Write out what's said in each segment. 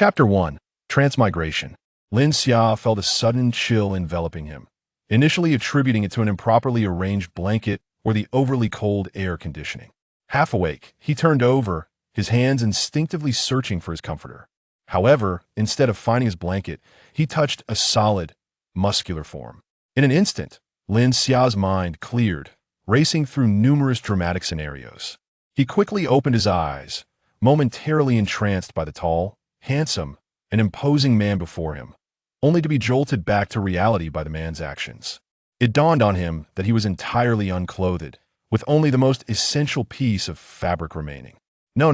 Chapter 1. Transmigration. Lin Xia felt a sudden chill enveloping him, initially attributing it to an improperly arranged blanket or the overly cold air conditioning. Half awake, he turned over, his hands instinctively searching for his comforter. However, instead of finding his blanket, he touched a solid, muscular form. In an instant, Lin Xia's mind cleared, racing through numerous dramatic scenarios. He quickly opened his eyes, momentarily entranced by the tall, handsome, and imposing man before him, only to be jolted back to reality by the man's actions. It dawned on him that he was entirely unclothed, with only the most essential piece of fabric remaining. No.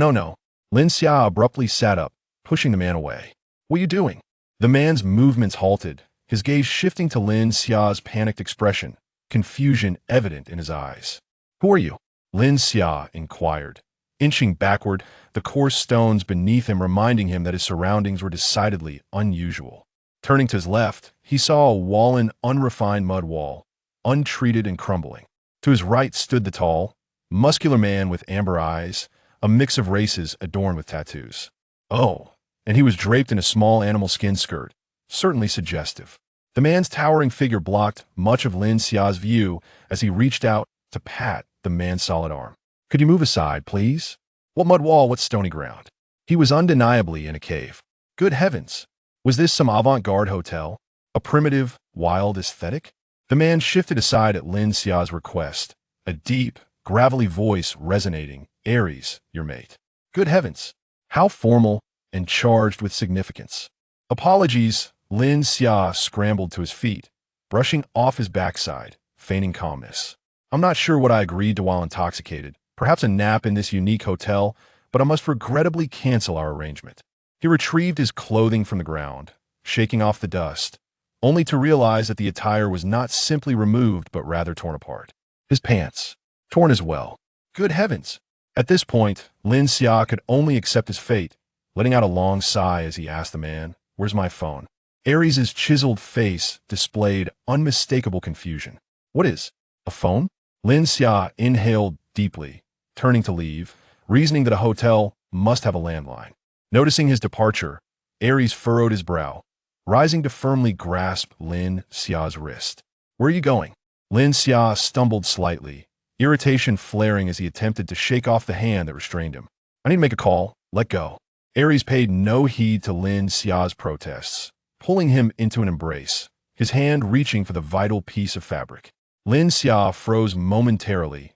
Lin Xia abruptly sat up, pushing the man away. What are you doing? The man's movements halted, his gaze shifting to Lin Xia's panicked expression, confusion evident in his eyes. Who are you? Lin Xia inquired, inching backward, the coarse stones beneath him reminding him that his surroundings were decidedly unusual. Turning to his left, he saw a wallen, unrefined mud wall, untreated and crumbling. To his right stood the tall, muscular man with amber eyes, a mix of races adorned with tattoos. Oh, and he was draped in a small animal skin skirt, certainly suggestive. The man's towering figure blocked much of Lin Xia's view as he reached out to pat the man's solid arm. Could you move aside, please? What mud wall, what stony ground? He was undeniably in a cave. Good heavens! Was this some avant-garde hotel? A primitive, wild aesthetic? The man shifted aside at Lin Xia's request, a deep, gravelly voice resonating. Aries, your mate. Good heavens! How formal and charged with significance. Apologies, Lin Xia scrambled to his feet, brushing off his backside, feigning calmness. I'm not sure what I agreed to while intoxicated. Perhaps a nap in this unique hotel, but I must regrettably cancel our arrangement. He retrieved his clothing from the ground, shaking off the dust, only to realize that the attire was not simply removed but rather torn apart. His pants, torn as well. Good heavens! At this point, Lin Xia could only accept his fate, letting out a long sigh as he asked the man, "Where's my phone?" Aries' chiseled face displayed unmistakable confusion. What is a phone? Lin Xia inhaled deeply, turning to leave, reasoning that a hotel must have a landline. Noticing his departure, Aries furrowed his brow, rising to firmly grasp Lin Xia's wrist. Where are you going? Lin Xia stumbled slightly, irritation flaring as he attempted to shake off the hand that restrained him. I need to make a call. Let go. Aries paid no heed to Lin Xia's protests, pulling him into an embrace, his hand reaching for the vital piece of fabric. Lin Xia froze momentarily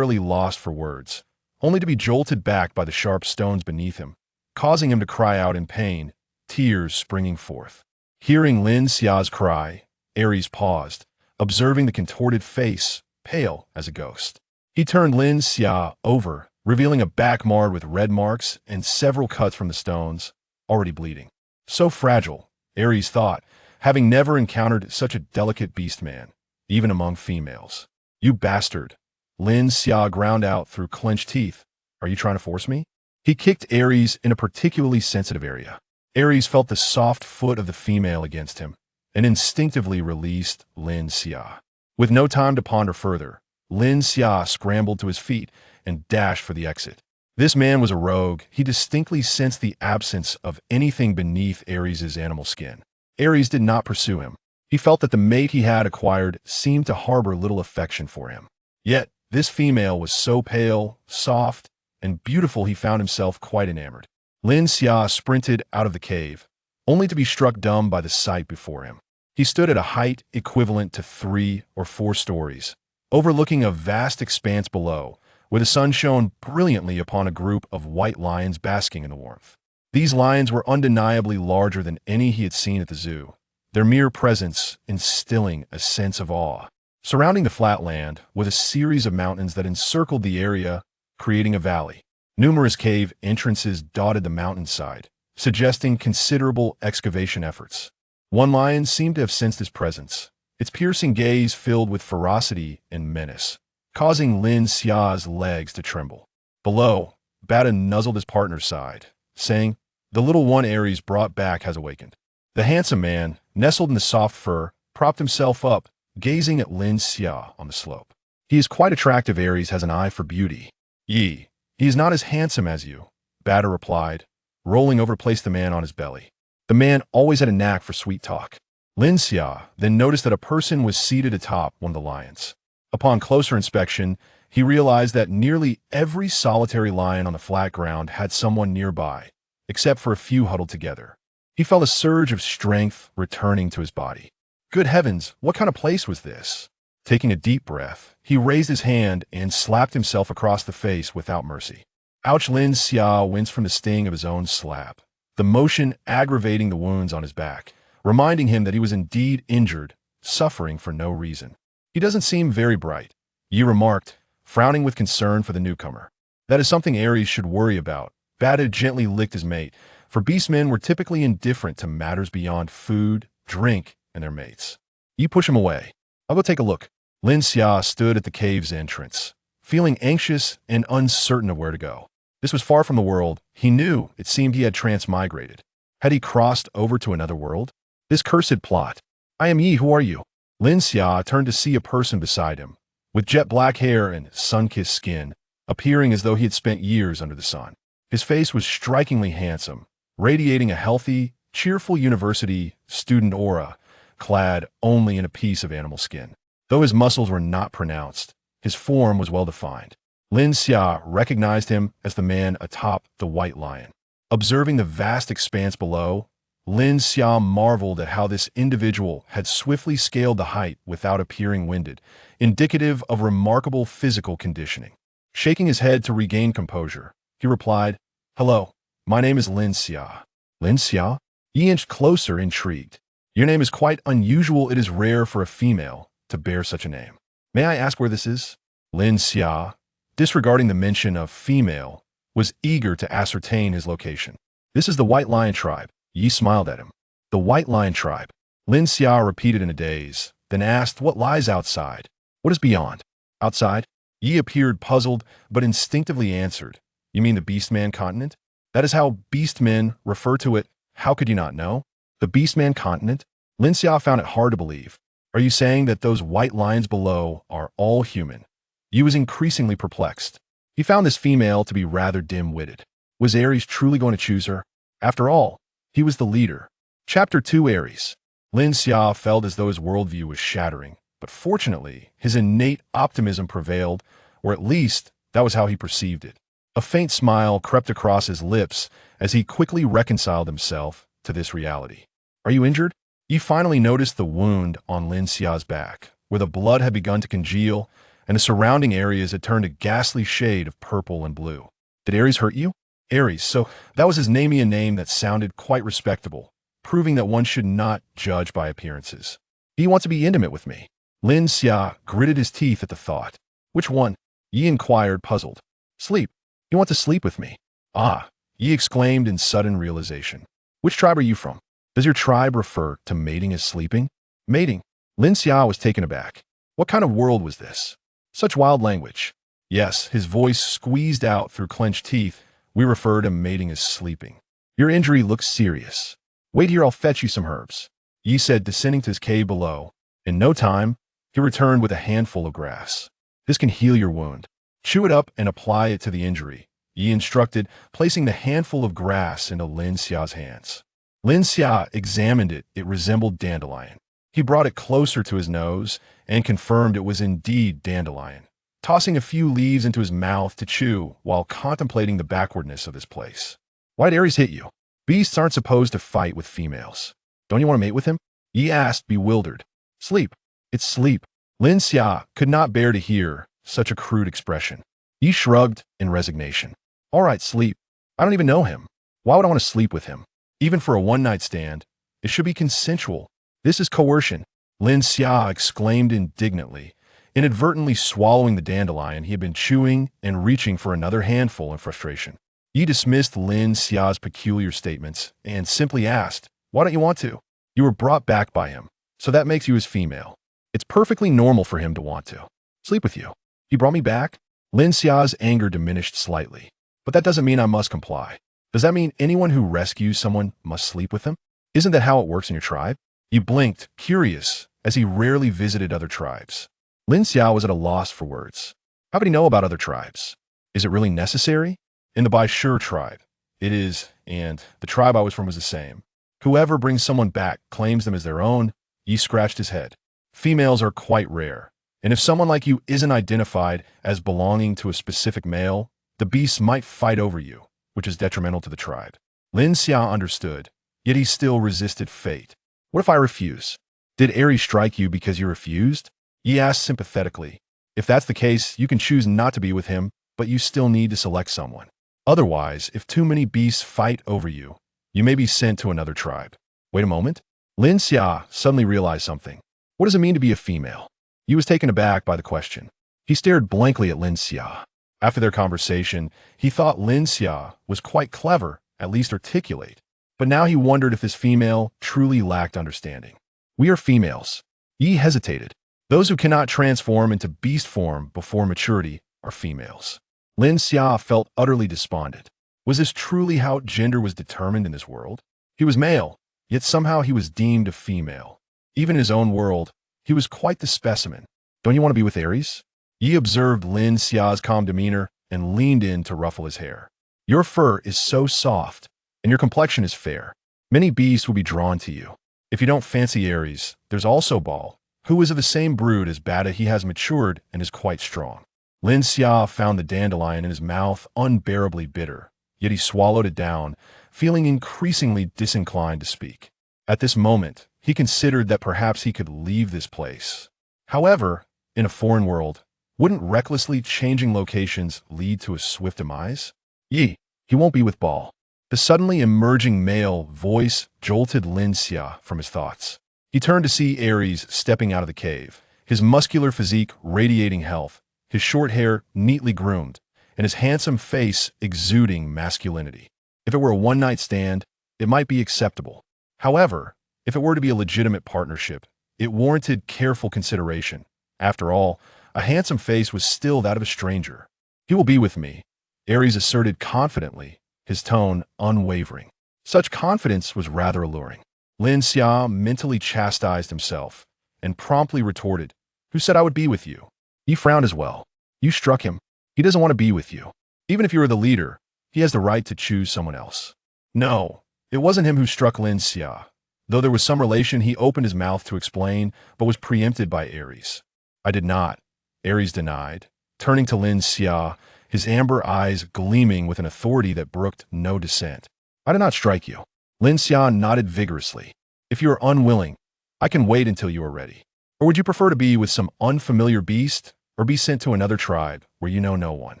lost for words, only to be jolted back by the sharp stones beneath him, causing him to cry out in pain, tears springing forth. Hearing Lin Xia's cry, Aries paused, observing the contorted face, pale as a ghost. He turned Lin Xia over, revealing a back marred with red marks and several cuts from the stones, already bleeding. So fragile, Aries thought, having never encountered such a delicate beast man, even among females. You bastard! Lin Xia ground out through clenched teeth. Are you trying to force me? He kicked Aries in a particularly sensitive area. Aries felt the soft foot of the female against him, and instinctively released Lin Xia. With no time to ponder further, Lin Xia scrambled to his feet and dashed for the exit. This man was a rogue. He distinctly sensed the absence of anything beneath Aries' animal skin. Aries did not pursue him. He felt that the mate he had acquired seemed to harbor little affection for him. Yet, this female was so pale, soft, and beautiful he found himself quite enamored. Lin Xia sprinted out of the cave, only to be struck dumb by the sight before him. He stood at a height equivalent to 3 or 4 stories, overlooking a vast expanse below, where the sun shone brilliantly upon a group of white lions basking in the warmth. These lions were undeniably larger than any he had seen at the zoo, their mere presence instilling a sense of awe. Surrounding the flat land was a series of mountains that encircled the area, creating a valley. Numerous cave entrances dotted the mountainside, suggesting considerable excavation efforts. One lion seemed to have sensed his presence, its piercing gaze filled with ferocity and menace, causing Lin Xia's legs to tremble. Below, Bata nuzzled his partner's side, saying, "The little one Aries brought back has awakened." The handsome man, nestled in the soft fur, propped himself up, gazing at Lin Xia on the slope. He is quite attractive. Aries has an eye for beauty. He is not as handsome as you, Bata replied, rolling over to place the man on his belly. The man always had a knack for sweet talk. Lin Xia then noticed that a person was seated atop one of the lions. Upon closer inspection, he realized that nearly every solitary lion on the flat ground had someone nearby, except for a few huddled together. He felt a surge of strength returning to his body. Good heavens, what kind of place was this? Taking a deep breath, he raised his hand and slapped himself across the face without mercy. Ouch! Lin Xia winced from the sting of his own slap, the motion aggravating the wounds on his back, reminding him that he was indeed injured, suffering for no reason. He doesn't seem very bright, Yi remarked, frowning with concern for the newcomer. That is something Ares should worry about. Bada gently licked his mate, for beastmen were typically indifferent to matters beyond food, drink, and their mates. You push him away. I'll go take a look. Lin Xia stood at the cave's entrance, feeling anxious and uncertain of where to go. This was far from the world. He knew it seemed he had transmigrated. Had he crossed over to another world? This cursed plot. I am Yi, who are you? Lin Xia turned to see a person beside him, with jet black hair and sun-kissed skin, appearing as though he had spent years under the sun. His face was strikingly handsome, radiating a healthy, cheerful university student aura, clad only in a piece of animal skin. Though his muscles were not pronounced, his form was well-defined. Lin Xia recognized him as the man atop the white lion. Observing the vast expanse below, Lin Xia marveled at how this individual had swiftly scaled the height without appearing winded, indicative of remarkable physical conditioning. Shaking his head to regain composure, he replied, "Hello, my name is Lin Xia." Lin Xia? He inched closer, intrigued. Your name is quite unusual. It is rare for a female to bear such a name. May I ask where this is? Lin Xia, disregarding the mention of female, was eager to ascertain his location. This is the White Lion tribe. Yi smiled at him. The White Lion tribe. Lin Xia repeated in a daze, then asked what lies outside. What is beyond? Outside? Yi appeared puzzled, but instinctively answered. You mean the Beastman continent? That is how Beastmen refer to it. How could you not know? The Beastman continent? Lin Xia found it hard to believe. Are you saying that those white lions below are all human? Yi was increasingly perplexed. He found this female to be rather dim-witted. Was Ares truly going to choose her? After all, he was the leader. Chapter 2 Ares. Lin Xia felt as though his worldview was shattering, but fortunately, his innate optimism prevailed, or at least, that was how he perceived it. A faint smile crept across his lips as he quickly reconciled himself to this reality. Are you injured? He finally noticed the wound on Lin Xia's back, where the blood had begun to congeal, and the surrounding areas had turned a ghastly shade of purple and blue. Did Ares hurt you? Ares, so that was his name, a name that sounded quite respectable, proving that one should not judge by appearances. Do you want to be intimate with me? Lin Xia gritted his teeth at the thought. Which one? Yi inquired, puzzled. Sleep. You want to sleep with me? Ah, Yi exclaimed in sudden realization. Which tribe are you from? Does your tribe refer to mating as sleeping? Mating? Lin Xia was taken aback. What kind of world was this? Such wild language. Yes, his voice squeezed out through clenched teeth. We refer to mating as sleeping. Your injury looks serious. Wait here, I'll fetch you some herbs. Yi said, descending to his cave below. In no time, he returned with a handful of grass. This can heal your wound. Chew it up and apply it to the injury, Yi instructed, placing the handful of grass into Lin Xia's hands. Lin Xia examined it. It resembled dandelion. He brought it closer to his nose and confirmed it was indeed dandelion, tossing a few leaves into his mouth to chew while contemplating the backwardness of this place. Why'd Ares hit you? Beasts aren't supposed to fight with females. Don't you want to mate with him? Yi asked, bewildered. Sleep. It's sleep. Lin Xia could not bear to hear such a crude expression. Yi shrugged in resignation. All right, sleep. I don't even know him. Why would I want to sleep with him? Even for a one-night stand, it should be consensual. This is coercion, Lin Xia exclaimed indignantly, inadvertently swallowing the dandelion he had been chewing and reaching for another handful in frustration. Yi dismissed Lin Xia's peculiar statements and simply asked, why don't you want to? You were brought back by him, so that makes you his female. It's perfectly normal for him to want to sleep with you. He brought me back? Lin Xia's anger diminished slightly. But that doesn't mean I must comply. Does that mean anyone who rescues someone must sleep with them? Isn't that how it works in your tribe? He blinked, curious, as he rarely visited other tribes. Lin Xia was at a loss for words. How could he know about other tribes? Is it really necessary? In the Baishur tribe, it is and the tribe I was from was the same. Whoever brings someone back claims them as their own. Yi scratched his head. Females are quite rare, and if someone like you isn't identified as belonging to a specific male, the beasts might fight over you, which is detrimental to the tribe. Lin Xia understood, yet he still resisted fate. What if I refuse? Did Aries strike you because you refused? Yi asked sympathetically. If that's the case, you can choose not to be with him, but you still need to select someone. Otherwise, if too many beasts fight over you, you may be sent to another tribe. Wait a moment. Lin Xia suddenly realized something. What does it mean to be a female? Yi was taken aback by the question. He stared blankly at Lin Xia. After their conversation, he thought Lin Xia was quite clever, at least articulate. But now he wondered if this female truly lacked understanding. We are females. Yi hesitated. Those who cannot transform into beast form before maturity are females. Lin Xia felt utterly despondent. Was this truly how gender was determined in this world? He was male, yet somehow he was deemed a female. Even in his own world, he was quite the specimen. Don't you want to be with Aries? Yi observed Lin Xia's calm demeanor and leaned in to ruffle his hair. Your fur is so soft, and your complexion is fair. Many beasts will be drawn to you. If you don't fancy Aries, there's also Baal, who is of the same brood as Bata. He has matured and is quite strong. Lin Xia found the dandelion in his mouth unbearably bitter, yet he swallowed it down, feeling increasingly disinclined to speak. At this moment, he considered that perhaps he could leave this place. However, in a foreign world, wouldn't recklessly changing locations lead to a swift demise? Yi, he won't be with Baal. The suddenly emerging male voice jolted Lin Xia from his thoughts. He turned to see Aries stepping out of the cave, his muscular physique radiating health, his short hair neatly groomed, and his handsome face exuding masculinity. If it were a one-night stand, it might be acceptable. However, if it were to be a legitimate partnership, it warranted careful consideration. After all, a handsome face was still that of a stranger. He will be with me, Aries asserted confidently, his tone unwavering. Such confidence was rather alluring. Lin Xia mentally chastised himself and promptly retorted, Who said I would be with you? He frowned as well. You struck him. He doesn't want to be with you. Even if you are the leader, he has the right to choose someone else. No, it wasn't him who struck Lin Xia. Though there was some relation, he opened his mouth to explain, but was preempted by Aries. I did not, Aries denied, turning to Lin Xia, his amber eyes gleaming with an authority that brooked no dissent. I did not strike you. Lin Xia nodded vigorously. If you are unwilling, I can wait until you are ready. Or would you prefer to be with some unfamiliar beast, or be sent to another tribe where you know no one?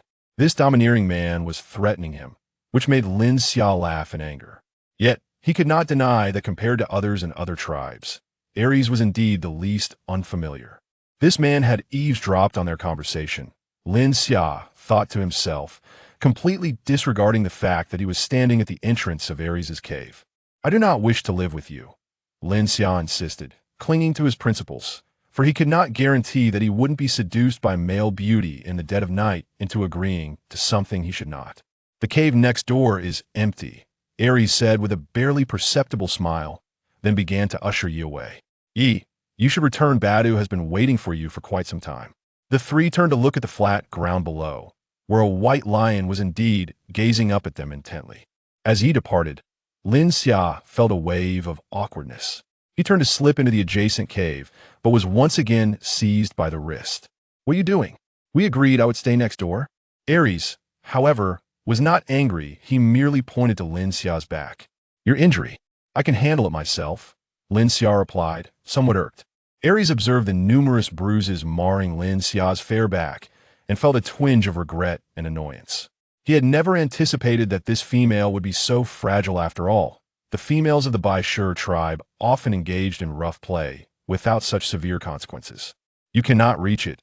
This domineering man was threatening him, which made Lin Xia laugh in anger. Yet, he could not deny that compared to others in other tribes, Aries was indeed the least unfamiliar. This man had eavesdropped on their conversation, Lin Xia thought to himself, completely disregarding the fact that he was standing at the entrance of Aries' cave. I do not wish to live with you, Lin Xia insisted, clinging to his principles, for he could not guarantee that he wouldn't be seduced by male beauty in the dead of night into agreeing to something he should not. The cave next door is empty, Aries said with a barely perceptible smile, then began to usher Yi away. Yi, you should return. Badu has been waiting for you for quite some time. The three turned to look at the flat ground below, where a white lion was indeed gazing up at them intently. As Yi departed, Lin Xia felt a wave of awkwardness. He turned to slip into the adjacent cave, but was once again seized by the wrist. What are you doing? We agreed I would stay next door. Aries, however, was not angry. He merely pointed to Lin Xia's back. Your injury. I can handle it myself, Lin Xia replied, somewhat irked. Aries observed the numerous bruises marring Lin Xia's fair back and felt a twinge of regret and annoyance. He had never anticipated that this female would be so fragile after all. The females of the Bai Shi tribe often engaged in rough play without such severe consequences. You cannot reach it,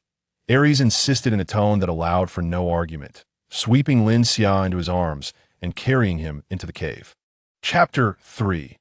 Aries insisted in a tone that allowed for no argument, sweeping Lin Xia into his arms and carrying him into the cave. Chapter 3.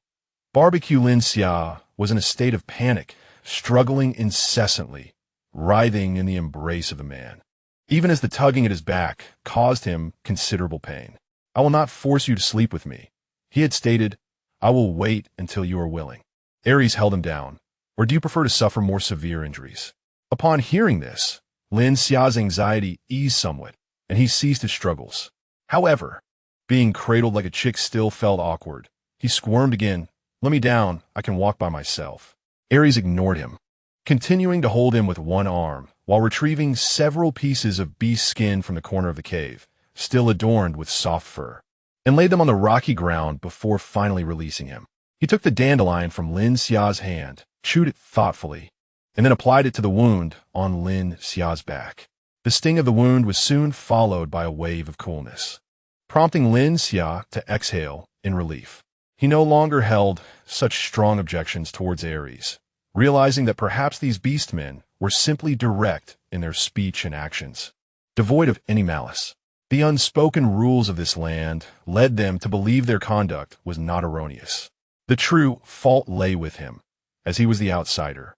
Barbecue. Lin Xia was in a state of panic, struggling incessantly, writhing in the embrace of the man. Even as the tugging at his back caused him considerable pain. I will not force you to sleep with me, he had stated. I will wait until you are willing. Aries held him down. Or do you prefer to suffer more severe injuries? Upon hearing this, Lin Xia's anxiety eased somewhat, and he ceased his struggles. However, Being cradled like a chick still felt awkward. He squirmed again. "Let me down. I can walk by myself." Ares ignored him, continuing to hold him with one arm, while retrieving several pieces of beast skin from the corner of the cave, still adorned with soft fur, and laid them on the rocky ground before finally releasing him. He took the dandelion from Lin Xia's hand, chewed it thoughtfully, and then applied it to the wound on Lin Xia's back. The sting of the wound was soon followed by a wave of coolness, prompting Lin Xia to exhale in relief. He no longer held such strong objections towards Ares, realizing that perhaps these beastmen were simply direct in their speech and actions, devoid of any malice. The unspoken rules of this land led them to believe their conduct was not erroneous. The true fault lay with him, as he was the outsider.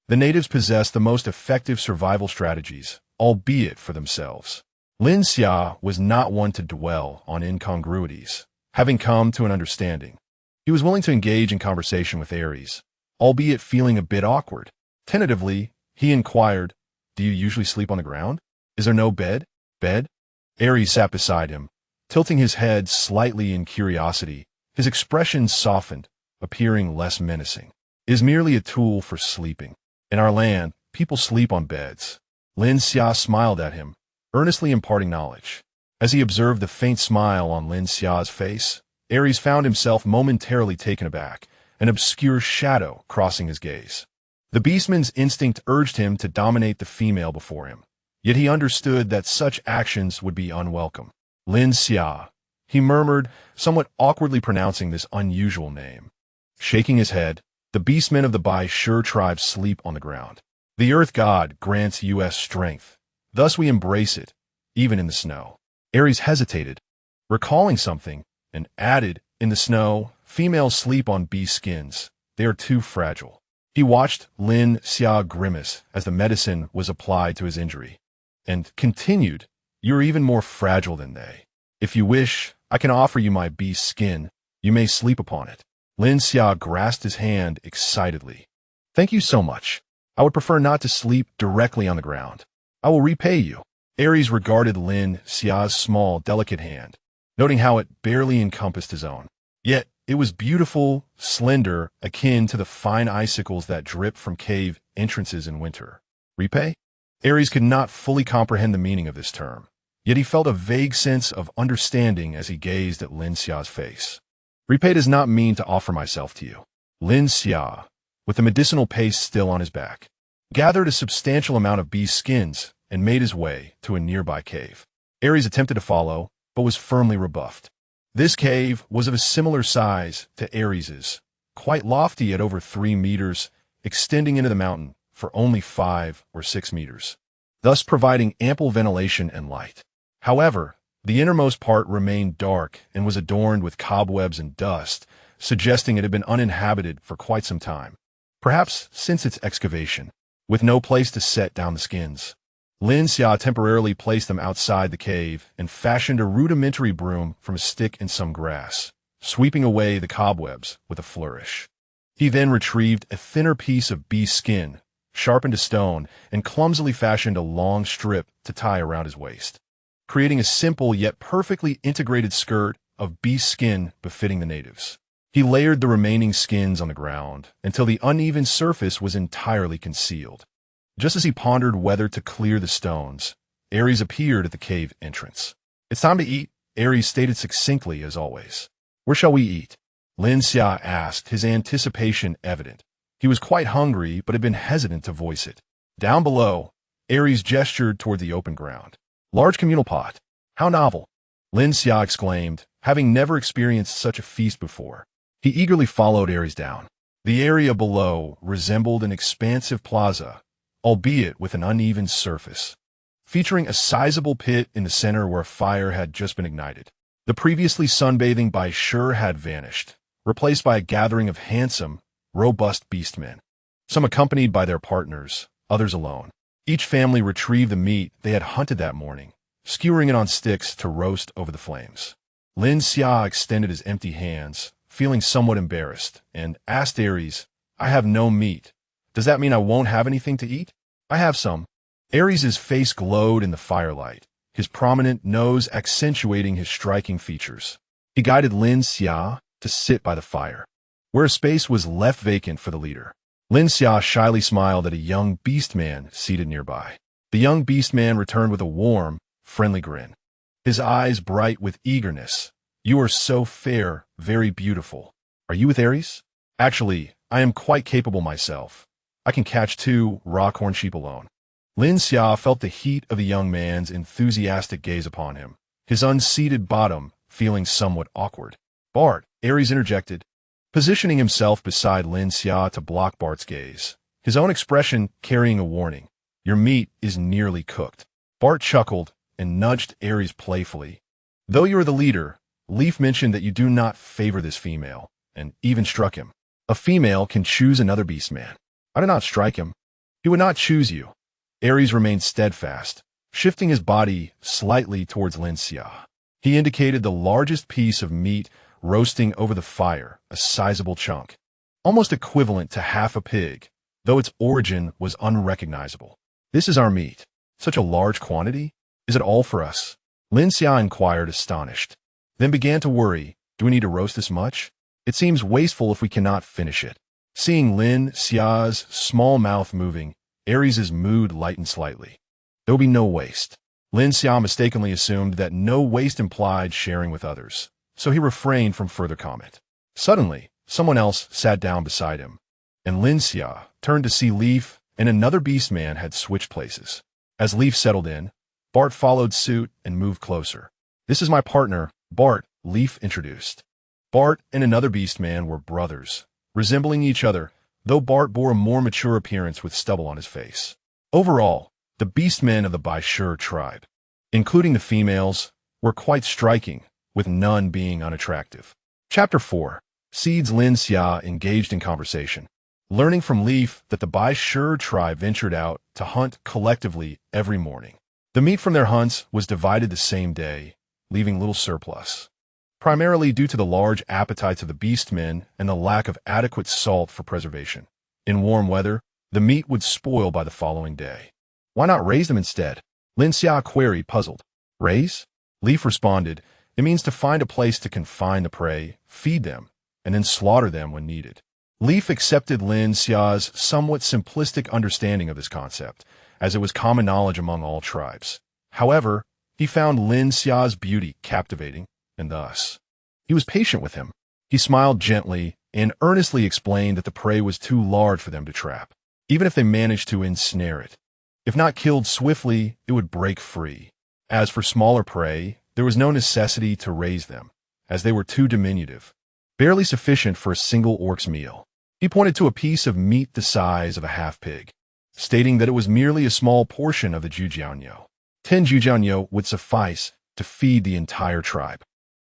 The natives possessed the most effective survival strategies, albeit for themselves. Lin Xia was not one to dwell on incongruities. Having come to an understanding, he was willing to engage in conversation with Ares, albeit feeling a bit awkward. Tentatively, he inquired, "Do you usually sleep on the ground? Is there no bed?" "Bed?" Ares sat beside him, tilting his head slightly in curiosity. His expression softened, appearing less menacing. "It is merely a tool for sleeping. In our land, people sleep on beds." Lin Xia smiled at him, earnestly imparting knowledge. As he observed the faint smile on Lin Xia's face, Ares found himself momentarily taken aback, an obscure shadow crossing his gaze. The beastman's instinct urged him to dominate the female before him, yet he understood that such actions would be unwelcome. "Lin Xia," he murmured, somewhat awkwardly pronouncing this unusual name. Shaking his head, "The beastmen of the Bai Shur tribe sleep on the ground. The earth god grants us strength. Thus we embrace it, even in the snow." Ares hesitated, recalling something, and added, "In the snow, females sleep on beast skins. They are too fragile." He watched Lin Xia grimace as the medicine was applied to his injury, and continued, "You are even more fragile than they. If you wish, I can offer you my beast skin. You may sleep upon it." Lin Xia grasped his hand excitedly. "Thank you so much. I would prefer not to sleep directly on the ground. I will repay you." Ares regarded Lin Xia's small, delicate hand, noting how it barely encompassed his own. Yet it was beautiful, slender, akin to the fine icicles that drip from cave entrances in winter. Repay? Ares could not fully comprehend the meaning of this term, yet he felt a vague sense of understanding as he gazed at Lin Xia's face. "Repay does not mean to offer myself to you." Lin Xia, with the medicinal paste still on his back, gathered a substantial amount of beast skins and made his way to a nearby cave. Ares attempted to follow, but was firmly rebuffed. This cave was of a similar size to Ares's, quite lofty at over 3 meters, extending into the mountain for only 5 or 6 meters, thus providing ample ventilation and light. However, the innermost part remained dark and was adorned with cobwebs and dust, suggesting it had been uninhabited for quite some time, perhaps since its excavation. With no place to set down the skins, Lin Xia temporarily placed them outside the cave and fashioned a rudimentary broom from a stick and some grass, sweeping away the cobwebs with a flourish. He then retrieved a thinner piece of beast skin, sharpened to stone, and clumsily fashioned a long strip to tie around his waist, creating a simple yet perfectly integrated skirt of beast skin befitting the natives. He layered the remaining skins on the ground until the uneven surface was entirely concealed. Just as he pondered whether to clear the stones, Ares appeared at the cave entrance. "It's time to eat," Ares stated succinctly as always. "Where shall we eat?" Lin Xia asked, his anticipation evident. He was quite hungry, but had been hesitant to voice it. "Down below," Ares gestured toward the open ground. "Large communal pot. How novel!" Lin Xia exclaimed, having never experienced such a feast before. He eagerly followed Ares down. The area below resembled an expansive plaza, albeit with an uneven surface, featuring a sizable pit in the center where a fire had just been ignited. The previously sunbathing Bai Shur had vanished, replaced by a gathering of handsome, robust beastmen, some accompanied by their partners, others alone. Each family retrieved the meat they had hunted that morning, skewering it on sticks to roast over the flames. Lin Xia extended his empty hands, feeling somewhat embarrassed, and asked Ares, "I have no meat. Does that mean I won't have anything to eat?" "I have some." Ares's face glowed in the firelight, his prominent nose accentuating his striking features. He guided Lin Xia to sit by the fire, where a space was left vacant for the leader. Lin Xia shyly smiled at a young beast man seated nearby. The young beast man returned with a warm, friendly grin, his eyes bright with eagerness. "You are so fair, very beautiful. Are you with Aries?" "Actually, I am quite capable myself. I can catch 2 rockhorn sheep alone." Lin Xia felt the heat of the young man's enthusiastic gaze upon him, his unseated bottom feeling somewhat awkward. "Bart," Aries interjected, positioning himself beside Lin Xia to block Bart's gaze, his own expression carrying a warning. "Your meat is nearly cooked." Bart chuckled and nudged Aries playfully. "Though you are the leader, Leaf mentioned that you do not favor this female, and even struck him. A female can choose another beastman. I did not strike him. He would not choose you." Aries remained steadfast, shifting his body slightly towards Lin Xia. He indicated the largest piece of meat roasting over the fire, a sizable chunk, almost equivalent to half a pig, though its origin was unrecognizable. "This is our meat. Such a large quantity? Is it all for us?" Lin Xia inquired, astonished, then began to worry. "Do we need to roast this much? It seems wasteful if we cannot finish it." Seeing Lin Xia's small mouth moving, Aries' mood lightened slightly. There will be no waste. Lin Xia mistakenly assumed that no waste implied sharing with others, so he refrained from further comment. Suddenly, someone else sat down beside him, and Lin Xia turned to see Leaf and another beastman had switched places. As Leaf settled in, Bart followed suit and moved closer. "This is my partner, Bart," Leaf introduced. Bart and another beastman were brothers, resembling each other, though Bart bore a more mature appearance with stubble on his face. Overall, the beastmen of the Baishur tribe, including the females, were quite striking, with none being unattractive. Chapter 4. Seeds. Lin Xia engaged in conversation, learning from Leaf that the Baishur tribe ventured out to hunt collectively every morning. The meat from their hunts was divided the same day, leaving little surplus, primarily due to the large appetites of the beastmen and the lack of adequate salt for preservation. In warm weather, the meat would spoil by the following day. "Why not raise them instead?" Lin Xia queried, puzzled. "Raise?" Leaf responded, "It means to find a place to confine the prey, feed them, and then slaughter them when needed." Leaf accepted Lin Xia's somewhat simplistic understanding of this concept, as it was common knowledge among all tribes. However, he found Lin Xia's beauty captivating, and thus, he was patient with him. He smiled gently and earnestly explained that the prey was too large for them to trap, even if they managed to ensnare it. If not killed swiftly, it would break free. As for smaller prey, there was no necessity to raise them, as they were too diminutive, barely sufficient for a single orc's meal. He pointed to a piece of meat the size of a half-pig, stating that it was merely a small portion of the jujianyo. 10 jujianyo would suffice to feed the entire tribe.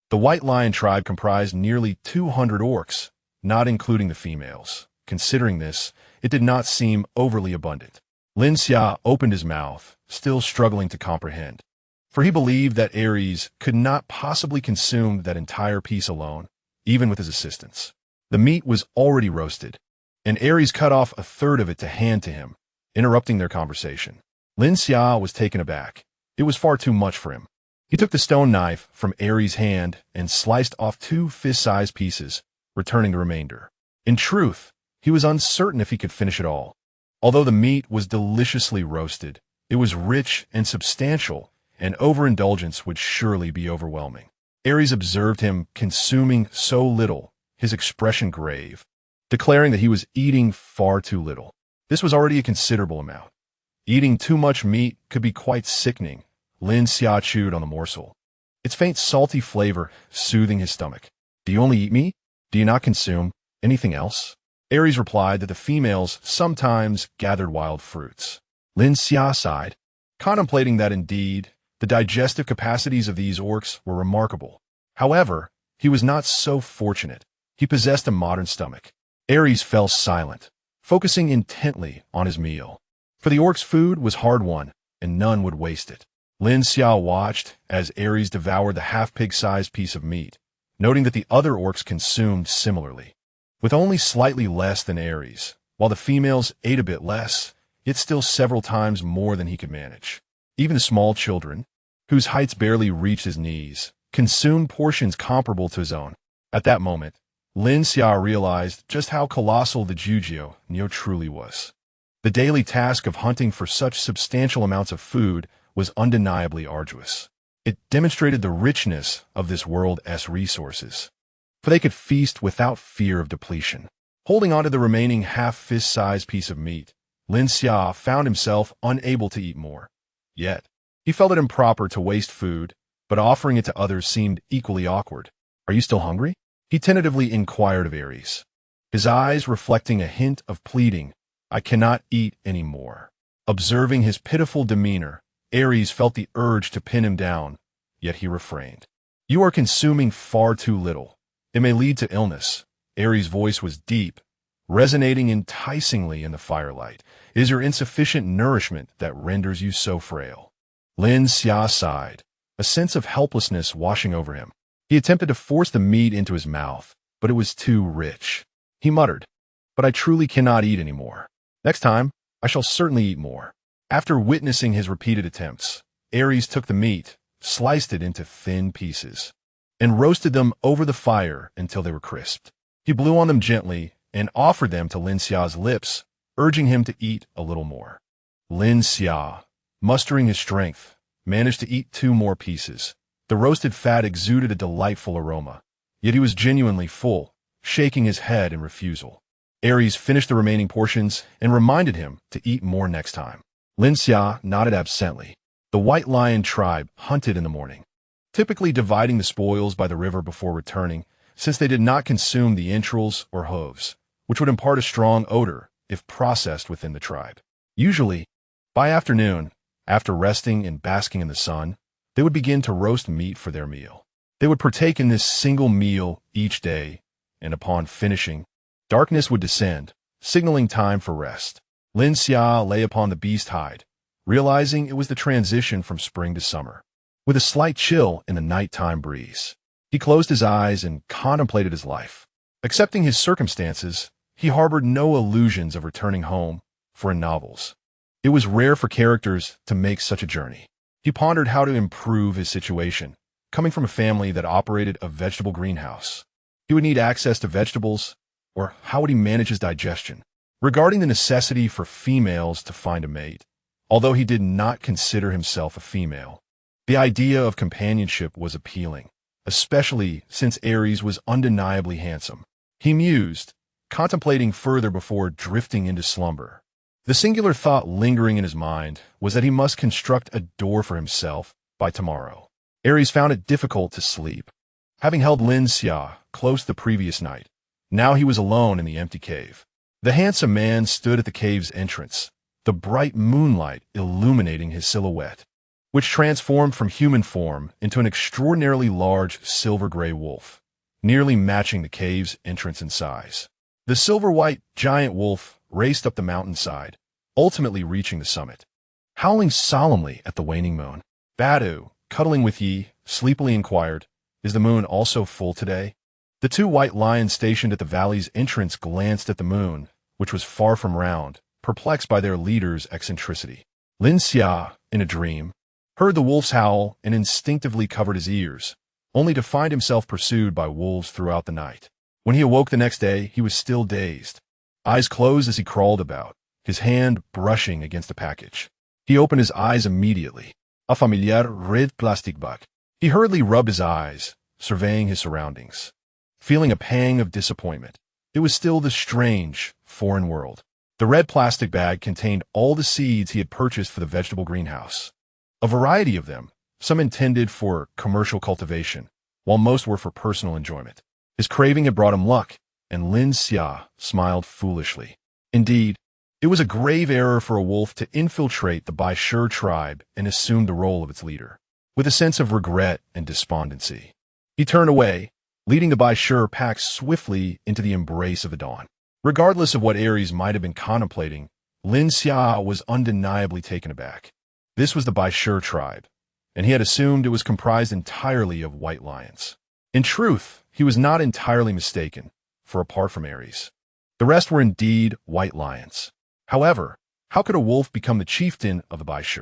The White Lion tribe comprised nearly 200 orcs, not including the females. Considering this, it did not seem overly abundant. Lin Xia opened his mouth, still struggling to comprehend, for he believed that Aries could not possibly consume that entire piece alone, even with his assistance. The meat was already roasted, and Aries cut off a third of it to hand to him, interrupting their conversation. Lin Xia was taken aback. It was far too much for him. He took the stone knife from Aries' hand and sliced off 2 fist-sized pieces, returning the remainder. In truth, he was uncertain if he could finish it all. Although the meat was deliciously roasted, it was rich and substantial, and overindulgence would surely be overwhelming. Aries observed him consuming so little, his expression grave, declaring that he was eating far too little. This was already a considerable amount. Eating too much meat could be quite sickening. Lin Xia chewed on the morsel, its faint salty flavor soothing his stomach. "Do you only eat meat? Do you not consume anything else?" Aries replied that the females sometimes gathered wild fruits. Lin Xia sighed, contemplating that indeed, the digestive capacities of these orcs were remarkable. However, he was not so fortunate. He possessed a modern stomach. Aries fell silent, focusing intently on his meal. For the orc's food was hard-won, and none would waste it. Lin Xia watched as Aries devoured the half-pig-sized piece of meat, noting that the other orcs consumed similarly, with only slightly less than Aries. While the females ate a bit less, yet still several times more than he could manage. Even the small children, whose heights barely reached his knees, consumed portions comparable to his own. At that moment, Lin Xia realized just how colossal the Jujio Neo truly was. The daily task of hunting for such substantial amounts of food was undeniably arduous. It demonstrated the richness of this world's resources, for they could feast without fear of depletion. Holding onto the remaining half-fist-sized piece of meat, Lin Xia found himself unable to eat more. Yet, he felt it improper to waste food, but offering it to others seemed equally awkward. "Are you still hungry?" he tentatively inquired of Aries, his eyes reflecting a hint of pleading. "I cannot eat any more." Observing his pitiful demeanor, Aries felt the urge to pin him down, yet he refrained. "You are consuming far too little. It may lead to illness." Aries' voice was deep, resonating enticingly in the firelight. "It is your insufficient nourishment that renders you so frail." Lin Xia sighed, a sense of helplessness washing over him. He attempted to force the meat into his mouth, but it was too rich. He muttered, "But I truly cannot eat anymore. Next time, I shall certainly eat more." After witnessing his repeated attempts, Aries took the meat, sliced it into thin pieces, and roasted them over the fire until they were crisped. He blew on them gently and offered them to Lin Xia's lips, urging him to eat a little more. Lin Xia, mustering his strength, managed to eat 2 more pieces. The roasted fat exuded a delightful aroma, yet he was genuinely full, shaking his head in refusal. Aries finished the remaining portions and reminded him to eat more next time. Lin Xia nodded absently. The White Lion tribe hunted in the morning, typically dividing the spoils by the river before returning, since they did not consume the entrails or hooves, which would impart a strong odor if processed within the tribe. Usually, by afternoon, after resting and basking in the sun, they would begin to roast meat for their meal. They would partake in this single meal each day, and upon finishing, darkness would descend, signaling time for rest. Lin Xia lay upon the beast hide, realizing it was the transition from spring to summer, with a slight chill in the nighttime breeze. He closed his eyes and contemplated his life. Accepting his circumstances, he harbored no illusions of returning home, for in novels, it was rare for characters to make such a journey. He pondered how to improve his situation, coming from a family that operated a vegetable greenhouse. He would need access to vegetables, or how would he manage his digestion? Regarding the necessity for females to find a mate, although he did not consider himself a female, the idea of companionship was appealing, especially since Aries was undeniably handsome. He mused, contemplating further before drifting into slumber. The singular thought lingering in his mind was that he must construct a door for himself by tomorrow. Aries found it difficult to sleep. Having held Lin Xia close the previous night, now he was alone in the empty cave. The handsome man stood at the cave's entrance, the bright moonlight illuminating his silhouette, which transformed from human form into an extraordinarily large silver-gray wolf, nearly matching the cave's entrance in size. The silver-white giant wolf raced up the mountainside, ultimately reaching the summit, howling solemnly at the waning moon. Badu, cuddling with Yi, sleepily inquired, "Is the moon also full today?" The 2 white lions stationed at the valley's entrance glanced at the moon, which was far from round, perplexed by their leader's eccentricity. Lin Xia, in a dream, heard the wolf's howl and instinctively covered his ears, only to find himself pursued by wolves throughout the night. When he awoke the next day, he was still dazed, eyes closed as he crawled about, his hand brushing against a package. He opened his eyes immediately. A familiar red plastic bag. He hurriedly rubbed his eyes, surveying his surroundings, feeling a pang of disappointment. It was still the strange, foreign world. The red plastic bag contained all the seeds he had purchased for the vegetable greenhouse. A variety of them, some intended for commercial cultivation, while most were for personal enjoyment. His craving had brought him luck, and Lin Xia smiled foolishly. Indeed, it was a grave error for a wolf to infiltrate the Bai Shi tribe and assume the role of its leader. With a sense of regret and despondency, he turned away, leading the Bai Shi pack swiftly into the embrace of the dawn. Regardless of what Aries might have been contemplating, Lin Xia was undeniably taken aback. This was the Bai Shi tribe, and he had assumed it was comprised entirely of white lions. In truth, he was not entirely mistaken, for apart from Aries, the rest were indeed white lions. However, how could a wolf become the chieftain of the Bai Shi?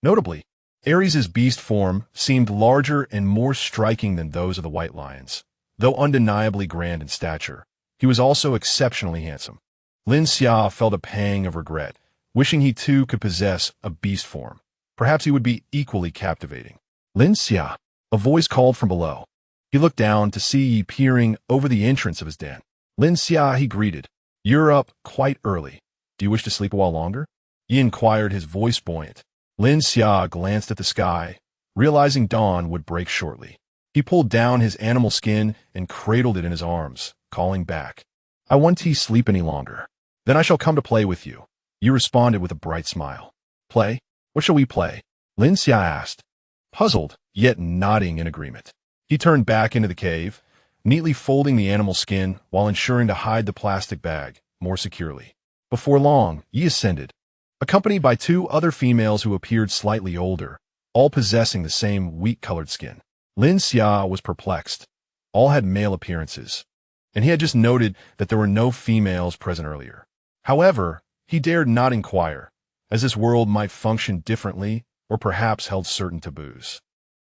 Notably, Ares's beast form seemed larger and more striking than those of the white lions. Though undeniably grand in stature, he was also exceptionally handsome. Lin Xia felt a pang of regret, wishing he too could possess a beast form. Perhaps he would be equally captivating. Lin Xia, a voice called from below. He looked down to see Yi peering over the entrance of his den. Lin Xia, he greeted. You're up quite early. Do you wish to sleep a while longer? Yi inquired, his voice buoyant. Lin Xia glanced at the sky, realizing dawn would break shortly. He pulled down his animal skin and cradled it in his arms, calling back. I won't sleep any longer. Then I shall come to play with you. Yi responded with a bright smile. Play? What shall we play? Lin Xia asked, puzzled, yet nodding in agreement. He turned back into the cave, neatly folding the animal skin while ensuring to hide the plastic bag more securely. Before long, Yi ascended, accompanied by two other females who appeared slightly older, all possessing the same wheat-colored skin. Lin Xia was perplexed. All had male appearances, and he had just noted that there were no females present earlier. However, he dared not inquire, as this world might function differently or perhaps held certain taboos.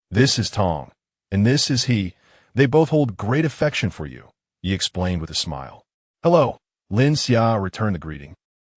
This is Tong, and this is he. They both hold great affection for you, Yi explained with a smile. Hello, Lin Xia returned the greeting.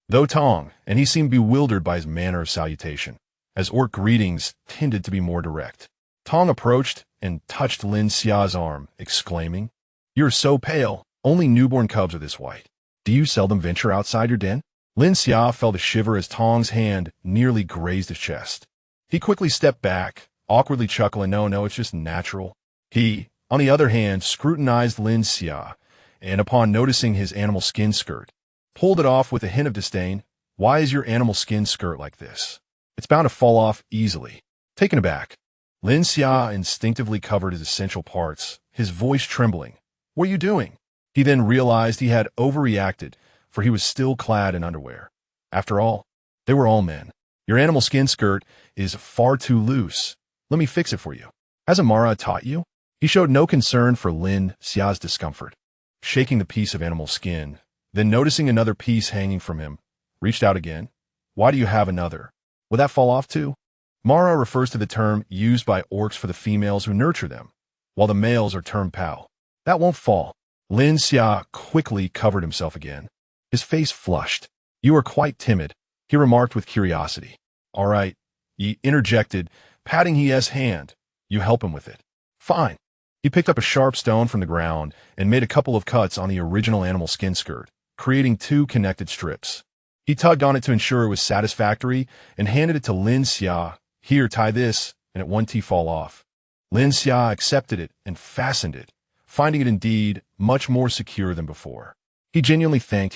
Though Tong, and he seemed bewildered by his manner of salutation, as orc greetings tended to be more direct. Tong approached and touched Lin Xia's arm, exclaiming, You're so pale, only newborn cubs are this white. Do you seldom venture outside your den? Lin Xia felt a shiver as Tong's hand nearly grazed his chest. He quickly stepped back, awkwardly chuckling, no, it's just natural. He, on the other hand, scrutinized Lin Xia, and upon noticing his animal skin skirt, pulled it off with a hint of disdain. Why is your animal skin skirt like this? It's bound to fall off easily. Taken aback, Lin Xia instinctively covered his essential parts, his voice trembling. What are you doing? He then realized he had overreacted, for he was still clad in underwear. After all, they were all men. Your animal skin skirt is far too loose. Let me fix it for you. Hasn't Mara taught you? He showed no concern for Lin Xia's discomfort, shaking the piece of animal skin, then noticing another piece hanging from him, reached out again. Why do you have another? Will that fall off too? Mara refers to the term used by orcs for the females who nurture them, while the males are termed pal. That won't fall. Lin Xia quickly covered himself again. His face flushed. You are quite timid, he remarked with curiosity. All right, Yi interjected, patting Yi's hand. You help him with it. Fine. He picked up a sharp stone from the ground and made a couple of cuts on the original animal skin skirt, creating two connected strips. He tugged on it to ensure it was satisfactory and handed it to Lin Xia. Here, tie this, and it won't fall off. Lin Xia accepted it and fastened it, finding it indeed much more secure than before. He genuinely thanked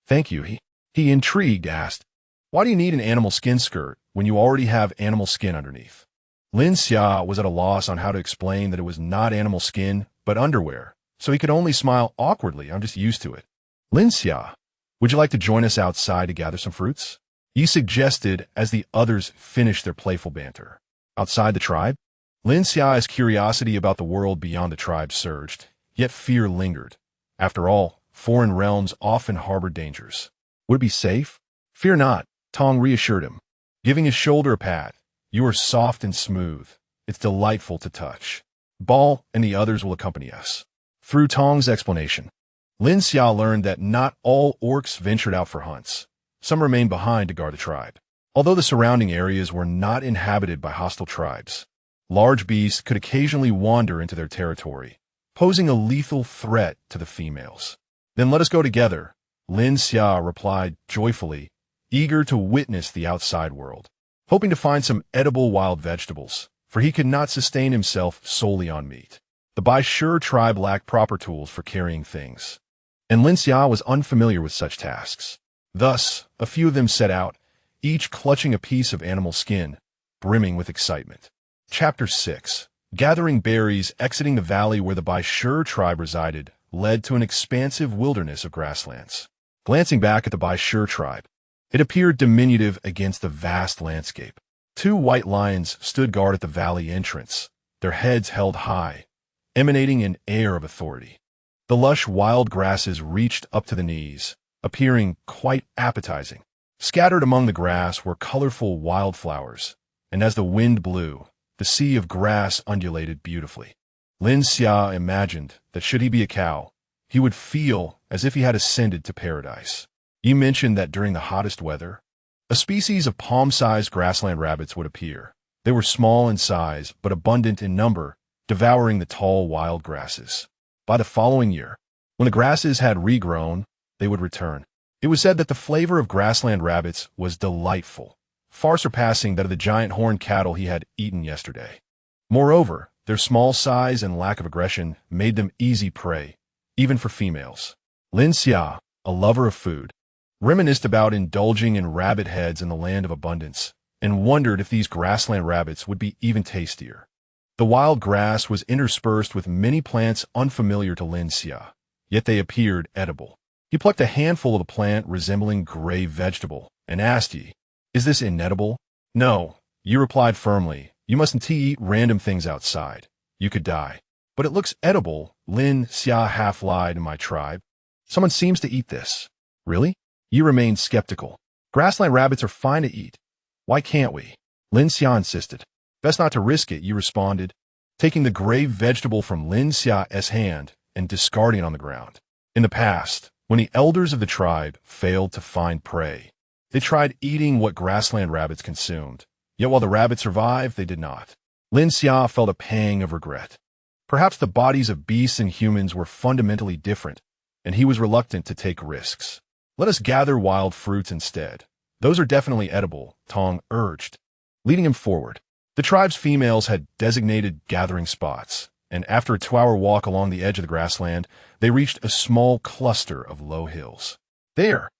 Thank you, he intrigued asked, Why do you need an animal skin skirt when you already have animal skin underneath? Lin Xia was at a loss on how to explain that it was not animal skin, but underwear, so he could only smile awkwardly. I'm just used to it. Lin Xia, would you like to join us outside to gather some fruits? Yi suggested as the others finished their playful banter. Outside the tribe? Lin Xia's curiosity about the world beyond the tribe surged, yet fear lingered. After all, foreign realms often harbored dangers. Would it be safe? Fear not, Tong reassured him, giving his shoulder a pat. You are soft and smooth. It's delightful to touch. Ball and the others will accompany us. Through Tong's explanation, Lin Xia learned that not all orcs ventured out for hunts. Some remained behind to guard the tribe. Although the surrounding areas were not inhabited by hostile tribes, large beasts could occasionally wander into their territory, posing a lethal threat to the females. Then let us go together, Lin Xia replied joyfully, eager to witness the outside world, hoping to find some edible wild vegetables, for he could not sustain himself solely on meat. The Bai Shi tribe lacked proper tools for carrying things, and Lin Xia was unfamiliar with such tasks. Thus, a few of them set out, each clutching a piece of animal skin, brimming with excitement. Chapter 6. Gathering berries. Exiting the valley where the Bai Shi tribe resided led to an expansive wilderness of grasslands. Glancing back at the Bai Shi tribe, it appeared diminutive against the vast landscape. Two white lions stood guard at the valley entrance, their heads held high, emanating an air of authority. The lush wild grasses reached up to the knees, appearing quite appetizing. Scattered among the grass were colorful wildflowers, and as the wind blew, the sea of grass undulated beautifully. Lin Xia imagined that should he be a cow, he would feel as if he had ascended to paradise. He mentioned that during the hottest weather, a species of palm-sized grassland rabbits would appear. They were small in size, but abundant in number, devouring the tall wild grasses. By the following year, when the grasses had regrown, they would return. It was said that the flavor of grassland rabbits was delightful, far surpassing that of the giant horned cattle he had eaten yesterday. Moreover, their small size and lack of aggression made them easy prey, even for females. Lin Xia, a lover of food, reminisced about indulging in rabbit heads in the land of abundance, and wondered if these grassland rabbits would be even tastier. The wild grass was interspersed with many plants unfamiliar to Lin Xia, yet they appeared edible. He plucked a handful of the plant resembling gray vegetable, and asked Yi, "Is this inedible?" "No," Yi replied firmly. "You mustn't eat random things outside. You could die." "But it looks edible," Lin Xia half lied. "In my tribe, someone seems to eat this." "Really?" Yi remained skeptical. "Grassland rabbits are fine to eat. Why can't we?" Lin Xia insisted. "Best not to risk it," Yi responded, taking the gray vegetable from Lin Xia's hand and discarding it on the ground. In the past, when the elders of the tribe failed to find prey, they tried eating what grassland rabbits consumed. Yet while the rabbits survived, they did not. Lin Xia felt a pang of regret. Perhaps the bodies of beasts and humans were fundamentally different, and he was reluctant to take risks. "Let us gather wild fruits instead. Those are definitely edible," Tong urged, leading him forward. The tribe's females had designated gathering spots, and after a 2-hour walk along the edge of the grassland, they reached a small cluster of low hills. There,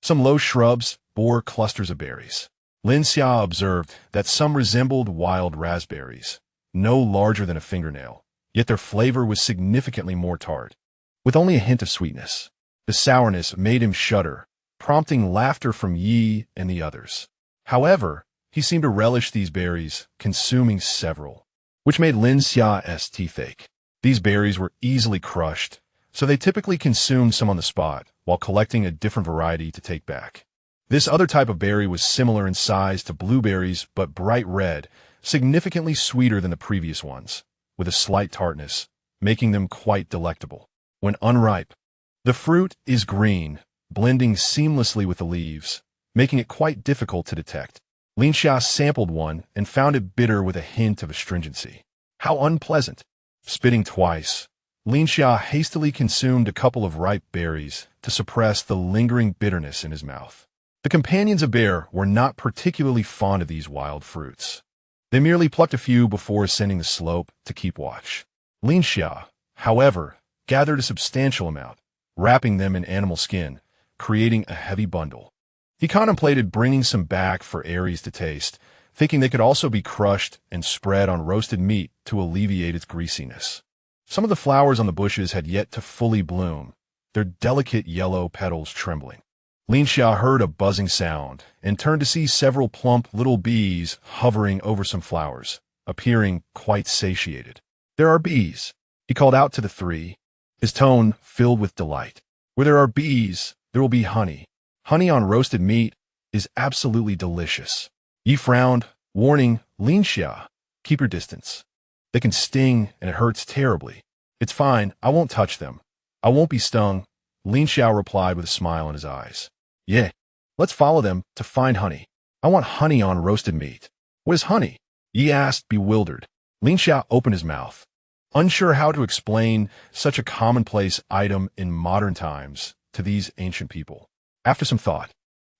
some low shrubs bore clusters of berries. Lin Xia observed that some resembled wild raspberries, no larger than a fingernail, yet their flavor was significantly more tart, with only a hint of sweetness. The sourness made him shudder, prompting laughter from Yi and the others. However, he seemed to relish these berries, consuming several, which made Lin Xia's teeth ache. These berries were easily crushed, so they typically consumed some on the spot, while collecting a different variety to take back. This other type of berry was similar in size to blueberries, but bright red, significantly sweeter than the previous ones, with a slight tartness, making them quite delectable. When unripe, the fruit is green, blending seamlessly with the leaves, making it quite difficult to detect. Lin Xia sampled one and found it bitter with a hint of astringency. How unpleasant! Spitting twice, Lin Xia hastily consumed a couple of ripe berries to suppress the lingering bitterness in his mouth. The companions of Bear were not particularly fond of these wild fruits. They merely plucked a few before ascending the slope to keep watch. Lin Xia, however, gathered a substantial amount, wrapping them in animal skin, creating a heavy bundle. He contemplated bringing some back for Aries to taste, thinking they could also be crushed and spread on roasted meat to alleviate its greasiness. Some of the flowers on the bushes had yet to fully bloom, their delicate yellow petals trembling. Lin Xia heard a buzzing sound and turned to see several plump little bees hovering over some flowers, appearing quite satiated. "There are bees," he called out to the three, his tone filled with delight. "Where there are bees, there will be honey. Honey on roasted meat is absolutely delicious." Yi frowned, warning Lin Xia, "Keep your distance. They can sting and it hurts terribly." "It's fine, I won't touch them. I won't be stung," Lin Xia replied with a smile in his eyes. "Yeah, let's follow them to find honey. I want honey on roasted meat." "What is honey?" Yi asked, bewildered. Lin Xia opened his mouth, unsure how to explain such a commonplace item in modern times to these ancient people. After some thought,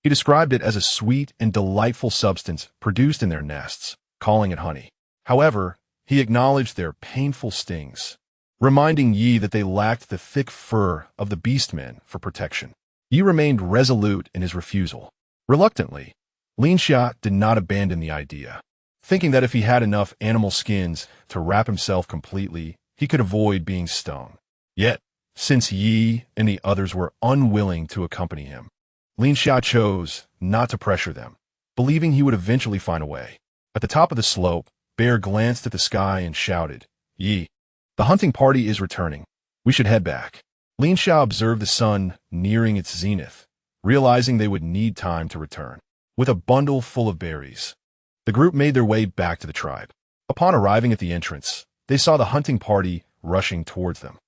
he described it as a sweet and delightful substance produced in their nests, calling it honey. However, he acknowledged their painful stings, reminding Yi that they lacked the thick fur of the beastmen for protection. Yi remained resolute in his refusal. Reluctantly, Lin Xia did not abandon the idea, thinking that if he had enough animal skins to wrap himself completely, he could avoid being stung. Yet, since Yi and the others were unwilling to accompany him, Lin Xia chose not to pressure them, believing he would eventually find a way. At the top of the slope, Bear glanced at the sky and shouted, "Yi, the hunting party is returning. We should head back." Lin Xia observed the sun nearing its zenith, realizing they would need time to return. With a bundle full of berries, The group made their way back to the tribe. Upon arriving at the entrance, they saw the hunting party rushing towards them.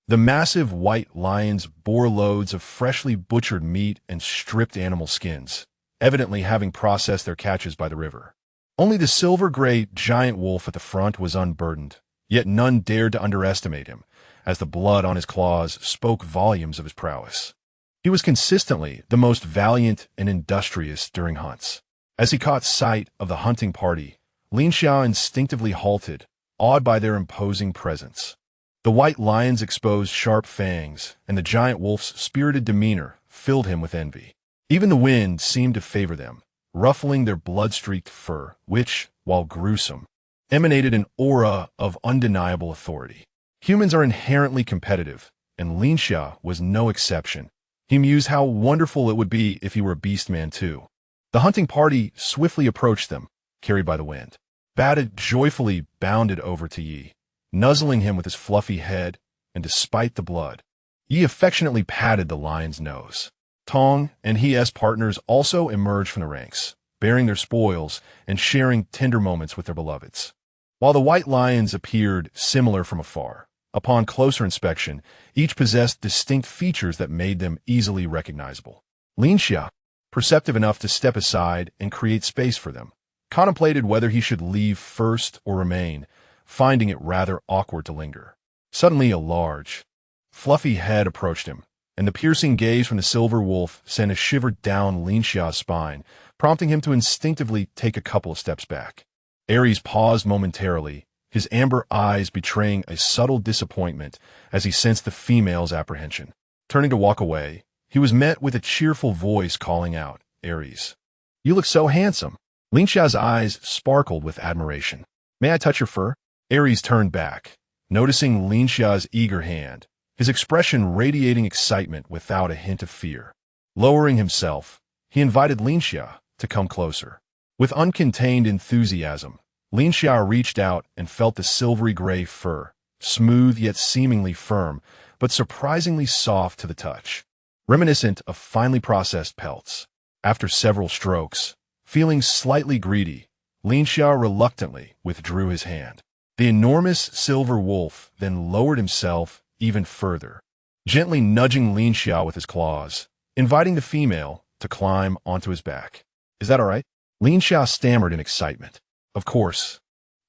The massive white lions bore loads of freshly butchered meat and stripped animal skins, evidently having processed their catches by the river. Only the silver-gray giant wolf at the front was unburdened, yet none dared to underestimate him, as the blood on his claws spoke volumes of his prowess. He was consistently the most valiant and industrious during hunts. As he caught sight of the hunting party, Lin Xia instinctively halted, awed by their imposing presence. The white lion's exposed sharp fangs and the giant wolf's spirited demeanor filled him with envy. Even the wind seemed to favor them, ruffling their blood-streaked fur, which, while gruesome, emanated an aura of undeniable authority. Humans are inherently competitive, and Lin Xia was no exception. He mused how wonderful it would be if he were a beastman too. The hunting party swiftly approached them, carried by the wind. Bata joyfully bounded over to Yi, nuzzling him with his fluffy head, and despite the blood, Yi affectionately patted the lion's nose. Tong and his partners also emerged from the ranks, bearing their spoils and sharing tender moments with their beloveds. While the white lions appeared similar from afar, upon closer inspection, each possessed distinct features that made them easily recognizable. Lin Xia, perceptive enough to step aside and create space for them, contemplated whether he should leave first or remain, finding it rather awkward to linger. Suddenly a large, fluffy head approached him, and the piercing gaze from the silver wolf sent a shiver down Lin Xia's spine, prompting him to instinctively take a couple of steps back. Ares paused momentarily, his amber eyes betraying a subtle disappointment as he sensed the female's apprehension. Turning to walk away, he was met with a cheerful voice calling out, "Ares, you look so handsome." Lin Xia's eyes sparkled with admiration. "May I touch your fur?" Ares turned back, noticing Lin Xia's eager hand, his expression radiating excitement without a hint of fear. Lowering himself, he invited Lin Xia to come closer. With uncontained enthusiasm, Lin Xia reached out and felt the silvery gray fur, smooth yet seemingly firm, but surprisingly soft to the touch, reminiscent of finely processed pelts. After several strokes, feeling slightly greedy, Lin Xia reluctantly withdrew his hand. The enormous silver wolf then lowered himself even further, gently nudging Lin Xia with his claws, inviting the female to climb onto his back. "Is that all right?" Lin Xia stammered in excitement. "Of course."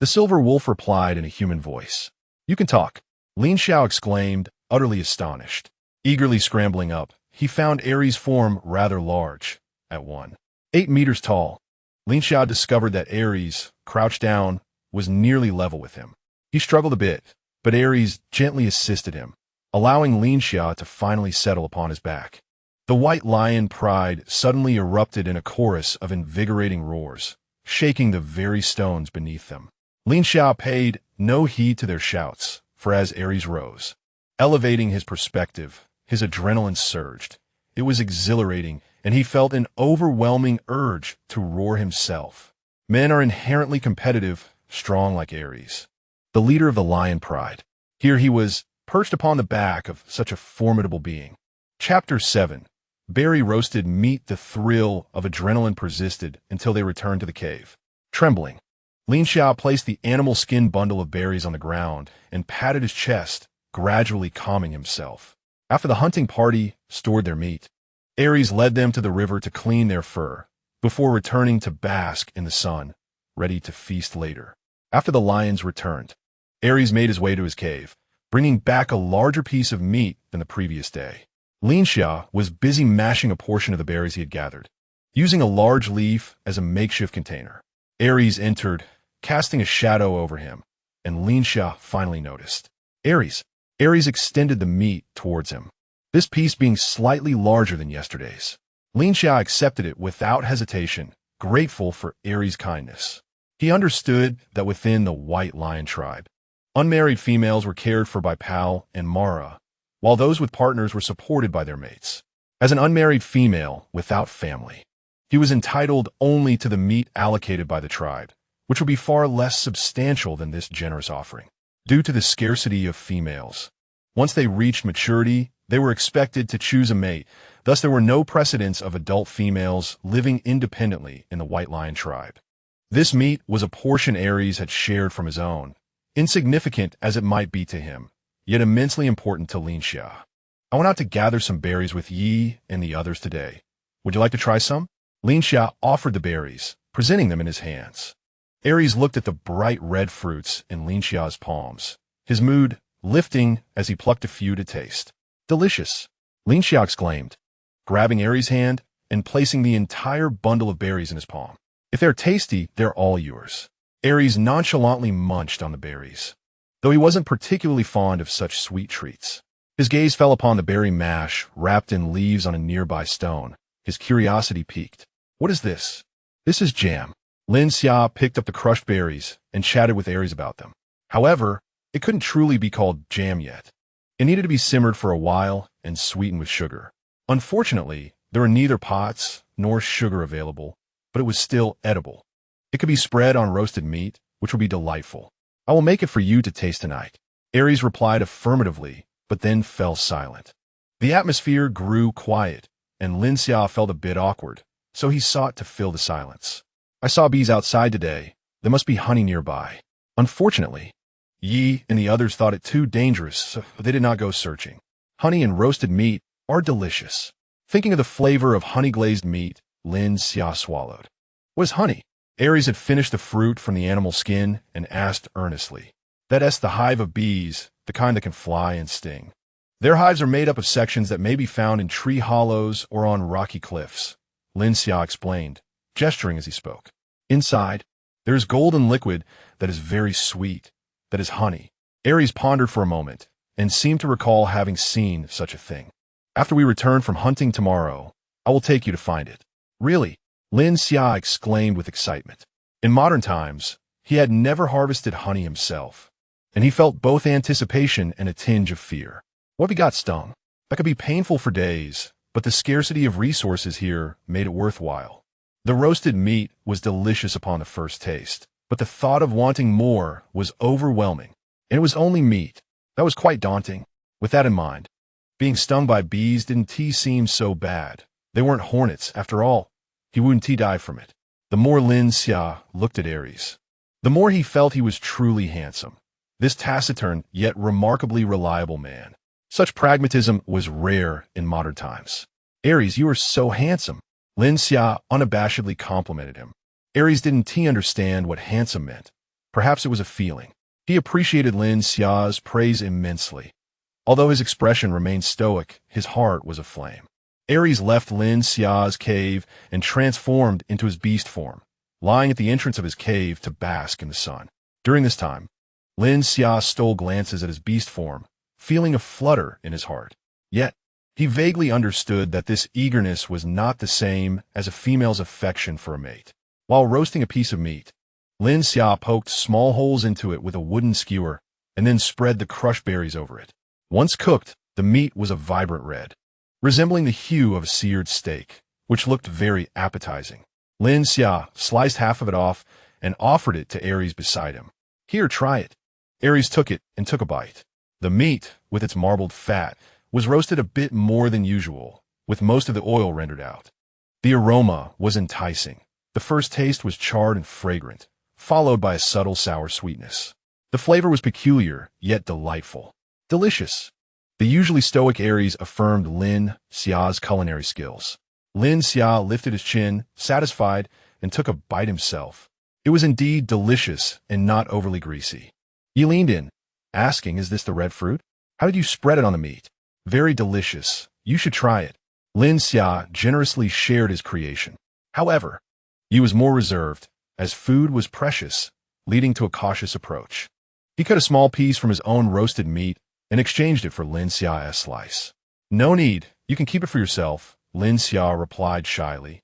The silver wolf replied in a human voice. "You can talk." Lin Xia exclaimed, utterly astonished. Eagerly scrambling up, he found Ares' form rather large, at 1.8 meters tall. Lin Xia discovered that Ares, crouched down, was nearly level with him. He struggled a bit, but Ares gently assisted him, allowing Lin Xia to finally settle upon his back. The white lion pride suddenly erupted in a chorus of invigorating roars, shaking the very stones beneath them. Lin Xia paid no heed to their shouts, for as Ares rose, elevating his perspective, his adrenaline surged. It was exhilarating, and he felt an overwhelming urge to roar himself. Men are inherently competitive, strong like Ares, the leader of the lion pride. Here he was, perched upon the back of such a formidable being. Chapter 7. Berry roasted meat. The thrill of adrenaline persisted until they returned to the cave. Trembling, Lin Xia placed the animal skin bundle of berries on the ground and patted his chest, gradually calming himself. After the hunting party stored their meat, Ares led them to the river to clean their fur, before returning to bask in the sun, ready to feast later. After the lions returned, Ares made his way to his cave, bringing back a larger piece of meat than the previous day. Lin Xia was busy mashing a portion of the berries he had gathered, using a large leaf as a makeshift container. Ares entered, casting a shadow over him, and Lin Xia finally noticed. Ares extended the meat towards him, this piece being slightly larger than yesterday's. Lin Xia accepted it without hesitation, grateful for Ares' kindness. He understood that within the White Lion tribe, unmarried females were cared for by Pal and Mara, while those with partners were supported by their mates. As an unmarried female without family, he was entitled only to the meat allocated by the tribe, which would be far less substantial than this generous offering. Due to the scarcity of females, once they reached maturity, they were expected to choose a mate. Thus there were no precedents of adult females living independently in the White Lion tribe. This meat was a portion Aries had shared from his own, insignificant as it might be to him, yet immensely important to Lin Xia. I went out to gather some berries with Yi and the others today. Would you like to try some? Lin Xia offered the berries, presenting them in his hands. Aries looked at the bright red fruits in Lin Xia's palms, his mood lifting as he plucked a few to taste. Delicious, Lin Xia exclaimed, grabbing Aries' hand and placing the entire bundle of berries in his palm. If they're tasty, they're all yours. Aries nonchalantly munched on the berries, though he wasn't particularly fond of such sweet treats. His gaze fell upon the berry mash wrapped in leaves on a nearby stone. His curiosity piqued. What is this? This is jam. Lin Xia picked up the crushed berries and chatted with Aries about them. However, it couldn't truly be called jam yet. It needed to be simmered for a while and sweetened with sugar. Unfortunately, there were neither pots nor sugar available, but it was still edible. It could be spread on roasted meat, which would be delightful. I will make it for you to taste tonight. Aries replied affirmatively, but then fell silent. The atmosphere grew quiet, and Lin Xia felt a bit awkward, so he sought to fill the silence. I saw bees outside today. There must be honey nearby. Unfortunately, Yi and the others thought it too dangerous, so they did not go searching. Honey and roasted meat are delicious. Thinking of the flavor of honey-glazed meat, Lin Xia swallowed. What is honey? Aries had finished the fruit from the animal skin and asked earnestly. That's the hive of bees, the kind that can fly and sting. Their hives are made up of sections that may be found in tree hollows or on rocky cliffs, Lin Xia explained, gesturing as he spoke. Inside, there is golden liquid that is very sweet. That is honey. Aries pondered for a moment and seemed to recall having seen such a thing. After we return from hunting tomorrow, I will take you to find it. Really? Lin Xia exclaimed with excitement. In modern times, he had never harvested honey himself, and he felt both anticipation and a tinge of fear. What if he got stung? That could be painful for days, but the scarcity of resources here made it worthwhile. The roasted meat was delicious upon the first taste, but the thought of wanting more was overwhelming, and it was only meat. That was quite daunting. With that in mind, being stung by bees didn't seem so bad. They weren't hornets, after all. He wouldn't die from it. The more Lin Xia looked at Aries, the more he felt he was truly handsome. This taciturn yet remarkably reliable man. Such pragmatism was rare in modern times. Aries, you are so handsome. Lin Xia unabashedly complimented him. Aries didn't understand what handsome meant. Perhaps it was a feeling. He appreciated Lin Xia's praise immensely. Although his expression remained stoic, his heart was aflame. Aries left Lin Xia's cave and transformed into his beast form, lying at the entrance of his cave to bask in the sun. During this time, Lin Xia stole glances at his beast form, feeling a flutter in his heart. Yet, he vaguely understood that this eagerness was not the same as a female's affection for a mate. While roasting a piece of meat, Lin Xia poked small holes into it with a wooden skewer and then spread the crushed berries over it. Once cooked, the meat was a vibrant red, resembling the hue of a seared steak, which looked very appetizing. Lin Xia sliced half of it off and offered it to Aries beside him. Here, try it. Aries took it and took a bite. The meat, with its marbled fat, was roasted a bit more than usual, with most of the oil rendered out. The aroma was enticing. The first taste was charred and fragrant, followed by a subtle sour sweetness. The flavor was peculiar, yet delightful. Delicious. The usually stoic Aries affirmed Lin Xia's culinary skills. Lin Xia lifted his chin, satisfied, and took a bite himself. It was indeed delicious and not overly greasy. He leaned in, asking, "Is this the red fruit? How did you spread it on the meat?" "Very delicious. You should try it." Lin Xia generously shared his creation. However, he was more reserved, as food was precious, leading to a cautious approach. He cut a small piece from his own roasted meat and exchanged it for Lin Xia's slice. "No need. You can keep it for yourself," Lin Xia replied shyly,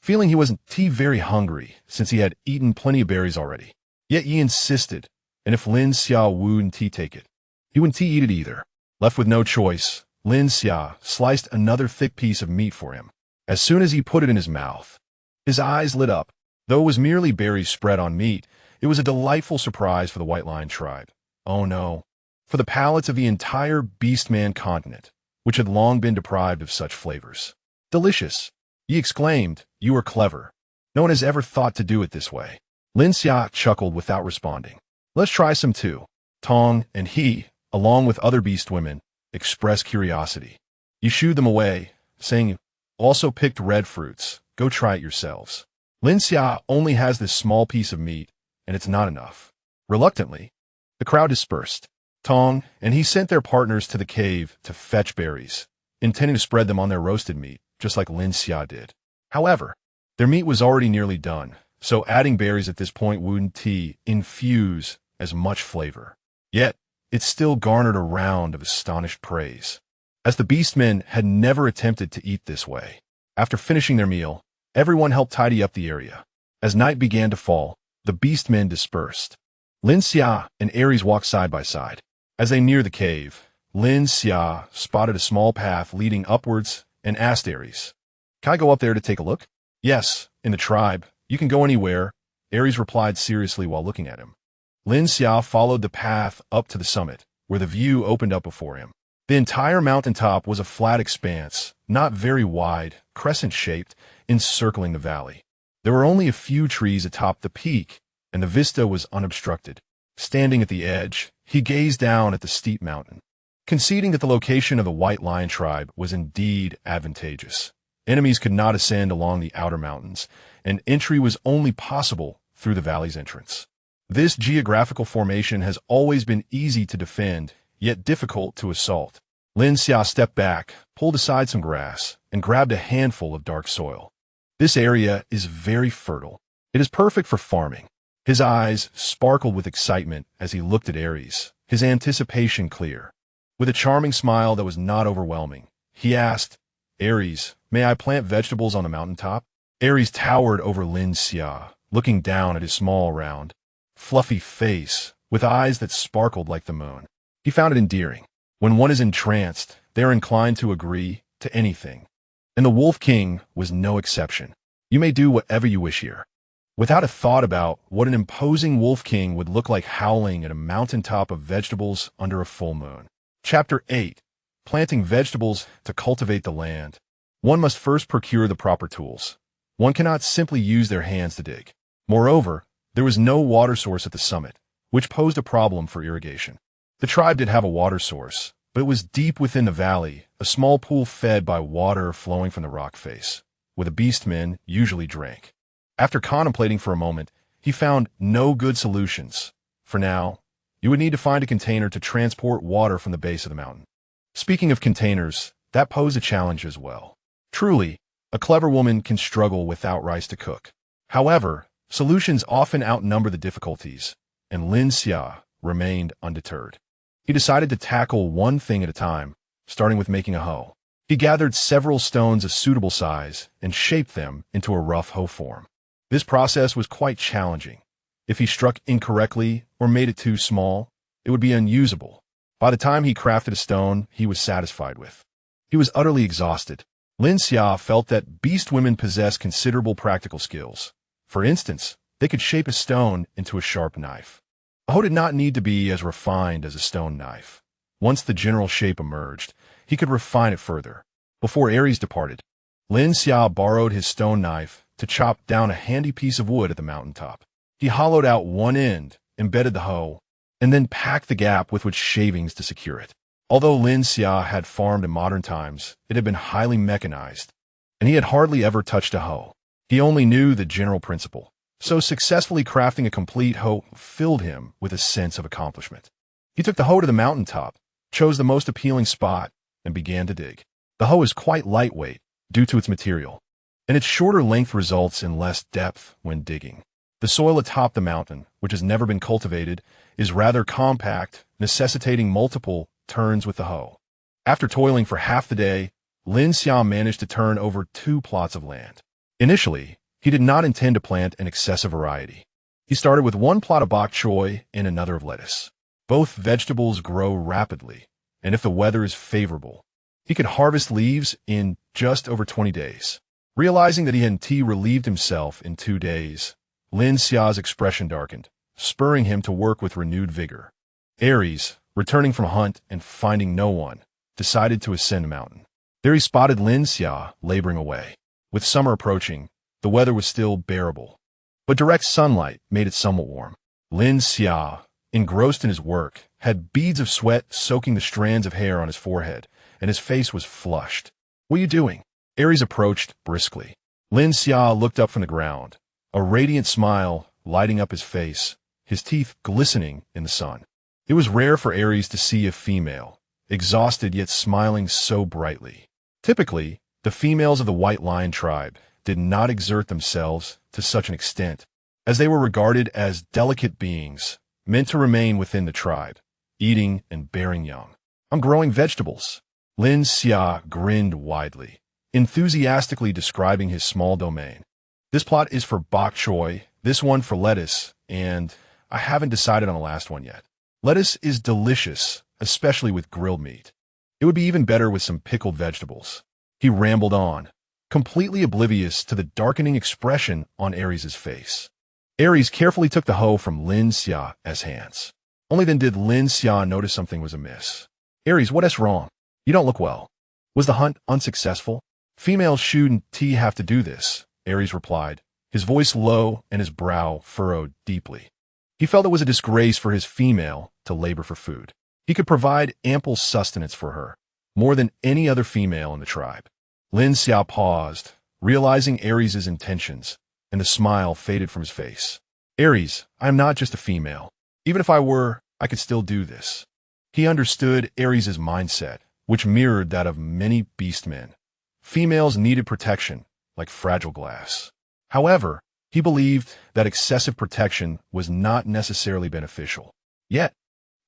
feeling he wasn't very hungry since he had eaten plenty of berries already. Yet he insisted, and if Lin Xia wouldn't take it, he wouldn't eat it either. Left with no choice, Lin Xia sliced another thick piece of meat for him. As soon as he put it in his mouth, his eyes lit up. Though it was merely berries spread on meat, it was a delightful surprise for the White Lion tribe. Oh no, for the palates of the entire Beastman continent, which had long been deprived of such flavors. "Delicious," he exclaimed. "You are clever. No one has ever thought to do it this way." Lin Xia chuckled without responding. Let's try some too. Tong and he, along with other beast women, expressed curiosity. You shooed them away, saying you also picked red fruits. Go try it yourselves. Lin Xia only has this small piece of meat, and it's not enough. Reluctantly, the crowd dispersed. Tong and he sent their partners to the cave to fetch berries, intending to spread them on their roasted meat, just like Lin Xia did. However, their meat was already nearly done, so adding berries at this point wouldn't infuse as much flavor. Yet, it still garnered a round of astonished praise, as the beastmen had never attempted to eat this way. After finishing their meal, everyone helped tidy up the area. As night began to fall, the beastmen dispersed. Lin Xia and Aries walked side by side. As they neared the cave, Lin Xia spotted a small path leading upwards and asked Aries, "Can I go up there to take a look?" "Yes, in the tribe. You can go anywhere," Aries replied seriously while looking at him. Lin Xia followed the path up to the summit, where the view opened up before him. The entire mountaintop was a flat expanse, not very wide, crescent-shaped, encircling the valley. There were only a few trees atop the peak, and the vista was unobstructed. Standing at the edge, he gazed down at the steep mountain, conceding that the location of the White Lion tribe was indeed advantageous. Enemies could not ascend along the outer mountains, and entry was only possible through the valley's entrance. This geographical formation has always been easy to defend, yet difficult to assault. Lin Xia stepped back, pulled aside some grass, and grabbed a handful of dark soil. This area is very fertile. It is perfect for farming. His eyes sparkled with excitement as he looked at Aries, his anticipation clear. With a charming smile that was not overwhelming, he asked, "Aries, may I plant vegetables on the mountaintop?" Aries towered over Lin Xia, looking down at his small, round, fluffy face with eyes that sparkled like the moon. He found it endearing. When one is entranced, they are inclined to agree to anything. And the Wolf King was no exception. "You may do whatever you wish here." Without a thought about what an imposing Wolf King would look like howling at a mountaintop of vegetables under a full moon. Chapter 8. Planting vegetables to cultivate the land. One must first procure the proper tools. One cannot simply use their hands to dig. Moreover, there was no water source at the summit, which posed a problem for irrigation. The tribe did have a water source, but it was deep within the valley, a small pool fed by water flowing from the rock face, where the beastmen usually drank. After contemplating for a moment, he found no good solutions. For now, you would need to find a container to transport water from the base of the mountain. Speaking of containers, that posed a challenge as well. Truly, a clever woman can struggle without rice to cook. However, solutions often outnumber the difficulties, and Lin Xia remained undeterred. He decided to tackle one thing at a time, starting with making a hoe. He gathered several stones of suitable size and shaped them into a rough hoe form. This process was quite challenging. If he struck incorrectly or made it too small, it would be unusable. By the time he crafted a stone he was satisfied with, he was utterly exhausted. Lin Xia felt that beast women possess considerable practical skills. For instance, they could shape a stone into a sharp knife. A hoe did not need to be as refined as a stone knife. Once the general shape emerged, he could refine it further. Before Aries departed, Lin Xia borrowed his stone knife to chop down a handy piece of wood at the mountaintop. He hollowed out one end, embedded the hoe, and then packed the gap with shavings to secure it. Although Lin Xia had farmed in modern times, it had been highly mechanized, and he had hardly ever touched a hoe. He only knew the general principle, so successfully crafting a complete hoe filled him with a sense of accomplishment. He took the hoe to the mountaintop, chose the most appealing spot, and began to dig. The hoe is quite lightweight due to its material, and its shorter length results in less depth when digging. The soil atop the mountain, which has never been cultivated, is rather compact, necessitating multiple turns with the hoe. After toiling for half the day, Lin Xia managed to turn over 2 plots of land. Initially, he did not intend to plant an excessive variety. He started with 1 plot of bok choy and another of lettuce. Both vegetables grow rapidly, and if the weather is favorable, he could harvest leaves in just over 20 days. Realizing that he had relieved himself in 2 days, Lin Xia's expression darkened, spurring him to work with renewed vigor. Aries, returning from a hunt and finding no one, decided to ascend a mountain. There he spotted Lin Xia laboring away. With summer approaching, the weather was still bearable. but direct sunlight made it somewhat warm. Lin Xia, engrossed in his work, had beads of sweat soaking the strands of hair on his forehead, and his face was flushed. "What are you doing?" Aries approached briskly. Lin Xia looked up from the ground, a radiant smile lighting up his face, his teeth glistening in the sun. It was rare for Aries to see a female, exhausted yet smiling so brightly. Typically, the females of the White Lion tribe did not exert themselves to such an extent, as they were regarded as delicate beings, meant to remain within the tribe, eating and bearing young. "I'm growing vegetables." Lin Xia grinned widely, enthusiastically describing his small domain. "This plot is for bok choy, this one for lettuce, and I haven't decided on the last one yet. Lettuce is delicious, especially with grilled meat. It would be even better with some pickled vegetables." He rambled on, completely oblivious to the darkening expression on Aries' face. Aries carefully took the hoe from Lin Xia's hands. Only then did Lin Xia notice something was amiss. "Aries, what is wrong? You don't look well. Was the hunt unsuccessful?" "Females shouldn't have to do this," Aries replied, his voice low and his brow furrowed deeply. He felt it was a disgrace for his female to labor for food. He could provide ample sustenance for her, more than any other female in the tribe. Lin Xia paused, realizing Aries' intentions, and the smile faded from his face. "Aries, I am not just a female. Even if I were, I could still do this." He understood Aries' mindset, which mirrored that of many beastmen. Females needed protection, like fragile glass. However, he believed that excessive protection was not necessarily beneficial. Yet,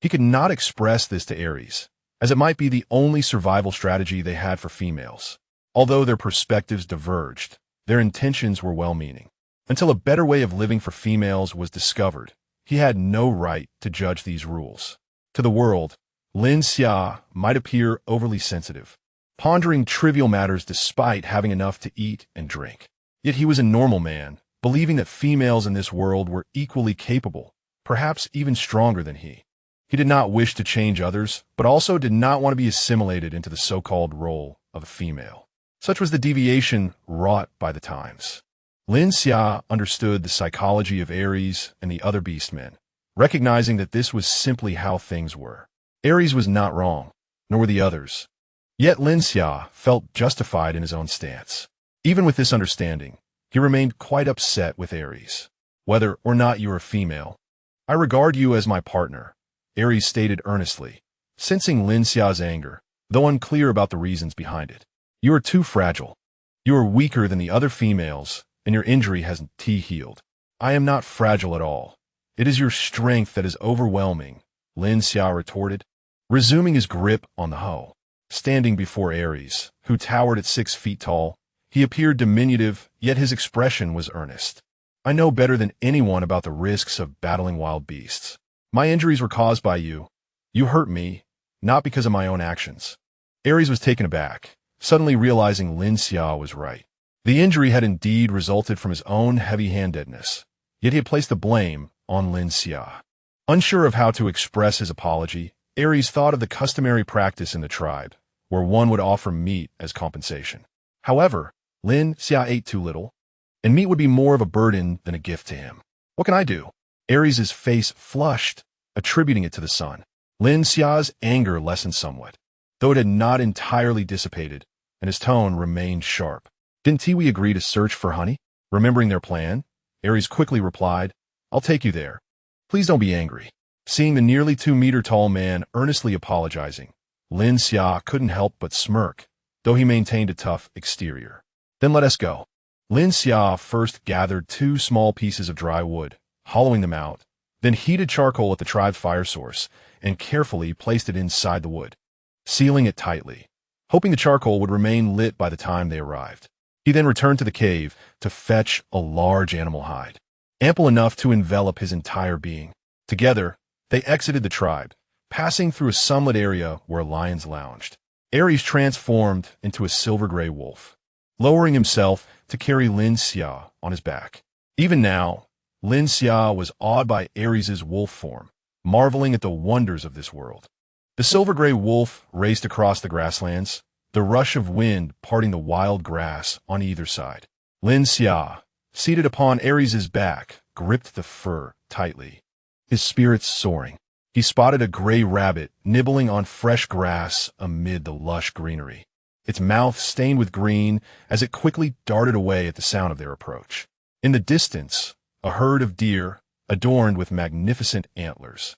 he could not express this to Aries, as it might be the only survival strategy they had for females. Although their perspectives diverged, their intentions were well-meaning. Until a better way of living for females was discovered, he had no right to judge these rules. To the world, Lin Xia might appear overly sensitive, pondering trivial matters despite having enough to eat and drink. Yet he was a normal man, believing that females in this world were equally capable, perhaps even stronger than he. He did not wish to change others, but also did not want to be assimilated into the so-called role of a female. Such was the deviation wrought by the times. Lin Xia understood the psychology of Aries and the other beastmen, recognizing that this was simply how things were. Aries was not wrong, nor were the others. Yet Lin Xia felt justified in his own stance. Even with this understanding, he remained quite upset with Aries. "Whether or not you are a female, I regard you as my partner," Aries stated earnestly, sensing Lin Xia's anger, though unclear about the reasons behind it. "You are too fragile. You are weaker than the other females, and your injury hasn't healed." "I am not fragile at all. It is your strength that is overwhelming," Lin Xia retorted, resuming his grip on the hoe. Standing before Aries, who towered at 6 feet tall, he appeared diminutive, yet his expression was earnest. "I know better than anyone about the risks of battling wild beasts. My injuries were caused by you. You hurt me, not because of my own actions." Aries was taken aback, suddenly realizing Lin Xia was right. The injury had indeed resulted from his own heavy-handedness, yet he had placed the blame on Lin Xia. Unsure of how to express his apology, Aries thought of the customary practice in the tribe, where one would offer meat as compensation. However, Lin Xia ate too little, and meat would be more of a burden than a gift to him. "What can I do?" Aries' face flushed, attributing it to the sun. Lin Xia's anger lessened somewhat, though it had not entirely dissipated, and his tone remained sharp. "Didn't we agree to search for honey?" Remembering their plan, Aries quickly replied, "I'll take you there. Please don't be angry." Seeing the nearly 2-meter-tall man earnestly apologizing, Lin Xia couldn't help but smirk, though he maintained a tough exterior. "Then let us go." Lin Xia first gathered 2 small pieces of dry wood, hollowing them out, then heated charcoal at the tribe's fire source and carefully placed it inside the wood, sealing it tightly, hoping the charcoal would remain lit by the time they arrived. He then returned to the cave to fetch a large animal hide, ample enough to envelop his entire being. Together, they exited the tribe, passing through a sunlit area where lions lounged. Aries transformed into a silver-gray wolf, lowering himself to carry Lin Xia on his back. Even now, Lin Xia was awed by Aries' wolf form, marveling at the wonders of this world. The silver-gray wolf raced across the grasslands, the rush of wind parting the wild grass on either side. Lin Xia, seated upon Ares's back, gripped the fur tightly, his spirits soaring. He spotted a gray rabbit nibbling on fresh grass amid the lush greenery, its mouth stained with green as it quickly darted away at the sound of their approach. In the distance, a herd of deer, adorned with magnificent antlers,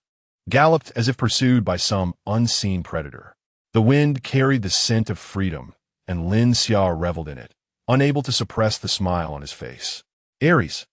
galloped as if pursued by some unseen predator. The wind carried the scent of freedom, and Lin Xia reveled in it, unable to suppress the smile on his face. "Ares,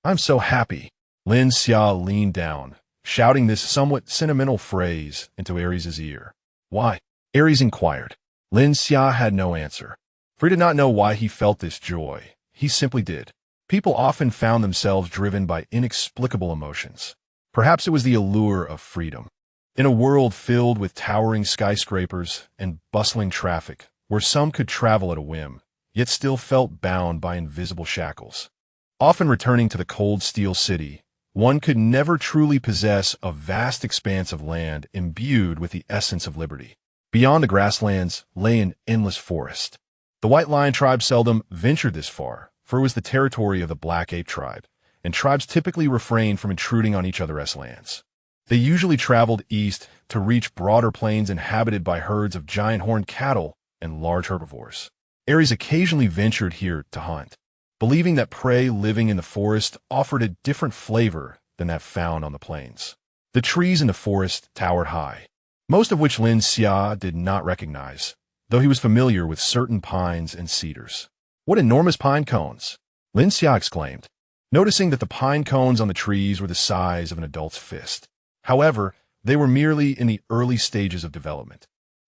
I'm so happy." Lin Xia leaned down, shouting this somewhat sentimental phrase into Ares's ear. "Why?" Ares inquired. Lin Xia had no answer, for he did not know why he felt this joy. He simply did. People often found themselves driven by inexplicable emotions. Perhaps it was the allure of freedom. In a world filled with towering skyscrapers and bustling traffic, where some could travel at a whim, yet still felt bound by invisible shackles. Often returning to the cold steel city, one could never truly possess a vast expanse of land imbued with the essence of liberty. Beyond the grasslands lay an endless forest. The White Lion tribe seldom ventured this far, for it was the territory of the Black Ape tribe, and tribes typically refrained from intruding on each other's lands. They usually traveled east to reach broader plains inhabited by herds of giant horned cattle and large herbivores. Ares occasionally ventured here to hunt, believing that prey living in the forest offered a different flavor than that found on the plains. The trees in the forest towered high, most of which Lin Xia did not recognize, though he was familiar with certain pines and cedars. "What enormous pine cones!" Lin Xia exclaimed, noticing that the pine cones on the trees were the size of an adult's fist. However, they were merely in the early stages of development.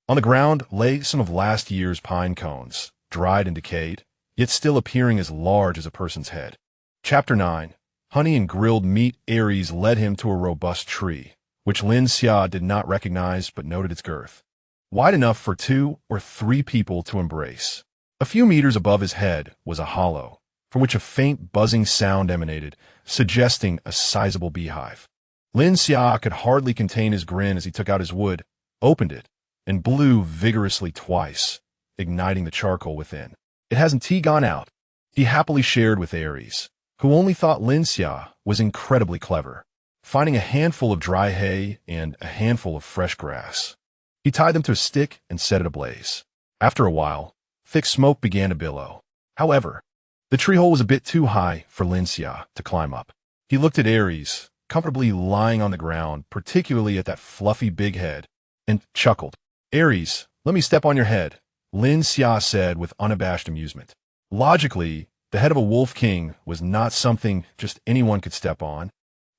On the ground lay some of last year's pine cones, dried and decayed, yet still appearing as large as a person's head. Chapter 9. Honey and grilled meat. Ares led him to a robust tree, which Lin Xia did not recognize but noted its girth, wide enough for 2 or 3 people to embrace. A few meters above his head was a hollow, from which a faint buzzing sound emanated, suggesting a sizable beehive. Lin Xia could hardly contain his grin as he took out his wood, opened it, and blew vigorously twice, igniting the charcoal within. "It hasn't tea gone out," he happily shared with Ares, who only thought Lin Xia was incredibly clever. Finding a handful of dry hay and a handful of fresh grass, he tied them to a stick and set it ablaze. After a while, thick smoke began to billow. However, the tree hole was a bit too high for Lin Xia to climb up. He looked at Ares, comfortably lying on the ground, particularly at that fluffy big head, and chuckled. "Ares, let me step on your head," Lin Xia said with unabashed amusement. Logically, the head of a wolf king was not something just anyone could step on,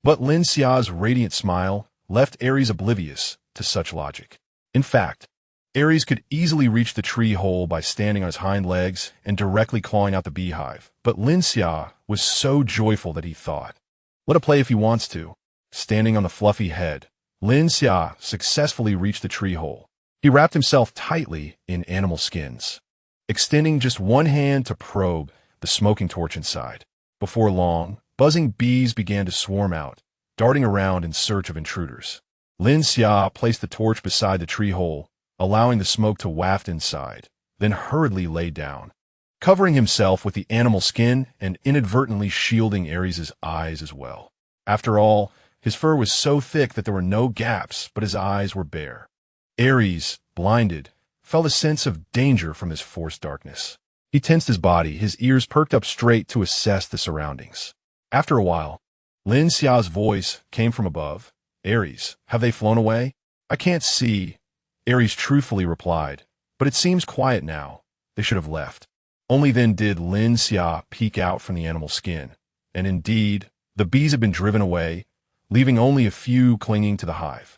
but Lin Xia's radiant smile left Ares oblivious to such logic. In fact, Ares could easily reach the tree hole by standing on his hind legs and directly clawing out the beehive, but Lin Xia was so joyful that he thought, "Let him play if he wants to." Standing on the fluffy head, Lin Xia successfully reached the tree hole. He wrapped himself tightly in animal skins, extending just one hand to probe the smoking torch inside. Before long, buzzing bees began to swarm out, darting around in search of intruders. Lin Xia placed the torch beside the tree hole, allowing the smoke to waft inside, then hurriedly lay down, covering himself with the animal skin and inadvertently shielding Ares's eyes as well. After all, his fur was so thick that there were no gaps, but his eyes were bare. Ares, blinded, felt a sense of danger from this forced darkness. He tensed his body, his ears perked up straight to assess the surroundings. After a while, Lin Xia's voice came from above. "Ares, have they flown away?" "I can't see," Ares truthfully replied, "but it seems quiet now. They should have left." Only then did Lin Xia peek out from the animal skin, and indeed, the bees had been driven away, leaving only a few clinging to the hive.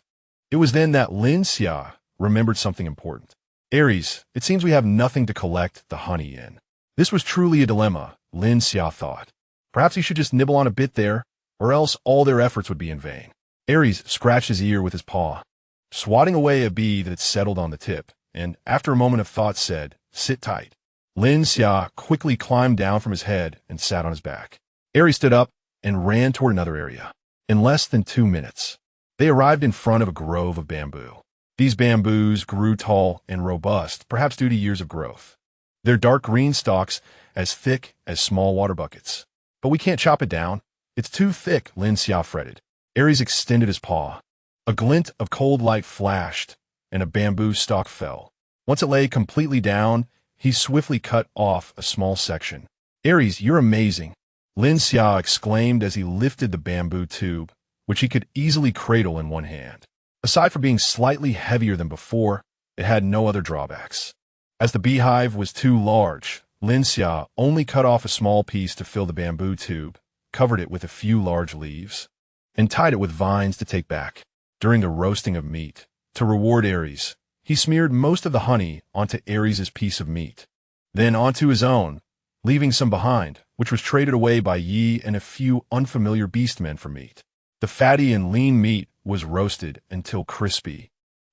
It was then that Lin Xia remembered something important. "Ares, it seems we have nothing to collect the honey in." This was truly a dilemma, Lin Xia thought. Perhaps he should just nibble on a bit there, or else all their efforts would be in vain. Ares scratched his ear with his paw, swatting away a bee that had settled on the tip, and after a moment of thought said, "Sit tight." Lin Xia quickly climbed down from his head and sat on his back. Ares stood up and ran toward another area. In less than 2 minutes, they arrived in front of a grove of bamboo. These bamboos grew tall and robust, perhaps due to years of growth, their dark green stalks as thick as small water buckets. But we can't chop it down. It's too thick, Lin Xia fretted. Aries extended his paw. A glint of cold light flashed, and a bamboo stalk fell. Once it lay completely down, he swiftly cut off a small section. Aries, you're amazing, Lin Xia exclaimed as he lifted the bamboo tube, which he could easily cradle in one hand. Aside from being slightly heavier than before, it had no other drawbacks. As the beehive was too large, Lin Xia only cut off a small piece to fill the bamboo tube, covered it with a few large leaves, and tied it with vines to take back. During the roasting of meat, to reward Aries, he smeared most of the honey onto Aries' piece of meat, then onto his own, leaving some behind, which was traded away by Yi and a few unfamiliar beastmen for meat. The fatty and lean meat was roasted until crispy,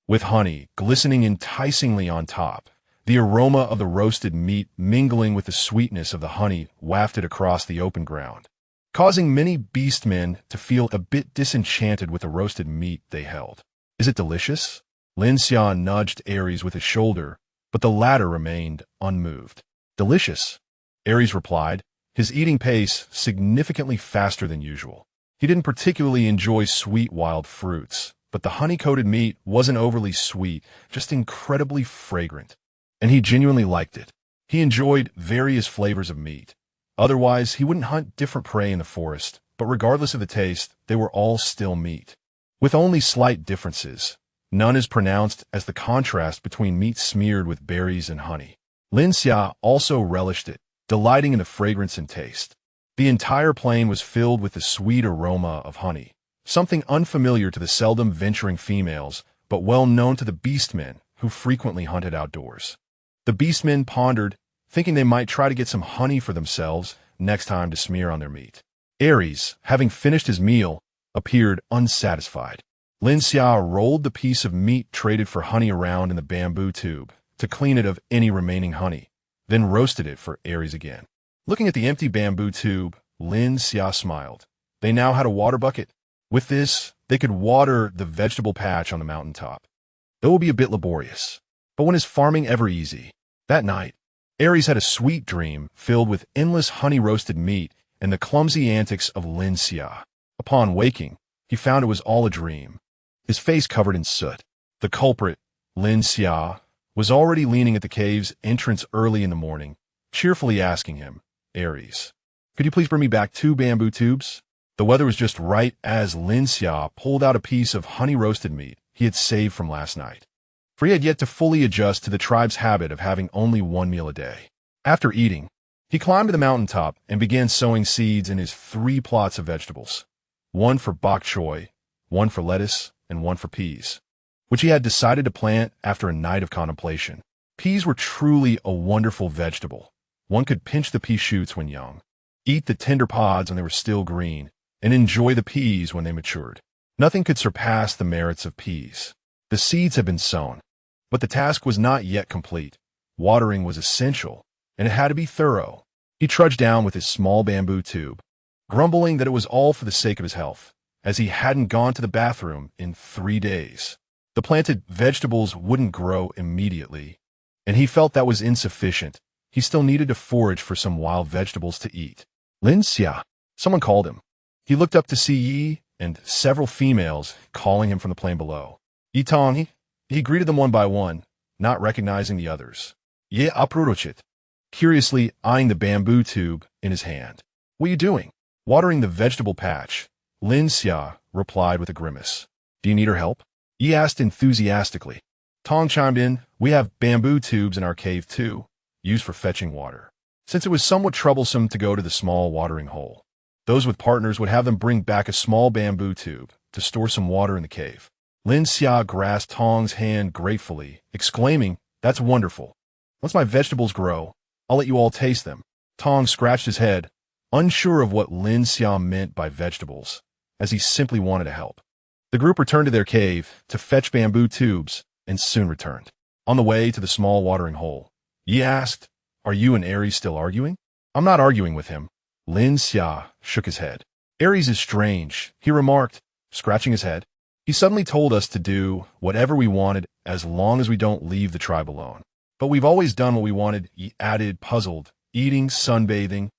with honey glistening enticingly on top. The aroma of the roasted meat mingling with the sweetness of the honey wafted across the open ground, causing many beastmen to feel a bit disenchanted with the roasted meat they held. Is it delicious? Lin Xia nudged Aries with his shoulder, but the latter remained unmoved. Delicious, Aries replied, his eating pace significantly faster than usual. He didn't particularly enjoy sweet wild fruits, but the honey-coated meat wasn't overly sweet, just incredibly fragrant. And he genuinely liked it. He enjoyed various flavors of meat. Otherwise, he wouldn't hunt different prey in the forest, but regardless of the taste, they were all still meat. With only slight differences, none as pronounced as the contrast between meat smeared with berries and honey. Lin Xia also relished it, delighting in the fragrance and taste. The entire plain was filled with the sweet aroma of honey, something unfamiliar to the seldom venturing females, but well known to the beastmen who frequently hunted outdoors. The beastmen pondered, thinking they might try to get some honey for themselves next time to smear on their meat. Aries, having finished his meal, appeared unsatisfied. Lin Xia rolled the piece of meat traded for honey around in the bamboo tube to clean it of any remaining honey, then roasted it for Aries again. Looking at the empty bamboo tube, Lin Xia smiled. They now had a water bucket. With this, they could water the vegetable patch on the mountaintop. Though it would be a bit laborious. But when is farming ever easy? That night, Aries had a sweet dream filled with endless honey-roasted meat and the clumsy antics of Lin Xia. Upon waking, he found it was all a dream, his face covered in soot. The culprit, Lin Xia, was already leaning at the cave's entrance early in the morning, cheerfully asking him, Aries, could you please bring me back 2 bamboo tubes? The weather was just right as Lin Xia pulled out a piece of honey-roasted meat he had saved from last night, for he had yet to fully adjust to the tribe's habit of having only one meal a day. After eating, he climbed to the mountaintop and began sowing seeds in his 3 plots of vegetables, one for bok choy, one for lettuce, and one for peas, which he had decided to plant after a night of contemplation. Peas were truly a wonderful vegetable. One could pinch the pea shoots when young, eat the tender pods when they were still green, and enjoy the peas when they matured. Nothing could surpass the merits of peas. The seeds had been sown, but the task was not yet complete. Watering was essential, and it had to be thorough. He trudged down with his small bamboo tube, grumbling that it was all for the sake of his health, as he hadn't gone to the bathroom in 3 days. The planted vegetables wouldn't grow immediately, and he felt that was insufficient. He still needed to forage for some wild vegetables to eat. Lin Xia, someone called him. He looked up to see Yi and several females calling him from the plain below. Yi Tong, he greeted them one by one, not recognizing the others. Ye aprurochit, curiously eyeing the bamboo tube in his hand. What are you doing? Watering the vegetable patch, Lin Xia replied with a grimace. Do you need her help? Yi asked enthusiastically. Tong chimed in, we have bamboo tubes in our cave too, used for fetching water. Since it was somewhat troublesome to go to the small watering hole, those with partners would have them bring back a small bamboo tube to store some water in the cave. Lin Xia grasped Tong's hand gratefully, exclaiming, that's wonderful. Once my vegetables grow, I'll let you all taste them. Tong scratched his head, unsure of what Lin Xia meant by vegetables, as he simply wanted to help. The group returned to their cave to fetch bamboo tubes and soon returned. On the way to the small watering hole, Yi asked, are you and Aries still arguing? I'm not arguing with him. Lin Xia shook his head. Aries is strange, he remarked, scratching his head. He suddenly told us to do whatever we wanted as long as we don't leave the tribe alone. But we've always done what we wanted, he added, puzzled, eating, sunbathing,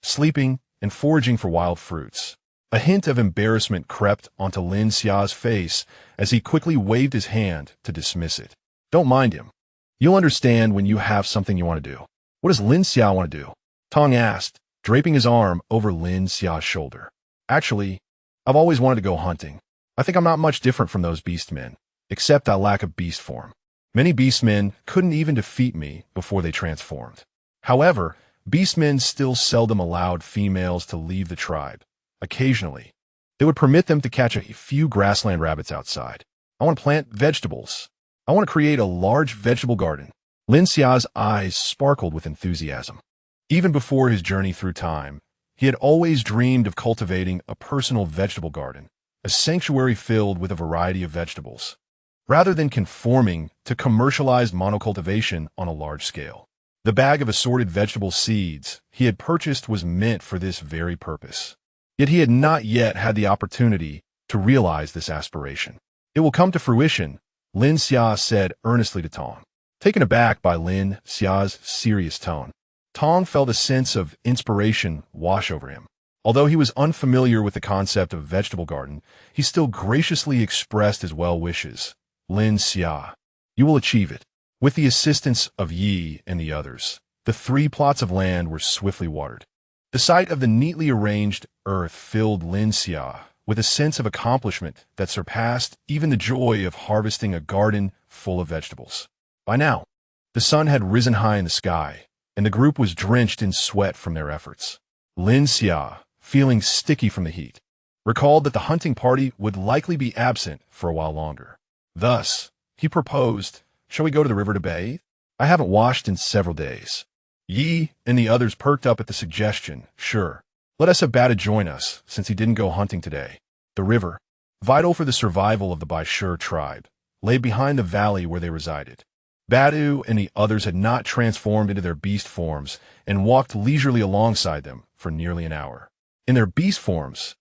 sleeping, and foraging for wild fruits. A hint of embarrassment crept onto Lin Xia's face as he quickly waved his hand to dismiss it. Don't mind him. You'll understand when you have something you want to do. What does Lin Xia want to do? Tong asked, draping his arm over Lin Xia's shoulder. Actually, I've always wanted to go hunting. I think I'm not much different from those beastmen, except I lack a beast form. Many beastmen couldn't even defeat me before they transformed. However, beastmen still seldom allowed females to leave the tribe. Occasionally, they would permit them to catch a few grassland rabbits outside. I want to plant vegetables. I want to create a large vegetable garden. Lin Xia's eyes sparkled with enthusiasm. Even before his journey through time, he had always dreamed of cultivating a personal vegetable garden, a sanctuary filled with a variety of vegetables, rather than conforming to commercialized monocultivation on a large scale. The bag of assorted vegetable seeds he had purchased was meant for this very purpose. Yet he had not yet had the opportunity to realize this aspiration. It will come to fruition, Lin Xia said earnestly to Tong. Taken aback by Lin Xia's serious tone, Tong felt a sense of inspiration wash over him. Although he was unfamiliar with the concept of vegetable garden, he still graciously expressed his well wishes. Lin Xia, you will achieve it. With the assistance of Yi and the others, the 3 plots of land were swiftly watered. The sight of the neatly arranged earth filled Lin Xia with a sense of accomplishment that surpassed even the joy of harvesting a garden full of vegetables. By now, the sun had risen high in the sky, and the group was drenched in sweat from their efforts. Lin Xia, feeling sticky from the heat, recalled that the hunting party would likely be absent for a while longer. Thus, he proposed, shall we go to the river to bathe? I haven't washed in several days. Yi and the others perked up at the suggestion. Sure. Let us have Bada join us, since he didn't go hunting today. The river, vital for the survival of the Baishur tribe, lay behind the valley where they resided. Badu and the others had not transformed into their beast forms and walked leisurely alongside them for nearly an hour. In their beast forms,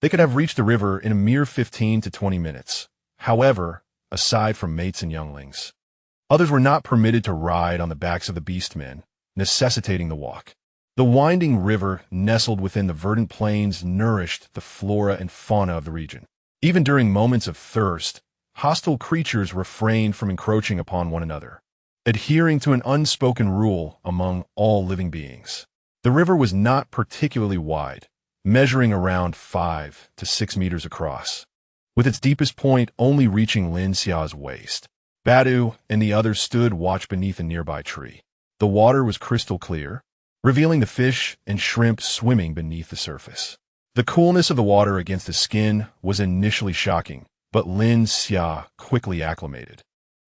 they could have reached the river in a mere 15 to 20 minutes. However, aside from mates and younglings, others were not permitted to ride on the backs of the beastmen, necessitating the walk. The winding river nestled within the verdant plains nourished the flora and fauna of the region. Even during moments of thirst, hostile creatures refrained from encroaching upon one another, adhering to an unspoken rule among all living beings. The river was not particularly wide, measuring around 5 to 6 meters across, with its deepest point only reaching Lin Xia's waist. Badu and the others stood watch beneath a nearby tree. The water was crystal clear, revealing the fish and shrimp swimming beneath the surface. The coolness of the water against the skin was initially shocking, but Lin Xia quickly acclimated.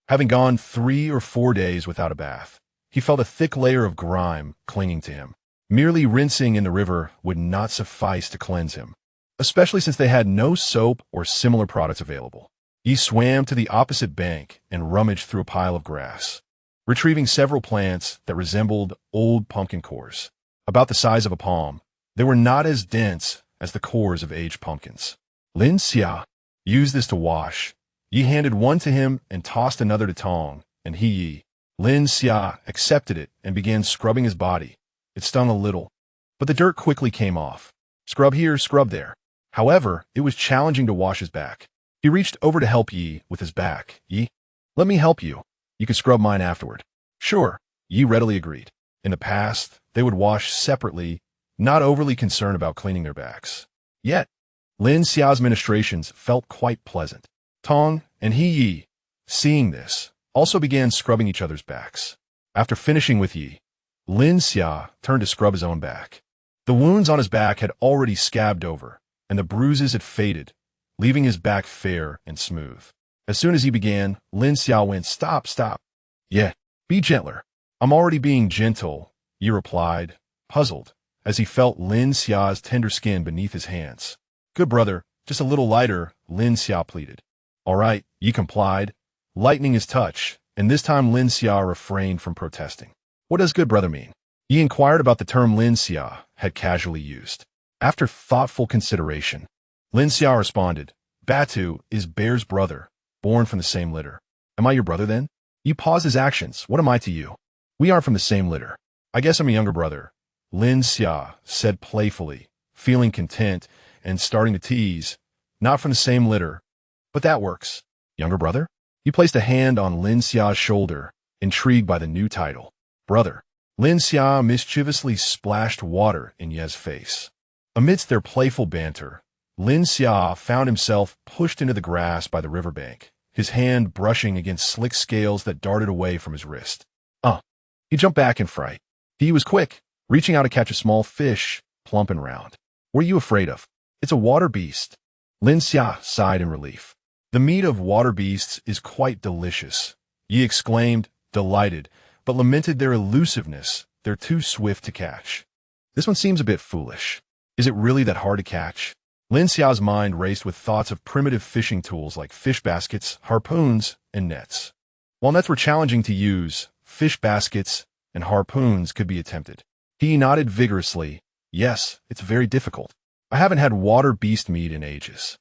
Having gone 3 or 4 days without a bath, he felt a thick layer of grime clinging to him. Merely rinsing in the river would not suffice to cleanse him, especially since they had no soap or similar products available. He swam to the opposite bank and rummaged through a pile of grass, retrieving several plants that resembled old pumpkin cores. About the size of a palm, they were not as dense as the cores of aged pumpkins. Lin Xia used this to wash. Yi handed one to him and tossed another to Tong, and Yi. Lin Xia accepted it and began scrubbing his body. It stung a little, but the dirt quickly came off. Scrub here, scrub there. However, it was challenging to wash his back. He reached over to help Yi with his back. Yi, let me help you. You can scrub mine afterward. Sure, Yi readily agreed. In the past, they would wash separately, not overly concerned about cleaning their backs. Yet, Lin Xia's ministrations felt quite pleasant. Tong and Yi, seeing this, also began scrubbing each other's backs. After finishing with Yi, Lin Xia turned to scrub his own back. The wounds on his back had already scabbed over, and the bruises had faded, leaving his back fair and smooth. As soon as he began, Lin Xia went, Stop. Yeah, be gentler. I'm already being gentle, Yi replied, puzzled, as he felt Lin Xia's tender skin beneath his hands. Good brother, just a little lighter, Lin Xia pleaded. All right, Yi complied, lightening his touch, and this time Lin Xia refrained from protesting. What does good brother mean? Yi inquired about the term Lin Xia had casually used. After thoughtful consideration, Lin Xia responded, Batu is Bear's brother, born from the same litter. Am I your brother then? You paused his actions. What am I to you? We aren't from the same litter. I guess I'm a younger brother, Lin Xia said playfully, feeling content and starting to tease. Not from the same litter, but that works. Younger brother? He placed a hand on Lin Xia's shoulder, intrigued by the new title. Brother. Lin Xia mischievously splashed water in Ye's face. Amidst their playful banter, Lin Xia found himself pushed into the grass by the riverbank, his hand brushing against slick scales that darted away from his wrist. He jumped back in fright. He was quick, reaching out to catch a small fish, plump and round. What are you afraid of? It's a water beast. Lin Xia sighed in relief. The meat of water beasts is quite delicious, Yi exclaimed, delighted, but lamented their elusiveness. They're too swift to catch. This one seems a bit foolish. Is it really that hard to catch? Lin Xia's mind raced with thoughts of primitive fishing tools like fish baskets, harpoons, and nets. While nets were challenging to use, fish baskets and harpoons could be attempted. He nodded vigorously. Yes, it's very difficult. I haven't had water beast meat in ages.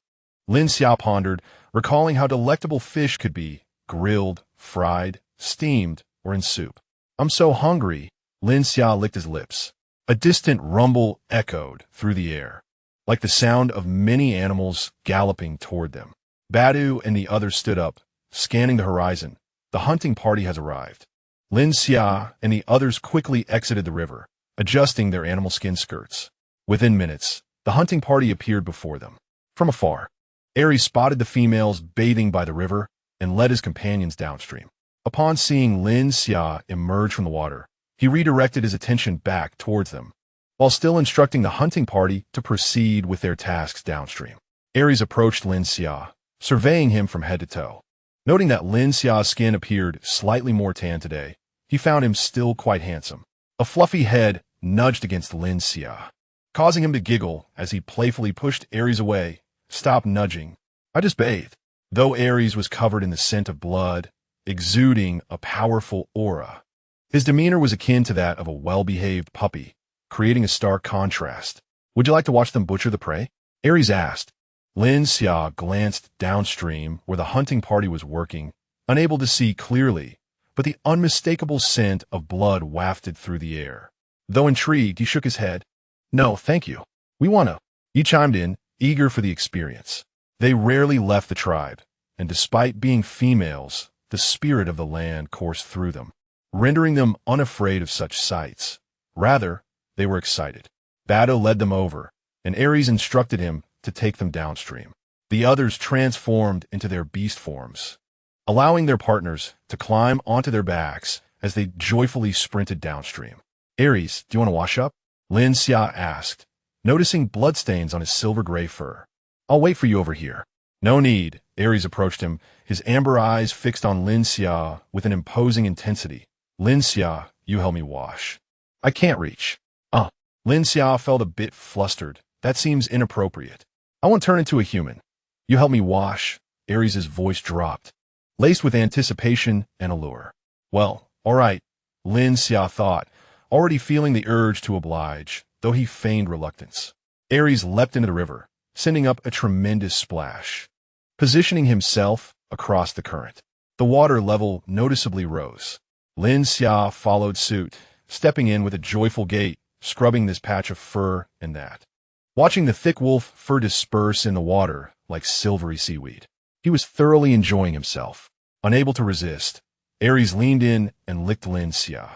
Lin Xia pondered, recalling how delectable fish could be, grilled, fried, steamed, or in soup. I'm so hungry. Lin Xia licked his lips. A distant rumble echoed through the air, like the sound of many animals galloping toward them. Badu and the others stood up, scanning the horizon. The hunting party has arrived. Lin Xia and the others quickly exited the river, adjusting their animal skin skirts. Within minutes, the hunting party appeared before them. From afar, Aries spotted the females bathing by the river and led his companions downstream. Upon seeing Lin Xia emerge from the water, he redirected his attention back towards them, while still instructing the hunting party to proceed with their tasks downstream. Aries approached Lin Xia, surveying him from head to toe. Noting that Lin Xia's skin appeared slightly more tan today, he found him still quite handsome. A fluffy head nudged against Lin Xia, causing him to giggle as he playfully pushed Aries away. Stop nudging. I just bathed. Though Aries was covered in the scent of blood, exuding a powerful aura, his demeanor was akin to that of a well-behaved puppy, creating a stark contrast. Would you like to watch them butcher the prey? Aries asked. Lin Xia glanced downstream where the hunting party was working, unable to see clearly, but the unmistakable scent of blood wafted through the air. Though intrigued, he shook his head. No, thank you. We want to. He chimed in, eager for the experience. They rarely left the tribe, and despite being females, the spirit of the land coursed through them, rendering them unafraid of such sights. Rather, they were excited. Bado led them over, and Aries instructed him to take them downstream. The others transformed into their beast forms, allowing their partners to climb onto their backs as they joyfully sprinted downstream. Aries, do you want to wash up? Lin Xia asked, noticing bloodstains on his silver-gray fur. I'll wait for you over here. No need. Aries approached him, his amber eyes fixed on Lin Xia with an imposing intensity. Lin Xia, you help me wash. I can't reach. Lin Xia felt a bit flustered. That seems inappropriate. I won't turn into a human. You help me wash. Aries' voice dropped, laced with anticipation and allure. Well, all right, Lin Xia thought, already feeling the urge to oblige, though he feigned reluctance. Aries leapt into the river, sending up a tremendous splash, positioning himself across the current. The water level noticeably rose. Lin Xia followed suit, stepping in with a joyful gait, scrubbing this patch of fur and that, watching the thick wolf fur disperse in the water like silvery seaweed. He was thoroughly enjoying himself. Unable to resist, Aries leaned in and licked Lin Xia.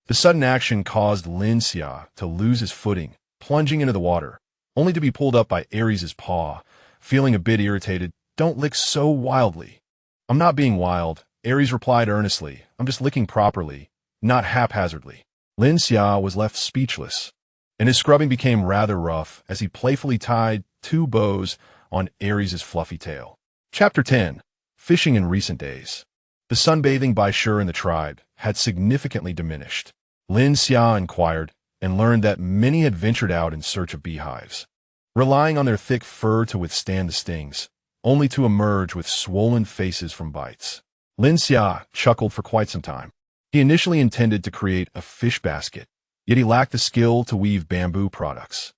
The sudden action caused Lin Xia to lose his footing, plunging into the water, only to be pulled up by Aries' paw. Feeling a bit irritated, don't lick so wildly. I'm not being wild, Aries replied earnestly. I'm just licking properly, not haphazardly. Lin Xia was left speechless, and his scrubbing became rather rough as he playfully tied 2 bows on Aries' fluffy tail. Chapter 10. Fishing in recent days. The sunbathing by shore in the tribe had significantly diminished. Lin Xia inquired and learned that many had ventured out in search of beehives, relying on their thick fur to withstand the stings, only to emerge with swollen faces from bites. Lin Xia chuckled for quite some time. He initially intended to create a fish basket, yet he lacked the skill to weave bamboo products,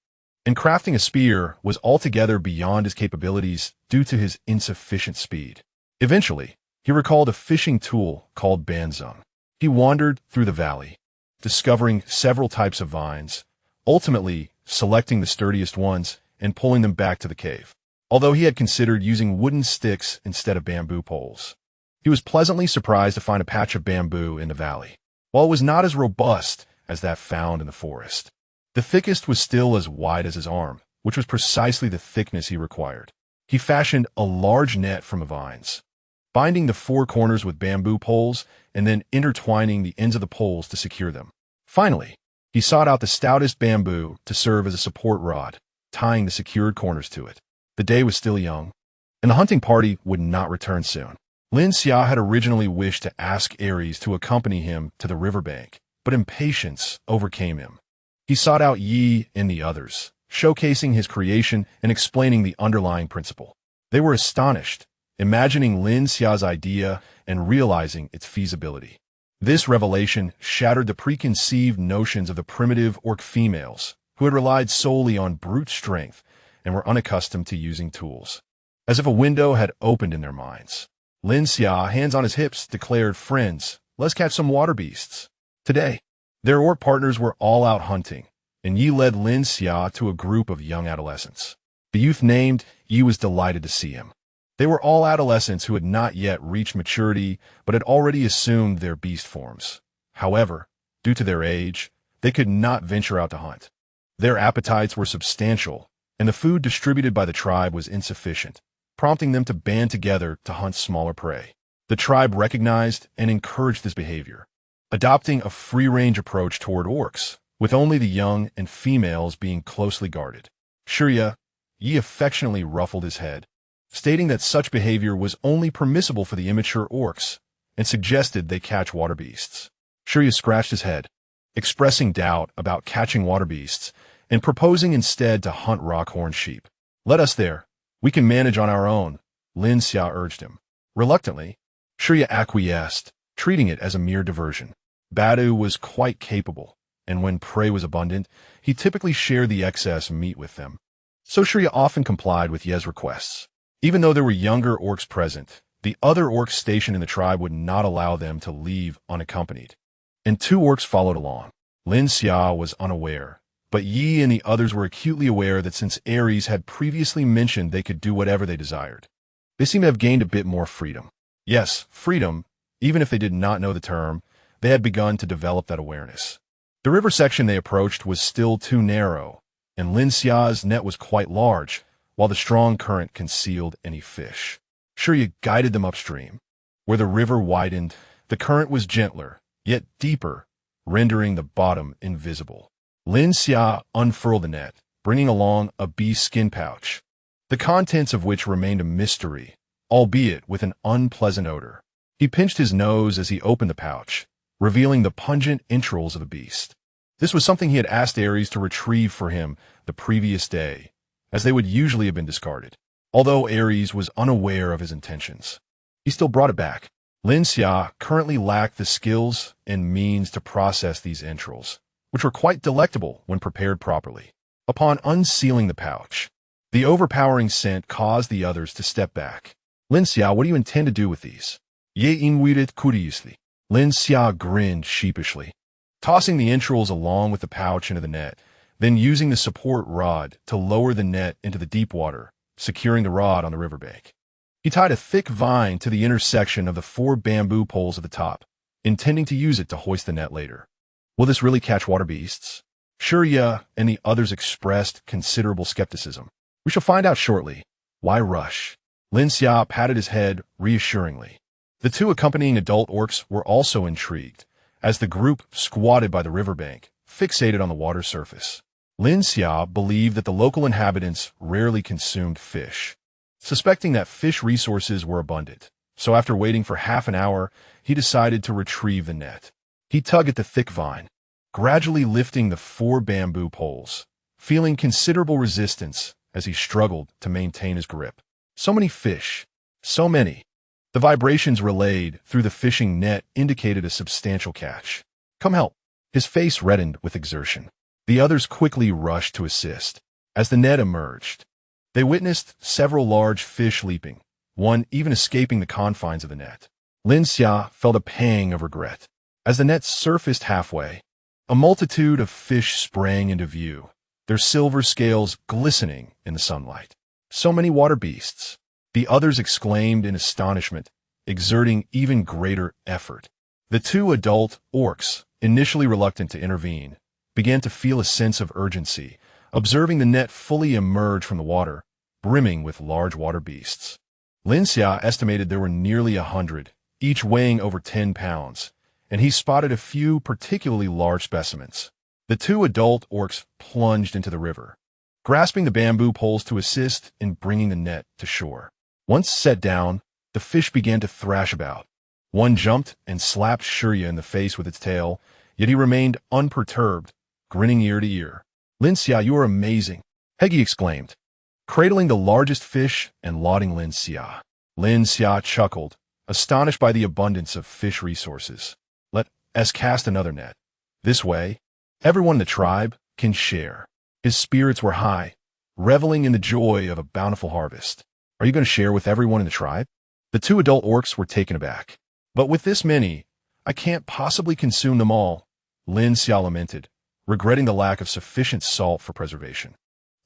and crafting a spear was altogether beyond his capabilities due to his insufficient speed. Eventually, he recalled a fishing tool called banzung. He wandered through the valley, discovering several types of vines, ultimately selecting the sturdiest ones and pulling them back to the cave. Although he had considered using wooden sticks instead of bamboo poles, he was pleasantly surprised to find a patch of bamboo in the valley. While it was not as robust as that found in the forest, the thickest was still as wide as his arm, which was precisely the thickness he required. He fashioned a large net from the vines, binding the four corners with bamboo poles and then intertwining the ends of the poles to secure them. Finally, he sought out the stoutest bamboo to serve as a support rod, tying the secured corners to it. The day was still young, and the hunting party would not return soon. Lin Xia had originally wished to ask Aries to accompany him to the riverbank, but impatience overcame him. He sought out Yi and the others, showcasing his creation and explaining the underlying principle. They were astonished, imagining Lin Xia's idea and realizing its feasibility. This revelation shattered the preconceived notions of the primitive orc females, who had relied solely on brute strength and were unaccustomed to using tools. As if a window had opened in their minds, Lin Xia, hands on his hips, declared, "Friends, let's catch some water beasts." Today, their orc partners were all out hunting, and Yi led Lin Xia to a group of young adolescents. The youth named Yi was delighted to see him. They were all adolescents who had not yet reached maturity but had already assumed their beast forms. However, due to their age, they could not venture out to hunt. Their appetites were substantial, and the food distributed by the tribe was insufficient, prompting them to band together to hunt smaller prey. The tribe recognized and encouraged this behavior, adopting a free-range approach toward orcs, with only the young and females being closely guarded. Shirya, Yi affectionately ruffled his head, stating that such behavior was only permissible for the immature orcs, and suggested they catch water beasts. Shirya scratched his head, expressing doubt about catching water beasts, and proposing instead to hunt rockhorn sheep. "Let us there. We can manage on our own," Lin Xia urged him. Reluctantly, Shirya acquiesced, treating it as a mere diversion. Badu was quite capable, and when prey was abundant, he typically shared the excess meat with them. So Shirya often complied with Ye's requests. Even though there were younger orcs present, the other orcs stationed in the tribe would not allow them to leave unaccompanied, and two orcs followed along. Lin Xia was unaware, but Yi and the others were acutely aware that since Aries had previously mentioned they could do whatever they desired, they seemed to have gained a bit more freedom. Yes, freedom, even if they did not know the term, they had begun to develop that awareness. The river section they approached was still too narrow, and Lin Xia's net was quite large, while the strong current concealed any fish. Shirya guided them upstream. Where the river widened, the current was gentler, yet deeper, rendering the bottom invisible. Lin Xia unfurled the net, bringing along a bee skin pouch, the contents of which remained a mystery, albeit with an unpleasant odor. He pinched his nose as he opened the pouch, revealing the pungent entrails of the beast. This was something he had asked Aries to retrieve for him the previous day, as they would usually have been discarded. Although Aries was unaware of his intentions, he still brought it back. Lin Xia currently lacked the skills and means to process these entrails, which were quite delectable when prepared properly. Upon unsealing the pouch, the overpowering scent caused the others to step back. "Lin Xia, what do you intend to do with these?" Ye inquired curiously. Lin Xia grinned sheepishly, tossing the entrails along with the pouch into the net, then using the support rod to lower the net into the deep water, securing the rod on the riverbank. He tied a thick vine to the intersection of the four bamboo poles at the top, intending to use it to hoist the net later. Will this really catch water beasts? Shirya and the others expressed considerable skepticism. We shall find out shortly. Why rush? Lin Xia patted his head reassuringly. The two accompanying adult orcs were also intrigued, as the group squatted by the riverbank, fixated on the water surface. Lin Xia believed that the local inhabitants rarely consumed fish, suspecting that fish resources were abundant. So after waiting for half an hour, he decided to retrieve the net. He tugged at the thick vine, gradually lifting the four bamboo poles, feeling considerable resistance as he struggled to maintain his grip. So many fish, so many. The vibrations relayed through the fishing net indicated a substantial catch. "Come help." His face reddened with exertion. The others quickly rushed to assist. As the net emerged, they witnessed several large fish leaping, one even escaping the confines of the net. Lin Xia felt a pang of regret. As the net surfaced halfway, a multitude of fish sprang into view, their silver scales glistening in the sunlight. So many water beasts, the others exclaimed in astonishment, exerting even greater effort. The two adult orcs, initially reluctant to intervene, began to feel a sense of urgency, observing the net fully emerge from the water, brimming with large water beasts. Lin Xia estimated there were nearly 100, each weighing over 10 pounds, and he spotted a few particularly large specimens. The two adult orcs plunged into the river, grasping the bamboo poles to assist in bringing the net to shore. Once set down, the fish began to thrash about. One jumped and slapped Shirya in the face with its tail, yet he remained unperturbed, grinning ear to ear. "Lin Xia, you are amazing," Hegi exclaimed, cradling the largest fish and lauding Lin Xia. Lin Xia chuckled, astonished by the abundance of fish resources. "Let us cast another net. This way, everyone in the tribe can share." His spirits were high, reveling in the joy of a bountiful harvest. "Are you going to share with everyone in the tribe?" The two adult orcs were taken aback. "But with this many, I can't possibly consume them all," Lin Xia lamented, regretting the lack of sufficient salt for preservation.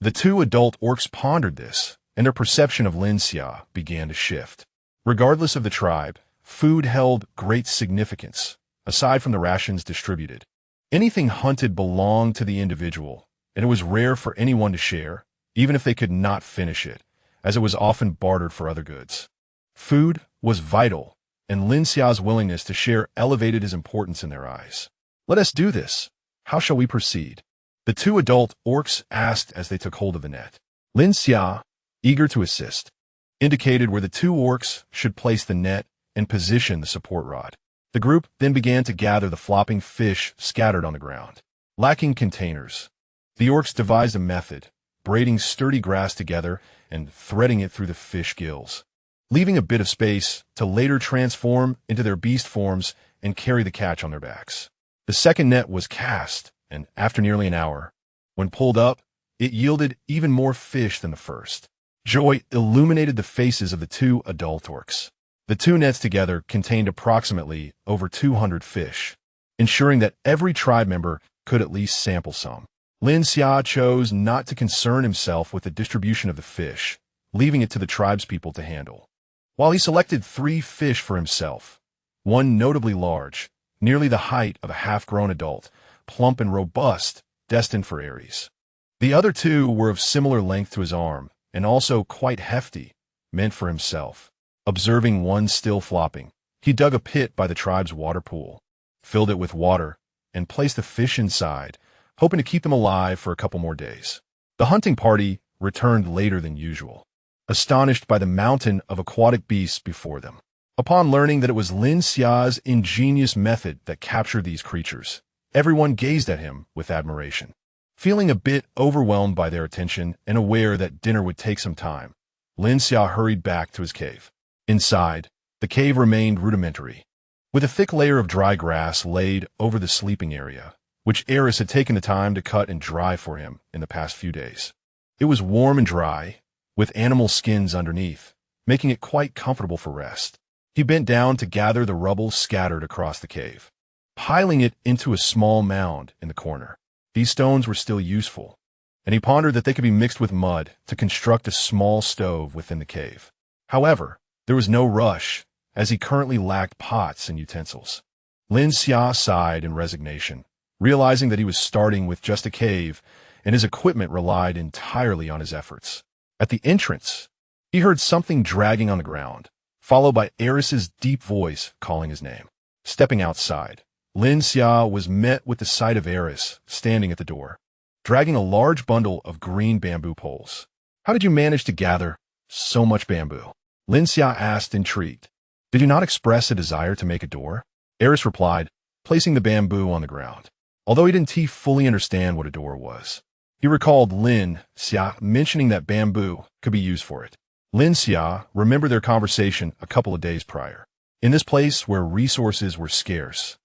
The two adult orcs pondered this, and their perception of Lin Xia began to shift. Regardless of the tribe, food held great significance, aside from the rations distributed. Anything hunted belonged to the individual, and it was rare for anyone to share, even if they could not finish it, as it was often bartered for other goods. Food was vital, and Lin Xia's willingness to share elevated his importance in their eyes. "Let us do this. How shall we proceed?" The two adult orcs asked as they took hold of the net. Lin Xia, eager to assist, indicated where the two orcs should place the net and position the support rod. The group then began to gather the flopping fish scattered on the ground. Lacking containers, the orcs devised a method, braiding sturdy grass together and threading it through the fish gills, leaving a bit of space to later transform into their beast forms and carry the catch on their backs. The second net was cast, and after nearly an hour, when pulled up, it yielded even more fish than the first. Joy illuminated the faces of the two adult orcs. The two nets together contained approximately over 200 fish, ensuring that every tribe member could at least sample some. Lin Xia chose not to concern himself with the distribution of the fish, leaving it to the tribespeople to handle. While he selected 3 fish for himself, one notably large, nearly the height of a half-grown adult, plump and robust, destined for Ares. The other 2 were of similar length to his arm, and also quite hefty, meant for himself. Observing one still flopping, he dug a pit by the tribe's water pool, filled it with water, and placed the fish inside, hoping to keep them alive for a couple more days. The hunting party returned later than usual, astonished by the mountain of aquatic beasts before them. Upon learning that it was Lin Xia's ingenious method that captured these creatures, everyone gazed at him with admiration. Feeling a bit overwhelmed by their attention and aware that dinner would take some time, Lin Xia hurried back to his cave. Inside, the cave remained rudimentary, with a thick layer of dry grass laid over the sleeping area, which Eris had taken the time to cut and dry for him in the past few days. It was warm and dry, with animal skins underneath, making it quite comfortable for rest. He bent down to gather the rubble scattered across the cave, piling it into a small mound in the corner. These stones were still useful, and he pondered that they could be mixed with mud to construct a small stove within the cave. However, there was no rush, as he currently lacked pots and utensils. Lin Xia sighed in resignation, realizing that he was starting with just a cave, and his equipment relied entirely on his efforts. At the entrance, he heard something dragging on the ground, followed by Eris's deep voice calling his name. Stepping outside, Lin Xia was met with the sight of Eris standing at the door, dragging a large bundle of green bamboo poles. "How did you manage to gather so much bamboo?" Lin Xia asked, intrigued. "Did you not express a desire to make a door?" Eris replied, placing the bamboo on the ground. Although he didn't fully understand what a door was, he recalled Lin Xia mentioning that bamboo could be used for it. Lin Xia remembered their conversation a couple of days prior. In this place where resources were scarce,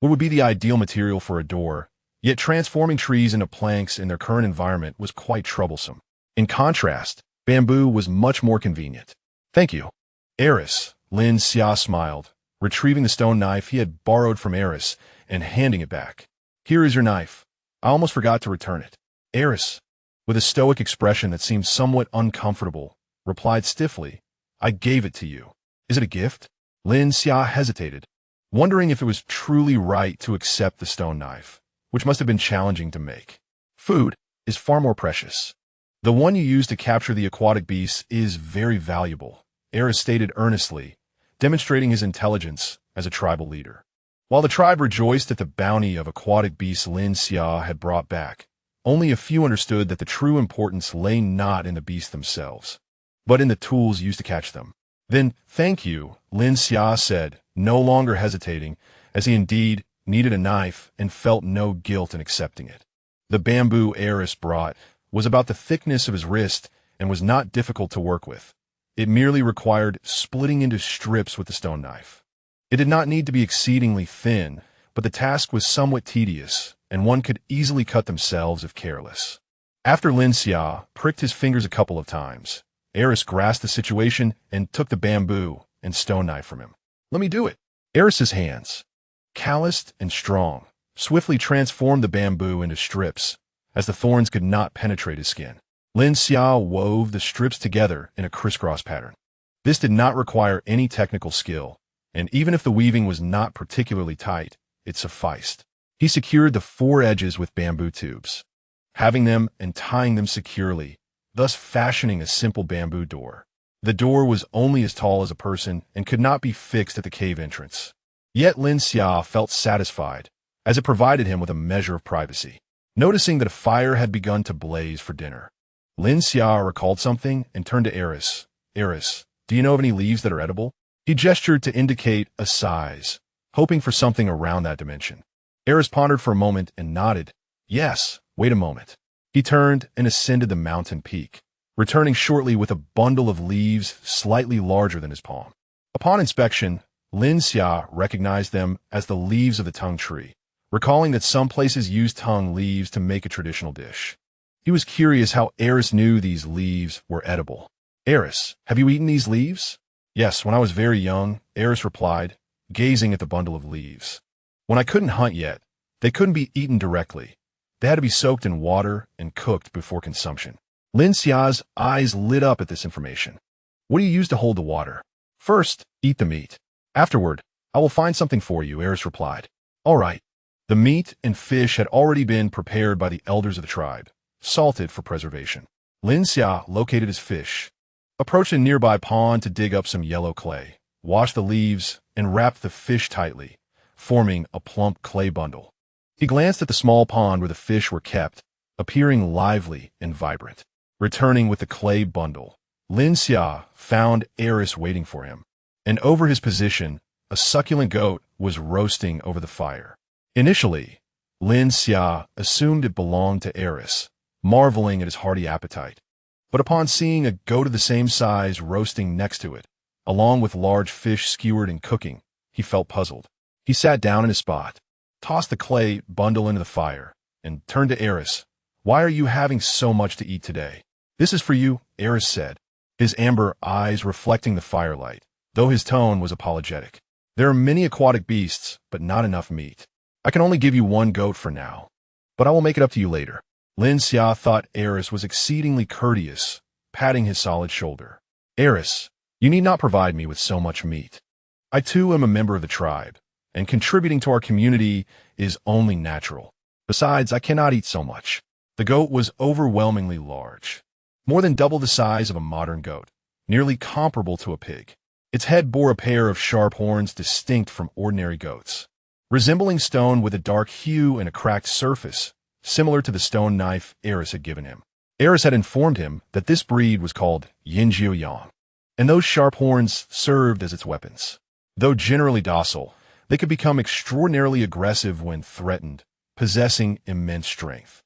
what would be the ideal material for a door, yet transforming trees into planks in their current environment was quite troublesome. In contrast, bamboo was much more convenient. "Thank you, Eris," Lin Xia smiled, retrieving the stone knife he had borrowed from Eris and handing it back. "Here is your knife. I almost forgot to return it." Eris, with a stoic expression that seemed somewhat uncomfortable, replied stiffly, "I gave it to you. Is it a gift?" Lin Xia hesitated, wondering if it was truly right to accept the stone knife, which must have been challenging to make. Food is far more precious. The one you use to capture the aquatic beasts is very valuable, Eris stated earnestly, demonstrating his intelligence as a tribal leader. While the tribe rejoiced at the bounty of aquatic beasts Lin Xia had brought back, only a few understood that the true importance lay not in the beasts themselves, but in the tools used to catch them. "Then, thank you," Lin Xia said, no longer hesitating, as he indeed needed a knife and felt no guilt in accepting it. The bamboo Eris brought was about the thickness of his wrist and was not difficult to work with. It merely required splitting into strips with the stone knife. It did not need to be exceedingly thin, but the task was somewhat tedious, and one could easily cut themselves if careless. After Lin Xia pricked his fingers a couple of times, Eris grasped the situation and took the bamboo and stone knife from him. "Let me do it." Eris's hands, calloused and strong, swiftly transformed the bamboo into strips, as the thorns could not penetrate his skin. Lin Xia wove the strips together in a crisscross pattern. This did not require any technical skill, and even if the weaving was not particularly tight, it sufficed. He secured the four edges with bamboo tubes, having them and tying them securely, thus fashioning a simple bamboo door. The door was only as tall as a person and could not be fixed at the cave entrance. Yet Lin Xia felt satisfied, as it provided him with a measure of privacy. Noticing that a fire had begun to blaze for dinner, Lin Xia recalled something and turned to Eris. "Eris, do you know of any leaves that are edible?" He gestured to indicate a size, hoping for something around that dimension. Eris pondered for a moment and nodded. "Yes, wait a moment." He turned and ascended the mountain peak, returning shortly with a bundle of leaves slightly larger than his palm. Upon inspection, Lin Xia recognized them as the leaves of the tongue tree, recalling that some places use tongue leaves to make a traditional dish. He was curious how Eris knew these leaves were edible. "Eris, have you eaten these leaves?" "Yes, when I was very young," Eris replied, gazing at the bundle of leaves. "When I couldn't hunt yet, they couldn't be eaten directly. They had to be soaked in water and cooked before consumption." Lin Xia's eyes lit up at this information. "What do you use to hold the water?" "First, eat the meat. Afterward, I will find something for you," Eris replied. "All right." The meat and fish had already been prepared by the elders of the tribe, salted for preservation. Lin Xia located his fish, approached a nearby pond to dig up some yellow clay, washed the leaves, and wrapped the fish tightly, forming a plump clay bundle. He glanced at the small pond where the fish were kept, appearing lively and vibrant. Returning with the clay bundle, Lin Xia found Eris waiting for him, and over his position, a succulent goat was roasting over the fire. Initially, Lin Xia assumed it belonged to Eris, marveling at his hearty appetite. But upon seeing a goat of the same size roasting next to it, along with large fish skewered and cooking, he felt puzzled. He sat down in his spot, tossed the clay bundle into the fire, and turned to Eris. "Why are you having so much to eat today?" "This is for you," Eris said, his amber eyes reflecting the firelight, though his tone was apologetic. "There are many aquatic beasts, but not enough meat. I can only give you one goat for now, but I will make it up to you later." Lin Xia thought Eris was exceedingly courteous, patting his solid shoulder. "Eris, you need not provide me with so much meat. I too am a member of the tribe, and contributing to our community is only natural. Besides, I cannot eat so much." The goat was overwhelmingly large, more than double the size of a modern goat, nearly comparable to a pig. Its head bore a pair of sharp horns distinct from ordinary goats, resembling stone with a dark hue and a cracked surface, similar to the stone knife Eris had given him. Eris had informed him that this breed was called easygoing, and those sharp horns served as its weapons. Though generally docile, they could become extraordinarily aggressive when threatened, possessing immense strength.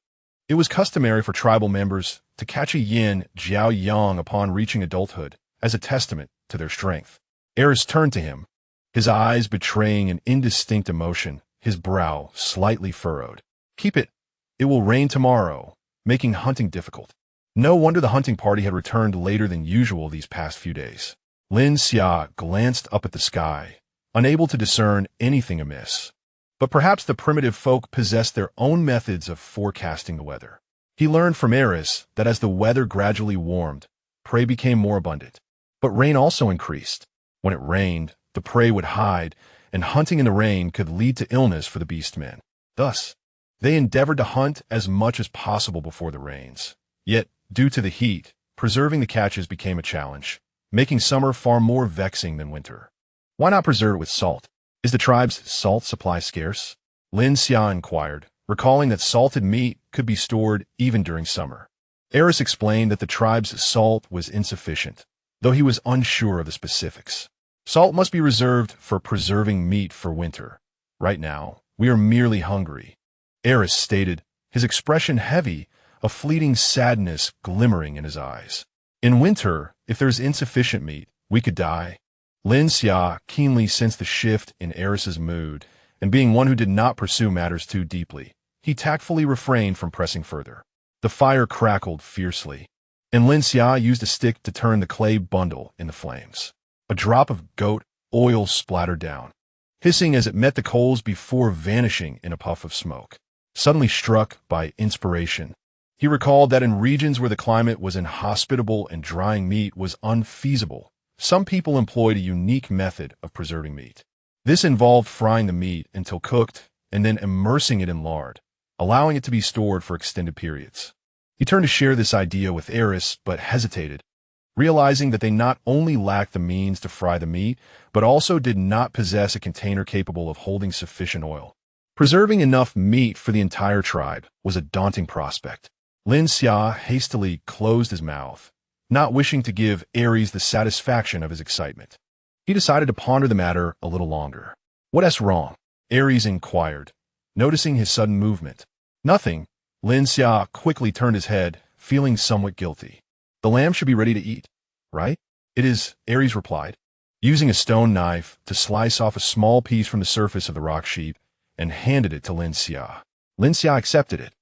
It was customary for tribal members to catch a yin jiao yang upon reaching adulthood as a testament to their strength. Eris turned to him, his eyes betraying an indistinct emotion, his brow slightly furrowed. "Keep it. It will rain tomorrow, making hunting difficult." No wonder the hunting party had returned later than usual these past few days. Lin Xia glanced up at the sky, unable to discern anything amiss. But perhaps the primitive folk possessed their own methods of forecasting the weather. He learned from Aries that as the weather gradually warmed, prey became more abundant. But rain also increased. When it rained, the prey would hide, and hunting in the rain could lead to illness for the beastmen. Thus, they endeavored to hunt as much as possible before the rains. Yet, due to the heat, preserving the catches became a challenge, making summer far more vexing than winter. Why not preserve it with salt? Is the tribe's salt supply scarce? Lin Xia inquired, recalling that salted meat could be stored even during summer. Aries explained that the tribe's salt was insufficient, though he was unsure of the specifics. Salt must be reserved for preserving meat for winter. Right now, we are merely hungry, Aries stated, his expression heavy, a fleeting sadness glimmering in his eyes. In winter, if there's insufficient meat, we could die. Lin Xia keenly sensed the shift in Aris's mood, and being one who did not pursue matters too deeply, he tactfully refrained from pressing further. The fire crackled fiercely, and Lin Xia used a stick to turn the clay bundle in the flames. A drop of goat oil splattered down, hissing as it met the coals before vanishing in a puff of smoke. Suddenly struck by inspiration, he recalled that in regions where the climate was inhospitable and drying meat was unfeasible, some people employed a unique method of preserving meat. This involved frying the meat until cooked and then immersing it in lard, allowing it to be stored for extended periods. He turned to share this idea with Aries, but hesitated, realizing that they not only lacked the means to fry the meat, but also did not possess a container capable of holding sufficient oil. Preserving enough meat for the entire tribe was a daunting prospect. Lin Xia hastily closed his mouth, not wishing to give Aries the satisfaction of his excitement. He decided to ponder the matter a little longer. "What's wrong?" Aries inquired, noticing his sudden movement. "Nothing." Lin Xia quickly turned his head, feeling somewhat guilty. "The lamb should be ready to eat, right?" "It is," Aries replied, using a stone knife to slice off a small piece from the surface of the rock sheep and handed it to Lin Xia. Lin Xia accepted it,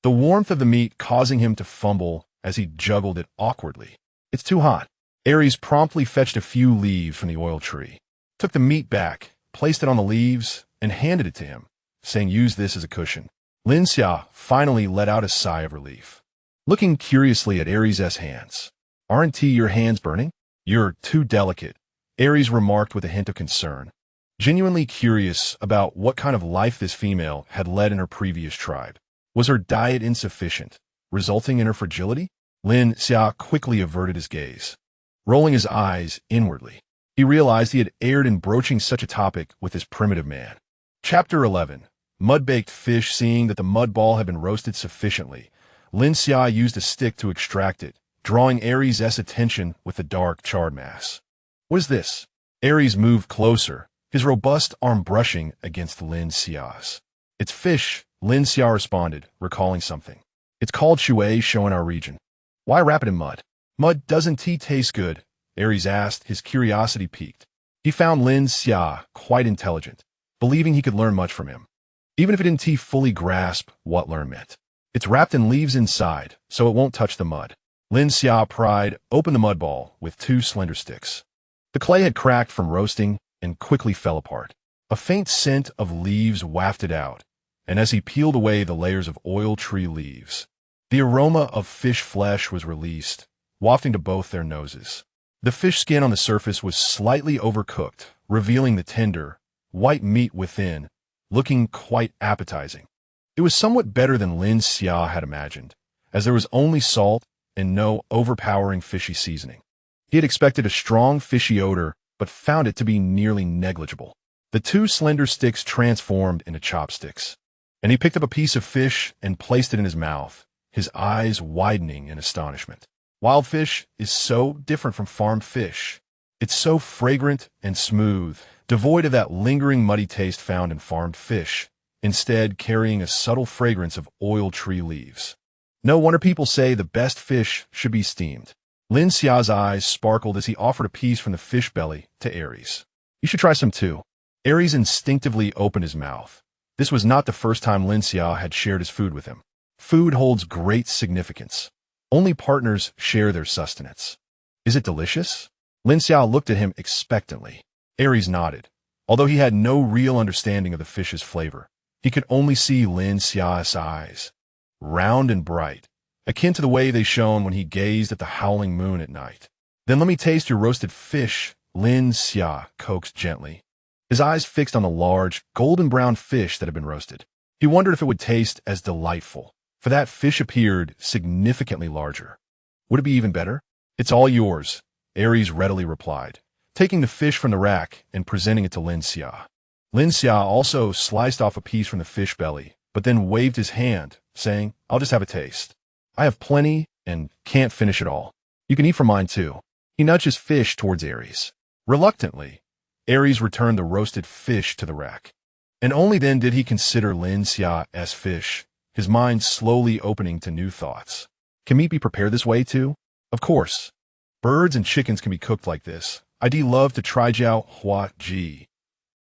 the warmth of the meat causing him to fumble as he juggled it awkwardly. "It's too hot." Aries promptly fetched a few leaves from the oil tree, took the meat back, placed it on the leaves, and handed it to him, saying, "Use this as a cushion." Lin Xia finally let out a sigh of relief, looking curiously at Aries' hands. "Aren't your hands burning?" "You're too delicate," Aries remarked with a hint of concern, genuinely curious about what kind of life this female had led in her previous tribe. Was her diet insufficient, resulting in her fragility? Lin Xia quickly averted his gaze, rolling his eyes inwardly. He realized he had erred in broaching such a topic with this primitive man. Chapter 11. Mud-baked fish. Seeing that the mud ball had been roasted sufficiently, Lin Xia used a stick to extract it, drawing Aries' attention with the dark, charred mass. "What is this?" Aries moved closer, his robust arm brushing against Lin Xia's. "It's fish," Lin Xia responded, recalling something. "It's called shui show in our region." "Why wrap it in mud?" "Mud doesn't taste good?" Aries asked, his curiosity piqued. He found Lin Xia quite intelligent, believing he could learn much from him, even if he didn't fully grasp what learn meant. "It's wrapped in leaves inside, so it won't touch the mud." Lin Xia pried open the mud ball with two slender sticks. The clay had cracked from roasting and quickly fell apart. A faint scent of leaves wafted out, and as he peeled away the layers of oil tree leaves, the aroma of fish flesh was released, wafting to both their noses. The fish skin on the surface was slightly overcooked, revealing the tender, white meat within, looking quite appetizing. It was somewhat better than Lin Xia had imagined, as there was only salt and no overpowering fishy seasoning. He had expected a strong fishy odor, but found it to be nearly negligible. The two slender sticks transformed into chopsticks, and he picked up a piece of fish and placed it in his mouth, his eyes widening in astonishment. Wild fish is so different from farmed fish. It's so fragrant and smooth, devoid of that lingering muddy taste found in farmed fish, instead carrying a subtle fragrance of oil tree leaves. No wonder people say the best fish should be steamed. Lin Xia's eyes sparkled as he offered a piece from the fish belly to Aries. "You should try some too." Aries instinctively opened his mouth. This was not the first time Lin Xia had shared his food with him. Food holds great significance. Only partners share their sustenance. "Is it delicious?" Lin Xia looked at him expectantly. Aries nodded. Although he had no real understanding of the fish's flavor, he could only see Lin Xia's eyes, round and bright, akin to the way they shone when he gazed at the howling moon at night. Then let me taste your roasted fish, Lin Xia coaxed gently, his eyes fixed on the large, golden-brown fish that had been roasted. He wondered if it would taste as delightful, for that fish appeared significantly larger. Would it be even better? It's all yours, Aries readily replied, taking the fish from the rack and presenting it to Lin Xia. Lin Xia also sliced off a piece from the fish belly, but then waved his hand, saying, I'll just have a taste. I have plenty and can't finish it all. You can eat from mine too. He nudged his fish towards Aries. Reluctantly, Aries returned the roasted fish to the rack. And only then did he consider Lin Xia as fish, his mind slowly opening to new thoughts. Can meat be prepared this way too? Of course. Birds and chickens can be cooked like this. I'd love to try jiao hua ji.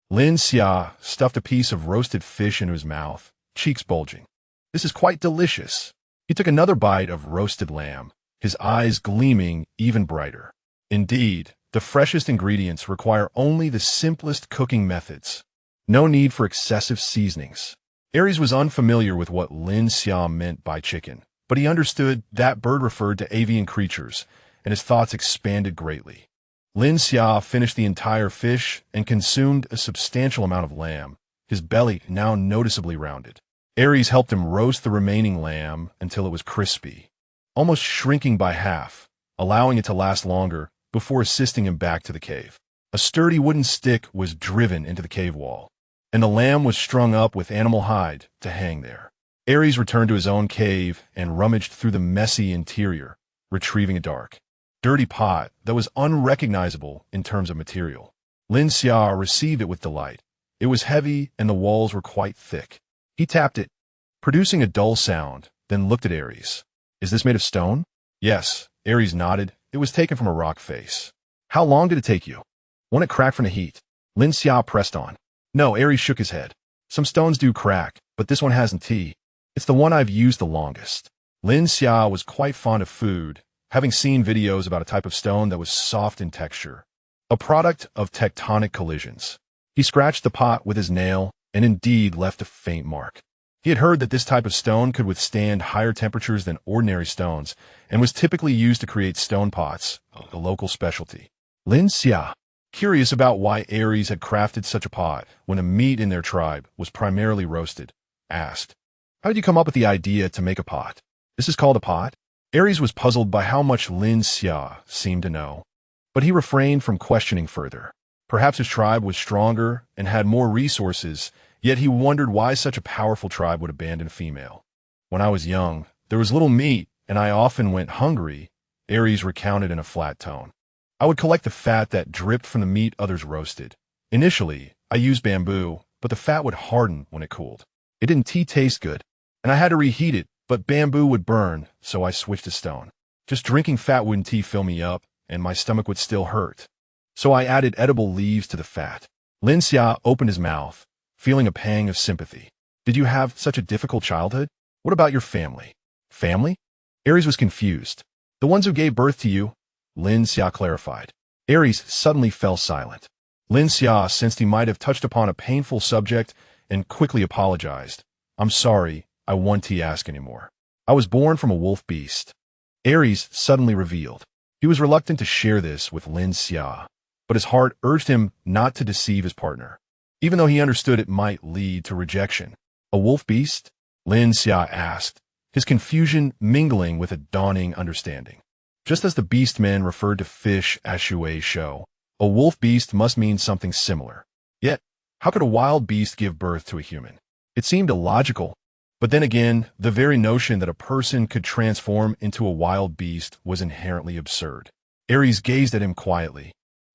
Lin Xia stuffed a piece of roasted fish into his mouth, cheeks bulging. This is quite delicious. He took another bite of roasted lamb, his eyes gleaming even brighter. Indeed, the freshest ingredients require only the simplest cooking methods. No need for excessive seasonings. Aries was unfamiliar with what Lin Xia meant by chicken, but he understood that bird referred to avian creatures, and his thoughts expanded greatly. Lin Xia finished the entire fish and consumed a substantial amount of lamb, his belly now noticeably rounded. Aries helped him roast the remaining lamb until it was crispy, almost shrinking by half, allowing it to last longer before assisting him back to the cave. A sturdy wooden stick was driven into the cave wall, and the lamb was strung up with animal hide to hang there. Aries returned to his own cave and rummaged through the messy interior, retrieving a dark, dirty pot that was unrecognizable in terms of material. Lin Xia received it with delight. It was heavy and the walls were quite thick. He tapped it, producing a dull sound, then looked at Aries. Is this made of stone? Yes, Aries nodded. It was taken from a rock face. How long did it take you? Won't it crack from the heat? Lin Xia pressed on. No, Aries shook his head. Some stones do crack, but this one hasn't. It's the one I've used the longest. Lin Xia was quite fond of food, having seen videos about a type of stone that was soft in texture, a product of tectonic collisions. He scratched the pot with his nail and indeed left a faint mark. He had heard that this type of stone could withstand higher temperatures than ordinary stones and was typically used to create stone pots, a local specialty. Lin Xia, curious about why Aries had crafted such a pot when a meat in their tribe was primarily roasted, asked, How did you come up with the idea to make a pot? This is called a pot? Aries was puzzled by how much Lin Xia seemed to know, but he refrained from questioning further. Perhaps his tribe was stronger and had more resources, yet he wondered why such a powerful tribe would abandon a female. When I was young, there was little meat, and I often went hungry, Aries recounted in a flat tone. I would collect the fat that dripped from the meat others roasted. Initially, I used bamboo, but the fat would harden when it cooled. It didn't taste good, and I had to reheat it, but bamboo would burn, so I switched to stone. Just drinking fat wouldn't fill me up, and my stomach would still hurt. So I added edible leaves to the fat. Lin Xia opened his mouth, feeling a pang of sympathy. Did you have such a difficult childhood? What about your family? Family? Aries was confused. The ones who gave birth to you, Lin Xia clarified. Aries suddenly fell silent. Lin Xia sensed he might have touched upon a painful subject and quickly apologized. I'm sorry, I won't ask anymore. I was born from a wolf beast. Aries suddenly revealed. He was reluctant to share this with Lin Xia, but his heart urged him not to deceive his partner, even though he understood it might lead to rejection. A wolf beast? Lin Xia asked, his confusion mingling with a dawning understanding. Just as the beast men referred to fish as shui show, a wolf beast must mean something similar. Yet, how could a wild beast give birth to a human? It seemed illogical, but then again, the very notion that a person could transform into a wild beast was inherently absurd. Aries gazed at him quietly,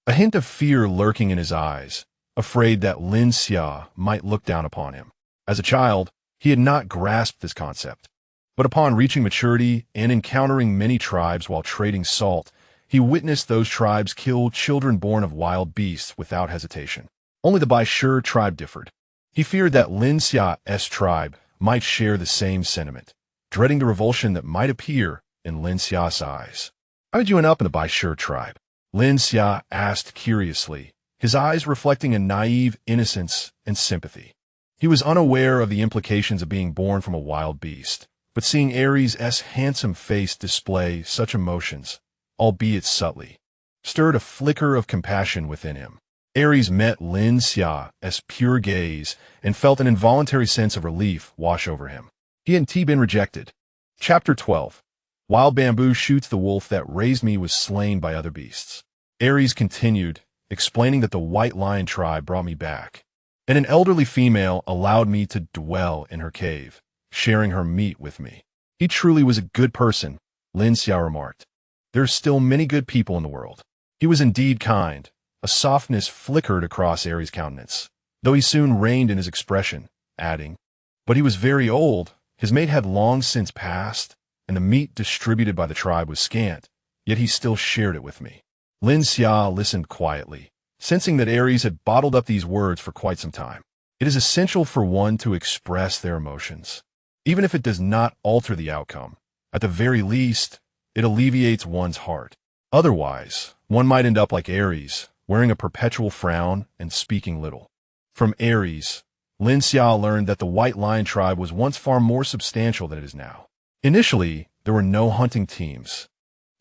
a hint of fear lurking in his eyes, afraid that Lin Xia might look down upon him. As a child, he had not grasped this concept. But upon reaching maturity and encountering many tribes while trading salt, he witnessed those tribes kill children born of wild beasts without hesitation. Only the Baishur tribe differed. He feared that Lin Xia's tribe might share the same sentiment, dreading the revulsion that might appear in Lin Xia's eyes. How did you end up in the Baishur tribe? Lin Xia asked curiously, his eyes reflecting a naive innocence and sympathy. He was unaware of the implications of being born from a wild beast, but seeing Aries' handsome face display such emotions, albeit subtly, stirred a flicker of compassion within him. Aries met Lin Xia's pure gaze and felt an involuntary sense of relief wash over him. He hadn't been rejected. Chapter 12. Wild bamboo shoots the wolf that raised me was slain by other beasts. Aries continued, explaining that the white lion tribe brought me back, and an elderly female allowed me to dwell in her cave, sharing her meat with me. He truly was a good person, Lin Xia remarked. There are still many good people in the world. He was indeed kind. A softness flickered across Aries' countenance, though he soon reined in his expression, adding, "But he was very old, his mate had long since passed, and the meat distributed by the tribe was scant, yet he still shared it with me." Lin Xia listened quietly, sensing that Aries had bottled up these words for quite some time. It is essential for one to express their emotions, even if it does not alter the outcome. At the very least, it alleviates one's heart. Otherwise, one might end up like Aries, wearing a perpetual frown and speaking little. From Aries, Lin Xia learned that the White Lion tribe was once far more substantial than it is now. Initially, there were no hunting teams.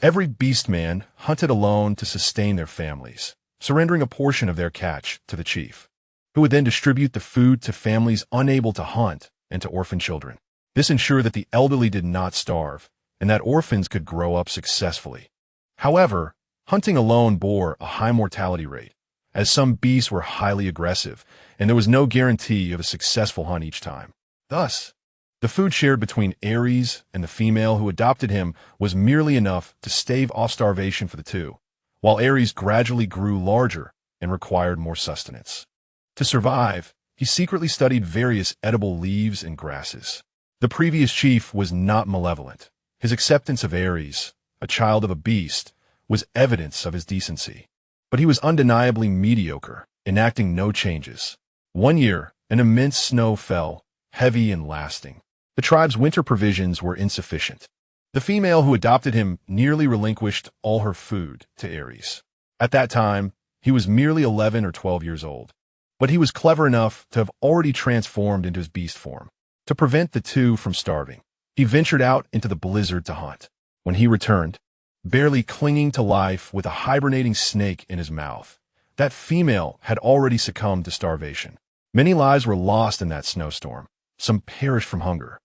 Every beastman hunted alone to sustain their families, surrendering a portion of their catch to the chief, who would then distribute the food to families unable to hunt and to orphan children. This ensured that the elderly did not starve, and that orphans could grow up successfully. However, hunting alone bore a high mortality rate, as some beasts were highly aggressive, and there was no guarantee of a successful hunt each time. Thus, the food shared between Aries and the female who adopted him was merely enough to stave off starvation for the two, while Aries gradually grew larger and required more sustenance. To survive, he secretly studied various edible leaves and grasses. The previous chief was not malevolent. His acceptance of Aries, a child of a beast, was evidence of his decency. But he was undeniably mediocre, enacting no changes. One year, an immense snow fell, heavy and lasting. The tribe's winter provisions were insufficient. The female who adopted him nearly relinquished all her food to Aries. At that time, he was merely 11 or 12 years old. But he was clever enough to have already transformed into his beast form. To prevent the two from starving, he ventured out into the blizzard to hunt. When he returned, barely clinging to life with a hibernating snake in his mouth, that female had already succumbed to starvation. Many lives were lost in that snowstorm. Some perished from hunger,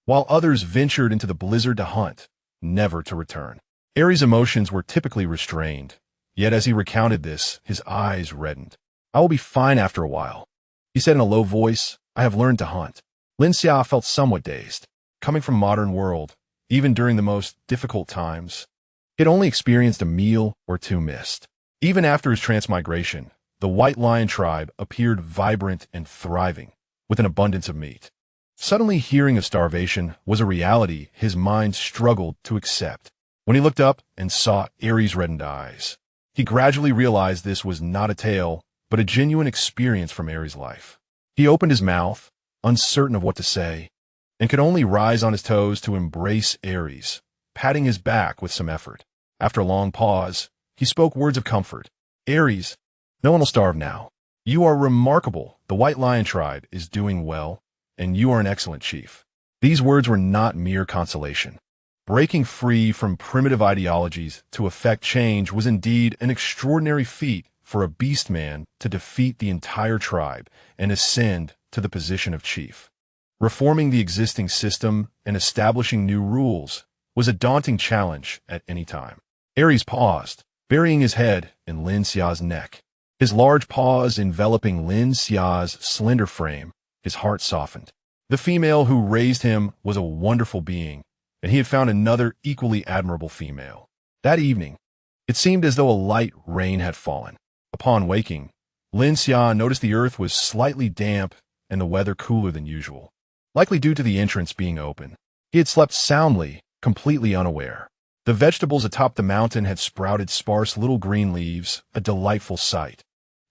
while others ventured into the blizzard to hunt, never to return. Aries' emotions were typically restrained, yet as he recounted this, his eyes reddened. "I will be fine after a while," he said in a low voice. "I have learned to hunt." Lin Xia felt somewhat dazed. Coming from a modern world, even during the most difficult times, he had only experienced a meal or two missed. Even after his transmigration, the White Lion tribe appeared vibrant and thriving, with an abundance of meat. Suddenly hearing of starvation was a reality his mind struggled to accept. When he looked up and saw Aries' reddened eyes, he gradually realized this was not a tale, but a genuine experience from Aries' life. He opened his mouth, uncertain of what to say, and could only rise on his toes to embrace Aries, patting his back with some effort. After a long pause, he spoke words of comfort. "Aries, no one will starve now. You are remarkable. The White Lion tribe is doing well, and you are an excellent chief." These words were not mere consolation. Breaking free from primitive ideologies to effect change was indeed an extraordinary feat for a beast man to defeat the entire tribe and ascend to the position of chief. Reforming the existing system and establishing new rules was a daunting challenge at any time. Aries paused, burying his head in Lin Xia's neck. His large paws enveloping Lin Xia's slender frame, his heart softened. The female who raised him was a wonderful being, and he had found another equally admirable female. That evening, it seemed as though a light rain had fallen. Upon waking, Lin Xia noticed the earth was slightly damp and the weather cooler than usual, likely due to the entrance being open. He had slept soundly, completely unaware. The vegetables atop the mountain had sprouted sparse little green leaves, a delightful sight,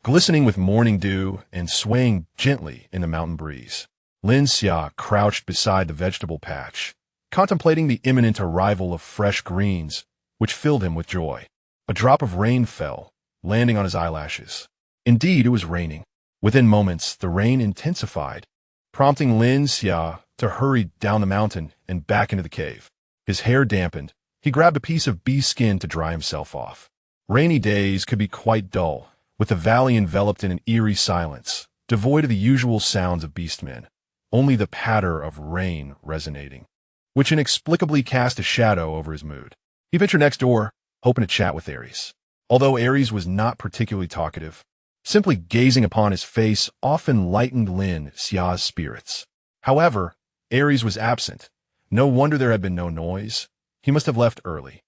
glistening with morning dew and swaying gently in the mountain breeze. Lin Xia crouched beside the vegetable patch, contemplating the imminent arrival of fresh greens, which filled him with joy. A drop of rain fell, landing on his eyelashes. Indeed, it was raining. Within moments, the rain intensified, prompting Lin Xia to hurry down the mountain and back into the cave. His hair dampened. He grabbed a piece of bee skin to dry himself off. Rainy days could be quite dull, with the valley enveloped in an eerie silence, devoid of the usual sounds of beastmen, only the patter of rain resonating, which inexplicably cast a shadow over his mood. He ventured next door, hoping to chat with Aries. Although Aries was not particularly talkative, simply gazing upon his face often lightened Lin Xia's spirits. However, Aries was absent. No wonder there had been no noise. He must have left early.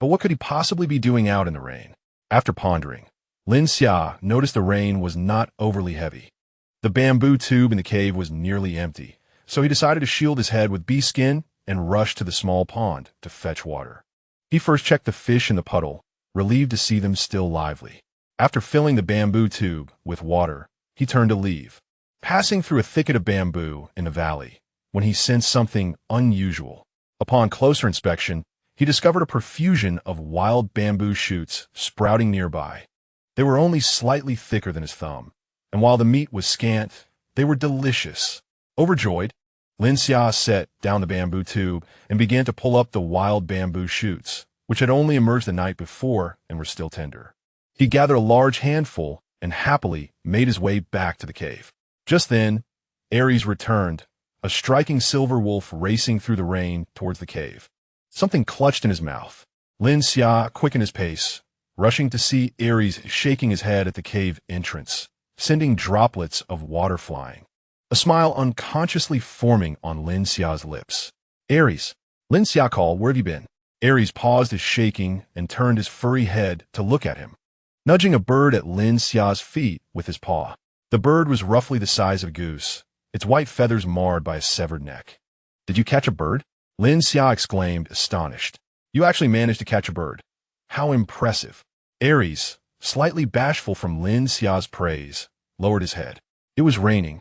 But what could he possibly be doing out in the rain? After pondering, Lin Xia noticed the rain was not overly heavy. The bamboo tube in the cave was nearly empty, so he decided to shield his head with bee skin and rushed to the small pond to fetch water. He first checked the fish in the puddle, relieved to see them still lively. After filling the bamboo tube with water, he turned to leave, passing through a thicket of bamboo in the valley, when he sensed something unusual. Upon closer inspection, he discovered a profusion of wild bamboo shoots sprouting nearby. They were only slightly thicker than his thumb, and while the meat was scant, they were delicious. Overjoyed, Lin Xia set down the bamboo tube and began to pull up the wild bamboo shoots, which had only emerged the night before and were still tender. He gathered a large handful and happily made his way back to the cave. Just then, Aries returned, a striking silver wolf racing through the rain towards the cave. Something clutched in his mouth. Lin Xia quickened his pace, rushing to see Aries shaking his head at the cave entrance, sending droplets of water flying. A smile unconsciously forming on Lin Xia's lips. Aries, Lin Xia called, where have you been? Aries paused his shaking and turned his furry head to look at him, nudging a bird at Lin Xia's feet with his paw. The bird was roughly the size of a goose, its white feathers marred by a severed neck. Did you catch a bird? Lin Xia exclaimed, astonished. You actually managed to catch a bird. How impressive. Aries, slightly bashful from Lin Xia's praise, lowered his head. It was raining.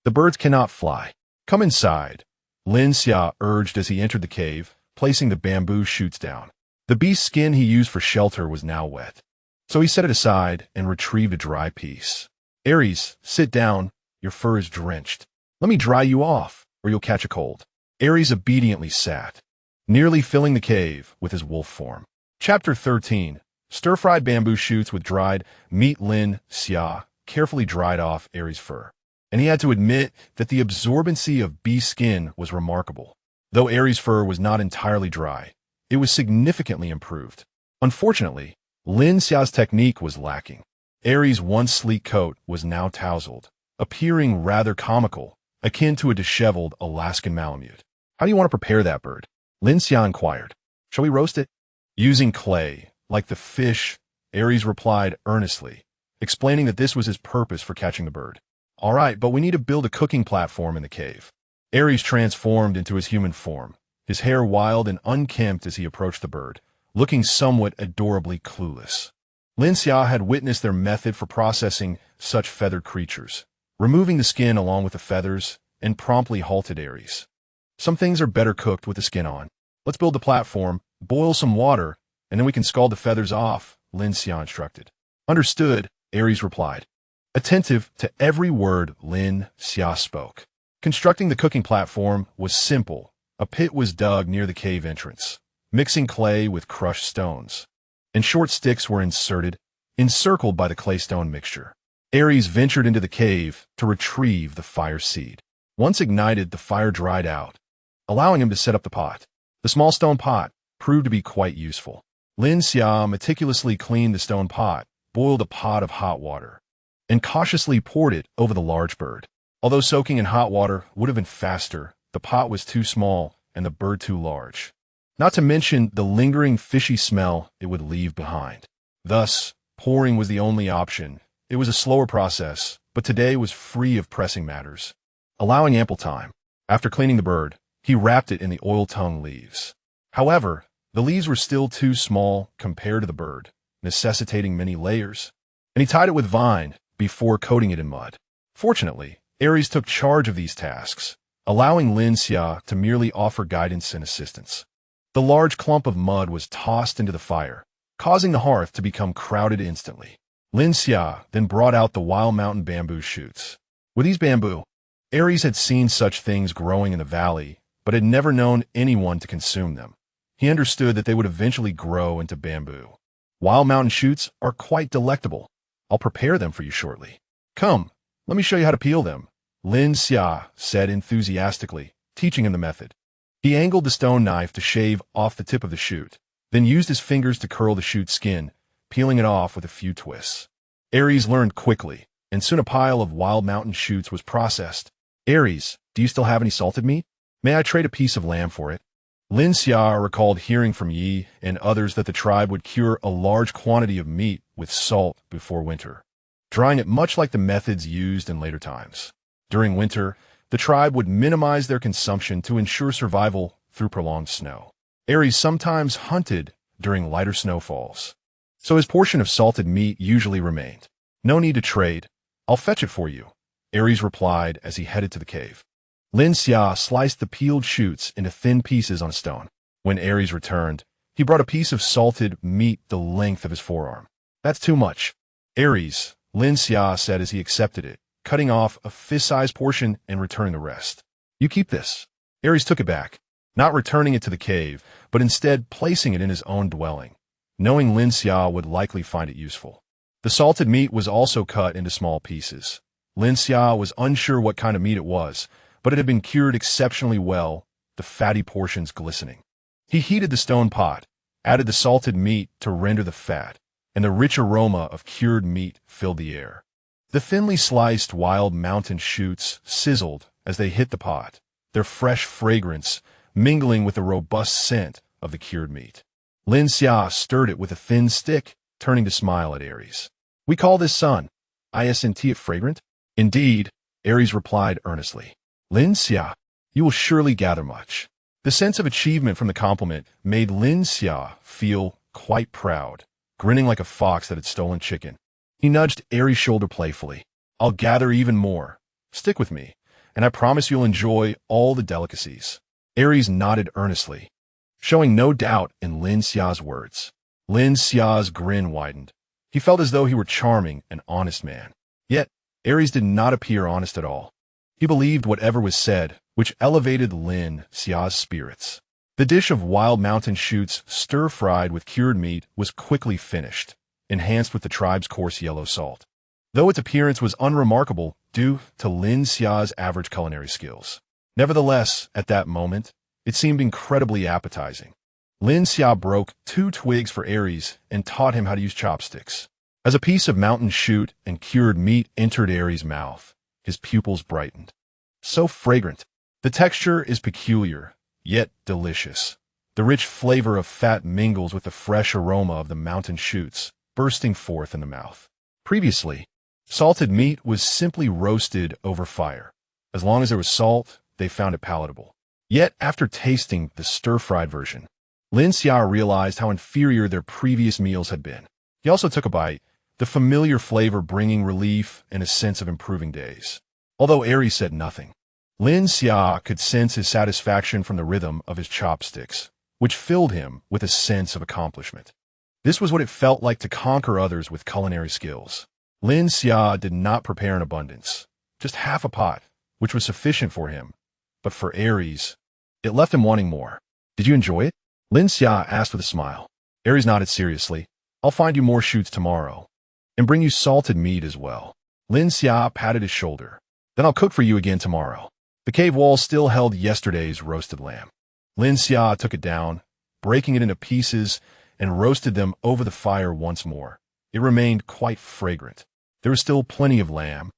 The birds cannot fly. Come inside, Lin Xia urged as he entered the cave, placing the bamboo shoots down. The beast's skin he used for shelter was now wet, so he set it aside and retrieved a dry piece. Aries, sit down. Your fur is drenched. Let me dry you off, or you'll catch a cold. Aries obediently sat, nearly filling the cave with his wolf form. Chapter 13. Stir-fried bamboo shoots with dried meat. Lin Xia carefully dried off Aries' fur, and he had to admit that the absorbency of bee skin was remarkable. Though Aries' fur was not entirely dry, it was significantly improved. Unfortunately, Lin Xia's technique was lacking. Aries' once sleek coat was now tousled, appearing rather comical, akin to a disheveled Alaskan Malamute. How do you want to prepare that bird? Lin Xia inquired. Shall we roast it? Using clay, like the fish, Aries replied earnestly, explaining that this was his purpose for catching the bird. All right, but we need to build a cooking platform in the cave. Aries transformed into his human form, his hair wild and unkempt as he approached the bird, looking somewhat adorably clueless. Lin Xia had witnessed their method for processing such feathered creatures, removing the skin along with the feathers, and promptly halted Aries. Some things are better cooked with the skin on. Let's build the platform, boil some water, and then we can scald the feathers off, Lin Xia instructed. Understood, Aries replied, attentive to every word Lin Xia spoke. Constructing the cooking platform was simple. A pit was dug near the cave entrance, mixing clay with crushed stones, and short sticks were inserted, encircled by the clay-stone mixture. Aries ventured into the cave to retrieve the fire seed. Once ignited, the fire dried out, allowing him to set up the pot. The small stone pot proved to be quite useful. Lin Xia meticulously cleaned the stone pot, boiled a pot of hot water, and cautiously poured it over the large bird. Although soaking in hot water would have been faster, the pot was too small and the bird too large, not to mention the lingering fishy smell it would leave behind. Thus, pouring was the only option. It was a slower process, but today was free of pressing matters, allowing ample time. After cleaning the bird, he wrapped it in the oil-tongue leaves. However, the leaves were still too small compared to the bird, necessitating many layers, and he tied it with vine before coating it in mud. Fortunately, Aries took charge of these tasks, allowing Lin Xia to merely offer guidance and assistance. The large clump of mud was tossed into the fire, causing the hearth to become crowded instantly. Lin Xia then brought out the wild mountain bamboo shoots. With these bamboo, Aries had seen such things growing in the valley, but had never known anyone to consume them. He understood that they would eventually grow into bamboo. Wild mountain shoots are quite delectable. I'll prepare them for you shortly. Come, let me show you how to peel them, Lin Xia said enthusiastically, teaching him the method. He angled the stone knife to shave off the tip of the shoot, then used his fingers to curl the shoot's skin, peeling it off with a few twists. Aries learned quickly, and soon a pile of wild mountain shoots was processed. Aries, do you still have any salted meat? May I trade a piece of lamb for it? Lin Xia recalled hearing from Yi and others that the tribe would cure a large quantity of meat with salt before winter, drying it much like the methods used in later times. During winter, the tribe would minimize their consumption to ensure survival through prolonged snow. Aries sometimes hunted during lighter snowfalls, so his portion of salted meat usually remained. No need to trade. I'll fetch it for you, Aries replied as he headed to the cave. Lin Xia sliced the peeled shoots into thin pieces on a stone. When Aries returned, he brought a piece of salted meat the length of his forearm. That's too much, Aries, Lin Xia said as he accepted it, cutting off a fist-sized portion and returning the rest. You keep this. Aries took it back, not returning it to the cave, but instead placing it in his own dwelling, knowing Lin Xia would likely find it useful. The salted meat was also cut into small pieces. Lin Xia was unsure what kind of meat it was, but it had been cured exceptionally well, the fatty portions glistening. He heated the stone pot, added the salted meat to render the fat, and the rich aroma of cured meat filled the air. The thinly sliced wild mountain shoots sizzled as they hit the pot, their fresh fragrance mingling with the robust scent of the cured meat. Lin Xia stirred it with a thin stick, turning to smile at Aries. We call this sun. Isn't it fragrant? Indeed, Aries replied earnestly. Lin Xia, you will surely gather much. The sense of achievement from the compliment made Lin Xia feel quite proud, grinning like a fox that had stolen chicken. He nudged Aries' shoulder playfully. I'll gather even more. Stick with me, and I promise you'll enjoy all the delicacies. Aries nodded earnestly, showing no doubt in Lin Xia's words. Lin Xia's grin widened. He felt as though he were charming and honest man. Yet, Aries did not appear honest at all. He believed whatever was said, which elevated Lin Xia's spirits. The dish of wild mountain shoots stir-fried with cured meat was quickly finished, enhanced with the tribe's coarse yellow salt, though its appearance was unremarkable due to Lin Xia's average culinary skills. Nevertheless, at that moment, it seemed incredibly appetizing. Lin Xia broke 2 twigs for Aries and taught him how to use chopsticks. As a piece of mountain shoot and cured meat entered Aries' mouth, his pupils brightened. So fragrant. The texture is peculiar, yet delicious. The rich flavor of fat mingles with the fresh aroma of the mountain shoots, bursting forth in the mouth. Previously, salted meat was simply roasted over fire. As long as there was salt, they found it palatable. Yet, after tasting the stir-fried version, Lin Xia realized how inferior their previous meals had been. He also took a bite, the familiar flavor bringing relief and a sense of improving days. Although Aries said nothing, Lin Xia could sense his satisfaction from the rhythm of his chopsticks, which filled him with a sense of accomplishment. This was what it felt like to conquer others with culinary skills. Lin Xia did not prepare in abundance, just half a pot, which was sufficient for him. But for Aries, it left him wanting more. Did you enjoy it? Lin Xia asked with a smile. Aries nodded seriously. I'll find you more shoots tomorrow, and bring you salted meat as well. Lin Xia patted his shoulder. Then I'll cook for you again tomorrow. The cave wall still held yesterday's roasted lamb. Lin Xia took it down, breaking it into pieces, and roasted them over the fire once more. It remained quite fragrant. There was still plenty of lamb,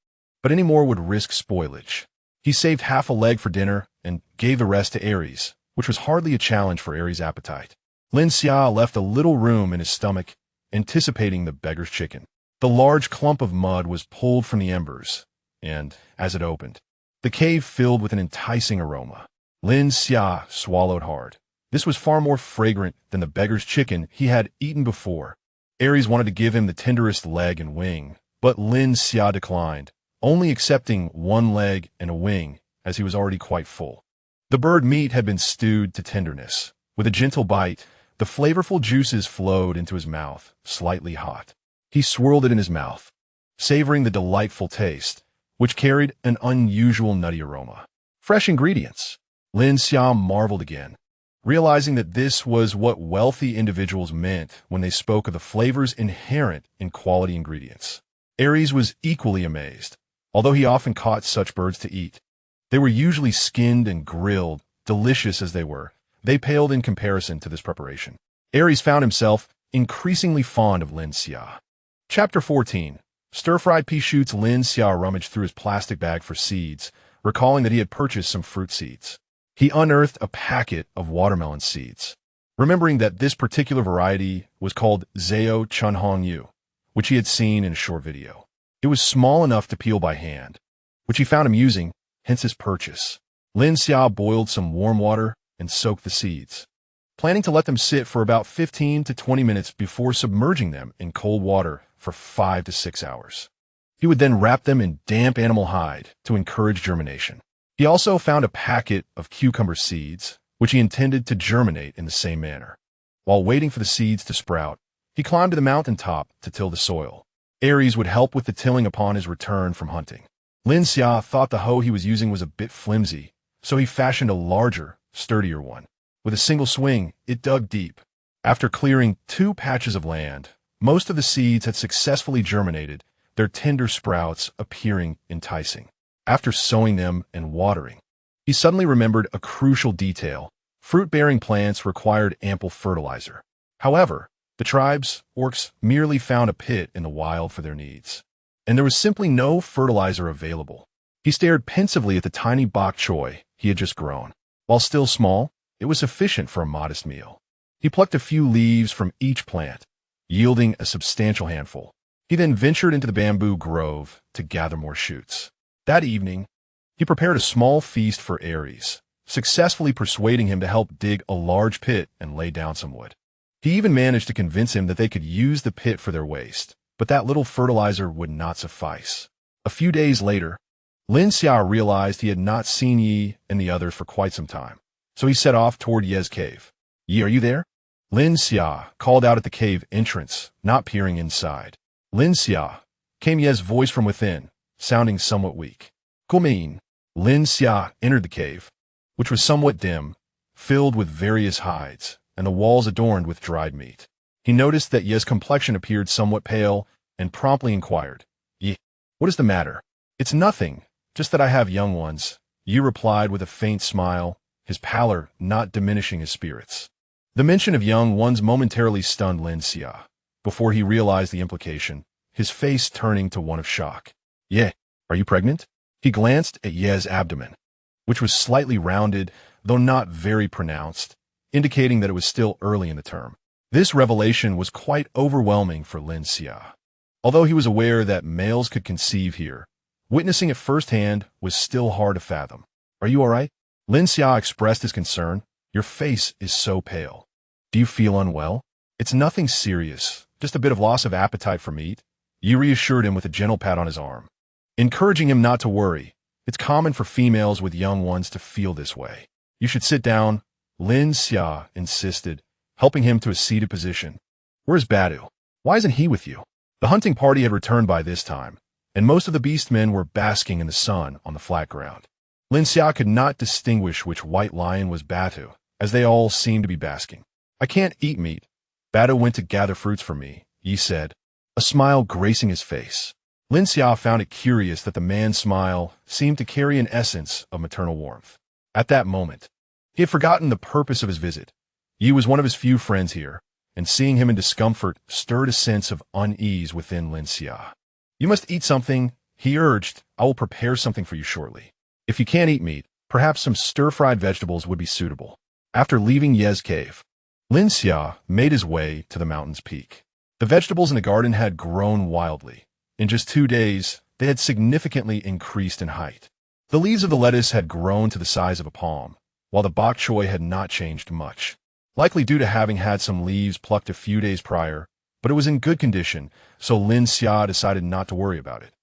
but any more would risk spoilage. He saved half a leg for dinner and gave the rest to Aries, which was hardly a challenge for Aries' appetite. Lin Xia left a little room in his stomach, anticipating the beggar's chicken. The large clump of mud was pulled from the embers, and, as it opened, the cave filled with an enticing aroma. Lin Xia swallowed hard. This was far more fragrant than the beggar's chicken he had eaten before. Aries wanted to give him the tenderest leg and wing, but Lin Xia declined, only accepting one leg and a wing, as he was already quite full. The bird meat had been stewed to tenderness. With a gentle bite, the flavorful juices flowed into his mouth, slightly hot. He swirled it in his mouth, savoring the delightful taste, which carried an unusual nutty aroma. Fresh ingredients. Lin Xia marveled again, realizing that this was what wealthy individuals meant when they spoke of the flavors inherent in quality ingredients. Aries was equally amazed. Although he often caught such birds to eat, they were usually skinned and grilled, delicious as they were. They paled in comparison to this preparation. Aries found himself increasingly fond of Lin Xia. Chapter 14. Stir-fried pea shoots. Lin Xia rummaged through his plastic bag for seeds, recalling that he had purchased some fruit seeds. He unearthed a packet of watermelon seeds, remembering that this particular variety was called Zhao Chunhong Yu, which he had seen in a short video. It was small enough to peel by hand, which he found amusing, hence his purchase. Lin Xia boiled some warm water and soaked the seeds, planning to let them sit for about 15 to 20 minutes before submerging them in cold water for 5 to 6 hours. He would then wrap them in damp animal hide to encourage germination. He also found a packet of cucumber seeds, which he intended to germinate in the same manner. While waiting for the seeds to sprout, he climbed to the mountaintop to till the soil. Aries would help with the tilling upon his return from hunting. Lin Xia thought the hoe he was using was a bit flimsy, so he fashioned a larger, sturdier one. With a single swing, it dug deep. After clearing 2 patches of land, most of the seeds had successfully germinated, their tender sprouts appearing enticing. After sowing them and watering, he suddenly remembered a crucial detail. Fruit-bearing plants required ample fertilizer. However, the tribe's orcs merely found a pit in the wild for their needs, and there was simply no fertilizer available. He stared pensively at the tiny bok choy he had just grown. While still small, it was sufficient for a modest meal. He plucked a few leaves from each plant, yielding a substantial handful. He then ventured into the bamboo grove to gather more shoots. That evening, he prepared a small feast for Aries, successfully persuading him to help dig a large pit and lay down some wood. He even managed to convince him that they could use the pit for their waste, but that little fertilizer would not suffice. A few days later, Lin Xia realized he had not seen Yi and the others for quite some time, so he set off toward Ye's cave. "Yi, are you there?" Lin Xia called out at the cave entrance, not peering inside. "Lin Xia," came Ye's voice from within, sounding somewhat weak. "Come in." Lin Xia entered the cave, which was somewhat dim, filled with various hides, and the walls adorned with dried meat. He noticed that Ye's complexion appeared somewhat pale and promptly inquired, "Yi, what is the matter?" "It's nothing, just that I have young ones," Yi replied with a faint smile, his pallor not diminishing his spirits. The mention of young ones momentarily stunned Lin Xia. Before he realized the implication, his face turning to one of shock. "Ye, are you pregnant?" He glanced at Ye's abdomen, which was slightly rounded, though not very pronounced, indicating that it was still early in the term. This revelation was quite overwhelming for Lin Xia. Although he was aware that males could conceive here, witnessing it firsthand was still hard to fathom. "Are you all right?" Lin Xia expressed his concern. "Your face is so pale. Do you feel unwell?" "It's nothing serious, just a bit of loss of appetite for meat," Yi reassured him with a gentle pat on his arm, encouraging him not to worry. "It's common for females with young ones to feel this way." "You should sit down," Lin Xia insisted, helping him to a seated position. "Where's Badu? Why isn't he with you?" The hunting party had returned by this time, and most of the beastmen were basking in the sun on the flat ground. Lin Xia could not distinguish which white lion was Batu, as they all seemed to be basking. "I can't eat meat. Badu went to gather fruits for me," Yi said, a smile gracing his face. Lin Xia found it curious that the man's smile seemed to carry an essence of maternal warmth. At that moment, he had forgotten the purpose of his visit. Yi was one of his few friends here, and seeing him in discomfort stirred a sense of unease within Lin Xia. "You must eat something," he urged. "I will prepare something for you shortly. If you can't eat meat, perhaps some stir-fried vegetables would be suitable." After leaving Ye's cave, Lin Xia made his way to the mountain's peak. The vegetables in the garden had grown wildly. In just 2 days, they had significantly increased in height. The leaves of the lettuce had grown to the size of a palm, while the bok choy had not changed much, likely due to having had some leaves plucked a few days prior, but it was in good condition, so Lin Xia decided not to worry about it.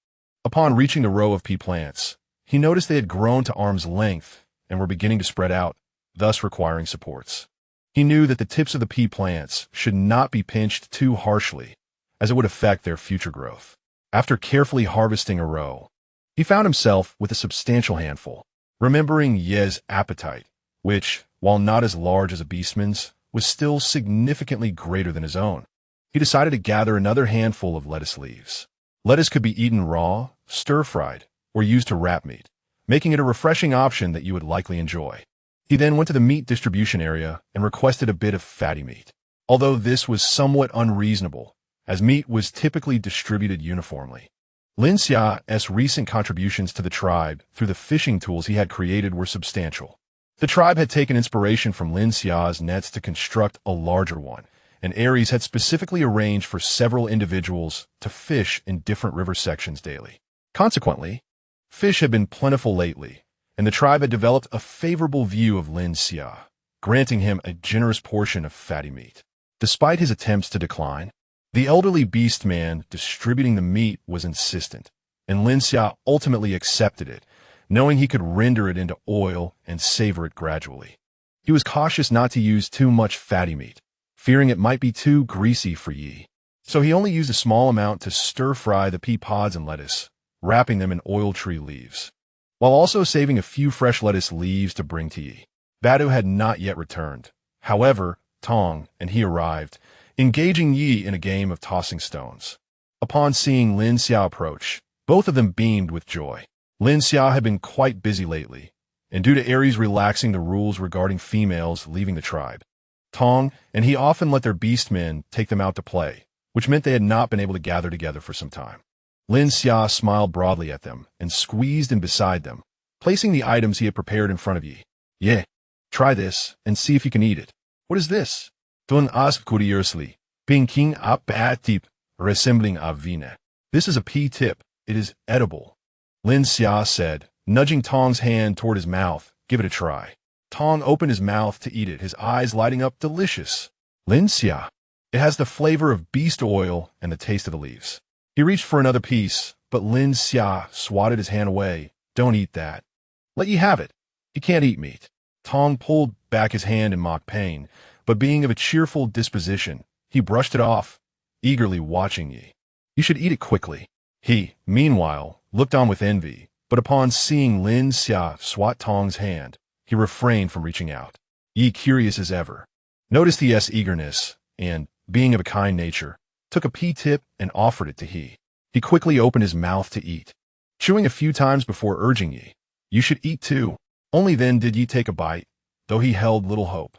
Upon reaching the row of pea plants, he noticed they had grown to arm's length and were beginning to spread out, thus requiring supports. He knew that the tips of the pea plants should not be pinched too harshly, as it would affect their future growth. After carefully harvesting a row, He found himself with a substantial handful, remembering Ye's appetite, which, while not as large as a beastman's, was still significantly greater than his own. He decided to gather another handful of lettuce leaves. Lettuce could be eaten raw, stir-fried, or used to wrap meat, making it a refreshing option that you would likely enjoy. He then went to the meat distribution area and requested a bit of fatty meat, although this was somewhat unreasonable, as meat was typically distributed uniformly. Lin Xia's recent contributions to the tribe through the fishing tools he had created were substantial. The tribe had taken inspiration from Lin Xia's nets to construct a larger one, and Aries had specifically arranged for several individuals to fish in different river sections daily. Consequently, fish had been plentiful lately, and the tribe had developed a favorable view of Lin Xia, granting him a generous portion of fatty meat. Despite his attempts to decline, the elderly beast man distributing the meat was insistent, and Lin Xia ultimately accepted it, knowing he could render it into oil and savor it gradually. He was cautious not to use too much fatty meat, fearing it might be too greasy for Yi. So he only used a small amount to stir-fry the pea pods and lettuce, wrapping them in oil tree leaves, while also saving a few fresh lettuce leaves to bring to Yi. Badu had not yet returned. However, Tong and he arrived, engaging Yi in a game of tossing stones. Upon seeing Lin Xia approach, both of them beamed with joy. Lin Xia had been quite busy lately, and due to Aries relaxing the rules regarding females leaving the tribe, Tong and he often let their beastmen take them out to play, which meant they had not been able to gather together for some time. Lin Xia smiled broadly at them and squeezed in beside them, placing the items he had prepared in front of Yi. "Yeah, try this and see if you can eat it." "What is this?" Tun asked curiously, pinking up a tip resembling a vina. "This is a pea tip. It is edible," Lin Xia said, nudging Tong's hand toward his mouth. "Give it a try." Tong opened his mouth to eat it, his eyes lighting up delicious. "Lin Xia, it has the flavor of beast oil and the taste of the leaves." He reached for another piece, but Lin Xia swatted his hand away. "Don't eat that. Let Yi have it. You can't eat meat." Tong pulled back his hand in mock pain, but being of a cheerful disposition, he brushed it off, eagerly watching Yi. "You should eat it quickly." He, meanwhile, looked on with envy, but upon seeing Lin Xia swat Tong's hand, he refrained from reaching out. Yi, curious as ever, noticed his eagerness and, being of a kind nature, took a pea tip and offered it to He. He quickly opened his mouth to eat, chewing a few times before urging Yi, "You should eat too." Only then did Yi take a bite, though he held little hope,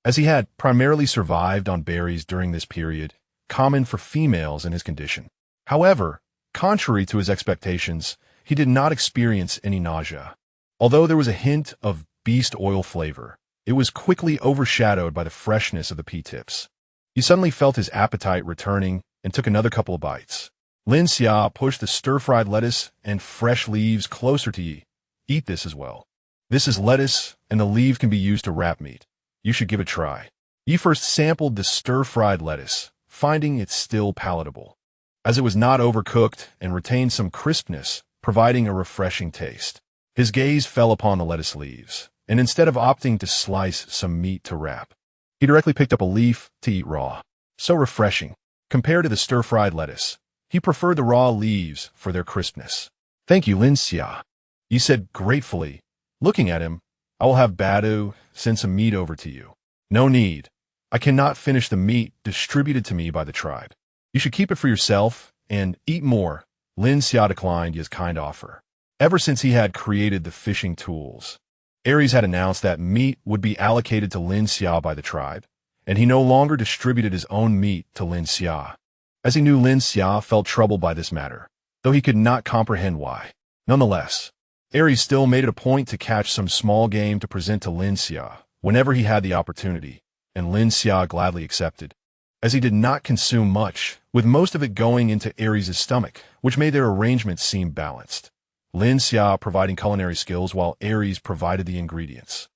as he had primarily survived on berries during this period, common for females in his condition. However, contrary to his expectations, he did not experience any nausea. Although there was a hint of beast oil flavor, it was quickly overshadowed by the freshness of the pea tips. He suddenly felt his appetite returning and took another couple of bites. Lin Xia pushed the stir-fried lettuce and fresh leaves closer to Yi. "Eat this as well. This is lettuce, and the leaf can be used to wrap meat. You should give it a try." Yi first sampled the stir-fried lettuce, finding it still palatable, as it was not overcooked and retained some crispness, providing a refreshing taste. His gaze fell upon the lettuce leaves, and instead of opting to slice some meat to wrap, he directly picked up a leaf to eat raw. So refreshing. Compared to the stir-fried lettuce, he preferred the raw leaves for their crispness. "Thank you, Lin Xia," Yi said gratefully. Looking at him, "I will have Badu send some meat over to you." "No need. I cannot finish the meat distributed to me by the tribe. You should keep it for yourself and eat more." Lin Xia declined Yi's kind offer. Ever since he had created the fishing tools, Aries had announced that meat would be allocated to Lin Xia by the tribe, and he no longer distributed his own meat to Lin Xia, as he knew Lin Xia felt troubled by this matter, though he could not comprehend why. Nonetheless, Aries still made it a point to catch some small game to present to Lin Xia whenever he had the opportunity, and Lin Xia gladly accepted, as he did not consume much, with most of it going into Aries' stomach, which made their arrangement seem balanced. Lin Xia providing culinary skills while Aries provided the ingredients.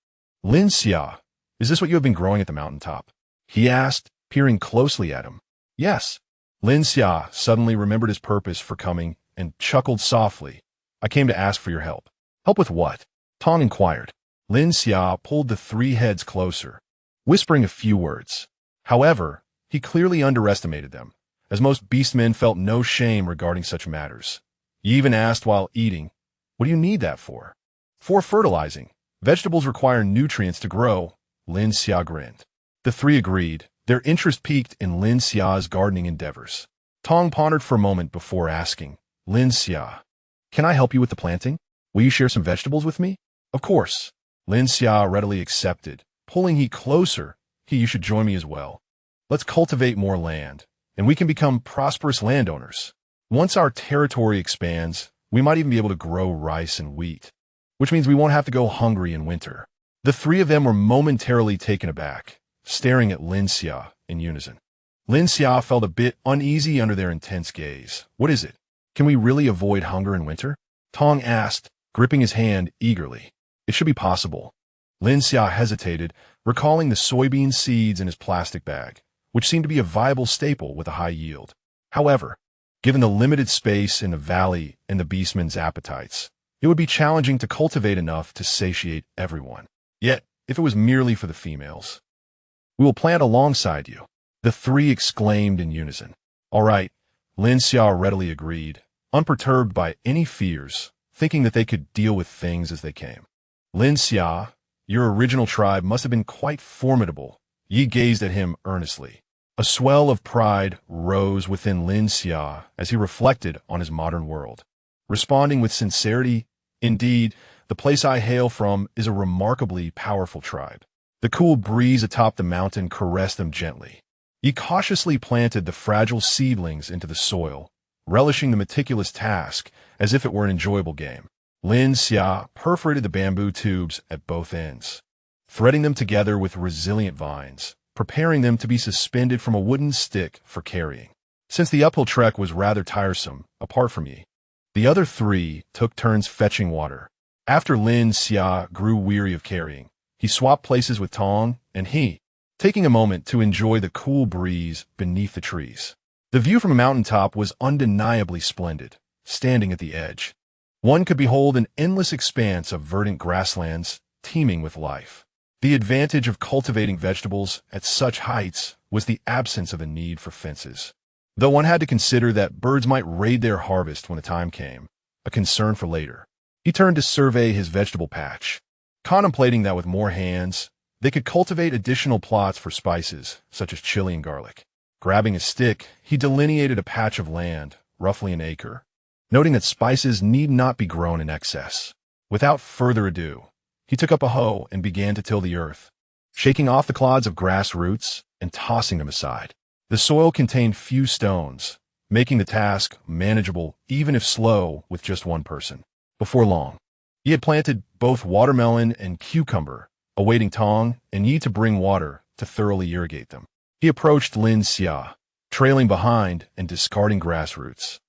"Lin Xia, is this what you have been growing at the mountaintop?" he asked, peering closely at him. "Yes." Lin Xia suddenly remembered his purpose for coming and chuckled softly. "I came to ask for your help." "Help with what?" Tong inquired. Lin Xia pulled the three heads closer, whispering a few words. However, he clearly underestimated them, as most beastmen felt no shame regarding such matters. He even asked while eating, What do you need that for? For fertilizing. Vegetables require nutrients to grow, Lin Xia grinned. The three agreed, their interest peaked in Lin Xia's gardening endeavors. Tong pondered for a moment before asking, Lin Xia, can I help you with the planting? Will you share some vegetables with me? Of course. Lin Xia readily accepted, pulling he closer. You should join me as well. Let's cultivate more land, and we can become prosperous landowners. Once our territory expands, we might even be able to grow rice and wheat, which means we won't have to go hungry in winter. The three of them were momentarily taken aback, staring at Lin Xia in unison. Lin Xia felt a bit uneasy under their intense gaze. What is it? Can we really avoid hunger in winter? Tong asked, gripping his hand eagerly. It should be possible. Lin Xia hesitated, recalling the soybean seeds in his plastic bag, which seemed to be a viable staple with a high yield. However, given the limited space in the valley and the beastmen's appetites, it would be challenging to cultivate enough to satiate everyone. Yet, if it was merely for the females, we will plant alongside you, the three exclaimed in unison. All right, Lin Xia readily agreed, unperturbed by any fears, thinking that they could deal with things as they came. Lin Xia, your original tribe must have been quite formidable. Yi gazed at him earnestly. A swell of pride rose within Lin Xia as he reflected on his modern world. Responding with sincerity, indeed, the place I hail from is a remarkably powerful tribe. The cool breeze atop the mountain caressed them gently. He cautiously planted the fragile seedlings into the soil, relishing the meticulous task as if it were an enjoyable game. Lin Xia perforated the bamboo tubes at both ends, threading them together with resilient vines, preparing them to be suspended from a wooden stick for carrying. Since the uphill trek was rather tiresome, apart from Yi, the other three took turns fetching water. After Lin Xia grew weary of carrying, he swapped places with Tong and he, taking a moment to enjoy the cool breeze beneath the trees. The view from a mountaintop was undeniably splendid. Standing at the edge, one could behold an endless expanse of verdant grasslands teeming with life. The advantage of cultivating vegetables at such heights was the absence of a need for fences, though one had to consider that birds might raid their harvest when the time came, a concern for later. He turned to survey his vegetable patch, contemplating that with more hands, they could cultivate additional plots for spices, such as chili and garlic. Grabbing a stick, he delineated a patch of land, roughly an acre, noting that spices need not be grown in excess. Without further ado, he took up a hoe and began to till the earth, shaking off the clods of grass roots and tossing them aside. The soil contained few stones, making the task manageable even if slow with just one person. Before long, he had planted both watermelon and cucumber, awaiting Tong and Yi to bring water to thoroughly irrigate them. He approached Lin Xia, trailing behind and discarding grass roots.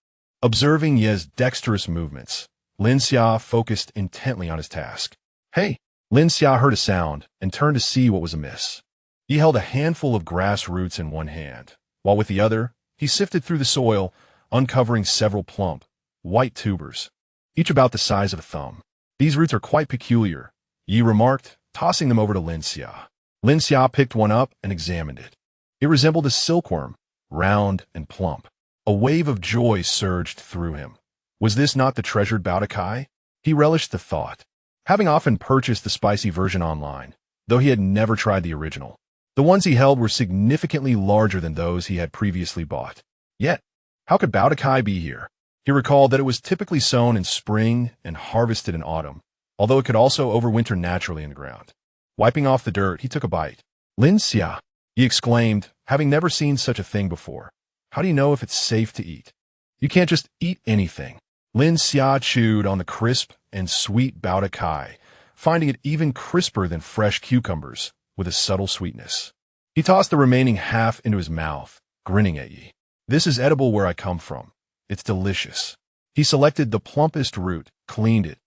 Observing Ye's dexterous movements, Lin Xia focused intently on his task. Hey! Lin Xia heard a sound and turned to see what was amiss. He held a handful of grass roots in one hand, while with the other, he sifted through the soil, uncovering several plump, white tubers, each about the size of a thumb. These roots are quite peculiar, Yi remarked, tossing them over to Lin Xia. Lin Xia picked one up and examined it. It resembled a silkworm, round and plump. A wave of joy surged through him. Was this not the treasured Baodakai? He relished the thought, having often purchased the spicy version online, though he had never tried the original. The ones he held were significantly larger than those he had previously bought. Yet, how could Baodakai be here? He recalled that it was typically sown in spring and harvested in autumn, although it could also overwinter naturally in the ground. Wiping off the dirt, he took a bite. Lin Xia, he exclaimed, having never seen such a thing before. How do you know if it's safe to eat? You can't just eat anything. Lin Xia chewed on the crisp and sweet Baodakai, finding it even crisper than fresh cucumbers, with a subtle sweetness. He tossed the remaining half into his mouth, grinning at Yi. This is edible where I come from. It's delicious. He selected the plumpest root, cleaned it,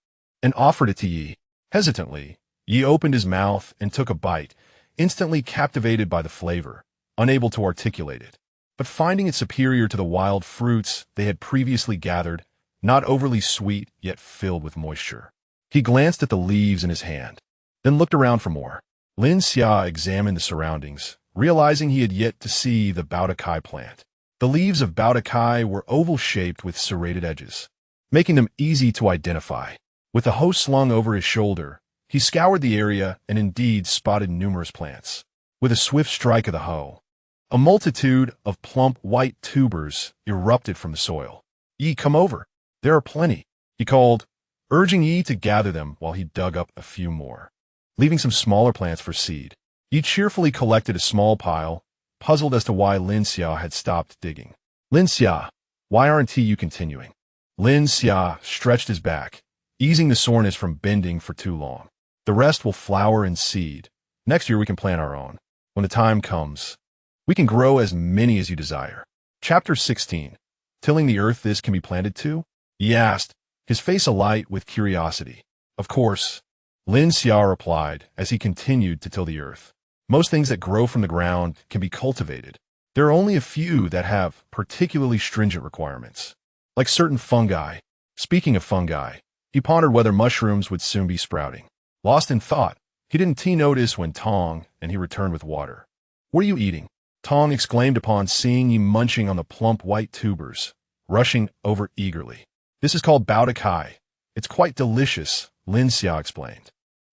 and offered it to Yi. Hesitantly, Yi opened his mouth and took a bite, instantly captivated by the flavor, unable to articulate it, but finding it superior to the wild fruits they had previously gathered, not overly sweet yet filled with moisture. He glanced at the leaves in his hand, then looked around for more. Lin Xia examined the surroundings, realizing he had yet to see the Baodakai plant. The leaves of Baodakai were oval-shaped with serrated edges, making them easy to identify. With the hoe slung over his shoulder, he scoured the area and indeed spotted numerous plants. With a swift strike of the hoe, a multitude of plump white tubers erupted from the soil. "Ye, come over. There are plenty," he called, urging Yi to gather them while he dug up a few more, leaving some smaller plants for seed. Yi cheerfully collected a small pile, puzzled as to why Lin Xia had stopped digging. "Lin Xia, why aren't you continuing?" Lin Xia stretched his back, easing the soreness from bending for too long. "The rest will flower and seed. Next year we can plant our own. When the time comes, we can grow as many as you desire." Chapter 16. Tilling the earth this can be planted to? He asked, his face alight with curiosity. "Of course," Lin Xia replied as he continued to till the earth. "Most things that grow from the ground can be cultivated. There are only a few that have particularly stringent requirements, like certain fungi." Speaking of fungi, he pondered whether mushrooms would soon be sprouting. Lost in thought, he didn't notice when Tong and he returned with water. "What are you eating?" Tong exclaimed upon seeing Yi munching on the plump white tubers, rushing over eagerly. "This is called bao de kai. It's quite delicious," Lin Xia explained.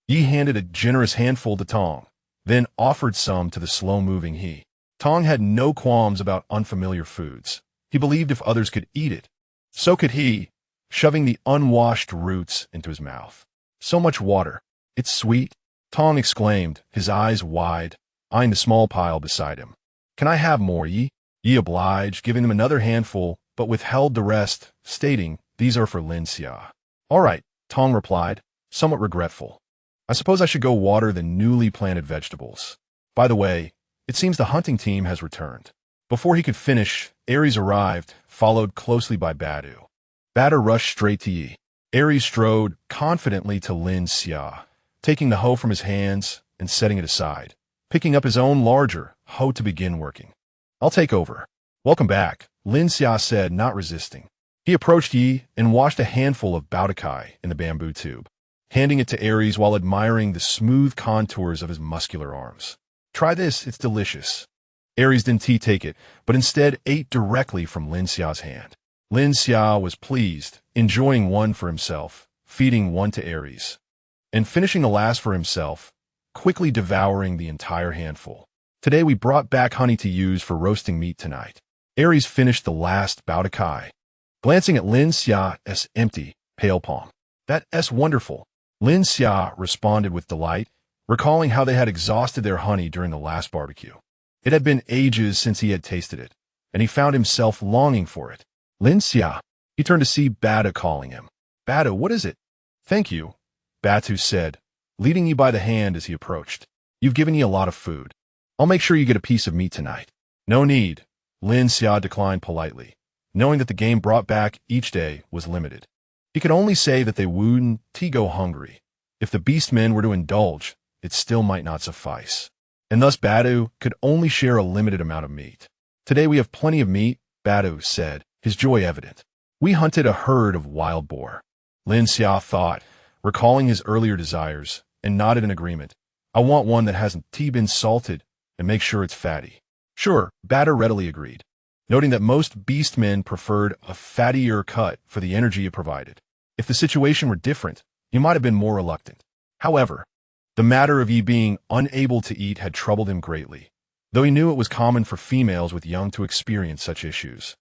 Yi handed a generous handful to Tong, then offered some to the slow-moving he. Tong had no qualms about unfamiliar foods. He believed if others could eat it, so could he, shoving the unwashed roots into his mouth. "So much water. It's sweet," Tong exclaimed, his eyes wide, eyeing the small pile beside him. "Can I have more, Yi?" Yi obliged, giving them another handful, but withheld the rest, stating, "These are for Lin Xia." "All right," Tong replied, somewhat regretful. "I suppose I should go water the newly planted vegetables. By the way, it seems the hunting team has returned." Before he could finish, Aries arrived, followed closely by Badu. Badu rushed straight to Yi. Aries strode confidently to Lin Xia, taking the hoe from his hands and setting it aside, picking up his own larger hoe to begin working. "I'll take over." "Welcome back," Lin Xia said, not resisting. He approached Yi and washed a handful of bao de kai in the bamboo tube, handing it to Aries while admiring the smooth contours of his muscular arms. "Try this, it's delicious." Aries didn't take it, but instead ate directly from Lin Xia's hand. Lin Xia was pleased, enjoying one for himself, feeding one to Aries, and finishing the last for himself, quickly devouring the entire handful. "Today we brought back honey to use for roasting meat tonight." Aries finished the last bao de kai, glancing at Lin Xia's empty, pale palm. "That's wonderful," Lin Xia responded with delight, recalling how they had exhausted their honey during the last barbecue. It had been ages since he had tasted it, and he found himself longing for it. "Lin Xia," he turned to see Badu calling him. "Badu, what is it?" "Thank you," Batu said, leading Yi by the hand as he approached. "You've given Yi a lot of food. I'll make sure you get a piece of meat tonight." "No need," Lin Xia declined politely, knowing that the game brought back each day was limited. He could only say that they wouldn't go hungry. If the beastmen were to indulge, it still might not suffice. And thus Badu could only share a limited amount of meat. "Today we have plenty of meat," Badu said, his joy evident. "We hunted a herd of wild boar." Lin Xia thought, recalling his earlier desires, and nodded in agreement. "I want one that hasn't been salted, and make sure it's fatty." "Sure," Badu readily agreed, noting that most beastmen preferred a fattier cut for the energy it provided. If the situation were different, he might have been more reluctant. However, the matter of Yi being unable to eat had troubled him greatly, though he knew it was common for females with young to experience such issues.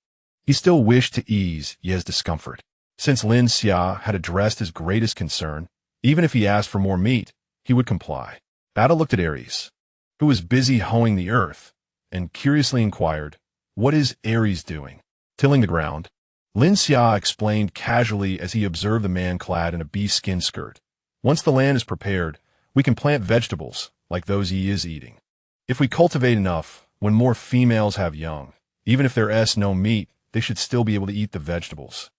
He still wished to ease Yi's discomfort. Since Lin Xia had addressed his greatest concern, even if he asked for more meat, he would comply. Badu looked at Aries, who was busy hoeing the earth, and curiously inquired, "What is Aries doing?" "Tilling the ground," Lin Xia explained casually as he observed the man clad in a bee-skin skirt. "Once the land is prepared, we can plant vegetables like those he is eating. If we cultivate enough, when more females have young, even if there's no meat, they should still be able to eat the vegetables."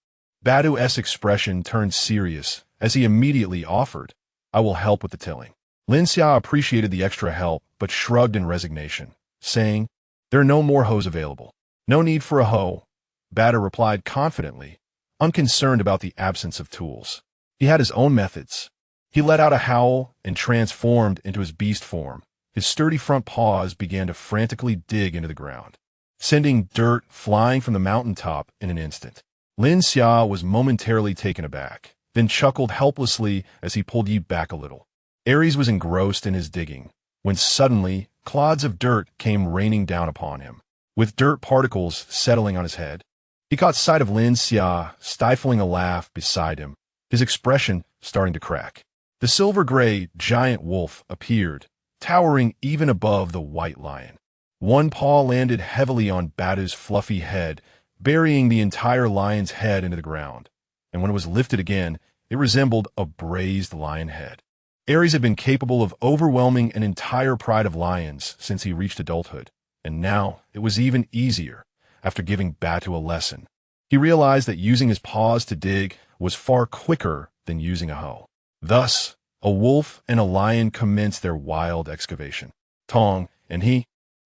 Badu's expression turned serious as he immediately offered, "I will help with the tilling." Lin Xia appreciated the extra help but shrugged in resignation, saying, "There are no more hoes available." "No need for a hoe," Badu replied confidently, unconcerned about the absence of tools. He had his own methods. He let out a howl and transformed into his beast form. His sturdy front paws began to frantically dig into the ground, sending dirt flying from the mountaintop in an instant. Lin Xia was momentarily taken aback, then chuckled helplessly as he pulled Yi back a little. Aries was engrossed in his digging, when suddenly clods of dirt came raining down upon him, with dirt particles settling on his head. He caught sight of Lin Xia stifling a laugh beside him, his expression starting to crack. The silver-gray giant wolf appeared, towering even above the white lion. One paw landed heavily on Badu's fluffy head, burying the entire lion's head into the ground, and when it was lifted again, it resembled a braised lion head. Aries had been capable of overwhelming an entire pride of lions since he reached adulthood, and now it was even easier after giving Badu a lesson. He realized that using his paws to dig was far quicker than using a hoe. Thus, a wolf and a lion commenced their wild excavation. Tong and he,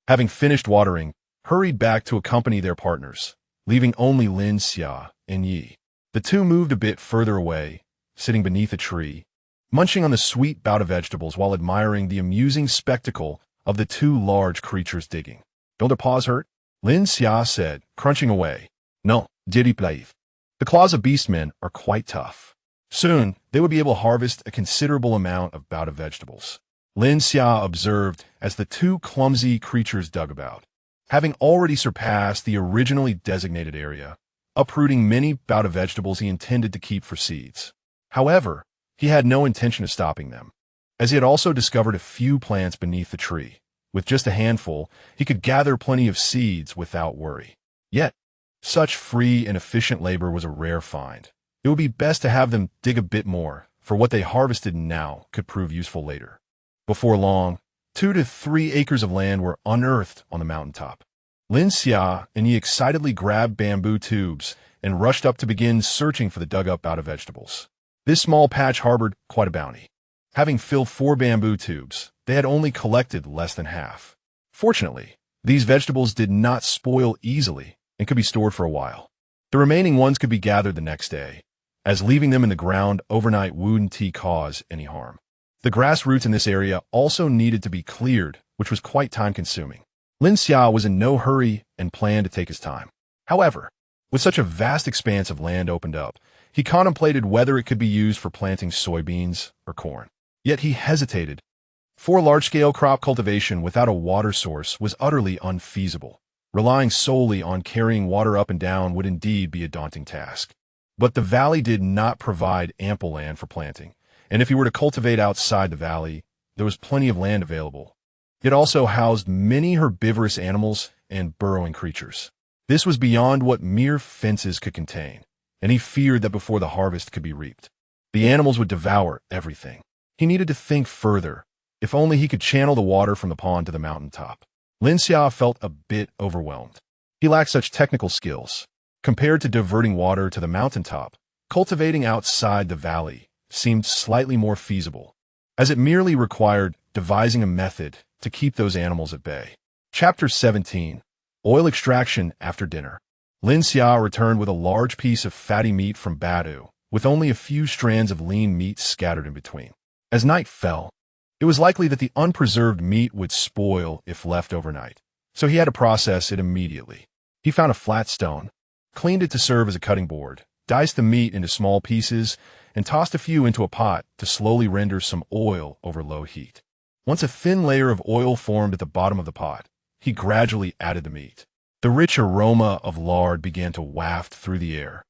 having finished watering, hurried back to accompany their partners, leaving only Lin Xia and Yi. The two moved a bit further away, sitting beneath a tree, munching on the sweet bout of vegetables while admiring the amusing spectacle of the two large creatures digging. "Don't their paws hurt?" Lin Xia said, crunching away. "No, diddy plave. The claws of beastmen are quite tough." Soon, they would be able to harvest a considerable amount of bout of vegetables. Lin Xia observed as the two clumsy creatures dug about, having already surpassed the originally designated area, uprooting many bout of vegetables he intended to keep for seeds. However, he had no intention of stopping them, as he had also discovered a few plants beneath the tree. With just a handful, he could gather plenty of seeds without worry. Yet, such free and efficient labor was a rare find. It would be best to have them dig a bit more, for what they harvested now could prove useful later. Before long, 2 to 3 acres of land were unearthed on the mountaintop. Lin Xia and he excitedly grabbed bamboo tubes and rushed up to begin searching for the dug-up bout of vegetables. This small patch harbored quite a bounty. Having filled 4 bamboo tubes, they had only collected less than half. Fortunately, these vegetables did not spoil easily and could be stored for a while. The remaining ones could be gathered the next day, as leaving them in the ground overnight wouldn't cause any harm. The grass roots in this area also needed to be cleared, which was quite time-consuming. Lin Xia was in no hurry and planned to take his time. However, with such a vast expanse of land opened up, he contemplated whether it could be used for planting soybeans or corn. Yet he hesitated. For large-scale crop cultivation without a water source was utterly unfeasible. Relying solely on carrying water up and down would indeed be a daunting task. But the valley did not provide ample land for planting, and if he were to cultivate outside the valley, there was plenty of land available. It also housed many herbivorous animals and burrowing creatures. This was beyond what mere fences could contain, and he feared that before the harvest could be reaped, the animals would devour everything. He needed to think further. If only he could channel the water from the pond to the mountaintop. Lin Xia felt a bit overwhelmed. He lacked such technical skills. Compared to diverting water to the mountaintop, cultivating outside the valley seemed slightly more feasible, as it merely required devising a method to keep those animals at bay. Chapter 17. Oil Extraction After Dinner. Lin Xia returned with a large piece of fatty meat from Badu, with only a few strands of lean meat scattered in between. As night fell, it was likely that the unpreserved meat would spoil if left overnight, so he had to process it immediately. He found a flat stone, cleaned it to serve as a cutting board, diced the meat into small pieces, and tossed a few into a pot to slowly render some oil over low heat. Once a thin layer of oil formed at the bottom of the pot, he gradually added the meat. The rich aroma of lard began to waft through the air,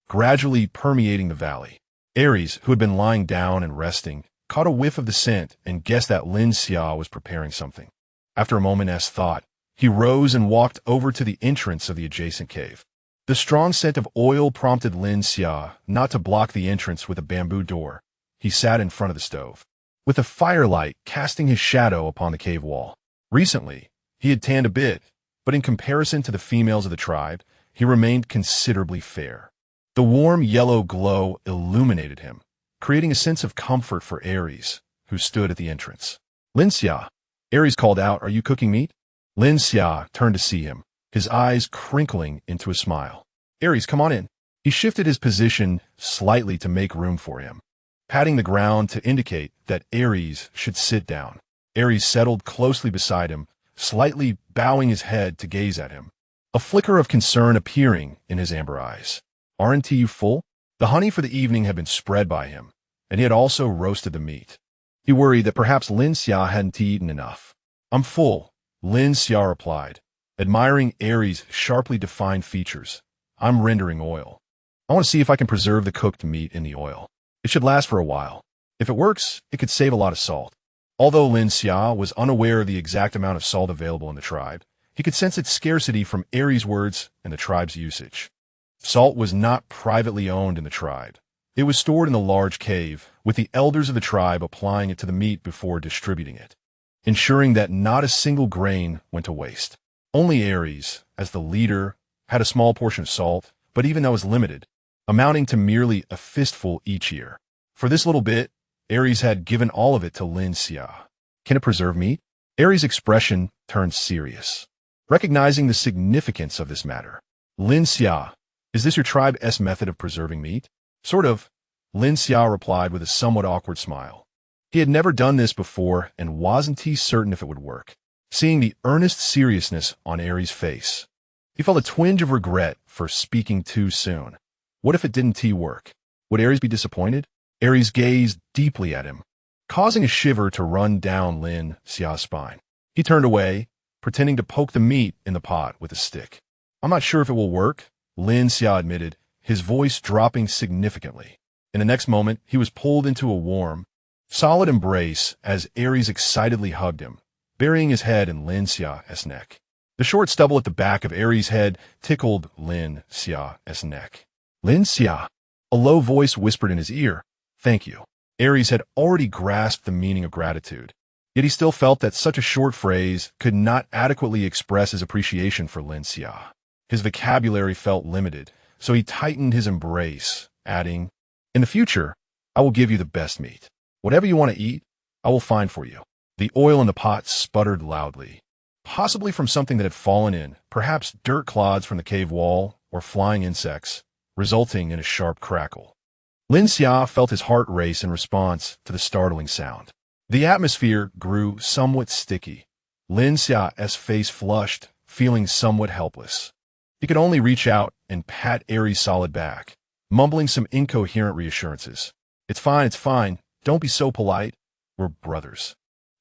gradually permeating the valley. Aries, who had been lying down and resting, caught a whiff of the scent and guessed that Lin Xia was preparing something. After a moment's thought, he rose and walked over to the entrance of the adjacent cave. The strong scent of oil prompted Lin Xia not to block the entrance with a bamboo door. He sat in front of the stove, with the firelight casting his shadow upon the cave wall. Recently, he had tanned a bit, but in comparison to the females of the tribe, he remained considerably fair. The warm yellow glow illuminated him, creating a sense of comfort for Aries, who stood at the entrance. "Lin Xia," Aries called out, "are you cooking meat?" Lin Xia turned to see him, his eyes crinkling into a smile. "Aries, come on in." He shifted his position slightly to make room for him, patting the ground to indicate that Aries should sit down. Aries settled closely beside him, slightly bowing his head to gaze at him, a flicker of concern appearing in his amber eyes. "Aren't you full?" The honey for the evening had been spread by him, and he had also roasted the meat. He worried that perhaps Lin Xia hadn't eaten enough. "I'm full," Lin Xia replied, admiring Aries' sharply defined features. "I'm rendering oil. I want to see if I can preserve the cooked meat in the oil. It should last for a while. If it works, it could save a lot of salt." Although Lin Xia was unaware of the exact amount of salt available in the tribe, he could sense its scarcity from Aries' words and the tribe's usage. Salt was not privately owned in the tribe. It was stored in a large cave, with the elders of the tribe applying it to the meat before distributing it, ensuring that not a single grain went to waste. Only Aries, as the leader, had a small portion of salt, but even that was limited, amounting to merely a fistful each year. For this little bit, Aries had given all of it to Lin Xia. "Can it preserve meat?" Aries' expression turned serious, recognizing the significance of this matter. "Lin Xia, is this your tribe's method of preserving meat?" "Sort of," Lin Xia replied with a somewhat awkward smile. He had never done this before and wasn't certain if it would work. Seeing the earnest seriousness on Aries' face, he felt a twinge of regret for speaking too soon. What if it didn't work? Would Aries be disappointed? Aries gazed deeply at him, causing a shiver to run down Lin Xia's spine. He turned away, pretending to poke the meat in the pot with a stick. "I'm not sure if it will work," Lin Xia admitted, his voice dropping significantly. In the next moment, he was pulled into a warm, solid embrace as Aries excitedly hugged him, burying his head in Lin Xia's neck. The short stubble at the back of Aries' head tickled Lin Xia's neck. "Lin Xia," a low voice whispered in his ear. "Thank you." Aries had already grasped the meaning of gratitude, yet he still felt that such a short phrase could not adequately express his appreciation for Lin Xia. His vocabulary felt limited, so he tightened his embrace, adding, "In the future, I will give you the best meat. Whatever you want to eat, I will find for you." The oil in the pot sputtered loudly, possibly from something that had fallen in, perhaps dirt clods from the cave wall or flying insects, resulting in a sharp crackle. Lin Xia felt his heart race in response to the startling sound. The atmosphere grew somewhat sticky. Lin Xia's face flushed, feeling somewhat helpless. He could only reach out and pat Aries' solid back, mumbling some incoherent reassurances. It's fine, don't be so polite. We're brothers."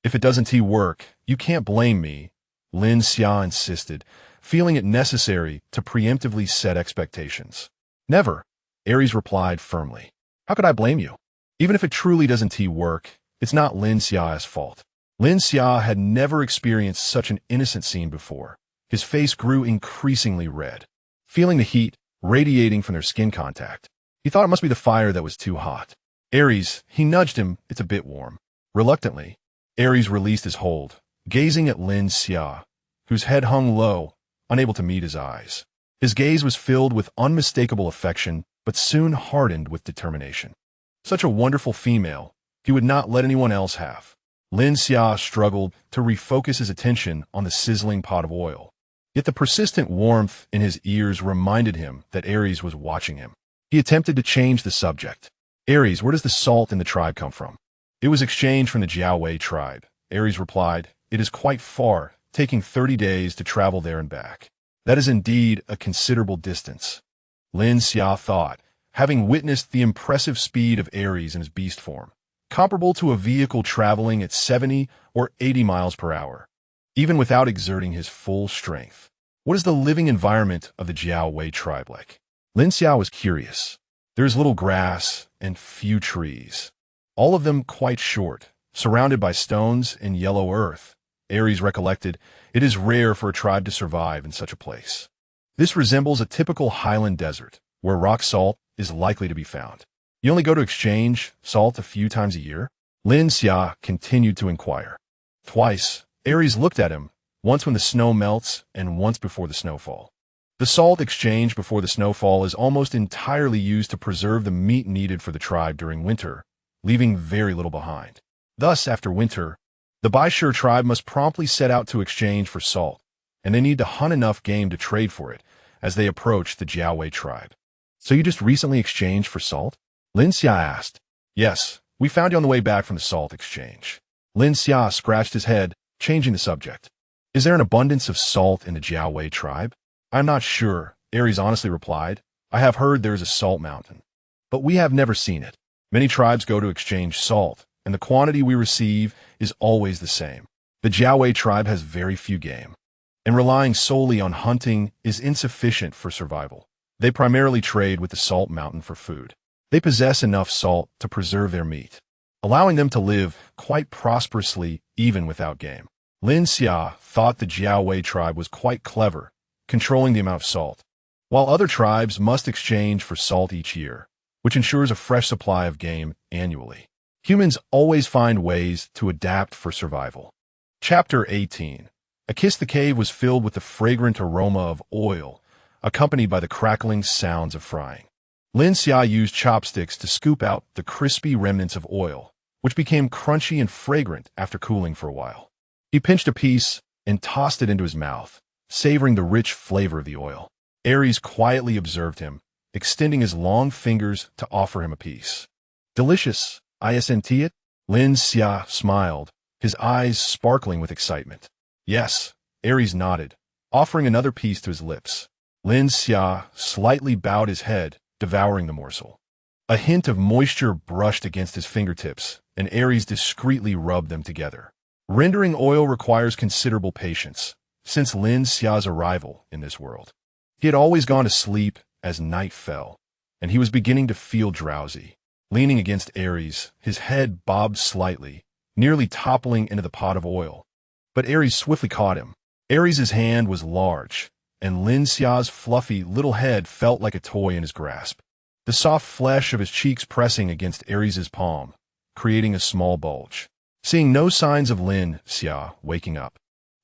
"If it doesn't work, you can't blame me," Lin Xia insisted, feeling it necessary to preemptively set expectations. "Never," Aries replied firmly. "How could I blame you? Even if it truly doesn't work, it's not Lin Xia's fault." Lin Xia had never experienced such an innocent scene before. His face grew increasingly red, feeling the heat radiating from their skin contact. He thought it must be the fire that was too hot. "Aries," he nudged him, "it's a bit warm." Reluctantly, Aries released his hold, gazing at Lin Xia, whose head hung low, unable to meet his eyes. His gaze was filled with unmistakable affection, but soon hardened with determination. Such a wonderful female, he would not let anyone else have. Lin Xia struggled to refocus his attention on the sizzling pot of oil. Yet the persistent warmth in his ears reminded him that Aries was watching him. He attempted to change the subject. "Aries, where does the salt in the tribe come from?" "It was exchanged from the Jiaowei tribe," Aries replied. "It is quite far, taking 30 days to travel there and back." "That is indeed a considerable distance," Lin Xia thought, having witnessed the impressive speed of Aries in his beast form, comparable to a vehicle traveling at 70 or 80 miles per hour, even without exerting his full strength. What is the living environment of the Jiaowei tribe like? Lin Xia was curious. There is little grass and few trees, all of them quite short, surrounded by stones and yellow earth. Aries recollected, it is rare for a tribe to survive in such a place. This resembles a typical highland desert, where rock salt is likely to be found. "You only go to exchange salt a few times a year?" Lin Xia continued to inquire. "Twice." Aries looked at him, once when the snow melts and once before the snowfall. The salt exchanged before the snowfall is almost entirely used to preserve the meat needed for the tribe during winter, leaving very little behind. Thus, after winter, the Baishur tribe must promptly set out to exchange for salt, and they need to hunt enough game to trade for it as they approach the Jiaowei tribe. "So you just recently exchanged for salt?" Lin Xia asked. "Yes, we found you on the way back from the salt exchange." Lin Xia scratched his head, changing the subject. "Is there an abundance of salt in the Jiaowei tribe?" "I'm not sure," Aries honestly replied. "I have heard there is a salt mountain." but we have never seen it. Many tribes go to exchange salt, and the quantity we receive is always the same. The Jiaowei tribe has very few game, and relying solely on hunting is insufficient for survival. They primarily trade with the salt mountain for food. They possess enough salt to preserve their meat, allowing them to live quite prosperously even without game. Lin Xia thought the Jiaowei tribe was quite clever, controlling the amount of salt, while other tribes must exchange for salt each year, which ensures a fresh supply of game annually. Humans always find ways to adapt for survival. Chapter 18. A Kiss. The cave was filled with the fragrant aroma of oil, accompanied by the crackling sounds of frying. Lin Xia used chopsticks to scoop out the crispy remnants of oil, which became crunchy and fragrant after cooling for a while. He pinched a piece and tossed it into his mouth, savoring the rich flavor of the oil. Aries quietly observed him, extending his long fingers to offer him a piece. Delicious, isn't it? Lin Xia smiled, his eyes sparkling with excitement. Yes, Aries nodded, offering another piece to his lips. Lin Xia slightly bowed his head, devouring the morsel. A hint of moisture brushed against his fingertips, and Aries discreetly rubbed them together. Rendering oil requires considerable patience, since Lin Xia's arrival in this world. He had always gone to sleep as night fell, and he was beginning to feel drowsy. Leaning against Aries, his head bobbed slightly, nearly toppling into the pot of oil. But Aries swiftly caught him. Aries' hand was large, and Lin Xia's fluffy little head felt like a toy in his grasp. The soft flesh of his cheeks pressing against Aries' palm, creating a small bulge. Seeing no signs of Lin Xia waking up,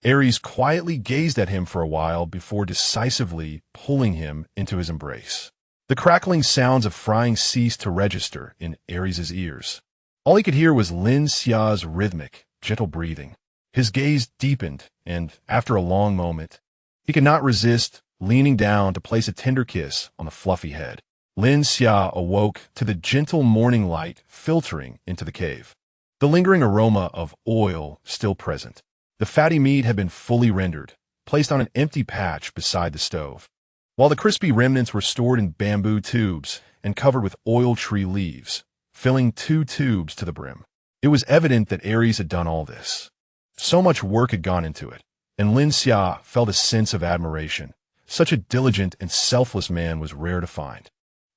Aries quietly gazed at him for a while before decisively pulling him into his embrace. The crackling sounds of frying ceased to register in Aries' ears. All he could hear was Lin Xia's rhythmic, gentle breathing. His gaze deepened, and, after a long moment, he could not resist leaning down to place a tender kiss on the fluffy head. Lin Xia awoke to the gentle morning light filtering into the cave. The lingering aroma of oil still present. The fatty meat had been fully rendered, placed on an empty patch beside the stove, while the crispy remnants were stored in bamboo tubes and covered with oil tree leaves, filling 2 tubes to the brim. It was evident that Aries had done all this. So much work had gone into it, and Lin Xia felt a sense of admiration. Such a diligent and selfless man was rare to find.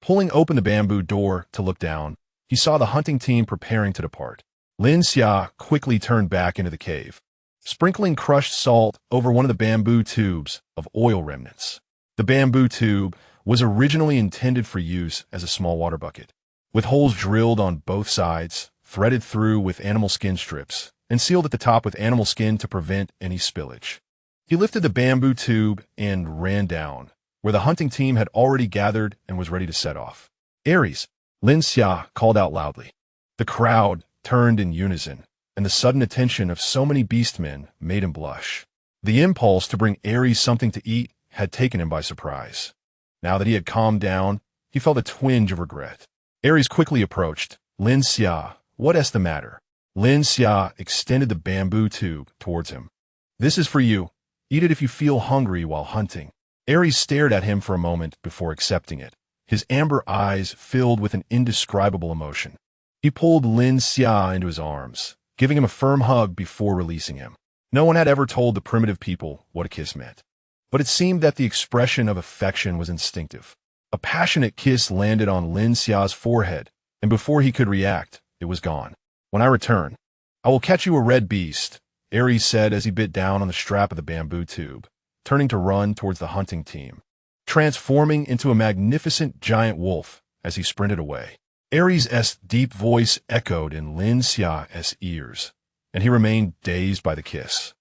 Pulling open the bamboo door to look down, he saw the hunting team preparing to depart. Lin Xia quickly turned back into the cave, sprinkling crushed salt over one of the bamboo tubes of oil remnants. The bamboo tube was originally intended for use as a small water bucket, with holes drilled on both sides, threaded through with animal skin strips, and sealed at the top with animal skin to prevent any spillage. He lifted the bamboo tube and ran down, where the hunting team had already gathered and was ready to set off. Aries, Lin Xia called out loudly. The crowd turned in unison, and the sudden attention of so many beastmen made him blush. The impulse to bring Aries something to eat had taken him by surprise. Now that he had calmed down, he felt a twinge of regret. Aries quickly approached. Lin Xia, what's the matter? Lin Xia extended the bamboo tube towards him. This is for you. Eat it if you feel hungry while hunting. Aries stared at him for a moment before accepting it, his amber eyes filled with an indescribable emotion. He pulled Lin Xia into his arms, giving him a firm hug before releasing him. No one had ever told the primitive people what a kiss meant, but it seemed that the expression of affection was instinctive. A passionate kiss landed on Lin Xia's forehead, and before he could react, it was gone. When I return, I will catch you a red beast, Aries said as he bit down on the strap of the bamboo tube, turning to run towards the hunting team, transforming into a magnificent giant wolf as he sprinted away. Aries' deep voice echoed in Lin Xia's ears, and he remained dazed by the kiss,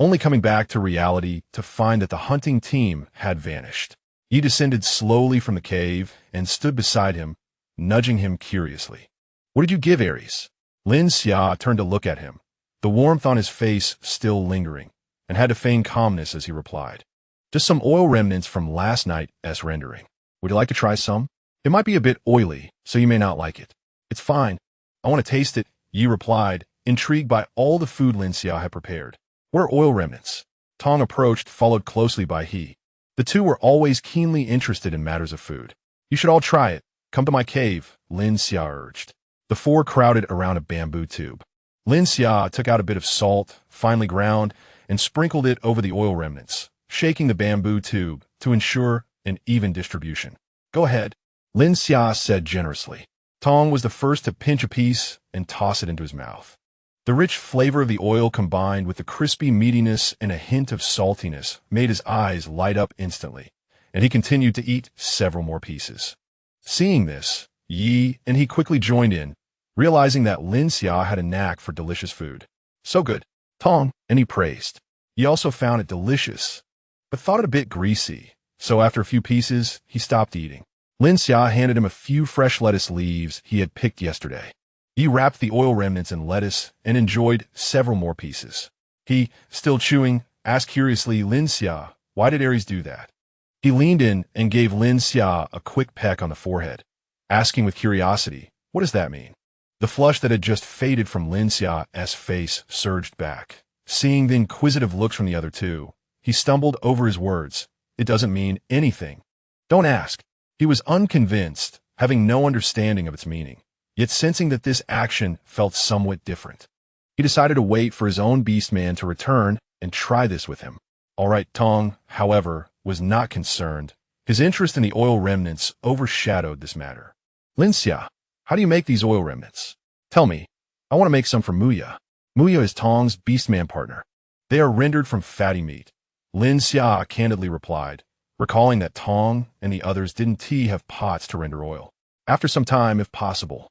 only coming back to reality to find that the hunting team had vanished. He descended slowly from the cave and stood beside him, nudging him curiously. What did you give Aries? Lin Xia turned to look at him, the warmth on his face still lingering, and had to feign calmness as he replied. Just some oil remnants from last night's rendering. Would you like to try some? It might be a bit oily, so you may not like it. It's fine. I want to taste it, Yi replied, intrigued by all the food Lin Xia had prepared. What are oil remnants? Tong approached, followed closely by He. The two were always keenly interested in matters of food. You should all try it, Come to my cave, Lin Xia urged. The four crowded around a bamboo tube. Lin Xia took out a bit of salt, finely ground, and sprinkled it over the oil remnants, shaking the bamboo tube to ensure an even distribution. Go ahead, Lin Xia said generously. Tong was the first to pinch a piece and toss it into his mouth. The rich flavor of the oil combined with the crispy meatiness and a hint of saltiness made his eyes light up instantly, and he continued to eat several more pieces. Seeing this, Yi and he quickly joined in, realizing that Lin Xia had a knack for delicious food. So good, Tong, and he praised. He also found it delicious, but thought it a bit greasy, so after a few pieces, he stopped eating. Lin Xia handed him a few fresh lettuce leaves he had picked yesterday. He wrapped the oil remnants in lettuce and enjoyed several more pieces. He, still chewing, asked curiously, Lin Xia, why did Aries do that? He leaned in and gave Lin Xia a quick peck on the forehead, asking with curiosity, what does that mean? The flush that had just faded from Lin Xia's face surged back. Seeing the inquisitive looks from the other two, he stumbled over his words. It doesn't mean anything. Don't ask. He was unconvinced, having no understanding of its meaning, yet sensing that this action felt somewhat different. He decided to wait for his own beastman to return and try this with him. All right, Tong, however, was not concerned. His interest in the oil remnants overshadowed this matter. Lin Xia, how do you make these oil remnants? Tell me. I want to make some for Muya. Muya is Tong's beastman partner. They are rendered from fatty meat. Lin Xia candidly replied, recalling that Tong and the others didn't have pots to render oil. After some time, if possible,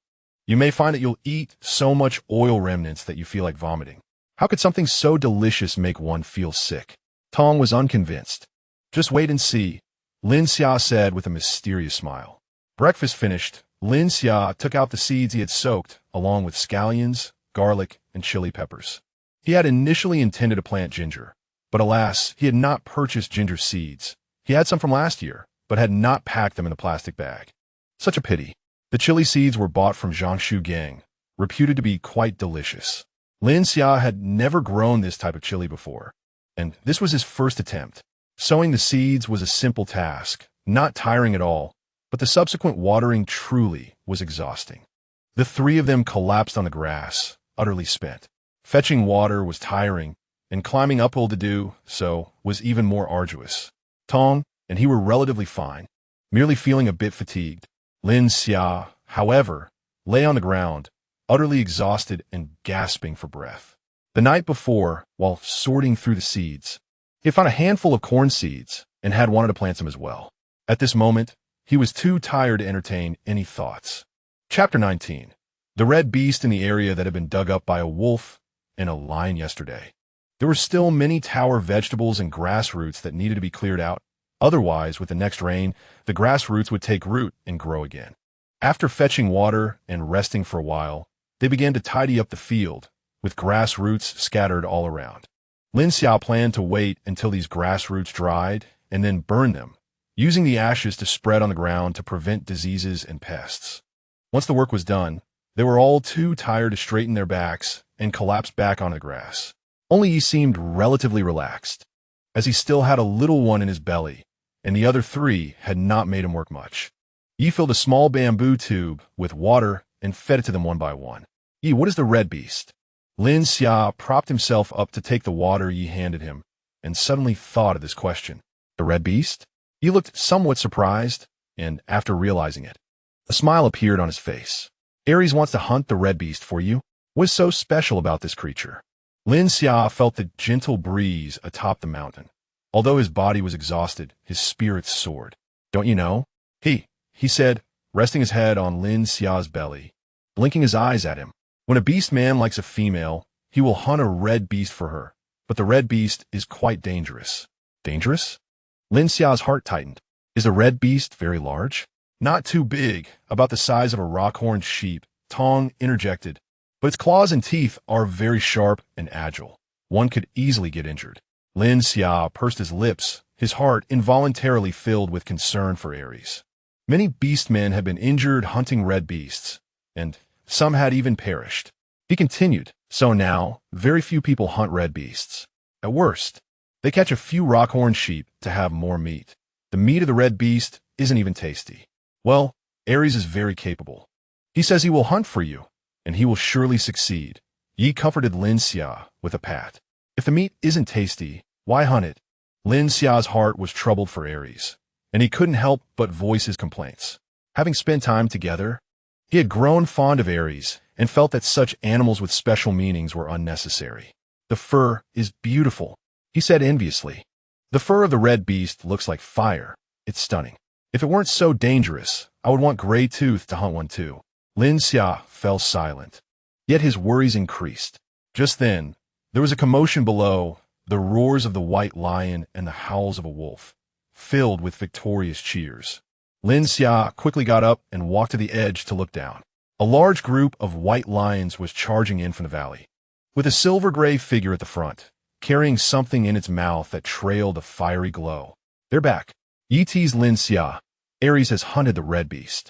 you may find that you'll eat so much oil remnants that you feel like vomiting. How could something so delicious make one feel sick? Tong was unconvinced. Just wait and see, Lin Xia said with a mysterious smile. Breakfast finished, Lin Xia took out the seeds he had soaked, along with scallions, garlic, and chili peppers. He had initially intended to plant ginger, but alas, he had not purchased ginger seeds. He had some from last year, but had not packed them in a plastic bag. Such a pity. The chili seeds were bought from Jiangsu Gang, reputed to be quite delicious. Lin Xia had never grown this type of chili before, and this was his first attempt. Sowing the seeds was a simple task, not tiring at all, but the subsequent watering truly was exhausting. The three of them collapsed on the grass, utterly spent. Fetching water was tiring, and climbing uphill to do so was even more arduous. Tong and he were relatively fine, merely feeling a bit fatigued. Lin Xia, however, lay on the ground, utterly exhausted and gasping for breath. The night before, while sorting through the seeds, he found a handful of corn seeds and had wanted to plant some as well. At this moment, he was too tired to entertain any thoughts. Chapter 19. The red beast in the area that had been dug up by a wolf and a lion yesterday. There were still many tower vegetables and grass roots that needed to be cleared out. Otherwise, with the next rain, the grass roots would take root and grow again. After fetching water and resting for a while, they began to tidy up the field, with grass roots scattered all around. Lin Xia planned to wait until these grass roots dried and then burn them, using the ashes to spread on the ground to prevent diseases and pests. Once the work was done, they were all too tired to straighten their backs and collapsed back on the grass. Only he seemed relatively relaxed, as he still had a little one in his belly, and the other three had not made him work much. Yi filled a small bamboo tube with water and fed it to them one by one. Yi, what is the red beast? Lin Xia propped himself up to take the water Yi handed him, and suddenly thought of this question. The red beast? Yi looked somewhat surprised, and after realizing it, a smile appeared on his face. Aries wants to hunt the red beast for you. What is so special about this creature? Lin Xia felt the gentle breeze atop the mountain. Although his body was exhausted, his spirits soared. Don't you know? He said, resting his head on Lin Xia's belly, blinking his eyes at him. When a beast man likes a female, he will hunt a red beast for her, but the red beast is quite dangerous. Dangerous? Lin Xia's heart tightened. Is the red beast very large? Not too big, about the size of a rock-horned sheep, Tong interjected, but its claws and teeth are very sharp and agile. One could easily get injured. Lin Xia pursed his lips, his heart involuntarily filled with concern for Aries. Many beastmen had been injured hunting red beasts, and some had even perished. He continued, so now, very few people hunt red beasts. At worst, they catch a few rock-horned sheep to have more meat. The meat of the red beast isn't even tasty. Well, Aries is very capable. He says he will hunt for you, and he will surely succeed. Yi comforted Lin Xia with a pat. If the meat isn't tasty, why hunt it? Lin Xia's heart was troubled for Aries, and he couldn't help but voice his complaints. Having spent time together, he had grown fond of Aries and felt that such animals with special meanings were unnecessary. The fur is beautiful, he said enviously. The fur of the red beast looks like fire. It's stunning. If it weren't so dangerous, I would want Gray Tooth to hunt one too. Lin Xia fell silent, yet his worries increased. Just then, there was a commotion below, the roars of the white lion and the howls of a wolf, filled with victorious cheers. Lin Xia quickly got up and walked to the edge to look down. A large group of white lions was charging in from the valley, with a silver-gray figure at the front, carrying something in its mouth that trailed a fiery glow. They're back. Yi teased Lin Xia. Aries has hunted the red beast.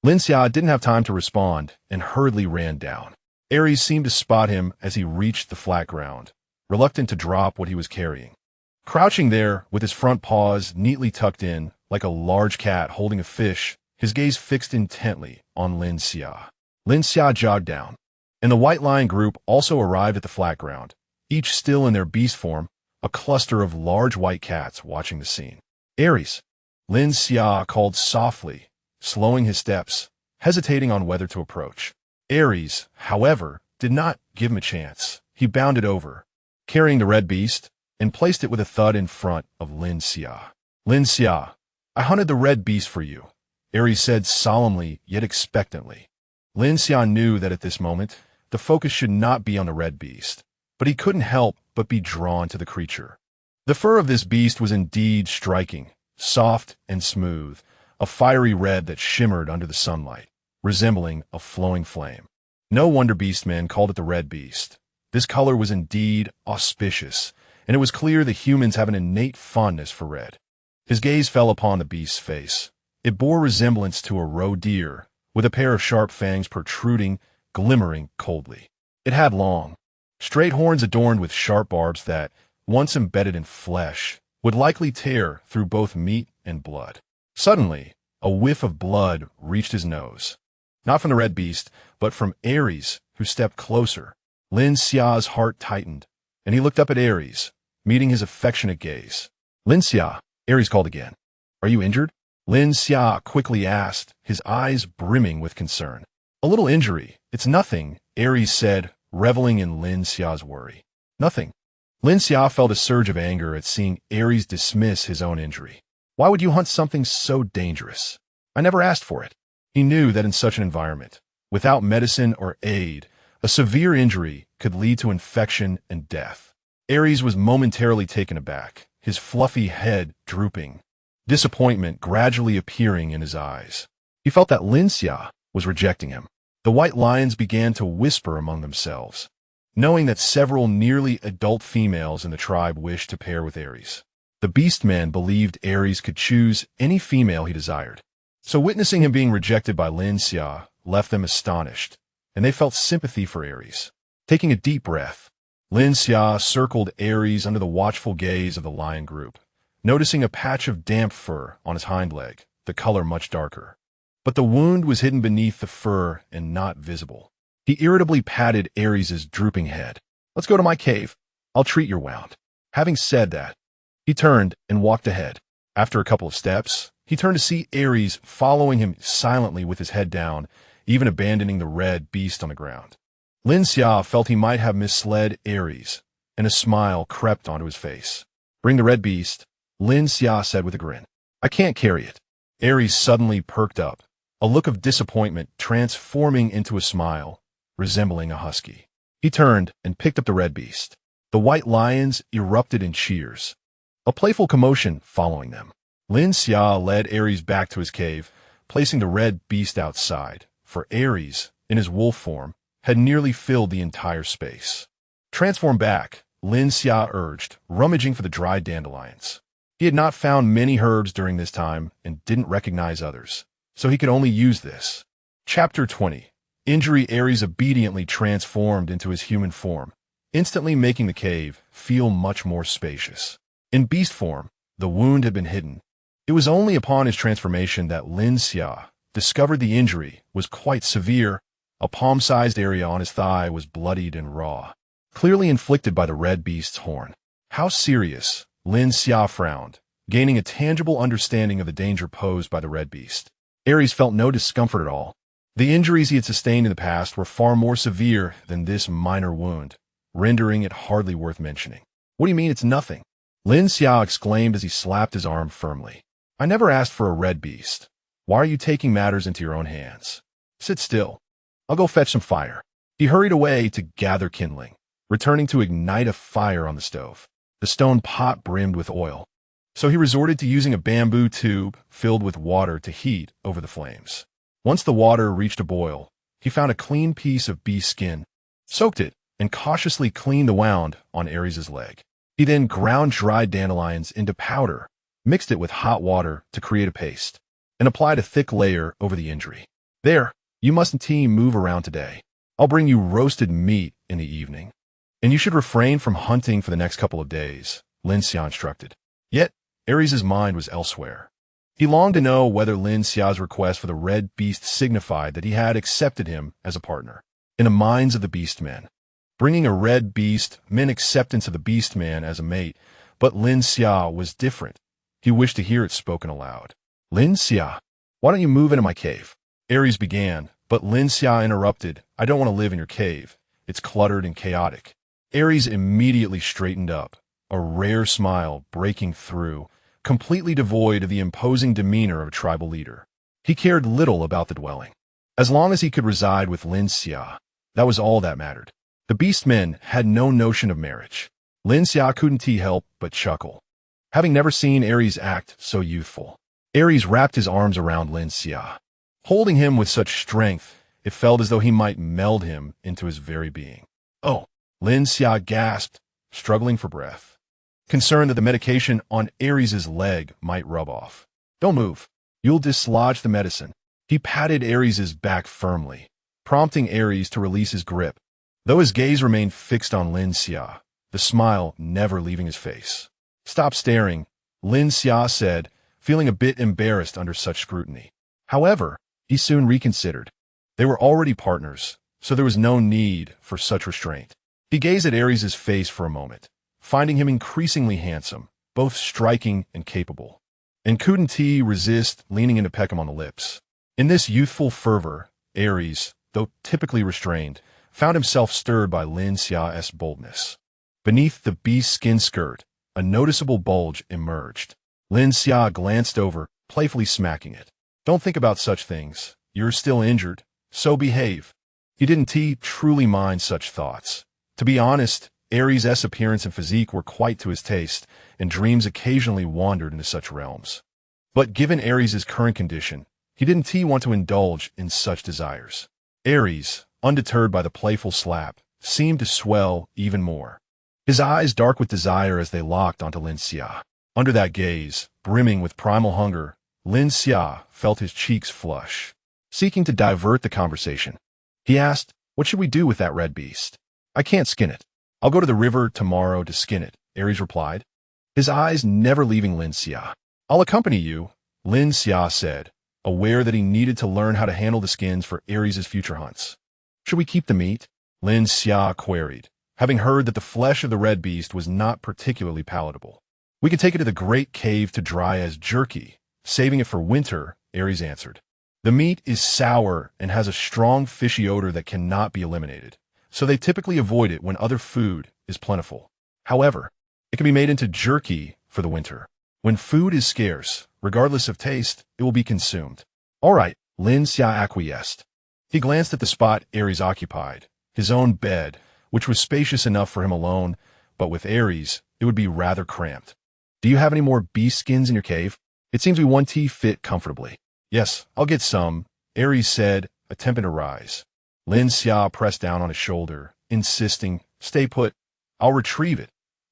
Lin Xia didn't have time to respond and hurriedly ran down. Aries seemed to spot him as he reached the flat ground, reluctant to drop what he was carrying. Crouching there, with his front paws neatly tucked in, like a large cat holding a fish, his gaze fixed intently on Lin Xia. Lin Xia jogged down, and the white lion group also arrived at the flat ground, each still in their beast form, a cluster of large white cats watching the scene. Aries, Lin Xia called softly, slowing his steps, hesitating on whether to approach. Aries, however, did not give him a chance. He bounded over, carrying the red beast, and placed it with a thud in front of Lin Xia. Lin Xia, I hunted the red beast for you, Aries said solemnly yet expectantly. Lin Xia knew that at this moment, the focus should not be on the red beast, but he couldn't help but be drawn to the creature. The fur of this beast was indeed striking, soft and smooth, a fiery red that shimmered under the sunlight, resembling a flowing flame. No wonder beastmen called it the red beast. This color was indeed auspicious, and it was clear the humans have an innate fondness for red. His gaze fell upon the beast's face. It bore resemblance to a roe deer, with a pair of sharp fangs protruding, glimmering coldly. It had long, straight horns adorned with sharp barbs that, once embedded in flesh, would likely tear through both meat and blood. Suddenly, a whiff of blood reached his nose. Not from the red beast, but from Aries, who stepped closer. Lin Xia's heart tightened, and he looked up at Aries, meeting his affectionate gaze. Lin Xia, Aries called again. Are you injured? Lin Xia quickly asked, his eyes brimming with concern. A little injury. It's nothing, Aries said, reveling in Lin Xia's worry. Nothing. Lin Xia felt a surge of anger at seeing Aries dismiss his own injury. Why would you hunt something so dangerous? I never asked for it. He knew that in such an environment, without medicine or aid, a severe injury could lead to infection and death. Aries was momentarily taken aback, his fluffy head drooping, disappointment gradually appearing in his eyes. He felt that Lin Xia was rejecting him. The white lions began to whisper among themselves, knowing that several nearly adult females in the tribe wished to pair with Aries. The beastmen believed Aries could choose any female he desired. So witnessing him being rejected by Lin Xia left them astonished, and they felt sympathy for Aries. Taking a deep breath, Lin Xia circled Aries under the watchful gaze of the lion group, noticing a patch of damp fur on his hind leg, the color much darker. But the wound was hidden beneath the fur and not visible. He irritably patted Aries' drooping head. Let's go to my cave. I'll treat your wound. Having said that, he turned and walked ahead. After a couple of steps, he turned to see Aries following him silently with his head down, even abandoning the red beast on the ground. Lin Xia felt he might have misled Aries, and a smile crept onto his face. Bring the red beast, Lin Xia said with a grin. I can't carry it. Aries suddenly perked up, a look of disappointment transforming into a smile, resembling a husky. He turned and picked up the red beast. The white lions erupted in cheers, a playful commotion following them. Lin Xia led Aries back to his cave, placing the red beast outside, for Aries, in his wolf form, had nearly filled the entire space. Transform back, Lin Xia urged, rummaging for the dried dandelions. He had not found many herbs during this time and didn't recognize others, so he could only use this. Chapter 20. Injury. Aries obediently transformed into his human form, instantly making the cave feel much more spacious. In beast form, the wound had been hidden. It was only upon his transformation that Lin Xia discovered the injury was quite severe. A palm-sized area on his thigh was bloodied and raw, clearly inflicted by the red beast's horn. How serious? Lin Xia frowned, gaining a tangible understanding of the danger posed by the red beast. Aries felt no discomfort at all. The injuries he had sustained in the past were far more severe than this minor wound, rendering it hardly worth mentioning. What do you mean it's nothing? Lin Xia exclaimed as he slapped his arm firmly. I never asked for a red beast. Why are you taking matters into your own hands? Sit still. I'll go fetch some fire. He hurried away to gather kindling, returning to ignite a fire on the stove. The stone pot brimmed with oil, so he resorted to using a bamboo tube filled with water to heat over the flames. Once the water reached a boil, he found a clean piece of beef skin, soaked it, and cautiously cleaned the wound on Aries' leg. He then ground dried dandelions into powder, mixed it with hot water to create a paste, and applied a thick layer over the injury. There, you mustn't move around today. I'll bring you roasted meat in the evening. And you should refrain from hunting for the next couple of days, Lin Xia instructed. Yet, Aries' mind was elsewhere. He longed to know whether Lin Xia's request for the red beast signified that he had accepted him as a partner. In the minds of the beastmen, bringing a red beast meant acceptance of the beastman as a mate, but Lin Xia was different. He wished to hear it spoken aloud. Lin Xia, why don't you move into my cave? Aries began, but Lin Xia interrupted. I don't want to live in your cave. It's cluttered and chaotic. Aries immediately straightened up, a rare smile breaking through, completely devoid of the imposing demeanor of a tribal leader. He cared little about the dwelling. As long as he could reside with Lin Xia, that was all that mattered. The beastmen had no notion of marriage. Lin Xia couldn't help but chuckle, having never seen Aries act so youthful. Aries wrapped his arms around Lin Xia. Holding him with such strength, it felt as though he might meld him into his very being. Oh! Lin Xia gasped, struggling for breath, concerned that the medication on Aries' leg might rub off. Don't move. You'll dislodge the medicine. He patted Aries' back firmly, prompting Aries to release his grip, though his gaze remained fixed on Lin Xia, the smile never leaving his face. Stop staring, Lin Xia said, feeling a bit embarrassed under such scrutiny. However, he soon reconsidered. They were already partners, so there was no need for such restraint. He gazed at Aries' face for a moment, finding him increasingly handsome, both striking and capable, and couldn't he resist leaning in to peck him on the lips. In this youthful fervor, Aries, though typically restrained, found himself stirred by Lin Xia's boldness. Beneath the beast's skin skirt, a noticeable bulge emerged. Lin Xia glanced over, playfully smacking it. Don't think about such things. You're still injured, so behave. He didn't truly mind such thoughts. To be honest, Aries' appearance and physique were quite to his taste, and dreams occasionally wandered into such realms. But given Aries' current condition, he didn't want to indulge in such desires. Aries, undeterred by the playful slap, seemed to swell even more. His eyes dark with desire as they locked onto Lin Xia. Under that gaze, brimming with primal hunger, Lin Xia felt his cheeks flush. Seeking to divert the conversation, he asked, what should we do with that red beast? I can't skin it. I'll go to the river tomorrow to skin it, Aries replied, his eyes never leaving Lin Xia. I'll accompany you, Lin Xia said, aware that he needed to learn how to handle the skins for Aries' future hunts. Should we keep the meat? Lin Xia queried, having heard that the flesh of the red beast was not particularly palatable. We could take it to the great cave to dry as jerky, saving it for winter, Aries answered. The meat is sour and has a strong fishy odor that cannot be eliminated, so they typically avoid it when other food is plentiful. However, it can be made into jerky for the winter. When food is scarce, regardless of taste, it will be consumed. All right, Lin Xia acquiesced. He glanced at the spot Aries occupied, his own bed, which was spacious enough for him alone, but with Aries, it would be rather cramped. Do you have any more beast skins in your cave? It seems we won't fit comfortably. Yes, I'll get some, Aries said, attempting to rise. Lin Xia pressed down on his shoulder, insisting, stay put. I'll retrieve it.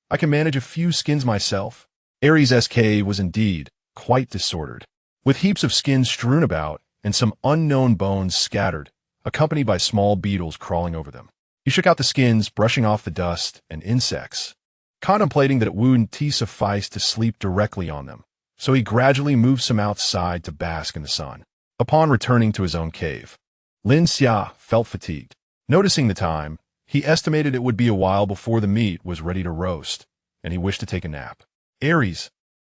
I can manage a few skins myself. Aries' cave was indeed quite disordered, with heaps of skins strewn about and some unknown bones scattered, accompanied by small beetles crawling over them. He shook out the skins, brushing off the dust and insects, contemplating that it wouldn't suffice to sleep directly on them, so he gradually moved some outside to bask in the sun. Upon returning to his own cave, Lin Xia felt fatigued. Noticing the time, he estimated it would be a while before the meat was ready to roast, and he wished to take a nap. Aries,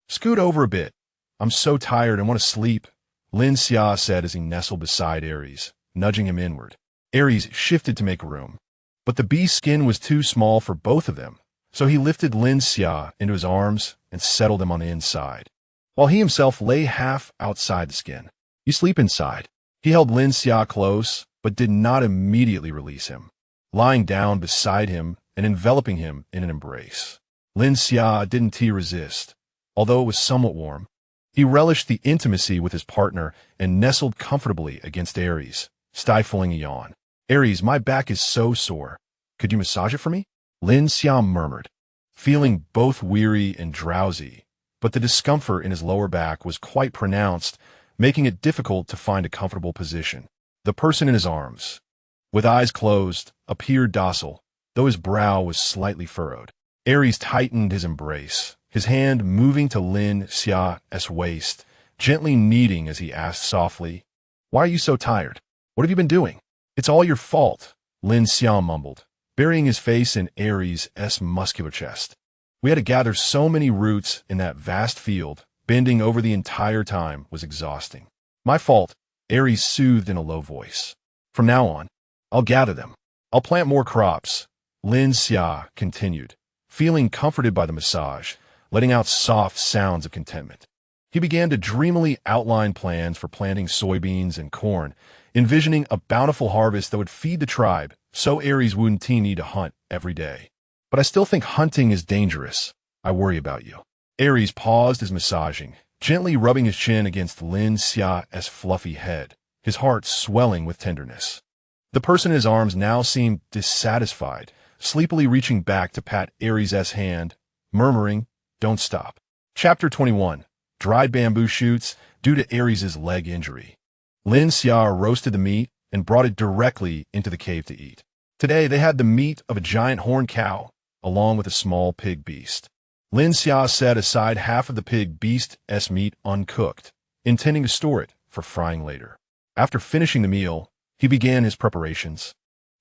scoot over a bit. I'm so tired and want to sleep, Lin Xia said as he nestled beside Aries, nudging him inward. Aries shifted to make room, but the beast's skin was too small for both of them, so he lifted Lin Xia into his arms and settled him on the inside, while he himself lay half outside the skin. You sleep inside. He held Lin Xia close, but did not immediately release him, lying down beside him and enveloping him in an embrace. Lin Xia didn't resist, although it was somewhat warm. He relished the intimacy with his partner and nestled comfortably against Aries, stifling a yawn. Aries, my back is so sore. Could you massage it for me? Lin Xia murmured, feeling both weary and drowsy, but the discomfort in his lower back was quite pronounced, making it difficult to find a comfortable position. The person in his arms, with eyes closed, appeared docile, though his brow was slightly furrowed. Aries tightened his embrace, his hand moving to Lin Xia's waist, gently kneading as he asked softly, "Why are you so tired? What have you been doing?" "It's all your fault," Lin Xia mumbled, burying his face in Aries' muscular chest. "We had to gather so many roots in that vast field, bending over the entire time was exhausting." "My fault," Aries soothed in a low voice. "From now on, I'll gather them. I'll plant more crops," Lin Xia continued, feeling comforted by the massage, letting out soft sounds of contentment. He began to dreamily outline plans for planting soybeans and corn, envisioning a bountiful harvest that would feed the tribe, so Aries wouldn't need to hunt every day. "But I still think hunting is dangerous. I worry about you." Aries paused his massaging, gently rubbing his chin against Lin Xia's fluffy head, his heart swelling with tenderness. The person in his arms now seemed dissatisfied, sleepily reaching back to pat Aries' hand, murmuring, "Don't stop." Chapter 21. Dried bamboo shoots due to Aries' leg injury. Lin Xia roasted the meat and brought it directly into the cave to eat. Today they had the meat of a giant horned cow, along with a small pig beast. Lin Xia set aside half of the pig beast's meat uncooked, intending to store it for frying later. After finishing the meal, he began his preparations,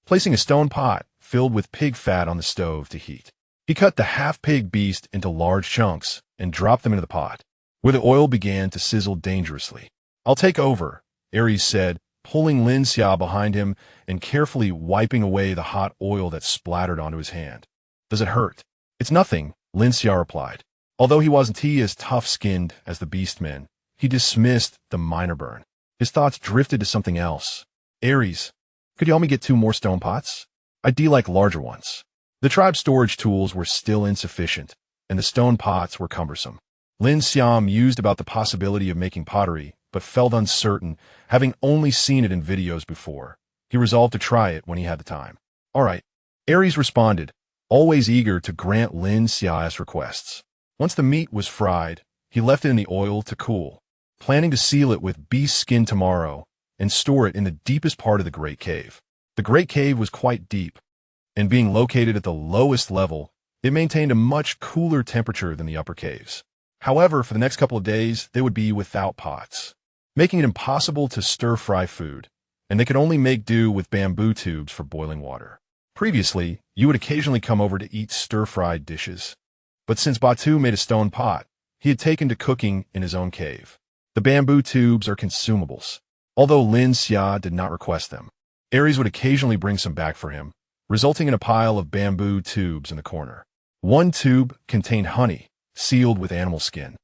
placing a stone pot filled with pig fat on the stove to heat. He cut the half-pig beast into large chunks and dropped them into the pot, where the oil began to sizzle dangerously. "I'll take over," Aries said, pulling Lin Xia behind him and carefully wiping away the hot oil that splattered onto his hand. "Does it hurt?" "It's nothing," Lin Xia replied. Although he wasn't as tough-skinned as the beastmen, he dismissed the minor burn. His thoughts drifted to something else. "Aries, could you help me get 2 more stone pots? I'd like larger ones." The tribe's storage tools were still insufficient, and the stone pots were cumbersome. Lin Xia mused about the possibility of making pottery, but felt uncertain, having only seen it in videos before. He resolved to try it when he had the time. "All right," Aries responded, always eager to grant Lin Xia's requests. Once the meat was fried, he left it in the oil to cool, planning to seal it with beast skin tomorrow and store it in the deepest part of the Great Cave. The Great Cave was quite deep, and being located at the lowest level, it maintained a much cooler temperature than the upper caves. However, for the next couple of days, they would be without pots, making it impossible to stir-fry food, and they could only make do with bamboo tubes for boiling water. Previously, you would occasionally come over to eat stir-fried dishes, but since Batu made a stone pot, he had taken to cooking in his own cave. The bamboo tubes are consumables, although Lin Xia did not request them. Aries would occasionally bring some back for him, resulting in a pile of bamboo tubes in the corner. One tube contained honey, sealed with animal skin,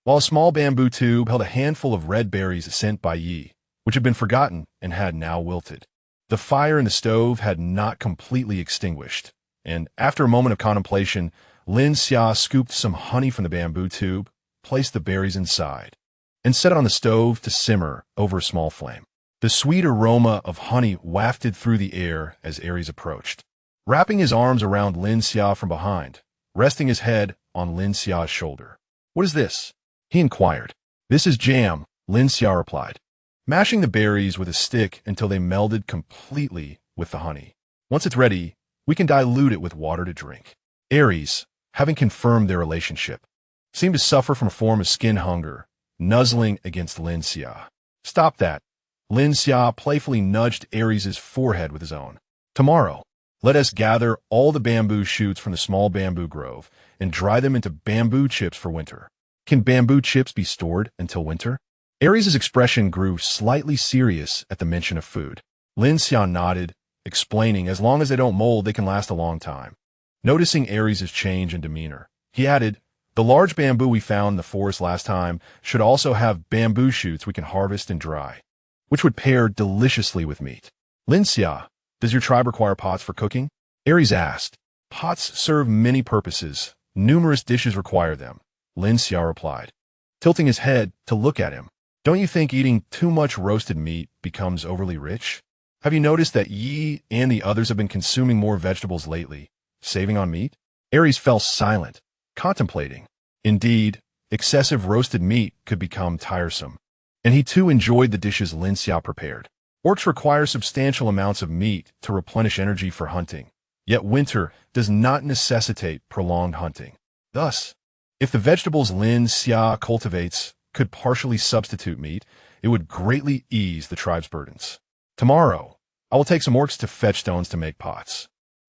while a small bamboo tube held a handful of red berries sent by Yi, which had been forgotten and had now wilted. The fire in the stove had not completely extinguished, and after a moment of contemplation, Lin Xia scooped some honey from the bamboo tube, placed the berries inside, and set it on the stove to simmer over a small flame. The sweet aroma of honey wafted through the air as Aries approached, wrapping his arms around Lin Xia from behind, resting his head on Lin Xia's shoulder. "What is this?" he inquired. "This is jam," Lin Xia replied, mashing the berries with a stick until they melded completely with the honey. "Once it's ready, we can dilute it with water to drink." Aries, having confirmed their relationship, seemed to suffer from a form of skin hunger, nuzzling against Lin Xia. "Stop that," Lin Xia playfully nudged Aries' forehead with his own. Tomorrow, let us gather all the bamboo shoots from the small bamboo grove and dry them into bamboo chips for winter. Can bamboo chips be stored until winter? Aries' expression grew slightly serious at the mention of food. Lin Xia nodded, explaining as long as they don't mold, they can last a long time. Noticing Aries' change in demeanor, he added, the large bamboo we found in the forest last time should also have bamboo shoots we can harvest and dry, which would pair deliciously with meat. Lin Xia, does your tribe require pots for cooking? Aries asked. Pots serve many purposes. Numerous dishes require them, Lin Xia replied, tilting his head to look at him. Don't you think eating too much roasted meat becomes overly rich? Have you noticed that Yi and the others have been consuming more vegetables lately, saving on meat? Aries fell silent, contemplating. Indeed, excessive roasted meat could become tiresome, and he too enjoyed the dishes Lin Xia prepared. Orcs require substantial amounts of meat to replenish energy for hunting, yet winter does not necessitate prolonged hunting. Thus, if the vegetables Lin Xia cultivates could partially substitute meat, it would greatly ease the tribe's burdens. Tomorrow, I will take some orcs to fetch stones to make pots.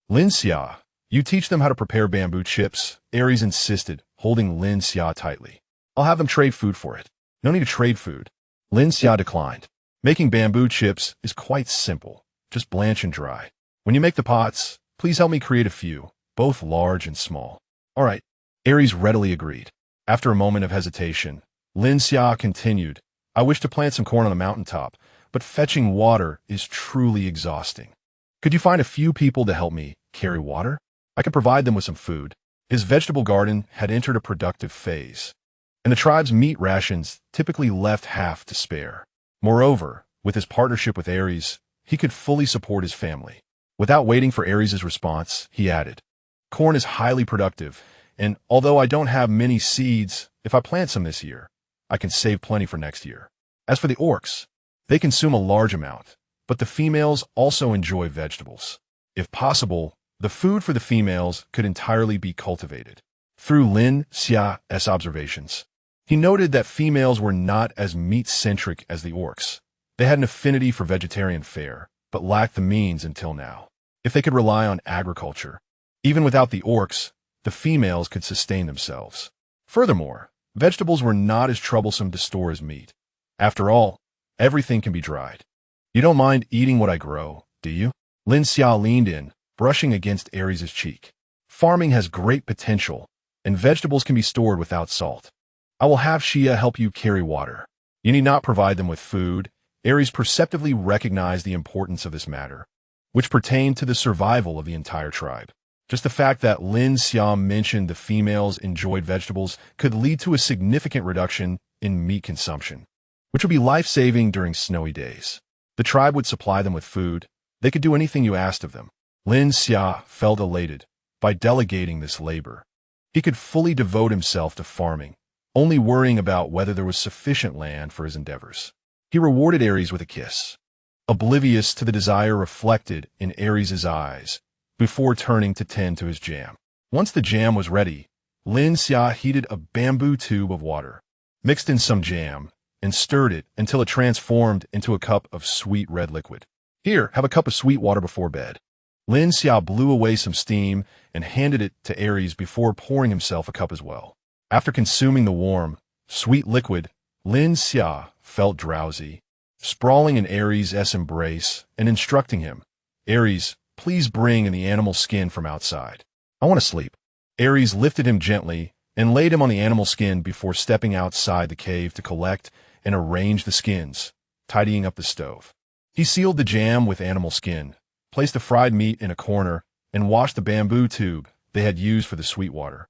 Lin Xia, you teach them how to prepare bamboo chips, Aries insisted, holding Lin Xia tightly. I'll have them trade food for it. No need to trade food. Lin Xia declined. Making bamboo chips is quite simple. Just blanch and dry. When you make the pots, please help me create a few, both large and small. All right. Aries readily agreed. After a moment of hesitation, Lin Xia continued, I wish to plant some corn on the mountaintop, but fetching water is truly exhausting. Could you find a few people to help me carry water? I could provide them with some food. His vegetable garden had entered a productive phase, and the tribe's meat rations typically left half to spare. Moreover, with his partnership with Aries, he could fully support his family. Without waiting for Aries' response, he added, corn is highly productive, and although I don't have many seeds, if I plant some this year, I can save plenty for next year. As for the orcs, they consume a large amount, but the females also enjoy vegetables. If possible, the food for the females could entirely be cultivated. Through Lin Xia's observations, he noted that females were not as meat-centric as the orcs. They had an affinity for vegetarian fare, but lacked the means until now. If they could rely on agriculture, even without the orcs, the females could sustain themselves. Furthermore, vegetables were not as troublesome to store as meat. After all, everything can be dried. You don't mind eating what I grow, do you? Lin Xia leaned in, brushing against Aries' cheek. Farming has great potential, and vegetables can be stored without salt. I will have Xia help you carry water. You need not provide them with food. Aries perceptively recognized the importance of this matter, which pertained to the survival of the entire tribe. Just the fact that Lin Xia mentioned the females enjoyed vegetables could lead to a significant reduction in meat consumption, which would be life-saving during snowy days. The tribe would supply them with food. They could do anything you asked of them. Lin Xia felt elated by delegating this labor. He could fully devote himself to farming, only worrying about whether there was sufficient land for his endeavors. He rewarded Aries with a kiss, oblivious to the desire reflected in Aries' eyes, before turning to tend to his jam. Once the jam was ready, Lin Xia heated a bamboo tube of water, mixed in some jam, and stirred it until it transformed into a cup of sweet red liquid. Here, have a cup of sweet water before bed. Lin Xia blew away some steam and handed it to Aries before pouring himself a cup as well. After consuming the warm, sweet liquid, Lin Xia felt drowsy, sprawling in Aries' embrace and instructing him, Aries, please bring in the animal skin from outside. I want to sleep. Aries lifted him gently and laid him on the animal skin before stepping outside the cave to collect and arrange the skins, tidying up the stove. He sealed the jam with animal skin, placed the fried meat in a corner, and washed the bamboo tube they had used for the sweet water,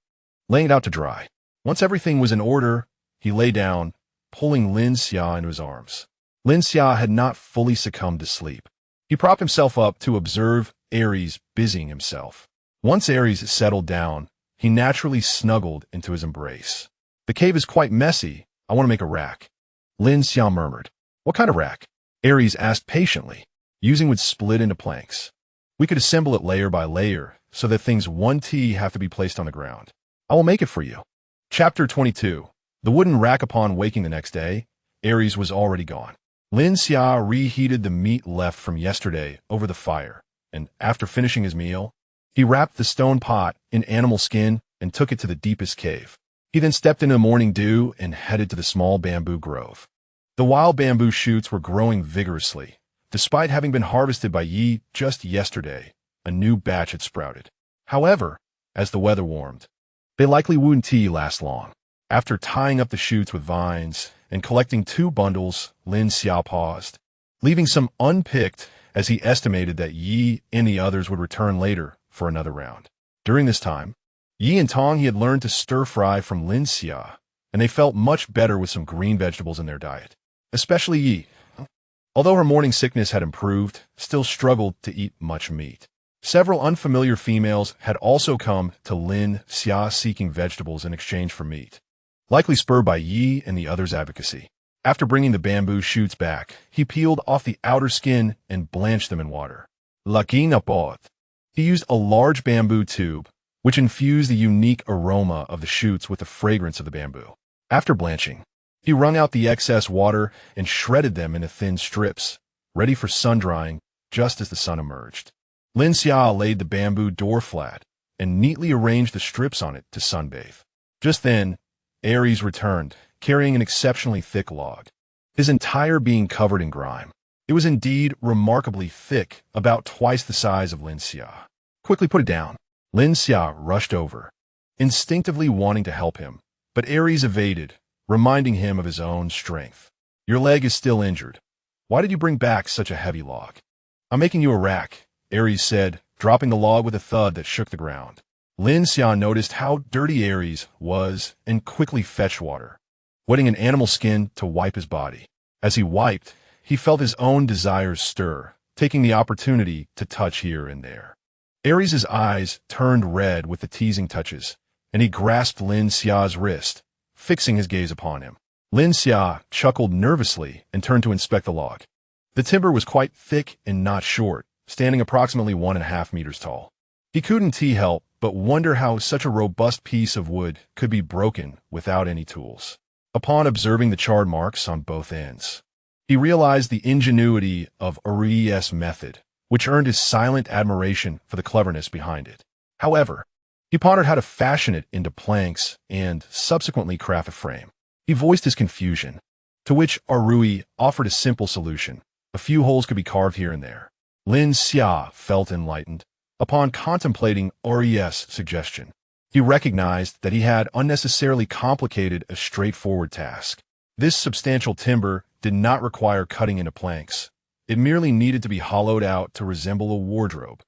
laying it out to dry. Once everything was in order, he lay down, pulling Lin Xia into his arms. Lin Xia had not fully succumbed to sleep. He propped himself up to observe Aries busying himself. Once Aries settled down, he naturally snuggled into his embrace. The cave is quite messy. I want to make a rack. Lin Xia murmured. What kind of rack? Aries asked patiently. Using wood split into planks. We could assemble it layer by layer so that things 1T have to be placed on the ground. I will make it for you. Chapter 22. The wooden rack. Upon waking the next day, Aries was already gone. Lin Xia reheated the meat left from yesterday over the fire, and after finishing his meal, he wrapped the stone pot in animal skin and took it to the deepest cave. He then stepped into the morning dew and headed to the small bamboo grove. The wild bamboo shoots were growing vigorously. Despite having been harvested by Yi just yesterday, a new batch had sprouted. However, as the weather warmed, they likely wouldn't last long. After tying up the shoots with vines and collecting 2 bundles, Lin Xia paused, leaving some unpicked as he estimated that Yi and the others would return later for another round. During this time, Yi and Tong had learned to stir-fry from Lin Xia, and they felt much better with some green vegetables in their diet. Especially Yi, although her morning sickness had improved, still struggled to eat much meat. Several unfamiliar females had also come to Lin Xia seeking vegetables in exchange for meat, likely spurred by Yi and the others' advocacy. After bringing the bamboo shoots back, he peeled off the outer skin and blanched them in water. Laki na pot. He used a large bamboo tube, which infused the unique aroma of the shoots with the fragrance of the bamboo. After blanching, he wrung out the excess water and shredded them into thin strips, ready for sun-drying just as the sun emerged. Lin Xia laid the bamboo door flat and neatly arranged the strips on it to sunbathe. Just then, Aries returned, carrying an exceptionally thick log, his entire being covered in grime. It was indeed remarkably thick, about twice the size of Lin Xia. Quickly put it down. Lin Xia rushed over, instinctively wanting to help him, but Aries evaded, reminding him of his own strength. Your leg is still injured. Why did you bring back such a heavy log? I'm making you a rack, Aries said, dropping the log with a thud that shook the ground. Lin Xia noticed how dirty Aries was and quickly fetched water, wetting an animal skin to wipe his body. As he wiped, he felt his own desires stir, taking the opportunity to touch here and there. Aries' eyes turned red with the teasing touches, and he grasped Lin Xia's wrist, fixing his gaze upon him. Lin Xia chuckled nervously and turned to inspect the log. The timber was quite thick and not short, standing approximately 1.5 meters tall. He couldn't help but wonder how such a robust piece of wood could be broken without any tools. Upon observing the charred marks on both ends, he realized the ingenuity of Ari's method, which earned his silent admiration for the cleverness behind it. However, he pondered how to fashion it into planks and subsequently craft a frame. He voiced his confusion, to which Arui offered a simple solution. A few holes could be carved here and there. Lin Xia felt enlightened. Upon contemplating Ari's suggestion, he recognized that he had unnecessarily complicated a straightforward task. This substantial timber did not require cutting into planks. It merely needed to be hollowed out to resemble a wardrobe,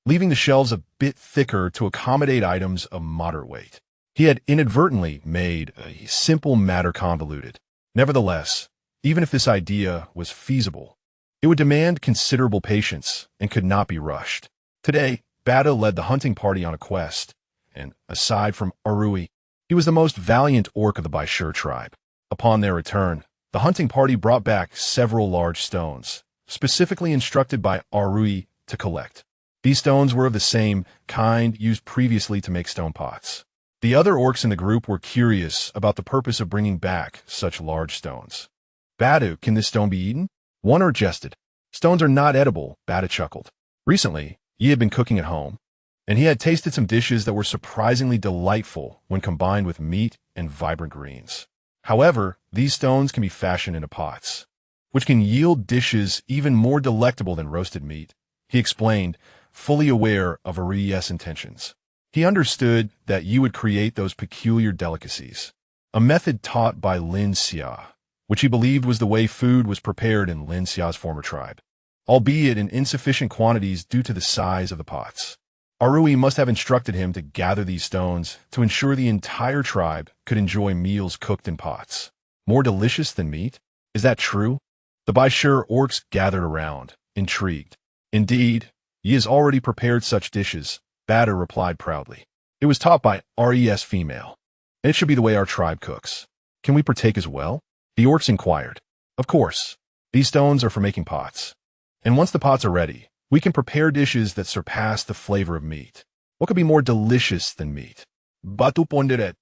leaving the shelves a bit thicker to accommodate items of moderate weight. He had inadvertently made a simple matter convoluted. Nevertheless, even if this idea was feasible, it would demand considerable patience and could not be rushed. Today, Bada led the hunting party on a quest, and aside from Arui, he was the most valiant orc of the Baishur tribe. Upon their return, the hunting party brought back several large stones, specifically instructed by Arui to collect. These stones were of the same kind used previously to make stone pots. The other orcs in the group were curious about the purpose of bringing back such large stones. Badu, can this stone be eaten? One or jested. Stones are not edible, Bada chuckled. Recently, he had been cooking at home, and he had tasted some dishes that were surprisingly delightful when combined with meat and vibrant greens. However, these stones can be fashioned into pots, which can yield dishes even more delectable than roasted meat, he explained, fully aware of Ari's intentions. He understood that you would create those peculiar delicacies, a method taught by Lin Xia, which he believed was the way food was prepared in Lin Xia's former tribe, albeit in insufficient quantities due to the size of the pots. Arui must have instructed him to gather these stones to ensure the entire tribe could enjoy meals cooked in pots. More delicious than meat? Is that true? The Baishur orcs gathered around, intrigued. Indeed, he has already prepared such dishes, Bada replied proudly. It was taught by Res female, and it should be the way our tribe cooks. Can we partake as well? The orcs inquired. Of course. These stones are for making pots. And once the pots are ready, we can prepare dishes that surpass the flavor of meat. What could be more delicious than meat? Batu ponderet.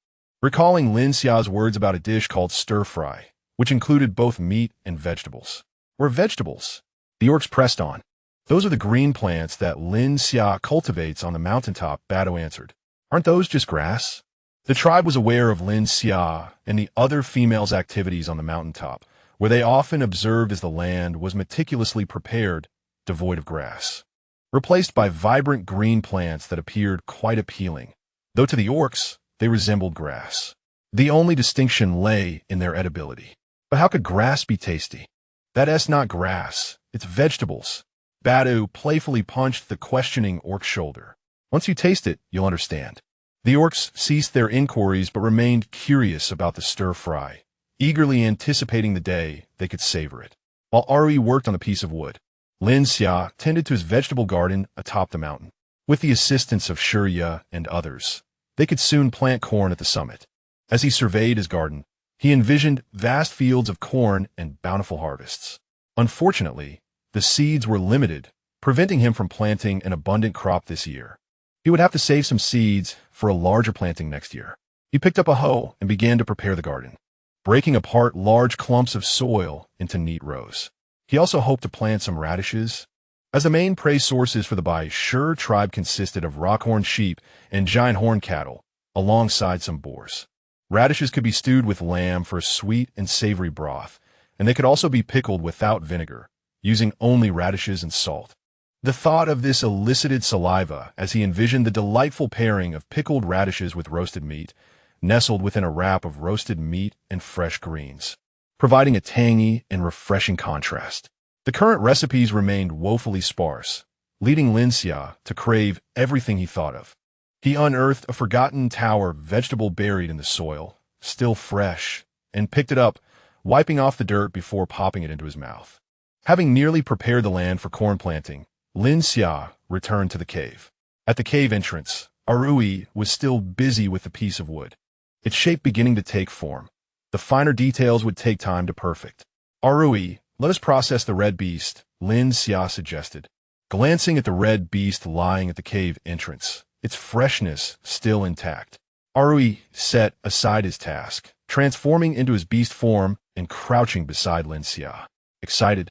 Recalling Lin Xia's words about a dish called stir-fry, which included both meat and vegetables, or vegetables? The orcs pressed on. Those are the green plants that Lin Xia cultivates on the mountaintop, Bado answered. Aren't those just grass? The tribe was aware of Lin Xia and the other females' activities on the mountaintop, where they often observed as the land was meticulously prepared, devoid of grass, replaced by vibrant green plants that appeared quite appealing, though to the orcs, they resembled grass. The only distinction lay in their edibility. But how could grass be tasty? That's not grass, it's vegetables. Badu playfully punched the questioning orc's shoulder. Once you taste it, you'll understand. The orcs ceased their inquiries but remained curious about the stir-fry, eagerly anticipating the day they could savor it. While Arui worked on a piece of wood, Lin Xia tended to his vegetable garden atop the mountain. With the assistance of Shurya and others, they could soon plant corn at the summit. As he surveyed his garden, he envisioned vast fields of corn and bountiful harvests. Unfortunately, the seeds were limited, preventing him from planting an abundant crop this year. He would have to save some seeds for a larger planting next year. He picked up a hoe and began to prepare the garden, breaking apart large clumps of soil into neat rows. He also hoped to plant some radishes. As the main prey sources for the Bai-Shur tribe consisted of rockhorn sheep and giant horn cattle, alongside some boars. Radishes could be stewed with lamb for a sweet and savory broth, and they could also be pickled without vinegar, using only radishes and salt. The thought of this elicited saliva as he envisioned the delightful pairing of pickled radishes with roasted meat, nestled within a wrap of roasted meat and fresh greens, providing a tangy and refreshing contrast. The current recipes remained woefully sparse, leading Lin Xia to crave everything he thought of. He unearthed a forgotten tower vegetable buried in the soil, still fresh, and picked it up, wiping off the dirt before popping it into his mouth. Having nearly prepared the land for corn planting, Lin Xia returned to the cave. At the cave entrance, Arui was still busy with the piece of wood, its shape beginning to take form. The finer details would take time to perfect. Arui, let us process the red beast, Lin Xia suggested, glancing at the red beast lying at the cave entrance, its freshness still intact. Arui set aside his task, transforming into his beast form and crouching beside Lin Xia. Excited,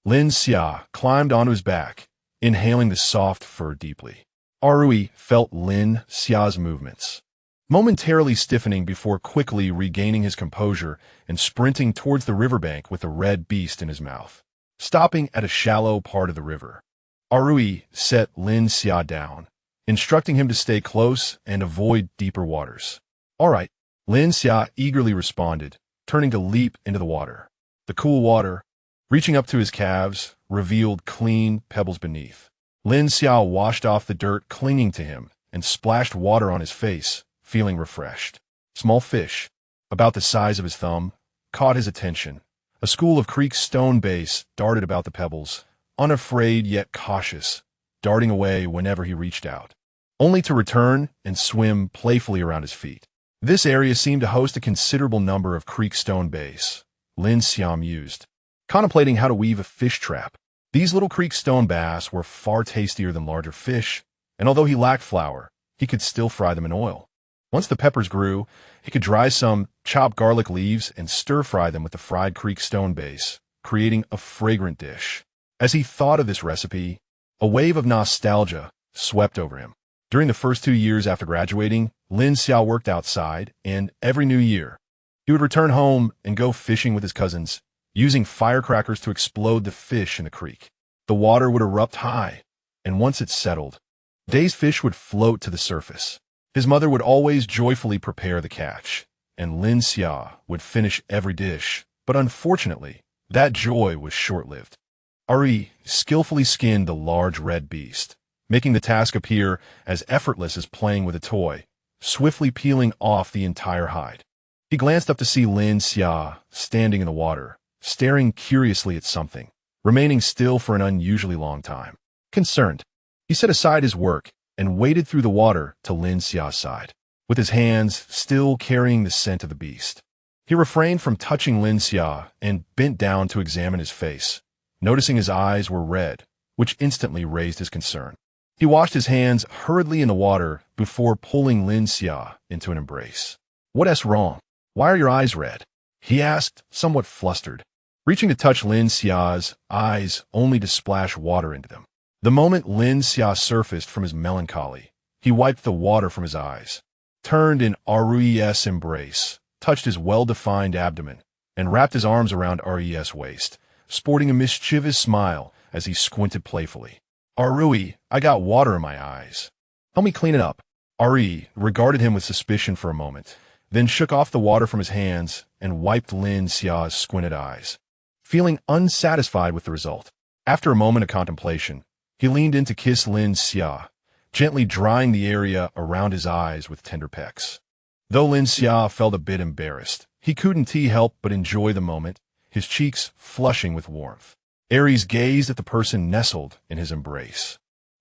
Lin Xia climbed onto his back, inhaling the soft fur deeply. Arui felt Lin Xia's movements, momentarily stiffening before quickly regaining his composure and sprinting towards the riverbank with the red beast in his mouth. Stopping at a shallow part of the river, Arui set Lin Xia down, instructing him to stay close and avoid deeper waters. All right, Lin Xia eagerly responded, turning to leap into the water. The cool water, reaching up to his calves, revealed clean pebbles beneath. Lin Xia washed off the dirt clinging to him and splashed water on his face, feeling refreshed. Small fish, about the size of his thumb, caught his attention. A school of creek stone base darted about the pebbles, unafraid yet cautious, darting away whenever he reached out, only to return and swim playfully around his feet. This area seemed to host a considerable number of creek stone base, Lin Xia mused, contemplating how to weave a fish trap. These little creek stone bass were far tastier than larger fish, and although he lacked flour, he could still fry them in oil. Once the peppers grew, he could dry some, chop garlic leaves, and stir-fry them with the fried creek stone base, creating a fragrant dish. As he thought of this recipe, a wave of nostalgia swept over him. During the first 2 years after graduating, Lin Xia worked outside, and every new year, he would return home and go fishing with his cousins, using firecrackers to explode the fish in the creek. The water would erupt high, and once it settled, Day's fish would float to the surface. His mother would always joyfully prepare the catch, and Lin Xia would finish every dish, but unfortunately, that joy was short-lived. Ari skillfully skinned the large red beast, making the task appear as effortless as playing with a toy, swiftly peeling off the entire hide. He glanced up to see Lin Xia standing in the water, staring curiously at something, remaining still for an unusually long time. Concerned, he set aside his work and waded through the water to Lin Xia's side, with his hands still carrying the scent of the beast. He refrained from touching Lin Xia and bent down to examine his face, noticing his eyes were red, which instantly raised his concern. He washed his hands hurriedly in the water before pulling Lin Xia into an embrace. "What's wrong? Why are your eyes red?" he asked, somewhat flustered. reaching to touch Lin Xia's eyes only to splash water into them. The moment Lin Xia surfaced from his melancholy, he wiped the water from his eyes, turned in Res' embrace, touched his well-defined abdomen, and wrapped his arms around Res' waist, sporting a mischievous smile as he squinted playfully. "Arui, I got water in my eyes. Help me clean it up." Ari regarded him with suspicion for a moment, then shook off the water from his hands and wiped Lin Xia's squinted eyes, feeling unsatisfied with the result. After a moment of contemplation, he leaned in to kiss Lin Xia, gently drying the area around his eyes with tender pecks. Though Lin Xia felt a bit embarrassed, he couldn't help but enjoy the moment, his cheeks flushing with warmth. Ares gazed at the person nestled in his embrace.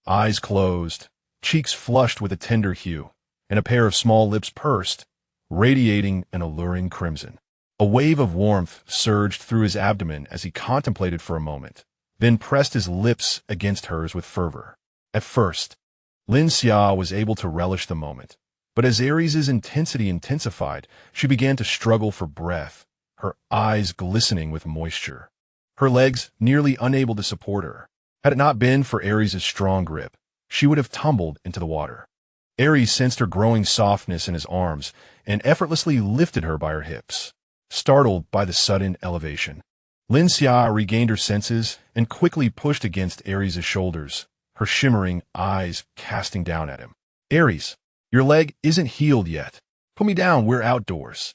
Eyes closed, cheeks flushed with a tender hue, and a pair of small lips pursed, radiating an alluring crimson. A wave of warmth surged through his abdomen as he contemplated for a moment, then pressed his lips against hers with fervor. At first, Lin Xia was able to relish the moment, but as Ares' intensity intensified, she began to struggle for breath, her eyes glistening with moisture, her legs nearly unable to support her. Had it not been for Ares' strong grip, she would have tumbled into the water. Ares sensed her growing softness in his arms and effortlessly lifted her by her hips. Startled by the sudden elevation, Lin Xia regained her senses and quickly pushed against Ares' shoulders, her shimmering eyes casting down at him. "Ares, your leg isn't healed yet. Put me down, we're outdoors."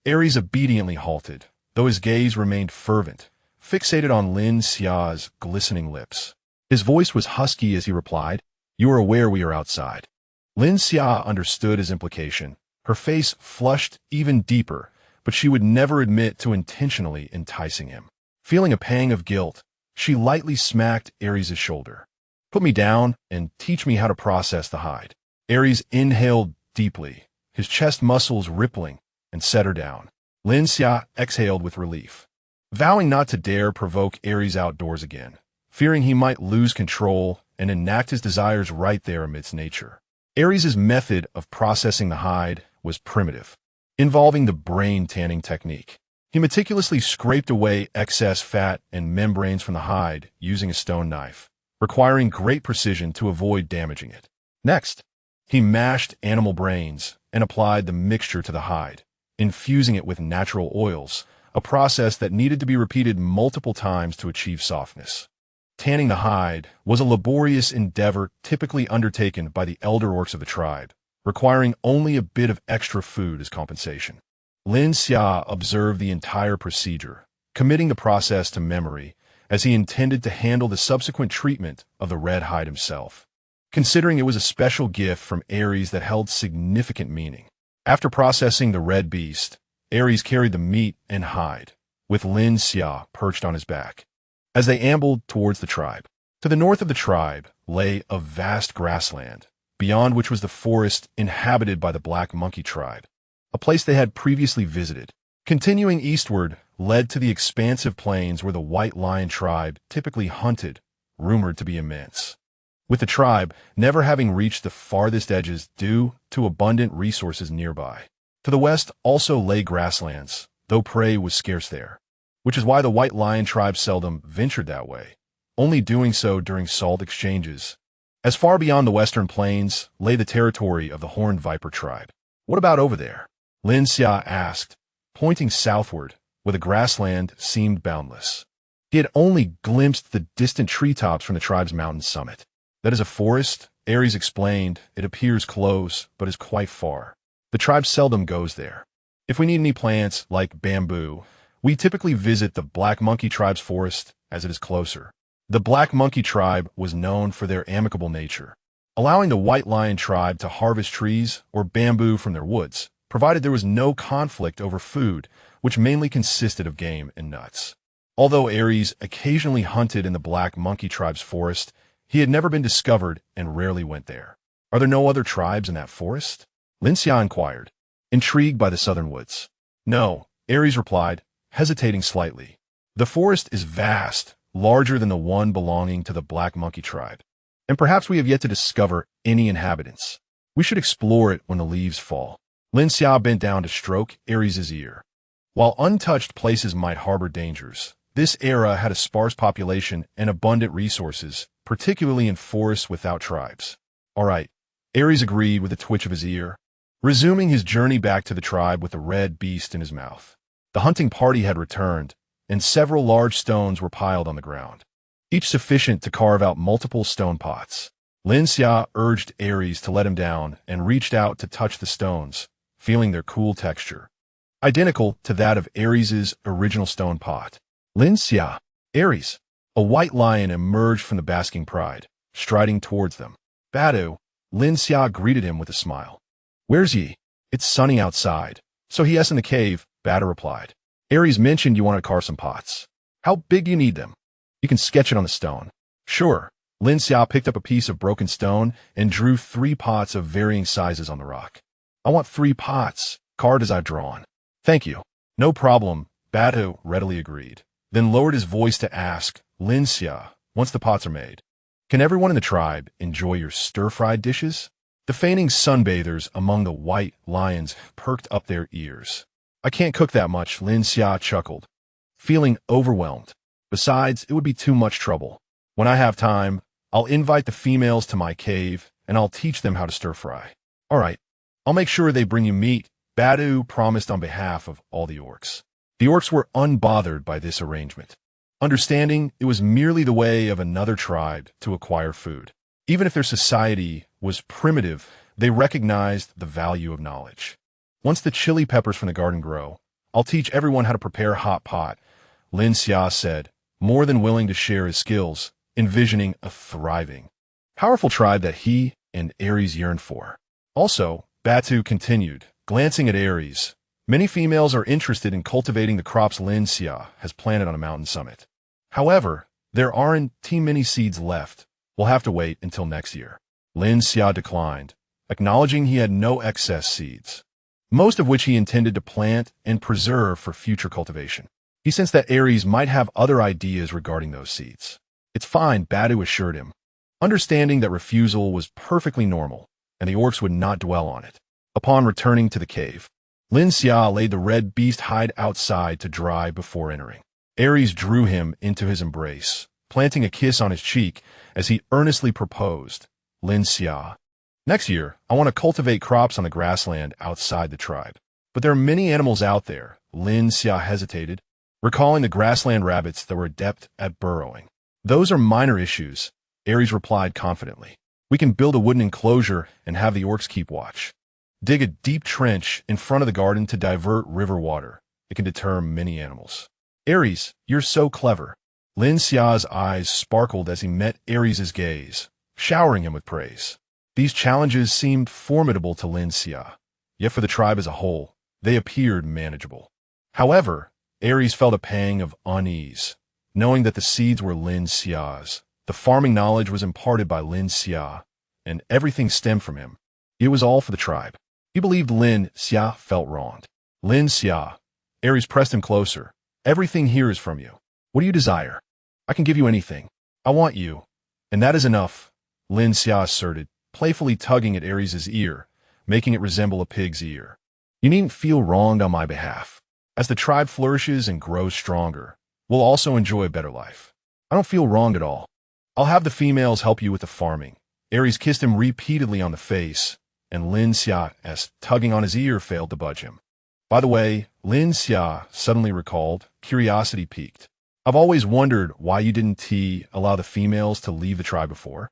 Ares obediently halted, though his gaze remained fervent, fixated on Lin Xia's glistening lips. His voice was husky as he replied, "You are aware we are outside." Lin Xia understood his implication. Her face flushed even deeper, but she would never admit to intentionally enticing him. Feeling a pang of guilt, she lightly smacked Ares' shoulder. "Put me down and teach me how to process the hide." Ares inhaled deeply, his chest muscles rippling, and set her down. Lin Xia exhaled with relief, vowing not to dare provoke Ares outdoors again, fearing he might lose control and enact his desires right there amidst nature. Ares' method of processing the hide was primitive, involving the brain tanning technique. He meticulously scraped away excess fat and membranes from the hide using a stone knife, requiring great precision to avoid damaging it. Next, he mashed animal brains and applied the mixture to the hide, infusing it with natural oils, a process that needed to be repeated multiple times to achieve softness. Tanning the hide was a laborious endeavor typically undertaken by the elder orcs of the tribe, requiring only a bit of extra food as compensation. Lin Xia observed the entire procedure, committing the process to memory, as he intended to handle the subsequent treatment of the red hide himself, considering it was a special gift from Ares that held significant meaning. After processing the red beast, Ares carried the meat and hide, with Lin Xia perched on his back, as they ambled towards the tribe. To the north of the tribe lay a vast grassland, beyond which was the forest inhabited by the Black Monkey tribe, a place they had previously visited. Continuing eastward led to the expansive plains where the White Lion tribe typically hunted, rumored to be immense, with the tribe never having reached the farthest edges due to abundant resources nearby. To the west also lay grasslands, though prey was scarce there, which is why the White Lion tribe seldom ventured that way, only doing so during salt exchanges. As far beyond the western plains lay the territory of the Horned Viper tribe. "What about over there?" Lin Xia asked, pointing southward, where the grassland seemed boundless. He had only glimpsed the distant treetops from the tribe's mountain summit. "That is a forest," Ares explained. "It appears close, but is quite far. The tribe seldom goes there. If we need any plants, like bamboo, we typically visit the Black Monkey tribe's forest, as it is closer." The Black Monkey tribe was known for their amicable nature, allowing the White Lion tribe to harvest trees or bamboo from their woods, provided there was no conflict over food, which mainly consisted of game and nuts. Although Ares occasionally hunted in the Black Monkey tribe's forest, he had never been discovered and rarely went there. "Are there no other tribes in that forest?" Lin Xia inquired, intrigued by the southern woods. "No," Ares replied, hesitating slightly. "The forest is vast, larger than the one belonging to the Black Monkey tribe, and perhaps we have yet to discover any inhabitants. We should explore it when the leaves fall." Lin Xia bent down to stroke Ares' ear. While untouched places might harbor dangers, This era had a sparse population and abundant resources, particularly in forests without tribes. All right, Ares agreed with a twitch of his ear, resuming his journey back to the tribe with a red beast in his mouth. The hunting party had returned, and several large stones were piled on the ground, each sufficient to carve out multiple stone pots. Lin Xia urged Ares to let him down and reached out to touch the stones, feeling their cool texture, identical to that of Ares's original stone pot. Lin Xia, Ares, a white lion emerged from the basking pride, striding towards them. Badu, Lin Xia greeted him with a smile. Where's ye? It's sunny outside. So yes, in the cave, Badu replied. Ares mentioned you wanted to carve some pots. How big do you need them? You can sketch it on the stone. Sure. Lin Xia picked up a piece of broken stone and drew 3 pots of varying sizes on the rock. I want 3 pots, carved as I've drawn. Thank you. No problem, Badu readily agreed, then lowered his voice to ask, Lin Xia, once the pots are made, can everyone in the tribe enjoy your stir-fried dishes? The feigning sunbathers among the white lions perked up their ears. I can't cook that much, Lin Xia chuckled, feeling overwhelmed. Besides, it would be too much trouble. When I have time, I'll invite the females to my cave, and I'll teach them how to stir-fry. All right, I'll make sure they bring you meat, Badu promised on behalf of all the orcs. The orcs were unbothered by this arrangement, understanding it was merely the way of another tribe to acquire food. Even if their society was primitive, they recognized the value of knowledge. Once the chili peppers from the garden grow, I'll teach everyone how to prepare a hot pot, Lin Xia said, more than willing to share his skills, envisioning a thriving, powerful tribe that he and Ares yearned for. Also, Badu continued, glancing at Ares, many females are interested in cultivating the crops Lin Xia has planted on a mountain summit. However, there aren't too many seeds left. We'll have to wait until next year. Lin Xia declined, acknowledging he had no excess seeds, most of which he intended to plant and preserve for future cultivation. He sensed that Ares might have other ideas regarding those seeds. It's fine, Badu assured him, understanding that refusal was perfectly normal, and the orcs would not dwell on it. Upon returning to the cave, Lin Xia laid the red beast hide outside to dry before entering. Ares drew him into his embrace, planting a kiss on his cheek as he earnestly proposed, Lin Xia, next year, I want to cultivate crops on the grassland outside the tribe. But there are many animals out there, Lin Xia hesitated, recalling the grassland rabbits that were adept at burrowing. Those are minor issues, Ares replied confidently. We can build a wooden enclosure and have the orcs keep watch. Dig a deep trench in front of the garden to divert river water. It can deter many animals. Ares, you're so clever. Lin Xia's eyes sparkled as he met Ares's gaze, showering him with praise. These challenges seemed formidable to Lin Xia, yet for the tribe as a whole, they appeared manageable. However, Ares felt a pang of unease, knowing that the seeds were Lin Xia's. The farming knowledge was imparted by Lin Xia, and everything stemmed from him. It was all for the tribe. He believed Lin Xia felt wronged. Lin Xia, Ares pressed him closer. Everything here is from you. What do you desire? I can give you anything. I want you, and that is enough, Lin Xia asserted, playfully tugging at Ares's ear, making it resemble a pig's ear. You needn't feel wronged on my behalf. As the tribe flourishes and grows stronger, we'll also enjoy a better life. I don't feel wronged at all. I'll have the females help you with the farming. Ares kissed him repeatedly on the face, and Lin Xia's tugging on his ear failed to budge him. By the way, Lin Xia suddenly recalled, curiosity piqued. I've always wondered why you didn't allow the females to leave the tribe before.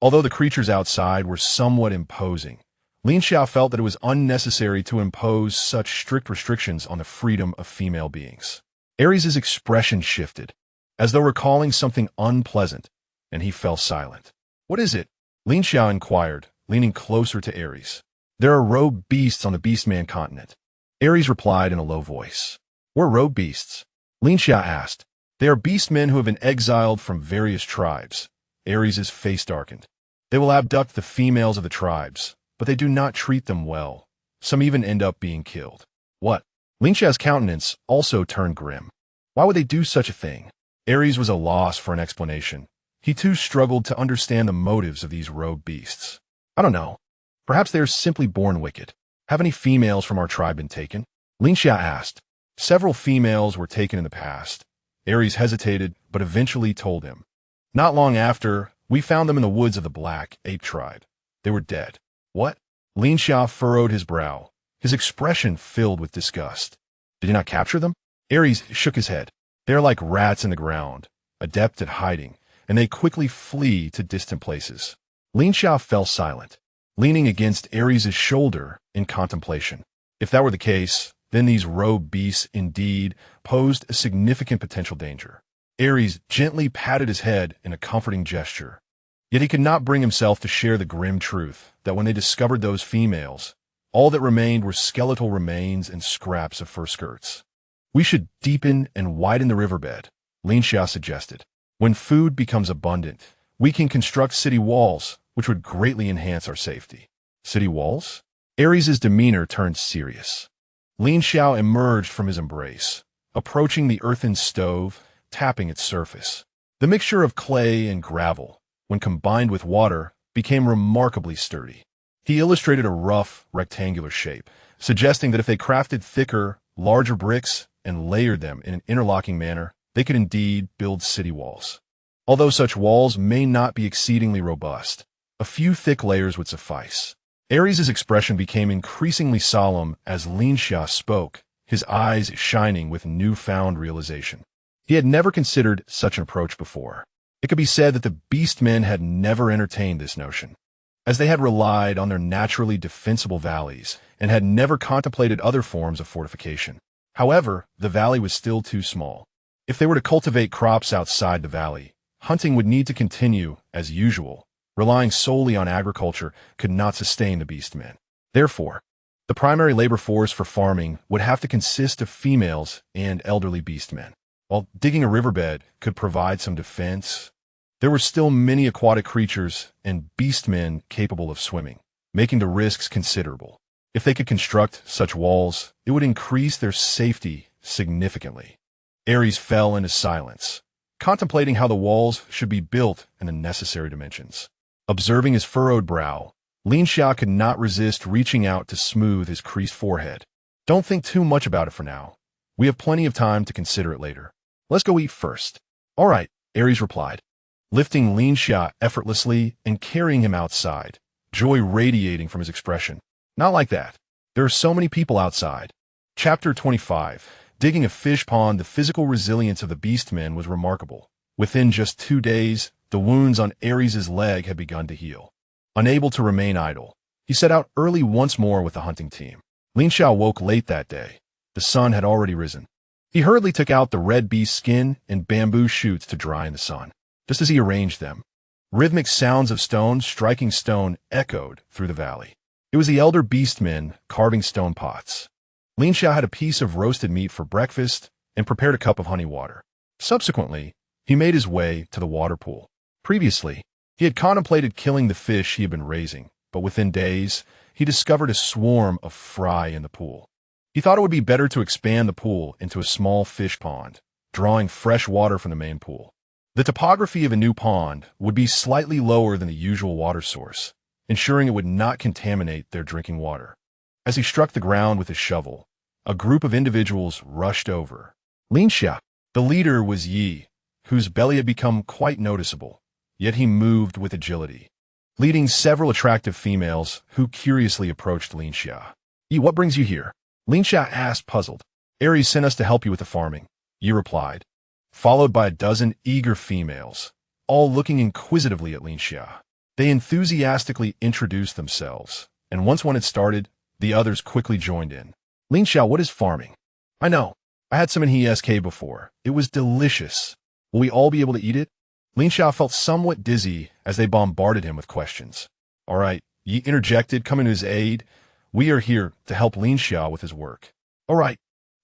Although the creatures outside were somewhat imposing, Lin Xia felt that it was unnecessary to impose such strict restrictions on the freedom of female beings. Ares's expression shifted, as though recalling something unpleasant, and he fell silent. What is it? Lin Xia inquired, leaning closer to Ares. There are robed beasts on the Beastman continent. Ares replied in a low voice. We're robed beasts? Lin Xia asked. They are beastmen who have been exiled from various tribes. Ares's face darkened. They will abduct the females of the tribes, but they do not treat them well. Some even end up being killed. What? Lin Xia's countenance also turned grim. Why would they do such a thing? Ares was at a loss for an explanation. He too struggled to understand the motives of these robed beasts. I don't know. Perhaps they are simply born wicked. Have any females from our tribe been taken? Lin Xia asked. Several females were taken in the past. Aries hesitated, but eventually told him. Not long after, we found them in the woods of the Black Ape tribe. They were dead. What? Lin Xia furrowed his brow, his expression filled with disgust. Did you not capture them? Aries shook his head. They are like rats in the ground, adept at hiding, and they quickly flee to distant places. Lin Xia fell silent, leaning against Aries' shoulder in contemplation. If that were the case, then these rogue beasts indeed posed a significant potential danger. Aries gently patted his head in a comforting gesture. Yet he could not bring himself to share the grim truth that when they discovered those females, all that remained were skeletal remains and scraps of fur skirts. We should deepen and widen the riverbed, Lin Xia suggested. When food becomes abundant, we can construct city walls, which would greatly enhance our safety. City walls? Aries' demeanor turned serious. Lin Xia emerged from his embrace, approaching the earthen stove, tapping its surface. The mixture of clay and gravel, when combined with water, became remarkably sturdy. He illustrated a rough, rectangular shape, suggesting that if they crafted thicker, larger bricks and layered them in an interlocking manner, they could indeed build city walls. Although such walls may not be exceedingly robust, a few thick layers would suffice. Aries' expression became increasingly solemn as Lin Xia spoke, his eyes shining with newfound realization. He had never considered such an approach before. It could be said that the beastmen had never entertained this notion, as they had relied on their naturally defensible valleys and had never contemplated other forms of fortification. However, the valley was still too small. If they were to cultivate crops outside the valley, hunting would need to continue as usual. Relying solely on agriculture could not sustain the beastmen. Therefore, the primary labor force for farming would have to consist of females and elderly beastmen. While digging a riverbed could provide some defense, there were still many aquatic creatures and beastmen capable of swimming, making the risks considerable. If they could construct such walls, it would increase their safety significantly. Aries fell into silence, contemplating how the walls should be built and the necessary dimensions. Observing his furrowed brow, Lin Xia could not resist reaching out to smooth his creased forehead. Don't think too much about it for now. We have plenty of time to consider it later. Let's go eat first. All right, Aries replied, lifting Lin Xia effortlessly and carrying him outside, joy radiating from his expression. Not like that. There are so many people outside. Chapter 25. Digging a fish pond. The physical resilience of the beastmen was remarkable. Within just 2 days, the wounds on Aries' leg had begun to heal. Unable to remain idle, he set out early once more with the hunting team. Lin Xia woke late that day. The sun had already risen. He hurriedly took out the red beast skin and bamboo shoots to dry in the sun. Just as he arranged them, rhythmic sounds of stone striking stone echoed through the valley. It was the elder beastmen carving stone pots. Lin Xia had a piece of roasted meat for breakfast and prepared a cup of honey water. Subsequently, he made his way to the water pool. Previously, he had contemplated killing the fish he had been raising, but within days, he discovered a swarm of fry in the pool. He thought it would be better to expand the pool into a small fish pond, drawing fresh water from the main pool. The topography of a new pond would be slightly lower than the usual water source, ensuring it would not contaminate their drinking water. As he struck the ground with his shovel, a group of individuals rushed over. Lin Xia, the leader, was Yi, whose belly had become quite noticeable, yet he moved with agility, leading several attractive females who curiously approached Lin Xia. Yi, what brings you here? Lin Xia asked, puzzled. Aries sent us to help you with the farming, Yi replied, followed by a dozen eager females, all looking inquisitively at Lin Xia. They enthusiastically introduced themselves, and once one had started, the others quickly joined in. Lin Xia, what is farming? I know. I had some in ESK before. It was delicious. Will we all be able to eat it? Lin Xia felt somewhat dizzy as they bombarded him with questions. All right, Yi interjected, coming to his aid. We are here to help Lin Xia with his work. All right.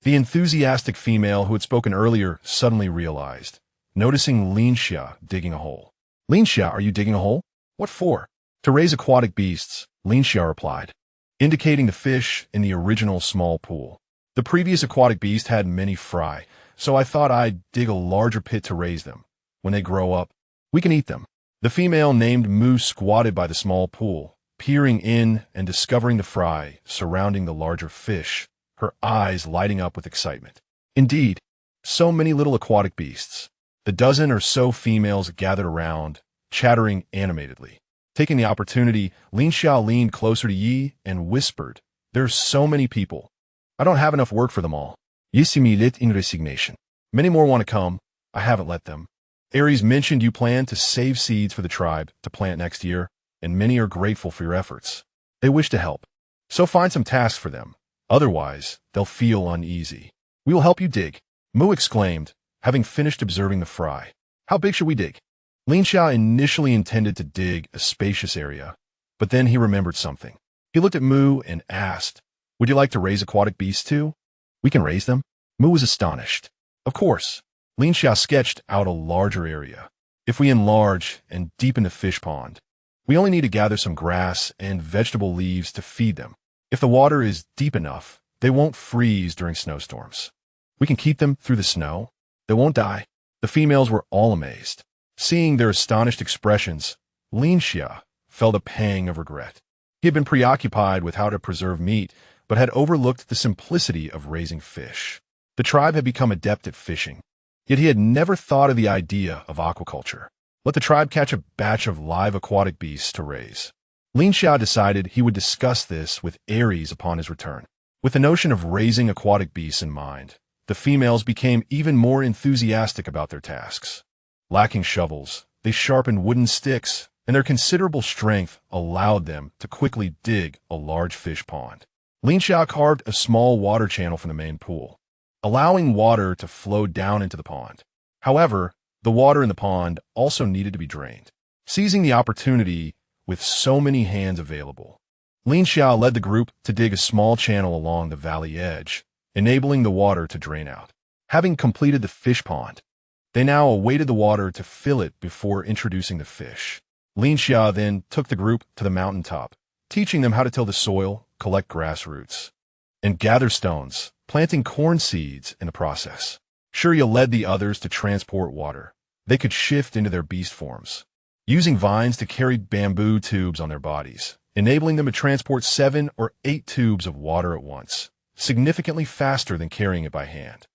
The enthusiastic female who had spoken earlier suddenly realized, noticing Lin Xia digging a hole. Lin Xia, are you digging a hole? What for? To raise aquatic beasts, Lin Xia replied, indicating the fish in the original small pool. The previous aquatic beast had many fry, so I thought I'd dig a larger pit to raise them. When they grow up, we can eat them. The female named Mu squatted by the small pool, peering in and discovering the fry surrounding the larger fish, her eyes lighting up with excitement. Indeed, So many little aquatic beasts. The dozen or so females gathered around, chattering animatedly. Taking the opportunity, Lin Xia leaned closer to Yi and whispered, "There's so many people. I don't have enough work for them all. Easygoing in resignation. Many more want to come. I haven't let them." Aries mentioned you plan to save seeds for the tribe to plant next year, and many are grateful for your efforts. They wish to help. So find some tasks for them. Otherwise, they'll feel uneasy. "We will help you dig," Mu exclaimed, having finished observing the fry. "How big should we dig?" Lin Xia initially intended to dig a spacious area, but then he remembered something. He looked at Mu and asked, "Would you like to raise aquatic beasts too?" "We can raise them?" Mu was astonished. "Of course." Lin Xia sketched out a larger area. "If we enlarge and deepen the fish pond, we only need to gather some grass and vegetable leaves to feed them. If the water is deep enough, they won't freeze during snowstorms. We can keep them through the snow. They won't die." The females were all amazed. Seeing their astonished expressions, Lin Xia felt a pang of regret. He had been preoccupied with how to preserve meat, but had overlooked the simplicity of raising fish. The tribe had become adept at fishing, yet he had never thought of the idea of aquaculture. Let the tribe catch a batch of live aquatic beasts to raise. Lin Xia decided he would discuss this with Aries upon his return. With the notion of raising aquatic beasts in mind, the females became even more enthusiastic about their tasks. Lacking shovels, they sharpened wooden sticks, and their considerable strength allowed them to quickly dig a large fish pond. Lin Xia carved a small water channel from the main pool, allowing water to flow down into the pond. However, the water in the pond also needed to be drained. Seizing the opportunity with so many hands available, Lin Xia led the group to dig a small channel along the valley edge, enabling the water to drain out. Having completed the fish pond, they now awaited the water to fill it before introducing the fish. Lin Xia then took the group to the mountaintop, teaching them how to till the soil, collect grass roots, and gather stones, planting corn seeds in the process. Shurya led the others to transport water. They could shift into their beast forms, using vines to carry bamboo tubes on their bodies, enabling them to transport 7 or 8 tubes of water at once, significantly faster than carrying it by hand.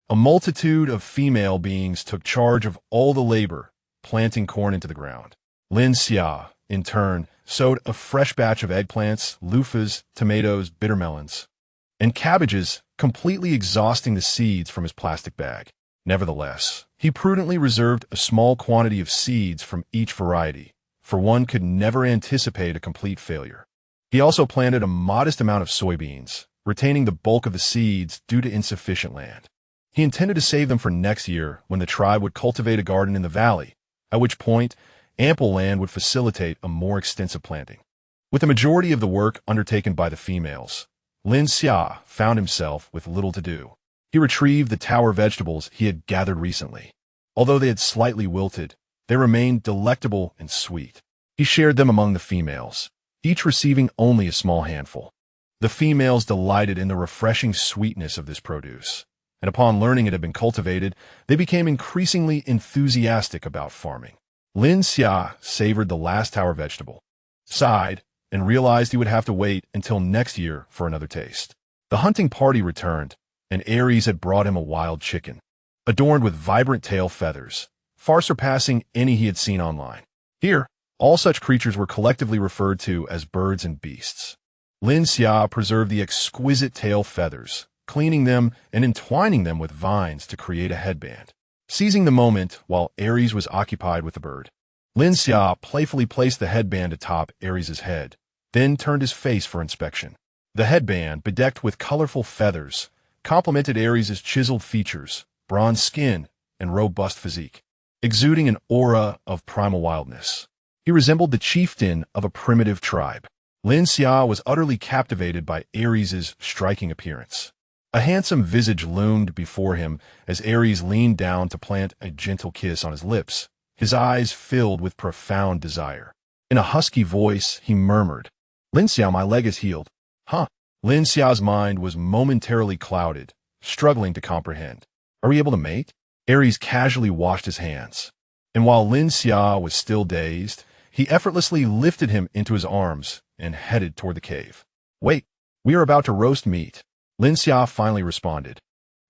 A multitude of female beings took charge of all the labor, planting corn into the ground. Lin Xia, in turn, sowed a fresh batch of eggplants, loofahs, tomatoes, bitter melons, and cabbages, completely exhausting the seeds from his plastic bag. Nevertheless, he prudently reserved a small quantity of seeds from each variety, for one could never anticipate a complete failure. He also planted a modest amount of soybeans, retaining the bulk of the seeds due to insufficient land. He intended to save them for next year when the tribe would cultivate a garden in the valley, at which point ample land would facilitate a more extensive planting. With the majority of the work undertaken by the females, Lin Xia found himself with little to do. He retrieved the tower vegetables he had gathered recently. Although they had slightly wilted, they remained delectable and sweet. He shared them among the females, each receiving only a small handful. The females delighted in the refreshing sweetness of this produce, and upon learning it had been cultivated, they became increasingly enthusiastic about farming. Lin Xia savored the last tower vegetable, sighed, and realized he would have to wait until next year for another taste. The hunting party returned, and Aries had brought him a wild chicken, adorned with vibrant tail feathers, far surpassing any he had seen online. Here, all such creatures were collectively referred to as birds and beasts. Lin Xia preserved the exquisite tail feathers, cleaning them and entwining them with vines to create a headband. Seizing the moment while Aries was occupied with the bird, Lin Xia playfully placed the headband atop Aries' head, then turned his face for inspection. The headband, bedecked with colorful feathers, complemented Aries' chiseled features, bronze skin, and robust physique, exuding an aura of primal wildness. He resembled the chieftain of a primitive tribe. Lin Xia was utterly captivated by Aries' striking appearance. A handsome visage loomed before him as Aries leaned down to plant a gentle kiss on his lips, his eyes filled with profound desire. In a husky voice, he murmured, "Lin Xia, my leg is healed." Huh? Lin Xia's mind was momentarily clouded, struggling to comprehend. Are we able to mate? Aries casually washed his hands, and while Lin Xia was still dazed, he effortlessly lifted him into his arms and headed toward the cave. Wait, we are about to roast meat. Lin Xia finally responded.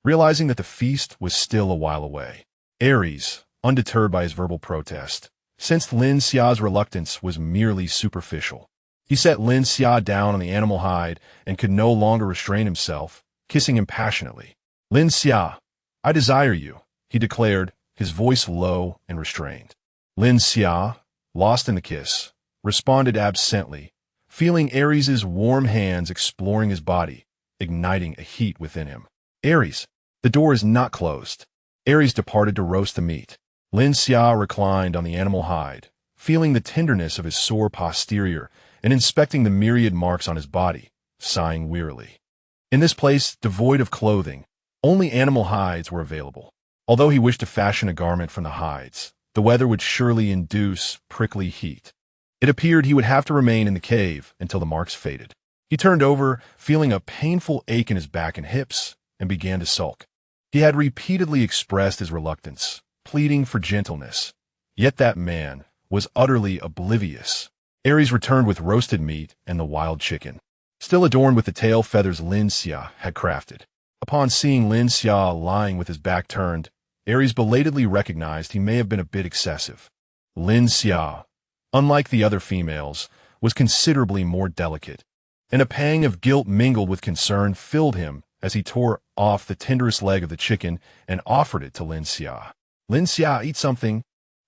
realizing that the feast was still a while away. Aries, undeterred by his verbal protest, sensed Lin Xia's reluctance was merely superficial. He set Lin Xia down on the animal hide and could no longer restrain himself, kissing him passionately. "Lin Xia, I desire you," he declared, his voice low and restrained. Lin Xia, lost in the kiss, responded absently, feeling Aries' warm hands exploring his body, igniting a heat within him. "Aries, the door is not closed." Aries departed to roast the meat. Lin Xia reclined on the animal hide, feeling the tenderness of his sore posterior and inspecting the myriad marks on his body, sighing wearily. In this place, devoid of clothing, only animal hides were available. Although he wished to fashion a garment from the hides, the weather would surely induce prickly heat. It appeared he would have to remain in the cave until the marks faded. He turned over, feeling a painful ache in his back and hips, and began to sulk. He had repeatedly expressed his reluctance, pleading for gentleness. Yet that man was utterly oblivious. Aries returned with roasted meat and the wild chicken, still adorned with the tail feathers Lin Xia had crafted. Upon seeing Lin Xia lying with his back turned, Aries belatedly recognized he may have been a bit excessive. Lin Xia, unlike the other females, was considerably more delicate, and a pang of guilt mingled with concern filled him as he tore off the tenderest leg of the chicken and offered it to Lin Xia. "Lin Xia, eat something,"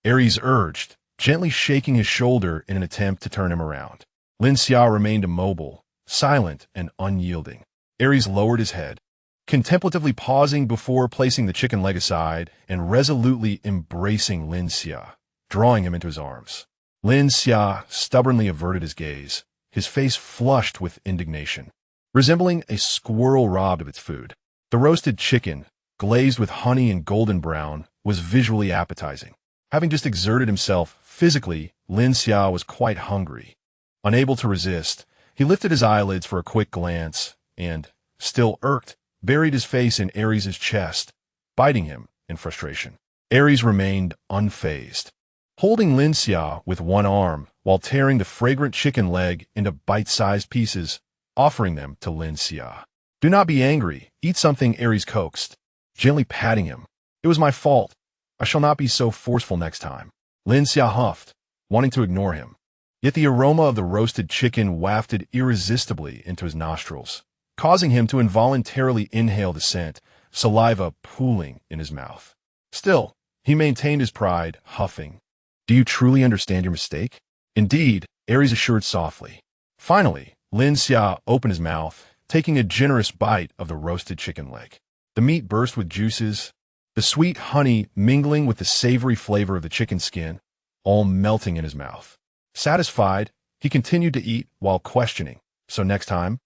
Aries urged, gently shaking his shoulder in an attempt to turn him around. Lin Xia remained immobile, silent and unyielding. Aries lowered his head, contemplatively pausing before placing the chicken leg aside and resolutely embracing Lin Xia, drawing him into his arms. Lin Xia stubbornly averted his gaze, his face flushed with indignation, resembling a squirrel robbed of its food. The roasted chicken, glazed with honey and golden brown, was visually appetizing. Having just exerted himself physically, Lin Xia was quite hungry. Unable to resist, he lifted his eyelids for a quick glance and, still irked, buried his face in Aries' chest, biting him in frustration. Aries remained unfazed, holding Lin Xia with one arm while tearing the fragrant chicken leg into bite-sized pieces, offering them to Lin Xia. "Do not be angry. Eat something," Aries coaxed, gently patting him. "It was my fault. I shall not be so forceful next time." Lin Xia huffed, wanting to ignore him. Yet the aroma of the roasted chicken wafted irresistibly into his nostrils, causing him to involuntarily inhale the scent, saliva pooling in his mouth. Still, he maintained his pride, huffing. "Do you truly understand your mistake?" "Indeed," Aries assured softly. Finally, Lin Xia opened his mouth, taking a generous bite of the roasted chicken leg. The meat burst with juices, the sweet honey mingling with the savory flavor of the chicken skin, all melting in his mouth. Satisfied, he continued to eat while questioning. "So next time,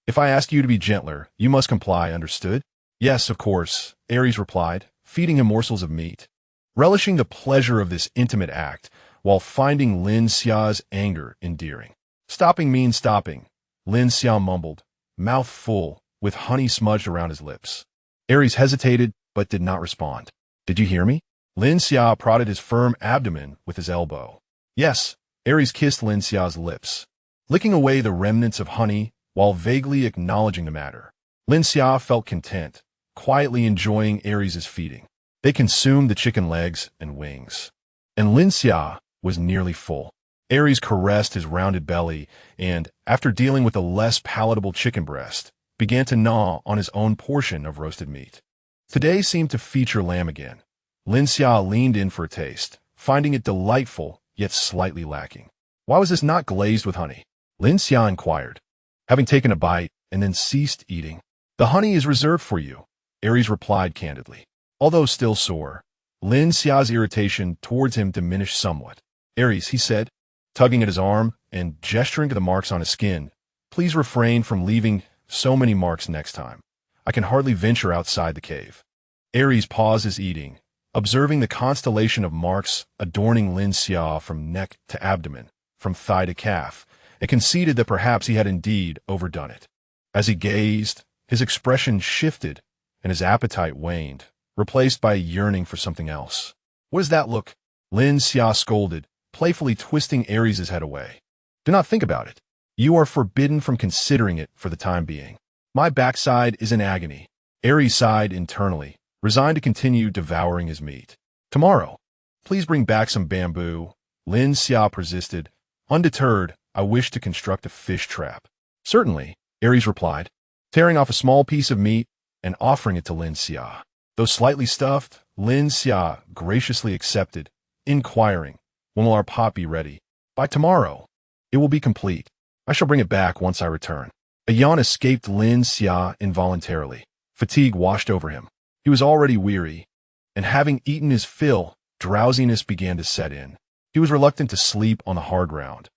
if I ask you to be gentler, you must comply, understood?" "Yes, of course," Aries replied, feeding him morsels of meat, relishing the pleasure of this intimate act while finding Lin Xia's anger endearing. "Stopping means stopping," Lin Xia mumbled, mouth full, with honey smudged around his lips. Aries hesitated, but did not respond. "Did you hear me?" Lin Xia prodded his firm abdomen with his elbow. "Yes," Aries kissed Lin Xia's lips, licking away the remnants of honey while vaguely acknowledging the matter. Lin Xia felt content, quietly enjoying Aries' feeding. They consumed the chicken legs and wings, and Lin Xia was nearly full. Aries caressed his rounded belly and, after dealing with a less palatable chicken breast, began to gnaw on his own portion of roasted meat. Today seemed to feature lamb again. Lin Xia leaned in for a taste, finding it delightful yet slightly lacking. "Why was this not glazed with honey?" Lin Xia inquired, having taken a bite and then ceased eating. "The honey is reserved for you," Aries replied candidly. Although still sore, Lin Xia's irritation towards him diminished somewhat. "Aries," he said, tugging at his arm and gesturing to the marks on his skin, "please refrain from leaving so many marks next time. I can hardly venture outside the cave." Aries paused his eating, observing the constellation of marks adorning Lin Xia from neck to abdomen, from thigh to calf, and conceded that perhaps he had indeed overdone it. As he gazed, his expression shifted and his appetite waned, replaced by a yearning for something else. "What does that look?" Lin Xia scolded, playfully twisting Aries' head away. "Do not think about it. You are forbidden from considering it for the time being. My backside is in agony." Aries sighed internally, resigned to continue devouring his meat. Tomorrow, please bring back some bamboo, Lin Xia persisted. Undeterred, I wish to construct a fish trap. Certainly, Aries replied, tearing off a small piece of meat and offering it to Lin Xia. Though slightly stuffed, Lin Xia graciously accepted, inquiring, when will our pot be ready? By tomorrow. It will be complete. I shall bring it back once I return. A yawn escaped Lin Xia involuntarily. Fatigue washed over him. He was already weary, and having eaten his fill, drowsiness began to set in. He was reluctant to sleep on the hard ground,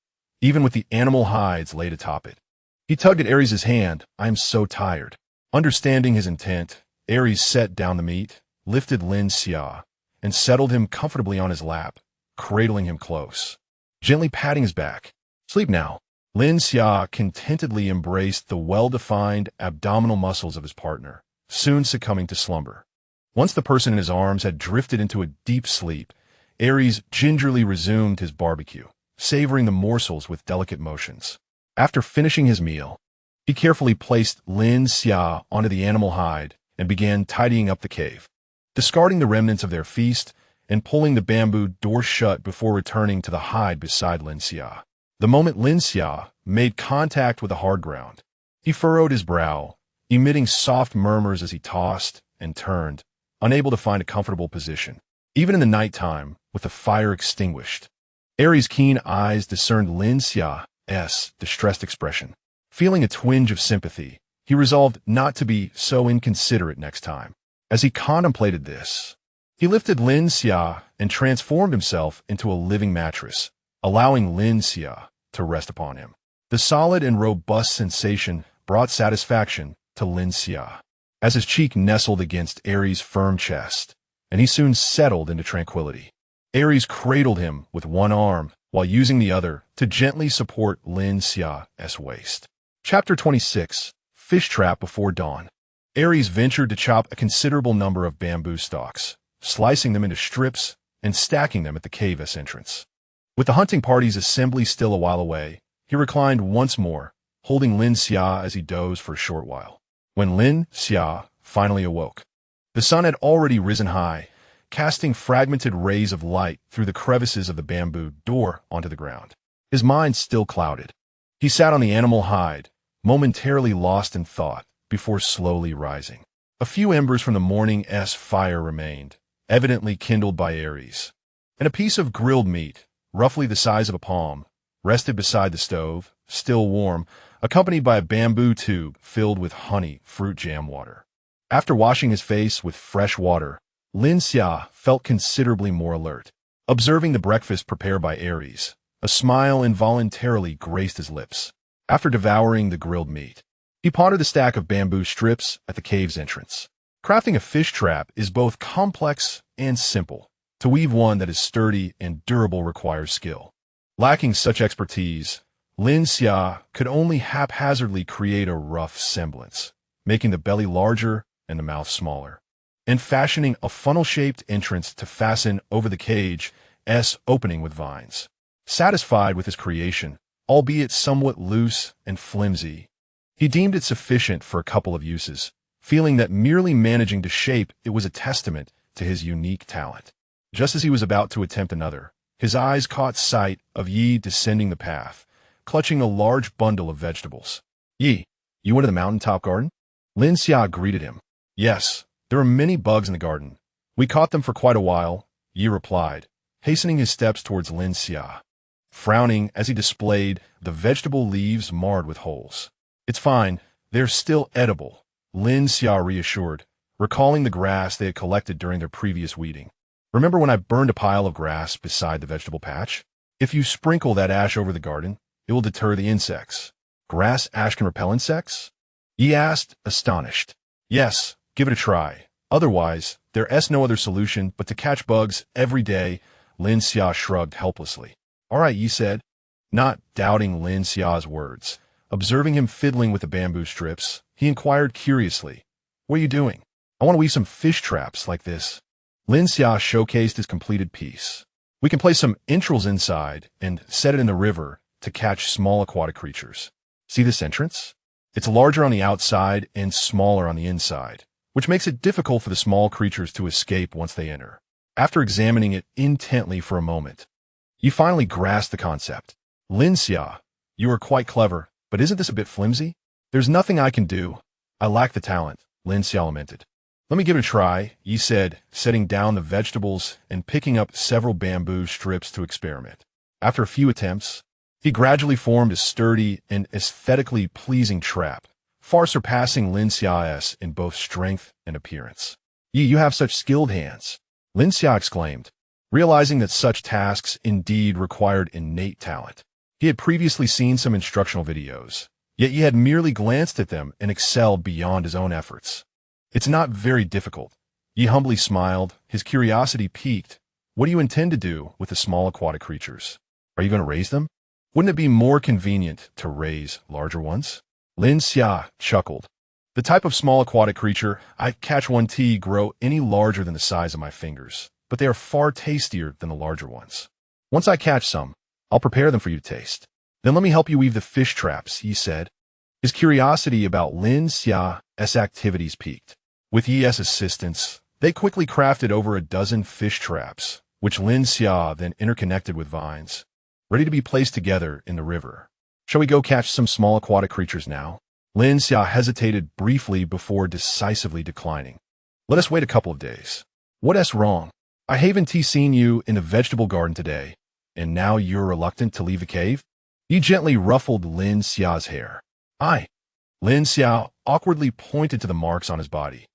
even with the animal hides laid atop it. He tugged at Aries' hand. I am so tired. Understanding his intent, Aries set down the meat, lifted Lin Xia, and settled him comfortably on his lap, cradling him close, gently patting his back. Sleep now. Lin Xia contentedly embraced the well-defined abdominal muscles of his partner, soon succumbing to slumber. Once the person in his arms had drifted into a deep sleep, Aries gingerly resumed his barbecue, savoring the morsels with delicate motions. After finishing his meal, he carefully placed Lin Xia onto the animal hide and began tidying up the cave, discarding the remnants of their feast and pulling the bamboo door shut before returning to the hide beside Lin Xia. The moment Lin Xia made contact with the hard ground, he furrowed his brow, emitting soft murmurs as he tossed and turned, unable to find a comfortable position. Even in the nighttime, with the fire extinguished, Aries' keen eyes discerned Lin Xia's distressed expression. Feeling a twinge of sympathy, he resolved not to be so inconsiderate next time. As he contemplated this, he lifted Lin Xia and transformed himself into a living mattress, allowing Lin Xia to rest upon him. The solid and robust sensation brought satisfaction to Lin Xia, as his cheek nestled against Aries' firm chest, and he soon settled into tranquility. Aries cradled him with one arm while using the other to gently support Lin Xia's waist. Chapter 26. Fish Trap Before Dawn. Aries ventured to chop a considerable number of bamboo stalks, slicing them into strips and stacking them at the cave's entrance. With the hunting party's assembly still a while away, he reclined once more, holding Lin Xia as he dozed for a short while. When Lin Xia finally awoke, the sun had already risen high, casting fragmented rays of light through the crevices of the bamboo door onto the ground. His mind still clouded. He sat on the animal hide, momentarily lost in thought, before slowly rising. A few embers from the morning's fire remained, evidently kindled by Aries, and a piece of grilled meat, roughly the size of a palm, rested beside the stove, still warm, accompanied by a bamboo tube filled with honey fruit jam water. After washing his face with fresh water, Lin Xia felt considerably more alert. Observing the breakfast prepared by Aries, a smile involuntarily graced his lips. After devouring the grilled meat, he pondered the stack of bamboo strips at the cave's entrance. Crafting a fish trap is both complex and simple. To weave one that is sturdy and durable requires skill. Lacking such expertise, Lin Xia could only haphazardly create a rough semblance, making the belly larger and the mouth smaller, and fashioning a funnel-shaped entrance to fasten over the cage's opening with vines. Satisfied with his creation, albeit somewhat loose and flimsy, he deemed it sufficient for a couple of uses, feeling that merely managing to shape it was a testament to his unique talent. Just as he was about to attempt another, his eyes caught sight of Yi descending the path, clutching a large bundle of vegetables. Yi, you went to the mountaintop garden? Lin Xia greeted him. Yes, there are many bugs in the garden. We caught them for quite a while, Yi replied, hastening his steps towards Lin Xia, frowning as he displayed the vegetable leaves marred with holes. It's fine, they're still edible, Lin Xia reassured, recalling the grass they had collected during their previous weeding. Remember when I burned a pile of grass beside the vegetable patch? If you sprinkle that ash over the garden, it will deter the insects. Grass ash can repel insects? Yi asked, astonished. Yes, give it a try. Otherwise, there's no other solution but to catch bugs every day, Lin Xia shrugged helplessly. All right, Yi said, not doubting Lin Xia's words. Observing him fiddling with the bamboo strips, he inquired curiously, what are you doing? I want to weave some fish traps like this. Lin Xia showcased his completed piece. We can place some entrails inside and set it in the river to catch small aquatic creatures. See this entrance? It's larger on the outside and smaller on the inside, which makes it difficult for the small creatures to escape once they enter. After examining it intently for a moment, you finally grasp the concept. Lin Xia, you are quite clever, but isn't this a bit flimsy? There's nothing I can do. I lack the talent, Lin Xia lamented. Let me give it a try, Yi said, setting down the vegetables and picking up several bamboo strips to experiment. After a few attempts, he gradually formed a sturdy and aesthetically pleasing trap, far surpassing Lin Xia's in both strength and appearance. Yi, you have such skilled hands, Lin Xia exclaimed, realizing that such tasks indeed required innate talent. He had previously seen some instructional videos, yet he had merely glanced at them and excelled beyond his own efforts. It's not very difficult. Yi humbly smiled, his curiosity piqued. What do you intend to do with the small aquatic creatures? Are you going to raise them? Wouldn't it be more convenient to raise larger ones? Lin Xia chuckled. The type of small aquatic creature I catch one grow any larger than the size of my fingers, but they are far tastier than the larger ones. Once I catch some, I'll prepare them for you to taste. Then let me help you weave the fish traps, Yi said. His curiosity about Lin Xia's activities piqued. With Yi's assistance, they quickly crafted over a dozen fish traps, which Lin Xia then interconnected with vines, ready to be placed together in the river. Shall we go catch some small aquatic creatures now? Lin Xia hesitated briefly before decisively declining. Let us wait a couple of days. What's wrong? I haven't seen you in the vegetable garden today, and now you're reluctant to leave the cave? Yi gently ruffled Lin Xia's hair. Lin Xia awkwardly pointed to the marks on his body,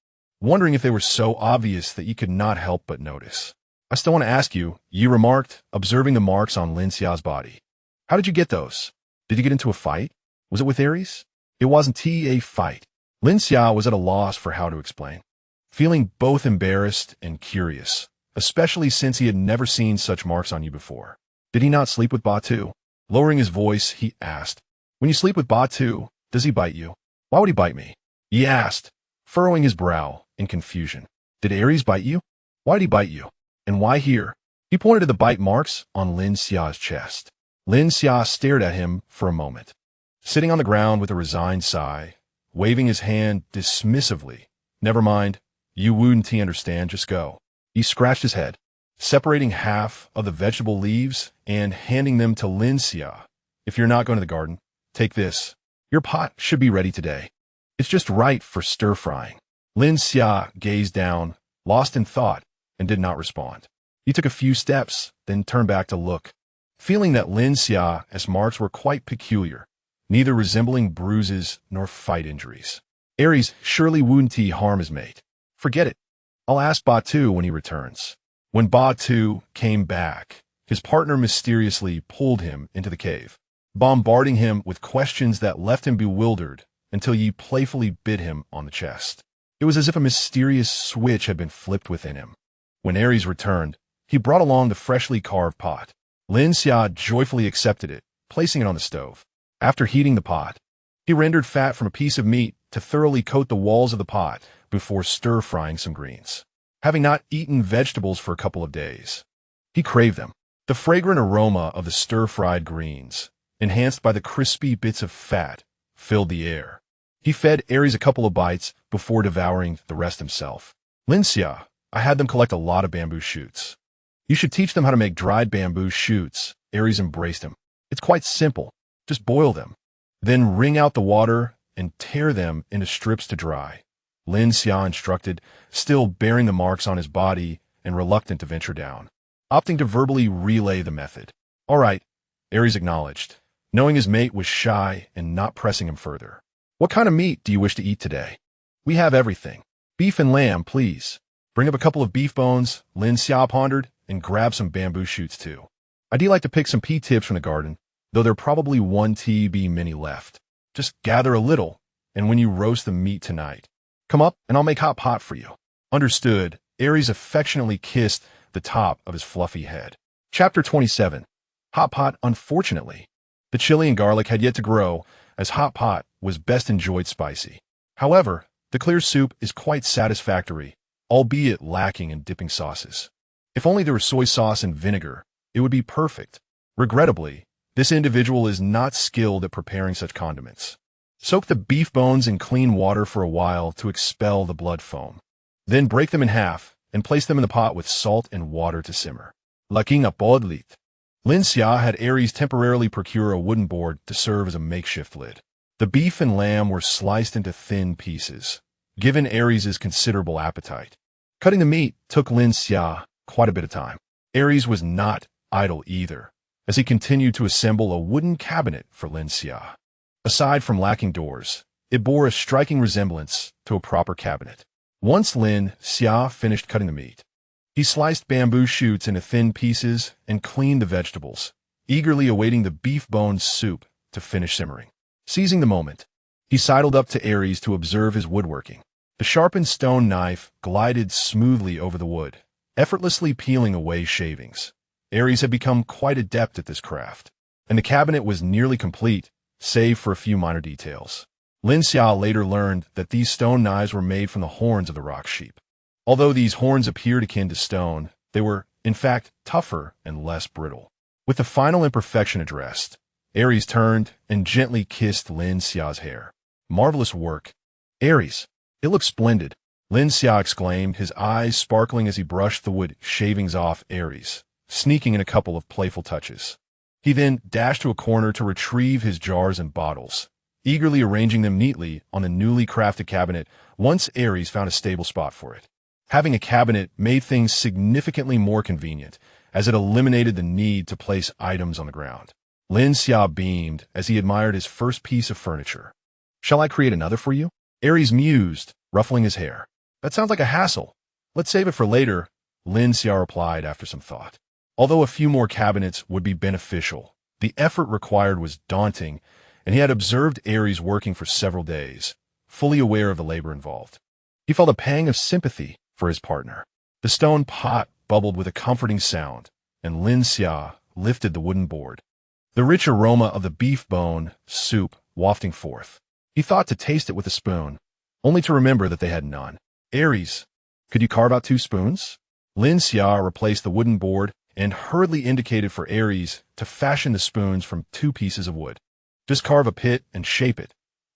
wondering if they were so obvious that Yi could not help but notice. I still want to ask you, Yi remarked, observing the marks on Lin Xia's body. How did you get those? Did you get into a fight? Was it with Aries? It wasn't a fight. Lin Xia was at a loss for how to explain, feeling both embarrassed and curious, especially since he had never seen such marks on you before. Did he not sleep with Batu? Lowering his voice, he asked. When you sleep with Batu, does he bite you? Why would he bite me? He asked, furrowing his brow in confusion. Did Aries bite you? Why did he bite you? And why here? He pointed to the bite marks on Lin Xia's chest. Lin Xia stared at him for a moment, sitting on the ground with a resigned sigh, waving his hand dismissively. Never mind. You wouldn't understand, just go. He scratched his head, separating half of the vegetable leaves and handing them to Lin Xia. If you're not going to the garden, take this. Your pot should be ready today. It's just right for stir-frying. Lin Xia gazed down, lost in thought, and did not respond. He took a few steps, then turned back to look, feeling that Lin Xia's marks were quite peculiar, neither resembling bruises nor fight injuries. Aries surely wouldn't harm his mate. Forget it. I'll ask Batu when he returns. When Batu came back, his partner mysteriously pulled him into the cave, bombarding him with questions that left him bewildered until Yi playfully bit him on the chest. It was as if a mysterious switch had been flipped within him. When Aries returned, he brought along the freshly carved pot. Lin Xia joyfully accepted it, placing it on the stove. After heating the pot, he rendered fat from a piece of meat to thoroughly coat the walls of the pot before stir-frying some greens. Having not eaten vegetables for a couple of days, he craved them. The fragrant aroma of the stir-fried greens, enhanced by the crispy bits of fat, filled the air. He fed Aries a couple of bites before devouring the rest himself. Lin Xia, I had them collect a lot of bamboo shoots. You should teach them how to make dried bamboo shoots. Aries embraced him. It's quite simple. Just boil them. Then wring out the water and tear them into strips to dry. Lin Xia instructed, still bearing the marks on his body and reluctant to venture down, opting to verbally relay the method. All right, Aries acknowledged, knowing his mate was shy and not pressing him further. What kind of meat do you wish to eat today? We have everything. Beef and lamb, please. Bring up a couple of beef bones, Lin Xia pondered, and grab some bamboo shoots too. I'd like to pick some pea tips from the garden, though there probably won't be many left. Just gather a little, and when you roast the meat tonight, come up and I'll make hot pot for you. Understood. Aries affectionately kissed the top of his fluffy head. Chapter 27. Hot pot. Unfortunately, the chili and garlic had yet to grow, as hot pot was best enjoyed spicy. However, the clear soup is quite satisfactory, albeit lacking in dipping sauces. If only there were soy sauce and vinegar, it would be perfect. Regrettably, this individual is not skilled at preparing such condiments. Soak the beef bones in clean water for a while to expel the blood foam. Then break them in half and place them in the pot with salt and water to simmer. Laking a podlit. Lin Xia had Aries temporarily procure a wooden board to serve as a makeshift lid. The beef and lamb were sliced into thin pieces, given Aries' considerable appetite. Cutting the meat took Lin Xia quite a bit of time. Aries was not idle either, as he continued to assemble a wooden cabinet for Lin Xia. Aside from lacking doors, it bore a striking resemblance to a proper cabinet. Once Lin Xia finished cutting the meat, he sliced bamboo shoots into thin pieces and cleaned the vegetables, eagerly awaiting the beef bone soup to finish simmering. Seizing the moment, he sidled up to Aries to observe his woodworking. The sharpened stone knife glided smoothly over the wood, effortlessly peeling away shavings. Aries had become quite adept at this craft, and the cabinet was nearly complete, save for a few minor details. Lin Xia later learned that these stone knives were made from the horns of the rock sheep. Although these horns appeared akin to stone, they were, in fact, tougher and less brittle. With the final imperfection addressed, Aries turned and gently kissed Lin Xia's hair. Marvelous work. Aries, it looks splendid, Lin Xia exclaimed, his eyes sparkling as he brushed the wood shavings off Aries, sneaking in a couple of playful touches. He then dashed to a corner to retrieve his jars and bottles, eagerly arranging them neatly on the newly crafted cabinet once Aries found a stable spot for it. Having a cabinet made things significantly more convenient, as it eliminated the need to place items on the ground. Lin Xia beamed as he admired his first piece of furniture. Shall I create another for you? Aries mused, ruffling his hair. That sounds like a hassle. Let's save it for later, Lin Xia replied after some thought. Although a few more cabinets would be beneficial, the effort required was daunting, and he had observed Aries working for several days, fully aware of the labor involved. He felt a pang of sympathy for his partner. The stone pot bubbled with a comforting sound, and Lin Xia lifted the wooden board, the rich aroma of the beef bone soup wafting forth. He thought to taste it with a spoon, only to remember that they had none. Aries, could you carve out 2 spoons? Lin Xia replaced the wooden board and hurriedly indicated for Aries to fashion the spoons from 2 pieces of wood. Just carve a pit and shape it.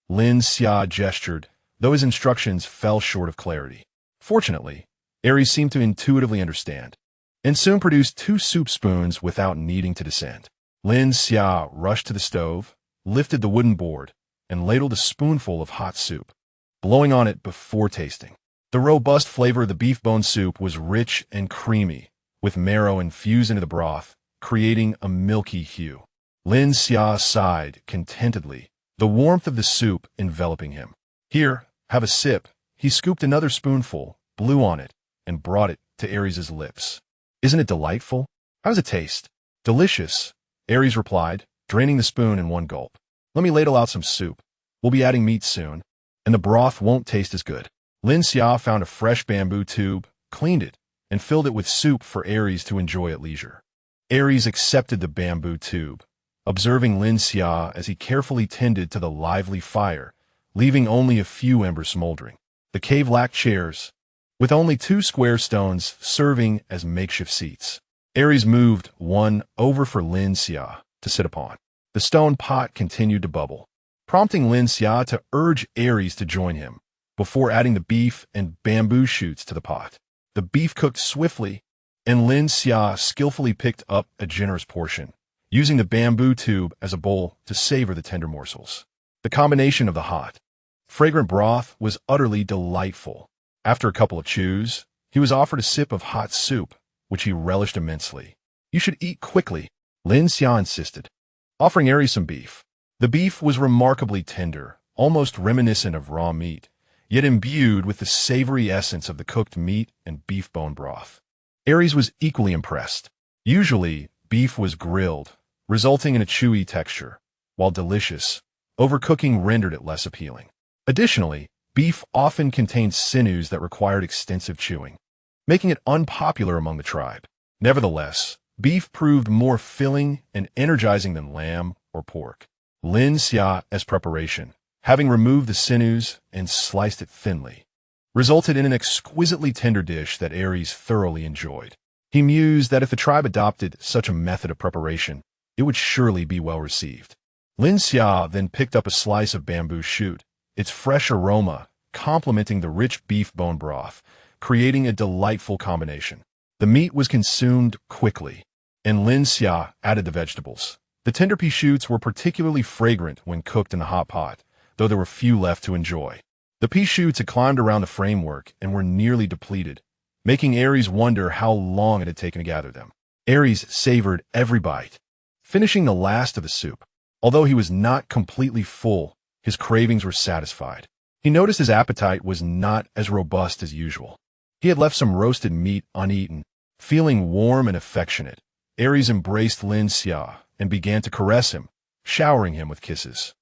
Lin Xia gestured, though his instructions fell short of clarity. Fortunately, Aries seemed to intuitively understand, and soon produced 2 soup spoons without needing to descend. Lin Xia rushed to the stove, lifted the wooden board, and ladled a spoonful of hot soup, blowing on it before tasting. The robust flavor of the beef bone soup was rich and creamy, with marrow infused into the broth, creating a milky hue. Lin Xia sighed contentedly, the warmth of the soup enveloping him. Here, have a sip. He scooped another spoonful, blew on it, and brought it to Aries' lips. Isn't it delightful? How does it taste? Delicious, Aries replied, draining the spoon in one gulp. Let me ladle out some soup. We'll be adding meat soon, and the broth won't taste as good. Lin Xia found a fresh bamboo tube, cleaned it, and filled it with soup for Aries to enjoy at leisure. Aries accepted the bamboo tube, observing Lin Xia as he carefully tended to the lively fire, leaving only a few embers smoldering. The cave lacked chairs, with only 2 square stones serving as makeshift seats. Aries moved one over for Lin Xia to sit upon. The stone pot continued to bubble, prompting Lin Xia to urge Aries to join him, before adding the beef and bamboo shoots to the pot. The beef cooked swiftly, and Lin Xia skillfully picked up a generous portion, using the bamboo tube as a bowl to savor the tender morsels. The combination of the hot, fragrant broth was utterly delightful. After a couple of chews, he was offered a sip of hot soup, which he relished immensely. You should eat quickly, Lin Xia insisted, offering Aries some beef. The beef was remarkably tender, almost reminiscent of raw meat, yet imbued with the savory essence of the cooked meat and beef bone broth. Aries was equally impressed. Usually, beef was grilled, resulting in a chewy texture, while delicious, overcooking rendered it less appealing. Additionally, beef often contained sinews that required extensive chewing, making it unpopular among the tribe. Nevertheless, beef proved more filling and energizing than lamb or pork. Lin Xia's preparation, having removed the sinews and sliced it thinly, resulted in an exquisitely tender dish that Aries thoroughly enjoyed. He mused that if the tribe adopted such a method of preparation, it would surely be well received. Lin Xia then picked up a slice of bamboo shoot, its fresh aroma complementing the rich beef bone broth, creating a delightful combination. The meat was consumed quickly, and Lin Xia added the vegetables. The tender pea shoots were particularly fragrant when cooked in the hot pot, though there were few left to enjoy. The pea shoots had climbed around the framework and were nearly depleted, making Aries wonder how long it had taken to gather them. Aries savored every bite, finishing the last of the soup. Although he was not completely full, his cravings were satisfied. He noticed his appetite was not as robust as usual. He had left some roasted meat uneaten. Feeling warm and affectionate, Aries embraced Lin Xia and began to caress him, showering him with kisses.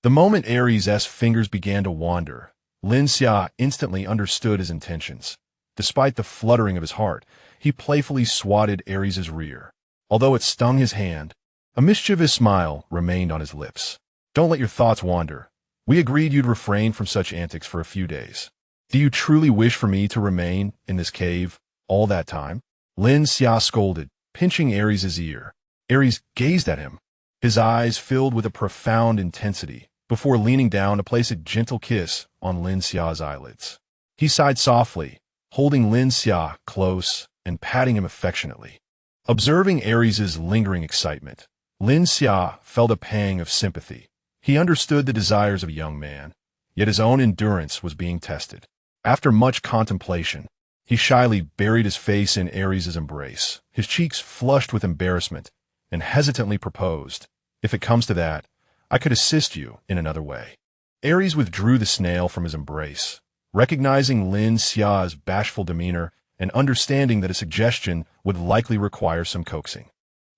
The moment Aries' fingers began to wander, Lin Xia instantly understood his intentions. Despite the fluttering of his heart, he playfully swatted Aries' rear. Although it stung his hand, a mischievous smile remained on his lips. Don't let your thoughts wander. We agreed you'd refrain from such antics for a few days. Do you truly wish for me to remain in this cave all that time? Lin Xia scolded, pinching Aries' ear. Aries gazed at him, his eyes filled with a profound intensity, before leaning down to place a gentle kiss on Lin Xia's eyelids. He sighed softly, holding Lin Xia close and patting him affectionately. Observing Aries' lingering excitement, Lin Xia felt a pang of sympathy. He understood the desires of a young man, yet his own endurance was being tested. After much contemplation, he shyly buried his face in Aries' embrace, his cheeks flushed with embarrassment, and hesitantly proposed, "If it comes to that, I could assist you in another way." Aries withdrew the snail from his embrace, recognizing Lin Xia's bashful demeanor and understanding that a suggestion would likely require some coaxing.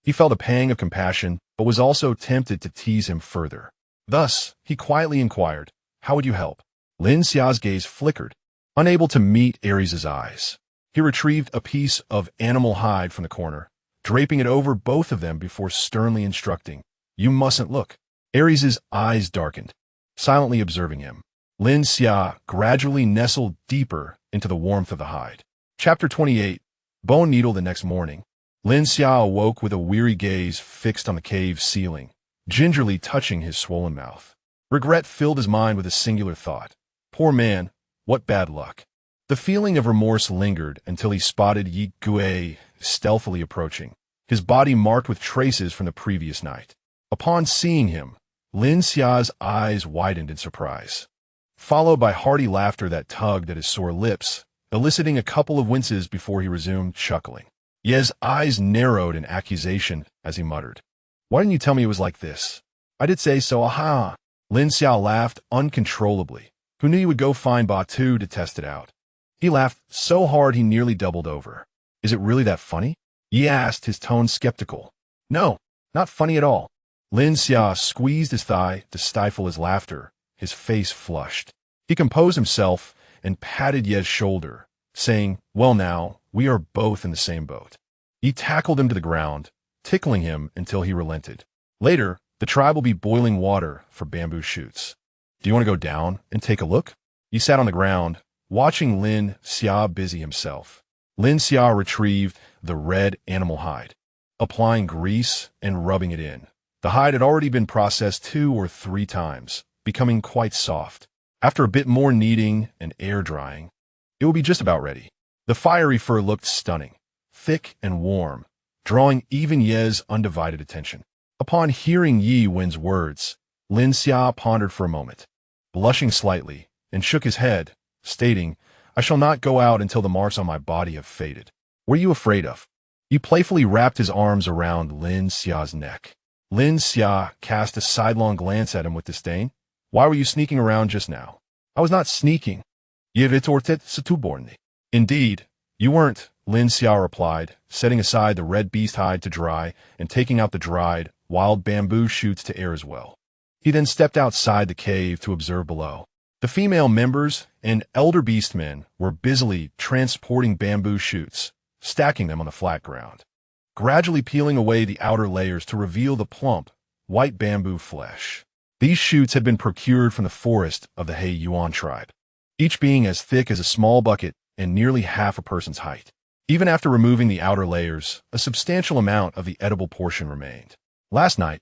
He felt a pang of compassion, but was also tempted to tease him further. Thus, he quietly inquired, "How would you help?" Lin Xia's gaze flickered, unable to meet Aries' eyes. He retrieved a piece of animal hide from the corner, draping it over both of them before sternly instructing, "You mustn't look." Aries' eyes darkened, silently observing him. Lin Xia gradually nestled deeper into the warmth of the hide. Chapter 28. Bone Needle. The next morning, Lin Xia awoke with a weary gaze fixed on the cave ceiling, gingerly touching his swollen mouth. Regret filled his mind with a singular thought. Poor man, what bad luck. The feeling of remorse lingered until he spotted Yi Gui stealthily approaching, his body marked with traces from the previous night. Upon seeing him, Lin Xia's eyes widened in surprise, followed by hearty laughter that tugged at his sore lips, eliciting a couple of winces before he resumed chuckling. Ye's eyes narrowed in accusation as he muttered, "Why didn't you tell me it was like this?" "I did say so, aha." Lin Xia laughed uncontrollably. Who knew you would go find Batu to test it out? He laughed so hard he nearly doubled over. Is it really that funny? Yi asked, his tone skeptical. No, not funny at all. Lin Xia squeezed his thigh to stifle his laughter, his face flushed. He composed himself and patted Ye's shoulder, saying, "Well now, we are both in the same boat." He tackled him to the ground, tickling him until he relented. Later, the tribe will be boiling water for bamboo shoots. Do you want to go down and take a look? He sat on the ground, watching Lin Xia busy himself. Lin Xia retrieved the red animal hide, applying grease and rubbing it in. The hide had already been processed 2 or 3 times, becoming quite soft. After a bit more kneading and air drying, it will be just about ready. The fiery fur looked stunning, thick and warm, drawing even Ye's undivided attention. Upon hearing Yi Wen's words, Lin Xia pondered for a moment, blushing slightly, and shook his head, stating, "I shall not go out until the marks on my body have faded." "What are you afraid of?" He playfully wrapped his arms around Lin Xia's neck. Lin Xia cast a sidelong glance at him with disdain. "Why were you sneaking around just now?" "I was not sneaking." "Je retorted setuborni." "Indeed, you weren't," Lin Xia replied, setting aside the red beast hide to dry and taking out the dried, wild bamboo shoots to air as well. He then stepped outside the cave to observe below. The female members and elder beastmen were busily transporting bamboo shoots, stacking them on the flat ground, gradually peeling away the outer layers to reveal the plump, white bamboo flesh. These shoots had been procured from the forest of the He Yuan tribe, each being as thick as a small bucket and nearly half a person's height. Even after removing the outer layers, a substantial amount of the edible portion remained. Last night,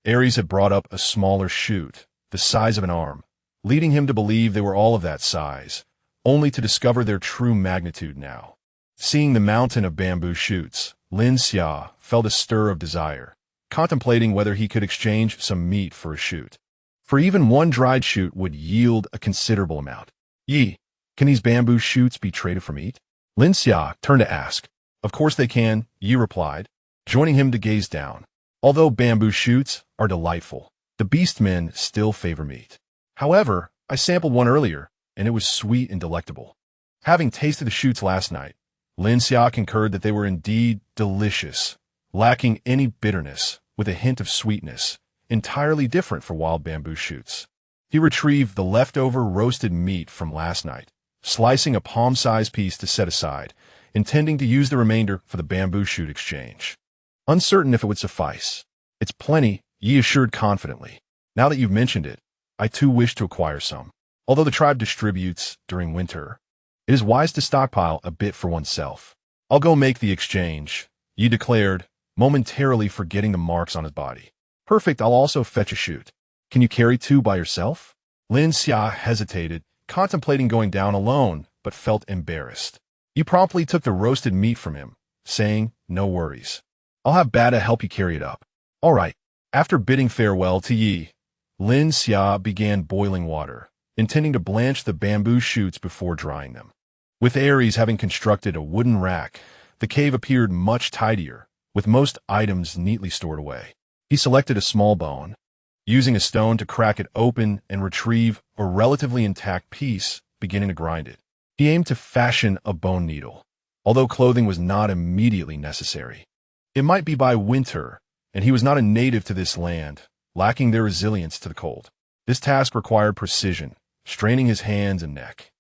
Aries had brought up a smaller shoot, the size of an arm, leading him to believe they were all of that size, only to discover their true magnitude now. Seeing the mountain of bamboo shoots, Lin Xia felt a stir of desire, contemplating whether he could exchange some meat for a shoot. For even one dried shoot would yield a considerable amount. Yi, can these bamboo shoots be traded for meat? Lin Xia turned to ask. Of course they can, Yi replied, joining him to gaze down. Although bamboo shoots are delightful, the beastmen still favor meat. However, I sampled one earlier, and it was sweet and delectable. Having tasted the shoots last night, Lin Xia concurred that they were indeed delicious, lacking any bitterness, with a hint of sweetness, entirely different for wild bamboo shoots. He retrieved the leftover roasted meat from last night, slicing a palm-sized piece to set aside, intending to use the remainder for the bamboo shoot exchange. Uncertain if it would suffice. It's plenty, Yi assured confidently. Now that you've mentioned it, I too wish to acquire some. Although the tribe distributes during winter, it is wise to stockpile a bit for oneself. I'll go make the exchange, Yi declared, momentarily forgetting the marks on his body. Perfect, I'll also fetch a shoot. Can you carry two by yourself? Lin Xia hesitated, contemplating going down alone, but felt embarrassed. Yi promptly took the roasted meat from him, saying, no worries. I'll have Bada help you carry it up. All right. After bidding farewell to Yi, Lin Xia began boiling water, intending to blanch the bamboo shoots before drying them. With Aries having constructed a wooden rack, the cave appeared much tidier, with most items neatly stored away. He selected a small bone, using a stone to crack it open and retrieve a relatively intact piece, beginning to grind it. He aimed to fashion a bone needle, although clothing was not immediately necessary. It might be by winter, and he was not a native to this land, lacking their resilience to the cold. This task required precision, straining his hands and neck.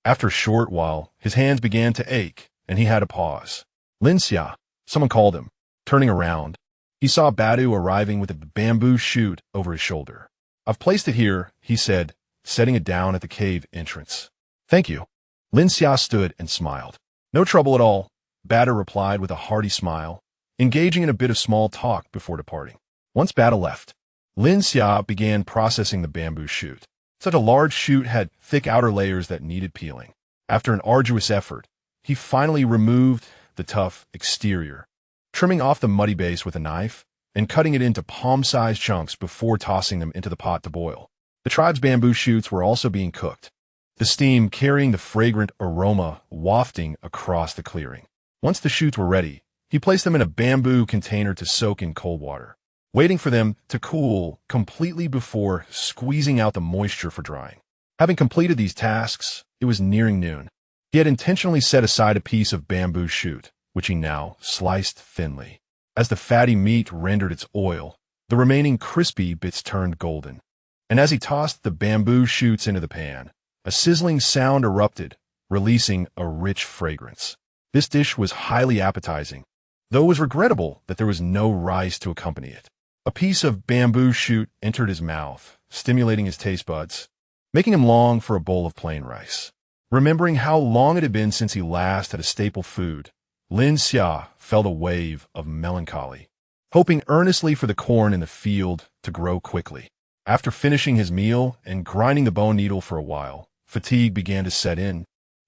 After a short while, his hands began to ache, and he had to pause. Lin Xia, someone called him. Turning around, he saw Badu arriving with a bamboo shoot over his shoulder. I've placed it here, he said, setting it down at the cave entrance. Thank you. Lin Xia stood and smiled. No trouble at all, Badu replied with a hearty smile, engaging in a bit of small talk before departing. Once Bada left, Lin Xia began processing the bamboo shoot. Such a large shoot had thick outer layers that needed peeling. After an arduous effort, he finally removed the tough exterior, trimming off the muddy base with a knife and cutting it into palm-sized chunks before tossing them into the pot to boil. The tribe's bamboo shoots were also being cooked, the steam carrying the fragrant aroma wafting across the clearing. Once the shoots were ready, he placed them in a bamboo container to soak in cold water, waiting for them to cool completely before squeezing out the moisture for drying. Having completed these tasks, it was nearing noon. He had intentionally set aside a piece of bamboo shoot, which he now sliced thinly. As the fatty meat rendered its oil, the remaining crispy bits turned golden. And as he tossed the bamboo shoots into the pan, a sizzling sound erupted, releasing a rich fragrance. This dish was highly appetizing, though it was regrettable that there was no rice to accompany it. A piece of bamboo shoot entered his mouth, stimulating his taste buds, making him long for a bowl of plain rice. Remembering how long it had been since he last had a staple food, Lin Xia felt a wave of melancholy, hoping earnestly for the corn in the field to grow quickly. After finishing his meal and grinding the bone needle for a while, fatigue began to set in,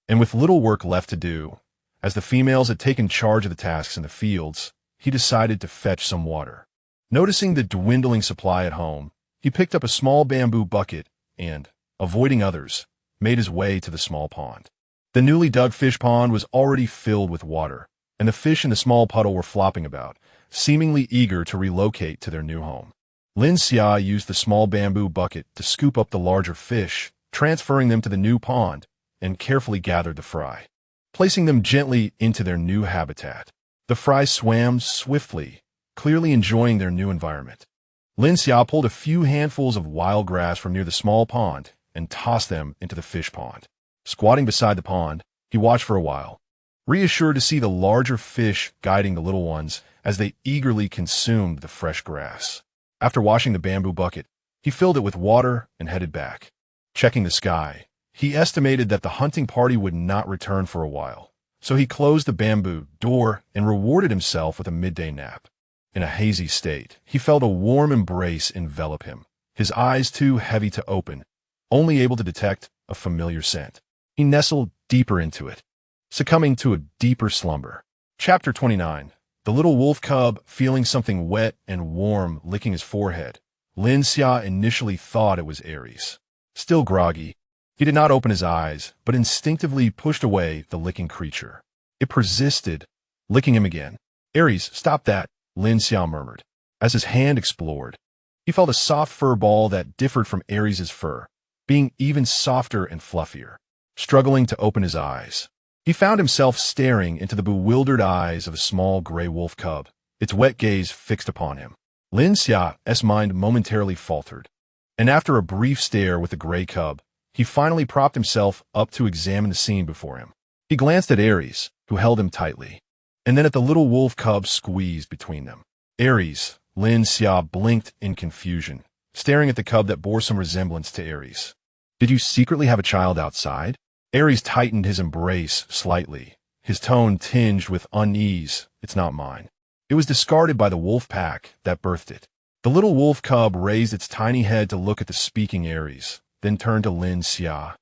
and with little work left to do, as the females had taken charge of the tasks in the fields, he decided to fetch some water. Noticing the dwindling supply at home, he picked up a small bamboo bucket and, avoiding others, made his way to the small pond. The newly dug fish pond was already filled with water, and the fish in the small puddle were flopping about, seemingly eager to relocate to their new home. Lin Xia used the small bamboo bucket to scoop up the larger fish, transferring them to the new pond, and carefully gathered the fry, placing them gently into their new habitat. The fry swam swiftly, clearly enjoying their new environment. Lin Xia pulled a few handfuls of wild grass from near the small pond and tossed them into the fish pond. Squatting beside the pond, he watched for a while, reassured to see the larger fish guiding the little ones as they eagerly consumed the fresh grass. After washing the bamboo bucket, he filled it with water and headed back. Checking the sky, he estimated that the hunting party would not return for a while, so he closed the bamboo door and rewarded himself with a midday nap. In a hazy state, he felt a warm embrace envelop him, his eyes too heavy to open, only able to detect a familiar scent. He nestled deeper into it, succumbing to a deeper slumber. Chapter 29. The little wolf cub, feeling something wet and warm licking his forehead. Lin Xia initially thought it was Aries. Still groggy, he did not open his eyes, but instinctively pushed away the licking creature. It persisted, licking him again. "Aries, stop that," Lin Xia murmured. As his hand explored, he felt a soft fur ball that differed from Aries' fur, being even softer and fluffier. Struggling to open his eyes, he found himself staring into the bewildered eyes of a small gray wolf cub, its wet gaze fixed upon him. Lin Xia's mind momentarily faltered, and after a brief stare with the gray cub, he finally propped himself up to examine the scene before him. He glanced at Aries, who held him tightly, and then at the little wolf cub squeezed between them. "Aries," Lin Xia blinked in confusion, staring at the cub that bore some resemblance to Aries. "Did you secretly have a child outside?" Aries tightened his embrace slightly, his tone tinged with unease. "It's not mine. It was discarded by the wolf pack that birthed it." The little wolf cub raised its tiny head to look at the speaking Aries, then turned to Lin Xia,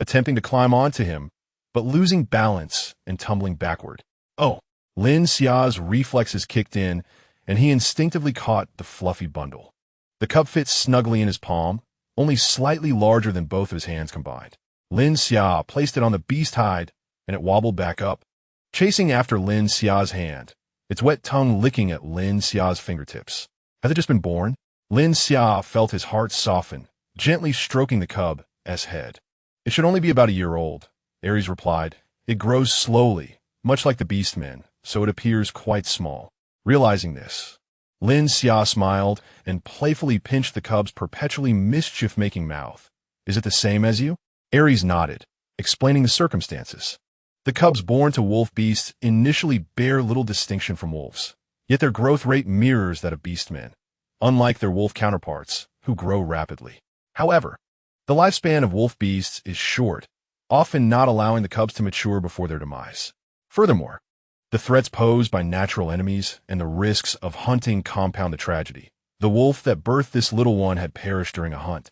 attempting to climb onto him, but losing balance and tumbling backward. "Oh!" Lin Xia's reflexes kicked in, and he instinctively caught the fluffy bundle. The cub fit snugly in his palm, only slightly larger than both of his hands combined. Lin Xia placed it on the beast hide, and it wobbled back up, chasing after Lin Xia's hand, its wet tongue licking at Lin Xia's fingertips. Has it just been born? Lin Xia felt his heart soften, gently stroking the cub's head. "It should only be about a year old," Aries replied. "It grows slowly, much like the beastmen, so it appears quite small." Realizing this, Lin Xia smiled and playfully pinched the cub's perpetually mischief-making mouth. "Is it the same as you?" Aries nodded, explaining the circumstances. The cubs born to wolf beasts initially bear little distinction from wolves, yet their growth rate mirrors that of beastmen, unlike their wolf counterparts, who grow rapidly. However, the lifespan of wolf beasts is short, often not allowing the cubs to mature before their demise. Furthermore, the threats posed by natural enemies and the risks of hunting compound the tragedy. The wolf that birthed this little one had perished during a hunt,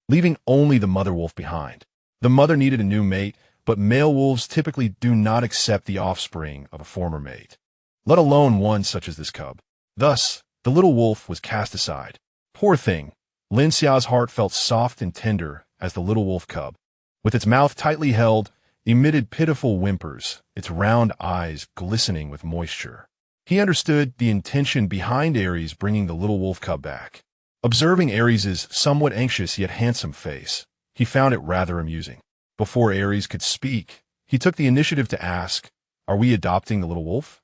leaving only the mother wolf behind. The mother needed a new mate, but male wolves typically do not accept the offspring of a former mate, let alone one such as this cub. Thus, the little wolf was cast aside. Poor thing. Lin Xia's heart felt soft and tender as the little wolf cub, with its mouth tightly held, emitted pitiful whimpers, its round eyes glistening with moisture. He understood the intention behind Aries bringing the little wolf cub back. Observing Aries' somewhat anxious yet handsome face, he found it rather amusing. Before Aries could speak, he took the initiative to ask, "Are we adopting the little wolf?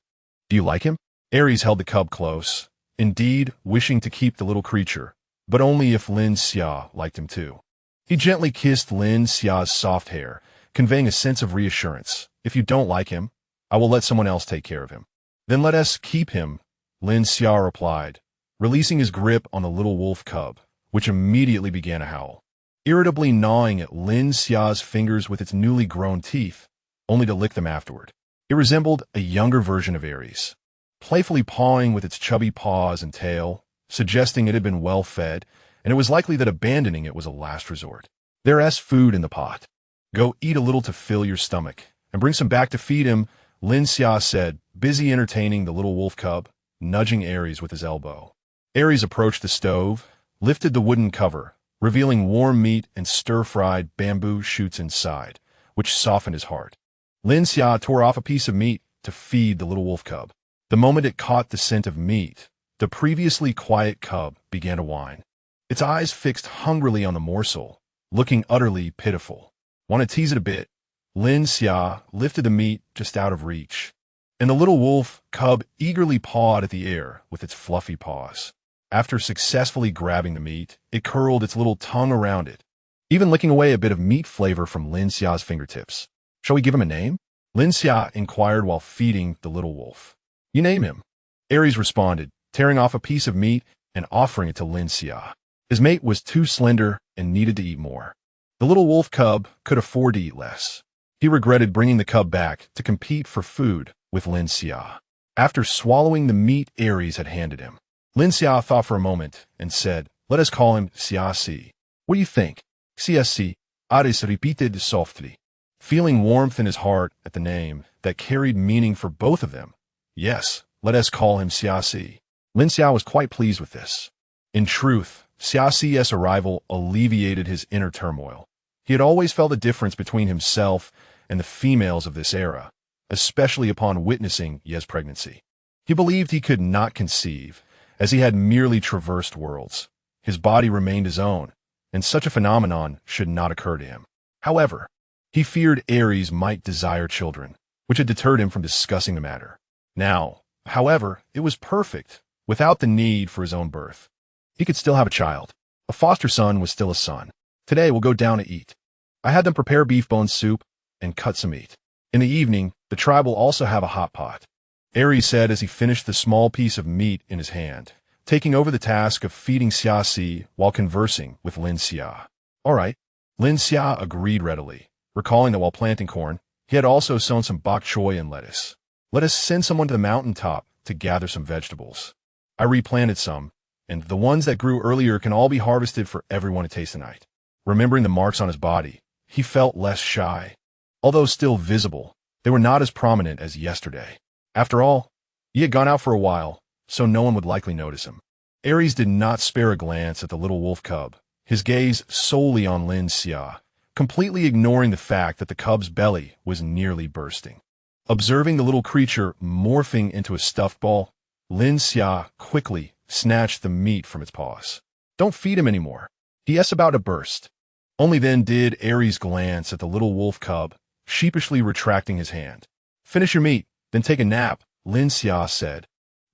Do you like him?" Aries held the cub close, indeed wishing to keep the little creature, but only if Lin Xia liked him too. He gently kissed Lin Xia's soft hair, conveying a sense of reassurance. "If you don't like him, I will let someone else take care of him." "Then let us keep him," Lin Xia replied, releasing his grip on the little wolf cub, which immediately began to howl, irritably gnawing at Lin Xia's fingers with its newly grown teeth, only to lick them afterward. It resembled a younger version of Aries, playfully pawing with its chubby paws and tail, suggesting it had been well fed, and it was likely that abandoning it was a last resort. "There's food in the pot. Go eat a little to fill your stomach, and bring some back to feed him," Lin Xia said, busy entertaining the little wolf cub, nudging Aries with his elbow. Aries approached the stove, lifted the wooden cover, revealing warm meat and stir-fried bamboo shoots inside, which softened his heart. Lin Xia tore off a piece of meat to feed the little wolf cub. The moment it caught the scent of meat, the previously quiet cub began to whine, its eyes fixed hungrily on the morsel, looking utterly pitiful. "Want to tease it a bit?" Lin Xia lifted the meat just out of reach, and the little wolf cub eagerly pawed at the air with its fluffy paws. After successfully grabbing the meat, it curled its little tongue around it, even licking away a bit of meat flavor from Lin Xia's fingertips. "Shall we give him a name?" Lin Xia inquired while feeding the little wolf. "You name him," Aries responded, tearing off a piece of meat and offering it to Lin Xia. His mate was too slender and needed to eat more. The little wolf cub could afford to eat less. He regretted bringing the cub back to compete for food with Lin Xia. After swallowing the meat Aries had handed him, Lin Xia thought for a moment and said, "Let us call him Xia. What do you think?" Xia Aris repeated softly, feeling warmth in his heart at the name that carried meaning for both of them. "Yes, let us call him Xia." Lin Xia was quite pleased with this. In truth, Xia's arrival alleviated his inner turmoil. He had always felt a difference between himself and the females of this era, especially upon witnessing Ye's pregnancy. He believed he could not conceive, as he had merely traversed worlds. His body remained his own, and such a phenomenon should not occur to him. However, he feared Aries might desire children, which had deterred him from discussing the matter. Now, however, it was perfect, without the need for his own birth. He could still have a child. A foster son was still a son. Today we'll go down to eat. I had them prepare beef bone soup and cut some meat. In the evening, the tribe will also have a hot pot, Aries said as he finished the small piece of meat in his hand, taking over the task of feeding Xia while conversing with Lin Xia. All right, Lin Xia agreed readily, recalling that while planting corn, he had also sown some bok choy and lettuce. Let us send someone to the mountaintop to gather some vegetables. I replanted some, and the ones that grew earlier can all be harvested for everyone to taste tonight. Remembering the marks on his body, he felt less shy. Although still visible, they were not as prominent as yesterday. After all, he had gone out for a while, so no one would likely notice him. Aries did not spare a glance at the little wolf cub, his gaze solely on Lin Xia, completely ignoring the fact that the cub's belly was nearly bursting. Observing the little creature morphing into a stuffed ball, Lin Xia quickly snatched the meat from its paws. "Don't feed him anymore. He is about to burst." Only then did Aries glance at the little wolf cub, sheepishly retracting his hand. "Finish your meat, then take a nap," Lin Xia said,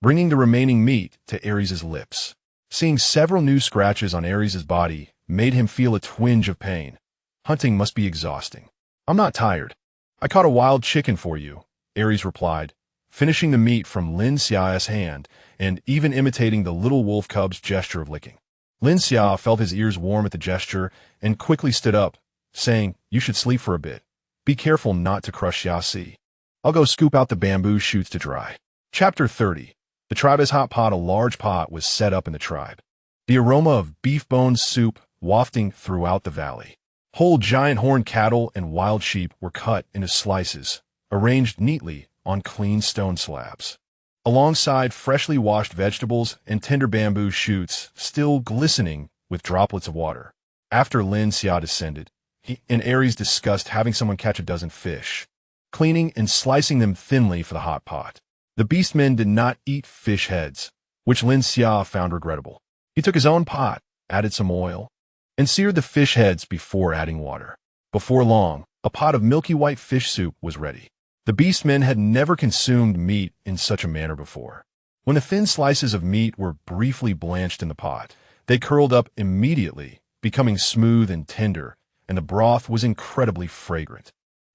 bringing the remaining meat to Aries' lips. Seeing several new scratches on Aries' body made him feel a twinge of pain. Hunting must be exhausting. "I'm not tired. I caught a wild chicken for you," Aries replied, finishing the meat from Lin Xia's hand and even imitating the little wolf cub's gesture of licking. Lin Xia felt his ears warm at the gesture and quickly stood up, saying, "You should sleep for a bit. Be careful not to crush Xia. I'll go scoop out the bamboo shoots to dry." Chapter 30. The tribe's hot pot. A large pot was set up in the tribe, the aroma of beef bone soup wafting throughout the valley. Whole giant horned cattle and wild sheep were cut into slices, arranged neatly on clean stone slabs, alongside freshly washed vegetables and tender bamboo shoots still glistening with droplets of water. After Lin Xia descended, he and Aries discussed having someone catch a dozen fish, cleaning and slicing them thinly for the hot pot. The beastmen did not eat fish heads, which Lin Xia found regrettable. He took his own pot, added some oil, and seared the fish heads before adding water. Before long, a pot of milky white fish soup was ready. The beastmen had never consumed meat in such a manner before. When the thin slices of meat were briefly blanched in the pot, they curled up immediately, becoming smooth and tender, and the broth was incredibly fragrant.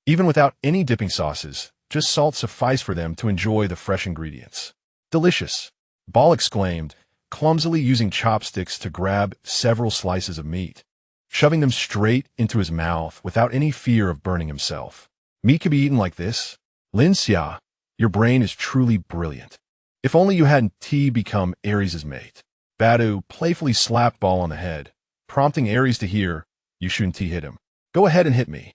Even without any dipping sauces, just salt sufficed for them to enjoy the fresh ingredients. "Delicious," Ball exclaimed, clumsily using chopsticks to grab several slices of meat, shoving them straight into his mouth without any fear of burning himself. "Meat can be eaten like this? Lin Xia, your brain is truly brilliant. If only you hadn't become Aries' mate." Badu playfully slapped Ball on the head, prompting Aries to hear, "You shouldn't hit him. Go ahead and hit me."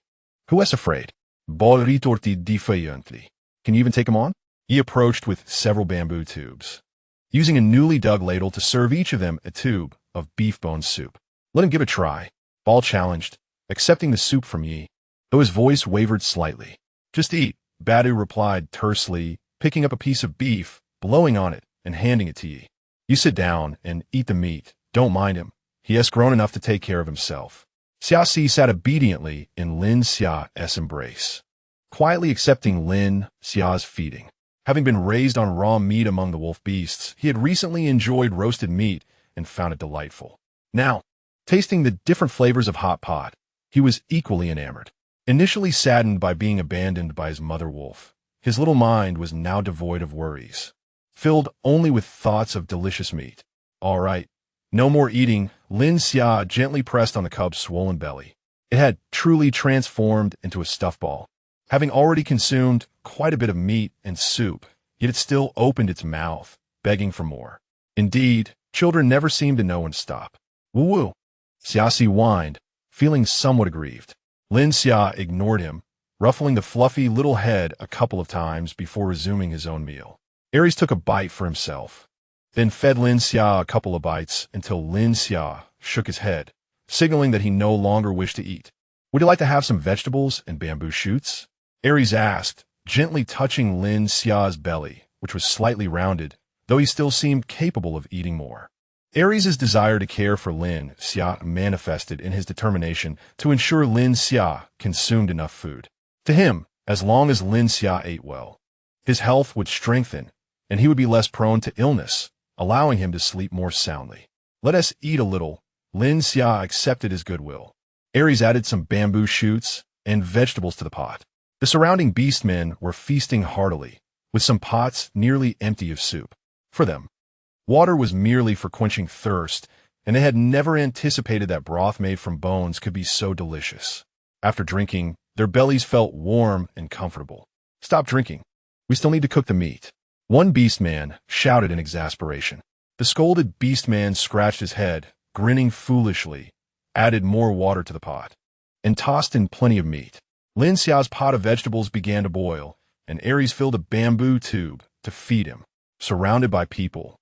"Who is afraid?" Ball retorted defiantly. "Can you even take him on?" He approached with several bamboo tubes, using a newly dug ladle to serve each of them a tube of beef bone soup. "Let him give it a try," Ball challenged, accepting the soup from Yi, though his voice wavered slightly. "Just eat," Badu replied tersely, picking up a piece of beef, blowing on it, and handing it to Yi. "You sit down and eat the meat. Don't mind him. He has grown enough to take care of himself." Xia sat obediently in Lin Xia's embrace, quietly accepting Lin Xia's feeding. Having been raised on raw meat among the wolf beasts, he had recently enjoyed roasted meat and found it delightful. Now, tasting the different flavors of hot pot, he was equally enamored. Initially saddened by being abandoned by his mother wolf, his little mind was now devoid of worries, filled only with thoughts of delicious meat. "All right, no more eating," Lin Xia gently pressed on the cub's swollen belly. It had truly transformed into a stuffed ball. Having already consumed quite a bit of meat and soup, yet it still opened its mouth, begging for more. Indeed, children never seem to know when to stop. Woo-woo. Xiaxi whined, feeling somewhat aggrieved. Lin Xia ignored him, ruffling the fluffy little head a couple of times before resuming his own meal. Aries took a bite for himself, then fed Lin Xia a couple of bites until Lin Xia shook his head, signaling that he no longer wished to eat. Would you like to have some vegetables and bamboo shoots? Aries asked, gently touching Lin Xia's belly, which was slightly rounded, though he still seemed capable of eating more. Aries' desire to care for Lin Xia manifested in his determination to ensure Lin Xia consumed enough food. To him, as long as Lin Xia ate well, his health would strengthen, and he would be less prone to illness, allowing him to sleep more soundly. Let us eat a little. Lin Xia accepted his goodwill. Aries added some bamboo shoots and vegetables to the pot. The surrounding beastmen were feasting heartily, with some pots nearly empty of soup. For them, water was merely for quenching thirst, and they had never anticipated that broth made from bones could be so delicious. After drinking, their bellies felt warm and comfortable. Stop drinking. We still need to cook the meat. One beastman shouted in exasperation. The scolded beastman scratched his head, grinning foolishly, added more water to the pot, and tossed in plenty of meat. Lin Xia's pot of vegetables began to boil, and Aries filled a bamboo tube to feed him. Surrounded by people,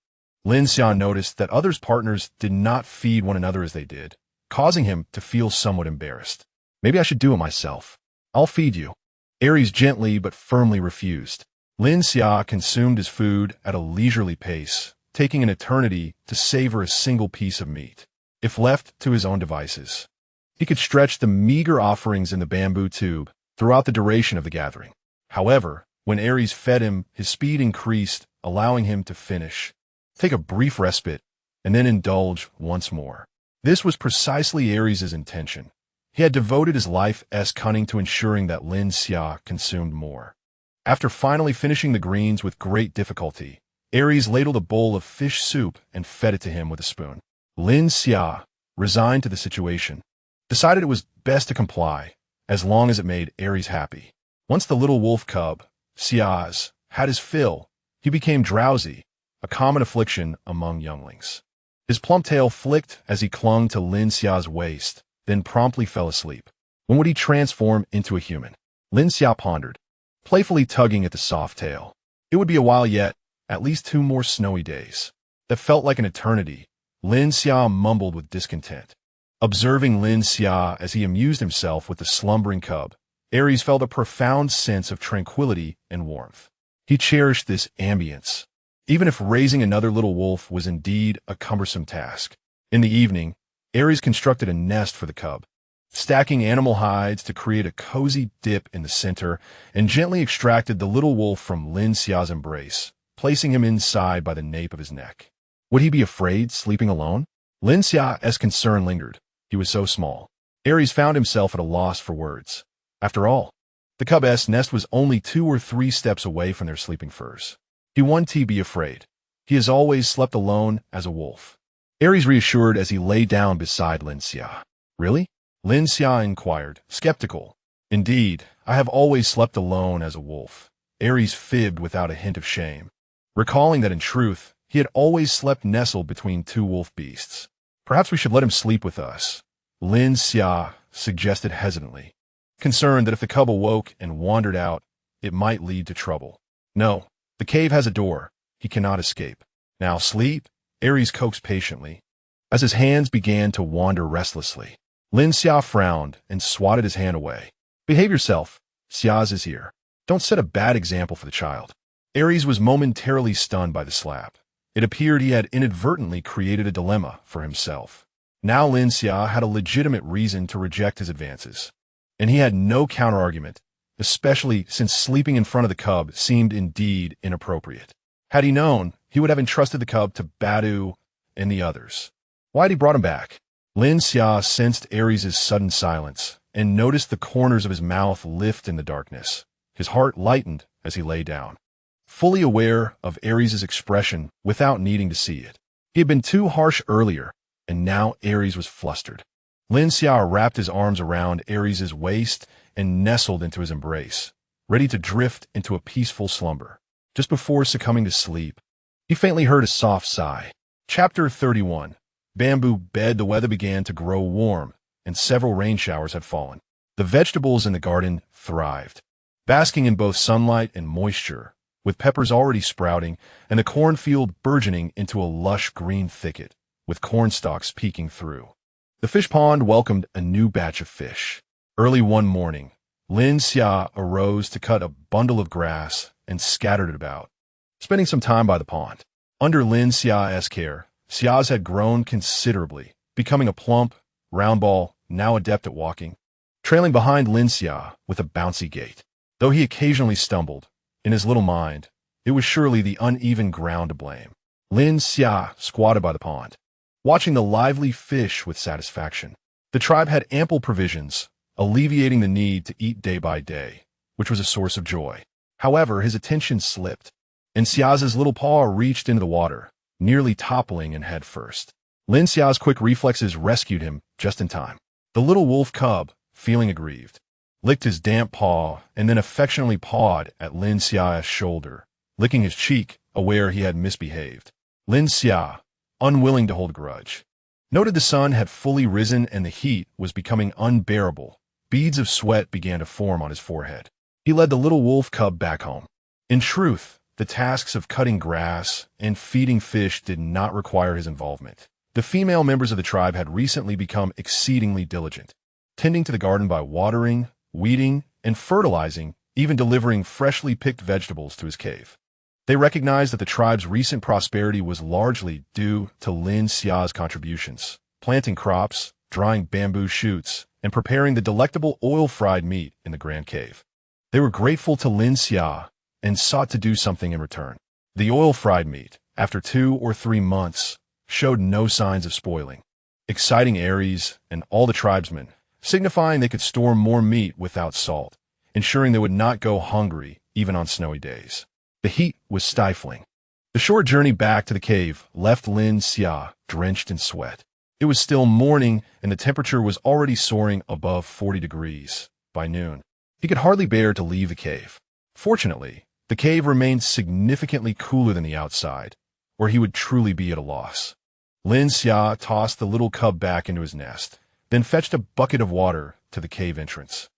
Lin Xia noticed that others' partners did not feed one another as they did, causing him to feel somewhat embarrassed. Maybe I should do it myself. I'll feed you. Aries gently but firmly refused. Lin Xia consumed his food at a leisurely pace, taking an eternity to savor a single piece of meat. If left to his own devices, he could stretch the meager offerings in the bamboo tube throughout the duration of the gathering. However, when Aries fed him, his speed increased, allowing him to finish, take a brief respite, and then indulge once more. This was precisely Aries' intention. He had devoted his life-esque cunning to ensuring that Lin Xia consumed more. After finally finishing the greens with great difficulty, Aries ladled a bowl of fish soup and fed it to him with a spoon. Lin Xia, resigned to the situation, decided it was best to comply, as long as it made Aries happy. Once the little wolf cub, Xia's, had his fill, he became drowsy, a common affliction among younglings. His plump tail flicked as he clung to Lin Xia's waist, then promptly fell asleep. When would he transform into a human? Lin Xia pondered, playfully tugging at the soft tail. It would be a while yet, at least 2 more snowy days. That felt like an eternity. Lin Xia mumbled with discontent. Observing Lin Xia as he amused himself with the slumbering cub, Aries felt a profound sense of tranquility and warmth. He cherished this ambience, even if raising another little wolf was indeed a cumbersome task. In the evening, Aries constructed a nest for the cub, stacking animal hides to create a cozy dip in the center, and gently extracted the little wolf from Lin Xia's embrace, placing him inside by the nape of his neck. Would he be afraid sleeping alone? Lin Xia's concern lingered. He was so small. Aries found himself at a loss for words. After all, the cub's nest was only 2 or 3 steps away from their sleeping furs. He wouldn't be afraid. He has always slept alone as a wolf. Aries reassured as he lay down beside Lin Xia. Really? Lin Xia inquired, skeptical. Indeed, I have always slept alone as a wolf. Aries fibbed without a hint of shame, recalling that in truth, he had always slept nestled between 2 wolf beasts. Perhaps we should let him sleep with us, Lin Xia suggested hesitantly, concerned that if the cub awoke and wandered out, it might lead to trouble. No, the cave has a door. He cannot escape. Now sleep, Aries coaxed patiently, as his hands began to wander restlessly. Lin Xia frowned and swatted his hand away. Behave yourself. Xia's is here. Don't set a bad example for the child. Aries was momentarily stunned by the slap. It appeared he had inadvertently created a dilemma for himself. Now Lin Xia had a legitimate reason to reject his advances, and he had no counterargument, especially since sleeping in front of the cub seemed indeed inappropriate. Had he known, he would have entrusted the cub to Badu and the others. Why had he brought him back? Lin Xia sensed Aries' sudden silence and noticed the corners of his mouth lift in the darkness. His heart lightened as he lay down, fully aware of Aries' expression without needing to see it. He had been too harsh earlier, and now Aries was flustered. Lin Xia wrapped his arms around Aries' waist and nestled into his embrace, ready to drift into a peaceful slumber. Just before succumbing to sleep, he faintly heard a soft sigh. Chapter 31. Bamboo bed. The weather began to grow warm, and several rain showers had fallen. The vegetables in the garden thrived, basking in both sunlight and moisture, with peppers already sprouting and the cornfield burgeoning into a lush green thicket, with corn stalks peeking through. The fish pond welcomed a new batch of fish. Early one morning, Lin Xia arose to cut a bundle of grass and scattered it about, spending some time by the pond. Under Lin Xia's care, Xia's had grown considerably, becoming a plump, round ball, now adept at walking, trailing behind Lin Xia with a bouncy gait. Though he occasionally stumbled, in his little mind, it was surely the uneven ground to blame. Lin Xia squatted by the pond, watching the lively fish with satisfaction. The tribe had ample provisions, alleviating the need to eat day by day, which was a source of joy. However, his attention slipped, and Xia's little paw reached into the water, nearly toppling in head first. Lin Xia's quick reflexes rescued him just in time. The little wolf cub, feeling aggrieved, licked his damp paw and then affectionately pawed at Lin Xia's shoulder, licking his cheek, aware he had misbehaved. Lin Xia, unwilling to hold a grudge, noted the sun had fully risen and the heat was becoming unbearable. Beads of sweat began to form on his forehead. He led the little wolf cub back home. In truth, the tasks of cutting grass and feeding fish did not require his involvement. The female members of the tribe had recently become exceedingly diligent, tending to the garden by watering, weeding, and fertilizing, even delivering freshly picked vegetables to his cave. They recognized that the tribe's recent prosperity was largely due to Lin Xia's contributions, planting crops, drying bamboo shoots, and preparing the delectable oil-fried meat in the Grand Cave. They were grateful to Lin Xia and sought to do something in return. The oil-fried meat, after 2 or 3 months, showed no signs of spoiling, exciting Aries and all the tribesmen, signifying they could store more meat without salt, ensuring they would not go hungry even on snowy days. The heat was stifling. The short journey back to the cave left Lin Xia drenched in sweat. It was still morning and the temperature was already soaring above 40 degrees by noon. He could hardly bear to leave the cave. Fortunately, the cave remained significantly cooler than the outside, or he would truly be at a loss. Lin Xia tossed the little cub back into his nest, then fetched a bucket of water to the cave entrance,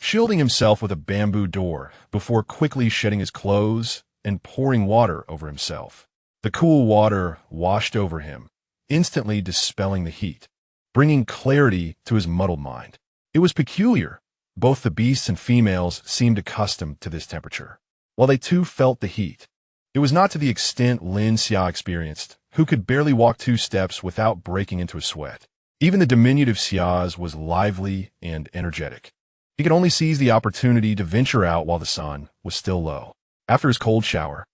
shielding himself with a bamboo door before quickly shedding his clothes and pouring water over himself. The cool water washed over him, instantly dispelling the heat, bringing clarity to his muddled mind. It was peculiar. Both the beasts and females seemed accustomed to this temperature, while they too felt the heat. It was not to the extent Lin Xia experienced, who could barely walk 2 steps without breaking into a sweat. Even the diminutive Xia's was lively and energetic. He could only seize the opportunity to venture out while the sun was still low. After his cold shower,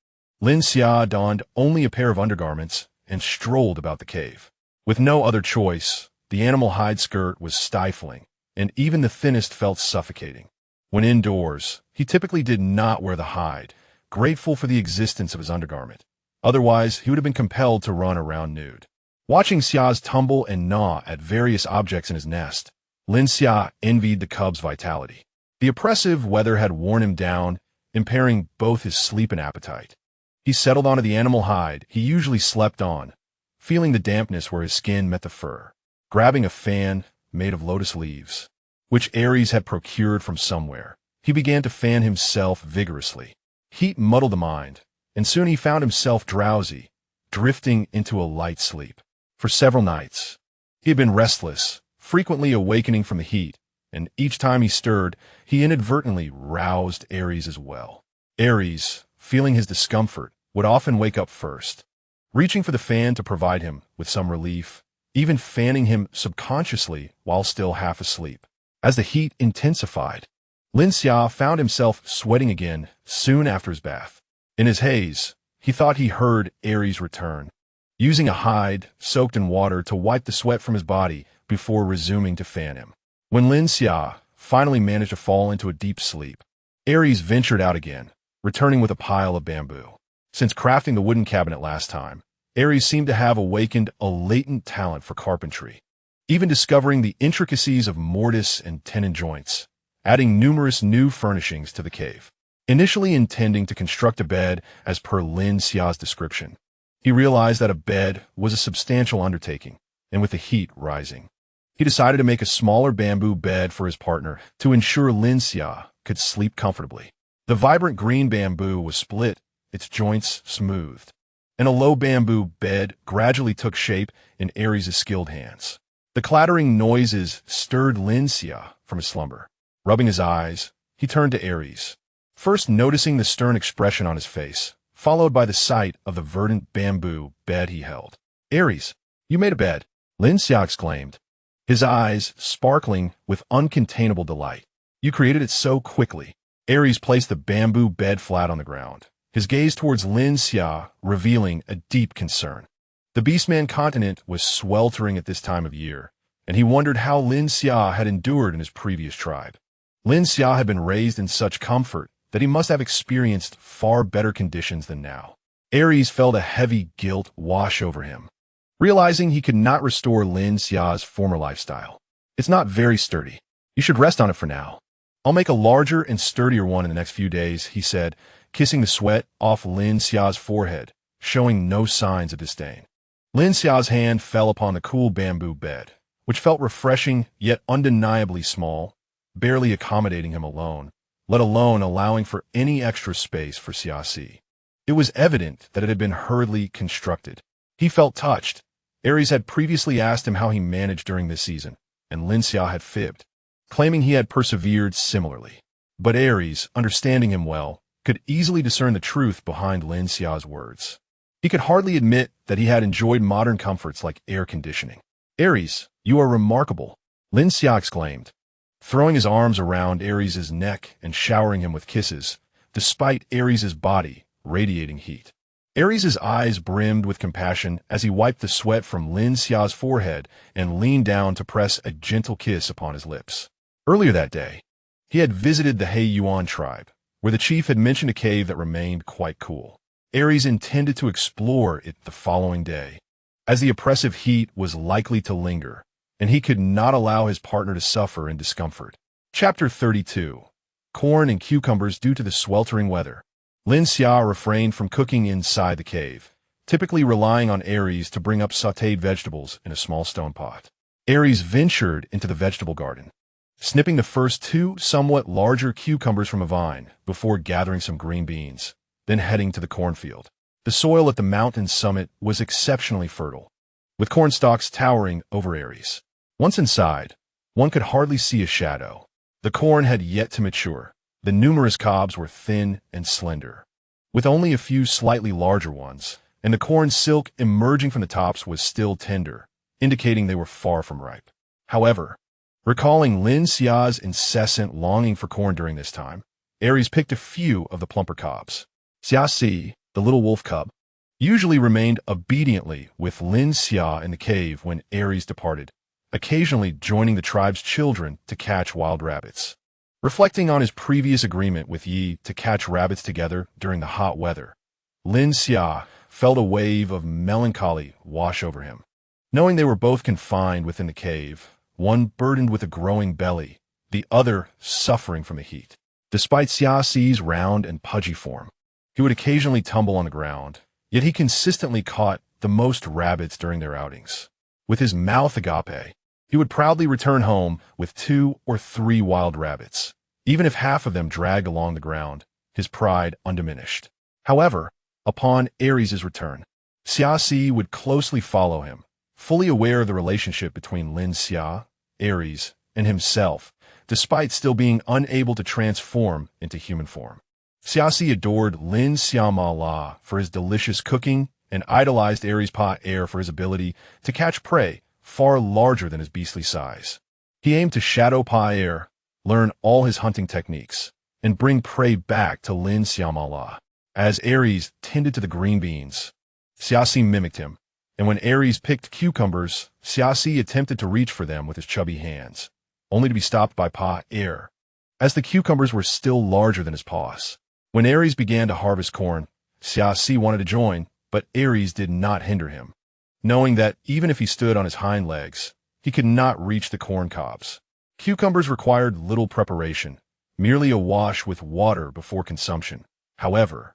Lin Xia donned only a pair of undergarments and strolled about the cave. With no other choice, the animal hide skirt was stifling, and even the thinnest felt suffocating. When indoors, he typically did not wear the hide, grateful for the existence of his undergarment. Otherwise, he would have been compelled to run around nude. Watching Xia's tumble and gnaw at various objects in his nest, Lin Xia envied the cub's vitality. The oppressive weather had worn him down, impairing both his sleep and appetite. He settled onto the animal hide he usually slept on, feeling the dampness where his skin met the fur. Grabbing a fan made of lotus leaves, which Aries had procured from somewhere, he began to fan himself vigorously. Heat muddled the mind, and soon he found himself drowsy, drifting into a light sleep. For several nights, he had been restless, frequently awakening from the heat, and each time he stirred, he inadvertently roused Aries as well. Aries, feeling his discomfort, would often wake up first, reaching for the fan to provide him with some relief, even fanning him subconsciously while still half asleep. As the heat intensified, Lin Xia found himself sweating again soon after his bath. In his haze, he thought he heard Aries return, using a hide soaked in water to wipe the sweat from his body before resuming to fan him. When Lin Xia finally managed to fall into a deep sleep, Aries ventured out again, returning with a pile of bamboo. Since crafting the wooden cabinet last time, Aries seemed to have awakened a latent talent for carpentry, even discovering the intricacies of mortise and tenon joints, adding numerous new furnishings to the cave. Initially intending to construct a bed as per Lin Xia's description, He realized that a bed was a substantial undertaking, and with the heat rising, he decided to make a smaller bamboo bed for his partner to ensure Lin Xia could sleep comfortably. The vibrant green bamboo was split, its joints smoothed, and a low bamboo bed gradually took shape in Aries' skilled hands. The clattering noises stirred Lin Xia from his slumber. Rubbing his eyes, he turned to Aries, first noticing the stern expression on his face, followed by the sight of the verdant bamboo bed he held. "Aries, you made a bed," Lin Xia exclaimed, his eyes sparkling with uncontainable delight. "You created it so quickly." Aries placed the bamboo bed flat on the ground, his gaze towards Lin Xia revealing a deep concern. The Beastman continent was sweltering at this time of year, and he wondered how Lin Xia had endured in his previous tribe. Lin Xia had been raised in such comfort that he must have experienced far better conditions than now. Aries felt a heavy guilt wash over him, realizing he could not restore Lin Xia's former lifestyle. "It's not very sturdy. You should rest on it for now. I'll make a larger and sturdier one in the next few days," he said, kissing the sweat off Lin Xia's forehead, showing no signs of disdain. Lin Xia's hand fell upon the cool bamboo bed, which felt refreshing yet undeniably small, barely accommodating him alone, let alone allowing for any extra space for Xia. It was evident that it had been hurriedly constructed. He felt touched. Aries had previously asked him how he managed during this season, and Lin Xia had fibbed, claiming he had persevered similarly. But Aries, understanding him well, could easily discern the truth behind Lin Xia's words. He could hardly admit that he had enjoyed modern comforts like air conditioning. "Aries, you are remarkable," Lin Xia exclaimed, throwing his arms around Aries' neck and showering him with kisses, despite Aries' body radiating heat. Aries' eyes brimmed with compassion as he wiped the sweat from Lin Xia's forehead and leaned down to press a gentle kiss upon his lips. Earlier that day, he had visited the He Yuan tribe, where the chief had mentioned a cave that remained quite cool. Aries intended to explore it the following day, as the oppressive heat was likely to linger, and he could not allow his partner to suffer in discomfort. Chapter 32. Corn and cucumbers due to the sweltering weather. Lin Xia refrained from cooking inside the cave, typically relying on Aries to bring up sautéed vegetables in a small stone pot. Aries ventured into the vegetable garden, snipping the first two somewhat larger cucumbers from a vine before gathering some green beans, then heading to the cornfield. The soil at the mountain's summit was exceptionally fertile, with corn stalks towering over Aries. Once inside, one could hardly see a shadow. The corn had yet to mature. The numerous cobs were thin and slender, with only a few slightly larger ones, and the corn silk emerging from the tops was still tender, indicating they were far from ripe. However, recalling Lin Xia's incessant longing for corn during this time, Aries picked a few of the plumper cobs. Xia, the little wolf cub, usually remained obediently with Lin Xia in the cave when Aries departed, occasionally joining the tribe's children to catch wild rabbits. Reflecting on his previous agreement with Yi to catch rabbits together during the hot weather, Lin Xia felt a wave of melancholy wash over him. Knowing they were both confined within the cave, one burdened with a growing belly, the other suffering from the heat. Despite Xia's round and pudgy form, he would occasionally tumble on the ground, yet he consistently caught the most rabbits during their outings. With his mouth agape, he would proudly return home with 2 or 3 wild rabbits, even if half of them dragged along the ground, his pride undiminished. However, upon Aries' return, Xia would closely follow him, fully aware of the relationship between Lin Xia, Aries, and himself, despite still being unable to transform into human form. Xia adored Lin Xia for his delicious cooking and idolized Aries Pa Air for his ability to catch prey far larger than his beastly size. He aimed to shadow Pa Air, learn all his hunting techniques, and bring prey back to Lin Xia. As Aries tended to the green beans, Xia mimicked him, and when Aries picked cucumbers, Xia attempted to reach for them with his chubby hands, only to be stopped by Pa Air, as the cucumbers were still larger than his paws. When Aries began to harvest corn, Xia wanted to join, but Aries did not hinder him, knowing that even if he stood on his hind legs, he could not reach the corn cobs. Cucumbers required little preparation, merely a wash with water before consumption. However,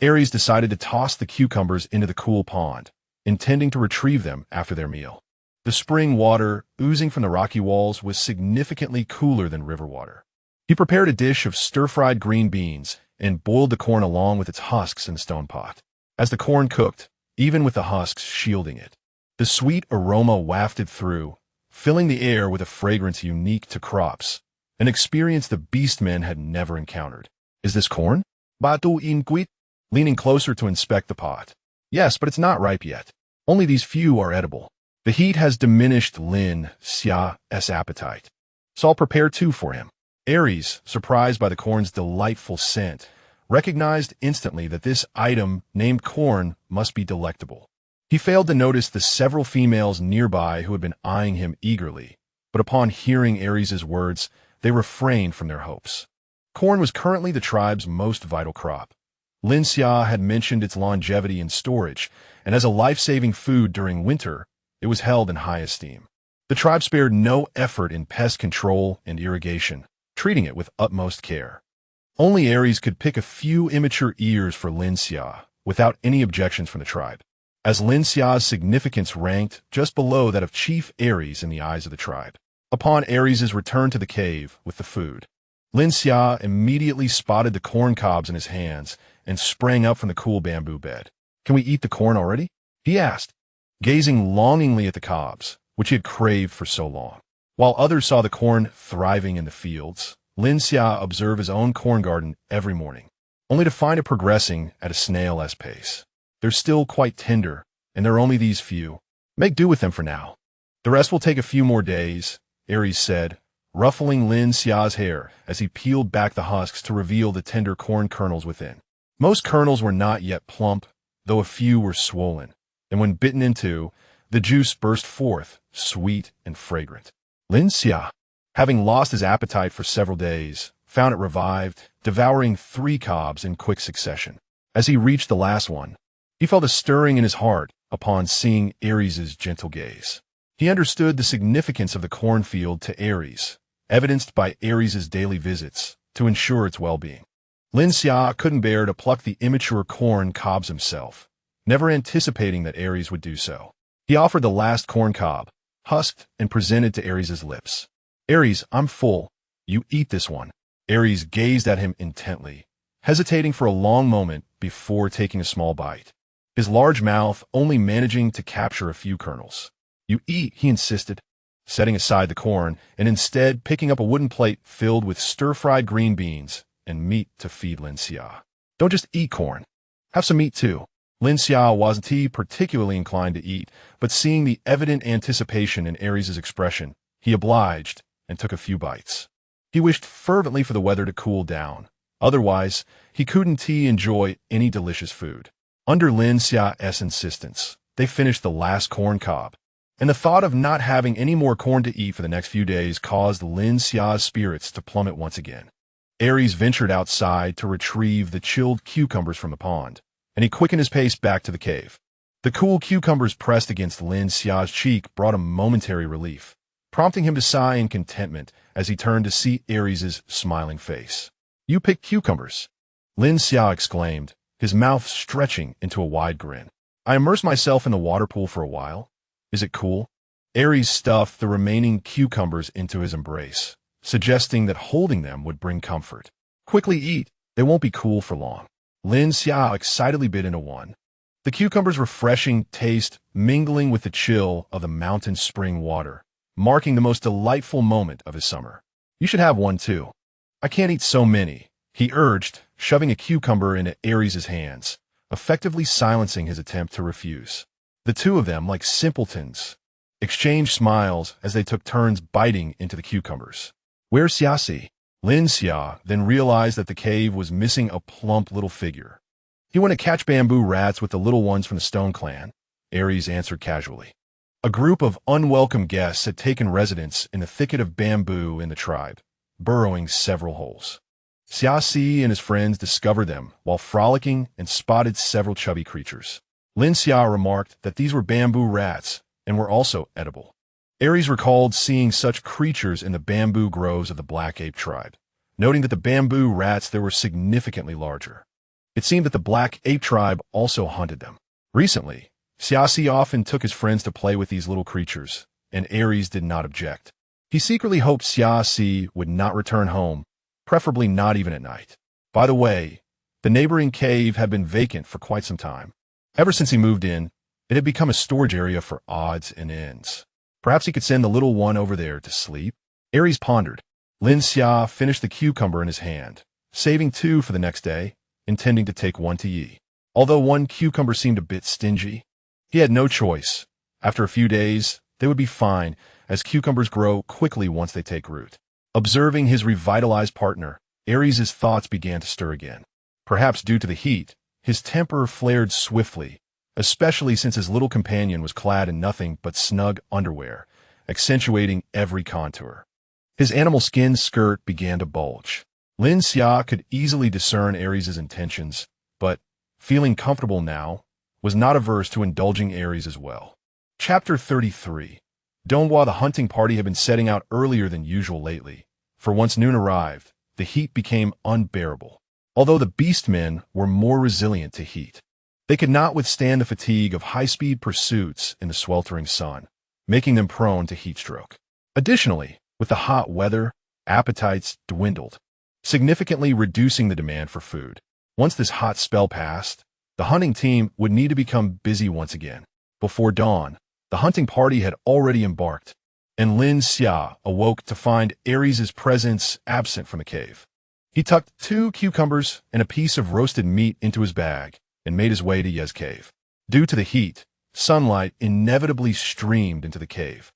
Aries decided to toss the cucumbers into the cool pond, intending to retrieve them after their meal. The spring water, oozing from the rocky walls, was significantly cooler than river water. He prepared a dish of stir-fried green beans and boiled the corn along with its husks in the stone pot. As the corn cooked, even with the husks shielding it, the sweet aroma wafted through, filling the air with a fragrance unique to crops, an experience the beastmen had never encountered. "Is this corn?" Batu inquit, leaning closer to inspect the pot. "Yes, but it's not ripe yet. Only these few are edible. The heat has diminished Lin Xia's appetite, so I'll prepare two for him." Aries, surprised by the corn's delightful scent, recognized instantly that this item, named corn, must be delectable. He failed to notice the several females nearby who had been eyeing him eagerly, but upon hearing Aries's words, they refrained from their hopes. Corn was currently the tribe's most vital crop. Lin Xia had mentioned its longevity in storage, and as a life-saving food during winter, it was held in high esteem. The tribe spared no effort in pest control and irrigation, treating it with utmost care. Only Aries could pick a few immature ears for Lin Xia, without any objections from the tribe, as Lin Xia's significance ranked just below that of Chief Aries in the eyes of the tribe. Upon Aries's return to the cave with the food, Lin Xia immediately spotted the corn cobs in his hands and sprang up from the cool bamboo bed. "Can we eat the corn already?" he asked, gazing longingly at the cobs, which he had craved for so long. While others saw the corn thriving in the fields, Lin Xia observed his own corn garden every morning, only to find it progressing at a snail's pace. "They're still quite tender, and there are only these few. Make do with them for now. The rest will take a few more days," Aries said, ruffling Lin Xia's hair as he peeled back the husks to reveal the tender corn kernels within. Most kernels were not yet plump, though a few were swollen, and when bitten into, the juice burst forth, sweet and fragrant. Lin Xia, having lost his appetite for several days, found it revived, devouring 3 cobs in quick succession. As he reached the last one, he felt a stirring in his heart upon seeing Aries's gentle gaze. He understood the significance of the cornfield to Aries, evidenced by Aries's daily visits, to ensure its well-being. Lin Xia couldn't bear to pluck the immature corn cobs himself, never anticipating that Aries would do so. He offered the last corn cob, husked and presented to Aries's lips. "Aries, I'm full. You eat this one." Aries gazed at him intently, hesitating for a long moment before taking a small bite, his large mouth only managing to capture a few kernels. "You eat," he insisted, setting aside the corn and instead picking up a wooden plate filled with stir-fried green beans and meat to feed Lin Xia. "Don't just eat corn. Have some meat too." Lin Xia wasn't particularly inclined to eat, but seeing the evident anticipation in Aries's expression, he obliged and took a few bites. He wished fervently for the weather to cool down. Otherwise, he couldn't enjoy any delicious food. Under Lin Xia's insistence, they finished the last corn cob, and the thought of not having any more corn to eat for the next few days caused Lin Xia's spirits to plummet once again. Aries ventured outside to retrieve the chilled cucumbers from the pond, and he quickened his pace back to the cave. The cool cucumbers pressed against Lin Xia's cheek brought a momentary relief, prompting him to sigh in contentment as he turned to see Aries's smiling face. "You picked cucumbers?" Lin Xia exclaimed, his mouth stretching into a wide grin. "I immersed myself in the water pool for a while. Is it cool?" Aries stuffed the remaining cucumbers into his embrace, suggesting that holding them would bring comfort. "Quickly eat. They won't be cool for long." Lin Xia excitedly bit into one, the cucumber's refreshing taste mingling with the chill of the mountain spring water, marking the most delightful moment of his summer. "You should have one too." "I can't eat so many," he urged, shoving a cucumber into Aries's hands, effectively silencing his attempt to refuse. The two of them, like simpletons, exchanged smiles as they took turns biting into the cucumbers. "Where's Xiasi?" Lin Xia then realized that the cave was missing a plump little figure. "He went to catch bamboo rats with the little ones from the Stone Clan," Aries answered casually. A group of unwelcome guests had taken residence in the thicket of bamboo in the tribe, burrowing several holes. Xiasi and his friends discovered them while frolicking and spotted several chubby creatures. Lin Xia remarked that these were bamboo rats and were also edible. Aries recalled seeing such creatures in the bamboo groves of the Black Ape tribe, noting that the bamboo rats there were significantly larger. It seemed that the black ape tribe also hunted them. Recently, Xia often took his friends to play with these little creatures, and Aries did not object. He secretly hoped Xia would not return home, preferably not even at night. By the way, the neighboring cave had been vacant for quite some time. Ever since he moved in, it had become a storage area for odds and ends. Perhaps he could send the little one over there to sleep? Aries pondered. Lin Xia finished the cucumber in his hand, saving 2 for the next day, intending to take 1 to Yi. Although 1 cucumber seemed a bit stingy, he had no choice. After a few days, they would be fine, as cucumbers grow quickly once they take root. Observing his revitalized partner, Aries' thoughts began to stir again. Perhaps due to the heat, his temper flared swiftly, especially since his little companion was clad in nothing but snug underwear, accentuating every contour. His animal skin skirt began to bulge. Lin Xia could easily discern Aries' intentions, but, feeling comfortable now, was not averse to indulging Aries as well. Chapter 33. Donghua. The hunting party had been setting out earlier than usual lately, for once noon arrived, the heat became unbearable. Although the beastmen were more resilient to heat, they could not withstand the fatigue of high-speed pursuits in the sweltering sun, making them prone to heat stroke. Additionally, with the hot weather, appetites dwindled, significantly reducing the demand for food. Once this hot spell passed, the hunting team would need to become busy once again. Before dawn, the hunting party had already embarked, and Lin Xia awoke to find Aries' presence absent from the cave. He tucked 2 cucumbers and a piece of roasted meat into his bag and made his way to Ye's cave. Due to the heat, sunlight inevitably streamed into the cave.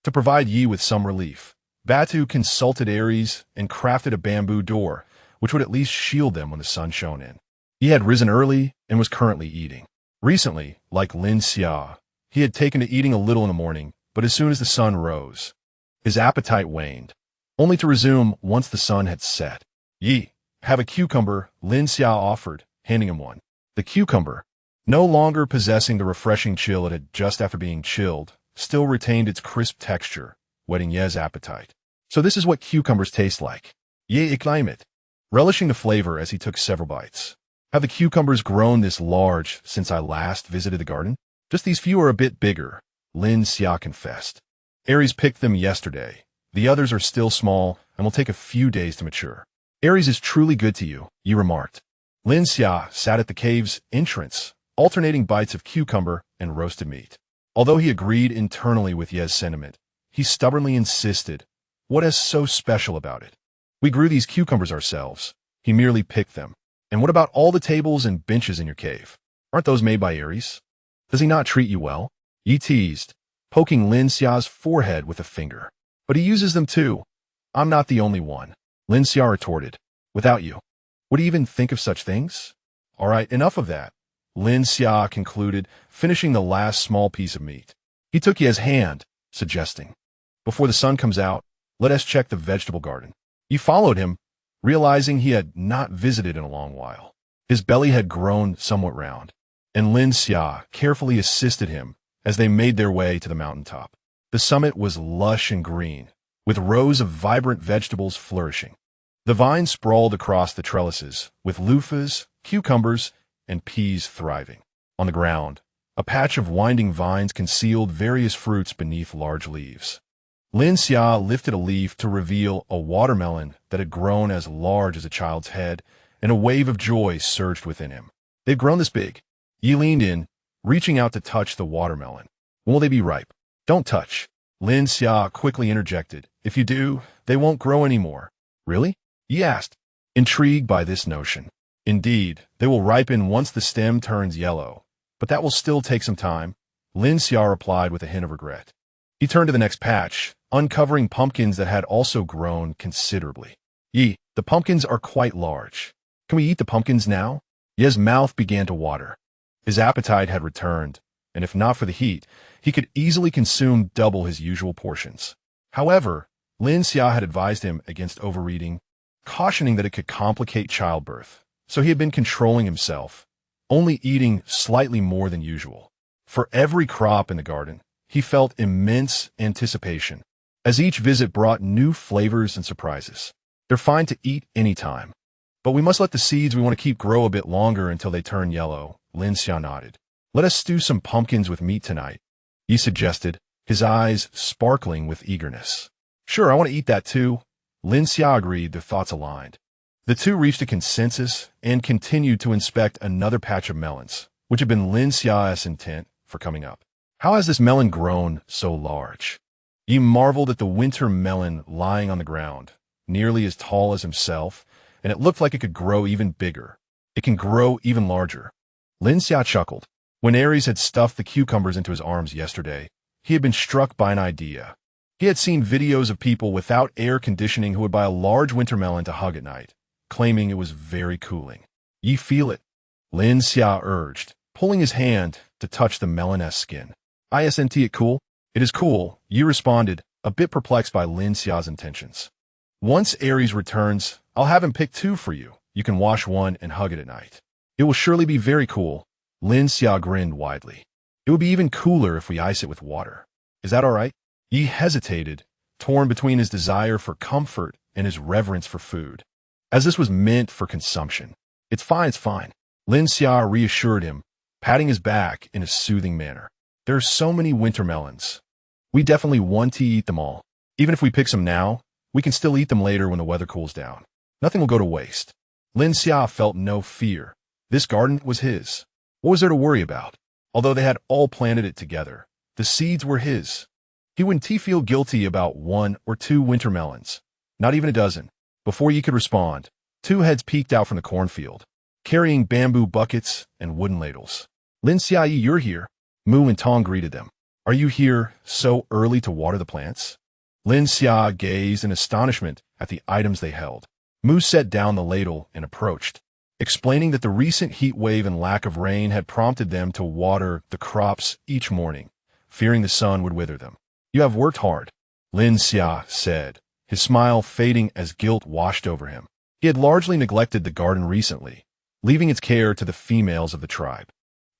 To provide Yi with some relief, Batu consulted Aries and crafted a bamboo door, which would at least shield them when the sun shone in. He had risen early and was currently eating. Recently, like Lin Xia, he had taken to eating a little in the morning, but as soon as the sun rose, his appetite waned, only to resume once the sun had set. Yi, have a cucumber, Lin Xia offered, handing him one. The cucumber, no longer possessing the refreshing chill it had just after being chilled, still retained its crisp texture, whetting Ye's appetite. So this is what cucumbers taste like. Ye exclaimed it, relishing the flavor as he took several bites. Have the cucumbers grown this large since I last visited the garden? Just these few are a bit bigger, Lin Xia confessed. Aries picked them yesterday. The others are still small and will take a few days to mature. Aries is truly good to you, Yi remarked. Lin Xia sat at the cave's entrance, alternating bites of cucumber and roasted meat. Although he agreed internally with Ye's sentiment, he stubbornly insisted, what is so special about it? We grew these cucumbers ourselves. He merely picked them. And what about all the tables and benches in your cave? Aren't those made by Aries? Does he not treat you well? Yi teased, poking Lin Xia's forehead with a finger. But he uses them too. I'm not the only one, Lin Xia retorted. Without you, would he even think of such things? All right, enough of that, Lin Xia concluded, finishing the last small piece of meat. He took Ye's hand, suggesting, before the sun comes out, let us check the vegetable garden. He followed him, realizing he had not visited in a long while. His belly had grown somewhat round, and Lin Xia carefully assisted him as they made their way to the mountaintop. The summit was lush and green, with rows of vibrant vegetables flourishing. The vines sprawled across the trellises, with loofahs, cucumbers, and peas thriving. On the ground, a patch of winding vines concealed various fruits beneath large leaves. Lin Xia lifted a leaf to reveal a watermelon that had grown as large as a child's head, and a wave of joy surged within him. They've grown this big. Yi leaned in, reaching out to touch the watermelon. When will they be ripe? Don't touch, Lin Xia quickly interjected. If you do, they won't grow anymore. Really? Yi asked, intrigued by this notion. Indeed, they will ripen once the stem turns yellow, but that will still take some time, Lin Xia replied with a hint of regret. He turned to the next patch, uncovering pumpkins that had also grown considerably. Yi, the pumpkins are quite large. Can we eat the pumpkins now? Ye's mouth began to water. His appetite had returned, and if not for the heat, he could easily consume double his usual portions. However, Lin Xia had advised him against overeating, cautioning that it could complicate childbirth, so he had been controlling himself, only eating slightly more than usual. For every crop in the garden, he felt immense anticipation, as each visit brought new flavors and surprises. They're fine to eat anytime. But we must let the seeds we want to keep grow a bit longer until they turn yellow. Lin Xia nodded. Let us stew some pumpkins with meat tonight, he suggested, his eyes sparkling with eagerness. Sure, I want to eat that too. Lin Xia agreed, their thoughts aligned. The two reached a consensus and continued to inspect another patch of melons, which had been Lin Xia's intent for coming up. How has this melon grown so large? He marveled at the winter melon lying on the ground, nearly as tall as himself, and it looked like it could grow even bigger. It can grow even larger. Lin Xia chuckled. When Aries had stuffed the cucumbers into his arms yesterday, he had been struck by an idea. He had seen videos of people without air conditioning who would buy a large winter melon to hug at night, claiming it was very cooling. Ye feel it? Lin Xia urged, pulling his hand to touch the melon-esque skin. Isn't it cool? It is cool, Yi responded, a bit perplexed by Lin Xia's intentions. Once Aries returns, I'll have him pick two for you. You can wash one and hug it at night. It will surely be very cool. Lin Xia grinned widely. It would be even cooler if we ice it with water. Is that all right? Yi hesitated, torn between his desire for comfort and his reverence for food. As this was meant for consumption. It's fine, it's fine. Lin Xia reassured him, patting his back in a soothing manner. There are so many winter melons. We definitely want to eat them all. Even if we pick some now, we can still eat them later when the weather cools down. Nothing will go to waste. Lin Xia felt no fear. This garden was his. What was there to worry about? Although they had all planted it together, the seeds were his. He wouldn't feel guilty about 1 or 2 winter melons, not even a dozen. Before Yi could respond, 2 heads peeked out from the cornfield, carrying bamboo buckets and wooden ladles. Lin Xia, you're here. Mu and Tong greeted them. Are you here so early to water the plants? Lin Xia gazed in astonishment at the items they held. Mu set down the ladle and approached, explaining that the recent heat wave and lack of rain had prompted them to water the crops each morning, fearing the sun would wither them. You have worked hard, Lin Xia said, his smile fading as guilt washed over him. He had largely neglected the garden recently, leaving its care to the females of the tribe.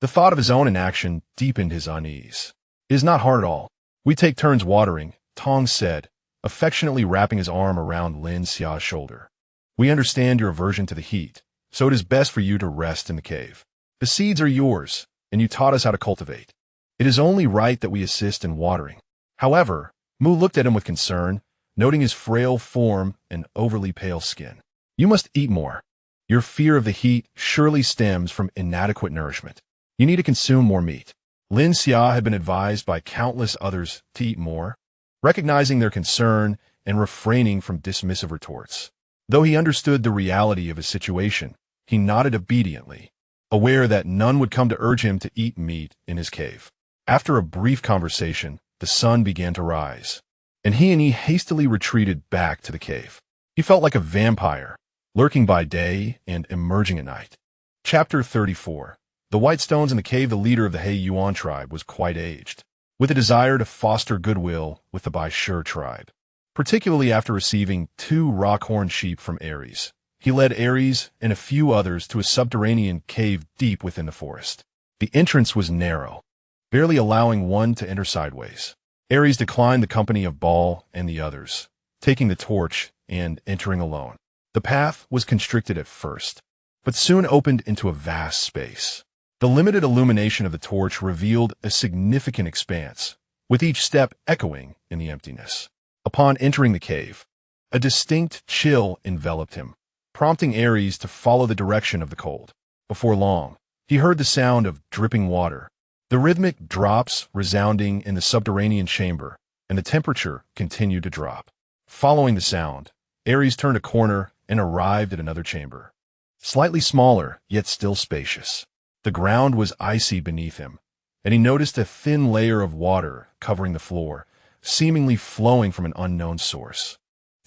The thought of his own inaction deepened his unease. It is not hard at all. We take turns watering, Tong said, affectionately wrapping his arm around Lin Xia's shoulder. We understand your aversion to the heat, so it is best for you to rest in the cave. The seeds are yours, and you taught us how to cultivate. It is only right that we assist in watering. However, Mu looked at him with concern, noting his frail form and overly pale skin. You must eat more. Your fear of the heat surely stems from inadequate nourishment. You need to consume more meat. Lin Xia had been advised by countless others to eat more, recognizing their concern and refraining from dismissive retorts. Though he understood the reality of his situation, he nodded obediently, aware that none would come to urge him to eat meat in his cave. After a brief conversation, the sun began to rise, and he hastily retreated back to the cave. He felt like a vampire, lurking by day and emerging at night. Chapter 34. The white stones in the cave. The leader of the He Yuan tribe was quite aged, with a desire to foster goodwill with the Bai Shi tribe. Particularly after receiving 2 rock-horned sheep from Aries. He led Aries and a few others to a subterranean cave deep within the forest. The entrance was narrow, barely allowing one to enter sideways. Aries declined the company of Baal and the others, taking the torch and entering alone. The path was constricted at first, but soon opened into a vast space. The limited illumination of the torch revealed a significant expanse, with each step echoing in the emptiness. Upon entering the cave, a distinct chill enveloped him, prompting Aries to follow the direction of the cold. Before long, he heard the sound of dripping water, the rhythmic drops resounding in the subterranean chamber, and the temperature continued to drop. Following the sound, Aries turned a corner and arrived at another chamber. Slightly smaller, yet still spacious. The ground was icy beneath him, and he noticed a thin layer of water covering the floor, seemingly flowing from an unknown source.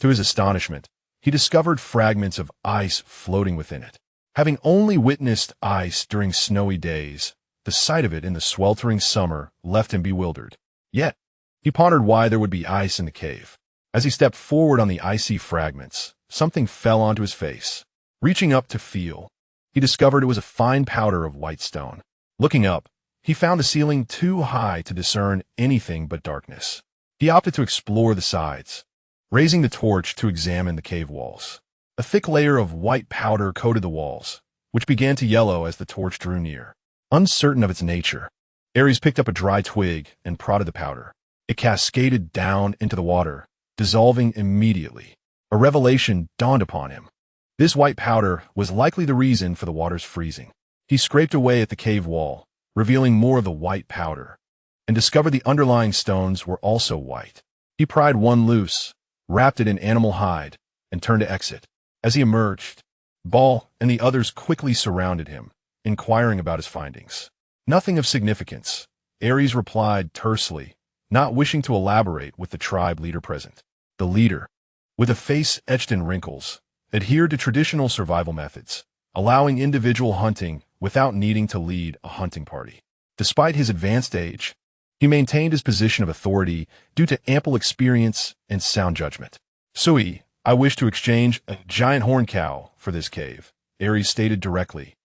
To his astonishment, he discovered fragments of ice floating within it. Having only witnessed ice during snowy days, the sight of it in the sweltering summer left him bewildered. Yet, he pondered why there would be ice in the cave. As he stepped forward on the icy fragments, something fell onto his face. Reaching up to feel, he discovered it was a fine powder of white stone. Looking up, he found the ceiling too high to discern anything but darkness. He opted to explore the sides, raising the torch to examine the cave walls. A thick layer of white powder coated the walls, which began to yellow as the torch drew near. Uncertain of its nature, Ares picked up a dry twig and prodded the powder. It cascaded down into the water, dissolving immediately. A revelation dawned upon him. This white powder was likely the reason for the water's freezing. He scraped away at the cave wall, revealing more of the white powder, and discovered the underlying stones were also white. He pried one loose, wrapped it in animal hide, and turned to exit. As he emerged, Ball and the others quickly surrounded him, inquiring about his findings. Nothing of significance, Ares replied tersely, not wishing to elaborate with the tribe leader present. The leader, with a face etched in wrinkles, adhered to traditional survival methods, allowing individual hunting without needing to lead a hunting party. Despite his advanced age, he maintained his position of authority due to ample experience and sound judgment. Sui, I wish to exchange a giant horn cow for this cave, Ares stated directly.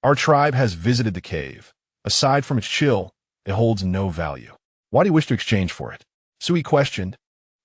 Our tribe has visited the cave. Aside from its chill, it holds no value. Why do you wish to exchange for it? Sui questioned,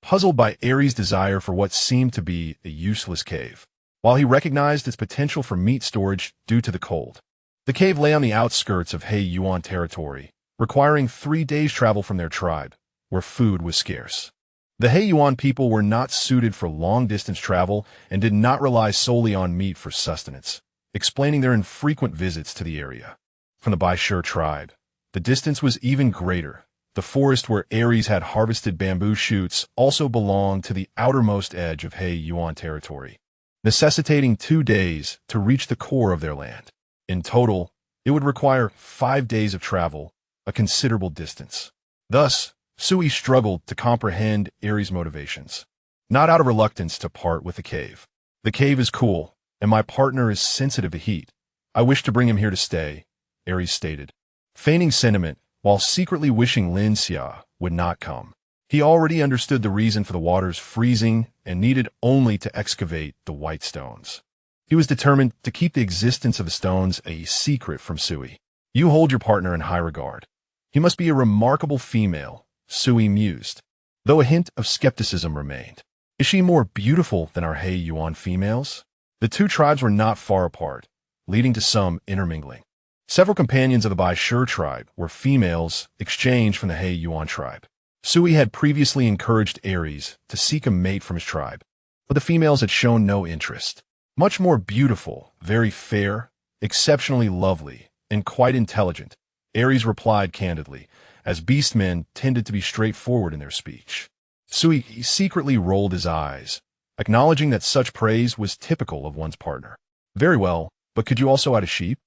puzzled by Ares' desire for what seemed to be a useless cave. While he recognized its potential for meat storage due to the cold. The cave lay on the outskirts of He Yuan territory, requiring 3 days' travel from their tribe, where food was scarce. The He Yuan people were not suited for long-distance travel and did not rely solely on meat for sustenance, explaining their infrequent visits to the area. From the Baishur tribe, the distance was even greater. The forest where Ares had harvested bamboo shoots also belonged to the outermost edge of He Yuan territory, necessitating 2 days to reach the core of their land. In total, it would require 5 days of travel, a considerable distance. Thus, Sui struggled to comprehend Ares' motivations, not out of reluctance to part with the cave. The cave is cool, and my partner is sensitive to heat. I wish to bring him here to stay, Ares stated, feigning sentiment while secretly wishing Lin Xia would not come. He already understood the reason for the water's freezing and needed only to excavate the white stones. He was determined to keep the existence of the stones a secret from Sui. You hold your partner in high regard. He must be a remarkable female, Sui mused, though a hint of skepticism remained. Is she more beautiful than our He Yuan females? The two tribes were not far apart, leading to some intermingling. Several companions of the Baishur tribe were females exchanged from the He Yuan tribe. Sui had previously encouraged Ares to seek a mate from his tribe, but the females had shown no interest. Much more beautiful, very fair, exceptionally lovely, and quite intelligent, Ares replied candidly, as beastmen tended to be straightforward in their speech. Sui secretly rolled his eyes, acknowledging that such praise was typical of one's partner. Very well, but could you also add a sheep?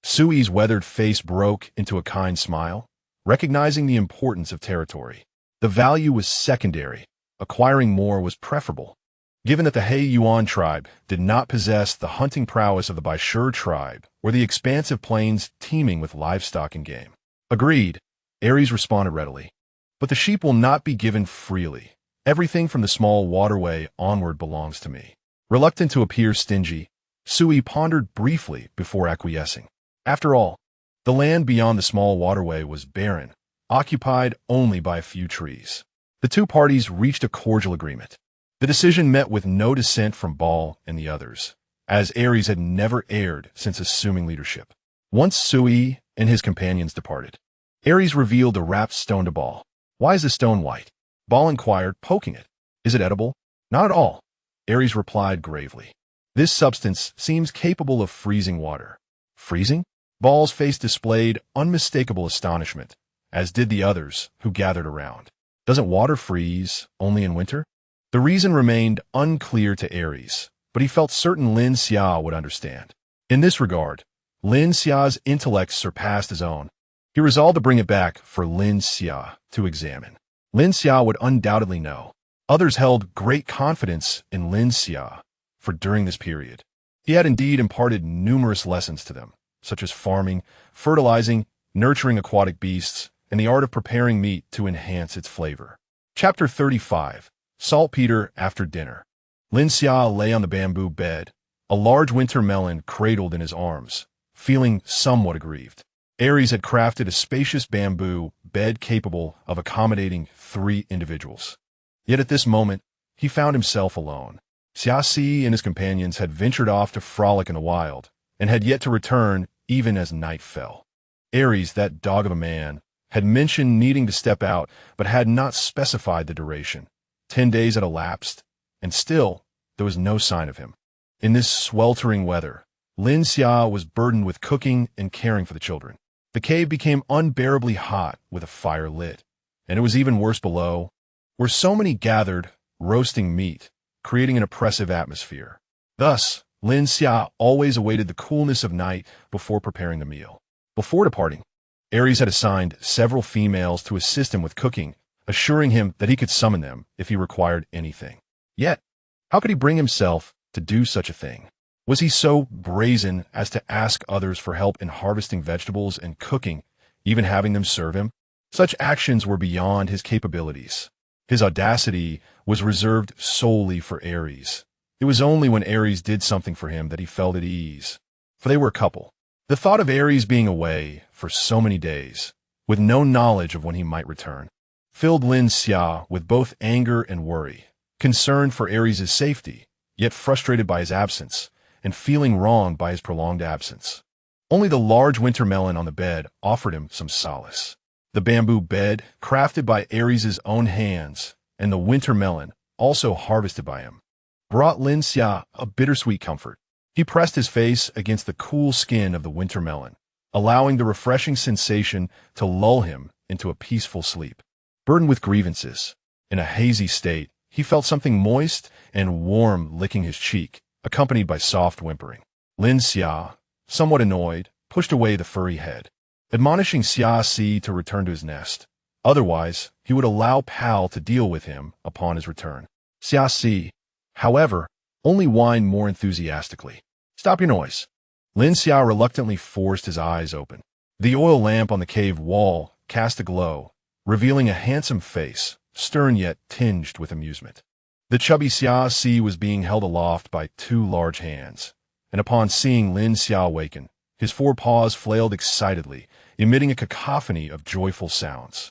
Sui's weathered face broke into a kind smile, recognizing the importance of territory. The value was secondary. Acquiring more was preferable. Given that the He Yuan tribe did not possess the hunting prowess of the Baishur tribe or the expansive plains teeming with livestock and game. Agreed, Ares responded readily. But the sheep will not be given freely. Everything from the small waterway onward belongs to me. Reluctant to appear stingy, Sui pondered briefly before acquiescing. After all, the land beyond the small waterway was barren, occupied only by a few trees. The two parties reached a cordial agreement. The decision met with no dissent from Ball and the others, as Ares had never erred since assuming leadership. Once Sui and his companions departed, Ares revealed a wrapped stone to Ball. Why is the stone white? Ball inquired, poking it. Is it edible? Not at all, Ares replied gravely. This substance seems capable of freezing water. Freezing? Ball's face displayed unmistakable astonishment, as did the others who gathered around. Doesn't water freeze only in winter? The reason remained unclear to Ares, but he felt certain Lin Xia would understand. In this regard, Lin Xia's intellect surpassed his own. He resolved to bring it back for Lin Xia to examine. Lin Xia would undoubtedly know. Others held great confidence in Lin Xia, for during this period, he had indeed imparted numerous lessons to them, such as farming, fertilizing, nurturing aquatic beasts, and the art of preparing meat to enhance its flavor. Chapter 35. Saltpeter after dinner. Lin Xia lay on the bamboo bed, a large winter melon cradled in his arms, feeling somewhat aggrieved. Ares had crafted a spacious bamboo bed capable of accommodating 3 individuals. Yet at this moment, he found himself alone. Xia and his companions had ventured off to frolic in the wild, and had yet to return even as night fell. Aries, that dog of a man, had mentioned needing to step out, but had not specified the duration. 10 days had elapsed, and still there was no sign of him. In this sweltering weather, Lin Xia was burdened with cooking and caring for the children. The cave became unbearably hot with a fire lit, and it was even worse below, where so many gathered, roasting meat, creating an oppressive atmosphere. Thus, Lin Xia always awaited the coolness of night before preparing the meal. Before departing, Aries had assigned several females to assist him with cooking, assuring him that he could summon them if he required anything. Yet, how could he bring himself to do such a thing? Was he so brazen as to ask others for help in harvesting vegetables and cooking, even having them serve him? Such actions were beyond his capabilities. His audacity was reserved solely for Aries. It was only when Aries did something for him that he felt at ease, for they were a couple. The thought of Aries being away for so many days, with no knowledge of when he might return, filled Lin Xia with both anger and worry, concerned for Aries' safety, yet frustrated by his absence, and feeling wronged by his prolonged absence. Only the large winter melon on the bed offered him some solace. The bamboo bed, crafted by Aries' own hands, and the winter melon, also harvested by him, brought Lin Xia a bittersweet comfort. He pressed his face against the cool skin of the winter melon, allowing the refreshing sensation to lull him into a peaceful sleep. Burdened with grievances, in a hazy state, he felt something moist and warm licking his cheek, accompanied by soft whimpering. Lin Xia, somewhat annoyed, pushed away the furry head, admonishing Xia to return to his nest. Otherwise, he would allow Pal to deal with him upon his return. Xia, however, only whined more enthusiastically. "Stop your noise." Lin Xia reluctantly forced his eyes open. The oil lamp on the cave wall cast a glow, revealing a handsome face, stern yet tinged with amusement. The chubby Xia was being held aloft by 2 large hands, and upon seeing Lin Xia awaken, his 4 paws flailed excitedly, emitting a cacophony of joyful sounds.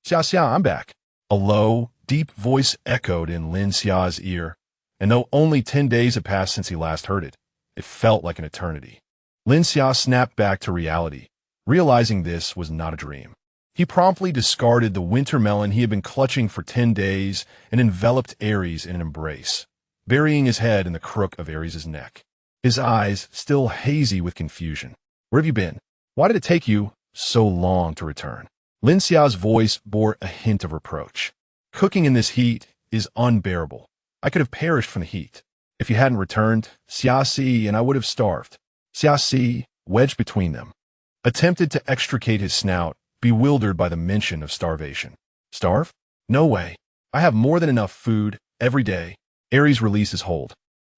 "Xia, I'm back." A low, deep voice echoed in Lin Xia's ear, and though only 10 days had passed since he last heard it, it felt like an eternity. Lin Xia snapped back to reality, realizing this was not a dream. He promptly discarded the winter melon he had been clutching for 10 days and enveloped Aries in an embrace, burying his head in the crook of Aries' neck. His eyes still hazy with confusion. "Where have you been? Why did it take you so long to return?" Lin Xia's voice bore a hint of reproach. "Cooking in this heat is unbearable. I could have perished from the heat. If you hadn't returned, Xia and I would have starved." Xia, wedged between them, attempted to extricate his snout, bewildered by the mention of starvation. "Starve? No way. I have more than enough food every day." Aries released his hold,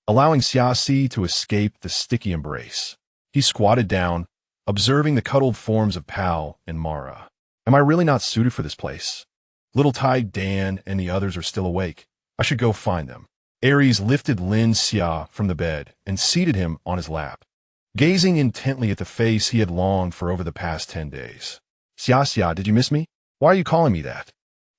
allowing Xia to escape the sticky embrace. He squatted down, observing the cuddled forms of Pal and Mara. "Am I really not suited for this place? Little Tai Dan and the others are still awake. I should go find them." Aries lifted Lin Xia from the bed and seated him on his lap, gazing intently at the face he had longed for over the past 10 days. "Xia, did you miss me? Why are you calling me that?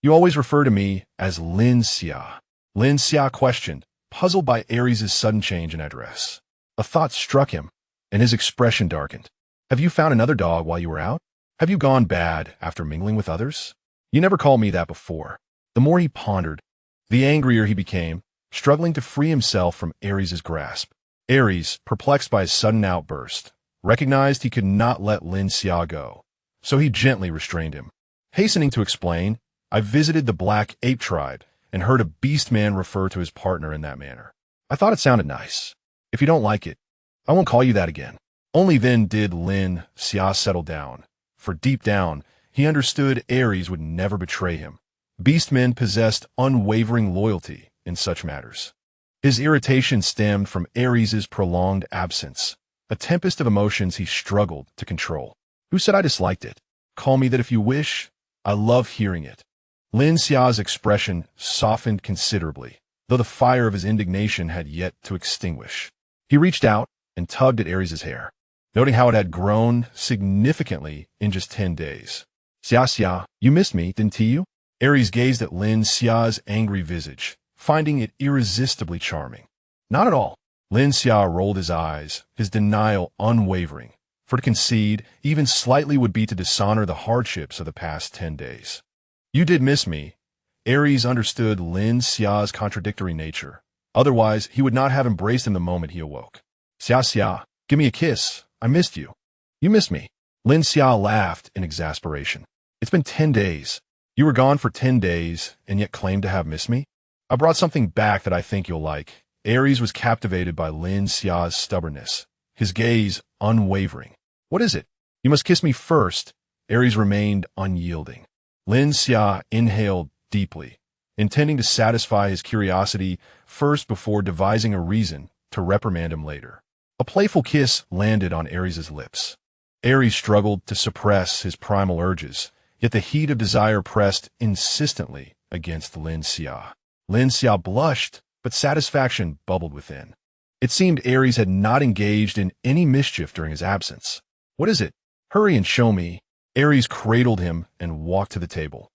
You always refer to me as Lin Xia." Lin Xia questioned, puzzled by Aries' sudden change in address. A thought struck him, and his expression darkened. "Have you found another dog while you were out? Have you gone bad after mingling with others? You never called me that before." The more he pondered, the angrier he became, struggling to free himself from Aries' grasp. Aries, perplexed by his sudden outburst, recognized he could not let Lin Xia go, so he gently restrained him. Hastening to explain, "I visited the Black Ape tribe and heard a beast man refer to his partner in that manner. I thought it sounded nice. If you don't like it, I won't call you that again." Only then did Lin Xia settle down, for deep down, he understood Aries would never betray him. Beastmen possessed unwavering loyalty in such matters. His irritation stemmed from Aries' prolonged absence, a tempest of emotions he struggled to control. "Who said I disliked it? Call me that if you wish. I love hearing it." Lin Xia's expression softened considerably, though the fire of his indignation had yet to extinguish. He reached out and tugged at Aries' hair, noting how it had grown significantly in just 10 days. "Xia, you missed me, didn't you?" Aries gazed at Lin Xia's angry visage, finding it irresistibly charming. Not at all. Lin Xia rolled his eyes, his denial unwavering. For to concede, even slightly, would be to dishonor the hardships of the past 10 days. You did miss me. Aries understood Lin Xia's contradictory nature. Otherwise, he would not have embraced him the moment he awoke. Xia, give me a kiss. I missed you. You missed me. Lin Xia laughed in exasperation. It's been 10 days. You were gone for 10 days, and yet claimed to have missed me? I brought something back that I think you'll like. Aries was captivated by Lin Xia's stubbornness, his gaze unwavering. What is it? You must kiss me first. Aries remained unyielding. Lin Xia inhaled deeply, intending to satisfy his curiosity first before devising a reason to reprimand him later. A playful kiss landed on Aries' lips. Aries struggled to suppress his primal urges, yet the heat of desire pressed insistently against Lin Xia. Lin Xia blushed, but satisfaction bubbled within. It seemed Aries had not engaged in any mischief during his absence. What is it? Hurry and show me. Aries cradled him and walked to the table,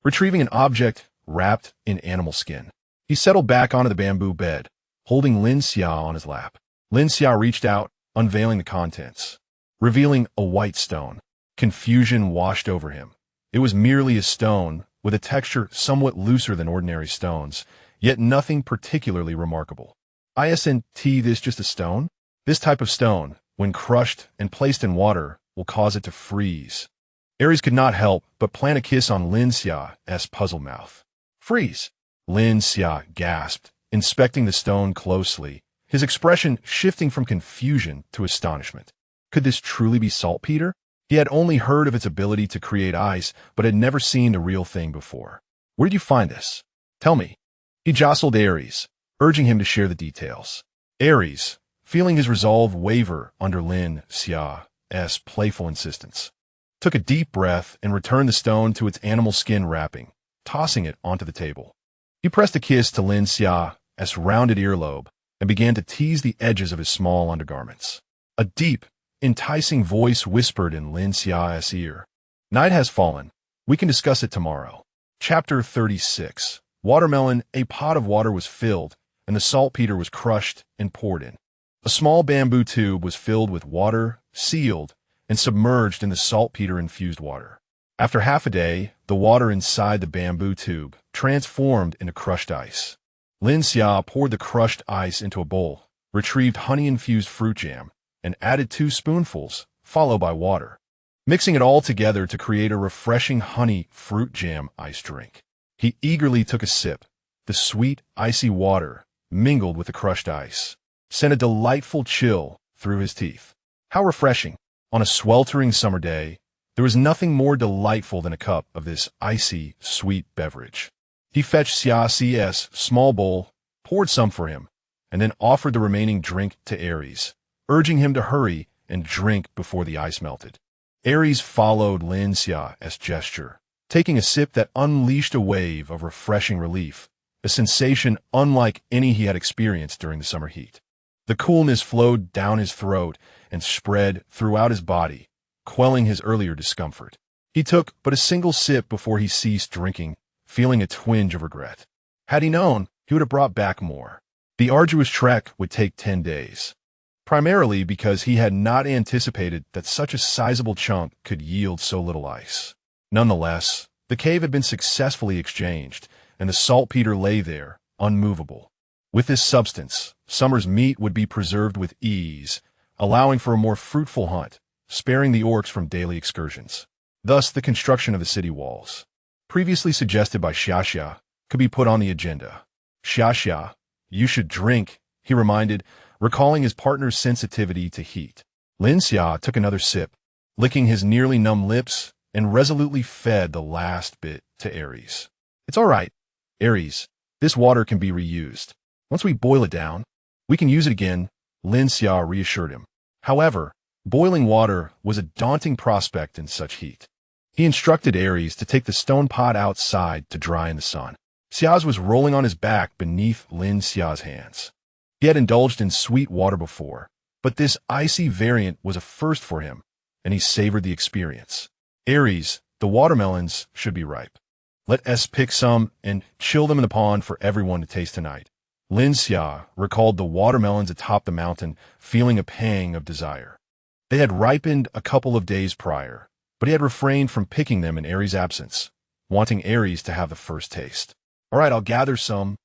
retrieving an object wrapped in animal skin. He settled back onto the bamboo bed, holding Lin Xia on his lap. Lin Xia reached out, unveiling the contents, revealing a white stone. Confusion washed over him. It was merely a stone, with a texture somewhat looser than ordinary stones, yet nothing particularly remarkable. Isn't this just a stone? This type of stone, when crushed and placed in water, will cause it to freeze. Aries could not help but plant a kiss on Lin Xia's puzzled mouth. Freeze! Lin Xia gasped, inspecting the stone closely, his expression shifting from confusion to astonishment. Could this truly be saltpeter? He had only heard of its ability to create ice, but had never seen the real thing before. Where did you find this? Tell me. He jostled Aries, urging him to share the details. Aries, feeling his resolve waver under Lin Xia's playful insistence, took a deep breath and returned the stone to its animal skin wrapping, tossing it onto the table. He pressed a kiss to Lin Xia's rounded earlobe and began to tease the edges of his small undergarments. A deep, enticing voice whispered in Lin Xia's ear. Night has fallen. We can discuss it tomorrow. Chapter 36. Watermelon. A pot of water was filled, and the saltpeter was crushed and poured in. A small bamboo tube was filled with water, sealed, and submerged in the saltpeter-infused water. After half a day, the water inside the bamboo tube transformed into crushed ice. Lin Xia poured the crushed ice into a bowl, retrieved honey-infused fruit jam, and added 2 spoonfuls, followed by water, mixing it all together to create a refreshing honey fruit jam ice drink. He eagerly took a sip. The sweet, icy water, mingled with the crushed ice, sent a delightful chill through his teeth. How refreshing! On a sweltering summer day, there was nothing more delightful than a cup of this icy, sweet beverage. He fetched Xia's small bowl, poured some for him, and then offered the remaining drink to Aries, urging him to hurry and drink before the ice melted. Aries followed Lin Xia's gesture, taking a sip that unleashed a wave of refreshing relief, a sensation unlike any he had experienced during the summer heat. The coolness flowed down his throat and spread throughout his body, quelling his earlier discomfort. He took but a single sip before he ceased drinking, feeling a twinge of regret. Had he known, he would have brought back more. The arduous trek would take 10 days. Primarily because he had not anticipated that such a sizable chunk could yield so little ice. Nonetheless, the cave had been successfully exchanged, and the saltpeter lay there, unmovable. With this substance, summer's meat would be preserved with ease, allowing for a more fruitful hunt, sparing the orcs from daily excursions. Thus, the construction of the city walls, previously suggested by Xia, could be put on the agenda. Xia, you should drink, he reminded, recalling his partner's sensitivity to heat. Lin Xia took another sip, licking his nearly numb lips, and resolutely fed the last bit to Aries. It's all right, Aries. This water can be reused. Once we boil it down, we can use it again, Lin Xia reassured him. However, boiling water was a daunting prospect in such heat. He instructed Aries to take the stone pot outside to dry in the sun. Xia's was rolling on his back beneath Lin Xia's hands. He had indulged in sweet water before, but this icy variant was a first for him, and he savored the experience. Aries, the watermelons should be ripe. Let us pick some and chill them in the pond for everyone to taste tonight. Lin Xia recalled the watermelons atop the mountain, feeling a pang of desire. They had ripened a couple of days prior, but he had refrained from picking them in Aries' absence, wanting Aries to have the first taste. "All right, I'll gather some."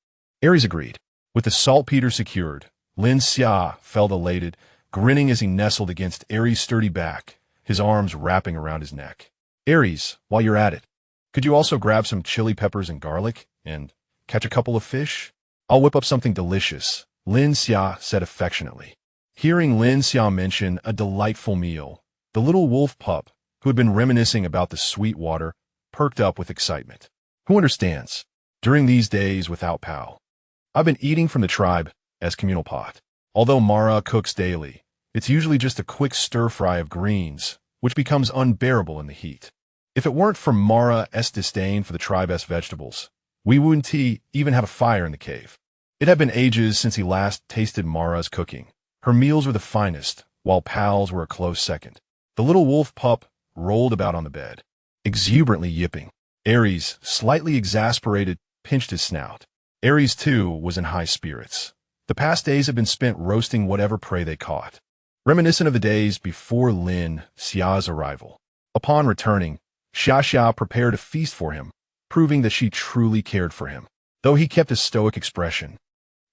Aries agreed. With the saltpeter secured, Lin Xia felt elated, grinning as he nestled against Aries' sturdy back, his arms wrapping around his neck. "Aries, while you're at it, could you also grab some chili peppers and garlic and catch a couple of fish? I'll whip up something delicious," Lin Xia said affectionately. Hearing Lin Xia mention a delightful meal, the little wolf pup, who had been reminiscing about the sweet water, perked up with excitement. "Who understands? During these days without Pao, I've been eating from the tribe as communal pot. Although Mara cooks daily, it's usually just a quick stir-fry of greens, which becomes unbearable in the heat. If it weren't for Mara's disdain for the tribe's vegetables, we wouldn't even have a fire in the cave." It had been ages since he last tasted Mara's cooking. Her meals were the finest, while Pal's were a close second. The little wolf pup rolled about on the bed, exuberantly yipping. Aries, slightly exasperated, pinched his snout. Aries, too, was in high spirits. The past days had been spent roasting whatever prey they caught, reminiscent of the days before Lin Xia's arrival. Upon returning, Xia prepared a feast for him, proving that she truly cared for him. Though he kept a stoic expression,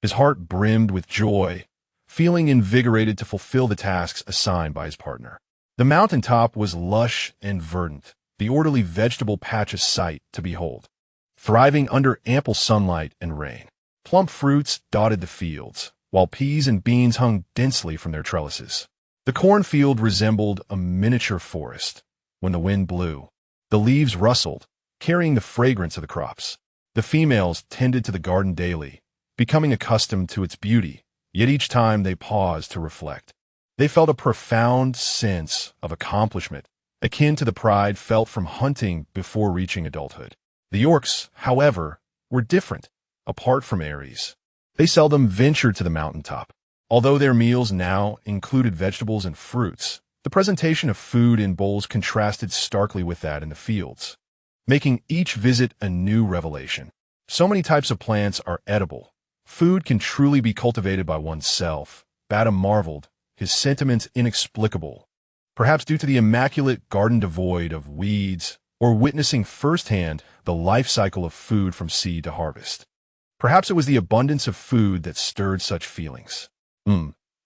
his heart brimmed with joy, feeling invigorated to fulfill the tasks assigned by his partner. The mountaintop was lush and verdant, the orderly vegetable patch a sight to behold, thriving under ample sunlight and rain. Plump fruits dotted the fields, while peas and beans hung densely from their trellises. The cornfield resembled a miniature forest. When the wind blew, the leaves rustled, carrying the fragrance of the crops. The females tended to the garden daily, becoming accustomed to its beauty, yet each time they paused to reflect, they felt a profound sense of accomplishment, akin to the pride felt from hunting before reaching adulthood. The orcs, however, were different. Apart from Aries, they seldom ventured to the mountaintop. Although their meals now included vegetables and fruits, the presentation of food in bowls contrasted starkly with that in the fields, making each visit a new revelation. So many types of plants are edible. Food can truly be cultivated by oneself. Bada marveled, his sentiments inexplicable, perhaps due to the immaculate garden devoid of weeds, or witnessing firsthand the life cycle of food from seed to harvest. Perhaps it was the abundance of food that stirred such feelings.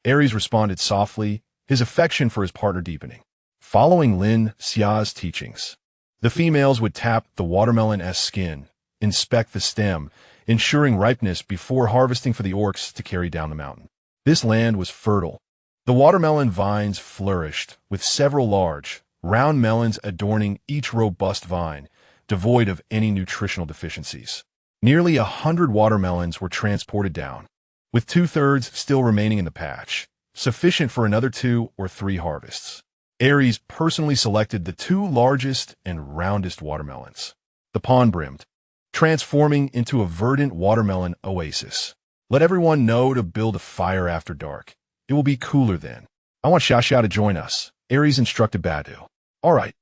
Aries responded softly, his affection for his partner deepening. Following Lin Xia's teachings, the females would tap the watermelon's skin, inspect the stem, ensuring ripeness before harvesting for the orcs to carry down the mountain. This land was fertile. The watermelon vines flourished, with several large, round melons adorning each robust vine, devoid of any nutritional deficiencies. Nearly 100 watermelons were transported down, with 2/3 still remaining in the patch, sufficient for another 2 or 3 harvests. Aries personally selected the 2 largest and roundest watermelons. The pond brimmed, transforming into a verdant watermelon oasis. "Let everyone know to build a fire after dark. It will be cooler then. I want Xia to join us," Aries instructed Badu. "All right."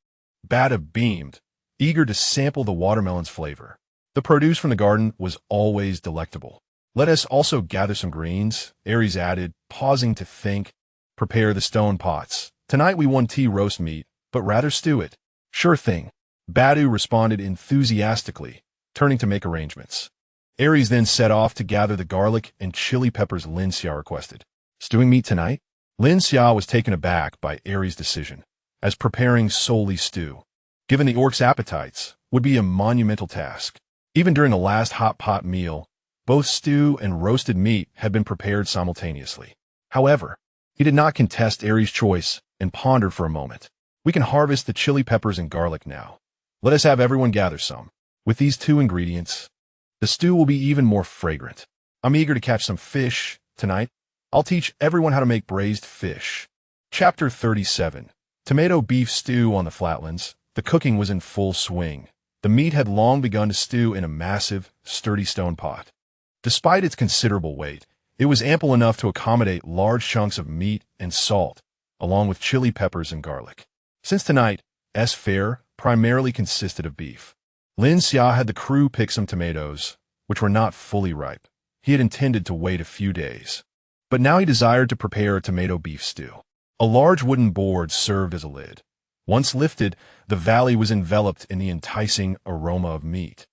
Bada beamed, eager to sample the watermelon's flavor. The produce from the garden was always delectable. "Let us also gather some greens," Aries added, pausing to think. "Prepare the stone pots. Tonight we won't roast meat, but rather stew it." "Sure thing," Badu responded enthusiastically, turning to make arrangements. Aries then set off to gather the garlic and chili peppers Lin Xia requested. "Stewing meat tonight?" Lin Xia was taken aback by Aries' decision, as preparing solely stew, given the orcs' appetites, would be a monumental task. Even during the last hot pot meal, both stew and roasted meat had been prepared simultaneously. However, he did not contest Aries' choice and pondered for a moment. "We can harvest the chili peppers and garlic now. Let us have everyone gather some. With these 2 ingredients, the stew will be even more fragrant. I'm eager to catch some fish tonight. I'll teach everyone how to make braised fish." Chapter 37. Tomato beef stew on the flatlands. The cooking was in full swing. The meat had long begun to stew in a massive, sturdy stone pot. Despite its considerable weight, it was ample enough to accommodate large chunks of meat and salt, along with chili peppers and garlic. Since tonight's fare primarily consisted of beef, Lin Xia had the crew pick some tomatoes, which were not fully ripe. He had intended to wait a few days. But now he desired to prepare a tomato beef stew. A large wooden board served as a lid. Once lifted, the valley was enveloped in the enticing aroma of meat,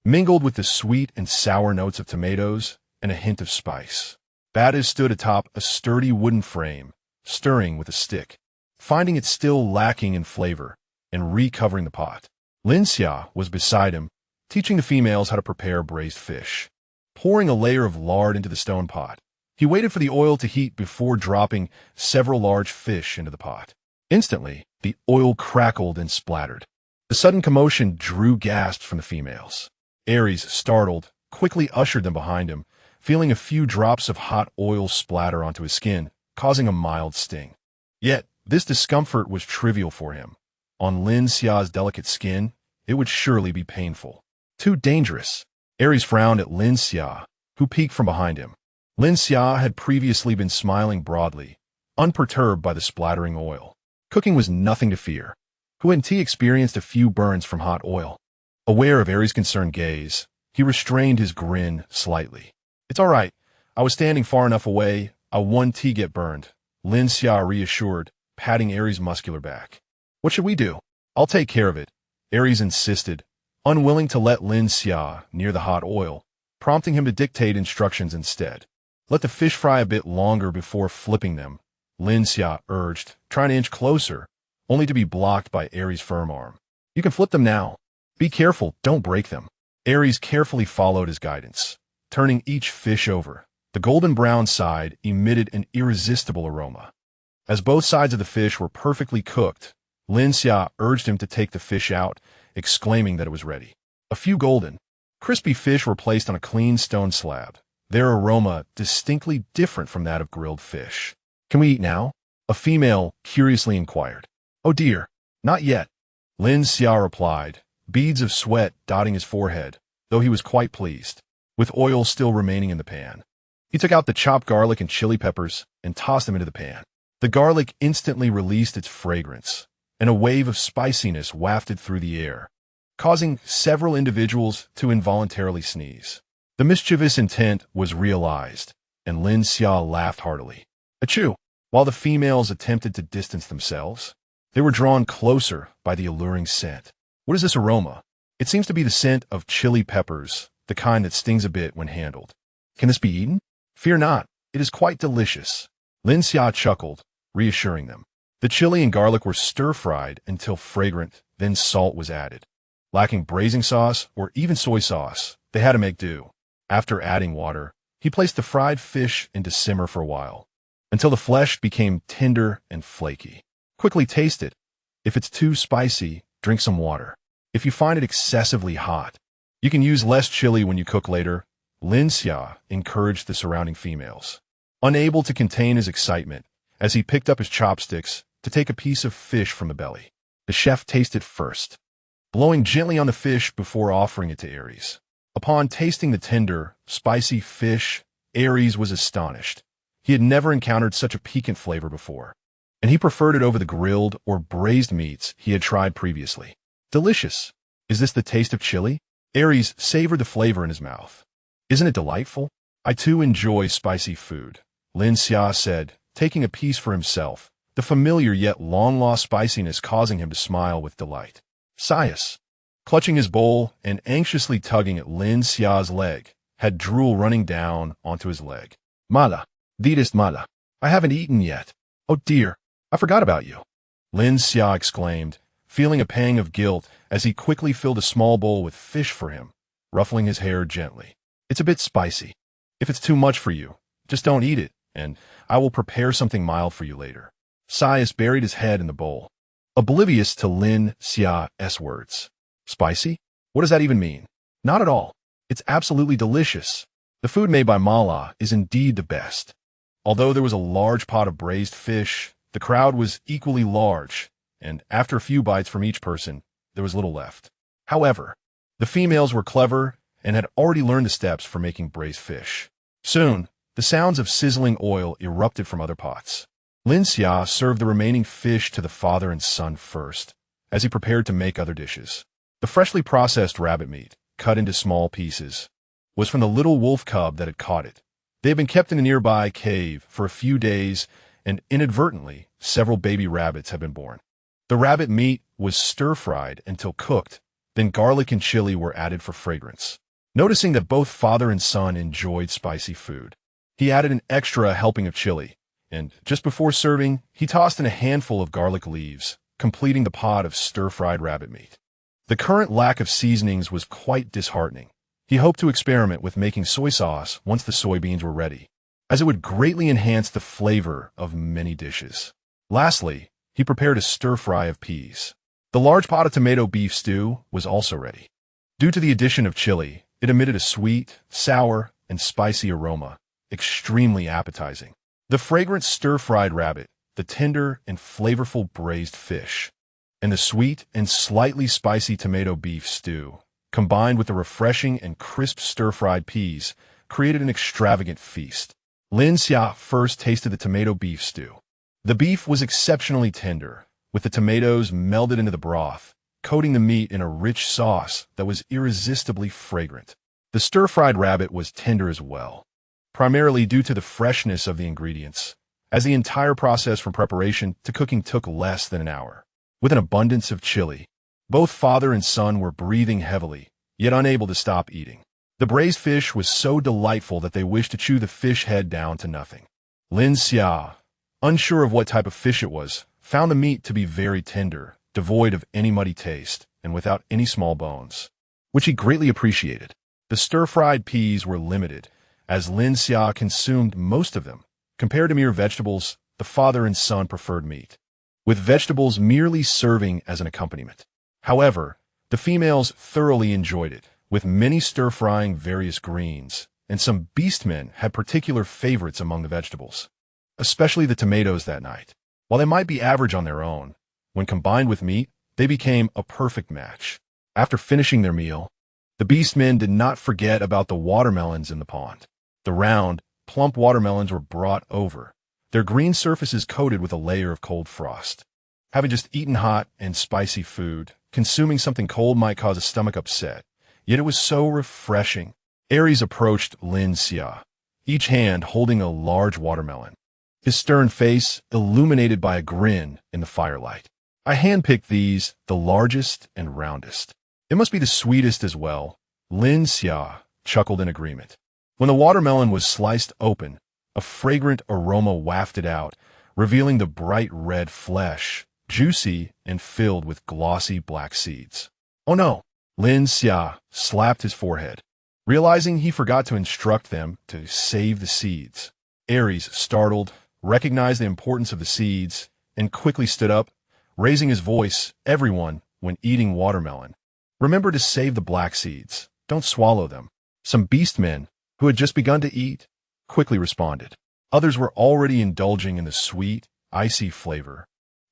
mingled with the sweet and sour notes of tomatoes and a hint of spice. Badiz stood atop a sturdy wooden frame, stirring with a stick, finding it still lacking in flavor, and recovering the pot. Lin Xia was beside him, teaching the females how to prepare braised fish. Pouring a layer of lard into the stone pot, he waited for the oil to heat before dropping several large fish into the pot. Instantly, the oil crackled and splattered. The sudden commotion drew gasps from the females. Aries, startled, quickly ushered them behind him, feeling a few drops of hot oil splatter onto his skin, causing a mild sting. Yet, this discomfort was trivial for him. On Lin Xia's delicate skin, it would surely be painful. Too dangerous. Aries frowned at Lin Xia, who peeked from behind him. Lin Xia had previously been smiling broadly, unperturbed by the splattering oil. Cooking was nothing to fear. Huan Ti experienced a few burns from hot oil. Aware of Aries' concerned gaze, he restrained his grin slightly. "It's all right. I was standing far enough away. I won't get burned," Lin Xia reassured, patting Aries' muscular back. "What should we do?" "I'll take care of it," Aries insisted, unwilling to let Lin Xia near the hot oil, prompting him to dictate instructions instead. "Let the fish fry a bit longer before flipping them," Lin Xia urged, trying to inch closer, only to be blocked by Aries' firm arm. "You can flip them now. Be careful, don't break them." Aries carefully followed his guidance, turning each fish over. The golden brown side emitted an irresistible aroma. As both sides of the fish were perfectly cooked, Lin Xia urged him to take the fish out, exclaiming that it was ready. A few golden, crispy fish were placed on a clean stone slab, their aroma distinctly different from that of grilled fish. "Can we eat now?" a female curiously inquired. "Oh dear, not yet," Lin Xia replied, beads of sweat dotting his forehead, though he was quite pleased, with oil still remaining in the pan. He took out the chopped garlic and chili peppers and tossed them into the pan. The garlic instantly released its fragrance, and a wave of spiciness wafted through the air, causing several individuals to involuntarily sneeze. The mischievous intent was realized, and Lin Xia laughed heartily. Achoo! While the females attempted to distance themselves, they were drawn closer by the alluring scent. "What is this aroma?" "It seems to be the scent of chili peppers, the kind that stings a bit when handled." "Can this be eaten?" "Fear not, it is quite delicious," Lin Xia chuckled, reassuring them. The chili and garlic were stir-fried until fragrant, then salt was added. Lacking braising sauce or even soy sauce, they had to make do. After adding water, he placed the fried fish into simmer for a while, until the flesh became tender and flaky. Quickly taste it. If it's too spicy, drink some water. If you find it excessively hot, you can use less chili when you cook later, Lin Xia encouraged the surrounding females. Unable to contain his excitement, as he picked up his chopsticks to take a piece of fish from the belly, the chef tasted first, blowing gently on the fish before offering it to Aries. Upon tasting the tender, spicy fish, Aries was astonished. He had never encountered such a piquant flavor before, and he preferred it over the grilled or braised meats he had tried previously. "Delicious. Is this the taste of chili?" Aries savored the flavor in his mouth. "Isn't it delightful? I too enjoy spicy food," Lin Xia said, taking a piece for himself, the familiar yet long-lost spiciness causing him to smile with delight. Sias, clutching his bowl and anxiously tugging at Lin Xia's leg, had drool running down onto his leg. "Mala, didist mala. I haven't eaten yet. Oh dear, I forgot about you," Lin Xia exclaimed, feeling a pang of guilt as he quickly filled a small bowl with fish for him, ruffling his hair gently. "It's a bit spicy. If it's too much for you, just don't eat it, and I will prepare something mild for you later." Sias buried his head in the bowl, oblivious to Lin Xia's words. "Spicy? What does that even mean?" "Not at all. It's absolutely delicious. The food made by Mala is indeed the best." Although there was a large pot of braised fish, the crowd was equally large, and after a few bites from each person, there was little left. However, the females were clever and had already learned the steps for making braised fish. Soon, the sounds of sizzling oil erupted from other pots. Lin Xia served the remaining fish to the father and son first, as he prepared to make other dishes. The freshly processed rabbit meat, cut into small pieces, was from the little wolf cub that had caught it. They had been kept in a nearby cave for a few days, and inadvertently, several baby rabbits had been born. The rabbit meat was stir-fried until cooked, then garlic and chili were added for fragrance. Noticing that both father and son enjoyed spicy food, he added an extra helping of chili, and just before serving, he tossed in a handful of garlic leaves, completing the pot of stir-fried rabbit meat. The current lack of seasonings was quite disheartening. He hoped to experiment with making soy sauce once the soybeans were ready, as it would greatly enhance the flavor of many dishes. Lastly, he prepared a stir-fry of peas. The large pot of tomato beef stew was also ready. Due to the addition of chili, it emitted a sweet, sour, and spicy aroma, extremely appetizing. The fragrant stir-fried rabbit, the tender and flavorful braised fish, and the sweet and slightly spicy tomato beef stew, combined with the refreshing and crisp stir-fried peas, created an extravagant feast. Lin Xia first tasted the tomato beef stew. The beef was exceptionally tender, with the tomatoes melded into the broth, coating the meat in a rich sauce that was irresistibly fragrant. The stir-fried rabbit was tender as well, primarily due to the freshness of the ingredients, as the entire process from preparation to cooking took less than an hour. With an abundance of chili, both father and son were breathing heavily, yet unable to stop eating. The braised fish was so delightful that they wished to chew the fish head down to nothing. Lin Xia, unsure of what type of fish it was, found the meat to be very tender, devoid of any muddy taste, and without any small bones, which he greatly appreciated. The stir-fried peas were limited, as Lin Xia consumed most of them. Compared to mere vegetables, the father and son preferred meat, with vegetables merely serving as an accompaniment. However, the females thoroughly enjoyed it, with many stir-frying various greens, and some beastmen had particular favorites among the vegetables, especially the tomatoes that night. While they might be average on their own, when combined with meat, they became a perfect match. After finishing their meal, the beastmen did not forget about the watermelons in the pond. The round, plump watermelons were brought over, their green surfaces coated with a layer of cold frost. Having just eaten hot and spicy food, consuming something cold might cause a stomach upset, yet it was so refreshing. Aries approached Lin Xia, each hand holding a large watermelon, his stern face illuminated by a grin in the firelight. I handpicked these, the largest and roundest. It must be the sweetest as well. Lin Xia chuckled in agreement. When the watermelon was sliced open, a fragrant aroma wafted out, revealing the bright red flesh, juicy and filled with glossy black seeds. Oh no! Lin Xia slapped his forehead, realizing he forgot to instruct them to save the seeds. Aries, startled, recognized the importance of the seeds and quickly stood up, raising his voice. Everyone, when eating watermelon, remember to save the black seeds. Don't swallow them. Some beastmen, who had just begun to eat, quickly responded. Others were already indulging in the sweet, icy flavor,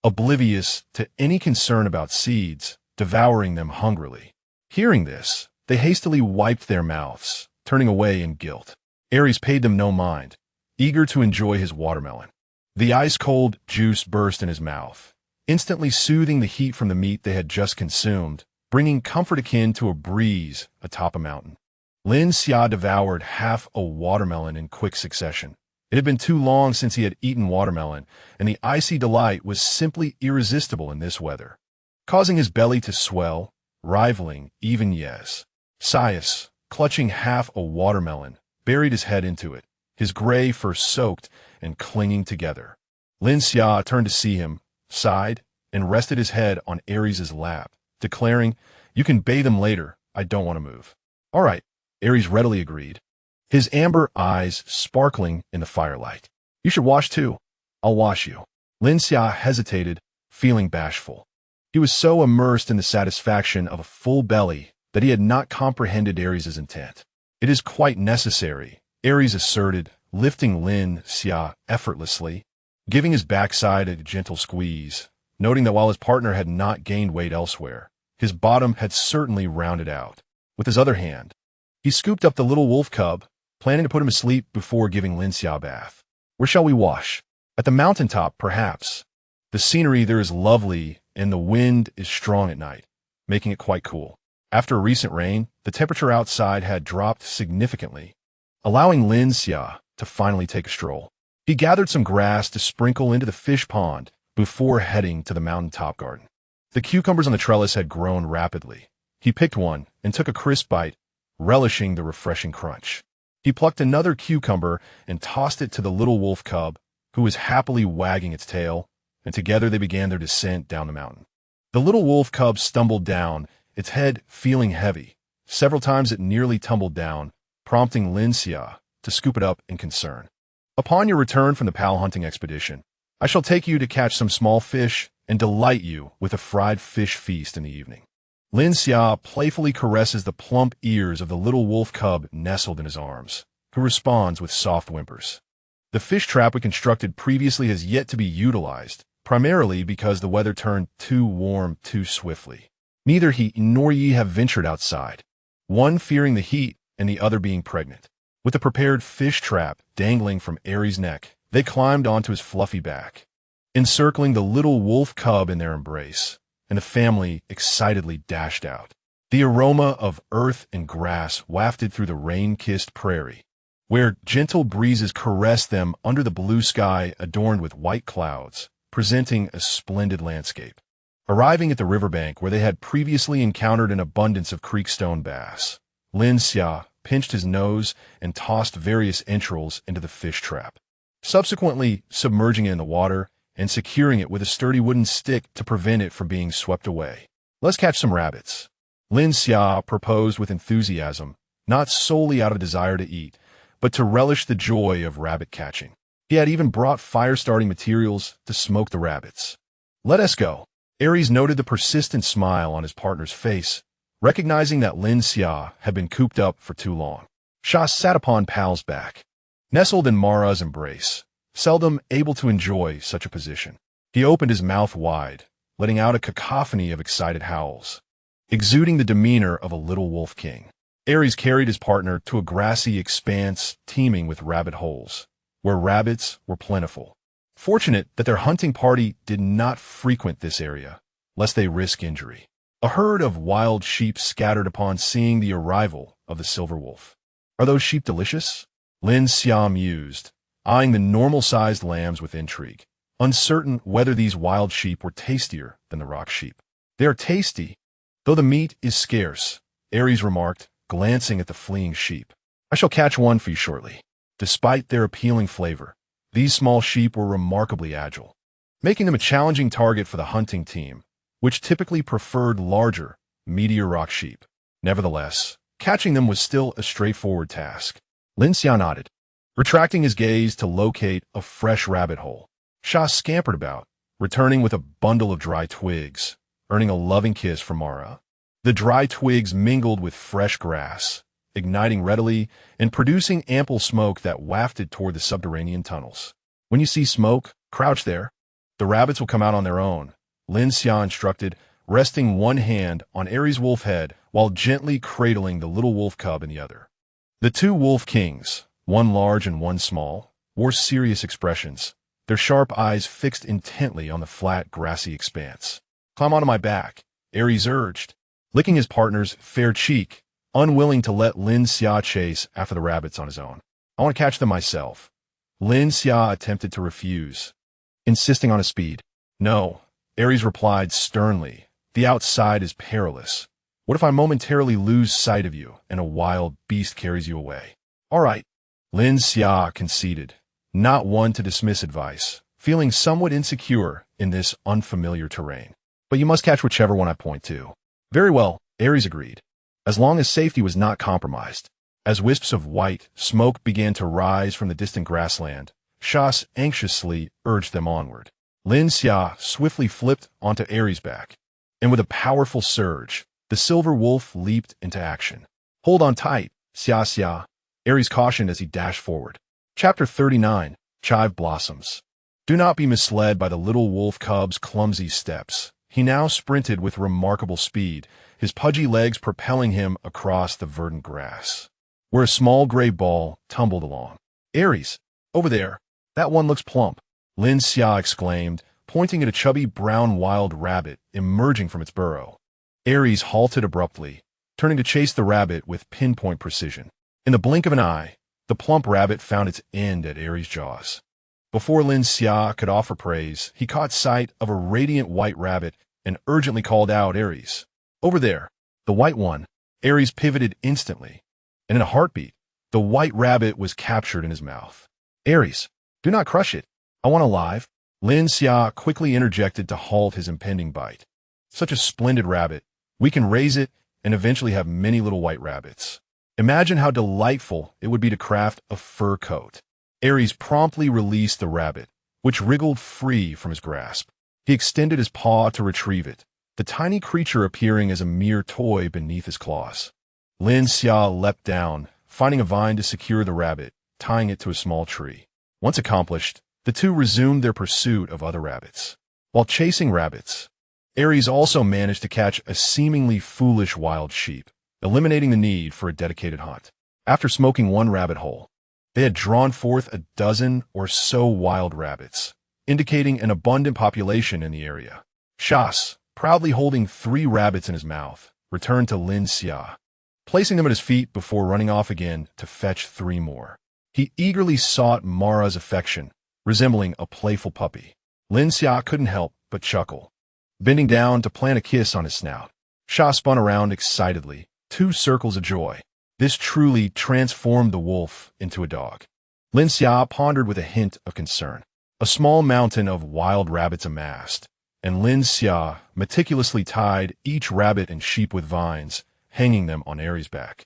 oblivious to any concern about seeds, devouring them hungrily. Hearing this, they hastily wiped their mouths, turning away in guilt. Aries paid them no mind, eager to enjoy his watermelon. The ice-cold juice burst in his mouth, instantly soothing the heat from the meat they had just consumed, bringing comfort akin to a breeze atop a mountain. Lin Xia devoured half a watermelon in quick succession. It had been too long since he had eaten watermelon, and the icy delight was simply irresistible in this weather, causing his belly to swell, rivaling even Yes. Sias, clutching half a watermelon, buried his head into it, his gray fur soaked and clinging together. Lin Xia turned to see him, sighed, and rested his head on Aries' lap, declaring, "You can bathe him later. I don't want to move." "All right," Aries readily agreed, his amber eyes sparkling in the firelight. "You should wash too." "I'll wash you." Lin Xia hesitated, feeling bashful. He was so immersed in the satisfaction of a full belly that he had not comprehended Aries' intent. "It is quite necessary," Aries asserted, lifting Lin Xia effortlessly, giving his backside a gentle squeeze, noting that while his partner had not gained weight elsewhere, his bottom had certainly rounded out. With his other hand, he scooped up the little wolf cub, planning to put him to sleep before giving Lin Xia a bath. "Where shall we wash?" "At the mountaintop, perhaps. The scenery there is lovely, and the wind is strong at night, making it quite cool." After a recent rain, the temperature outside had dropped significantly, allowing Lin Xia to finally take a stroll. He gathered some grass to sprinkle into the fish pond before heading to the mountaintop garden. The cucumbers on the trellis had grown rapidly. He picked one and took a crisp bite, relishing the refreshing crunch. He plucked another cucumber and tossed it to the little wolf cub, who was happily wagging its tail, and together they began their descent down the mountain. The little wolf cub stumbled down, its head feeling heavy. Several times it nearly tumbled down, prompting Lin Xia to scoop it up in concern. Upon your return from the pal hunting expedition, I shall take you to catch some small fish and delight you with a fried fish feast in the evening. Lin Xia playfully caresses the plump ears of the little wolf cub nestled in his arms, who responds with soft whimpers. The fish trap we constructed previously has yet to be utilized, primarily because the weather turned too warm too swiftly. Neither he nor Yi have ventured outside, one fearing the heat and the other being pregnant. With the prepared fish trap dangling from Aries' neck, they climbed onto his fluffy back, encircling the little wolf cub in their embrace, and the family excitedly dashed out. The aroma of earth and grass wafted through the rain-kissed prairie, where gentle breezes caressed them under the blue sky adorned with white clouds, presenting a splendid landscape. Arriving at the riverbank where they had previously encountered an abundance of creekstone bass, Lin Xia pinched his nose and tossed various entrails into the fish trap, subsequently submerging it in the water and securing it with a sturdy wooden stick to prevent it from being swept away. Let's catch some rabbits. Lin Xia proposed with enthusiasm, not solely out of desire to eat, but to relish the joy of rabbit catching. He had even brought fire-starting materials to smoke the rabbits. Let us go. Aries noted the persistent smile on his partner's face, recognizing that Lin Xia had been cooped up for too long. Xia sat upon Pal's back, nestled in Mara's embrace, seldom able to enjoy such a position. He opened his mouth wide, letting out a cacophony of excited howls, exuding the demeanor of a little wolf king. Aries carried his partner to a grassy expanse teeming with rabbit holes, where rabbits were plentiful. Fortunate that their hunting party did not frequent this area, lest they risk injury. A herd of wild sheep scattered upon seeing the arrival of the silver wolf. Are those sheep delicious? Lin Xia mused, eyeing the normal-sized lambs with intrigue, uncertain whether these wild sheep were tastier than the rock sheep. They are tasty, though the meat is scarce, Aries remarked, glancing at the fleeing sheep. I shall catch one for you shortly. Despite their appealing flavor, these small sheep were remarkably agile, making them a challenging target for the hunting team, which typically preferred larger, meatier rock sheep. Nevertheless, catching them was still a straightforward task. Lin Xia nodded, retracting his gaze to locate a fresh rabbit hole. Xia scampered about, returning with a bundle of dry twigs, earning a loving kiss from Mara. The dry twigs mingled with fresh grass, igniting readily and producing ample smoke that wafted toward the subterranean tunnels. When you see smoke, crouch there. The rabbits will come out on their own, Lin Xia instructed, resting one hand on Aries' wolf head while gently cradling the little wolf cub in the other. The two wolf kings, one large and one small, wore serious expressions, their sharp eyes fixed intently on the flat, grassy expanse. Climb onto my back, Aries urged, licking his partner's fair cheek, unwilling to let Lin Xia chase after the rabbits on his own. I want to catch them myself. Lin Xia attempted to refuse, insisting on a speed. No, Aries replied sternly. The outside is perilous. What if I momentarily lose sight of you and a wild beast carries you away? All right, Lin Xia conceded, not one to dismiss advice, feeling somewhat insecure in this unfamiliar terrain. But you must catch whichever one I point to. Very well, Aries agreed, as long as safety was not compromised. As wisps of white smoke began to rise from the distant grassland, Xia anxiously urged them onward. Lin Xia swiftly flipped onto Aries' back, and with a powerful surge, the silver wolf leaped into action. Hold on tight, Xia, Aries cautioned as he dashed forward. Chapter 39, Chive Blossoms. Do not be misled by the little wolf cub's clumsy steps. He now sprinted with remarkable speed, his pudgy legs propelling him across the verdant grass, where a small gray ball tumbled along. Aries, over there, that one looks plump, Lin Xia exclaimed, pointing at a chubby brown wild rabbit emerging from its burrow. Aries halted abruptly, turning to chase the rabbit with pinpoint precision. In the blink of an eye, the plump rabbit found its end at Aries' jaws. Before Lin Xia could offer praise, he caught sight of a radiant white rabbit and urgently called out, "Aries, over there, the white one." Aries pivoted instantly, and in a heartbeat, the white rabbit was captured in his mouth. "Aries, do not crush it. I want alive." Lin Xia quickly interjected to halt his impending bite. "Such a splendid rabbit. We can raise it and eventually have many little white rabbits. Imagine how delightful it would be to craft a fur coat." Aries promptly released the rabbit, which wriggled free from his grasp. He extended his paw to retrieve it, the tiny creature appearing as a mere toy beneath his claws. Lin Xia leapt down, finding a vine to secure the rabbit, tying it to a small tree. Once accomplished, the two resumed their pursuit of other rabbits. While chasing rabbits, Aries also managed to catch a seemingly foolish wild sheep, eliminating the need for a dedicated hunt. After smoking one rabbit whole, they had drawn forth a dozen or so wild rabbits, indicating an abundant population in the area. Shas, proudly holding 3 rabbits in his mouth, returned to Lin Xia, placing them at his feet before running off again to fetch 3 more. He eagerly sought Mara's affection, resembling a playful puppy. Lin Xia couldn't help but chuckle. Bending down to plant a kiss on his snout, Sha spun around excitedly, 2 circles of joy. This truly transformed the wolf into a dog. Lin Xia pondered with a hint of concern. A small mountain of wild rabbits amassed, and Lin Xia meticulously tied each rabbit and sheep with vines, hanging them on Aries' back.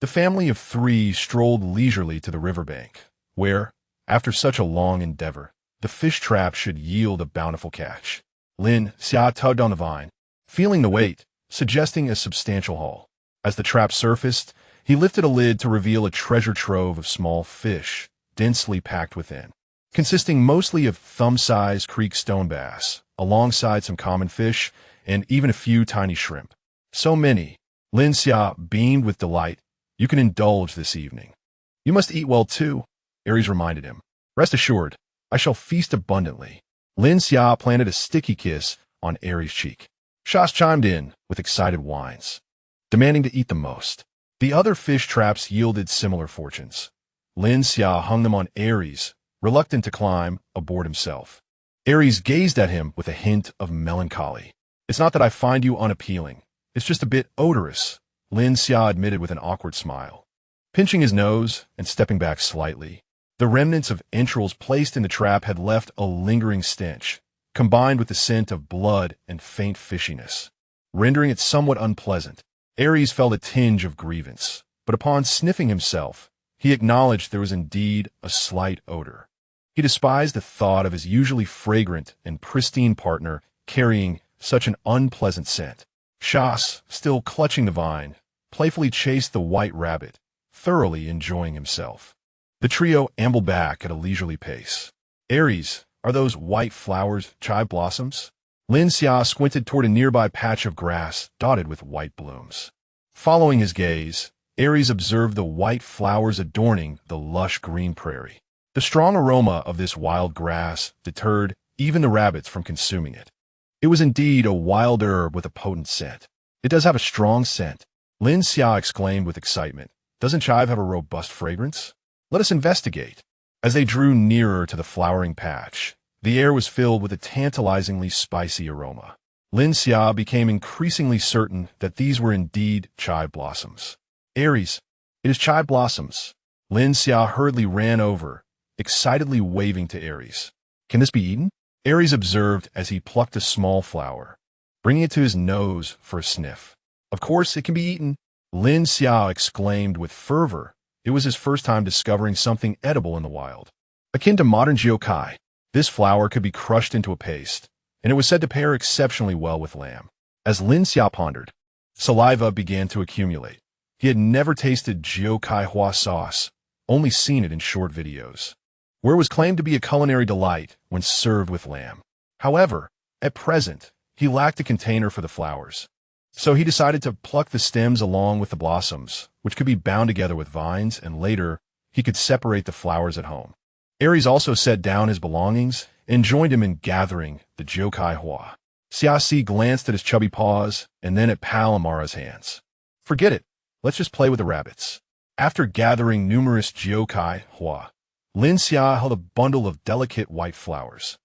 The family of 3 strolled leisurely to the riverbank, where, after such a long endeavor, the fish trap should yield a bountiful catch. Lin Xia tugged on the vine, feeling the weight, suggesting a substantial haul. As the trap surfaced, he lifted a lid to reveal a treasure trove of small fish, densely packed within, consisting mostly of thumb-sized creek stone bass, alongside some common fish, and even a few tiny shrimp. So many, Lin Xia beamed with delight. "You can indulge this evening." "You must eat well too," Aries reminded him. "Rest assured, I shall feast abundantly." Lin Xia planted a sticky kiss on Aries' cheek. Shas chimed in with excited whines, demanding to eat the most. The other fish traps yielded similar fortunes. Lin Xia hung them on Aries, reluctant to climb aboard himself. Aries gazed at him with a hint of melancholy. "It's not that I find you unappealing. It's just a bit odorous," Lin Xia admitted with an awkward smile. Pinching his nose and stepping back slightly, the remnants of entrails placed in the trap had left a lingering stench, combined with the scent of blood and faint fishiness, rendering it somewhat unpleasant. Aries felt a tinge of grievance, but upon sniffing himself, he acknowledged there was indeed a slight odor. He despised the thought of his usually fragrant and pristine partner carrying such an unpleasant scent. Shas, still clutching the vine, playfully chased the white rabbit, thoroughly enjoying himself. The trio ambled back at a leisurely pace. "Aries, are those white flowers chive blossoms?" Lin Xia squinted toward a nearby patch of grass dotted with white blooms. Following his gaze, Aries observed the white flowers adorning the lush green prairie. The strong aroma of this wild grass deterred even the rabbits from consuming it. It was indeed a wild herb with a potent scent. "It does have a strong scent," Lin Xia exclaimed with excitement. "Doesn't chive have a robust fragrance? Let us investigate." As they drew nearer to the flowering patch, the air was filled with a tantalizingly spicy aroma. Lin Xia became increasingly certain that these were indeed chive blossoms. "Aries, it is chive blossoms." Lin Xia hurriedly ran over, excitedly waving to Aries. "Can this be eaten?" Aries observed as he plucked a small flower, bringing it to his nose for a sniff. "Of course it can be eaten," Lin Xia exclaimed with fervor. It was his first time discovering something edible in the wild. Akin to modern geokai, this flower could be crushed into a paste, and it was said to pair exceptionally well with lamb. As Lin Xia pondered, saliva began to accumulate. He had never tasted geokai hua sauce, only seen it in short videos, where it was claimed to be a culinary delight when served with lamb. However, at present, he lacked a container for the flowers. So he decided to pluck the stems along with the blossoms, which could be bound together with vines, and later he could separate the flowers at home. Aries also set down his belongings and joined him in gathering the Jokai Hua. Xiaxi glanced at his chubby paws and then at Pal Amara's hands. Forget it. Let's just play with the rabbits. After gathering numerous Jiokai Hua, Lin Xia held a bundle of delicate white flowers.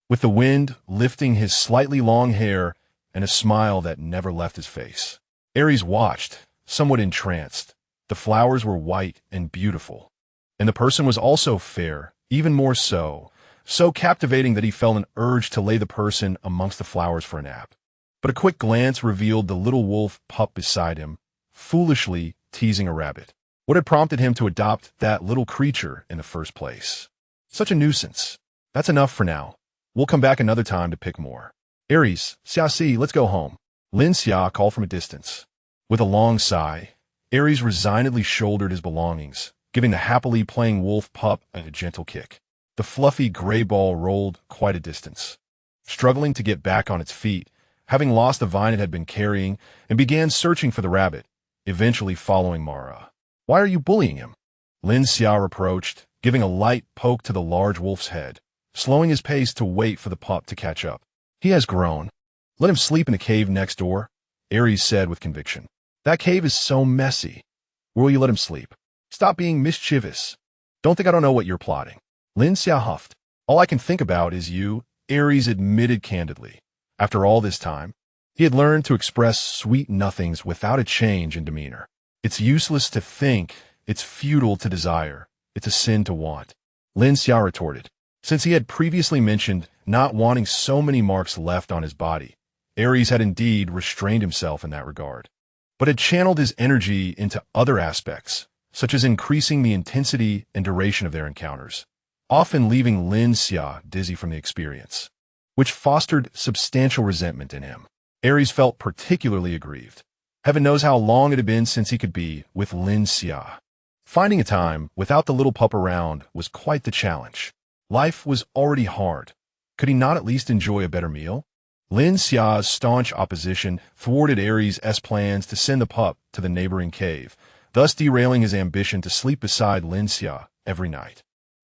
With the wind lifting his slightly long hair and a smile that never left his face, Aries watched, somewhat entranced. The flowers were white and beautiful, and the person was also fair, even more so captivating that he felt an urge to lay the person amongst the flowers for a nap. But a quick glance revealed the little wolf pup beside him, foolishly teasing a rabbit. What had prompted him to adopt that little creature in the first place? Such a nuisance. That's enough for now. We'll come back another time to pick more. Aries, Xia, let's go home. Lin Xia called from a distance. With a long sigh, Aries resignedly shouldered his belongings, giving the happily playing wolf pup a gentle kick. The fluffy gray ball rolled quite a distance, struggling to get back on its feet, having lost the vine it had been carrying, and began searching for the rabbit, eventually following Mara. Why are you bullying him? Lin Xia approached, giving a light poke to the large wolf's head, slowing his pace to wait for the pup to catch up. He has grown. Let him sleep in the cave next door, Aries said with conviction. That cave is so messy. Where will you let him sleep? Stop being mischievous. Don't think I don't know what you're plotting. Lin Xia huffed. All I can think about is you, Aries admitted candidly. After all this time, he had learned to express sweet nothings without a change in demeanor. It's useless to think, it's futile to desire, it's a sin to want. Lin Xia retorted. Since he had previously mentioned not wanting so many marks left on his body, Aries had indeed restrained himself in that regard, but had channeled his energy into other aspects, such as increasing the intensity and duration of their encounters, often leaving Lin Xia dizzy from the experience, which fostered substantial resentment in him. Aries felt particularly aggrieved. Heaven knows how long it had been since he could be with Lin Xia. Finding a time without the little pup around was quite the challenge. Life was already hard. Could he not at least enjoy a better meal? Lin Xia's staunch opposition thwarted Aries' plans to send the pup to the neighboring cave, thus derailing his ambition to sleep beside Lin Xia every night.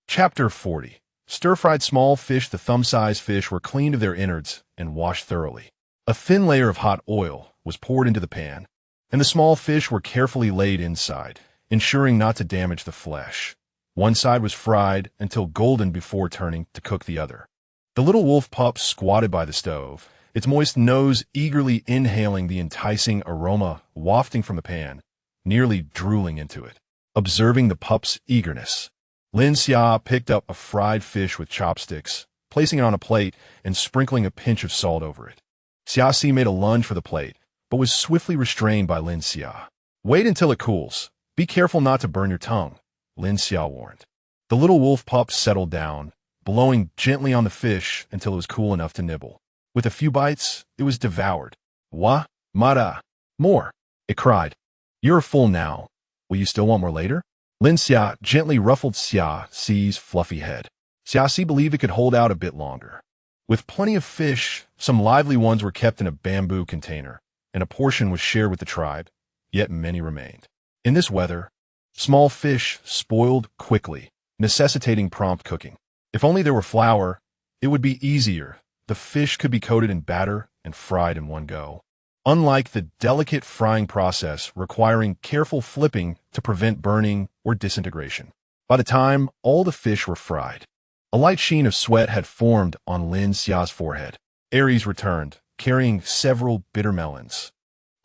Chapter 40. Stir-fried small fish. The thumb-sized fish were cleaned of their innards and washed thoroughly. A thin layer of hot oil was poured into the pan, and the small fish were carefully laid inside, ensuring not to damage the flesh. One side was fried until golden before turning to cook the other. The little wolf pup squatted by the stove, its moist nose eagerly inhaling the enticing aroma wafting from the pan, nearly drooling into it. Observing the pup's eagerness, Lin Xia picked up a fried fish with chopsticks, placing it on a plate and sprinkling a pinch of salt over it. Xia made a lunge for the plate, but was swiftly restrained by Lin Xia. Wait until it cools. Be careful not to burn your tongue, Lin Xia warned. The little wolf pup settled down, blowing gently on the fish until it was cool enough to nibble. With a few bites, it was devoured. Wa, mara, more, it cried. You're full now. Will you still want more later? Lin Xia gently ruffled Xia's fluffy head. Xia believed it could hold out a bit longer. With plenty of fish, some lively ones were kept in a bamboo container, and a portion was shared with the tribe, yet many remained. In this weather, small fish spoiled quickly, necessitating prompt cooking. If only there were flour, it would be easier. The fish could be coated in batter and fried in one go. Unlike the delicate frying process requiring careful flipping to prevent burning or disintegration. By the time all the fish were fried, a light sheen of sweat had formed on Lin Xia's forehead. Aries returned, carrying several bitter melons,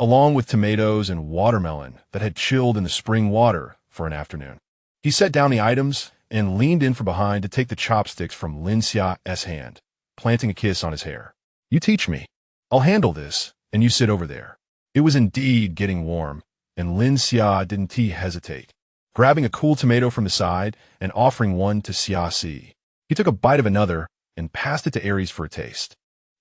along with tomatoes and watermelon that had chilled in the spring water for an afternoon. He set down the items and leaned in from behind to take the chopsticks from Lin Xia's hand, planting a kiss on his hair. You teach me. I'll handle this, and you sit over there. It was indeed getting warm, and Lin Xia didn't hesitate, grabbing a cool tomato from the side and offering one to Xia. He took a bite of another and passed it to Aries for a taste.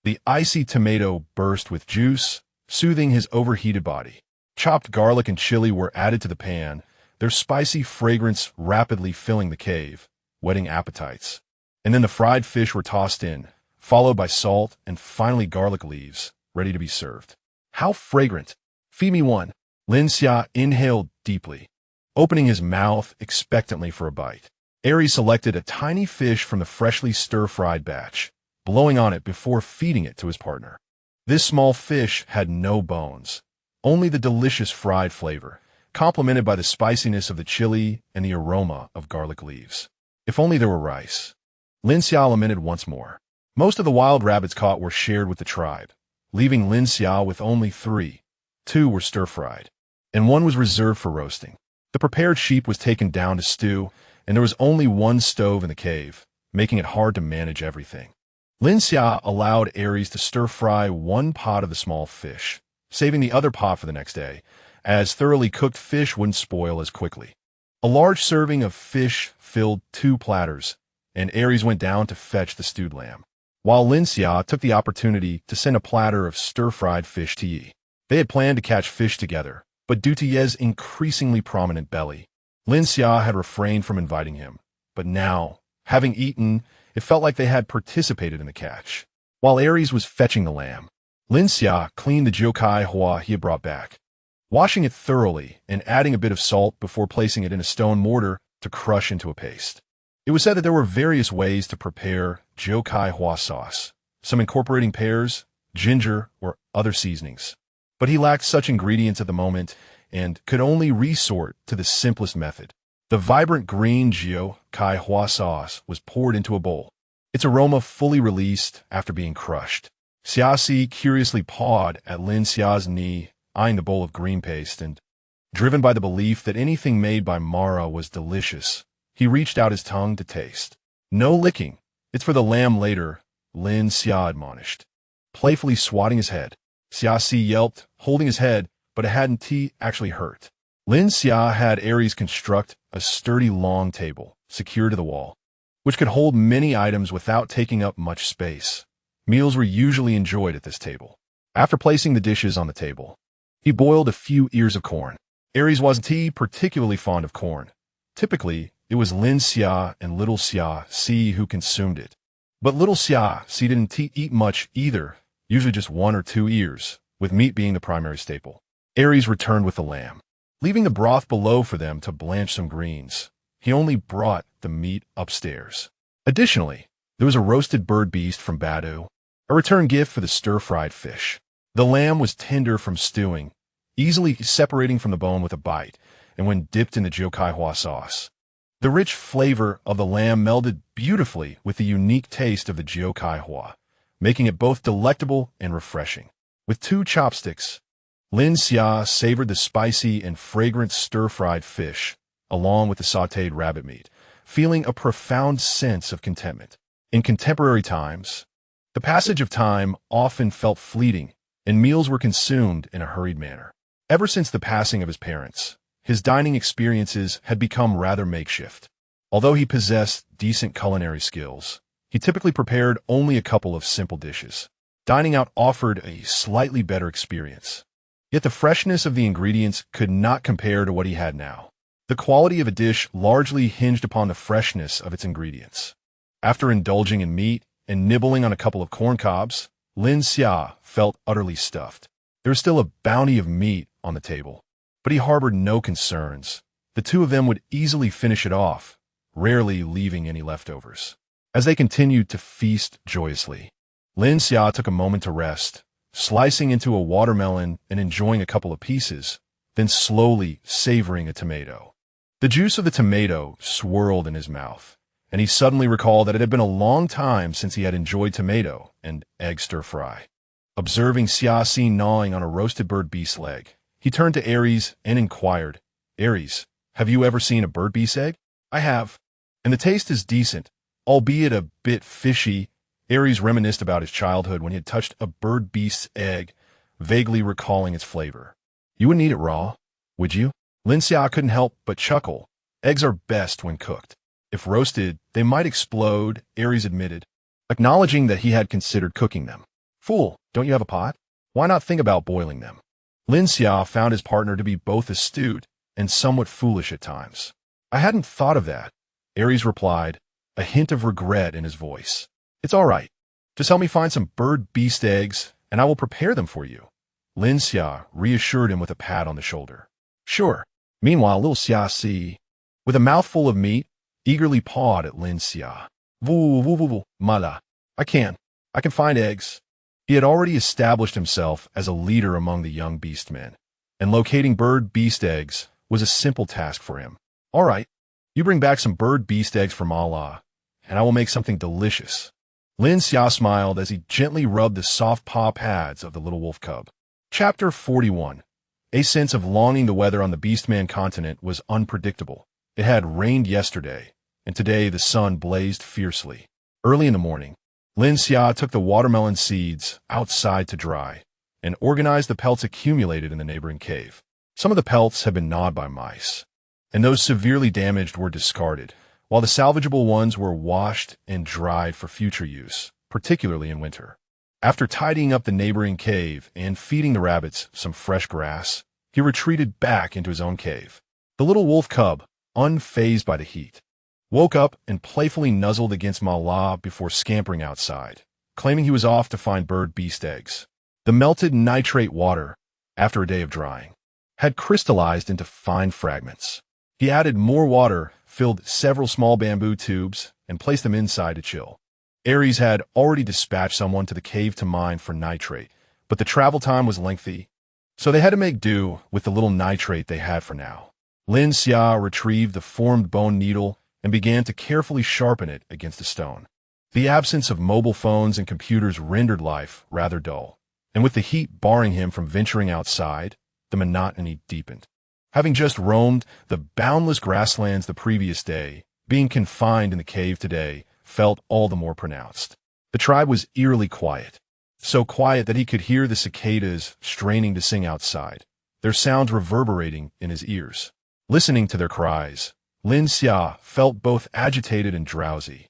The icy tomato burst with juice, soothing his overheated body. Chopped garlic and chili were added to the pan, their spicy fragrance rapidly filling the cave, whetting appetites. And then the fried fish were tossed in, followed by salt and finally garlic leaves, ready to be served. How fragrant! Feed me one. Lin Xia inhaled deeply, opening his mouth expectantly for a bite. Aries selected a tiny fish from the freshly stir-fried batch, blowing on it before feeding it to his partner. This small fish had no bones, only the delicious fried flavor, complemented by the spiciness of the chili and the aroma of garlic leaves. If only there were rice. Lin Xia lamented once more. Most of the wild rabbits caught were shared with the tribe, leaving Lin Xia with only 3. 2 were stir-fried, and 1 was reserved for roasting. The prepared sheep was taken down to stew, and there was only 1 stove in the cave, making it hard to manage everything. Lin Xia allowed Aries to stir-fry 1 pot of the small fish, saving the other pot for the next day, as thoroughly cooked fish wouldn't spoil as quickly. A large serving of fish filled 2 platters, and Aries went down to fetch the stewed lamb, while Lin Xia took the opportunity to send a platter of stir-fried fish to Yi. They had planned to catch fish together, but due to Ye's increasingly prominent belly, Lin Xia had refrained from inviting him. But now, having eaten, it felt like they had participated in the catch. While Aries was fetching the lamb, Lin Xia cleaned the jiukai hua he had brought back, washing it thoroughly and adding a bit of salt before placing it in a stone mortar to crush into a paste. It was said that there were various ways to prepare jiukai hua sauce, some incorporating pears, ginger, or other seasonings. But he lacked such ingredients at the moment and could only resort to the simplest method. The vibrant green jiukai hua sauce was poured into a bowl, its aroma fully released after being crushed. Xiaxi curiously pawed at Lin Xia's knee, eyeing the bowl of green paste, and, driven by the belief that anything made by Mara was delicious, he reached out his tongue to taste. No licking. It's for the lamb later, Lin Xia admonished, playfully swatting his head. Xiaxi yelped, holding his head, but it hadn't actually hurt. Lin Xia had Aries construct a sturdy long table, secured to the wall, which could hold many items without taking up much space. Meals were usually enjoyed at this table. After placing the dishes on the table, he boiled a few ears of corn. Aries wasn't particularly fond of corn. Typically, it was Lin Xia and little Xiaxi who consumed it. But little Xiaxi didn't eat much either, usually just 1 or 2 ears, with meat being the primary staple. Aries returned with the lamb, leaving the broth below for them to blanch some greens. He only brought the meat upstairs. Additionally, there was a roasted bird beast from Badu, a return gift for the stir-fried fish. The lamb was tender from stewing, easily separating from the bone with a bite, and when dipped in the jiukai hua sauce. The rich flavor of the lamb melded beautifully with the unique taste of the jiukai hua, making it both delectable and refreshing. With 2 chopsticks, Lin Xia savored the spicy and fragrant stir-fried fish, along with the sautéed rabbit meat, feeling a profound sense of contentment. In contemporary times, the passage of time often felt fleeting, and meals were consumed in a hurried manner. Ever since the passing of his parents, his dining experiences had become rather makeshift. Although he possessed decent culinary skills, he typically prepared only a couple of simple dishes. Dining out offered a slightly better experience. Yet the freshness of the ingredients could not compare to what he had now. The quality of a dish largely hinged upon the freshness of its ingredients. After indulging in meat and nibbling on a couple of corn cobs, Lin Xia felt utterly stuffed. There was still a bounty of meat on the table, but he harbored no concerns. The 2 of them would easily finish it off, rarely leaving any leftovers. As they continued to feast joyously, Lin Xia took a moment to rest, slicing into a watermelon and enjoying a couple of pieces, then slowly savoring a tomato. The juice of the tomato swirled in his mouth, and he suddenly recalled that it had been a long time since he had enjoyed tomato and egg stir-fry. Observing Xiaxi gnawing on a roasted bird beast's leg, he turned to Aries and inquired, "Aries, have you ever seen a bird beast's egg?" "I have, and the taste is decent, albeit a bit fishy." Aries reminisced about his childhood when he had touched a bird beast's egg, vaguely recalling its flavor. "You wouldn't eat it raw, would you?" Lin Xia couldn't help but chuckle. Eggs are best when cooked. If roasted, they might explode, Aries admitted, acknowledging that he had considered cooking them. "Fool, don't you have a pot? Why not think about boiling them?" Lin Xia found his partner to be both astute and somewhat foolish at times. "I hadn't thought of that," Aries replied, a hint of regret in his voice. "It's all right. Just help me find some bird beast eggs, and I will prepare them for you." Lin Xia reassured him with a pat on the shoulder. "Sure." Meanwhile, little Xiaxi, with a mouthful of meat, eagerly pawed at Lin Xia. "Voo, mala. I can find eggs." He had already established himself as a leader among the young beastmen, and locating bird-beast eggs was a simple task for him. All right, you bring back some bird-beast eggs from Allah, and I will make something delicious. Lin Xia smiled as he gently rubbed the soft paw pads of the little wolf cub. Chapter 41. A sense of longing. The weather on the Beastman continent was unpredictable. It had rained yesterday, and today the sun blazed fiercely. Early in the morning, Lin Xia took the watermelon seeds outside to dry and organized the pelts accumulated in the neighboring cave. Some of the pelts had been gnawed by mice, and those severely damaged were discarded, while the salvageable ones were washed and dried for future use, particularly in winter. After tidying up the neighboring cave and feeding the rabbits some fresh grass, he retreated back into his own cave. The little wolf cub, unfazed by the heat, woke up and playfully nuzzled against Mala before scampering outside, claiming he was off to find bird-beast eggs. The melted nitrate water, after a day of drying, had crystallized into fine fragments. He added more water, filled several small bamboo tubes, and placed them inside to chill. Ares had already dispatched someone to the cave to mine for nitrate, but the travel time was lengthy, so they had to make do with the little nitrate they had for now. Lin Xia retrieved the formed bone needle and began to carefully sharpen it against a stone. The absence of mobile phones and computers rendered life rather dull, and with the heat barring him from venturing outside, the monotony deepened. Having just roamed the boundless grasslands the previous day, being confined in the cave today felt all the more pronounced. The tribe was eerily quiet, so quiet that he could hear the cicadas straining to sing outside, their sounds reverberating in his ears. Listening to their cries, Lin Xia felt both agitated and drowsy,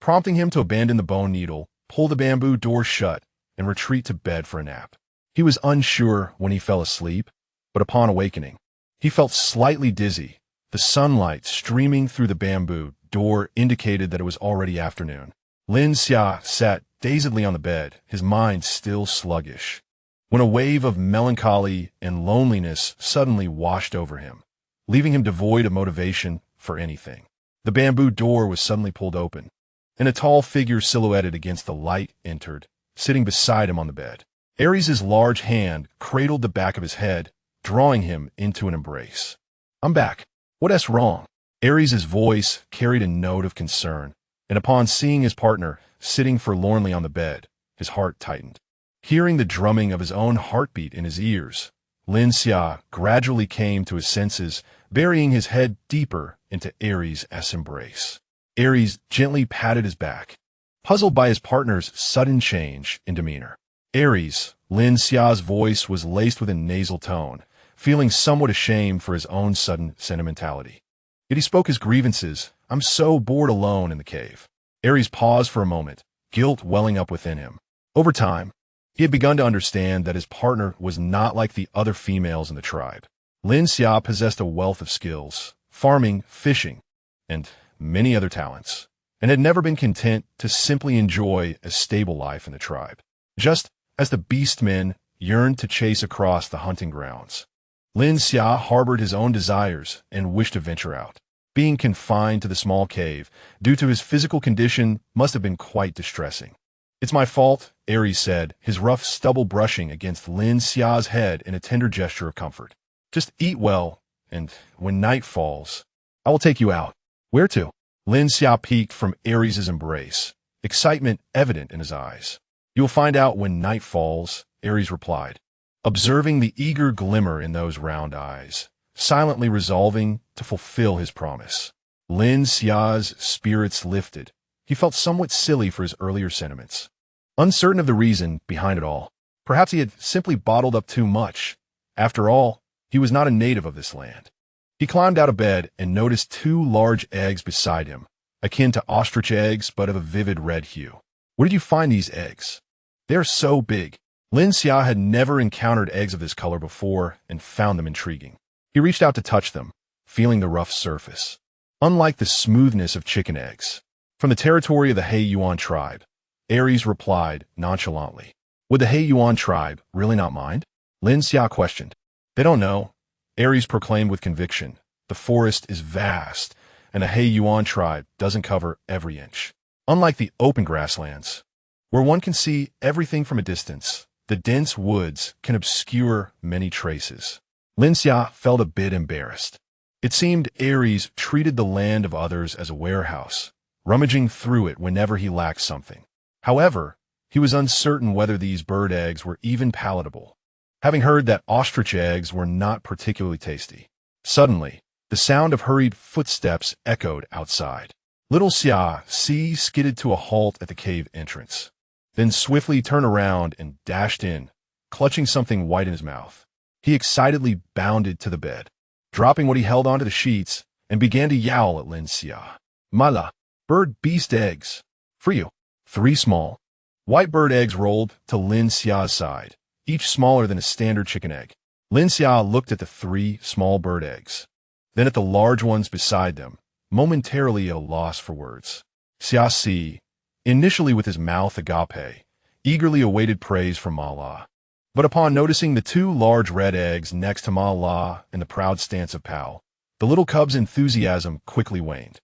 prompting him to abandon the bone needle, pull the bamboo door shut, and retreat to bed for a nap. He was unsure when he fell asleep, but upon awakening, he felt slightly dizzy. The sunlight streaming through the bamboo door indicated that it was already afternoon. Lin Xia sat dazedly on the bed, his mind still sluggish, when a wave of melancholy and loneliness suddenly washed over him, leaving him devoid of motivation for anything. The bamboo door was suddenly pulled open, and a tall figure silhouetted against the light entered, sitting beside him on the bed. Ares's large hand cradled the back of his head, drawing him into an embrace. "I'm back. What's wrong?" Ares's voice carried a note of concern, and upon seeing his partner sitting forlornly on the bed, his heart tightened. Hearing the drumming of his own heartbeat in his ears, Lin Xia gradually came to his senses, burying his head deeper into Ares's embrace. Ares gently patted his back, puzzled by his partner's sudden change in demeanor. Ares, Lin Xia's voice was laced with a nasal tone, feeling somewhat ashamed for his own sudden sentimentality. Yet he spoke his grievances. "I'm so bored alone in the cave." Ares paused for a moment, guilt welling up within him. Over time, he had begun to understand that his partner was not like the other females in the tribe. Lin Xia possessed a wealth of skills, farming, fishing, and many other talents, and had never been content to simply enjoy a stable life in the tribe, just as the beastmen yearned to chase across the hunting grounds. Lin Xia harbored his own desires and wished to venture out. Being confined to the small cave due to his physical condition must have been quite distressing. "It's my fault," Ares said, his rough stubble brushing against Lin Xia's head in a tender gesture of comfort. "Just eat well, and when night falls, I will take you out." "Where to?" Lin Xia peeked from Ares's embrace, excitement evident in his eyes. "You'll find out when night falls," Ares replied, observing the eager glimmer in those round eyes, silently resolving to fulfill his promise. Lin Xia's spirits lifted. He felt somewhat silly for his earlier sentiments, uncertain of the reason behind it all. Perhaps he had simply bottled up too much. After all, he was not a native of this land. He climbed out of bed and noticed two large eggs beside him, akin to ostrich eggs but of a vivid red hue. "Where did you find these eggs?" "They are so big." Lin Xia had never encountered eggs of this color before and found them intriguing. He reached out to touch them, feeling the rough surface. Unlike the smoothness of chicken eggs. "From the territory of the He Yuan tribe," Ares replied nonchalantly. "Would the He Yuan tribe really not mind?" Lin Xia questioned. "They don't know," Ares proclaimed with conviction. "The forest is vast, and the He Yuan tribe doesn't cover every inch. Unlike the open grasslands, where one can see everything from a distance, the dense woods can obscure many traces. Lin Xia felt a bit embarrassed. It seemed Aries treated the land of others as a warehouse, rummaging through it whenever he lacked something. However, he was uncertain whether these bird eggs were even palatable, having heard that ostrich eggs were not particularly tasty. Suddenly, the sound of hurried footsteps echoed outside. Little Xia skidded to a halt at the cave entrance, then swiftly turned around and dashed in, clutching something white in his mouth. He excitedly bounded to the bed, dropping what he held onto the sheets, and began to yowl at Lin Xia. Mala, bird beast eggs. For you. 3 small, white bird eggs rolled to Lin Xia's side, each smaller than a standard chicken egg. Lin Xia looked at the 3 small bird eggs, then at the large ones beside them, momentarily at a loss for words. Xia, initially with his mouth agape, eagerly awaited praise from Mala. But upon noticing the 2 large red eggs next to Mala and the proud stance of Pao, the little cub's enthusiasm quickly waned.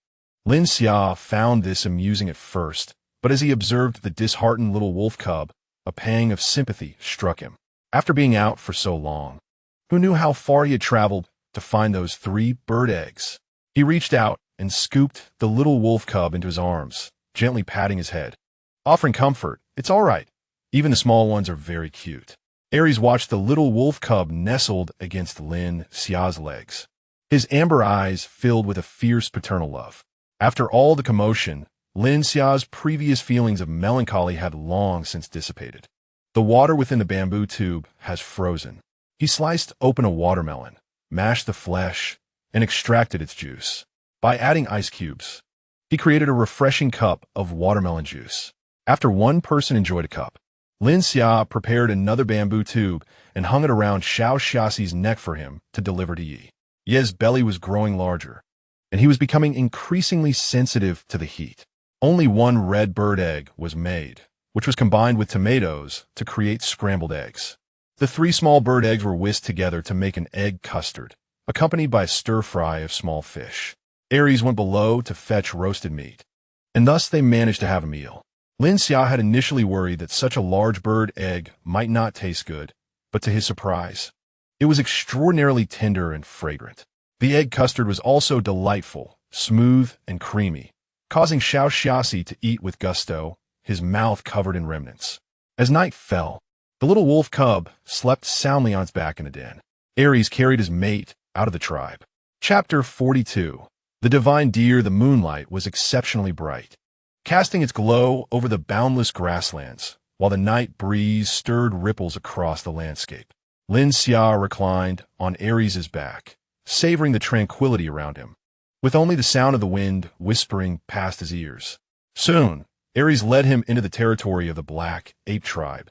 Lin Xia found this amusing at first, but as he observed the disheartened little wolf cub, a pang of sympathy struck him. After being out for so long, who knew how far he had traveled to find those 3 bird eggs? He reached out and scooped the little wolf cub into his arms, gently patting his head, offering comfort. It's all right. Even the small ones are very cute. Aries watched the little wolf cub nestled against Lin Xia's legs, his amber eyes filled with a fierce paternal love. After all the commotion, Lin Xia's previous feelings of melancholy had long since dissipated. The water within the bamboo tube has frozen. He sliced open a watermelon, mashed the flesh, and extracted its juice. By adding ice cubes, he created a refreshing cup of watermelon juice. After one person enjoyed a cup, Lin Xia prepared another bamboo tube and hung it around Xiao Xiaxi's neck for him to deliver to Yi. Ye's belly was growing larger, and he was becoming increasingly sensitive to the heat. Only 1 red bird egg was made, which was combined with tomatoes to create scrambled eggs. The 3 small bird eggs were whisked together to make an egg custard, accompanied by a stir-fry of small fish. Aries went below to fetch roasted meat, and thus they managed to have a meal. Lin Xia had initially worried that such a large bird egg might not taste good, but to his surprise, it was extraordinarily tender and fragrant. The egg custard was also delightful, smooth and creamy, causing Xiao Xiaxi to eat with gusto, his mouth covered in remnants. As night fell, the little wolf cub slept soundly on its back in the den. Aries carried his mate out of the tribe. Chapter 42. The divine deer. The moonlight was exceptionally bright, casting its glow over the boundless grasslands, while the night breeze stirred ripples across the landscape. Lin Xia reclined on Aries' back, savoring the tranquility around him, with only the sound of the wind whispering past his ears. Soon, Aries led him into the territory of the black ape tribe,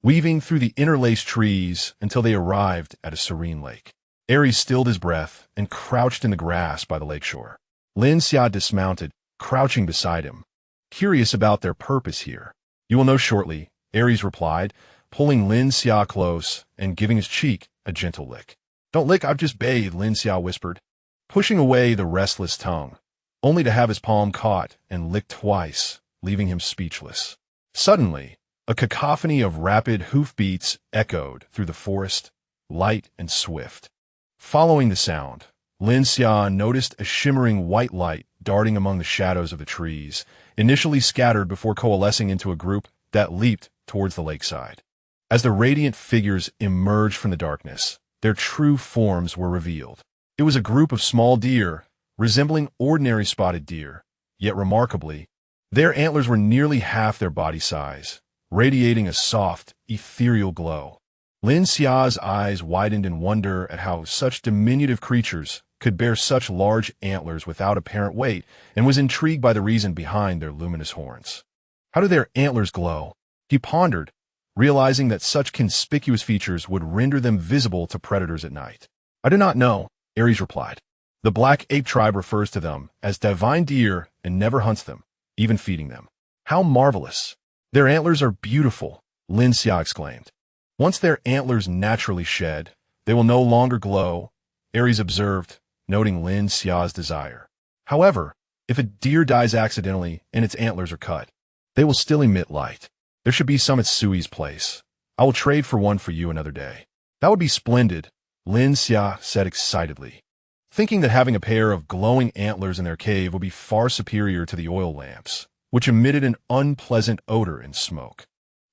weaving through the interlaced trees until they arrived at a serene lake. Aries stilled his breath and crouched in the grass by the lakeshore. Lin Xia dismounted, crouching beside him, curious about their purpose here. You will know shortly, Aries replied, pulling Lin Xia close and giving his cheek a gentle lick. Don't lick, I've just bathed, Lin Xia whispered, pushing away the restless tongue, only to have his palm caught and licked twice, leaving him speechless. Suddenly, a cacophony of rapid hoofbeats echoed through the forest, light and swift. Following the sound, Lin Xia noticed a shimmering white light darting among the shadows of the trees, initially scattered before coalescing into a group that leaped towards the lakeside. As the radiant figures emerged from the darkness, their true forms were revealed. It was a group of small deer, resembling ordinary spotted deer, yet remarkably, their antlers were nearly half their body size, radiating a soft, ethereal glow. Lin Xia's eyes widened in wonder at how such diminutive creatures could bear such large antlers without apparent weight, and was intrigued by the reason behind their luminous horns. How do their antlers glow? He pondered, realizing that such conspicuous features would render them visible to predators at night. I do not know, Aries replied. The black ape tribe refers to them as divine deer and never hunts them, even feeding them. How marvelous! Their antlers are beautiful, Lin Xia exclaimed. Once their antlers naturally shed, they will no longer glow, Aries observed, noting Lin Xia's desire. However, if a deer dies accidentally and its antlers are cut, they will still emit light. There should be some at Sui's place. I will trade for one for you another day. That would be splendid, Lin Xia said excitedly, thinking that having a pair of glowing antlers in their cave would be far superior to the oil lamps, which emitted an unpleasant odor and smoke.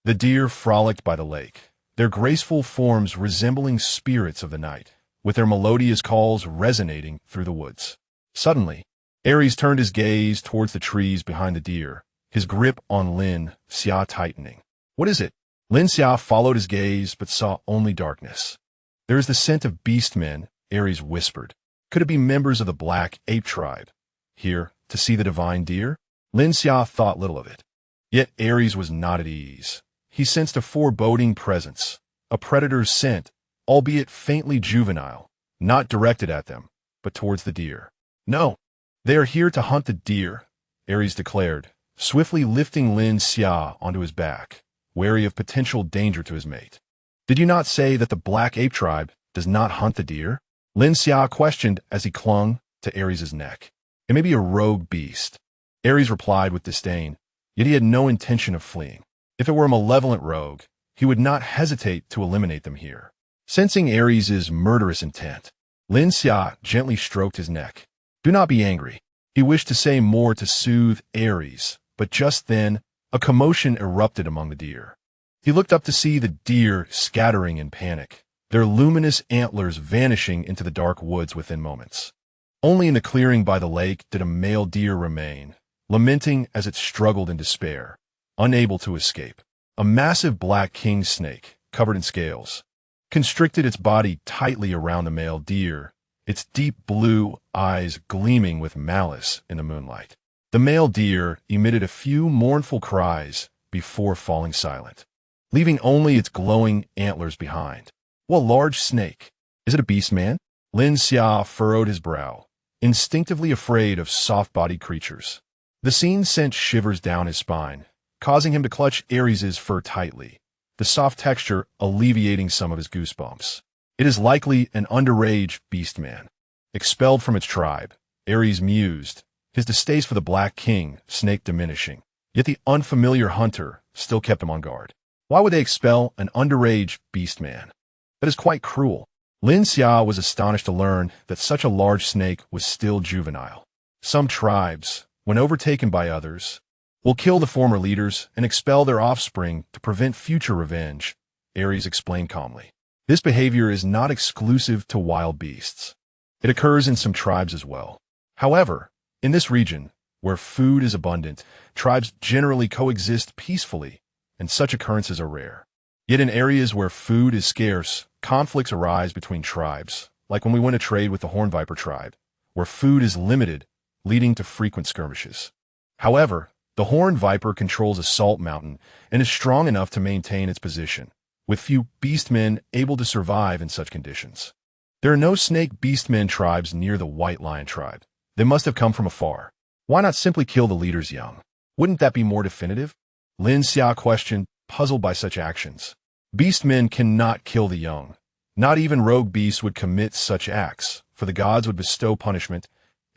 The deer frolicked by the lake, their graceful forms resembling spirits of the night, with their melodious calls resonating through the woods. Suddenly, Aries turned his gaze towards the trees behind the deer, his grip on Lin Xia tightening. What is it? Lin Xia followed his gaze but saw only darkness. There is the scent of beastmen, Aries whispered. Could it be members of the black ape tribe? Here, to see the divine deer? Lin Xia thought little of it. Yet Aries was not at ease. He sensed a foreboding presence, a predator's scent, albeit faintly juvenile, not directed at them, but towards the deer. No, they are here to hunt the deer, Aries declared, swiftly lifting Lin Xia onto his back, wary of potential danger to his mate. Did you not say that the black ape tribe does not hunt the deer? Lin Xia questioned as he clung to Aries' neck. It may be a rogue beast. Aries replied with disdain, yet he had no intention of fleeing. If it were a malevolent rogue, he would not hesitate to eliminate them here. Sensing Aries' murderous intent, Lin Xia gently stroked his neck. Do not be angry. He wished to say more to soothe Aries, but just then, a commotion erupted among the deer. He looked up to see the deer scattering in panic, their luminous antlers vanishing into the dark woods within moments. Only in the clearing by the lake did a male deer remain, lamenting as it struggled in despair, unable to escape. A massive black king snake, covered in scales, constricted its body tightly around the male deer, its deep blue eyes gleaming with malice in the moonlight. The male deer emitted a few mournful cries before falling silent, leaving only its glowing antlers behind. What large snake! Is it a beast man? Lin Xia furrowed his brow, instinctively afraid of soft-bodied creatures. The scene sent shivers down his spine, causing him to clutch Aries' fur tightly, the soft texture alleviating some of his goosebumps. It is likely an underage beast man. Expelled from its tribe, Aries mused, his distaste for the Black King snake diminishing. Yet the unfamiliar hunter still kept him on guard. Why would they expel an underage beast man? That is quite cruel. Lin Xia was astonished to learn that such a large snake was still juvenile. Some tribes, when overtaken by others, will kill the former leaders and expel their offspring to prevent future revenge, Aries explained calmly. This behavior is not exclusive to wild beasts. It occurs in some tribes as well. However, in this region, where food is abundant, tribes generally coexist peacefully, and such occurrences are rare. Yet in areas where food is scarce, conflicts arise between tribes, like when we went to trade with the Hornviper tribe, where food is limited, leading to frequent skirmishes. However, the Horned Viper controls a salt mountain and is strong enough to maintain its position, with few beastmen able to survive in such conditions. There are no snake beastmen tribes near the White Lion tribe. They must have come from afar. Why not simply kill the leader's young? Wouldn't that be more definitive? Lin Xia questioned, puzzled by such actions. Beastmen cannot kill the young. Not even rogue beasts would commit such acts, for the gods would bestow punishment,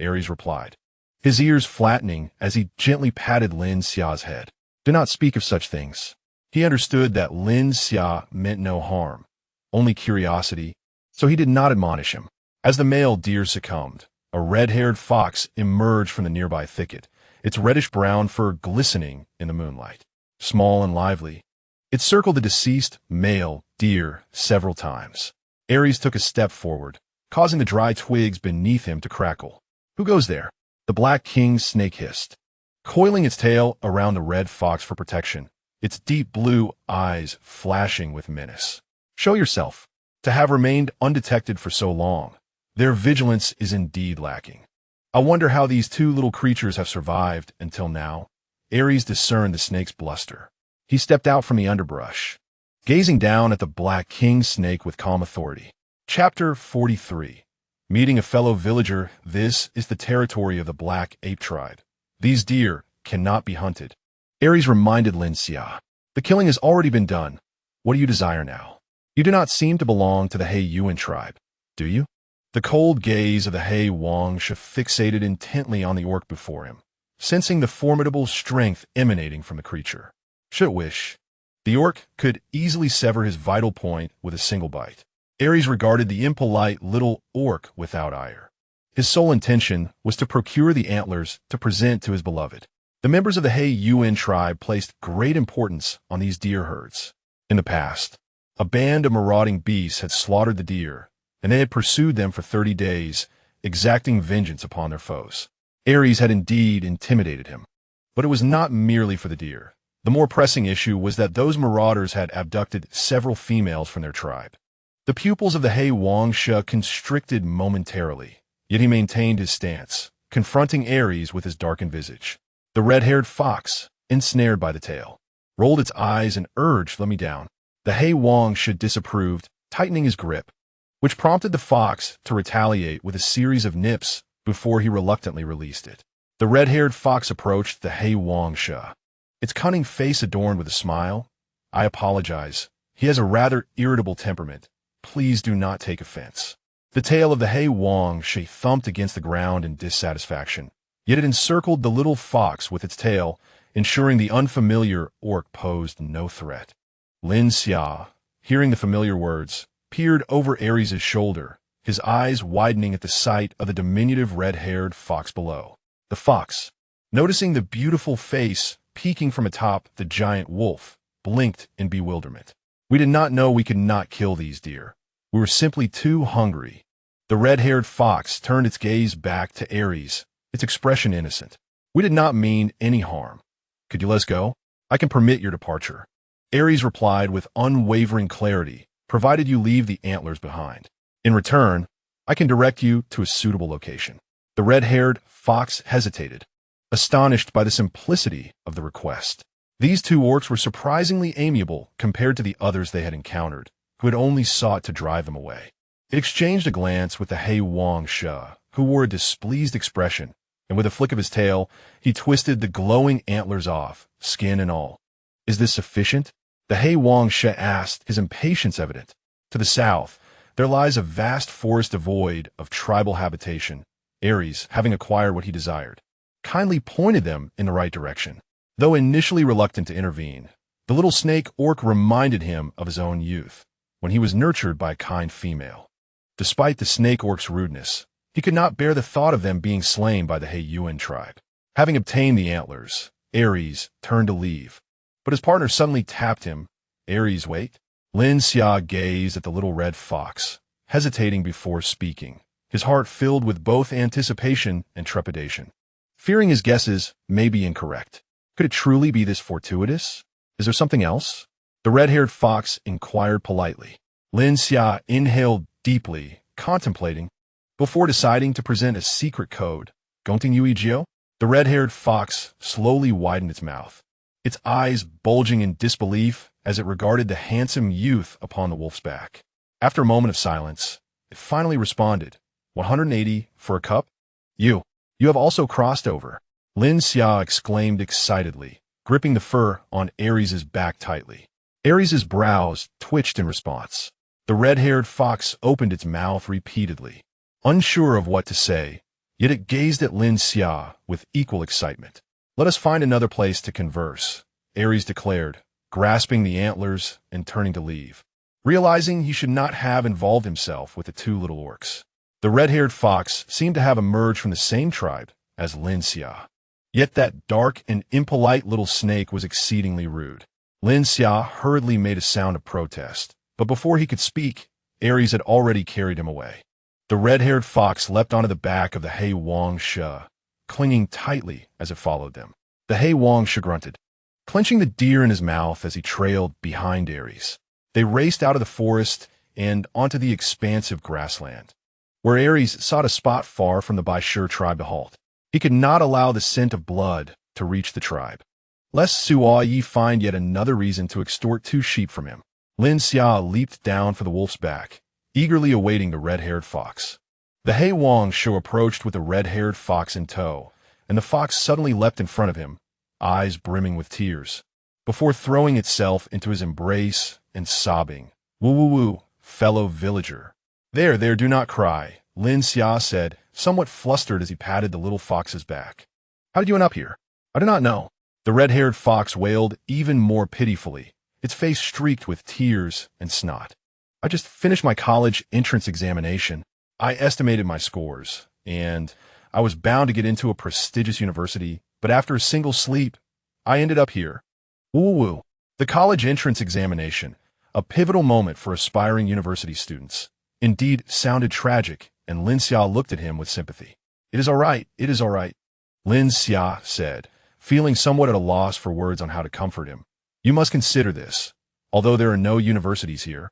Aries replied, his ears flattening as he gently patted Lin Xia's head. Do not speak of such things. He understood that Lin Xia meant no harm, only curiosity, so he did not admonish him. As the male deer succumbed, a red-haired fox emerged from the nearby thicket, its reddish-brown fur glistening in the moonlight. Small and lively, it circled the deceased male deer several times. Aries took a step forward, causing the dry twigs beneath him to crackle. Who goes there? The Black King snake hissed, coiling its tail around the red fox for protection, its deep blue eyes flashing with menace. Show yourself. To have remained undetected for so long, their vigilance is indeed lacking. I wonder how these two little creatures have survived until now. Aries discerned the snake's bluster. He stepped out from the underbrush, gazing down at the Black King snake with calm authority. Chapter 43. Meeting a fellow villager. This is the territory of the Black Ape tribe. These deer cannot be hunted. Aries reminded Lin Xia. The killing has already been done. What do you desire now? You do not seem to belong to the He Yuan tribe, do you? The cold gaze of the He Wangsha fixated intently on the orc before him, sensing the formidable strength emanating from the creature. Should it wish, the orc could easily sever his vital point with a single bite. Aries regarded the impolite little orc without ire. His sole intention was to procure the antlers to present to his beloved. The members of the He Yuan tribe placed great importance on these deer herds. In the past, a band of marauding beasts had slaughtered the deer, and they had pursued them for 30 days, exacting vengeance upon their foes. Aries had indeed intimidated him. But it was not merely for the deer. The more pressing issue was that those marauders had abducted several females from their tribe. The pupils of the He Xia constricted momentarily, yet he maintained his stance, confronting Aries with his darkened visage. The red-haired fox, ensnared by the tail, rolled its eyes and urged, "Let me down." The He Xia disapproved, tightening his grip, which prompted the fox to retaliate with a series of nips before he reluctantly released it. The red-haired fox approached the He Xia, its cunning face adorned with a smile. "I apologize. He has a rather irritable temperament. Please do not take offense." The tail of the He Xia thumped against the ground in dissatisfaction, yet it encircled the little fox with its tail, ensuring the unfamiliar orc posed no threat. Lin Xia, hearing the familiar words, peered over Aries' shoulder, his eyes widening at the sight of the diminutive red-haired fox below. The fox, noticing the beautiful face peeking from atop the giant wolf, blinked in bewilderment. "We did not know we could not kill these deer. We were simply too hungry." The red-haired fox turned its gaze back to Aries, its expression innocent. "We did not mean any harm. Could you let us go? I can permit your departure." Aries replied with unwavering clarity, "Provided you leave the antlers behind. In return, I can direct you to a suitable location." The red-haired fox hesitated, astonished by the simplicity of the request. These two orcs were surprisingly amiable compared to the others they had encountered, who had only sought to drive them away. It exchanged a glance with the He Xia, who wore a displeased expression, and with a flick of his tail, he twisted the glowing antlers off, skin and all. "Is this sufficient?" the He Xia asked, his impatience evident. To the south, there lies a vast forest devoid of tribal habitation. Aries, having acquired what he desired, kindly pointed them in the right direction. Though initially reluctant to intervene, the little snake orc reminded him of his own youth, when he was nurtured by a kind female. Despite the snake orc's rudeness, he could not bear the thought of them being slain by the He Yuan tribe. Having obtained the antlers, Aries turned to leave, but his partner suddenly tapped him. "Aries, wait." Lin Xia gazed at the little red fox, hesitating before speaking, his heart filled with both anticipation and trepidation. Fearing his guesses may be incorrect. Could it truly be this fortuitous? Is there something else? The red-haired fox inquired politely. Lin Xia inhaled deeply, contemplating, before deciding to present a secret code. "Gonting Yuigio?" The red-haired fox slowly widened its mouth, its eyes bulging in disbelief as it regarded the handsome youth upon the wolf's back. After a moment of silence, it finally responded, 180 for a cup? You have also crossed over." Lin Xia exclaimed excitedly, gripping the fur on Aries' back tightly. Aries' brows twitched in response. The red-haired fox opened its mouth repeatedly, unsure of what to say, yet it gazed at Lin Xia with equal excitement. "Let us find another place to converse," Aries declared, grasping the antlers and turning to leave, realizing he should not have involved himself with the two little orcs. The red-haired fox seemed to have emerged from the same tribe as Lin Xia. Yet that dark and impolite little snake was exceedingly rude. Lin Xia hurriedly made a sound of protest, but before he could speak, Aries had already carried him away. The red-haired fox leapt onto the back of the He Xia, clinging tightly as it followed them. The He Xia grunted, clenching the deer in his mouth as he trailed behind Aries. They raced out of the forest and onto the expansive grassland, where Aries sought a spot far from the Baishur tribe to halt. He could not allow the scent of blood to reach the tribe, lest Sua Yi find yet another reason to extort 2 sheep from him. Lin Xia leaped down for the wolf's back, eagerly awaiting the red-haired fox. The He Xia approached with the red-haired fox in tow, and the fox suddenly leapt in front of him, eyes brimming with tears, before throwing itself into his embrace and sobbing, "Woo woo woo, fellow villager." There, do not cry," Lin Xia said, somewhat flustered as he patted the little fox's back. "How did you end up here?" "I do not know." The red-haired fox wailed even more pitifully, its face streaked with tears and snot. I just finished my college entrance examination. I estimated my scores, and I was bound to get into a prestigious university, but after a single sleep, I ended up here. Woo-woo. The college entrance examination, a pivotal moment for aspiring university students, indeed sounded tragic, and Lin Xia looked at him with sympathy. It is all right, it is all right, Lin Xia said, feeling somewhat at a loss for words on how to comfort him. You must consider this. Although there are no universities here,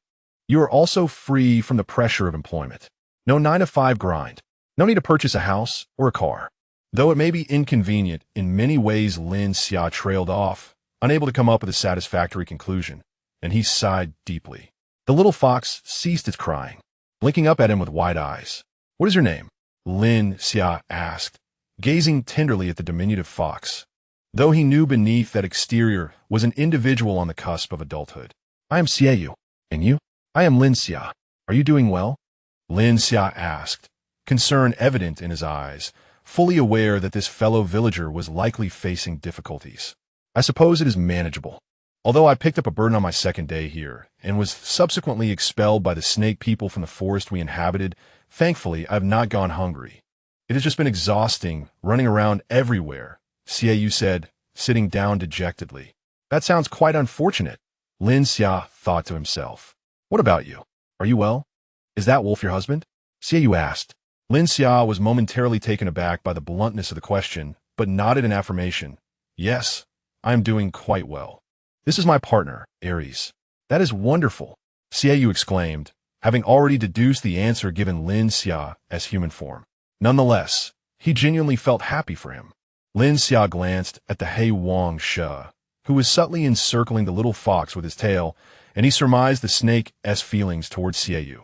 you are also free from the pressure of employment. No 9-to-5 grind. No need to purchase a house or a car. Though it may be inconvenient, in many ways Lin Xia trailed off, unable to come up with a satisfactory conclusion, and he sighed deeply. The little fox ceased its crying, blinking up at him with wide eyes. What is your name? Lin Xia asked, gazing tenderly at the diminutive fox, though he knew beneath that exterior was an individual on the cusp of adulthood. I am Xie. And you? I am Lin Xia. Are you doing well? Lin Xia asked, concern evident in his eyes, fully aware that this fellow villager was likely facing difficulties. I suppose it is manageable. Although I picked up a burden on my second day here, and was subsequently expelled by the snake people from the forest we inhabited, thankfully I have not gone hungry. It has just been exhausting, running around everywhere, Xie said, sitting down dejectedly. That sounds quite unfortunate, Lin Xia thought to himself. What about you? Are you well? Is that wolf your husband? Xie asked. Lin Xia was momentarily taken aback by the bluntness of the question, but nodded in affirmation. Yes, I am doing quite well. This is my partner, Aries. That is wonderful, Xie exclaimed, having already deduced the answer given Lin Xia as human form. Nonetheless, he genuinely felt happy for him. Lin Xia glanced at the He Wang She, who was subtly encircling the little fox with his tail, and he surmised the snake's feelings towards Xie.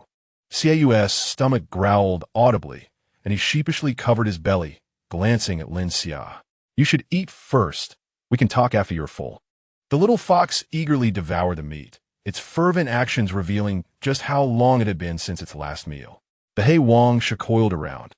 Xieyu's stomach growled audibly, and he sheepishly covered his belly, glancing at Lin Xia. You should eat first. We can talk after you're full. The little fox eagerly devoured the meat, its fervent actions revealing just how long it had been since its last meal. The He Wang She coiled around,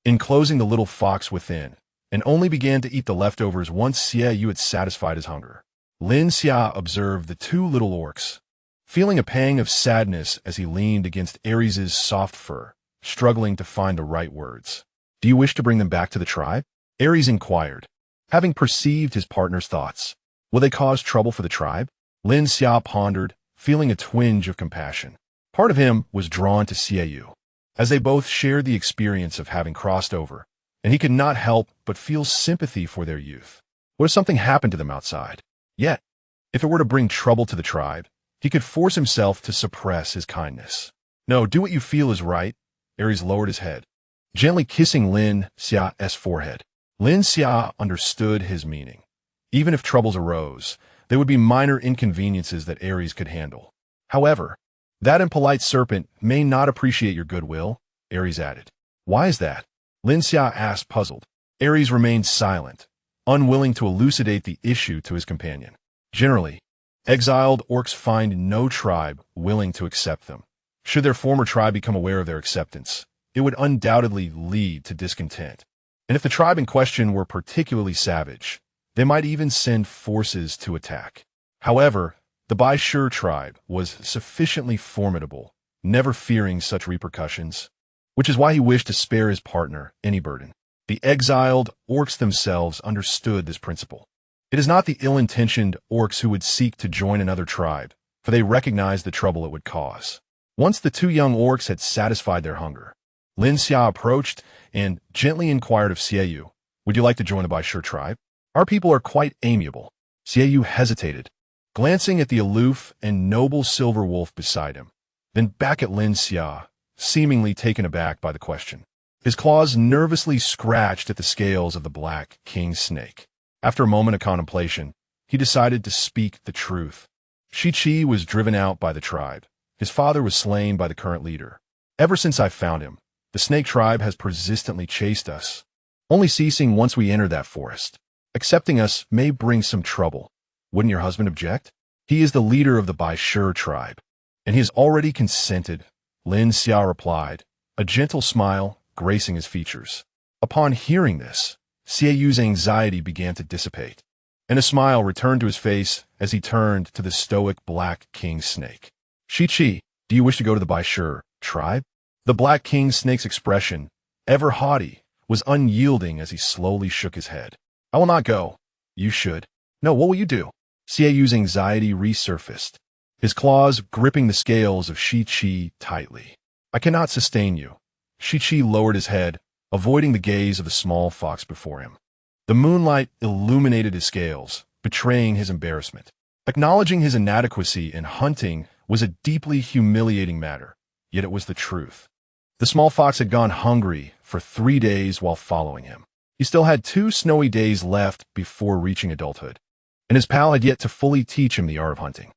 enclosing the little fox within, and only began to eat the leftovers once Xie had satisfied his hunger. Lin Xia observed the two little orcs, feeling a pang of sadness as he leaned against Aries' soft fur, struggling to find the right words. Do you wish to bring them back to the tribe? Aries inquired, having perceived his partner's thoughts. Will they cause trouble for the tribe? Lin Xia pondered, feeling a twinge of compassion. Part of him was drawn to Xie, as they both shared the experience of having crossed over, and he could not help but feel sympathy for their youth. What if something happened to them outside? Yet, if it were to bring trouble to the tribe, he could force himself to suppress his kindness. No, do what you feel is right. Aries lowered his head, gently kissing Lin Xia's forehead. Lin Xia understood his meaning. Even if troubles arose, they would be minor inconveniences that Aries could handle. However, that impolite serpent may not appreciate your goodwill, Aries added. Why is that? Lin Xia asked, puzzled. Aries remained silent, unwilling to elucidate the issue to his companion. Generally, exiled orcs find no tribe willing to accept them. Should their former tribe become aware of their acceptance, it would undoubtedly lead to discontent. And if the tribe in question were particularly savage, they might even send forces to attack. However, the Bai Shi tribe was sufficiently formidable, never fearing such repercussions, which is why he wished to spare his partner any burden. The exiled orcs themselves understood this principle. It is not the ill-intentioned orcs who would seek to join another tribe, for they recognized the trouble it would cause. Once the two young orcs had satisfied their hunger, Lin Xia approached and gently inquired of Xie, would you like to join the Bai Shi tribe? Our people are quite amiable. Xie hesitated, glancing at the aloof and noble silver wolf beside him, then back at Lin Xia, seemingly taken aback by the question. His claws nervously scratched at the scales of the black king snake. After a moment of contemplation, he decided to speak the truth. Shi was driven out by the tribe. His father was slain by the current leader. Ever since I found him, the snake tribe has persistently chased us, only ceasing once we enter that forest. Accepting us may bring some trouble. Wouldn't your husband object? He is the leader of the Bai Shi tribe, and he has already consented, Lin Xia replied, a gentle smile gracing his features. Upon hearing this, Xieyu's anxiety began to dissipate, and a smile returned to his face as he turned to the stoic black king snake. Shi, Do you wish to go to the Baishur tribe? The Black King Snake's expression, ever haughty, was unyielding as he slowly shook his head. I will not go. You should. No, what will you do? Xiaoyu's anxiety resurfaced, his claws gripping the scales of Shi-Chi tightly. I cannot sustain you. Shi-Chi lowered his head, avoiding the gaze of the small fox before him. The moonlight illuminated his scales, betraying his embarrassment. Acknowledging his inadequacy in hunting was a deeply humiliating matter, yet it was the truth. The small fox had gone hungry for 3 days while following him. He still had 2 snowy days left before reaching adulthood, and his pal had yet to fully teach him the art of hunting.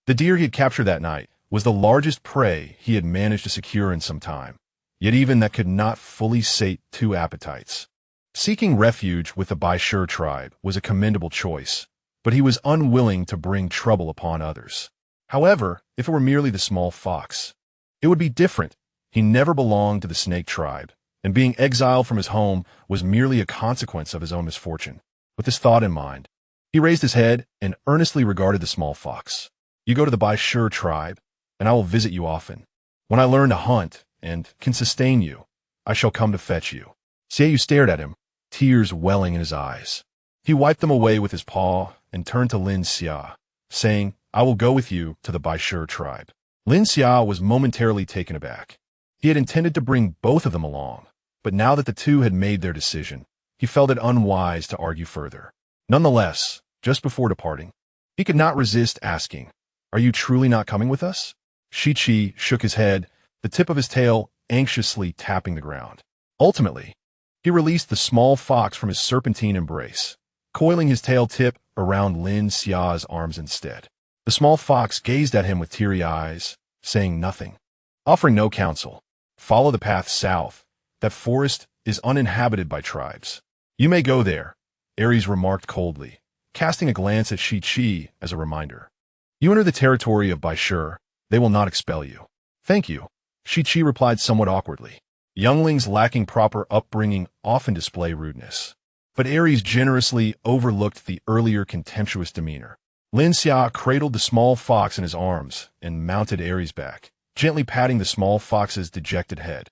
The deer he had captured that night was the largest prey he had managed to secure in some time, yet even that could not fully sate 2 appetites. Seeking refuge with the Baishur tribe was a commendable choice, but he was unwilling to bring trouble upon others. However, if it were merely the small fox, it would be different. He never belonged to the snake tribe, and being exiled from his home was merely a consequence of his own misfortune. With this thought in mind, he raised his head and earnestly regarded the small fox. You go to the Baishur tribe, and I will visit you often. When I learn to hunt and can sustain you, I shall come to fetch you. Xiaoyu stared at him, tears welling in his eyes. He wiped them away with his paw and turned to Lin Xia, saying, I will go with you to the Baishur tribe. Lin Xia was momentarily taken aback. He had intended to bring both of them along, but now that the two had made their decision, he felt it unwise to argue further. Nonetheless, just before departing, he could not resist asking, Are you truly not coming with us? Shi-Chi shook his head, the tip of his tail anxiously tapping the ground. Ultimately, he released the small fox from his serpentine embrace, coiling his tail tip around Lin Xia's arms instead. The small fox gazed at him with teary eyes, saying nothing, offering no counsel. Follow the path south. That forest is uninhabited by tribes. You may go there, Ares remarked coldly, casting a glance at Shi-Chi as a reminder. You enter the territory of Baishur, they will not expel you. Thank you, Shi-Chi replied somewhat awkwardly. Younglings lacking proper upbringing often display rudeness, but Ares generously overlooked the earlier contemptuous demeanor. Lin Xia cradled the small fox in his arms and mounted Ares' back, gently patting the small fox's dejected head.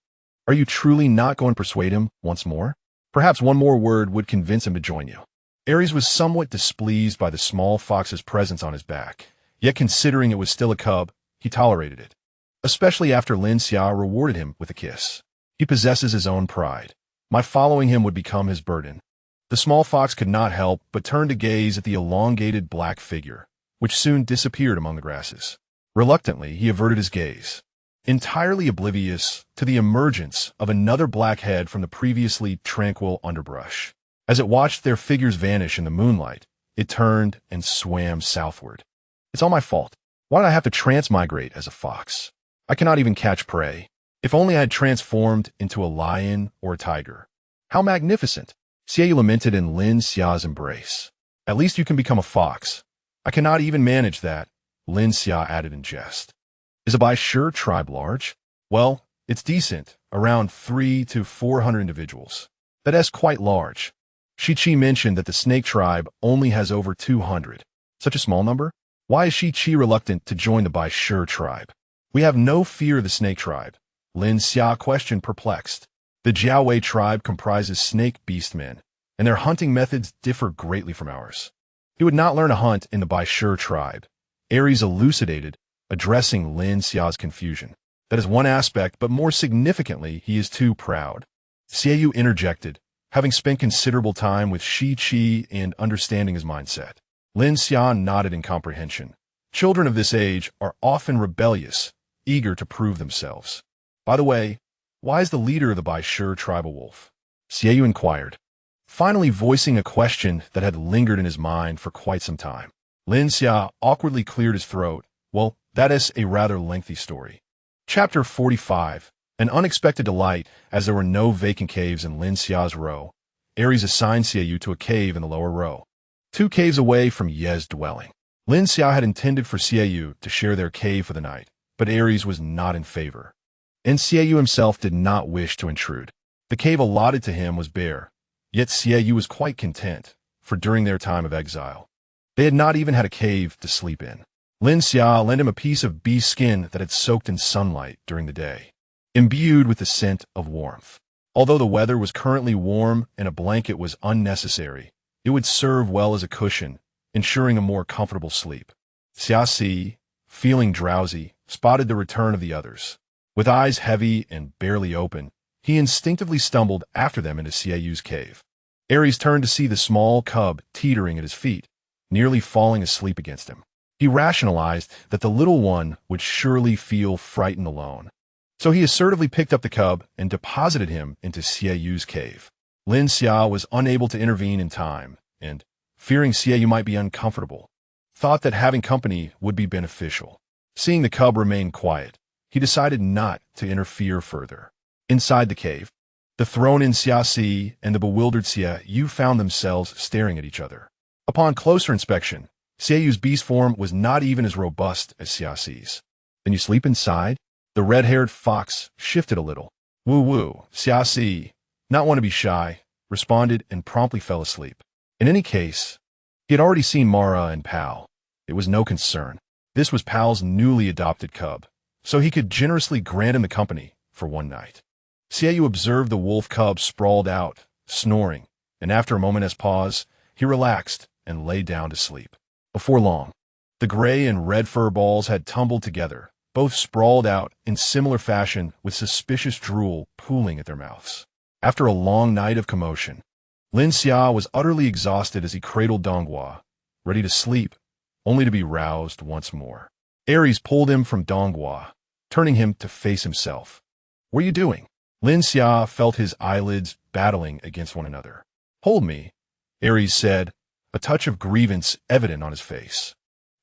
Are you truly not going to persuade him once more? Perhaps one more word would convince him to join you. Ares was somewhat displeased by the small fox's presence on his back, yet considering it was still a cub, he tolerated it, especially after Lin Xia rewarded him with a kiss. He possesses his own pride. My following him would become his burden. The small fox could not help but turn to gaze at the elongated black figure, which soon disappeared among the grasses. Reluctantly, he averted his gaze, entirely oblivious to the emergence of another black head from the previously tranquil underbrush. As it watched their figures vanish in the moonlight, it turned and swam southward. It's all my fault. Why did I have to transmigrate as a fox? I cannot even catch prey. If only I had transformed into a lion or a tiger. How magnificent! Xiaoyu lamented in Lin Xia's embrace. At least you can become a fox. I cannot even manage that, Lin Xia added in jest. Is a Baishur tribe large? Well, it's decent, around 300 to 400 individuals. That is quite large. Shi-Chi mentioned that the snake tribe only has over 200. Such a small number? Why is Shi-Chi reluctant to join the Baishur tribe? We have no fear of the snake tribe, Lin Xia questioned, perplexed. The Jiaowei tribe comprises snake beastmen, and their hunting methods differ greatly from ours. He would not learn to hunt in the Baishur tribe, Ares elucidated, addressing Lin Xia's confusion. That is one aspect, but more significantly, he is too proud. Xiaoyu interjected, having spent considerable time with Shi-Chi and understanding his mindset. Lin Xia nodded in comprehension. Children of this age are often rebellious, eager to prove themselves. By the way, why is the leader of the Baishur tribe a wolf? Xiaoyu inquired, finally voicing a question that had lingered in his mind for quite some time. Lin Xia awkwardly cleared his throat. Well, that is a rather lengthy story. Chapter 45. An unexpected delight, as there were no vacant caves in Lin Xia's row. Ares assigned Xiaoyu to a cave in the lower row, 2 caves away from Ye's dwelling. Lin Xia had intended for Xiaoyu to share their cave for the night, but Ares was not in favor, and Xiaoyu himself did not wish to intrude. The cave allotted to him was bare, yet Xiaoyu was quite content, for during their time of exile, they had not even had a cave to sleep in. Lin Xia lent him a piece of bee skin that had soaked in sunlight during the day, imbued with the scent of warmth. Although the weather was currently warm and a blanket was unnecessary, it would serve well as a cushion, ensuring a more comfortable sleep. Xia, feeling drowsy, spotted the return of the others. With eyes heavy and barely open, he instinctively stumbled after them into Xiao's cave. Aries turned to see the small cub teetering at his feet, nearly falling asleep against him. He rationalized that the little one would surely feel frightened alone. So he assertively picked up the cub and deposited him into Xiao's cave. Lin Xia was unable to intervene in time, and, fearing Xiao might be uncomfortable, thought that having company would be beneficial. Seeing the cub remain quiet, he decided not to interfere further. Inside the cave, the thrown-in Xia and the bewildered Xiao found themselves staring at each other. Upon closer inspection, Xiao's beast form was not even as robust as Xiao's. "Then you sleep inside?" The red-haired fox shifted a little. "Woo-woo," Xiao, not want to be shy, responded and promptly fell asleep. In any case, he had already seen Mara and Pal. It was no concern. This was Pal's newly adopted cub, so he could generously grant him the company for one night. Xiao observed the wolf cub sprawled out, snoring, and after a moment's pause, he relaxed and lay down to sleep. Before long, the gray and red fur balls had tumbled together, both sprawled out in similar fashion with suspicious drool pooling at their mouths. After a long night of commotion, Lin Xia was utterly exhausted as he cradled Donghua, ready to sleep, only to be roused once more. Aries pulled him from Donghua, turning him to face himself. "What are you doing?" Lin Xia felt his eyelids battling against one another. "Hold me," Aries said, a touch of grievance evident on his face.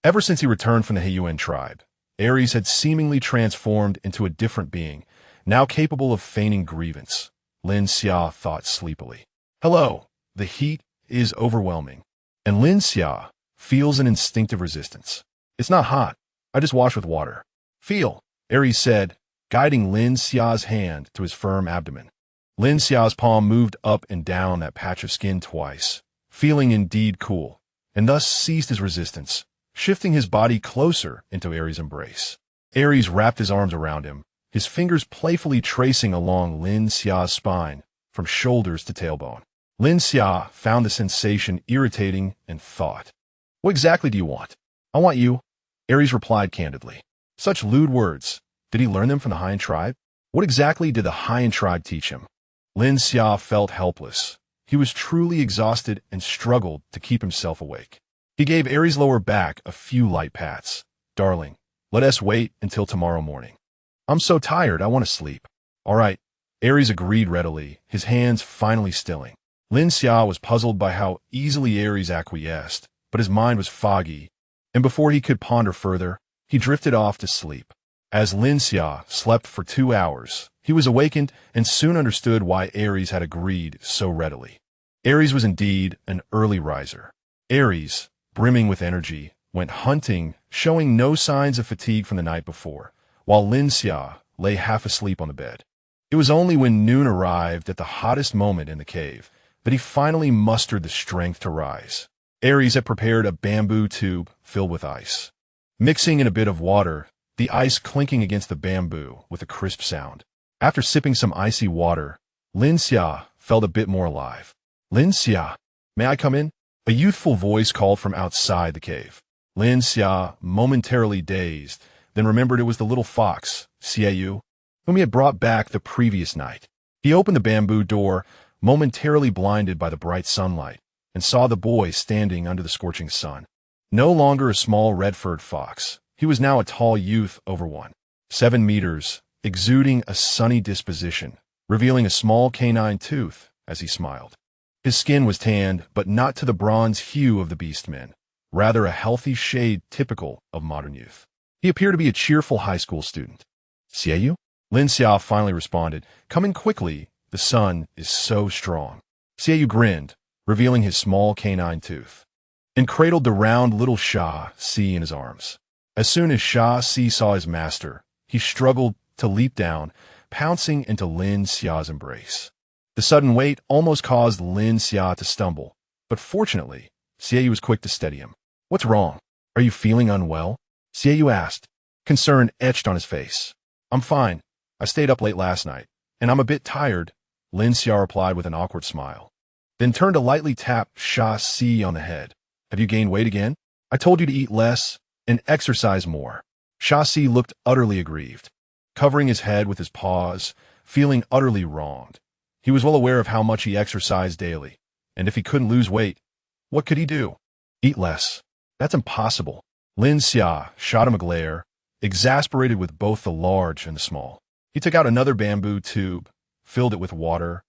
Ever since he returned from the Heiyuan tribe, Aries had seemingly transformed into a different being, now capable of feigning grievance. Lin Xia thought sleepily. "Hello, the heat is overwhelming." And Lin Xia feels an instinctive resistance. "It's not hot. I just wash with water." "Feel," Aries said, guiding Lin Xia's hand to his firm abdomen. Lin Xia's palm moved up and down that patch of skin twice, feeling indeed cool, and thus ceased his resistance, shifting his body closer into Aries' embrace. Aries wrapped his arms around him, his fingers playfully tracing along Lin Xia's spine, from shoulders to tailbone. Lin Xia found the sensation irritating and thought, "What exactly do you want?" "I want you," Aries replied candidly. Such lewd words. Did he learn them from the Haiyan tribe? What exactly did the Haiyan tribe teach him? Lin Xia felt helpless. He was truly exhausted and struggled to keep himself awake. He gave Aries' lower back a few light pats. "Darling, let us wait until tomorrow morning." "I'm so tired, I want to sleep." "All right," Aries agreed readily, his hands finally stilling. Lin Xia was puzzled by how easily Aries acquiesced, but his mind was foggy, and before he could ponder further, he drifted off to sleep. As Lin Xia slept for 2 hours, he was awakened and soon understood why Aries had agreed so readily. Aries was indeed an early riser. Aries, brimming with energy, went hunting, showing no signs of fatigue from the night before, while Lin Xia lay half asleep on the bed. It was only when noon arrived at the hottest moment in the cave that he finally mustered the strength to rise. Aries had prepared a bamboo tube filled with ice. Mixing in a bit of water, the ice clinking against the bamboo with a crisp sound. After sipping some icy water, Lin Xia felt a bit more alive. "Lin Xia, may I come in?" A youthful voice called from outside the cave. Lin Xia, momentarily dazed, then remembered it was the little fox, Xiao, whom he had brought back the previous night. He opened the bamboo door, momentarily blinded by the bright sunlight, and saw the boy standing under the scorching sun. No longer a small red-furred fox, he was now a tall youth over 1.7 meters, exuding a sunny disposition, revealing a small canine tooth as he smiled. His skin was tanned, but not to the bronze hue of the beastmen, rather a healthy shade typical of modern youth. He appeared to be a cheerful high school student. "Xiao?" Lin Xia finally responded, "Come in quickly, the sun is so strong." Xiao grinned, revealing his small canine tooth, and cradled the round little Xia in his arms. As soon as Xia saw his master, he struggled to leap down, pouncing into Lin Xia's embrace. The sudden weight almost caused Lin Xia to stumble, but fortunately, Xiao was quick to steady him. "What's wrong? Are you feeling unwell?" Xiaoyu asked. Concern etched on his face. I'm fine. I stayed up late last night, and I'm a bit tired, Lin Xia replied with an awkward smile. Then turned to lightly tap Sha Si on the head. Have you gained weight again? I told you to eat less and exercise more. Sha Si looked utterly aggrieved, covering his head with his paws, feeling utterly wronged. He was well aware of how much he exercised daily, and if he couldn't lose weight, what could he do? Eat less. That's impossible. Lin Xia shot him a glare, exasperated with both the large and the small. He took out another bamboo tube, filled it with water,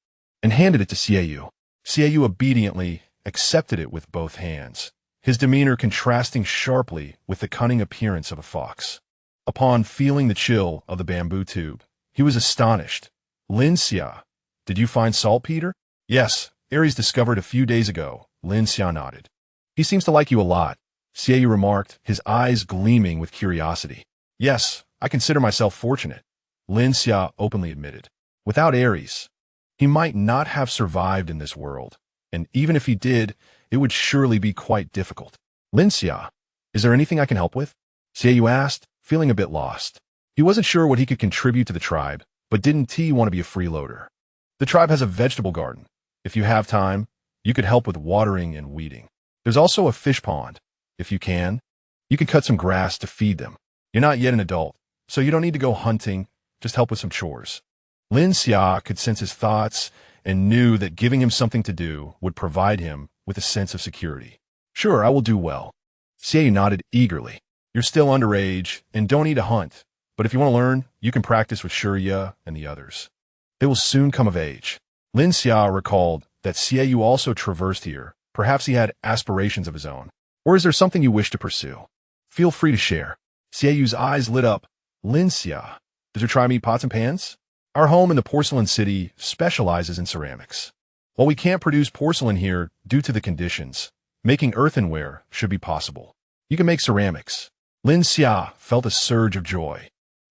and handed it to Xiaoyu. Xiaoyu obediently accepted it with both hands, his demeanor contrasting sharply with the cunning appearance of a fox. Upon feeling the chill of the bamboo tube, he was astonished. Lin Xia, did you find saltpeter? Yes, Aries discovered a few days ago, Lin Xia nodded. He seems to like you a lot, Xiaoyu remarked, his eyes gleaming with curiosity. Yes, I consider myself fortunate, Lin Xia openly admitted. Without Aries, he might not have survived in this world, and even if he did, it would surely be quite difficult. Lin Xia, is there anything I can help with? Xiaoyu asked, feeling a bit lost. He wasn't sure what he could contribute to the tribe, but didn't he want to be a freeloader? The tribe has a vegetable garden. If you have time, you could help with watering and weeding. There's also a fish pond. If you can cut some grass to feed them. You're not yet an adult, so you don't need to go hunting, just help with some chores. Lin Xia could sense his thoughts and knew that giving him something to do would provide him with a sense of security. Sure, I will do well. Xiaoyu nodded eagerly. You're still underage and don't need to hunt, but if you want to learn, you can practice with Shurya and the others. They will soon come of age. Lin Xia recalled that Xiaoyu also traversed here. Perhaps he had aspirations of his own. Or is there something you wish to pursue? Feel free to share. Xiaoyu's eyes lit up. Lin Xia, does your tribe eat pots and pans? Our home in the porcelain city specializes in ceramics. While we can't produce porcelain here due to the conditions, making earthenware should be possible. You can make ceramics. Lin Xia felt a surge of joy.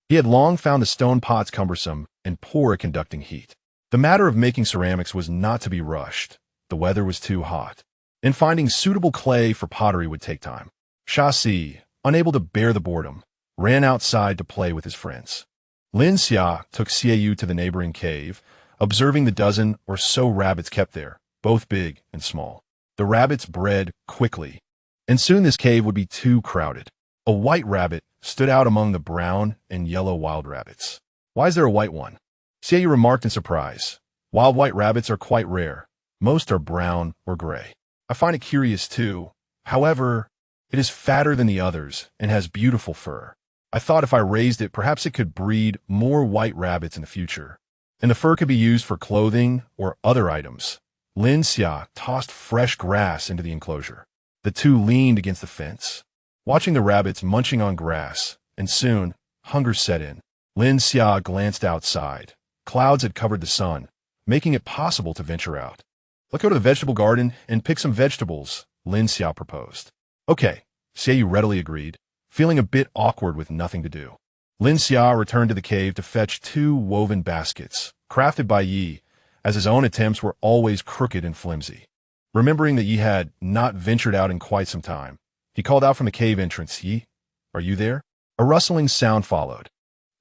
He had long found the stone pots cumbersome and poor at conducting heat. The matter of making ceramics was not to be rushed. The weather was too hot, and finding suitable clay for pottery would take time. Sha Si, unable to bear the boredom, ran outside to play with his friends. Lin Xia took Xiaoyu to the neighboring cave, observing the dozen or so rabbits kept there, both big and small. The rabbits bred quickly, and soon this cave would be too crowded. A white rabbit stood out among the brown and yellow wild rabbits. Why is there a white one? Xiaoyu remarked in surprise. Wild white rabbits are quite rare. Most are brown or gray. I find it curious too. However, it is fatter than the others and has beautiful fur. I thought if I raised it, perhaps it could breed more white rabbits in the future, and the fur could be used for clothing or other items. Lin Xia tossed fresh grass into the enclosure. The two leaned against the fence, watching the rabbits munching on grass, and soon, hunger set in. Lin Xia glanced outside. Clouds had covered the sun, making it possible to venture out. Let's go to the vegetable garden and pick some vegetables, Lin Xia proposed. Okay, Xiaoyu readily agreed, feeling a bit awkward with nothing to do. Lin Xia returned to the cave to fetch 2 woven baskets, crafted by Yi, as his own attempts were always crooked and flimsy. Remembering that Yi had not ventured out in quite some time, he called out from the cave entrance, Yi, are you there? A rustling sound followed,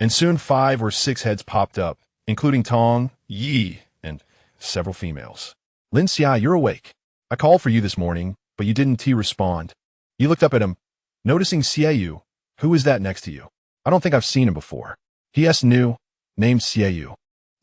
and soon 5 or 6 heads popped up, including Tong, Yi, and several females. Lin Xia, you're awake. I called for you this morning, but you didn't respond. Yi looked up at him, noticing Xiaoyu. Who is that next to you? I don't think I've seen him before. He new, named Xiaoyu.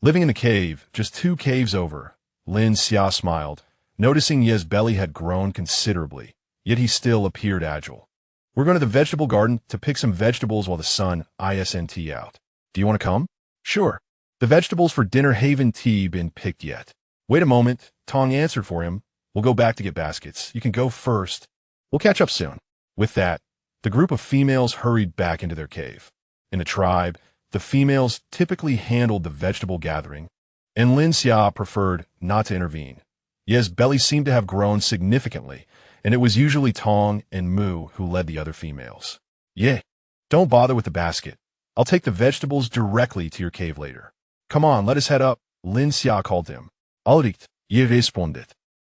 Living in the cave, just 2 caves over, Lin Xia smiled, noticing Ye's belly had grown considerably, yet he still appeared agile. We're going to the vegetable garden to pick some vegetables while the sun isn't out. Do you want to come? Sure. The vegetables for dinner haven't been picked yet. Wait a moment, Tong answered for him. We'll go back to get baskets. You can go first. We'll catch up soon. With that, the group of females hurried back into their cave. In the tribe, the females typically handled the vegetable gathering, and Lin Xia preferred not to intervene. Ye's belly seemed to have grown significantly, and it was usually Tong and Mu who led the other females. Ye, don't bother with the basket. I'll take the vegetables directly to your cave later. Come on, let us head up, Lin Xia called him. Alright, Ye responded.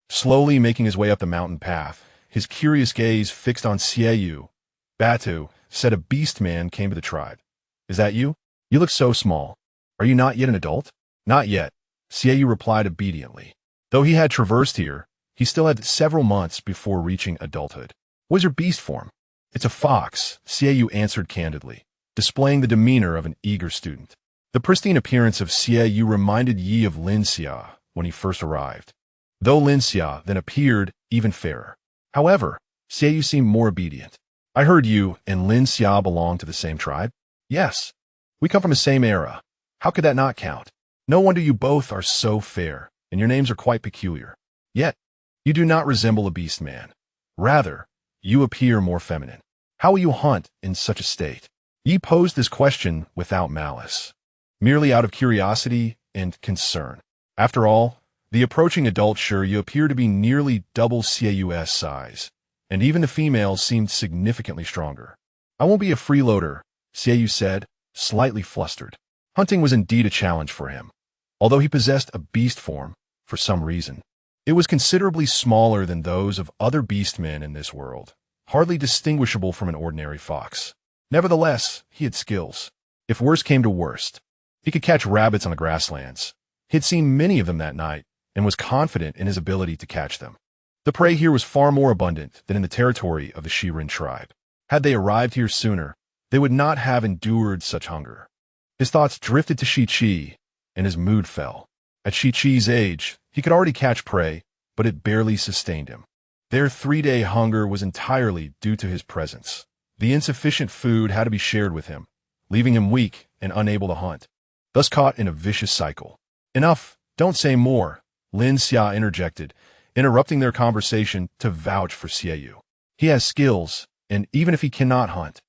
Slowly making his way up the mountain path, his curious gaze fixed on Xiaoyu, Batu, said a beast man came to the tribe. Is that you? You look so small. Are you not yet an adult? Not yet, Xiaoyu replied obediently. Though he had traversed here, he still had several months before reaching adulthood. What is your beast form? It's a fox, Xiaoyu answered candidly, displaying the demeanor of an eager student. The pristine appearance of Xiaoyu reminded Yi of Lin Xia when he first arrived, though Lin Xia then appeared even fairer. However, Xiaoyu seemed more obedient. I heard you and Lin Xia belong to the same tribe? Yes. We come from the same era. How could that not count? No wonder you both are so fair, and your names are quite peculiar. Yet, you do not resemble a beast man. Rather, you appear more feminine. How will you hunt in such a state? Yi posed this question without malice, merely out of curiosity and concern. After all, the approaching adult Shiryu appeared to be nearly double Xiaoyu's size, and even the females seemed significantly stronger. I won't be a freeloader, Xiaoyu said, slightly flustered. Hunting was indeed a challenge for him. Although he possessed a beast form, for some reason, it was considerably smaller than those of other beastmen in this world, hardly distinguishable from an ordinary fox. Nevertheless, he had skills. If worst came to worst, he could catch rabbits on the grasslands. He had seen many of them that night and was confident in his ability to catch them. The prey here was far more abundant than in the territory of the Shirin tribe. Had they arrived here sooner, they would not have endured such hunger. His thoughts drifted to Shi-Chi, and his mood fell. At Shi-Chi's age, he could already catch prey, but it barely sustained him. Their 3-day hunger was entirely due to his presence. The insufficient food had to be shared with him, leaving him weak and unable to hunt, thus caught in a vicious cycle. Enough, don't say more, Lin Xia interjected, interrupting their conversation to vouch for Xiaoyu. He has skills, and even if he cannot hunt,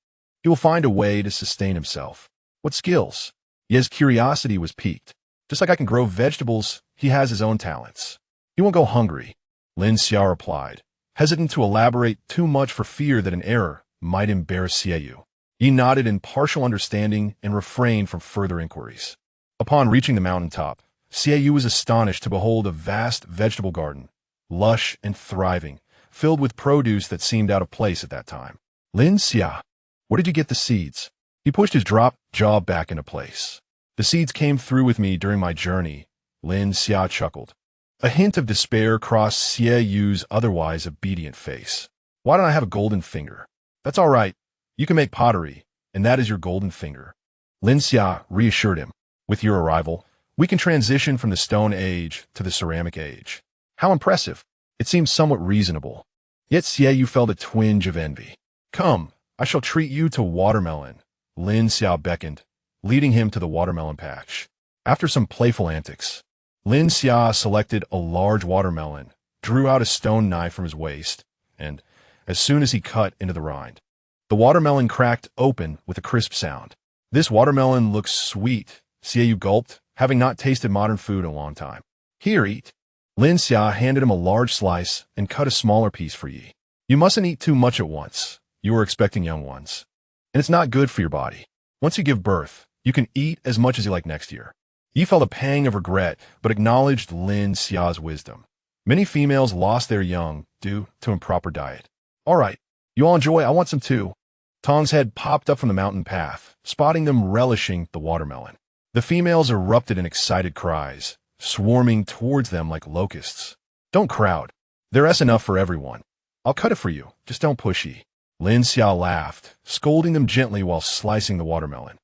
he will find a way to sustain himself. What skills? Ye's curiosity was piqued. Just like I can grow vegetables, he has his own talents. He won't go hungry, Lin Xia replied, hesitant to elaborate too much for fear that an error might embarrass Xiaoyu. He nodded in partial understanding and refrained from further inquiries. Upon reaching the mountaintop, Xiaoyu was astonished to behold a vast vegetable garden, lush and thriving, filled with produce that seemed out of place at that time. Lin Xia, where did you get the seeds? He pushed his dropped jaw back into place. The seeds came through with me during my journey, Lin Xia chuckled. A hint of despair crossed Xiaoyu's otherwise obedient face. Why don't I have a golden finger? That's all right. You can make pottery, and that is your golden finger. Lin Xia reassured him. With your arrival, we can transition from the Stone Age to the Ceramic Age. How impressive. It seems somewhat reasonable. Yet Xiaoyu felt a twinge of envy. Come, I shall treat you to watermelon, Lin Xia beckoned, leading him to the watermelon patch. After some playful antics, Lin Xia selected a large watermelon, drew out a stone knife from his waist, and, as soon as he cut into the rind, the watermelon cracked open with a crisp sound. This watermelon looks sweet, Xiaoyu gulped, having not tasted modern food in a long time. Here, eat. Lin Xia handed him a large slice and cut a smaller piece for Yi. You mustn't eat too much at once. You are expecting young ones. And it's not good for your body. Once you give birth, you can eat as much as you like next year. Yi felt a pang of regret, but acknowledged Lin Xia's wisdom. Many females lost their young due to improper diet. All right, you all enjoy, I want some too. Tong's head popped up from the mountain path, spotting them relishing the watermelon. The females erupted in excited cries, swarming towards them like locusts. Don't crowd. There's enough for everyone. I'll cut it for you, just don't push Yi. Lin Xia laughed, scolding them gently while slicing the watermelon.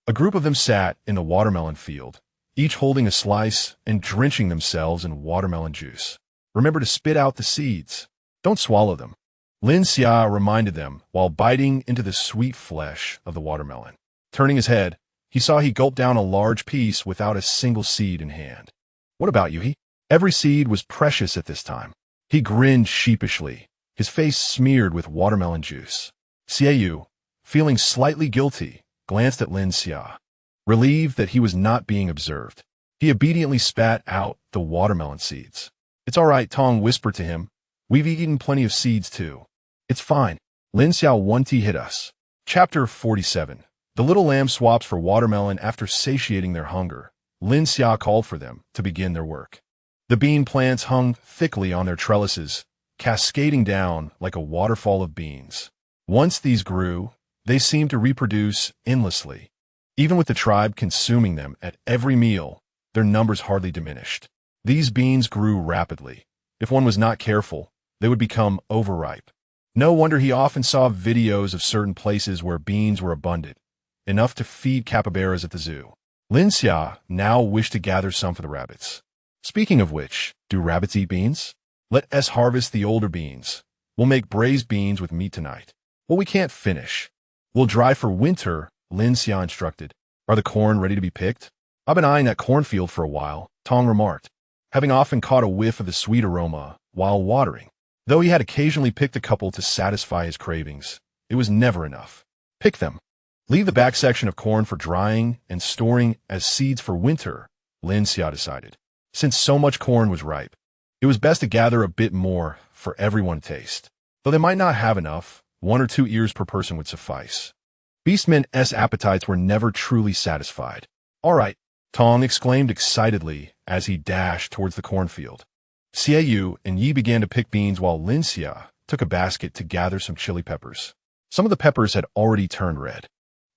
A group of them sat in the watermelon field, each holding a slice and drenching themselves in watermelon juice. Remember to spit out the seeds. Don't swallow them. Lin Xia reminded them while biting into the sweet flesh of the watermelon. Turning his head, he saw he gulped down a large piece without a single seed in hand. What about you, He? Every seed was precious at this time. He grinned sheepishly, his face smeared with watermelon juice. Xiaoyu, feeling slightly guilty, glanced at Lin Xia. Relieved that he was not being observed, he obediently spat out the watermelon seeds. It's all right, Tong whispered to him. We've eaten plenty of seeds too. It's fine. Lin Xia one-tea hit us. Chapter 47. The little lamb swaps for watermelon after satiating their hunger. Lin Xia called for them to begin their work. The bean plants hung thickly on their trellises, cascading down like a waterfall of beans. Once these grew, They seemed to reproduce endlessly. Even with the tribe consuming them at every meal, their numbers hardly diminished. These beans grew rapidly. If one was not careful, they would become overripe. No wonder he often saw videos of certain places where beans were abundant, enough to feed capybaras at the zoo. Lin Xia now wished to gather some for the rabbits. Speaking of which, do rabbits eat beans? Let us harvest the older beans. We'll make braised beans with meat tonight. Well, we can't finish. We'll dry for winter, Lin Xia instructed. Are the corn ready to be picked? I've been eyeing that cornfield for a while, Tong remarked, having often caught a whiff of the sweet aroma while watering. Though he had occasionally picked a couple to satisfy his cravings, it was never enough. Pick them. Leave the back section of corn for drying and storing as seeds for winter, Lin Xia decided. Since so much corn was ripe, it was best to gather a bit more for everyone to taste. Though they might not have enough, 1 or 2 ears per person would suffice. Beastmen's appetites were never truly satisfied. All right, Tong exclaimed excitedly as he dashed towards the cornfield. Xiaoyu and Yi began to pick beans while Lin Xia took a basket to gather some chili peppers. Some of the peppers had already turned red,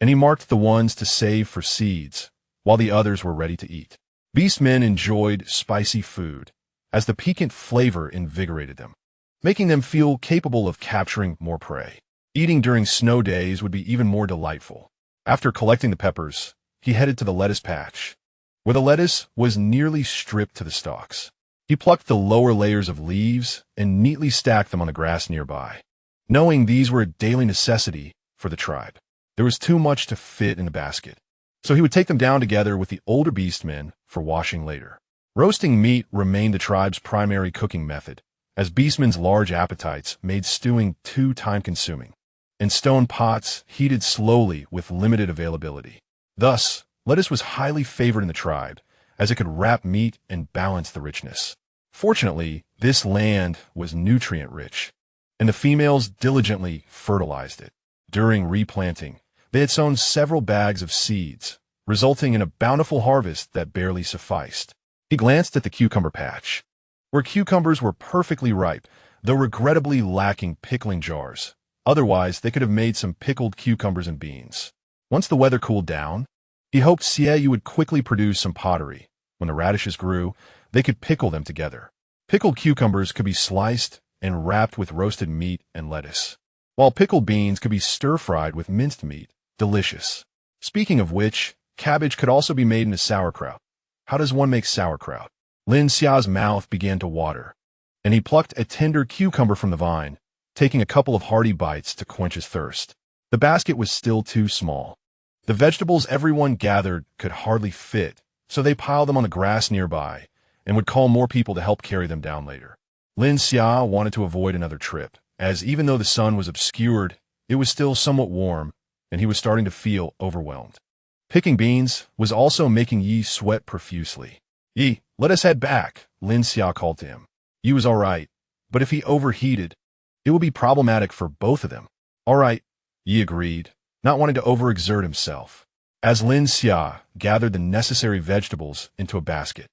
and he marked the ones to save for seeds, while the others were ready to eat. Beastmen enjoyed spicy food, as the piquant flavor invigorated them, making them feel capable of capturing more prey. Eating during snow days would be even more delightful. After collecting the peppers, he headed to the lettuce patch, where the lettuce was nearly stripped to the stalks. He plucked the lower layers of leaves and neatly stacked them on the grass nearby. Knowing these were a daily necessity for the tribe, there was too much to fit in the basket, so he would take them down together with the older beastmen for washing later. Roasting meat remained the tribe's primary cooking method, as beastmen's large appetites made stewing too time-consuming, and stone pots heated slowly with limited availability. Thus, lettuce was highly favored in the tribe, as it could wrap meat and balance the richness. Fortunately, this land was nutrient-rich, and the females diligently fertilized it. During replanting, they had sown several bags of seeds, resulting in a bountiful harvest that barely sufficed. He glanced at the cucumber patch, where cucumbers were perfectly ripe, though regrettably lacking pickling jars. Otherwise, they could have made some pickled cucumbers and beans. Once the weather cooled down, he hoped Xiaoyu would quickly produce some pottery. When the radishes grew, they could pickle them together. Pickled cucumbers could be sliced and wrapped with roasted meat and lettuce, while pickled beans could be stir-fried with minced meat. Delicious. Speaking of which, cabbage could also be made into sauerkraut. How does one make sauerkraut? Lin Xia's mouth began to water, and he plucked a tender cucumber from the vine, taking a couple of hearty bites to quench his thirst. The basket was still too small. The vegetables everyone gathered could hardly fit, so they piled them on the grass nearby and would call more people to help carry them down later. Lin Xia wanted to avoid another trip, as even though the sun was obscured, it was still somewhat warm, and he was starting to feel overwhelmed. Picking beans was also making Yi sweat profusely. Yi, let us head back, Lin Xia called to him. Yi was all right, but if he overheated, it would be problematic for both of them. All right, Yi agreed, not wanting to overexert himself. As Lin Xia gathered the necessary vegetables into a basket,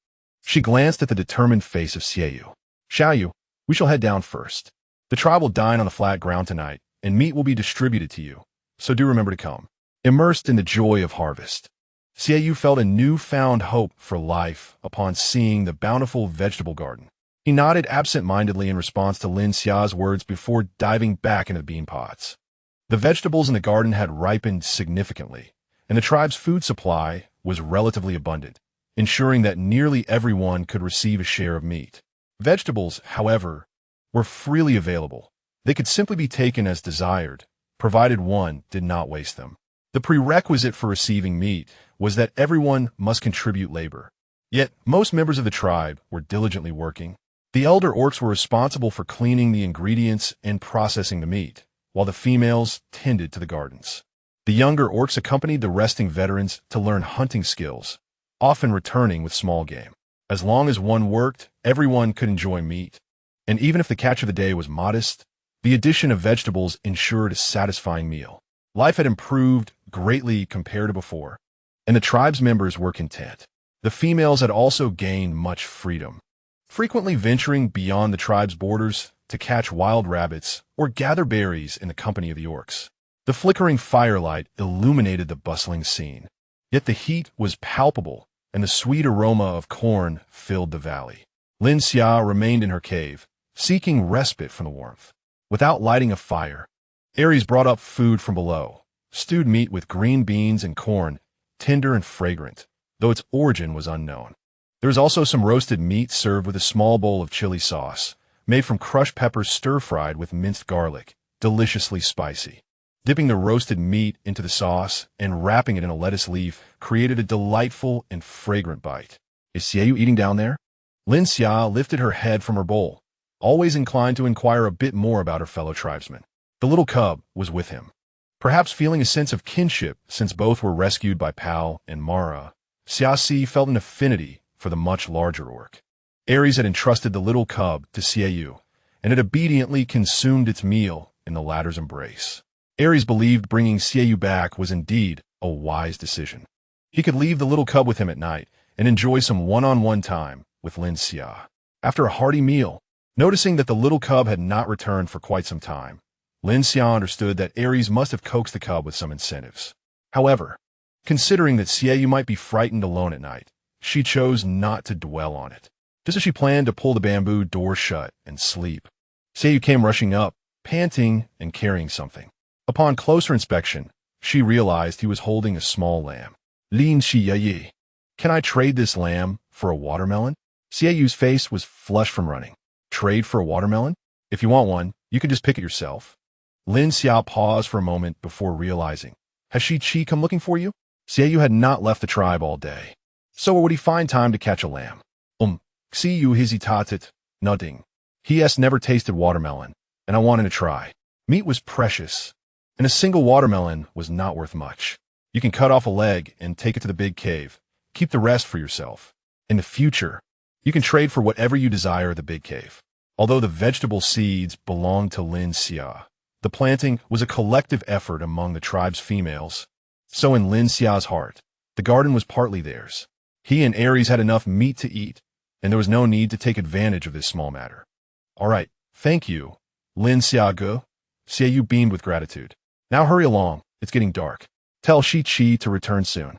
she glanced at the determined face of Xiaoyu. Xiaoyu, we shall head down first. The tribe will dine on the flat ground tonight, and meat will be distributed to you, so do remember to come. Immersed in the joy of harvest, Xiaoyu felt a newfound hope for life upon seeing the bountiful vegetable garden. He nodded absent-mindedly in response to Lin Xia's words before diving back into the bean pots. The vegetables in the garden had ripened significantly, and the tribe's food supply was relatively abundant, ensuring that nearly everyone could receive a share of meat. Vegetables, however, were freely available. They could simply be taken as desired, provided one did not waste them. The prerequisite for receiving meat was that everyone must contribute labor. Yet, most members of the tribe were diligently working. The elder orcs were responsible for cleaning the ingredients and processing the meat, while the females tended to the gardens. The younger orcs accompanied the resting veterans to learn hunting skills, often returning with small game. As long as one worked, everyone could enjoy meat. And even if the catch of the day was modest, the addition of vegetables ensured a satisfying meal. Life had improved greatly compared to before, and the tribe's members were content. The females had also gained much freedom, frequently venturing beyond the tribe's borders to catch wild rabbits or gather berries in the company of the orcs. The flickering firelight illuminated the bustling scene. Yet the heat was palpable, and the sweet aroma of corn filled the valley. Lin Xia remained in her cave, seeking respite from the warmth. Without lighting a fire, Aries brought up food from below, stewed meat with green beans and corn, tender and fragrant, though its origin was unknown. There was also some roasted meat served with a small bowl of chili sauce, made from crushed peppers stir-fried with minced garlic, deliciously spicy. Dipping the roasted meat into the sauce and wrapping it in a lettuce leaf created a delightful and fragrant bite. Is Xiaoyu eating down there? Lin Xia lifted her head from her bowl, always inclined to inquire a bit more about her fellow tribesmen. The little cub was with him. Perhaps feeling a sense of kinship since both were rescued by Pao and Mara, Xiaxi felt an affinity for the much larger orc. Aries had entrusted the little cub to Xiaoyu, and it obediently consumed its meal in the latter's embrace. Aries believed bringing Xiaoyu back was indeed a wise decision. He could leave the little cub with him at night and enjoy some one-on-one time with Lin Xia. After a hearty meal, noticing that the little cub had not returned for quite some time, Lin Xia understood that Aries must have coaxed the cub with some incentives. However, considering that Xiaoyu might be frightened alone at night, she chose not to dwell on it. Just as she planned to pull the bamboo door shut and sleep, Xiaoyu came rushing up, panting and carrying something. Upon closer inspection, she realized he was holding a small lamb. Lin Xia, can I trade this lamb for a watermelon? Xiaoyu's face was flushed from running. Trade for a watermelon? If you want one, you can just pick it yourself. Lin Xia paused for a moment before realizing. Has Chi come looking for you? Xiaoyu had not left the tribe all day. So where would he find time to catch a lamb? Xiaoyu hesitated, nodding. He has never tasted watermelon, and I wanted to try. Meat was precious, and a single watermelon was not worth much. You can cut off a leg and take it to the big cave. Keep the rest for yourself. In the future, you can trade for whatever you desire at the big cave. Although the vegetable seeds belonged to Lin Xia, the planting was a collective effort among the tribe's females. So in Lin Xia's heart, the garden was partly theirs. He and Aries had enough meat to eat, and there was no need to take advantage of this small matter. All right, thank you, Lin Xia. Xiaoyu beamed with gratitude. Now hurry along, it's getting dark. Tell Chi to return soon.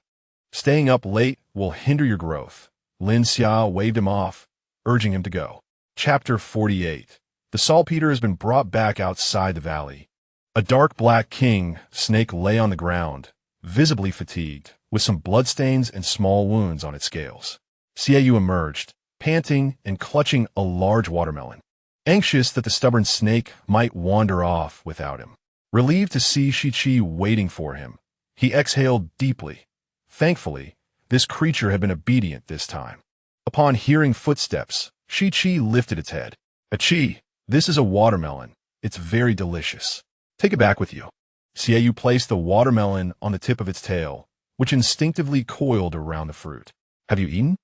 Staying up late will hinder your growth. Lin Xia waved him off, urging him to go. Chapter 48. The saltpeter has been brought back outside the valley. A dark black king snake lay on the ground, visibly fatigued, with some bloodstains and small wounds on its scales. Xiaoyu emerged, panting and clutching a large watermelon, anxious that the stubborn snake might wander off without him. Relieved to see Chi waiting for him, he exhaled deeply. Thankfully, this creature had been obedient this time. Upon hearing footsteps, Chi lifted its head. Achi, this is a watermelon. It's very delicious. Take it back with you. Xiaoyu placed the watermelon on the tip of its tail, which instinctively coiled around the fruit. Have you eaten?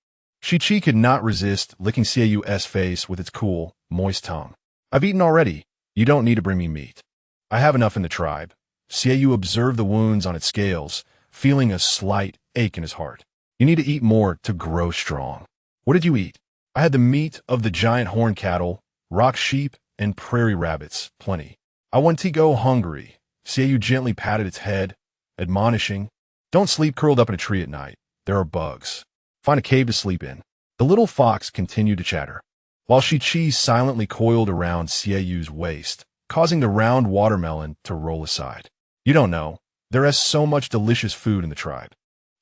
Chi could not resist licking Xiaoyu's face with its cool, moist tongue. I've eaten already. You don't need to bring me meat. I have enough in the tribe. Xiaoyu observed the wounds on its scales, feeling a slight ache in his heart. You need to eat more to grow strong. What did you eat? I had the meat of the giant horned cattle, rock sheep, and prairie rabbits, plenty. I want to go hungry. Xiaoyu gently patted its head, admonishing, don't sleep curled up in a tree at night. There are bugs. Find a cave to sleep in. The little fox continued to chatter, while Chi silently coiled around Xiaoyu's waist, causing the round watermelon to roll aside. You don't know. There is so much delicious food in the tribe.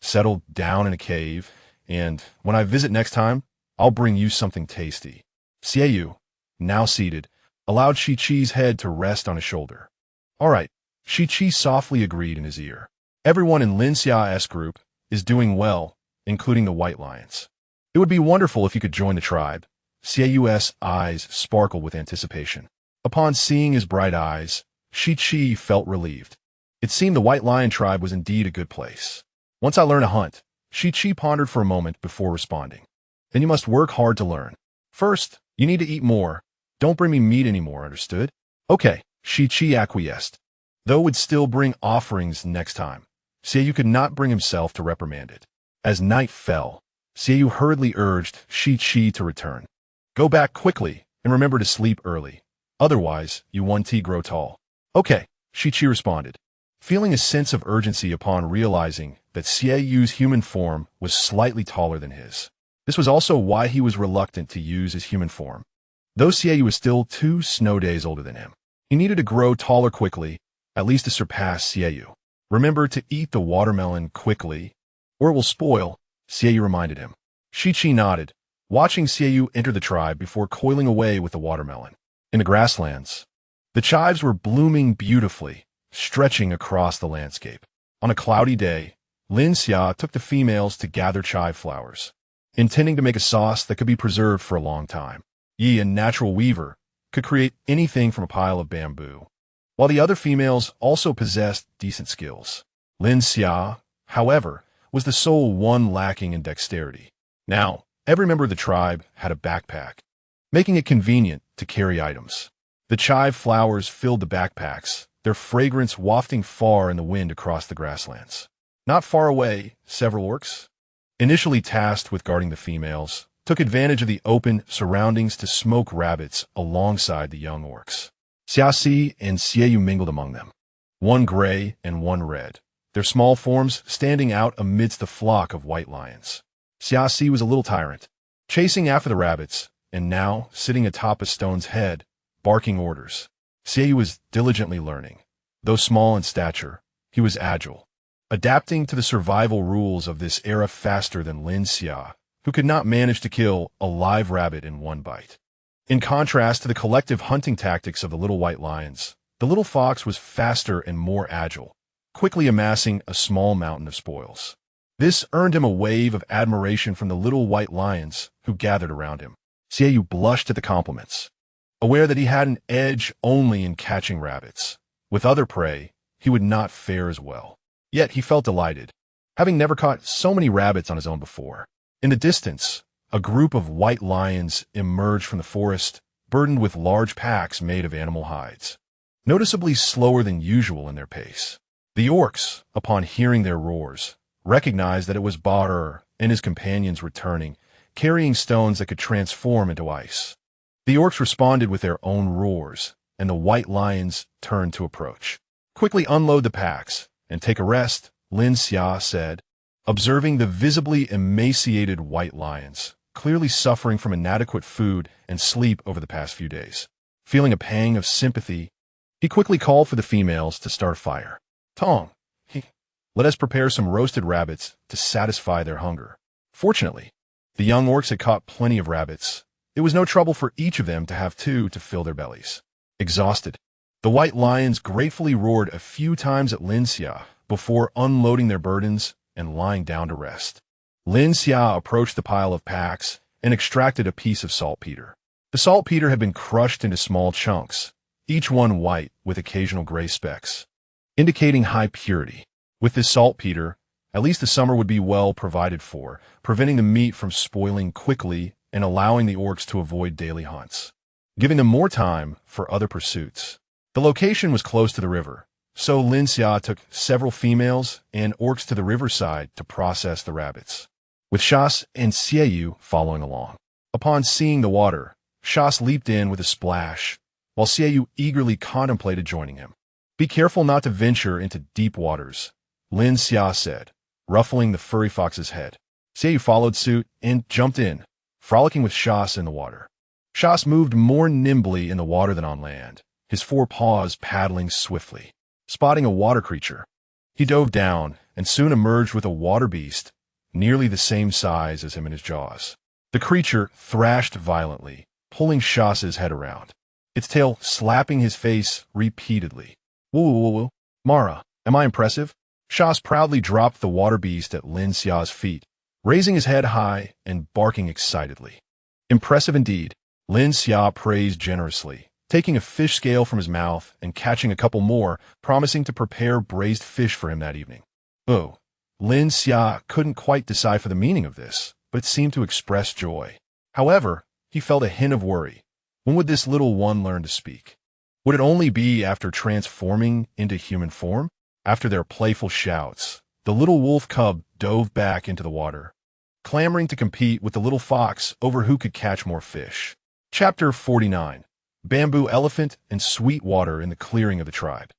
Settle down in a cave, and when I visit next time, I'll bring you something tasty. Xiaoyu, now seated, allowed Chi-Chi's head to rest on his shoulder. All right, Chi-Chi softly agreed in his ear. Everyone in Lin Xia's group is doing well, including the White Lions. It would be wonderful if you could join the tribe. Xiaoyu's eyes sparkled with anticipation. Upon seeing his bright eyes, Chi-Chi felt relieved. It seemed the White Lion tribe was indeed a good place. Once I learn to hunt, Chi-Chi pondered for a moment before responding. Then you must work hard to learn. First, you need to eat more. Don't bring me meat anymore, understood? Okay, Chi-Chi acquiesced, though would still bring offerings next time. Xiaoyu could not bring himself to reprimand it. As night fell, Xiaoyu hurriedly urged Chi-Chi to return. Go back quickly and remember to sleep early. Otherwise, you won't grow tall. Okay, Chi-Chi responded. feeling a sense of urgency upon realizing that Xieyu's human form was slightly taller than his. This was also why he was reluctant to use his human form. Though Xieyu was still 2 snow days older than him, he needed to grow taller quickly, at least to surpass Xieyu. Remember to eat the watermelon quickly, or it will spoil, Xieyu reminded him. Shichi nodded, watching Xieyu enter the tribe before coiling away with the watermelon. In the grasslands, the chives were blooming beautifully, stretching across the landscape. On a cloudy day, Lin Xia took the females to gather chive flowers, intending to make a sauce that could be preserved for a long time. Yi, a natural weaver, could create anything from a pile of bamboo, while the other females also possessed decent skills. Lin Xia, however, was the sole one lacking in dexterity. Now, every member of the tribe had a backpack, making it convenient to carry items. The chive flowers filled the backpacks, their fragrance wafting far in the wind across the grasslands. Not far away, several orcs, initially tasked with guarding the females, took advantage of the open surroundings to smoke rabbits alongside the young orcs. Xiaxi and Xieyu mingled among them, one gray and one red, their small forms standing out amidst the flock of white lions. Xiaxi was a little tyrant, chasing after the rabbits, and now sitting atop a stone's head, barking orders. Xieyu was diligently learning. Though small in stature, he was agile, adapting to the survival rules of this era faster than Lin Xia, who could not manage to kill a live rabbit in one bite. In contrast to the collective hunting tactics of the little white lions, the little fox was faster and more agile, quickly amassing a small mountain of spoils. This earned him a wave of admiration from the little white lions who gathered around him. Xieyu blushed at the compliments, aware that he had an edge only in catching rabbits. With other prey, he would not fare as well. Yet he felt delighted, having never caught so many rabbits on his own before. In the distance, a group of white lions emerged from the forest, burdened with large packs made of animal hides, noticeably slower than usual in their pace. The orcs, upon hearing their roars, recognized that it was Ba and his companions returning, carrying stones that could transform into ice. The orcs responded with their own roars, and the white lions turned to approach. Quickly unload the packs and take a rest, Lin Xia said, observing the visibly emaciated white lions, clearly suffering from inadequate food and sleep over the past few days. Feeling a pang of sympathy, he quickly called for the females to start a fire. Tong, let us prepare some roasted rabbits to satisfy their hunger. Fortunately, the young orcs had caught plenty of rabbits. It was no trouble for each of them to have 2 to fill their bellies. Exhausted, the white lions gratefully roared a few times at Lin Xia before unloading their burdens and lying down to rest. Lin Xia approached the pile of packs and extracted a piece of saltpeter. The saltpeter had been crushed into small chunks, each one white with occasional gray specks, indicating high purity. With this saltpeter, at least the summer would be well provided for, preventing the meat from spoiling quickly and allowing the orcs to avoid daily hunts, giving them more time for other pursuits. The location was close to the river, so Lin Xia took several females and orcs to the riverside to process the rabbits, with Shas and Xieyu following along. Upon seeing the water, Shas leaped in with a splash, while Xieyu eagerly contemplated joining him. Be careful not to venture into deep waters, Lin Xia said, ruffling the furry fox's head. Xieyu followed suit and jumped in, frolicking with Shas in the water. Shas moved more nimbly in the water than on land, his 4 paws paddling swiftly. Spotting a water creature, he dove down and soon emerged with a water beast, nearly the same size as him in his jaws. The creature thrashed violently, pulling Shas's head around, its tail slapping his face repeatedly. Woo, Mara, am I impressive? Shas proudly dropped the water beast at Lin Xia's feet, raising his head high and barking excitedly. Impressive indeed, Lin Xia praised generously, taking a fish scale from his mouth and catching a couple more, promising to prepare braised fish for him that evening. Oh, Lin Xia couldn't quite decipher the meaning of this, but it seemed to express joy. However, he felt a hint of worry. When would this little one learn to speak? Would it only be after transforming into human form? After their playful shouts, the little wolf cub dove back into the water, clamoring to compete with the little fox over who could catch more fish. Chapter 49. Bamboo Elephant and Sweet Water in the Clearing of the Tribe.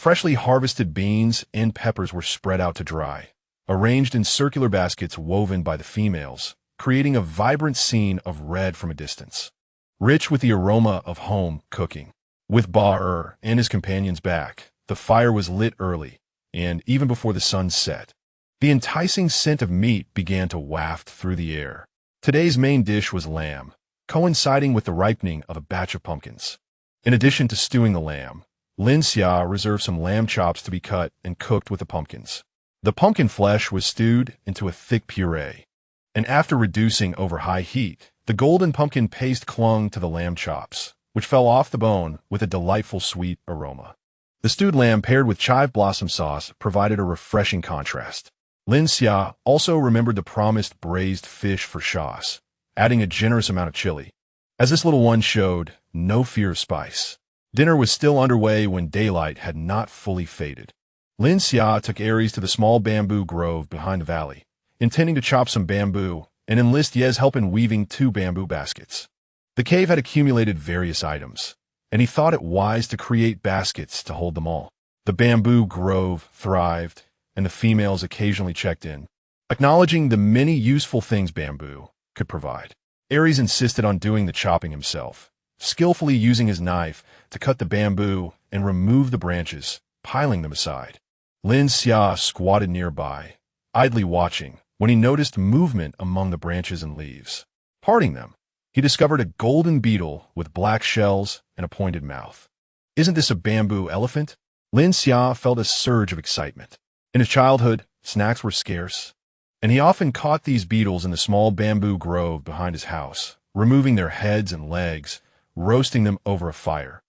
Freshly harvested beans and peppers were spread out to dry, arranged in circular baskets woven by the females, creating a vibrant scene of red from a distance, rich with the aroma of home cooking. With Ba and his companions back, the fire was lit early, and even before the sun set. The enticing scent of meat began to waft through the air. Today's main dish was lamb, coinciding with the ripening of a batch of pumpkins. In addition to stewing the lamb, Lin Xia reserved some lamb chops to be cut and cooked with the pumpkins. The pumpkin flesh was stewed into a thick puree, and after reducing over high heat, the golden pumpkin paste clung to the lamb chops, which fell off the bone with a delightful sweet aroma. The stewed lamb paired with chive blossom sauce provided a refreshing contrast. Lin Xia also remembered the promised braised fish for Shas, adding a generous amount of chili, as this little one showed no fear of spice. Dinner was still underway when daylight had not fully faded. Lin Xia took Aries to the small bamboo grove behind the valley, intending to chop some bamboo and enlist Ye's help in weaving 2 bamboo baskets. The cave had accumulated various items, and he thought it wise to create baskets to hold them all. The bamboo grove thrived, and the females occasionally checked in, acknowledging the many useful things bamboo could provide. Aries insisted on doing the chopping himself, skillfully using his knife to cut the bamboo and remove the branches, piling them aside. Lin Xia squatted nearby, idly watching, when he noticed movement among the branches and leaves. Parting them, he discovered a golden beetle with black shells and a pointed mouth. "Isn't this a bamboo elephant?" Lin Xia felt a surge of excitement. In his childhood, snacks were scarce, and he often caught these beetles in the small bamboo grove behind his house, removing their heads and legs, roasting them over a fire,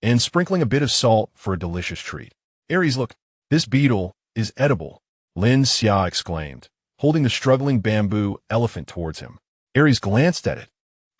and sprinkling a bit of salt for a delicious treat. "Aries, look, this beetle is edible," Lin Xia exclaimed, holding the struggling bamboo elephant towards him. Aries glanced at it,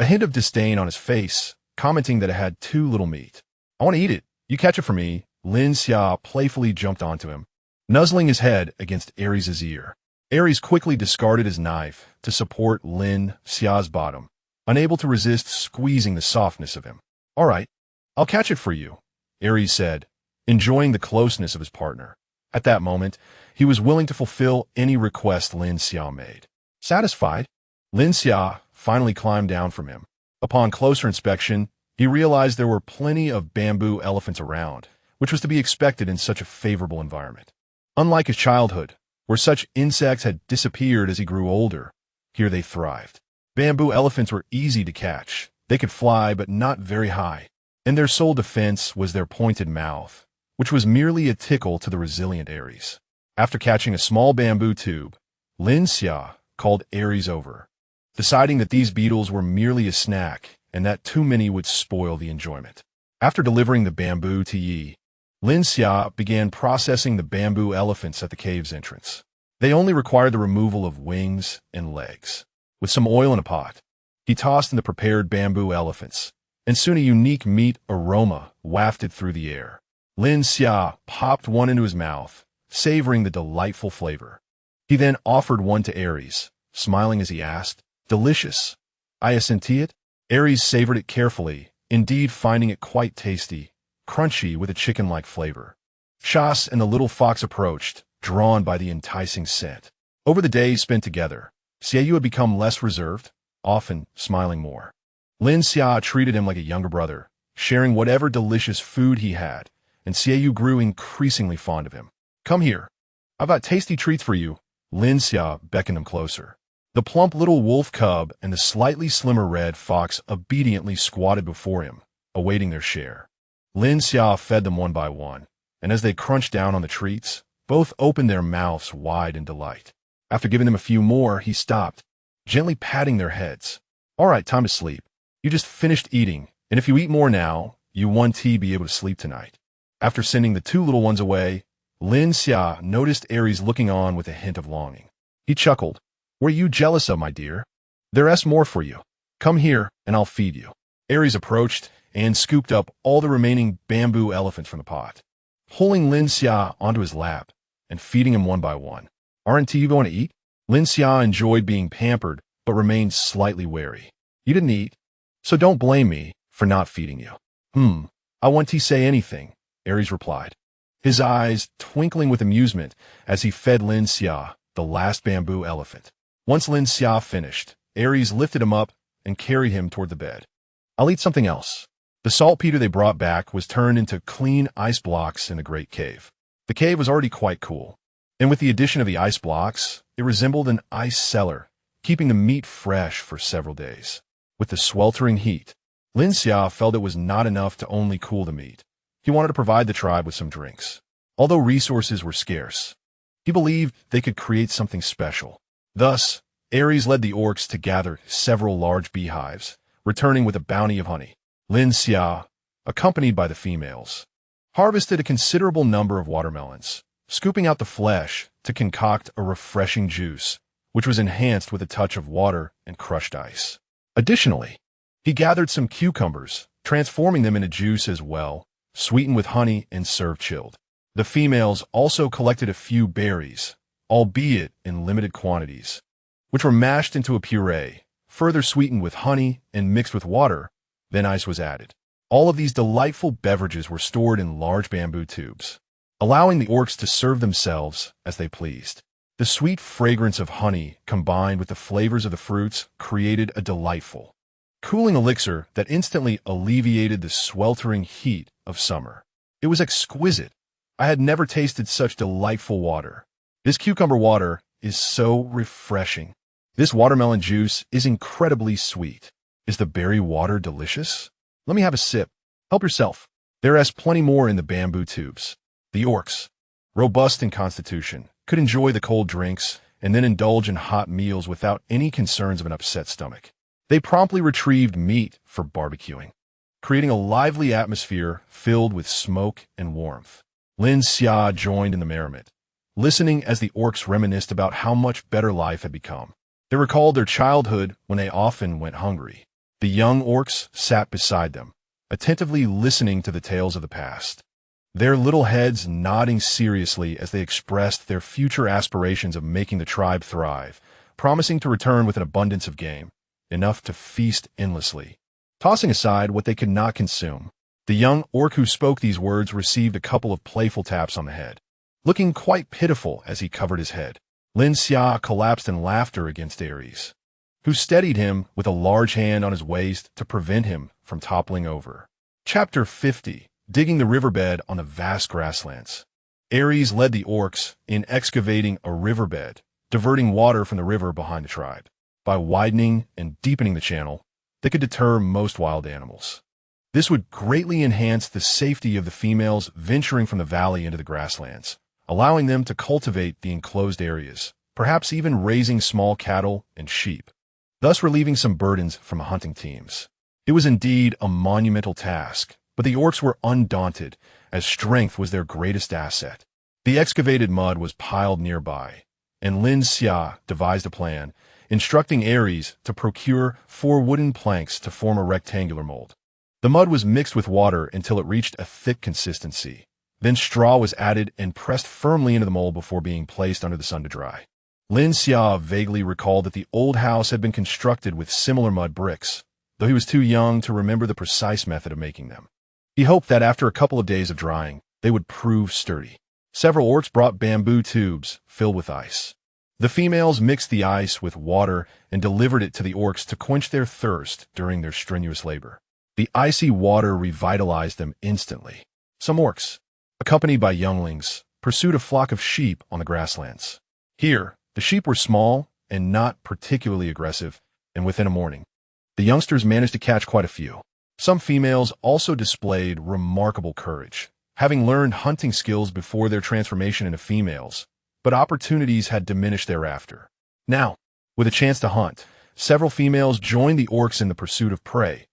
a hint of disdain on his face, commenting that it had too little meat. "I want to eat it. You catch it for me." Lin Xia playfully jumped onto him, nuzzling his head against Aries' ear. Aries quickly discarded his knife to support Lin Xia's bottom, unable to resist squeezing the softness of him. "All right, I'll catch it for you," Aries said, enjoying the closeness of his partner. At that moment, he was willing to fulfill any request Lin Xia made. Satisfied, Lin Xia finally climbed down from him. Upon closer inspection, he realized there were plenty of bamboo elephants around, which was to be expected in such a favorable environment. Unlike his childhood, where such insects had disappeared as he grew older, here they thrived. Bamboo elephants were easy to catch. They could fly, but not very high, and their sole defense was their pointed mouth, which was merely a tickle to the resilient Aries. After catching a small bamboo tube, Lin Xia called Aries over, deciding that these beetles were merely a snack and that too many would spoil the enjoyment. After delivering the bamboo to Yi, Lin Xia began processing the bamboo elephants at the cave's entrance. They only required the removal of wings and legs. With some oil in a pot, he tossed in the prepared bamboo elephants, and soon a unique meat aroma wafted through the air. Lin Xia popped one into his mouth, savoring the delightful flavor. He then offered one to Aries, smiling as he asked, "Delicious. I assenti it?" Aries savored it carefully, indeed finding it quite tasty, crunchy with a chicken-like flavor. Shas and the little fox approached, drawn by the enticing scent. Over the days spent together, Xiaoyu had become less reserved, often smiling more. Lin Xia treated him like a younger brother, sharing whatever delicious food he had, and Xiaoyu grew increasingly fond of him. "Come here. I've got tasty treats for you." Lin Xia beckoned him closer. The plump little wolf cub and the slightly slimmer red fox obediently squatted before him, awaiting their share. Lin Xia fed them one by one, and as they crunched down on the treats, both opened their mouths wide in delight. After giving them a few more, he stopped, gently patting their heads. "All right, time to sleep. You just finished eating, and if you eat more now, you won't be able to sleep tonight." After sending the 2 little ones away, Lin Xia noticed Aries looking on with a hint of longing. He chuckled. "Were you jealous of, my dear? There's more for you. Come here, and I'll feed you." Aries approached and scooped up all the remaining bamboo elephants from the pot, pulling Lin Xia onto his lap and feeding him one by one. "Aren't you going to eat?" Lin Xia enjoyed being pampered, but remained slightly wary. "You didn't eat, so don't blame me for not feeding you." I won't say anything," Aries replied. his eyes twinkling with amusement as he fed Lin Xia, the last bamboo elephant. Once Lin Xia finished, Aries lifted him up and carried him toward the bed. "I'll eat something else." The saltpeter they brought back was turned into clean ice blocks in the great cave. The cave was already quite cool, and with the addition of the ice blocks, it resembled an ice cellar, keeping the meat fresh for several days. With the sweltering heat, Lin Xia felt it was not enough to only cool the meat. He wanted to provide the tribe with some drinks. Although resources were scarce, he believed they could create something special. Thus, Aries led the orcs to gather several large beehives, returning with a bounty of honey. Lin Xia, accompanied by the females, harvested a considerable number of watermelons, scooping out the flesh to concoct a refreshing juice, which was enhanced with a touch of water and crushed ice. Additionally, he gathered some cucumbers, transforming them into juice as well, sweetened with honey and served chilled. The females also collected a few berries, albeit in limited quantities, which were mashed into a puree, further sweetened with honey and mixed with water, then ice was added. All of these delightful beverages were stored in large bamboo tubes, allowing the orcs to serve themselves as they pleased. The sweet fragrance of honey combined with the flavors of the fruits created a delightful, cooling elixir that instantly alleviated the sweltering heat of summer. It was exquisite. I had never tasted such delightful water. This cucumber water is so refreshing. This watermelon juice is incredibly sweet. Is the berry water delicious? Let me have a sip. Help yourself. There is plenty more in the bamboo tubes. The orcs, robust in constitution, could enjoy the cold drinks and then indulge in hot meals without any concerns of an upset stomach. They promptly retrieved meat for barbecuing, creating a lively atmosphere filled with smoke and warmth. Lin Xia joined in the merriment, listening as the orcs reminisced about how much better life had become. They recalled their childhood when they often went hungry. The young orcs sat beside them, attentively listening to the tales of the past, their little heads nodding seriously as they expressed their future aspirations of making the tribe thrive, promising to return with an abundance of game, enough to feast endlessly, tossing aside what they could not consume. The young orc who spoke these words received a couple of playful taps on the head, looking quite pitiful as he covered his head. Lin Xia collapsed in laughter against Aries, who steadied him with a large hand on his waist to prevent him from toppling over. Chapter 50. Digging the riverbed on the vast grasslands. Aries led the orcs in excavating a riverbed, diverting water from the river behind the tribe. By widening and deepening the channel, they could deter most wild animals. This would greatly enhance the safety of the females venturing from the valley into the grasslands, allowing them to cultivate the enclosed areas, perhaps even raising small cattle and sheep, thus relieving some burdens from hunting teams. It was indeed a monumental task, but the orcs were undaunted, as strength was their greatest asset. The excavated mud was piled nearby, and Lin Xia devised a plan, instructing Aries to procure 4 wooden planks to form a rectangular mold. The mud was mixed with water until it reached a thick consistency. Then straw was added and pressed firmly into the mold before being placed under the sun to dry. Lin Xia vaguely recalled that the old house had been constructed with similar mud bricks, though he was too young to remember the precise method of making them. He hoped that after a couple of days of drying, they would prove sturdy. Several orcs brought bamboo tubes filled with ice. The females mixed the ice with water and delivered it to the orcs to quench their thirst during their strenuous labor. The icy water revitalized them instantly. Some orcs, accompanied by younglings, pursued a flock of sheep on the grasslands. Here, the sheep were small and not particularly aggressive, and within a morning, the youngsters managed to catch quite a few. Some females also displayed remarkable courage, having learned hunting skills before their transformation into females, but opportunities had diminished thereafter. Now, with a chance to hunt, several females joined the orcs in the pursuit of prey,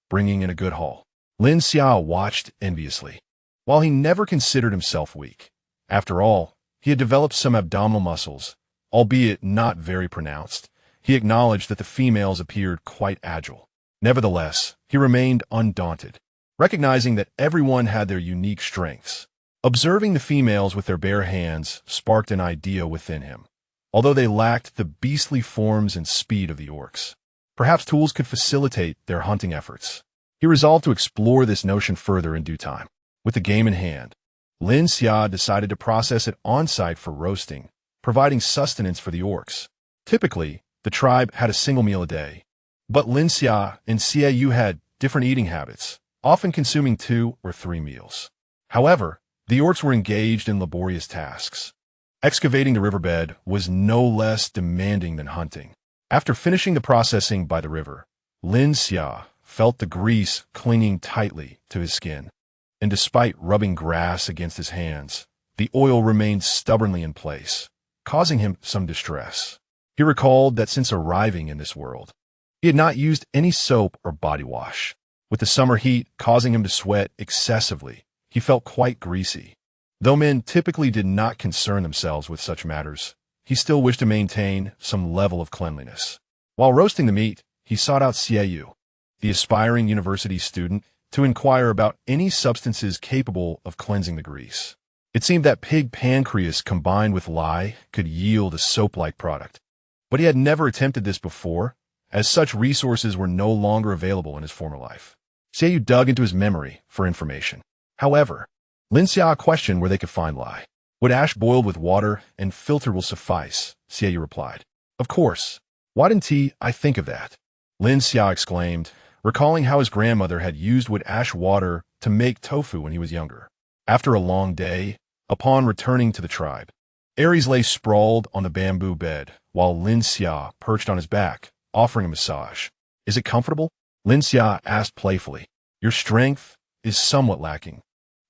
bringing in a good haul. Lin Xia watched enviously. While he never considered himself weak, after all, he had developed some abdominal muscles, albeit not very pronounced. He acknowledged that the females appeared quite agile. Nevertheless, he remained undaunted, recognizing that everyone had their unique strengths. Observing the females with their bare hands sparked an idea within him, although they lacked the beastly forms and speed of the orcs. Perhaps tools could facilitate their hunting efforts. He resolved to explore this notion further in due time. With the game in hand, Lin Xia decided to process it on-site for roasting, providing sustenance for the orcs. Typically, the tribe had a single meal a day. But Lin Xia and Xia Yu had different eating habits, often consuming 2 or 3 meals. However, the orcs were engaged in laborious tasks. Excavating the riverbed was no less demanding than hunting. After finishing the processing by the river, Lin Xia felt the grease clinging tightly to his skin. And despite rubbing grass against his hands, the oil remained stubbornly in place, causing him some distress. He recalled that since arriving in this world, he had not used any soap or body wash. With the summer heat causing him to sweat excessively, he felt quite greasy. Though men typically did not concern themselves with such matters, he still wished to maintain some level of cleanliness. While roasting the meat, he sought out Xia Yu, the aspiring university student, to inquire about any substances capable of cleansing the grease. It seemed that pig pancreas combined with lye could yield a soap-like product. But he had never attempted this before, as such resources were no longer available in his former life. Xia Yu dug into his memory for information. However, Lin Xia questioned where they could find lye. Would ash boiled with water and filtered will suffice? Xia Yu replied. Of course. Why didn't I think of that? Lin Xia exclaimed, recalling how his grandmother had used wood ash water to make tofu when he was younger. After a long day, upon returning to the tribe, Aries lay sprawled on the bamboo bed, while Lin Xia perched on his back, offering a massage. Is it comfortable? Lin Xia asked playfully. Your strength is somewhat lacking.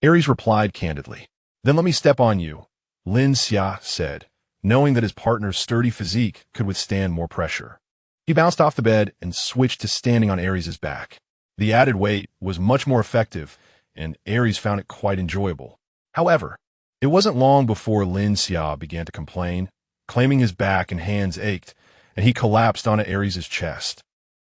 Aries replied candidly. Then let me step on you, Lin Xia said, knowing that his partner's sturdy physique could withstand more pressure. He bounced off the bed and switched to standing on Aries' back. The added weight was much more effective, and Aries found it quite enjoyable. However, it wasn't long before Lin Xia began to complain, claiming his back and hands ached, and he collapsed onto Aries' chest,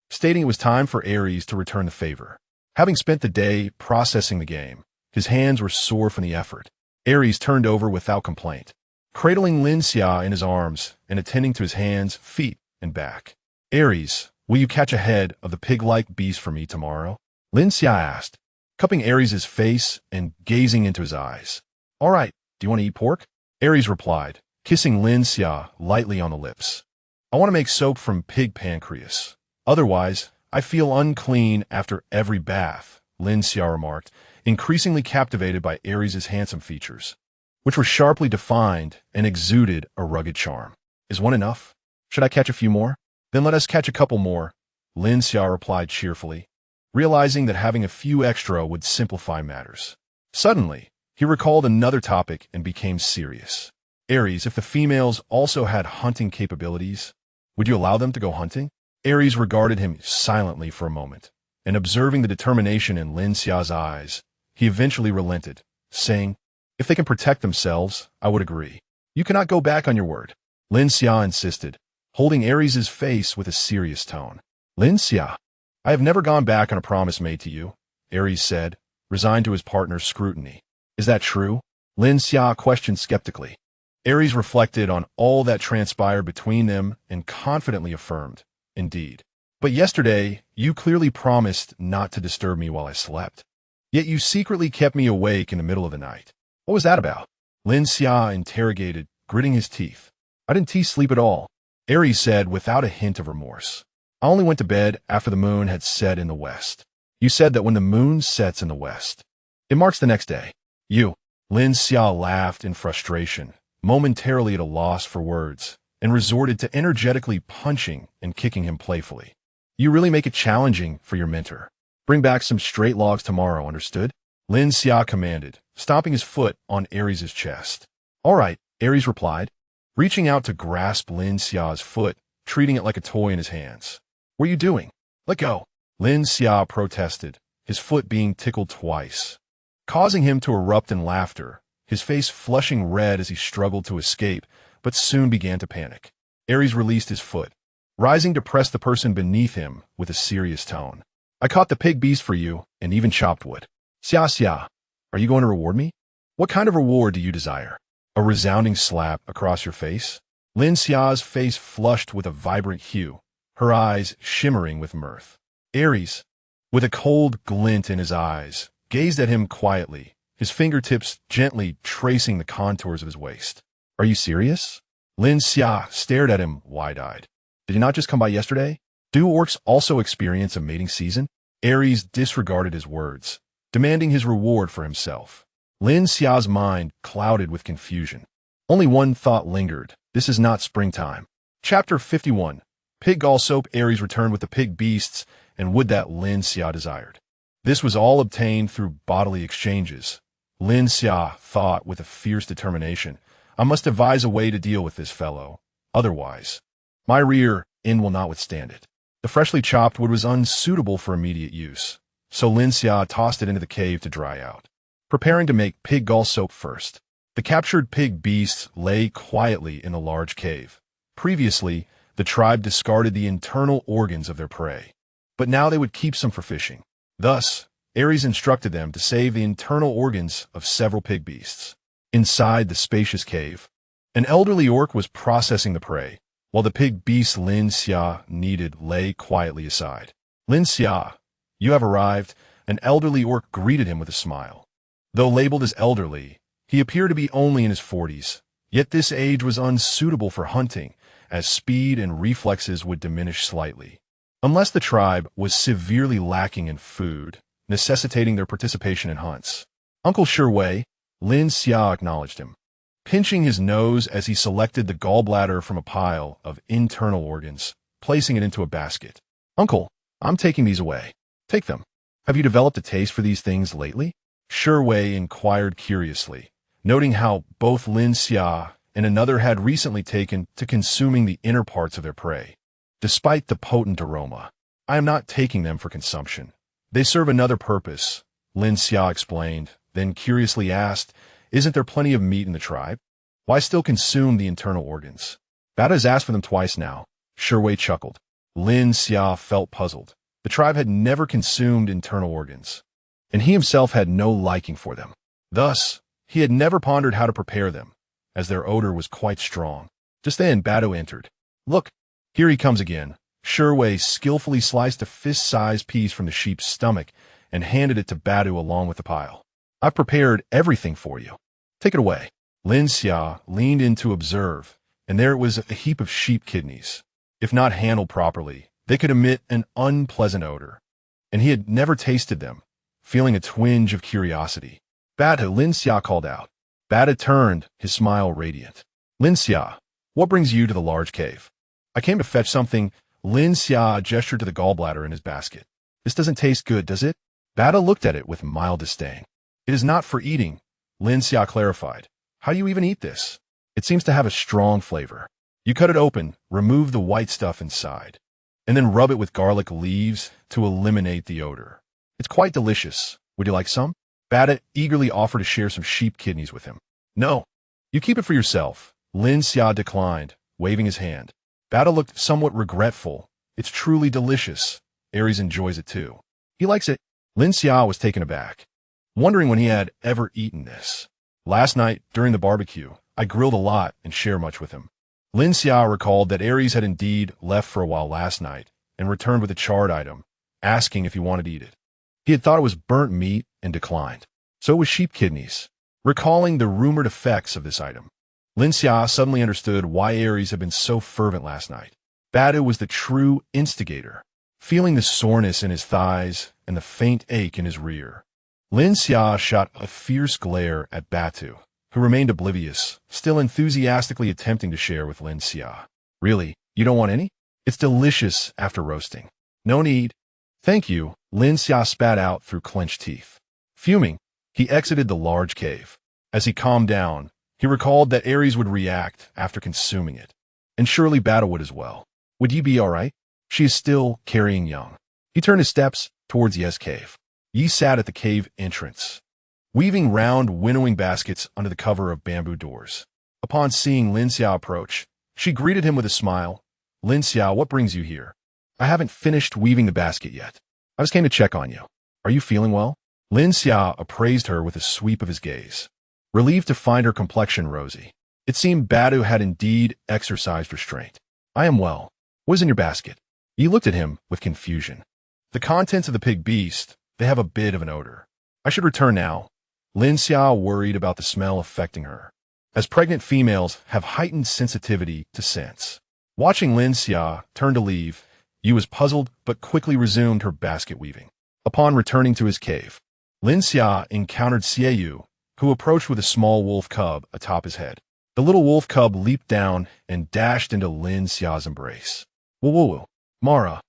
stating it was time for Aries to return the favor. Having spent the day processing the game, his hands were sore from the effort. Aries turned over without complaint, cradling Lin Xia in his arms and attending to his hands, feet, and back. Aries, will you catch a head of the pig-like beast for me tomorrow? Lin Xia asked, cupping Aries' face and gazing into his eyes. All right, do you want to eat pork? Aries replied, kissing Lin Xia lightly on the lips. I want to make soap from pig pancreas. Otherwise, I feel unclean after every bath, Lin Xia remarked, increasingly captivated by Aries' handsome features, which were sharply defined and exuded a rugged charm. Is one enough? Should I catch a few more? Then let us catch a couple more, Lin Xia replied cheerfully, realizing that having a few extra would simplify matters. Suddenly, he recalled another topic and became serious. Aries, if the females also had hunting capabilities, would you allow them to go hunting? Aries regarded him silently for a moment, and observing the determination in Lin Xia's eyes, he eventually relented, saying, if they can protect themselves, I would agree. You cannot go back on your word, Lin Xia insisted, holding Aries' face with a serious tone. Lin Xia, I have never gone back on a promise made to you, Aries said, resigned to his partner's scrutiny. Is that true? Lin Xia questioned skeptically. Aries reflected on all that transpired between them and confidently affirmed, indeed. But yesterday, you clearly promised not to disturb me while I slept. Yet you secretly kept me awake in the middle of the night. What was that about? Lin Xia interrogated, gritting his teeth. I didn't sleep at all, Aries said without a hint of remorse. I only went to bed after the moon had set in the west. You said that when the moon sets in the west, it marks the next day. You. Lin Xia laughed in frustration, momentarily at a loss for words, and resorted to energetically punching and kicking him playfully. You really make it challenging for your mentor. Bring back some straight logs tomorrow, understood? Lin Xia commanded, stomping his foot on Aries' chest. All right, Aries replied, reaching out to grasp Lin Xia's foot, treating it like a toy in his hands. What are you doing? Let go. Lin Xia protested, his foot being tickled twice, causing him to erupt in laughter, his face flushing red as he struggled to escape, but soon began to panic. Aries released his foot, rising to press the person beneath him with a serious tone. I caught the pig beast for you, and even chopped wood. Xia, are you going to reward me? What kind of reward do you desire? A resounding slap across your face? Lin Xia's face flushed with a vibrant hue, her eyes shimmering with mirth. Aries, with a cold glint in his eyes, gazed at him quietly, his fingertips gently tracing the contours of his waist. Are you serious? Lin Xia stared at him wide-eyed. Did he not just come by yesterday? Do orcs also experience a mating season? Ares disregarded his words, demanding his reward for himself. Lin Xia's mind clouded with confusion. Only one thought lingered. This is not springtime. Chapter 51. Pig gall soap. Ares returned with the pig beasts and wood that Lin Xia desired. This was all obtained through bodily exchanges. Lin Xia thought with a fierce determination, I must devise a way to deal with this fellow. Otherwise, my rear end will not withstand it. The freshly chopped wood was unsuitable for immediate use, so Lin Xia tossed it into the cave to dry out. Preparing to make pig gall soap first, the captured pig beasts lay quietly in a large cave. Previously, the tribe discarded the internal organs of their prey, but now they would keep some for fishing. Thus, Ares instructed them to save the internal organs of several pig beasts. Inside the spacious cave, an elderly orc was processing the prey, while the pig beast Lin Xia needed lay quietly aside. Lin Xia, you have arrived. An elderly orc greeted him with a smile. Though labeled as elderly, he appeared to be only in his 40s, yet this age was unsuitable for hunting, as speed and reflexes would diminish slightly, unless the tribe was severely lacking in food, necessitating their participation in hunts. Uncle Shirwei, Lin Xia acknowledged him, pinching his nose as he selected the gallbladder from a pile of internal organs, placing it into a basket. Uncle, I'm taking these away. Take them. Have you developed a taste for these things lately? Shirwei inquired curiously, noting how both Lin Xia and another had recently taken to consuming the inner parts of their prey. Despite the potent aroma, I am not taking them for consumption. They serve another purpose, Lin Xia explained, then curiously asked, isn't there plenty of meat in the tribe? Why still consume the internal organs? Bata has asked for them twice now. Shirwei chuckled. Lin Xia felt puzzled. The tribe had never consumed internal organs, and he himself had no liking for them. Thus, he had never pondered how to prepare them, as their odor was quite strong. Just then, Batu entered. Look, here he comes again. Shirwei skillfully sliced a fist-sized piece from the sheep's stomach and handed it to Batu along with the pile. I've prepared everything for you. Take it away. Lin Xia leaned in to observe, and there it was, a heap of sheep kidneys. If not handled properly, they could emit an unpleasant odor, and he had never tasted them, feeling a twinge of curiosity. Bata, Lin Xia called out. Bata turned, his smile radiant. Lin Xia, what brings you to the large cave? I came to fetch something. Lin Xia gestured to the gallbladder in his basket. This doesn't taste good, does it? Bata looked at it with mild disdain. It is not for eating, Lin Xia clarified. How do you even eat this? It seems to have a strong flavor. You cut it open, remove the white stuff inside, and then rub it with garlic leaves to eliminate the odor. It's quite delicious. Would you like some? Bata eagerly offered to share some sheep kidneys with him. No, you keep it for yourself. Lin Xia declined, waving his hand. Bata looked somewhat regretful. It's truly delicious. Ares enjoys it too. He likes it. Lin Xia was taken aback, wondering when he had ever eaten this. Last night, during the barbecue, I grilled a lot and shared much with him. Lin Xia recalled that Ares had indeed left for a while last night and returned with a charred item, asking if he wanted to eat it. He had thought it was burnt meat and declined. So it was sheep kidneys. Recalling the rumored effects of this item, Lin Xia suddenly understood why Ares had been so fervent last night. Batu was the true instigator, feeling the soreness in his thighs and the faint ache in his rear. Lin Xia shot a fierce glare at Batu, who remained oblivious, still enthusiastically attempting to share with Lin Xia. Really, you don't want any? It's delicious after roasting. No need. Thank you, Lin Xia spat out through clenched teeth. Fuming, he exited the large cave. As he calmed down, he recalled that Ares would react after consuming it, and surely Bata would as well. Would you be all right? She is still carrying young. He turned his steps towards Ye's cave. Yi sat at the cave entrance, weaving round winnowing baskets under the cover of bamboo doors. Upon seeing Lin Xia approach, she greeted him with a smile. Lin Xia, what brings you here? I haven't finished weaving the basket yet. I just came to check on you. Are you feeling well? Lin Xia appraised her with a sweep of his gaze, relieved to find her complexion rosy. It seemed Batu had indeed exercised restraint. I am well. What is in your basket? Yi looked at him with confusion. The contents of the pig beast, they have a bit of an odor. I should return now. Lin Xia worried about the smell affecting her, as pregnant females have heightened sensitivity to scents. Watching Lin Xia turn to leave, Yu was puzzled but quickly resumed her basket weaving. Upon returning to his cave, Lin Xia encountered Yu, who approached with a small wolf cub atop his head. The little wolf cub leaped down and dashed into Lin Xia's embrace. Woo woo woo, Mara,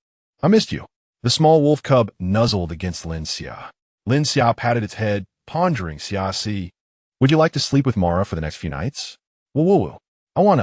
I missed you. The small wolf cub nuzzled against Lin Xia. Lin Xia patted its head, pondering. Xia, would you like to sleep with Mara for the next few nights? Woo woo woo, I want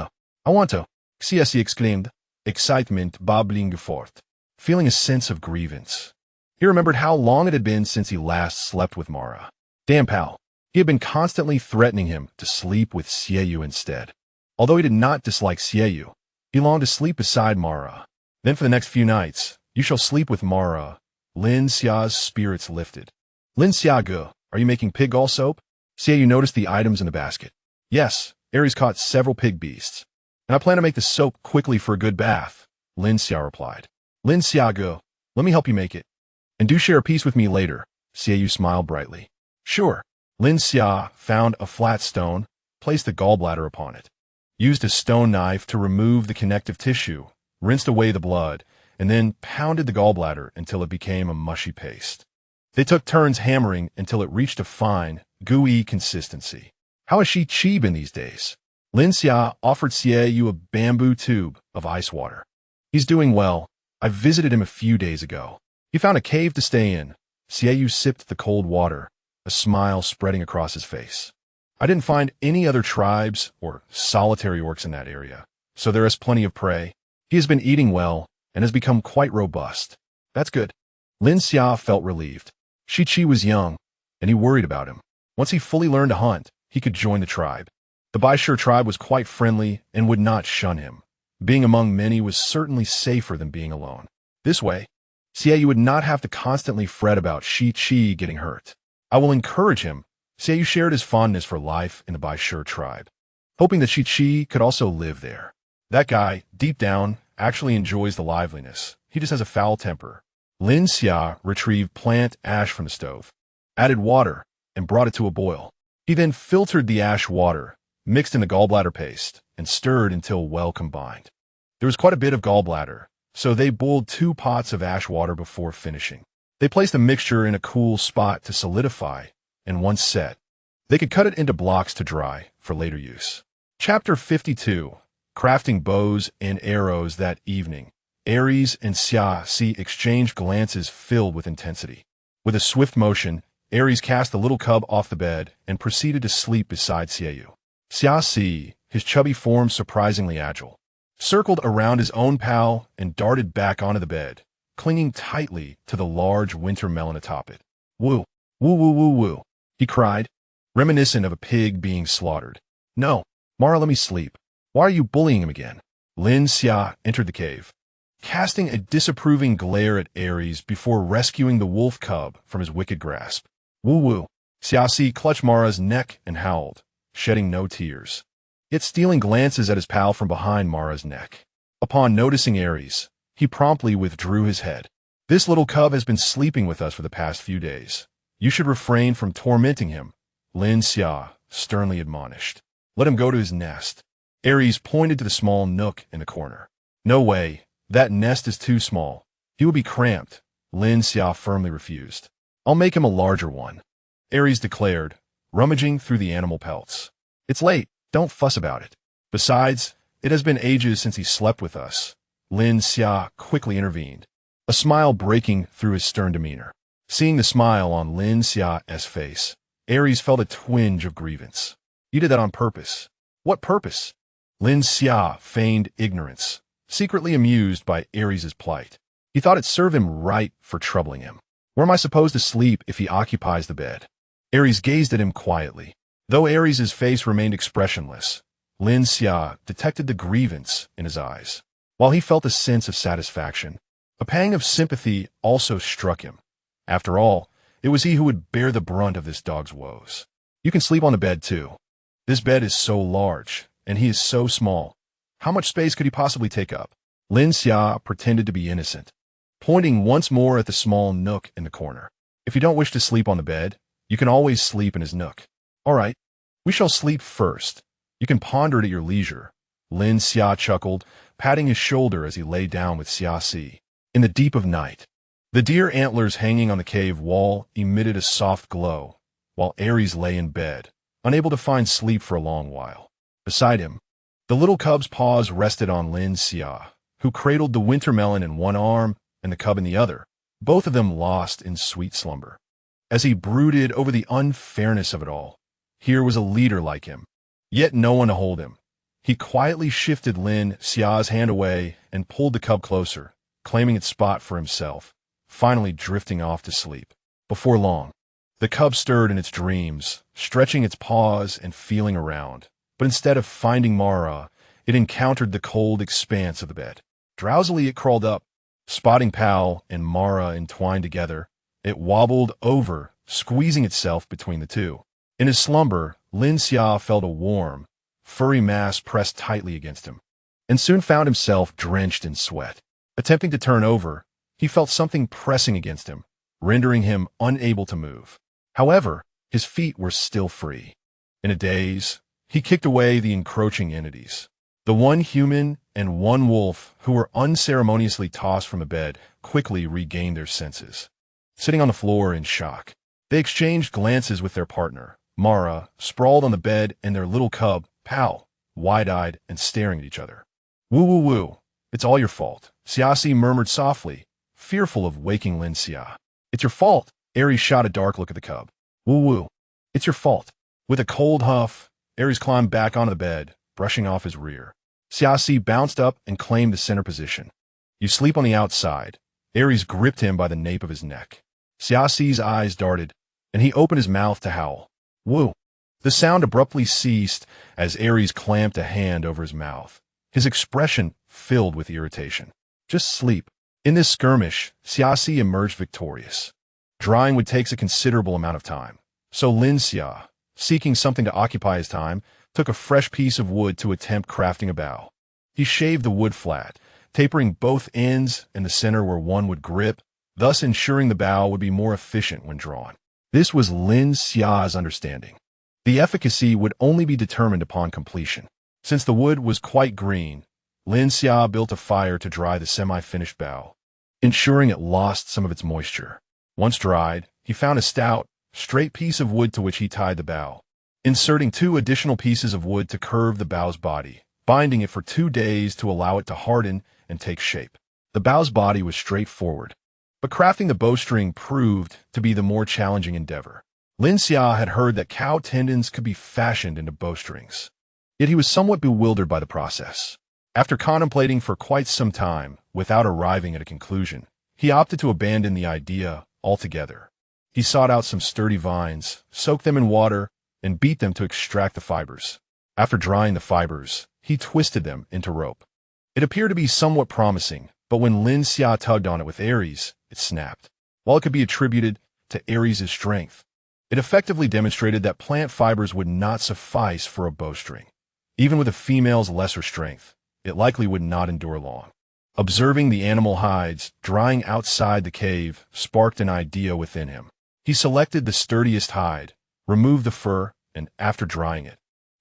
to. Xia exclaimed, excitement bubbling forth, feeling a sense of grievance. He remembered how long it had been since he last slept with Mara. Damn pal. He had been constantly threatening him to sleep with Yu instead. Although he did not dislike Yu, he longed to sleep beside Mara. Then for the next few nights, you shall sleep with Mara. Lin Xia's spirits lifted. Lin Xia, are you making pig gall soap? Yu noticed the items in the basket. Yes, Aries caught several pig beasts, and I plan to make the soap quickly for a good bath, Lin Xia replied. Lin Xia, let me help you make it. And do share a piece with me later. Yu smiled brightly. Sure. Lin Xia found a flat stone, placed the gallbladder upon it, used a stone knife to remove the connective tissue, rinsed away the blood, and then pounded the gallbladder until it became a mushy paste. They took turns hammering until it reached a fine, gooey consistency. How has Chi been these days? Lin Xia offered Yu a bamboo tube of ice water. He's doing well. I visited him a few days ago. He found a cave to stay in. Yu sipped the cold water, a smile spreading across his face. I didn't find any other tribes or solitary orcs in that area, so there is plenty of prey. He has been eating well and has become quite robust. That's good. Lin Xia felt relieved. Chi was young, and he worried about him. Once he fully learned to hunt, he could join the tribe. The Baishur tribe was quite friendly and would not shun him. Being among many was certainly safer than being alone. This way, Yu would not have to constantly fret about Chi getting hurt. I will encourage him. Yu shared his fondness for life in the Baishur tribe, hoping that Chi could also live there. That guy, deep down, actually enjoys the liveliness. He just has a foul temper. Lin Xia retrieved plant ash from the stove, added water, and brought it to a boil. He then filtered the ash water, mixed in the gallbladder paste, and stirred until well combined. There was quite a bit of gallbladder, so they boiled 2 pots of ash water before finishing. They placed the mixture in a cool spot to solidify, and once set, they could cut it into blocks to dry for later use. Chapter 52. Crafting bows and arrows. That evening, Aries and Xia exchanged glances filled with intensity. With a swift motion, Aries cast the little cub off the bed and proceeded to sleep beside Yu. Xia, his chubby form surprisingly agile, circled around his own pal and darted back onto the bed, clinging tightly to the large winter melon atop it. Woo, woo woo woo woo, he cried, reminiscent of a pig being slaughtered. No, Mara, let me sleep. Why are you bullying him again? Lin Xia entered the cave, casting a disapproving glare at Aries before rescuing the wolf cub from his wicked grasp. Woo woo. Xia clutched Mara's neck and howled, shedding no tears, yet stealing glances at his pal from behind Mara's neck. Upon noticing Aries, he promptly withdrew his head. This little cub has been sleeping with us for the past few days. You should refrain from tormenting him, Lin Xia sternly admonished. Let him go to his nest. Aries pointed to the small nook in the corner. No way, that nest is too small. He will be cramped, Lin Xia firmly refused. I'll make him a larger one, Aries declared, rummaging through the animal pelts. It's late, don't fuss about it. Besides, it has been ages since he slept with us, Lin Xia quickly intervened, a smile breaking through his stern demeanor. Seeing the smile on Lin Xia's face, Aries felt a twinge of grievance. You did that on purpose. What purpose? Lin Xia feigned ignorance, secretly amused by Aries' plight. He thought it served him right for troubling him. Where am I supposed to sleep if he occupies the bed? Aries gazed at him quietly. Though Aries' face remained expressionless, Lin Xia detected the grievance in his eyes. While he felt a sense of satisfaction, a pang of sympathy also struck him. After all, it was he who would bear the brunt of this dog's woes. You can sleep on the bed too. This bed is so large, and he is so small. How much space could he possibly take up? Lin Xia pretended to be innocent, pointing once more at the small nook in the corner. If you don't wish to sleep on the bed, You can always sleep in his nook. All right, we shall sleep first. You can ponder it at your leisure. Lin Xia chuckled, patting his shoulder as he lay down with Xia Si. In the deep of night, the deer antlers hanging on the cave wall emitted a soft glow, while Aries lay in bed, unable to find sleep for a long while. Beside him, the little cub's paws rested on Lin Xia, who cradled the winter melon in one arm and the cub in the other, both of them lost in sweet slumber. As he brooded over the unfairness of it all, here was a leader like him, yet no one to hold him. He quietly shifted Lin Xia's hand away and pulled the cub closer, claiming its spot for himself, finally drifting off to sleep. Before long, the cub stirred in its dreams, stretching its paws and feeling around. But instead of finding Mara, it encountered the cold expanse of the bed. Drowsily it crawled up, spotting Pal and Mara entwined together. It wobbled over, squeezing itself between the two. In his slumber, Lin Xia felt a warm, furry mass pressed tightly against him, and soon found himself drenched in sweat. Attempting to turn over, he felt something pressing against him, rendering him unable to move. However, his feet were still free. In a daze, he kicked away the encroaching entities. The one human and one wolf who were unceremoniously tossed from the bed quickly regained their senses. Sitting on the floor in shock, they exchanged glances with their partner, Mara, sprawled on the bed, and their little cub, Pal, wide-eyed and staring at each other. Woo woo woo, it's all your fault, Xia Si murmured softly, fearful of waking Lin Xia. It's your fault, Aries shot a dark look at the cub. Woo woo, it's your fault. With a cold huff, Aries climbed back onto the bed, brushing off his rear. Xia Si bounced up and claimed the center position. You sleep on the outside. Aries gripped him by the nape of his neck. Xia Si's eyes darted, and he opened his mouth to howl. Woo! The sound abruptly ceased as Aries clamped a hand over his mouth, his expression filled with irritation. Just sleep. In this skirmish, Xia Si emerged victorious. Drying would take a considerable amount of time, so Lin Xia, seeking something to occupy his time, took a fresh piece of wood to attempt crafting a bow. He shaved the wood flat, tapering both ends and the center where one would grip, thus ensuring the bow would be more efficient when drawn. This was Lin Xia's understanding. The efficacy would only be determined upon completion. Since the wood was quite green, Lin Xia built a fire to dry the semi-finished bow, ensuring it lost some of its moisture. Once dried, he found a stout, straight piece of wood to which he tied the bow, inserting 2 additional pieces of wood to curve the bow's body, binding it for 2 days to allow it to harden and take shape. The bow's body was straightforward, but crafting the bowstring proved to be the more challenging endeavor. Lin Xia had heard that cow tendons could be fashioned into bowstrings, yet he was somewhat bewildered by the process. After contemplating for quite some time without arriving at a conclusion, he opted to abandon the idea altogether. He sought out some sturdy vines, soaked them in water, and beat them to extract the fibers. After drying the fibers, he twisted them into rope. It appeared to be somewhat promising, but when Lin Xia tugged on it with Aries, it snapped. While it could be attributed to Aries' strength, it effectively demonstrated that plant fibers would not suffice for a bowstring. Even with a female's lesser strength, it likely would not endure long. Observing the animal hides drying outside the cave sparked an idea within him. He selected the sturdiest hide, removed the fur, and after drying it,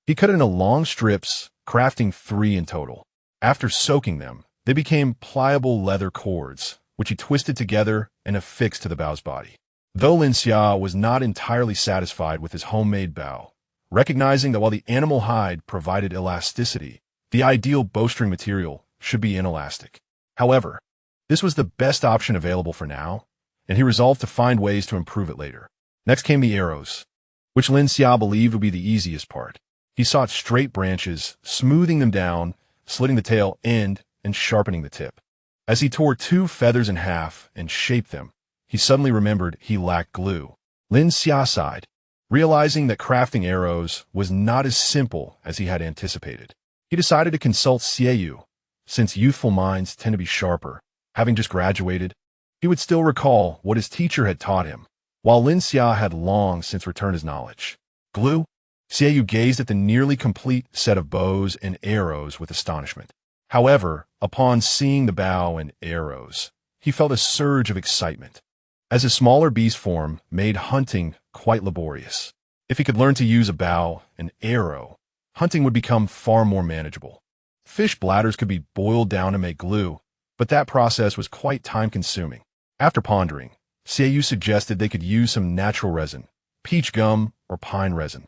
he cut it into long strips, crafting 3 in total. After soaking them, they became pliable leather cords, which he twisted together and affixed to the bow's body. Though Lin Xia was not entirely satisfied with his homemade bow, recognizing that while the animal hide provided elasticity, the ideal bowstring material should be inelastic. However, this was the best option available for now, and he resolved to find ways to improve it later. Next came the arrows, which Lin Xia believed would be the easiest part. He sought straight branches, smoothing them down, slitting the tail end, and sharpening the tip. As he tore 2 feathers in half and shaped them, he suddenly remembered he lacked glue. Lin Xia sighed, realizing that crafting arrows was not as simple as he had anticipated. He decided to consult Xie, since youthful minds tend to be sharper. Having just graduated, he would still recall what his teacher had taught him, while Lin Xia had long since returned his knowledge. Glue? Xie gazed at the nearly complete set of bows and arrows with astonishment. However, upon seeing the bow and arrows, he felt a surge of excitement. as his smaller beast form made hunting quite laborious. If he could learn to use a bow and arrow, hunting would become far more manageable. Fish bladders could be boiled down to make glue, but that process was quite time-consuming. After pondering, Xia suggested they could use some natural resin, peach gum or pine resin,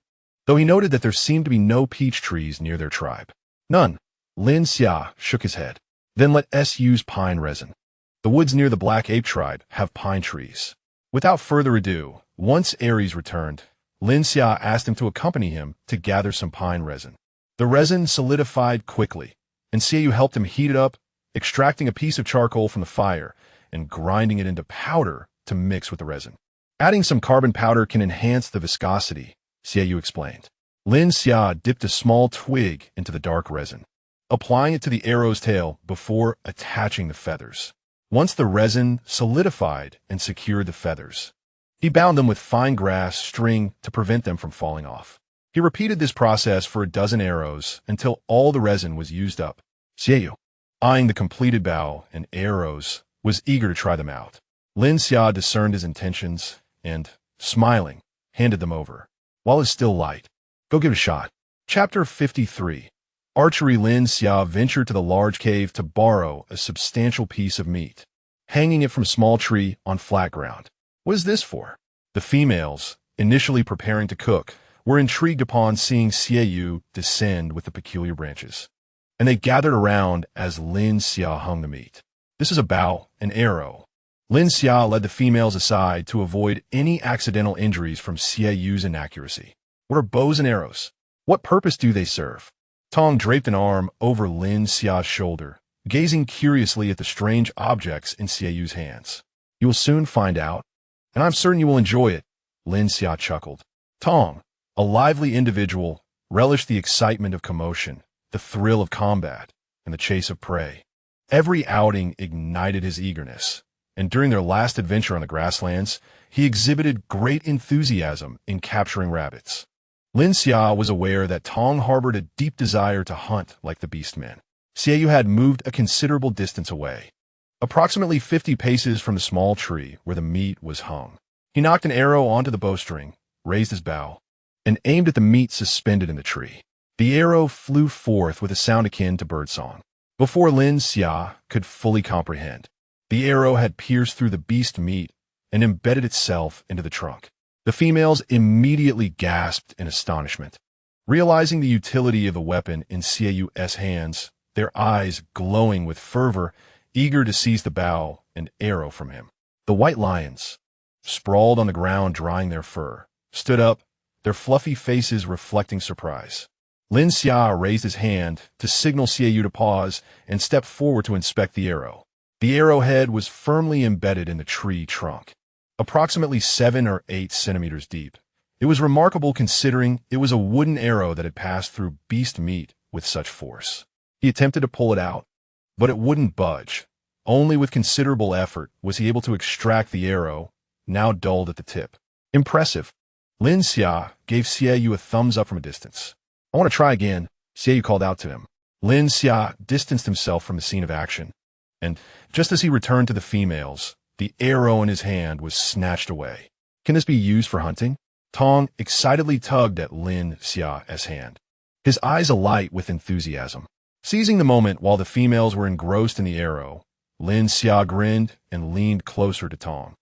though he noted that there seemed to be no peach trees near their tribe. None. Lin Xia shook his head. Then let us use pine resin. The woods near the Black Ape tribe have pine trees. Without further ado, once Ares returned, Lin Xia asked him to accompany him to gather some pine resin. The resin solidified quickly, and Xia helped him heat it up, extracting a piece of charcoal from the fire and grinding it into powder to mix with the resin. Adding some carbon powder can enhance the viscosity, Xia explained. Lin Xia dipped a small twig into the dark resin, applying it to the arrow's tail before attaching the feathers. Once the resin solidified and secured the feathers, he bound them with fine grass string to prevent them from falling off. He repeated this process for a dozen arrows until all the resin was used up. Xia, eyeing the completed bow and arrows, was eager to try them out. Lin Xia discerned his intentions and, smiling, handed them over. While it's still light, go give it a shot. Chapter 53. Archery. Lin Xia ventured to the large cave to borrow a substantial piece of meat, hanging it from a small tree on flat ground. What is this for? The females, initially preparing to cook, were intrigued upon seeing Xia descend with the peculiar branches, and they gathered around as Lin Xia hung the meat. This is a bow and arrow. Lin Xia led the females aside to avoid any accidental injuries from Xiao's inaccuracy. What are bows and arrows? What purpose do they serve? Tong draped an arm over Lin Xia's shoulder, gazing curiously at the strange objects in Xiao's hands. You will soon find out, and I'm certain you will enjoy it, Lin Xia chuckled. Tong, a lively individual, relished the excitement of commotion, the thrill of combat, and the chase of prey. Every outing ignited his eagerness, and during their last adventure on the grasslands, he exhibited great enthusiasm in capturing rabbits. Lin Xia was aware that Tong harbored a deep desire to hunt like the beastmen. Xia had moved a considerable distance away, approximately 50 paces from the small tree where the meat was hung. He knocked an arrow onto the bowstring, raised his bow, and aimed at the meat suspended in the tree. The arrow flew forth with a sound akin to birdsong. Before Lin Xia could fully comprehend, the arrow had pierced through the beast meat and embedded itself into the trunk. The females immediately gasped in astonishment. Realizing the utility of the weapon in Xiao's hands, their eyes glowing with fervor, eager to seize the bow and arrow from him. The white lions, sprawled on the ground drying their fur, stood up, their fluffy faces reflecting surprise. Lin Xia raised his hand to signal Xiao to pause and stepped forward to inspect the arrow. The arrowhead was firmly embedded in the tree trunk, approximately 7 or 8 centimeters deep. It was remarkable considering it was a wooden arrow that had passed through beast meat with such force. He attempted to pull it out, but it wouldn't budge. Only with considerable effort was he able to extract the arrow, now dulled at the tip. Impressive. Lin Xia gave Xiao a thumbs up from a distance. I want to try again, Xiao called out to him. Lin Xia distanced himself from the scene of action, and just as he returned to the females, the arrow in his hand was snatched away. Can this be used for hunting? Tong excitedly tugged at Lin Xia's hand, his eyes alight with enthusiasm. Seizing the moment while the females were engrossed in the arrow, Lin Xia grinned and leaned closer to Tong,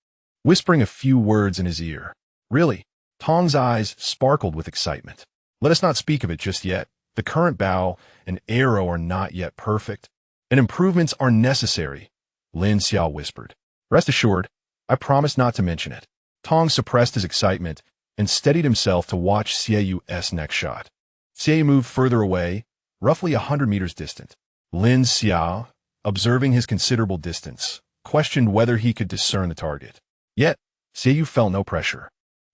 whispering a few words in his ear. Really? Tong's eyes sparkled with excitement. Let us not speak of it just yet. The current bow and arrow are not yet perfect, and improvements are necessary, Lin Xia whispered. Rest assured, I promise not to mention it. Tong suppressed his excitement and steadied himself to watch Xiao's next shot. Xiao moved further away, roughly 100 meters distant. Lin Xia, observing his considerable distance, questioned whether he could discern the target. Yet, Xiao felt no pressure.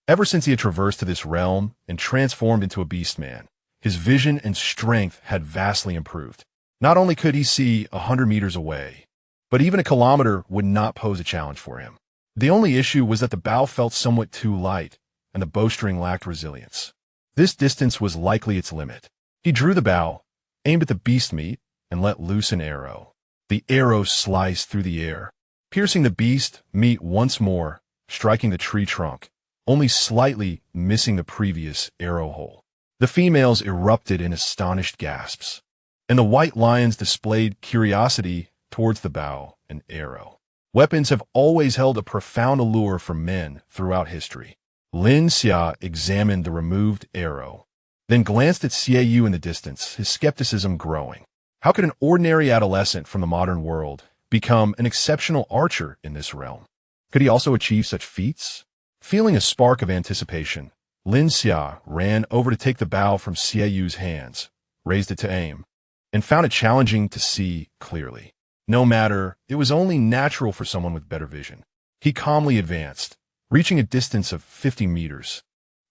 Ever since he had traversed to this realm and transformed into a beast man, his vision and strength had vastly improved. Not only could he see 100 meters away, but even a kilometer would not pose a challenge for him. The only issue was that the bow felt somewhat too light, and the bowstring lacked resilience. This distance was likely its limit. He drew the bow, aimed at the beast meat, and let loose an arrow. The arrow sliced through the air, piercing the beast meat once more, striking the tree trunk, only slightly missing the previous arrow hole. The females erupted in astonished gasps, and the white lions displayed curiosity towards the bow and arrow. Weapons have always held a profound allure for men throughout history. Lin Xia examined the removed arrow, then glanced at Xiaoyu in the distance, his skepticism growing. How could an ordinary adolescent from the modern world become an exceptional archer in this realm? Could he also achieve such feats? Feeling a spark of anticipation, Lin Xia ran over to take the bow from Xiaoyu's hands, raised it to aim, and found it challenging to see clearly. No matter, it was only natural for someone with better vision. He calmly advanced, reaching a distance of 50 meters,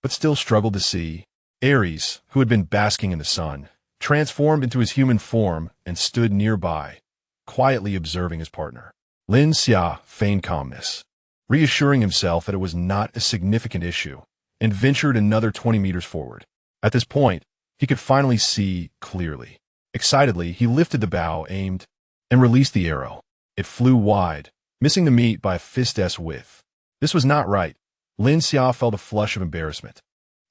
but still struggled to see. Ares, who had been basking in the sun, transformed into his human form and stood nearby, quietly observing his partner. Lin Xia feigned calmness, reassuring himself that it was not a significant issue, and ventured another 20 meters forward. At this point, he could finally see clearly. Excitedly, he lifted the bow, aimed, and released the arrow. It flew wide, missing the meat by a fist's width. This was not right. Lin Xia felt a flush of embarrassment.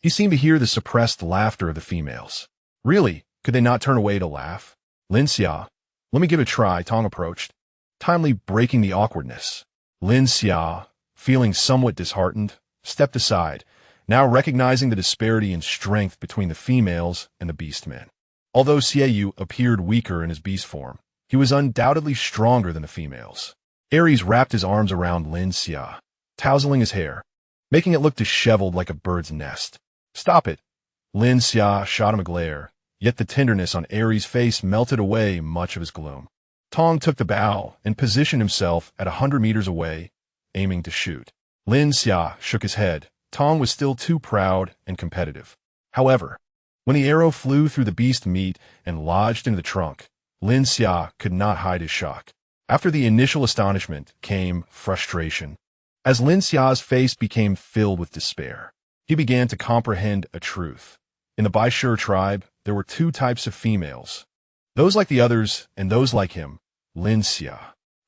He seemed to hear the suppressed laughter of the females. Really, could they not turn away to laugh? Lin Xia, let me give it a try, Tong approached, timely breaking the awkwardness. Lin Xia, feeling somewhat disheartened, stepped aside, now recognizing the disparity in strength between the females and the beastmen. Although Xiaoyu appeared weaker in his beast form, he was undoubtedly stronger than the females. Ares wrapped his arms around Lin Xia, tousling his hair, making it look disheveled like a bird's nest. Stop it! Lin Xia shot him a glare, yet the tenderness on Ares' face melted away much of his gloom. Tong took the bow and positioned himself at 100 meters away, aiming to shoot. Lin Xia shook his head. Tong was still too proud and competitive. However, when the arrow flew through the beast meat and lodged into the trunk, Lin Xia could not hide his shock. After the initial astonishment came frustration. As Lin Xia's face became filled with despair, he began to comprehend a truth. In the Baishur tribe, there were two types of females. Those like the others and those like him, Lin Xia.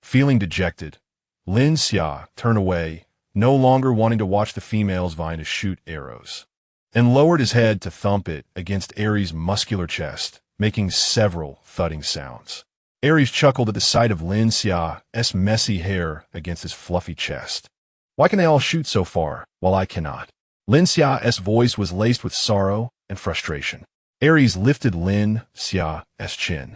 Feeling dejected, Lin Xia turned away, no longer wanting to watch the females vying to shoot arrows, and lowered his head to thump it against Ares' muscular chest, making several thudding sounds. Ares chuckled at the sight of Lin Xia's messy hair against his fluffy chest. Why can they all shoot so far, while I cannot? Lin Xia's voice was laced with sorrow and frustration. Ares lifted Lin Xia's chin.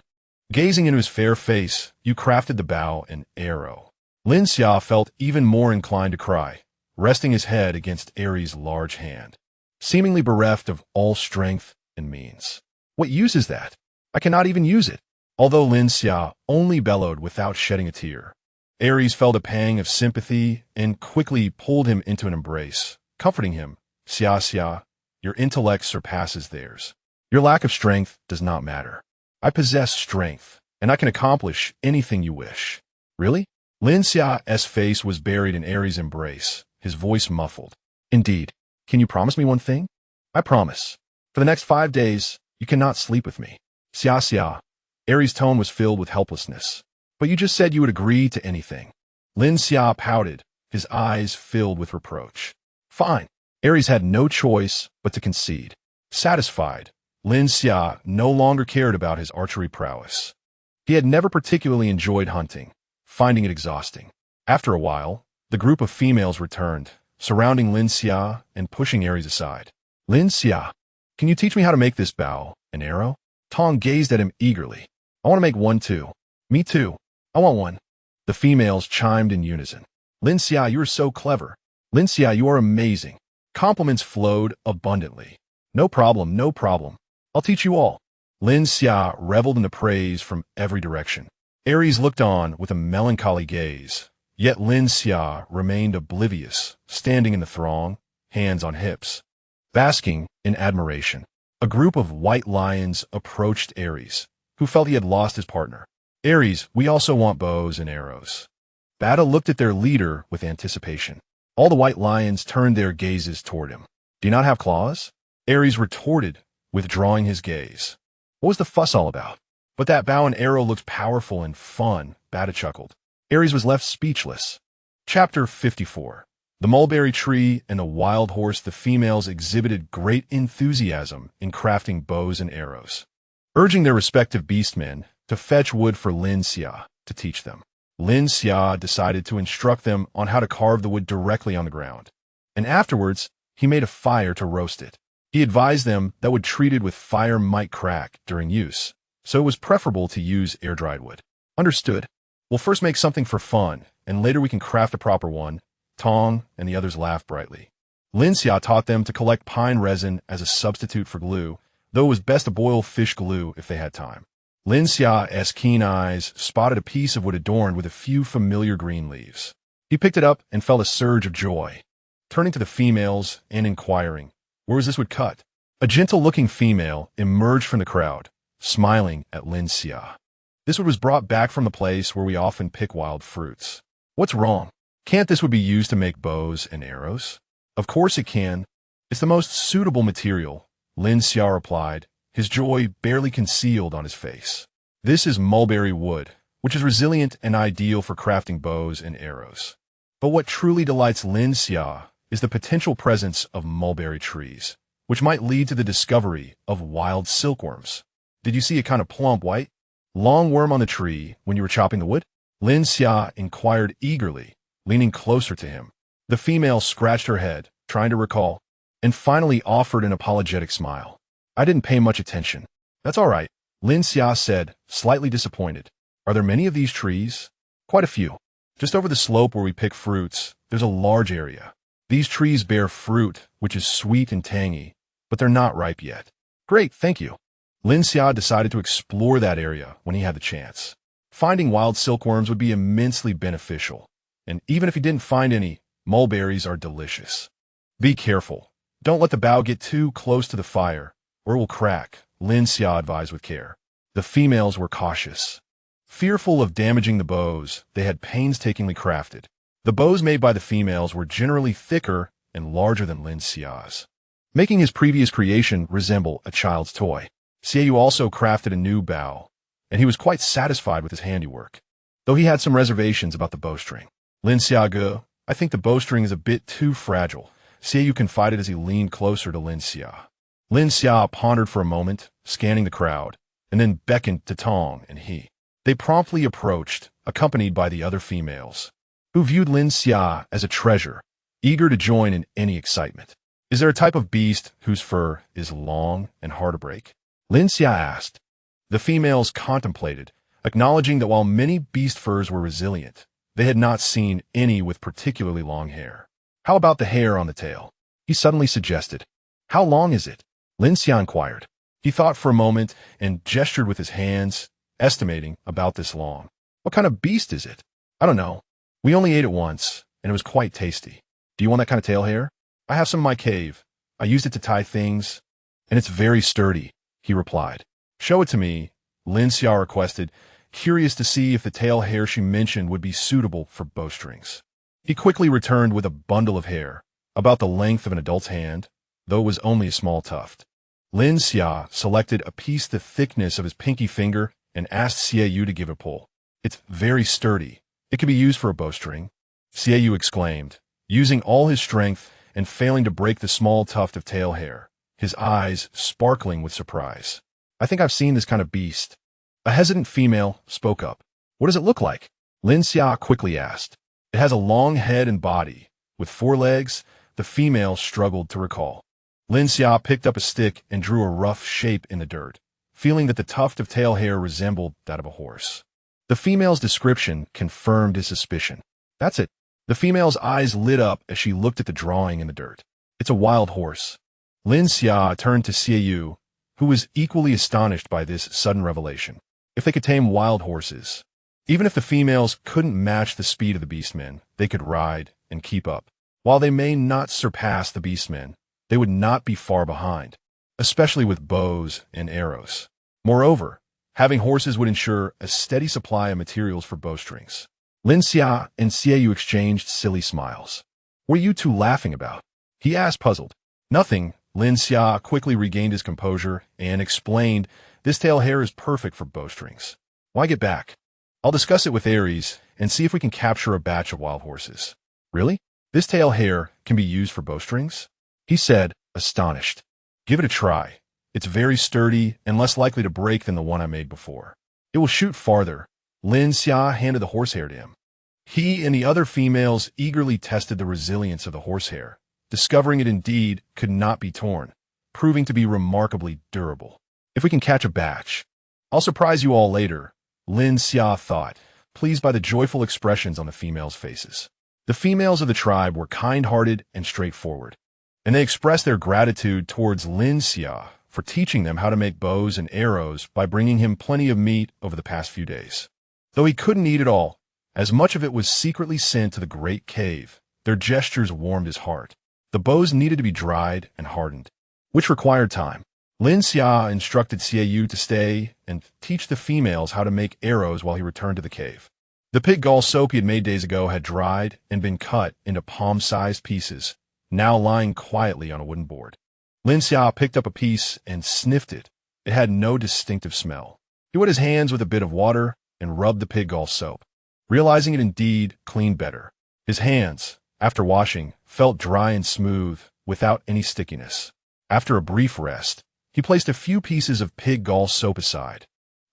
Gazing into his fair face, you crafted the bow and arrow. Lin Xia felt even more inclined to cry, resting his head against Ares' large hand, seemingly bereft of all strength and means. What use is that? I cannot even use it. Although Lin Xia only bellowed without shedding a tear, Ares felt a pang of sympathy and quickly pulled him into an embrace, comforting him. Xia, your intellect surpasses theirs. Your lack of strength does not matter. I possess strength, and I can accomplish anything you wish. Really? Lin Xia's face was buried in Ares' embrace, his voice muffled. Indeed. Can you promise me one thing? I promise. For the next 5 days, you cannot sleep with me. Xia. Ares' tone was filled with helplessness. But you just said you would agree to anything. Lin Xia pouted, his eyes filled with reproach. Fine. Ares had no choice but to concede. Satisfied, Lin Xia no longer cared about his archery prowess. He had never particularly enjoyed hunting, finding it exhausting. After a while, the group of females returned, surrounding Lin Xia and pushing Ares aside. Lin Xia, can you teach me how to make this bow, an arrow? Tong gazed at him eagerly. I want to make one too. Me too. I want one. The females chimed in unison. Lin Xia, you are so clever. Lin Xia, you are amazing. Compliments flowed abundantly. No problem, no problem. I'll teach you all. Lin Xia reveled in the praise from every direction. Ares looked on with a melancholy gaze, yet Lin Xia remained oblivious, standing in the throng, hands on hips, basking in admiration. A group of white lions approached Ares, who felt he had lost his partner. Ares, we also want bows and arrows. Bata looked at their leader with anticipation. All the white lions turned their gazes toward him. Do you not have claws? Ares retorted, withdrawing his gaze. What was the fuss all about? But that bow and arrow looked powerful and fun, Bata chuckled. Ares was left speechless. Chapter 54. The mulberry tree and the wild horse, the females exhibited great enthusiasm in crafting bows and arrows, urging their respective beastmen to fetch wood for Lin Xia to teach them. Lin Xia decided to instruct them on how to carve the wood directly on the ground, and afterwards he made a fire to roast it. He advised them that wood treated with fire might crack during use, so it was preferable to use air-dried wood. Understood. We'll first make something for fun, and later we can craft a proper one. Tong and the others laughed brightly. Lin Xia taught them to collect pine resin as a substitute for glue, though it was best to boil fish glue if they had time. Lin Xia's keen eyes spotted a piece of wood adorned with a few familiar green leaves. He picked it up and felt a surge of joy. Turning to the females and inquiring, "Where is this wood cut?" A gentle-looking female emerged from the crowd, smiling at Lin Xia. "This wood was brought back from the place where we often pick wild fruits." "What's wrong? Can't this wood be used to make bows and arrows?" "Of course it can. It's the most suitable material," Lin Xia replied, his joy barely concealed on his face. "This is mulberry wood, which is resilient and ideal for crafting bows and arrows." But what truly delights Lin Xia is the potential presence of mulberry trees, which might lead to the discovery of wild silkworms. "Did you see a kind of plump white, long worm on the tree when you were chopping the wood?" Lin Xia inquired eagerly, leaning closer to him. The female scratched her head, trying to recall, and finally offered an apologetic smile. "I didn't pay much attention." "That's all right," Lin Xia said, slightly disappointed. "Are there many of these trees?" "Quite a few. Just over the slope where we pick fruits, there's a large area. These trees bear fruit, which is sweet and tangy, but they're not ripe yet." "Great, thank you." Lin Xia decided to explore that area when he had the chance. Finding wild silkworms would be immensely beneficial, and even if he didn't find any, mulberries are delicious. "Be careful. Don't let the bough get too close to the fire, or it will crack," Lin Xia advised with care. The females were cautious. Fearful of damaging the bows they had painstakingly crafted. The bows made by the females were generally thicker and larger than Lin Xia's, making his previous creation resemble a child's toy. Xiaoyu also crafted a new bow, and he was quite satisfied with his handiwork, though he had some reservations about the bowstring. "Lin Xiaoge, I think the bowstring is a bit too fragile," Xiaoyu confided as he leaned closer to Lin Xia. Lin Xia pondered for a moment, scanning the crowd, and then beckoned to Tong and he. They promptly approached, accompanied by the other females, who viewed Lin Xia as a treasure, eager to join in any excitement. "Is there a type of beast whose fur is long and hard to break?" Lin Xia asked. The females contemplated, acknowledging that while many beast furs were resilient, they had not seen any with particularly long hair. "How about the hair on the tail?" he suddenly suggested. "How long is it?" Lin Xia inquired. He thought for a moment and gestured with his hands, estimating about this long. "What kind of beast is it?" "I don't know. We only ate it once, and it was quite tasty." "Do you want that kind of tail hair?" "I have some in my cave. I used it to tie things, and it's very sturdy," he replied. "Show it to me," Lin Xia requested, curious to see if the tail hair she mentioned would be suitable for bowstrings. He quickly returned with a bundle of hair, about the length of an adult's hand, though it was only a small tuft. Lin Xia selected a piece the thickness of his pinky finger and asked Xiaoyu to give it a pull. "It's very sturdy. It could be used for a bowstring," Xiaoyu exclaimed, using all his strength and failing to break the small tuft of tail hair, his eyes sparkling with surprise. "I think I've seen this kind of beast." A hesitant female spoke up. "What does it look like?" Lin Xia quickly asked. "It has a long head and body, with 4 legs," the female struggled to recall. Lin Xia picked up a stick and drew a rough shape in the dirt, feeling that the tuft of tail hair resembled that of a horse. The female's description confirmed his suspicion. "That's it." The female's eyes lit up as she looked at the drawing in the dirt. "It's a wild horse." Lin Xia turned to Xiaoyu, who was equally astonished by this sudden revelation. If they could tame wild horses, even if the females couldn't match the speed of the beastmen, they could ride and keep up. While they may not surpass the beastmen, they would not be far behind, especially with bows and arrows. Moreover, having horses would ensure a steady supply of materials for bowstrings. Lin Xia and Xiaoyu exchanged silly smiles. "What are you two laughing about?" he asked, puzzled. "Nothing." Lin Xia quickly regained his composure and explained, "This tail hair is perfect for bowstrings. Why get back? I'll discuss it with Ares and see if we can capture a batch of wild horses." "Really? This tail hair can be used for bowstrings? He said, astonished. Give it a try. It's very sturdy and less likely to break than the one I made before. It will shoot farther. Lin Xia handed the horsehair to him. He and the other females eagerly tested the resilience of the horsehair, discovering it indeed could not be torn, proving to be remarkably durable. If we can catch a batch, I'll surprise you all later, Lin Xia thought, pleased by the joyful expressions on the females' faces. The females of the tribe were kind-hearted and straightforward, and they expressed their gratitude towards Lin Xia for teaching them how to make bows and arrows by bringing him plenty of meat over the past few days. Though he couldn't eat it all, as much of it was secretly sent to the great cave, their gestures warmed his heart. The bows needed to be dried and hardened, which required time. Lin Xia instructed Xiaoyu to stay and teach the females how to make arrows while he returned to the cave. The pig gall soap he had made days ago had dried and been cut into palm-sized pieces, now lying quietly on a wooden board. Lin Xia picked up a piece and sniffed it. It had no distinctive smell. He wet his hands with a bit of water and rubbed the pig gall soap, realizing it indeed cleaned better. His hands, after washing, felt dry and smooth, without any stickiness. After a brief rest, he placed a few pieces of pig gall soap aside,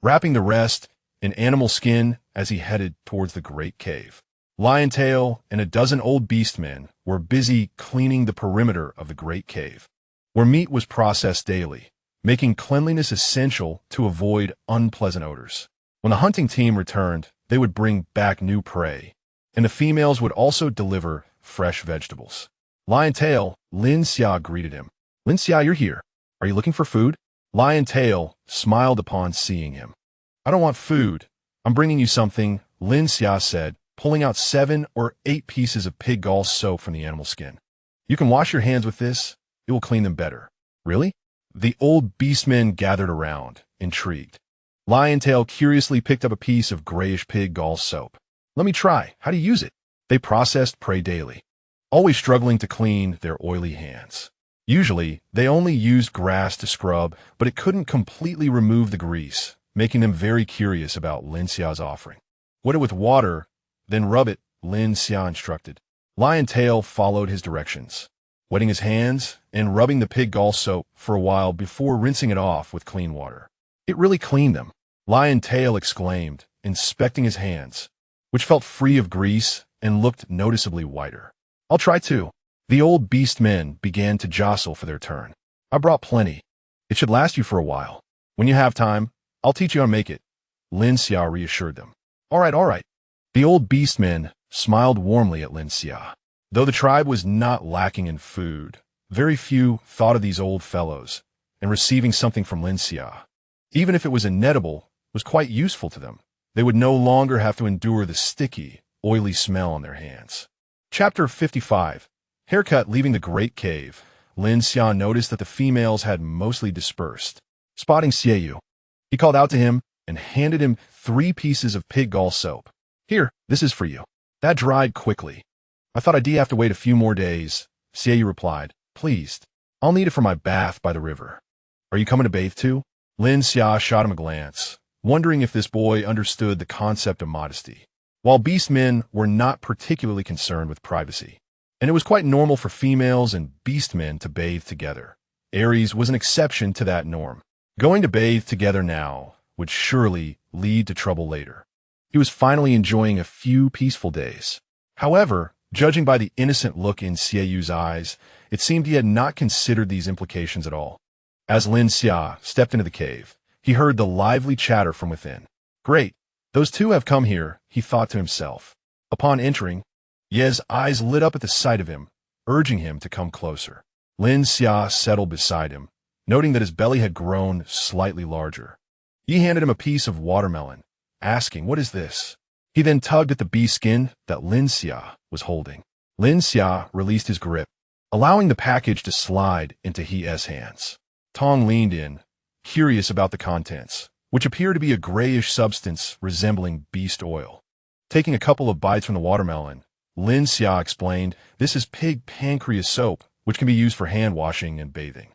wrapping the rest in animal skin as he headed towards the great cave. Lion Tail and a dozen old beastmen were busy cleaning the perimeter of the great cave, where meat was processed daily, making cleanliness essential to avoid unpleasant odors. When the hunting team returned, they would bring back new prey, and the females would also deliver fresh vegetables. Lion Tail, Lin Xia greeted him. Lin Xia, you're here. Are you looking for food? Lion Tail smiled upon seeing him. I don't want food. I'm bringing you something, Lin Xia said, pulling out 7 or 8 pieces of pig gall soap from the animal skin. You can wash your hands with this. It will clean them better. Really? The old beastmen gathered around, intrigued. Lion Tail curiously picked up a piece of grayish pig gall soap. Let me try. How do you use it? They processed prey daily, always struggling to clean their oily hands. Usually, they only used grass to scrub, but it couldn't completely remove the grease, making them very curious about Lin Xia's offering. Wet it with water, then rub it, Lin Xia instructed. Lion Tail followed his directions, wetting his hands and rubbing the pig gall soap for a while before rinsing it off with clean water. It really cleaned them, Lion Tail exclaimed, inspecting his hands, which felt free of grease and looked noticeably whiter. I'll try too. The old beastmen began to jostle for their turn. I brought plenty. It should last you for a while. When you have time, I'll teach you how to make it, Lin Xia reassured them. All right. The old beastmen smiled warmly at Lin Xia. Though the tribe was not lacking in food, very few thought of these old fellows, and receiving something from Lin Xia, even if it was inedible, was quite useful to them. They would no longer have to endure the sticky, oily smell on their hands. Chapter 55. Haircut. Leaving the great cave, Lin Xia noticed that the females had mostly dispersed. Spotting Xiaoyu, he called out to him and handed him 3 pieces of pig gall soap. Here, this is for you. That dried quickly. I thought I'd have to wait a few more days, Xiaoyu replied, pleased. I'll need it for my bath by the river. Are you coming to bathe too? Lin Xia shot him a glance, wondering if this boy understood the concept of modesty. While beastmen were not particularly concerned with privacy, and it was quite normal for females and beastmen to bathe together, Aries was an exception to that norm. Going to bathe together now would surely lead to trouble later. He was finally enjoying a few peaceful days. However, judging by the innocent look in Xiaoyu's eyes, it seemed he had not considered these implications at all. As Lin Xia stepped into the cave, he heard the lively chatter from within. Great, those 2 have come here, he thought to himself. Upon entering, Ye's eyes lit up at the sight of him, urging him to come closer. Lin Xia settled beside him, noting that his belly had grown slightly larger. He handed him a piece of watermelon, asking, what is this? He then tugged at the bee skin that Lin Xia was holding. Lin Xia released his grip, allowing the package to slide into He's hands. Tong leaned in, curious about the contents, which appeared to be a grayish substance resembling beast oil. Taking a couple of bites from the watermelon, Lin Xia explained, this is pig pancreas soap, which can be used for hand washing and bathing.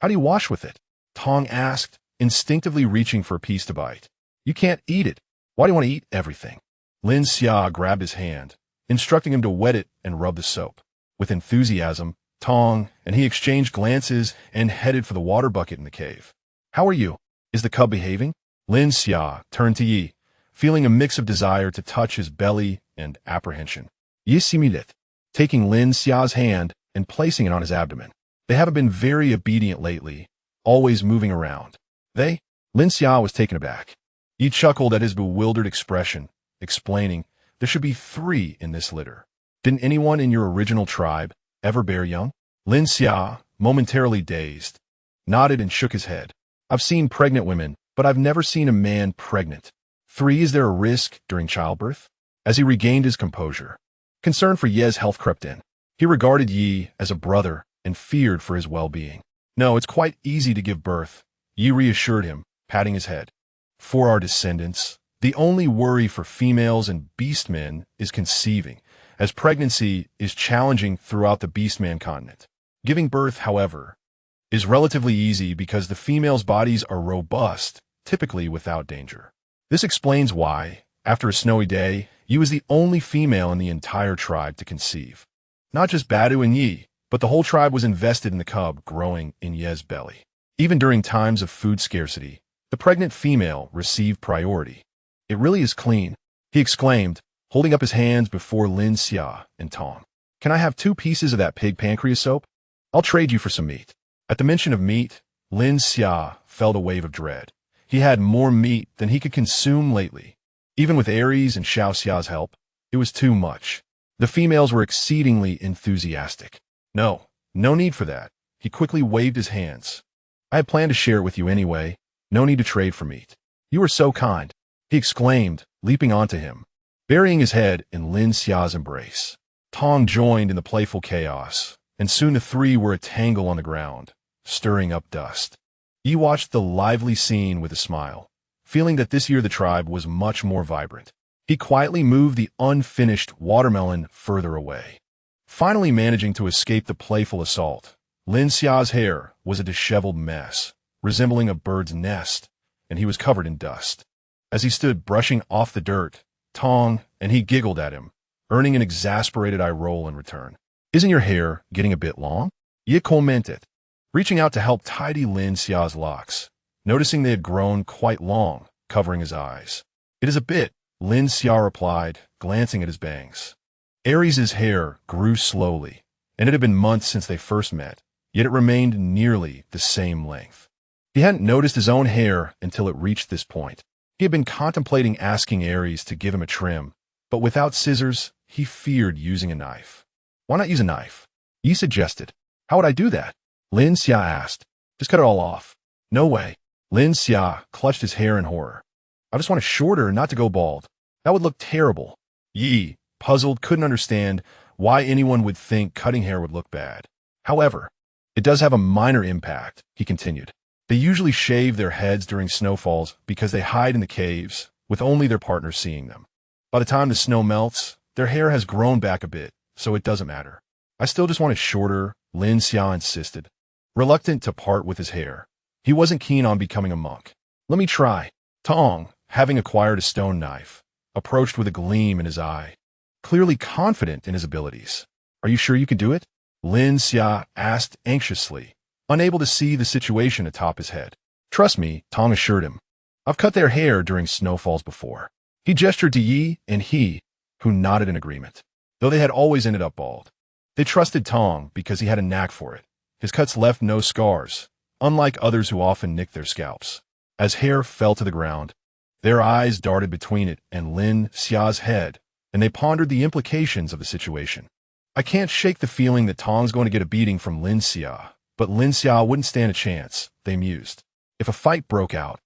How do you wash with it? Tong asked, instinctively reaching for a piece to bite. You can't eat it. Why do you want to eat everything? Lin Xia grabbed his hand, instructing him to wet it and rub the soap. With enthusiasm, Tong and he exchanged glances and headed for the water bucket in the cave. "How are you? Is the cub behaving?" Lin Xia turned to Yi, feeling a mix of desire to touch his belly and apprehension. Yi similed, taking Lin Xia's hand and placing it on his abdomen. They haven't been very obedient lately, always moving around. Lin Xia was taken aback. Yi chuckled at his bewildered expression, explaining, "There should be 3 in this litter. Didn't anyone in your original tribe ever bear young?" Lin Xia, momentarily dazed, nodded and shook his head. "I've seen pregnant women, but I've never seen a man pregnant. 3, is there a risk during childbirth?" As he regained his composure, concern for Ye's health crept in. He regarded Yi as a brother and feared for his well-being. "No, it's quite easy to give birth," Yi reassured him, patting his head. "For our descendants, the only worry for females and beastmen is conceiving, as pregnancy is challenging throughout the beastman continent. Giving birth, however, is relatively easy because the females' bodies are robust, typically without danger. This explains why, after a snowy day, Yi was the only female in the entire tribe to conceive. Not just Badu and Yi, but the whole tribe was invested in the cub growing in Ye's belly. Even during times of food scarcity, the pregnant female received priority. It really is clean," he exclaimed, holding up his hands before Lin Xia and Tong. "Can I have 2 pieces of that pig pancreas soap? I'll trade you for some meat." At the mention of meat, Lin Xia felt a wave of dread. He had more meat than he could consume lately. Even with Aries and Xiao Xia's help, it was too much. The females were exceedingly enthusiastic. No need for that." He quickly waved his hands. "I had planned to share it with you anyway. No need to trade for meat. You are so kind," he exclaimed, leaping onto him, burying his head in Lin Xia's embrace. Tong joined in the playful chaos, and soon the 3 were a tangle on the ground, stirring up dust. Yi watched the lively scene with a smile, feeling that this year the tribe was much more vibrant. He quietly moved the unfinished watermelon further away. Finally managing to escape the playful assault, Lin Xia's hair was a disheveled mess, resembling a bird's nest, and he was covered in dust. As he stood brushing off the dirt, Tong and he giggled at him, earning an exasperated eye roll in return. "Isn't your hair getting a bit long?" Yi commented, reaching out to help tidy Lin Xia's locks, noticing they had grown quite long, covering his eyes. "It is a bit," Lin Xia replied, glancing at his bangs. Aries' hair grew slowly, and it had been months since they first met, yet it remained nearly the same length. He hadn't noticed his own hair until it reached this point. He had been contemplating asking Aries to give him a trim, but without scissors, he feared using a knife. "Why not use a knife?" Yi suggested. "How would I do that?" Lin Xia asked. "Just cut it all off." "No way." Lin Xia clutched his hair in horror. "I just want it shorter and not to go bald. That would look terrible." Yi, puzzled, couldn't understand why anyone would think cutting hair would look bad. "However, it does have a minor impact," he continued. "They usually shave their heads during snowfalls because they hide in the caves, with only their partner seeing them. By the time the snow melts, their hair has grown back a bit, so it doesn't matter. I still just want it shorter," Lin Xia insisted, reluctant to part with his hair. He wasn't keen on becoming a monk. "Let me try." Tong, having acquired a stone knife, approached with a gleam in his eye, clearly confident in his abilities. "Are you sure you can do it?" Lin Xia asked anxiously, unable to see the situation atop his head. "Trust me," Tong assured him. "I've cut their hair during snowfalls before." He gestured to Yi and he, who nodded in agreement, though they had always ended up bald. They trusted Tong because he had a knack for it. His cuts left no scars, unlike others who often nicked their scalps. As hair fell to the ground, their eyes darted between it and Lin Xia's head, and they pondered the implications of the situation. "I can't shake the feeling that Tong's going to get a beating from Lin Xia, but Lin Xia wouldn't stand a chance," they mused. If a fight broke out,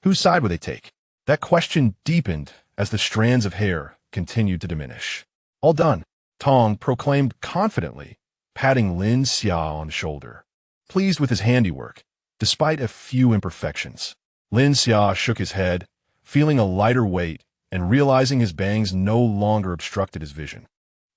whose side would they take? That question deepened as the strands of hair continued to diminish. "All done," Tong proclaimed confidently, patting Lin Xia on the shoulder, pleased with his handiwork, despite a few imperfections. Lin Xia shook his head, feeling a lighter weight and realizing his bangs no longer obstructed his vision.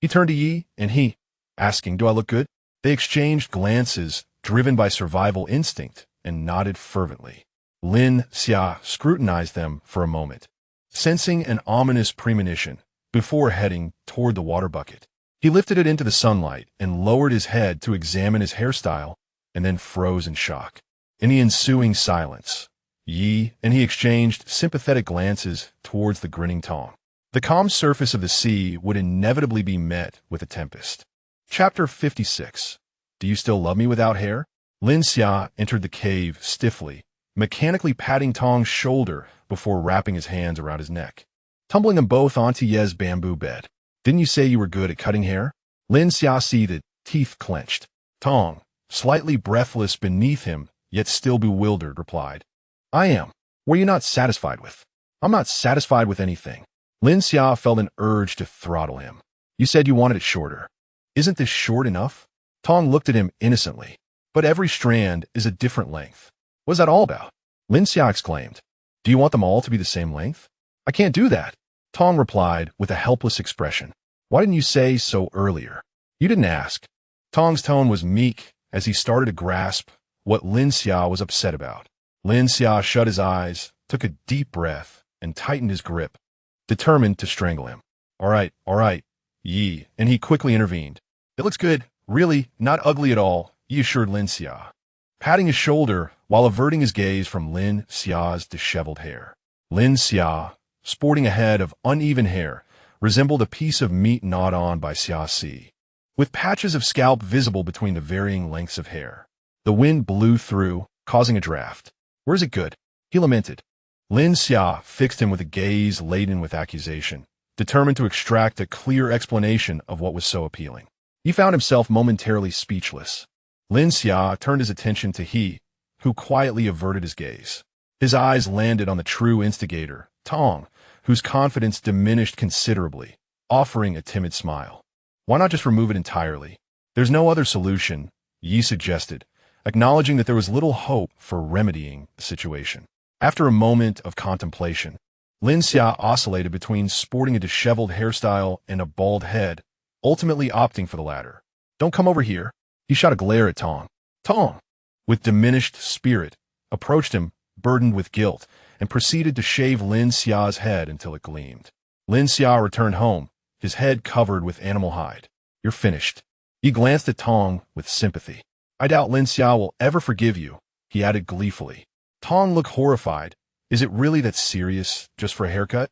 He turned to Yi and he, asking, "Do I look good?" They exchanged glances, driven by survival instinct, and nodded fervently. Lin Xia scrutinized them for a moment, sensing an ominous premonition before heading toward the water bucket. He lifted it into the sunlight and lowered his head to examine his hairstyle, and then froze in shock. In the ensuing silence, Yi and he exchanged sympathetic glances towards the grinning Tong. The calm surface of the sea would inevitably be met with a tempest. Chapter 56. Do you still love me without hair? Lin Xia entered the cave stiffly, mechanically patting Tong's shoulder before wrapping his hands around his neck, tumbling them both onto Ye's bamboo bed. Didn't you say you were good at cutting hair? Lin Xia seethed, teeth clenched. Tong, slightly breathless beneath him, yet still bewildered, replied, I am. Were you not satisfied with? I'm not satisfied with anything. Lin Xia felt an urge to throttle him. You said you wanted it shorter. Isn't this short enough? Tong looked at him innocently. But every strand is a different length. What's that all about? Lin Xia exclaimed. Do you want them all to be the same length? I can't do that. Tong replied with a helpless expression. Why didn't you say so earlier? You didn't ask. Tong's tone was meek as he started to grasp what Lin Xia was upset about. Lin Xia shut his eyes, took a deep breath, and tightened his grip, determined to strangle him. All right, Yi, and he quickly intervened. It looks good. Really, not ugly at all, Yi assured Lin Xia, patting his shoulder while averting his gaze from Lin Xia's disheveled hair. Lin Xia, sporting a head of uneven hair, resembled a piece of meat gnawed on by Xia Si, with patches of scalp visible between the varying lengths of hair. The wind blew through, causing a draft. Where's it good? He lamented. Lin Xia fixed him with a gaze laden with accusation, determined to extract a clear explanation of what was so appealing. He found himself momentarily speechless. Lin Xia turned his attention to He, who quietly averted his gaze. His eyes landed on the true instigator, Tong, whose confidence diminished considerably, offering a timid smile. Why not just remove it entirely? There's no other solution, Yi suggested, acknowledging that there was little hope for remedying the situation. After a moment of contemplation, Lin Xia oscillated between sporting a disheveled hairstyle and a bald head, ultimately opting for the latter. Don't come over here. He shot a glare at Tong. Tong, with diminished spirit, approached him, burdened with guilt, and proceeded to shave Lin Xia's head until it gleamed. Lin Xia returned home, his head covered with animal hide. You're finished. He glanced at Tong with sympathy. I doubt Lin Xia will ever forgive you, he added gleefully. Tong looked horrified. Is it really that serious, just for a haircut?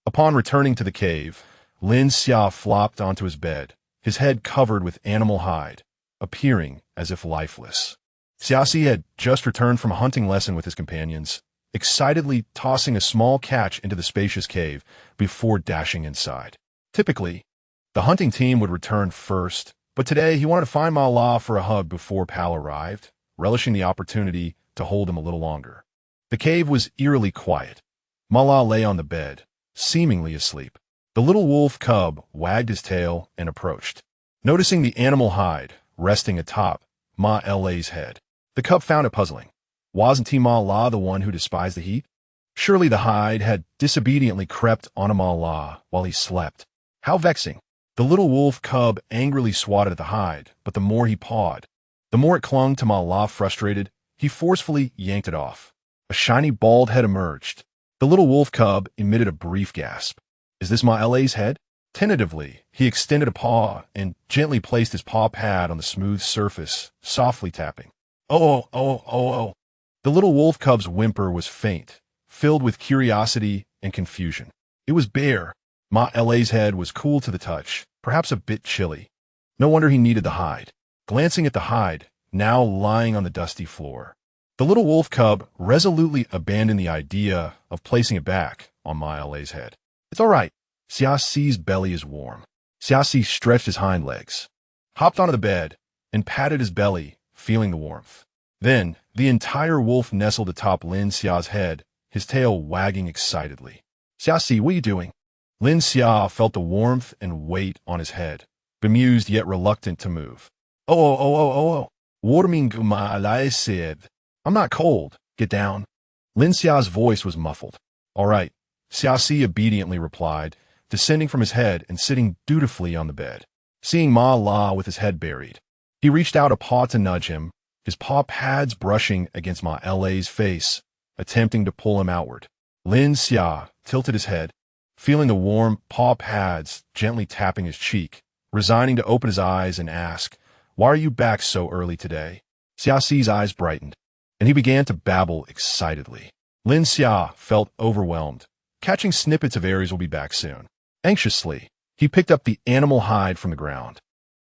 Upon returning to the cave, Lin Xia flopped onto his bed, his head covered with animal hide, appearing as if lifeless. Xia Si had just returned from a hunting lesson with his companions, excitedly tossing a small catch into the spacious cave before dashing inside. Typically, the hunting team would return first, but today he wanted to find Ma La for a hug before Pal arrived, relishing the opportunity to hold him a little longer. The cave was eerily quiet. Ma La lay on the bed, seemingly asleep. The little wolf cub wagged his tail and approached. Noticing the animal hide resting atop Ma La's head, the cub found it puzzling. Wasn't he Ma La the one who despised the heat? Surely the hide had disobediently crept onto Ma La while he slept. How vexing. The little wolf cub angrily swatted at the hide, but the more he pawed, the more it clung to Ma La. Frustrated, he forcefully yanked it off. A shiny bald head emerged. The little wolf cub emitted a brief gasp. Is this Ma La's head? Tentatively, he extended a paw and gently placed his paw pad on the smooth surface, softly tapping. Oh. The little wolf cub's whimper was faint, filled with curiosity and confusion. It was bare. Ma La's head was cool to the touch, perhaps a bit chilly. No wonder he needed the hide. Glancing at the hide, now lying on the dusty floor, the little wolf cub resolutely abandoned the idea of placing it back on Ma La's head. It's all right. Xia Si's belly is warm. Xia Si stretched his hind legs, hopped onto the bed, and patted his belly, feeling the warmth. Then, the entire wolf nestled atop Lin Xia's head, his tail wagging excitedly. Xia Si, what are you doing? Lin Xia felt the warmth and weight on his head, bemused yet reluctant to move. Oh. Warming Ma La said. I'm not cold. Get down. Lin Xia's voice was muffled. All right. Xia Si obediently replied, descending from his head and sitting dutifully on the bed. Seeing Ma La with his head buried, he reached out a paw to nudge him, his paw pads brushing against Ma La's face, attempting to pull him outward. Lin Xia tilted his head, feeling the warm paw pads gently tapping his cheek, resigning to open his eyes and ask, "Why are you back so early today?" Xiaxi's eyes brightened, and he began to babble excitedly. Lin Xia felt overwhelmed. Catching snippets of Aries will be back soon. Anxiously, he picked up the animal hide from the ground,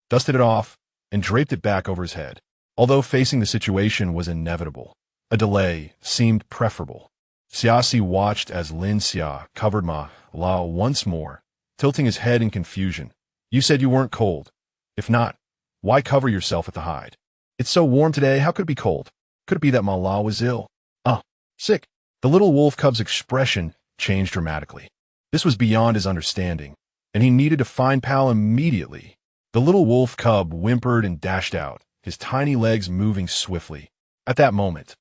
dusted it off, and draped it back over his head. Although facing the situation was inevitable, a delay seemed preferable. Xiaxi watched as Lin Xia covered Ma Lao once more, tilting his head in confusion. "You said you weren't cold. If not, why cover yourself with the hide? It's so warm today, how could it be cold? Could it be that Ma Lao was ill? Sick?" The little wolf cub's expression changed dramatically. This was beyond his understanding, and he needed to find Pal immediately. The little wolf cub whimpered and dashed out, his tiny legs moving swiftly. At that moment,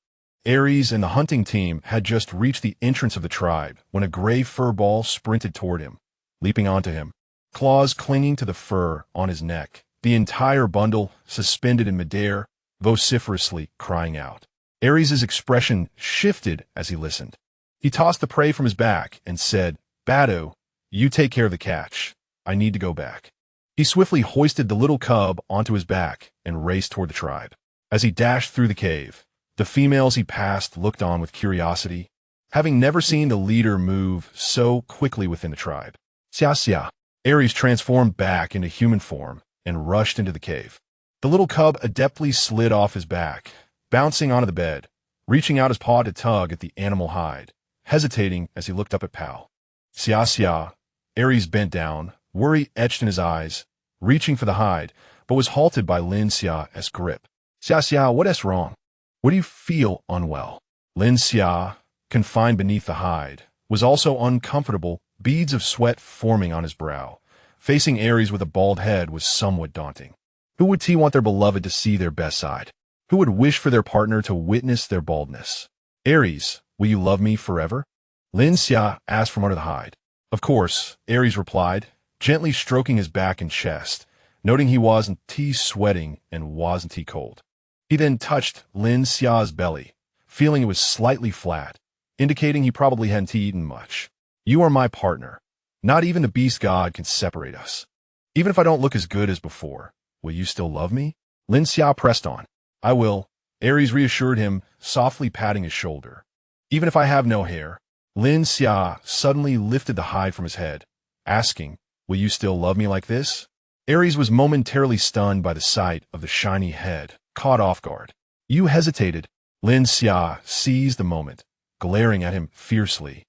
Aries and the hunting team had just reached the entrance of the tribe when a gray fur ball sprinted toward him, leaping onto him, claws clinging to the fur on his neck, the entire bundle suspended in midair, vociferously crying out. Aries' expression shifted as he listened. He tossed the prey from his back and said, "Bado, you take care of the catch. I need to go back." He swiftly hoisted the little cub onto his back and raced toward the tribe. As he dashed through the cave, the females he passed looked on with curiosity, having never seen the leader move so quickly within the tribe. Xia. Aries transformed back into human form and rushed into the cave. The little cub adeptly slid off his back, bouncing onto the bed, reaching out his paw to tug at the animal hide, hesitating as he looked up at Pal. Xia. Aries bent down, worry etched in his eyes, reaching for the hide, but was halted by Lin Xia's grip. "Xia, what's wrong? What do you feel unwell?" Lin Xia, confined beneath the hide, was also uncomfortable, beads of sweat forming on his brow. Facing Aries with a bald head was somewhat daunting. Who would want their beloved to see their best side? Who would wish for their partner to witness their baldness? "Aries, will you love me forever?" Lin Xia asked from under the hide. "Of course," Aries replied, gently stroking his back and chest, noting he wasn't sweating and wasn't cold. He then touched Lin Xia's belly, feeling it was slightly flat, indicating he probably hadn't eaten much. "You are my partner. Not even the beast god can separate us. Even if I don't look as good as before, will you still love me?" Lin Xia pressed on. "I will," Aries reassured him, softly patting his shoulder. "Even if I have no hair." Lin Xia suddenly lifted the hide from his head, asking, "Will you still love me like this?" Aries was momentarily stunned by the sight of the shiny head, caught off guard. "You hesitated." Lin Xia seized the moment, glaring at him fiercely.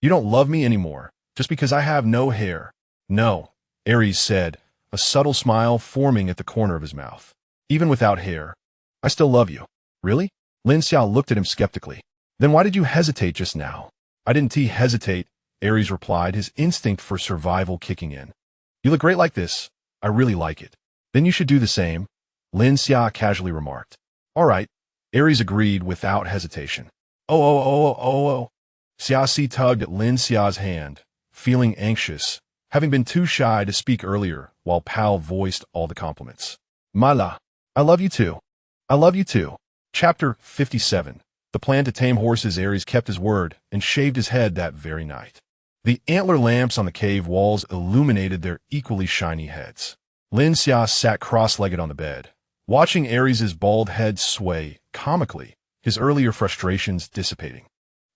"You don't love me anymore, just because I have no hair." "No," Aries said, a subtle smile forming at the corner of his mouth. "Even without hair, I still love you." "Really?" Lin Xia looked at him skeptically. "Then why did you hesitate just now?" "I didn't hesitate," Aries replied, his instinct for survival kicking in. "You look great like this. I really like it." "Then you should do the same," Lin Xia casually remarked. "All right," Aries agreed without hesitation. Oh. Xiaxi tugged at Lin Xia's hand, feeling anxious, having been too shy to speak earlier, while Pal voiced all the compliments. "Mala, I love you too. I love you too." Chapter 57. The plan to tame horses. Aries kept his word and shaved his head that very night. The antler lamps on the cave walls illuminated their equally shiny heads. Lin Xia sat cross-legged on the bed, watching Aries' bald head sway comically, his earlier frustrations dissipating.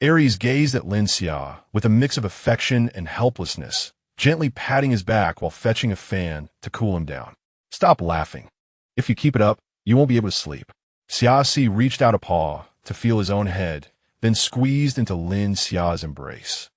Aries gazed at Lin Xia with a mix of affection and helplessness, gently patting his back while fetching a fan to cool him down. "Stop laughing. If you keep it up, you won't be able to sleep." Xiaxi reached out a paw to feel his own head, then squeezed into Lin Xia's embrace,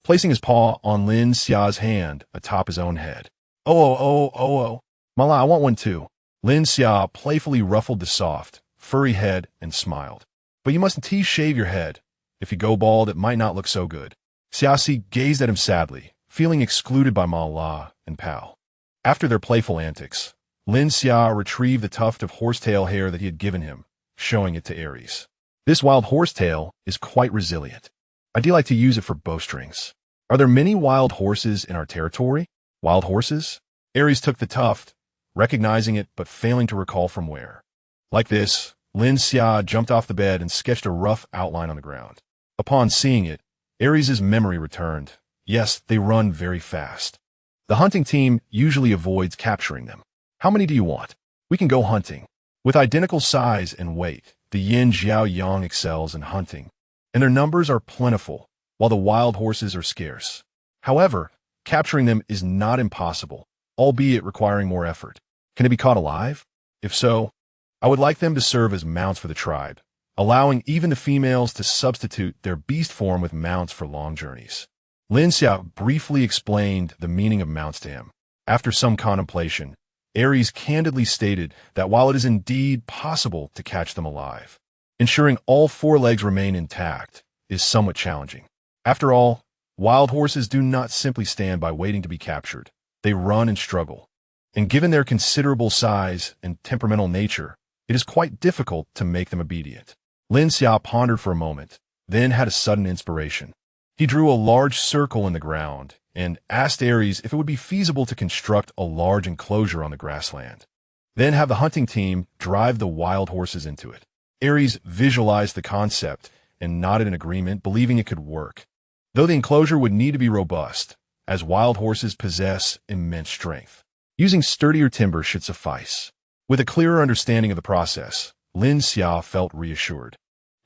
placing his paw on Lin Xia's hand atop his own head. Oh. Mala, I want one too." Lin Xia playfully ruffled the soft, furry head and smiled. "But you mustn't shave your head. If you go bald, it might not look so good." Xiaxi gazed at him sadly, feeling excluded by Mala and Pal. After their playful antics, Lin Xia retrieved the tuft of horsetail hair that he had given him, showing it to Aries. "This wild horsetail is quite resilient. I'd like to use it for bowstrings. Are there many wild horses in our territory?" "Wild horses?" Aries took the tuft, recognizing it but failing to recall from where. Like this, Lin Xia jumped off the bed and sketched a rough outline on the ground. Upon seeing it, Aries' memory returned. Yes, they run very fast. The hunting team usually avoids capturing them. How many do you want? We can go hunting. With identical size and weight, the yin xiao yang excels in hunting, and their numbers are plentiful, while the wild horses are scarce. However, capturing them is not impossible, albeit requiring more effort. Can it be caught alive? If so, I would like them to serve as mounts for the tribe, allowing even the females to substitute their beast form with mounts for long journeys. Lin Xia briefly explained the meaning of mounts to him. After some contemplation, Aries candidly stated that while it is indeed possible to catch them alive, ensuring all four legs remain intact is somewhat challenging. After all, wild horses do not simply stand by waiting to be captured. They run and struggle. And given their considerable size and temperamental nature, it is quite difficult to make them obedient. Lin Xia pondered for a moment, then had a sudden inspiration. He drew a large circle in the ground and asked Aries if it would be feasible to construct a large enclosure on the grassland, then have the hunting team drive the wild horses into it. Aries visualized the concept and nodded in agreement, believing it could work, though the enclosure would need to be robust, as wild horses possess immense strength. Using sturdier timber should suffice. With a clearer understanding of the process, Lin Xia felt reassured.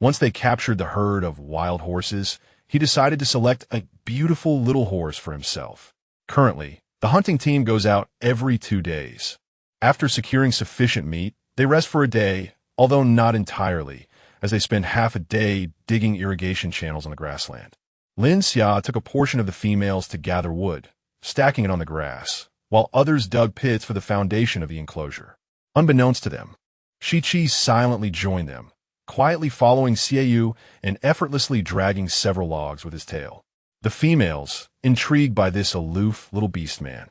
Once they captured the herd of wild horses, he decided to select a beautiful little horse for himself. Currently, the hunting team goes out every 2 days. After securing sufficient meat, they rest for a day, although not entirely, as they spend half a day digging irrigation channels on the grassland. Lin Xia took a portion of the females to gather wood, stacking it on the grass, while others dug pits for the foundation of the enclosure. Unbeknownst to them, Shi silently joined them, quietly following Xiaoyu and effortlessly dragging several logs with his tail. The females, intrigued by this aloof little beast man,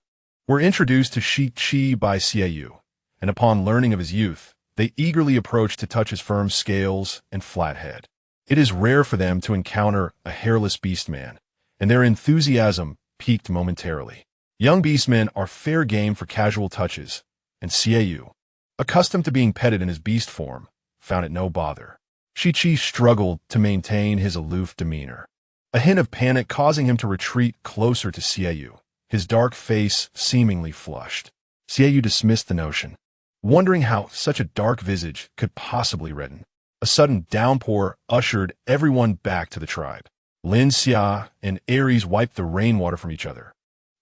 were introduced to Shi by Xiaoyu, and upon learning of his youth, they eagerly approached to touch his firm scales and flat head. It is rare for them to encounter a hairless beast man, and their enthusiasm peaked momentarily. Young beastmen are fair game for casual touches, and Xiaoyu, accustomed to being petted in his beast form, found it no bother. Shi struggled to maintain his aloof demeanor, a hint of panic causing him to retreat closer to Xiaoyu, his dark face seemingly flushed. Xiaoyu dismissed the notion, wondering how such a dark visage could possibly redden. A sudden downpour ushered everyone back to the tribe. Lin Xia and Aries wiped the rainwater from each other,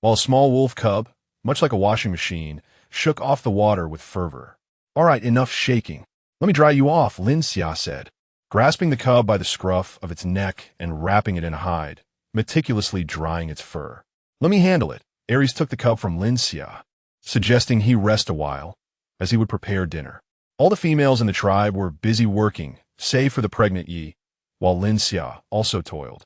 while a small wolf cub, much like a washing machine, shook off the water with fervor. "All right, enough shaking. Let me dry you off," Lin Xia said, grasping the cub by the scruff of its neck and wrapping it in a hide, meticulously drying its fur. "Let me handle it." Aries took the cub from Lin Xia, suggesting he rest a while, as he would prepare dinner. All the females in the tribe were busy working, save for the pregnant Yi, while Lin Xia also toiled.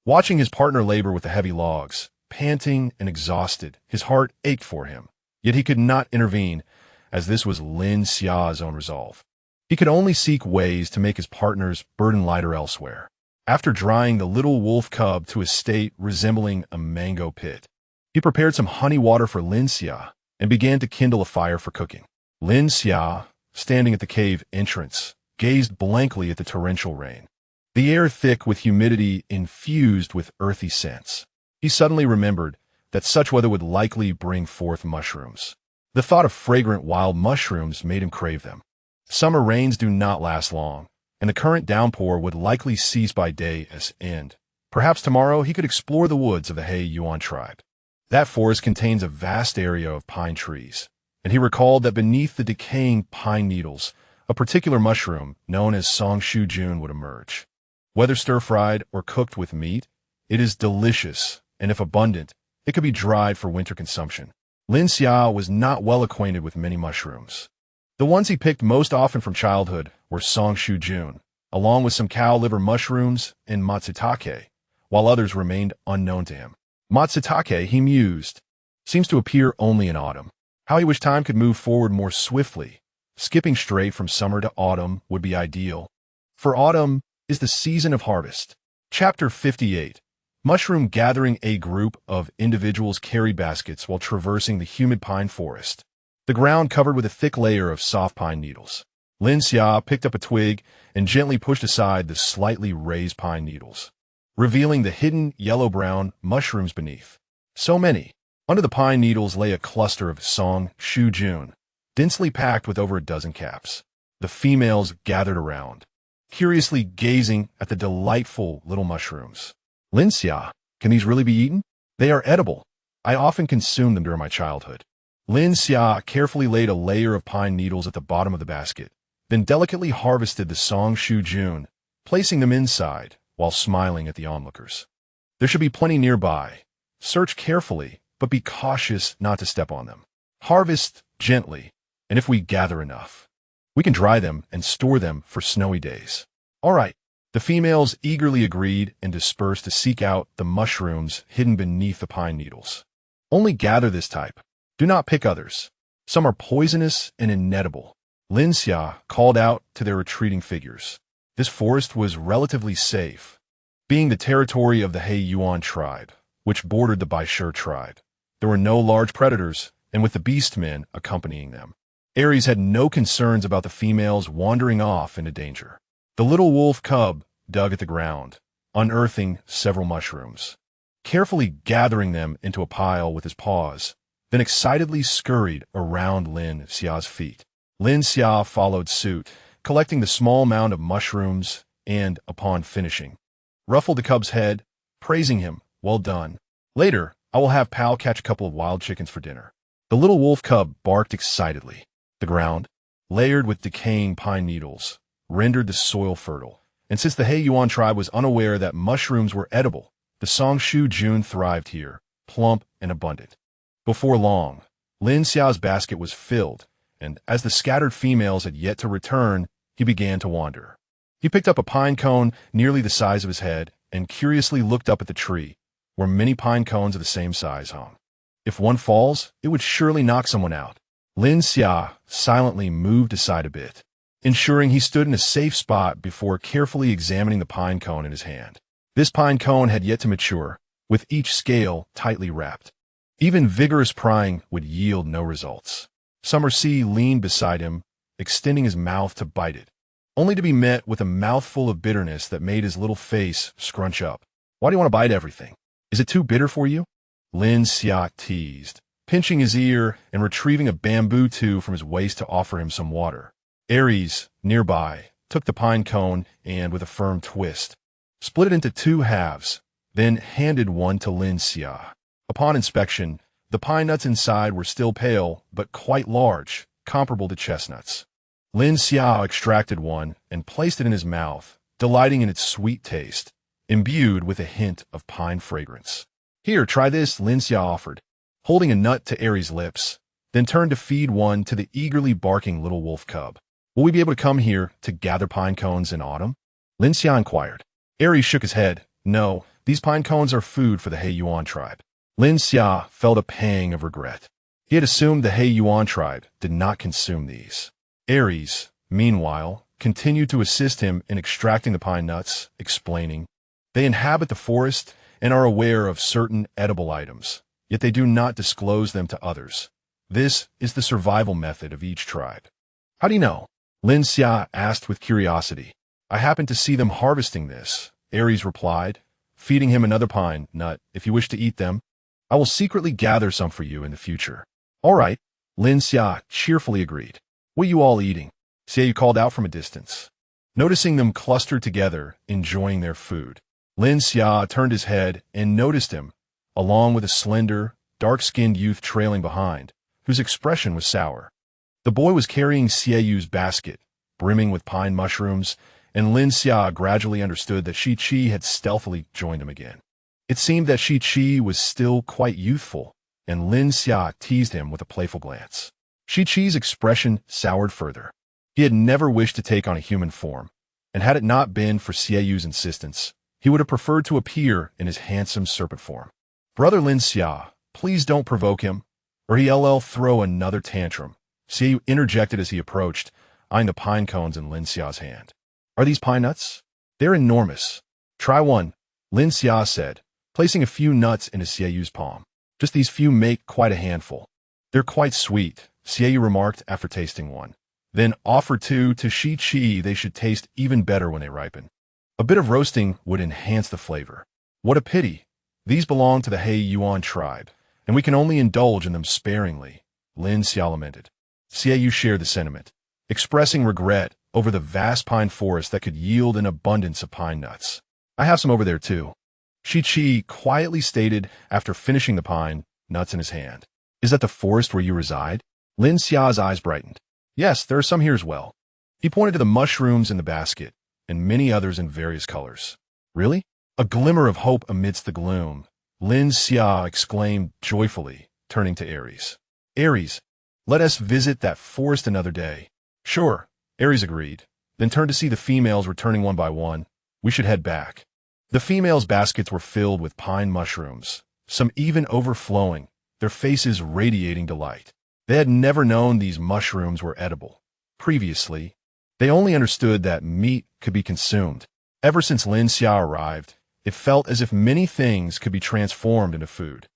Watching his partner labor with the heavy logs, panting and exhausted, his heart ached for him. Yet he could not intervene, as this was Lin Xia's own resolve. He could only seek ways to make his partner's burden lighter elsewhere. After drying the little wolf cub to a state resembling a mango pit, he prepared some honey water for Lin Xia and began to kindle a fire for cooking. Lin Xia, standing at the cave entrance, gazed blankly at the torrential rain, the air thick with humidity infused with earthy scents. He suddenly remembered that such weather would likely bring forth mushrooms. The thought of fragrant wild mushrooms made him crave them. Summer rains do not last long, and the current downpour would likely cease by day's end. Perhaps tomorrow he could explore the woods of the He Yuan tribe. That forest contains a vast area of pine trees, and he recalled that beneath the decaying pine needles, a particular mushroom known as song shu jun would emerge. Whether stir-fried or cooked with meat, it is delicious, and if abundant, it could be dried for winter consumption. Lin Xia was not well acquainted with many mushrooms. The ones he picked most often from childhood were song shu jun, along with some cow liver mushrooms and matsutake, while others remained unknown to him. Matsutake, he mused, seems to appear only in autumn. How he wished time could move forward more swiftly. Skipping straight from summer to autumn would be ideal, for autumn is the season of harvest. Chapter 58. Mushroom gathering. A group of individuals carried baskets while traversing the humid pine forest, the ground covered with a thick layer of soft pine needles. Lin Xia picked up a twig and gently pushed aside the slightly raised pine needles, revealing the hidden yellow-brown mushrooms beneath. So many, Under the pine needles lay a cluster of song shu jun, densely packed with over a dozen caps. The females gathered around, curiously gazing at the delightful little mushrooms. Lin Xia, can these really be eaten? They are edible. I often consumed them during my childhood. Lin Xia carefully laid a layer of pine needles at the bottom of the basket, then delicately harvested the song shu jun, placing them inside while smiling at the onlookers. There should be plenty nearby. Search carefully, but be cautious not to step on them. Harvest gently, and if we gather enough, we can dry them and store them for snowy days. All right. The females eagerly agreed and dispersed to seek out the mushrooms hidden beneath the pine needles. Only gather this type. Do not pick others. Some are poisonous and inedible. Lin Xia called out to their retreating figures. This forest was relatively safe, being the territory of the He Yuan tribe, which bordered the Baishur tribe. There were no large predators, and with the beastmen accompanying them, Aries had no concerns about the females wandering off into danger. The little wolf cub dug at the ground, unearthing several mushrooms, carefully gathering them into a pile with his paws, then excitedly scurried around Lin Xia's feet. Lin Xia followed suit, collecting the small mound of mushrooms and, upon finishing, ruffled the cub's head, praising him. Well done. Later, I will have Pal catch a couple of wild chickens for dinner. The little wolf cub barked excitedly. The ground, layered with decaying pine needles, rendered the soil fertile, and since the He Yuan tribe was unaware that mushrooms were edible, the song shu jun thrived here, plump and abundant. Before long, Lin Xiao's basket was filled, and as the scattered females had yet to return, he began to wander. He picked up a pine cone nearly the size of his head and curiously looked up at the tree, where many pine cones of the same size hung. If one falls, it would surely knock someone out. Lin Xia silently moved aside a bit, ensuring he stood in a safe spot before carefully examining the pine cone in his hand. This pine cone had yet to mature, with each scale tightly wrapped. Even vigorous prying would yield no results. Summer Sea leaned beside him, extending his mouth to bite it, only to be met with a mouthful of bitterness that made his little face scrunch up. Why do you want to bite everything? Is it too bitter for you? Lin Xia teased, pinching his ear and retrieving a bamboo tube from his waist to offer him some water. Aries, nearby, took the pine cone and, with a firm twist, split it into two halves, then handed one to Lin Xia. Upon inspection, the pine nuts inside were still pale, but quite large, comparable to chestnuts. Lin Xia extracted one and placed it in his mouth, delighting in its sweet taste, imbued with a hint of pine fragrance. Here, try this, Lin Xia offered, holding a nut to Aries' lips, then turned to feed one to the eagerly barking little wolf cub. Will we be able to come here to gather pine cones in autumn? Lin Xia inquired. Aries shook his head. No, these pine cones are food for the He Yuan tribe. Lin Xia felt a pang of regret. He had assumed the He Yuan tribe did not consume these. Aries, meanwhile, continued to assist him in extracting the pine nuts, explaining, they inhabit the forest and are aware of certain edible items, yet they do not disclose them to others. This is the survival method of each tribe. How do you know? Lin Xia asked with curiosity. I happened to see them harvesting this, Aries replied, feeding him another pine nut. If you wish to eat them, I will secretly gather some for you in the future. All right, Lin Xia cheerfully agreed. What are you all eating? Xia called out from a distance. Noticing them clustered together, enjoying their food, Lin Xia turned his head and noticed him, along with a slender, dark-skinned youth trailing behind, whose expression was sour. The boy was carrying Xieyu's basket, brimming with pine mushrooms, and Lin Xia gradually understood that Shi Qi had stealthily joined him again. It seemed that Shi Qi was still quite youthful, and Lin Xia teased him with a playful glance. Shi Qi's expression soured further. He had never wished to take on a human form, and had it not been for Xieyu's insistence, he would have preferred to appear in his handsome serpent form. Brother Lin Xia, please don't provoke him, or he'll throw another tantrum, Xieu interjected as he approached, eyeing the pine cones in Lin Xia's hand. Are these pine nuts? They're enormous. Try one, Lin Xia said, placing a few nuts into Xieyu's palm. Just these few make quite a handful. They're quite sweet, Xieu remarked after tasting one. Then offer two to Shi Qi. They should taste even better when they ripen. A bit of roasting would enhance the flavor. What a pity. These belong to the He Yuan tribe, and we can only indulge in them sparingly, Lin Xia lamented. Xia Yu shared the sentiment, expressing regret over the vast pine forest that could yield an abundance of pine nuts. I have some over there too, Shi Qi quietly stated after finishing the pine nuts in his hand. Is that the forest where you reside? Lin Xia's eyes brightened. Yes, there are some here as well. He pointed to the mushrooms in the basket, and many others in various colors. Really? A glimmer of hope amidst the gloom, Lin Xia exclaimed joyfully, turning to Aries. Aries, let us visit that forest another day. Sure, Aries agreed, then turned to see the females returning one by one. We should head back. The females' baskets were filled with pine mushrooms, some even overflowing, their faces radiating delight. They had never known these mushrooms were edible. Previously, they only understood that meat could be consumed. Ever since Lin Xia arrived, it felt as if many things could be transformed into food.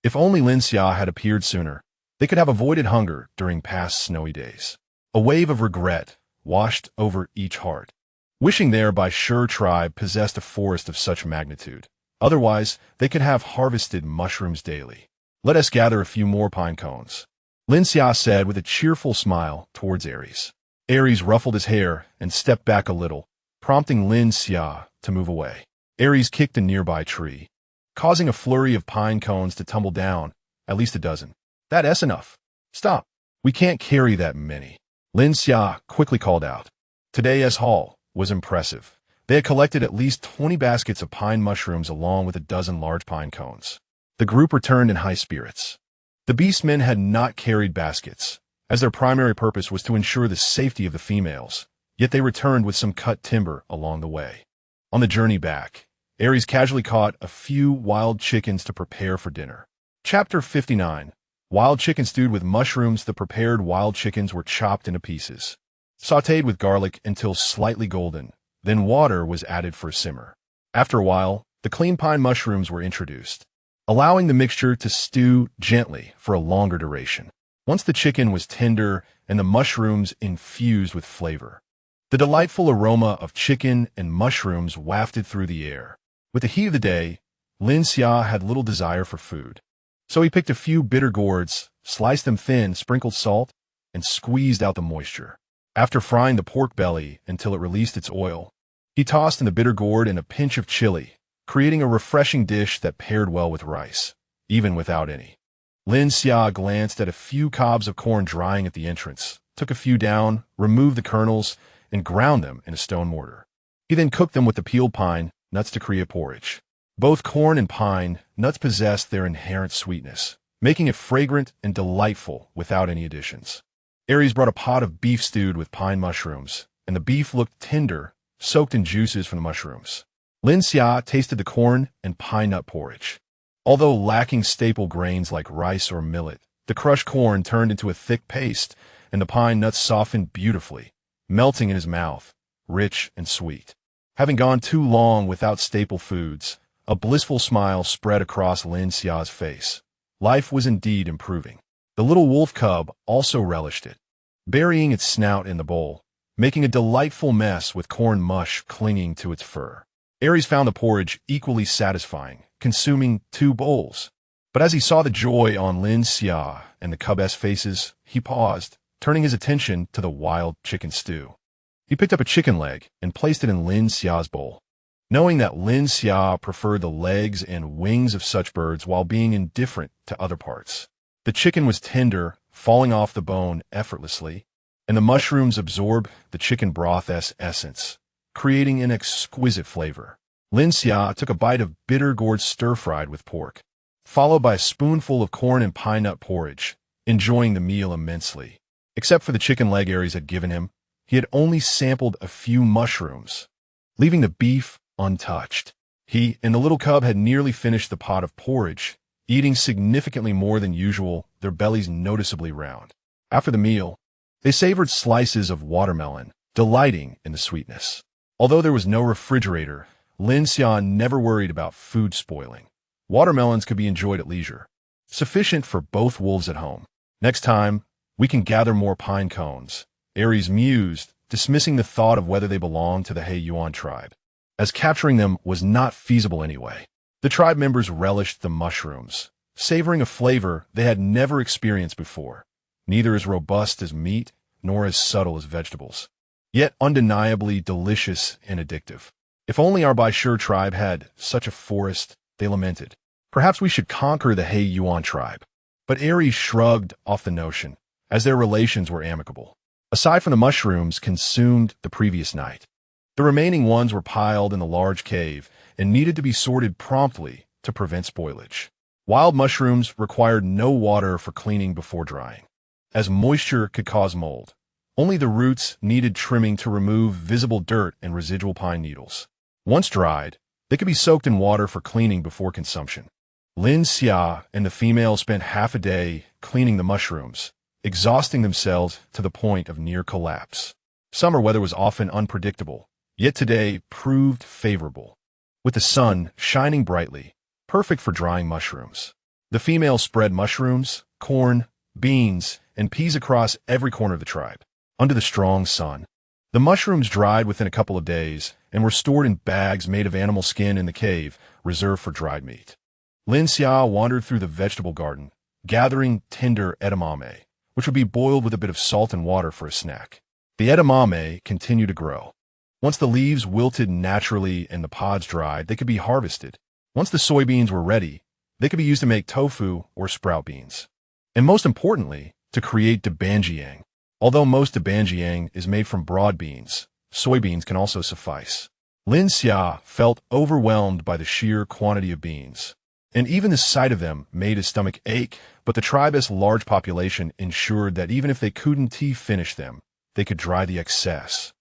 If only Lin Xia had appeared sooner, they could have avoided hunger during past snowy days. A wave of regret washed over each heart. Wishing their by sure tribe possessed a forest of such magnitude. Otherwise, they could have harvested mushrooms daily. Let us gather a few more pine cones, Lin Xia said with a cheerful smile towards Aries. Aries ruffled his hair and stepped back a little, prompting Lin Xia to move away. Aries kicked a nearby tree, causing a flurry of pine cones to tumble down, at least a dozen. That's enough. Stop. We can't carry that many, Lin Xia quickly called out. Today's haul was impressive. They had collected at least 20 baskets of pine mushrooms along with a dozen large pine cones. The group returned in high spirits. The beastmen had not carried baskets, as their primary purpose was to ensure the safety of the females, yet they returned with some cut timber along the way. On the journey back, Aries casually caught a few wild chickens to prepare for dinner. Chapter 59. Wild chicken stewed with mushrooms. The prepared wild chickens were chopped into pieces, sautéed with garlic until slightly golden, then water was added for a simmer. After a while, the clean pine mushrooms were introduced, allowing the mixture to stew gently for a longer duration. Once the chicken was tender and the mushrooms infused with flavor, the delightful aroma of chicken and mushrooms wafted through the air. With the heat of the day, Lin Xia had little desire for food. So he picked a few bitter gourds, sliced them thin, sprinkled salt, and squeezed out the moisture. After frying the pork belly until it released its oil, he tossed in the bitter gourd and a pinch of chili, creating a refreshing dish that paired well with rice, even without any. Lin Xia glanced at a few cobs of corn drying at the entrance, took a few down, removed the kernels, and ground them in a stone mortar. He then cooked them with the peeled pine nuts to create porridge. Both corn and pine nuts possessed their inherent sweetness, making it fragrant and delightful without any additions. Aries brought a pot of beef stewed with pine mushrooms, and the beef looked tender, soaked in juices from the mushrooms. Lin Xia tasted the corn and pine nut porridge. Although lacking staple grains like rice or millet, the crushed corn turned into a thick paste, and the pine nuts softened beautifully, melting in his mouth, rich and sweet. Having gone too long without staple foods, a blissful smile spread across Lin Xia's face. Life was indeed improving. The little wolf cub also relished it, burying its snout in the bowl, making a delightful mess with corn mush clinging to its fur. Aries found the porridge equally satisfying, consuming 2 bowls. But as he saw the joy on Lin Xia and the cub's faces, he paused, turning his attention to the wild chicken stew. He picked up a chicken leg and placed it in Lin Xia's bowl. Knowing that Lin Xia preferred the legs and wings of such birds while being indifferent to other parts. The chicken was tender, falling off the bone effortlessly, and the mushrooms absorbed the chicken broth's essence, creating an exquisite flavor. Lin Xia took a bite of bitter gourd stir-fried with pork, followed by a spoonful of corn and pine nut porridge, enjoying the meal immensely. Except for the chicken leg Aries had given him, he had only sampled a few mushrooms, leaving the beef untouched. He and the little cub had nearly finished the pot of porridge, eating significantly more than usual, their bellies noticeably round. After the meal, they savored slices of watermelon, delighting in the sweetness. Although there was no refrigerator, Lin Xia never worried about food spoiling. Watermelons could be enjoyed at leisure, sufficient for both wolves at home. Next time, we can gather more pine cones, Aries mused, dismissing the thought of whether they belonged to the He Yuan tribe, as capturing them was not feasible anyway. The tribe members relished the mushrooms, savoring a flavor they had never experienced before, neither as robust as meat nor as subtle as vegetables, yet undeniably delicious and addictive. If only our Baishur tribe had such a forest, they lamented. Perhaps we should conquer the He Yuan tribe. But Aries shrugged off the notion, as their relations were amicable. Aside from the mushrooms consumed the previous night, the remaining ones were piled in the large cave and needed to be sorted promptly to prevent spoilage. Wild mushrooms required no water for cleaning before drying, as moisture could cause mold. Only the roots needed trimming to remove visible dirt and residual pine needles. Once dried, they could be soaked in water for cleaning before consumption. Lin Xia and the female spent half a day cleaning the mushrooms, exhausting themselves to the point of near collapse. Summer weather was often unpredictable, yet today proved favorable, with the sun shining brightly, perfect for drying mushrooms. The female spread mushrooms, corn, beans, and peas across every corner of the tribe, under the strong sun. The mushrooms dried within a couple of days and were stored in bags made of animal skin in the cave, reserved for dried meat. Lin Xia wandered through the vegetable garden, gathering tender edamame, which would be boiled with a bit of salt and water for a snack. The edamame continued to grow. Once the leaves wilted naturally and the pods dried, they could be harvested. Once the soybeans were ready, they could be used to make tofu or sprout beans. And most importantly, to create dabanjiang. Although most dabanjiang is made from broad beans, soybeans can also suffice. Lin Xia felt overwhelmed by the sheer quantity of beans, and even the sight of them made his stomach ache, but the tribe's large population ensured that even if they couldn't finish them, they could dry the excess,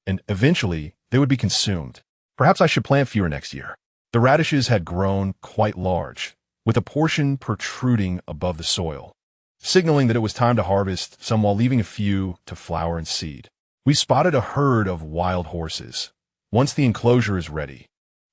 and eventually they would be consumed. Perhaps I should plant fewer next year. The radishes had grown quite large, with a portion protruding above the soil, signaling that it was time to harvest some while leaving a few to flower and seed. We spotted a herd of wild horses. Once the enclosure is ready,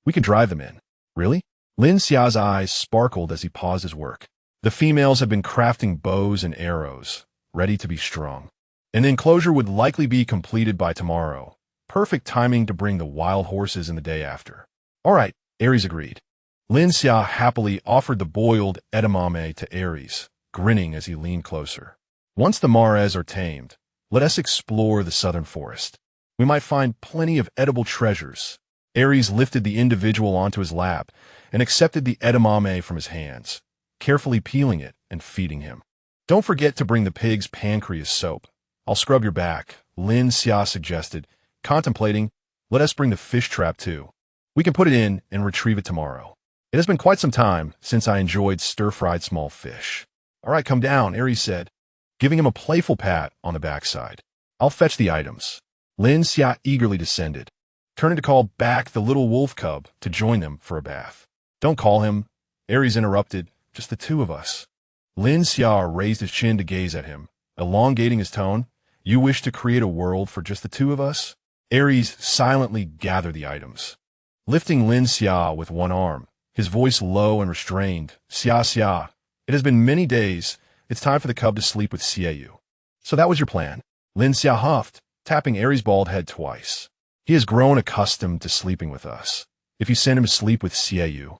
we can drive them in. Really? Lin Xia's eyes sparkled as he paused his work. The females had been crafting bows and arrows, ready to be strung. And the enclosure would likely be completed by tomorrow. Perfect timing to bring the wild horses in the day after. All right, Aries agreed. Lin Xia happily offered the boiled edamame to Aries, grinning as he leaned closer. Once the mares are tamed, let us explore the southern forest. We might find plenty of edible treasures. Aries lifted the individual onto his lap and accepted the edamame from his hands, carefully peeling it and feeding him. Don't forget to bring the pig's pancreas soap. I'll scrub your back, Lin Xia suggested, contemplating, let us bring the fish trap too. We can put it in and retrieve it tomorrow. It has been quite some time since I enjoyed stir-fried small fish. All right, come down, Aries said, giving him a playful pat on the backside. I'll fetch the items. Lin Xia eagerly descended, turning to call back the little wolf cub to join them for a bath. Don't call him, Aries interrupted, just the two of us. Lin Xia raised his chin to gaze at him, elongating his tone. You wish to create a world for just the two of us? Aries silently gathered the items, lifting Lin Xia with one arm, his voice low and restrained. Xia, it has been many days. It's time for the cub to sleep with Xiaoyu. So that was your plan? Lin Xia huffed, tapping Aries' bald head twice. He has grown accustomed to sleeping with us. If you send him to sleep with Xiaoyu,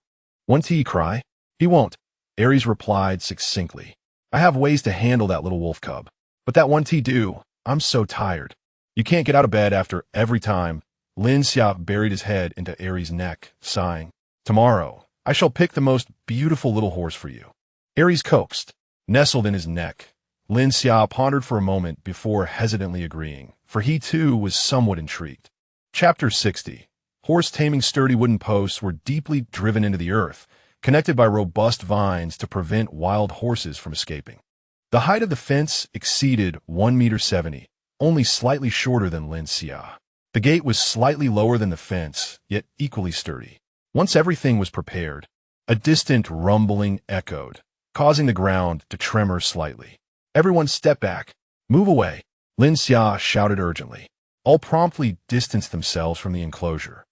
won't he cry? He won't, Aries replied succinctly. I have ways to handle that little wolf cub. But that won't he do? I'm so tired. You can't get out of bed after every time. Lin Xia buried his head into Aries' neck, sighing. Tomorrow, I shall pick the most beautiful little horse for you. Aries coaxed, nestled in his neck. Lin Xia pondered for a moment before hesitantly agreeing, for he too was somewhat intrigued. Chapter 60. Horse taming. Sturdy wooden posts were deeply driven into the earth, connected by robust vines to prevent wild horses from escaping. The height of the fence exceeded 1.70 meters, only slightly shorter than Lin Xia. The gate was slightly lower than the fence, yet equally sturdy. Once everything was prepared, a distant rumbling echoed, causing the ground to tremor slightly. Everyone step back. Move away, Lin Xia shouted urgently. All promptly distanced themselves from the enclosure.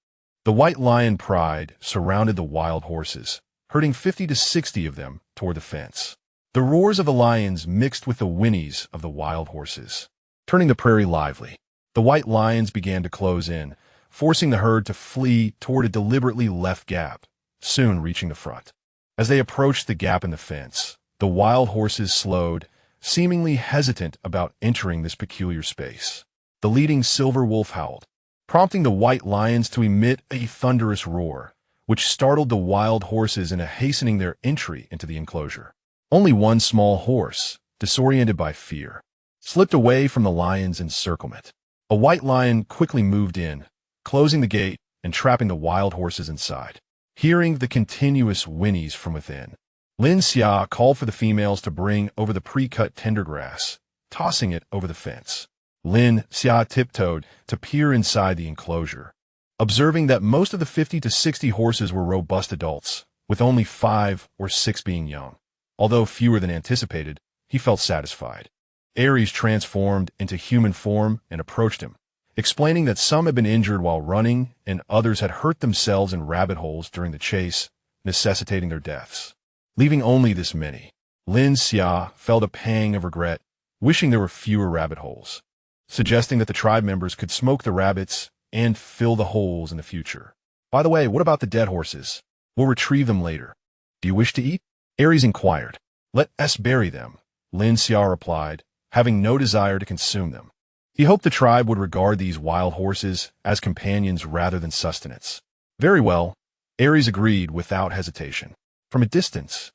The white lion pride surrounded the wild horses, herding 50 to 60 of them toward the fence. The roars of the lions mixed with the whinnies of the wild horses, turning the prairie lively. The white lions began to close in, forcing the herd to flee toward a deliberately left gap, soon reaching the front. As they approached the gap in the fence, the wild horses slowed, seemingly hesitant about entering this peculiar space. The leading silver wolf howled, prompting the white lions to emit a thunderous roar, which startled the wild horses into hastening their entry into the enclosure. Only one small horse, disoriented by fear, slipped away from the lion's encirclement. A white lion quickly moved in, closing the gate and trapping the wild horses inside. Hearing the continuous whinnies from within, Lin Xia called for the females to bring over the pre-cut tender grass, tossing it over the fence. Lin Xia tiptoed to peer inside the enclosure, observing that most of the 50 to 60 horses were robust adults, with only 5 or 6 being young. Although fewer than anticipated, he felt satisfied. Aries transformed into human form and approached him, explaining that some had been injured while running and others had hurt themselves in rabbit holes during the chase, necessitating their deaths. Leaving only this many, Lin Xia felt a pang of regret, wishing there were fewer rabbit holes, suggesting that the tribe members could smoke the rabbits and fill the holes in the future. By the way, what about the dead horses? We'll retrieve them later. Do you wish to eat? Aries inquired. Let us bury them, Lin Xia replied, having no desire to consume them. He hoped the tribe would regard these wild horses as companions rather than sustenance. Very well, Aries agreed without hesitation. From a distance,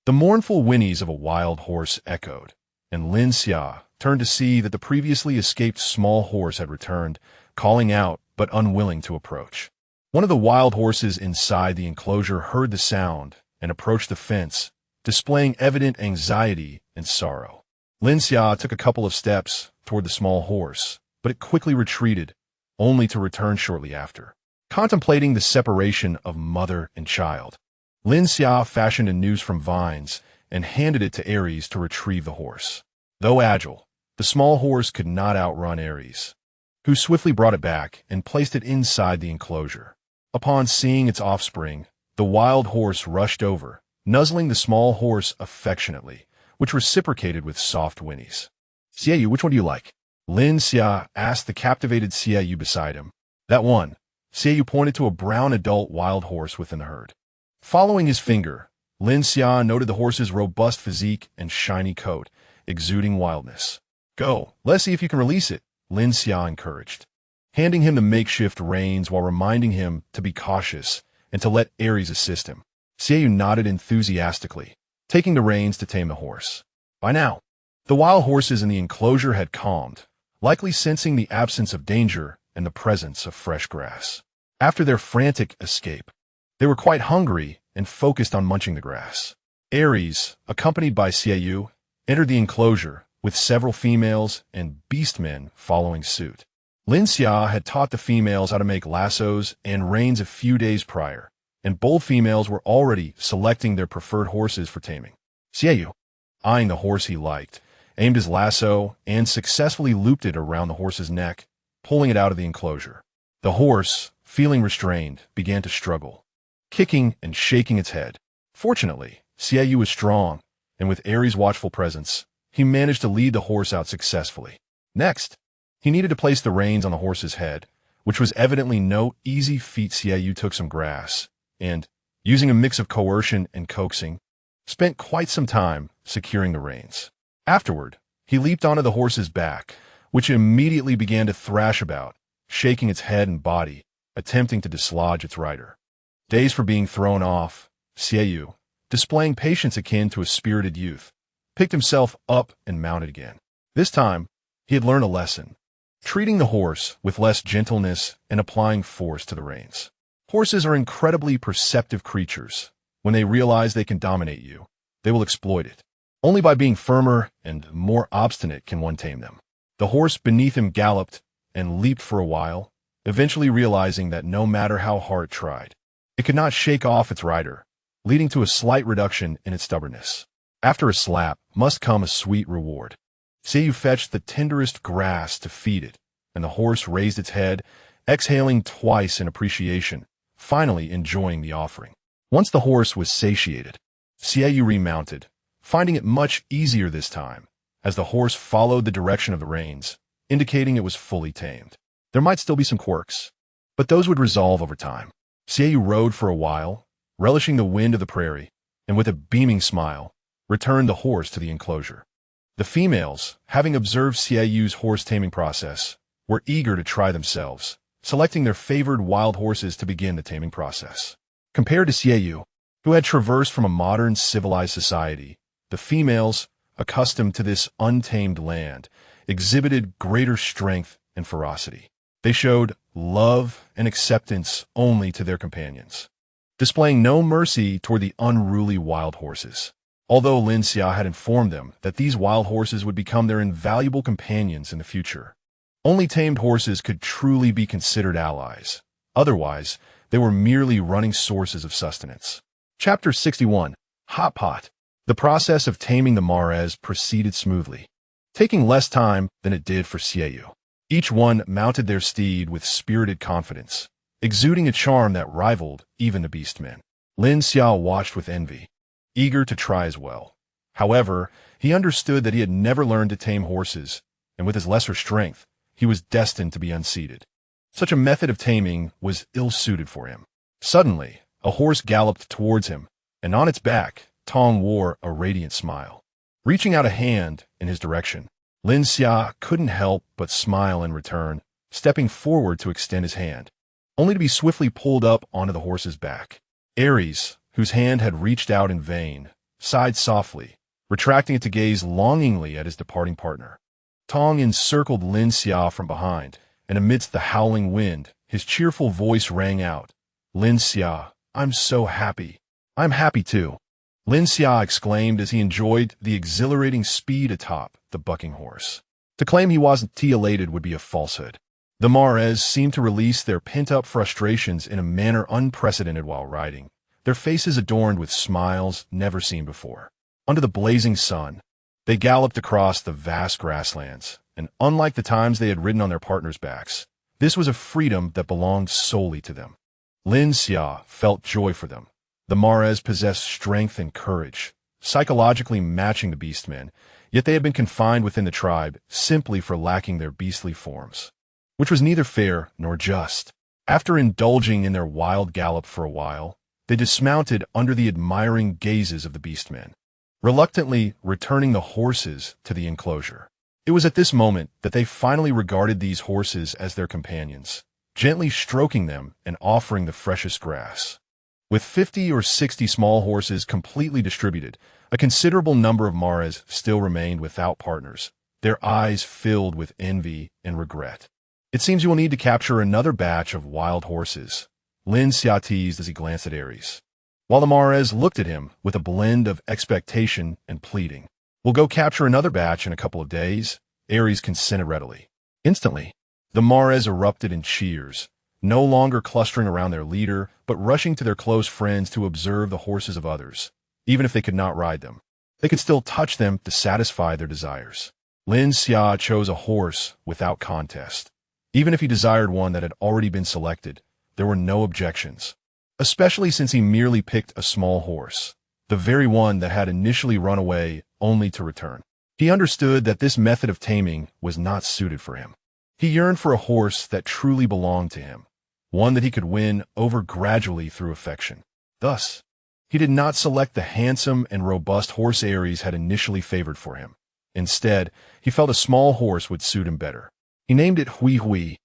the mournful whinnies of a wild horse echoed, and Lin Xia turned to see that the previously escaped small horse had returned, calling out but unwilling to approach. One of the wild horses inside the enclosure heard the sound and approached the fence, displaying evident anxiety and sorrow. Lin Xia took a couple of steps toward the small horse, but it quickly retreated, only to return shortly after. Contemplating the separation of mother and child, Lin Xia fashioned a noose from vines and handed it to Aries to retrieve the horse. Though agile, the small horse could not outrun Aries, who swiftly brought it back and placed it inside the enclosure. Upon seeing its offspring, the wild horse rushed over, nuzzling the small horse affectionately, which reciprocated with soft whinnies. Xiaoyu, which one do you like? Lin Xia asked the captivated Xiaoyu beside him. That one. Xiaoyu pointed to a brown adult wild horse within the herd. Following his finger, Lin Xia noted the horse's robust physique and shiny coat, exuding wildness. Go, let's see if you can release it, Lin Xia encouraged, handing him the makeshift reins while reminding him to be cautious and to let Aries assist him. Xiaoyu nodded enthusiastically, taking the reins to tame the horse. By now, the wild horses in the enclosure had calmed, likely sensing the absence of danger and the presence of fresh grass. After their frantic escape, they were quite hungry and focused on munching the grass. Aries, accompanied by Xiaoyu, entered the enclosure, with several females and beastmen following suit. Lin Xia had taught the females how to make lassos and reins a few days prior, and bold females were already selecting their preferred horses for taming. Xiaoyu, eyeing the horse he liked, aimed his lasso and successfully looped it around the horse's neck, pulling it out of the enclosure. The horse, feeling restrained, began to struggle, kicking and shaking its head. Fortunately, Xiaoyu was strong, and with Aries' watchful presence, he managed to lead the horse out successfully. Next, he needed to place the reins on the horse's head, which was evidently no easy feat. Xiaoyu took some grass, and, using a mix of coercion and coaxing, spent quite some time securing the reins. Afterward, he leaped onto the horse's back, which immediately began to thrash about, shaking its head and body, attempting to dislodge its rider. Dazed for being thrown off, Xiaoyu, displaying patience akin to a spirited youth, picked himself up and mounted again. This time, he had learned a lesson, treating the horse with less gentleness and applying force to the reins. Horses are incredibly perceptive creatures. When they realize they can dominate you, they will exploit it. Only by being firmer and more obstinate can one tame them. The horse beneath him galloped and leaped for a while, eventually realizing that no matter how hard it tried, it could not shake off its rider, leading to a slight reduction in its stubbornness. After a slap must come a sweet reward. Xiaoyu fetched the tenderest grass to feed it, and the horse raised its head, exhaling twice in appreciation, finally enjoying the offering. Once the horse was satiated, Xiaoyu remounted, finding it much easier this time, as the horse followed the direction of the reins, indicating it was fully tamed. There might still be some quirks, but those would resolve over time. Xiaoyu rode for a while, relishing the wind of the prairie, and with a beaming smile, returned the horse to the enclosure. The females, having observed Xiao's horse taming process, were eager to try themselves, selecting their favored wild horses to begin the taming process. Compared to Xiao, who had traversed from a modern civilized society, the females, accustomed to this untamed land, exhibited greater strength and ferocity. They showed love and acceptance only to their companions, displaying no mercy toward the unruly wild horses. Although Lin Xia had informed them that these wild horses would become their invaluable companions in the future, only tamed horses could truly be considered allies. Otherwise, they were merely running sources of sustenance. Chapter 61. Hot Pot. The process of taming the Mares proceeded smoothly, taking less time than it did for Xiao. Each one mounted their steed with spirited confidence, exuding a charm that rivaled even the beastmen. Lin Xia watched with envy, eager to try as well. However, he understood that he had never learned to tame horses, and with his lesser strength, he was destined to be unseated. Such a method of taming was ill-suited for him. Suddenly, a horse galloped towards him, and on its back, Tong wore a radiant smile. Reaching out a hand in his direction, Lin Xia couldn't help but smile in return, stepping forward to extend his hand, only to be swiftly pulled up onto the horse's back. Aries, whose hand had reached out in vain, sighed softly, retracting it to gaze longingly at his departing partner. Tong encircled Lin Xia from behind, and amidst the howling wind, his cheerful voice rang out, "Lin Xia, I'm so happy. I'm happy too." Lin Xia exclaimed as he enjoyed the exhilarating speed atop the bucking horse. To claim he wasn't elated would be a falsehood. The Mares seemed to release their pent-up frustrations in a manner unprecedented while riding, their faces adorned with smiles never seen before. Under the blazing sun, they galloped across the vast grasslands, and unlike the times they had ridden on their partners' backs, this was a freedom that belonged solely to them. Lin Xia felt joy for them. The Mares possessed strength and courage, psychologically matching the beastmen, yet they had been confined within the tribe simply for lacking their beastly forms, which was neither fair nor just. After indulging in their wild gallop for a while, they dismounted under the admiring gazes of the beastmen, reluctantly returning the horses to the enclosure. It was at this moment that they finally regarded these horses as their companions, gently stroking them and offering the freshest grass. With 50 or 60 small horses completely distributed, a considerable number of Mares still remained without partners, their eyes filled with envy and regret. "It seems you will need to capture another batch of wild horses," Lin Xia teased as he glanced at Aries, while the Mares looked at him with a blend of expectation and pleading. "We'll go capture another batch in a couple of days," Aries consented readily. Instantly, the Mares erupted in cheers, no longer clustering around their leader, but rushing to their close friends to observe the horses of others. Even if they could not ride them, they could still touch them to satisfy their desires. Lin Xia chose a horse without contest. Even if he desired one that had already been selected, there were no objections, especially since he merely picked a small horse, the very one that had initially run away only to return. He understood that this method of taming was not suited for him. He yearned for a horse that truly belonged to him, one that he could win over gradually through affection. Thus, he did not select the handsome and robust horse Aries had initially favored for him. Instead, he felt a small horse would suit him better. He named it Hui Hui,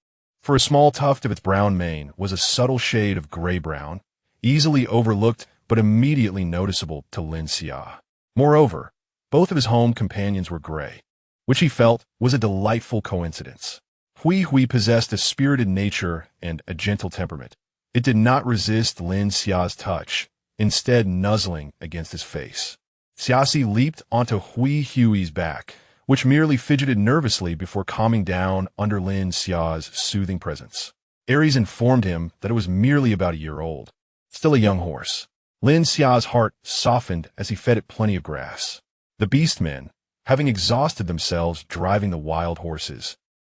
for a small tuft of its brown mane was a subtle shade of gray-brown, easily overlooked but immediately noticeable to Lin Xia. Moreover, both of his home companions were gray, which he felt was a delightful coincidence. Hui Hui possessed a spirited nature and a gentle temperament. It did not resist Lin Xia's touch, instead nuzzling against his face. Xiaxi leaped onto Hui Hui's back, which merely fidgeted nervously before calming down under Lin Xia's soothing presence. Aries informed him that it was merely about a year old, still a young horse. Lin Xia's heart softened as he fed it plenty of grass. The beastmen, having exhausted themselves driving the wild horses,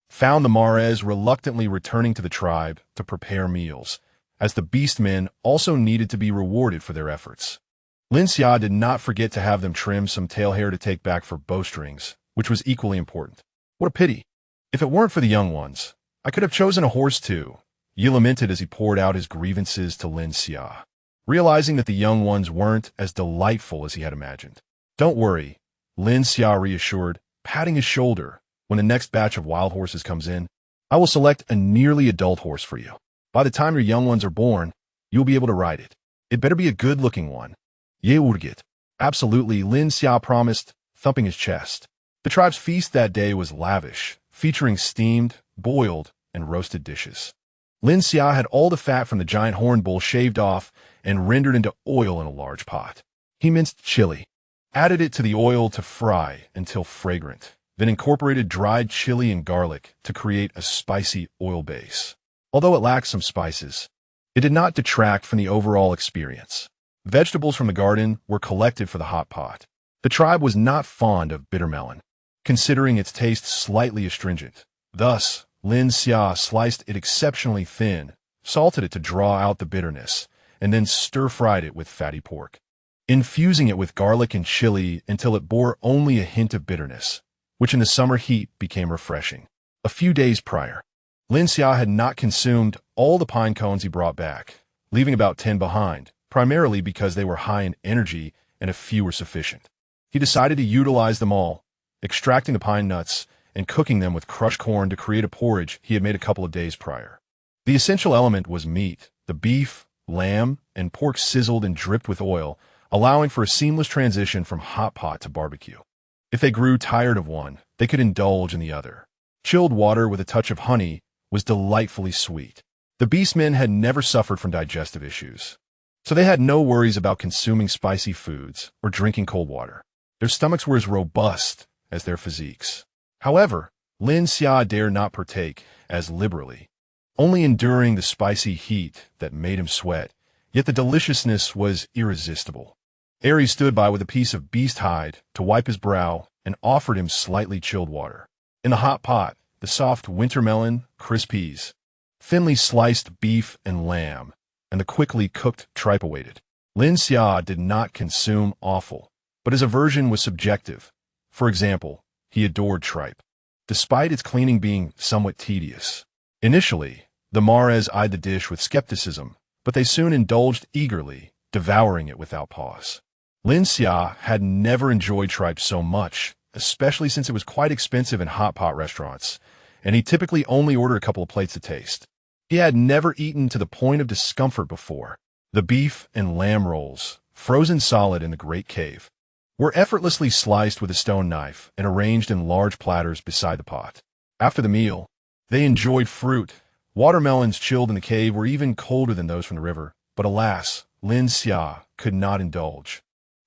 found the Mares reluctantly returning to the tribe to prepare meals, as the beastmen also needed to be rewarded for their efforts. Lin Xia did not forget to have them trim some tail hair to take back for bowstrings, which was equally important. "What a pity. If it weren't for the young ones, I could have chosen a horse too," Yi lamented as he poured out his grievances to Lin Xia. realizing that the young ones weren't as delightful as he had imagined. "Don't worry," Lin Xia reassured, patting his shoulder. "When the next batch of wild horses comes in, I will select a nearly adult horse for you. By the time your young ones are born, you'll be able to ride it. It better be a good-looking one." "Ye urgit." "Absolutely," Lin Xia promised, thumping his chest. The tribe's feast that day was lavish, featuring steamed, boiled, and roasted dishes. Lin Xia had all the fat from the giant horn bull shaved off and rendered into oil in a large pot. He minced chili, added it to the oil to fry until fragrant, then incorporated dried chili and garlic to create a spicy oil base. Although it lacked some spices, it did not detract from the overall experience. Vegetables from the garden were collected for the hot pot. The tribe was not fond of bitter melon, considering its taste slightly astringent. Thus, Lin Xia sliced it exceptionally thin, salted it to draw out the bitterness, and then stir-fried it with fatty pork, infusing it with garlic and chili until it bore only a hint of bitterness, which in the summer heat became refreshing. A few days prior, Lin Xia had not consumed all the pine cones he brought back, leaving about 10 behind, primarily because they were high in energy and a few were sufficient. He decided to utilize them all, extracting the pine nuts and cooking them with crushed corn to create a porridge he had made a couple of days prior. The essential element was meat. The beef, lamb, and pork sizzled and dripped with oil, allowing for a seamless transition from hot pot to barbecue. If they grew tired of one, they could indulge in the other. Chilled water with a touch of honey was delightfully sweet. The beastmen had never suffered from digestive issues, so they had no worries about consuming spicy foods or drinking cold water. Their stomachs were as robust as their physiques. However, Lin Xia dared not partake as liberally, only enduring the spicy heat that made him sweat, yet the deliciousness was irresistible. Aries stood by with a piece of beast hide to wipe his brow and offered him slightly chilled water. In the hot pot, the soft winter melon, crisp peas, thinly sliced beef and lamb, and the quickly cooked tripe awaited. Lin Xia did not consume offal, but his aversion was subjective. For example, he adored tripe, despite its cleaning being somewhat tedious. Initially, the Mares eyed the dish with skepticism, but they soon indulged eagerly, devouring it without pause. Lin Xia had never enjoyed tripe so much, especially since it was quite expensive in hot pot restaurants, and he typically only ordered a couple of plates to taste. He had never eaten to the point of discomfort before. The beef and lamb rolls, frozen solid in the Great Cave, were effortlessly sliced with a stone knife and arranged in large platters beside the pot. After the meal, they enjoyed fruit. Watermelons chilled in the cave were even colder than those from the river, but alas, Lin Xia could not indulge,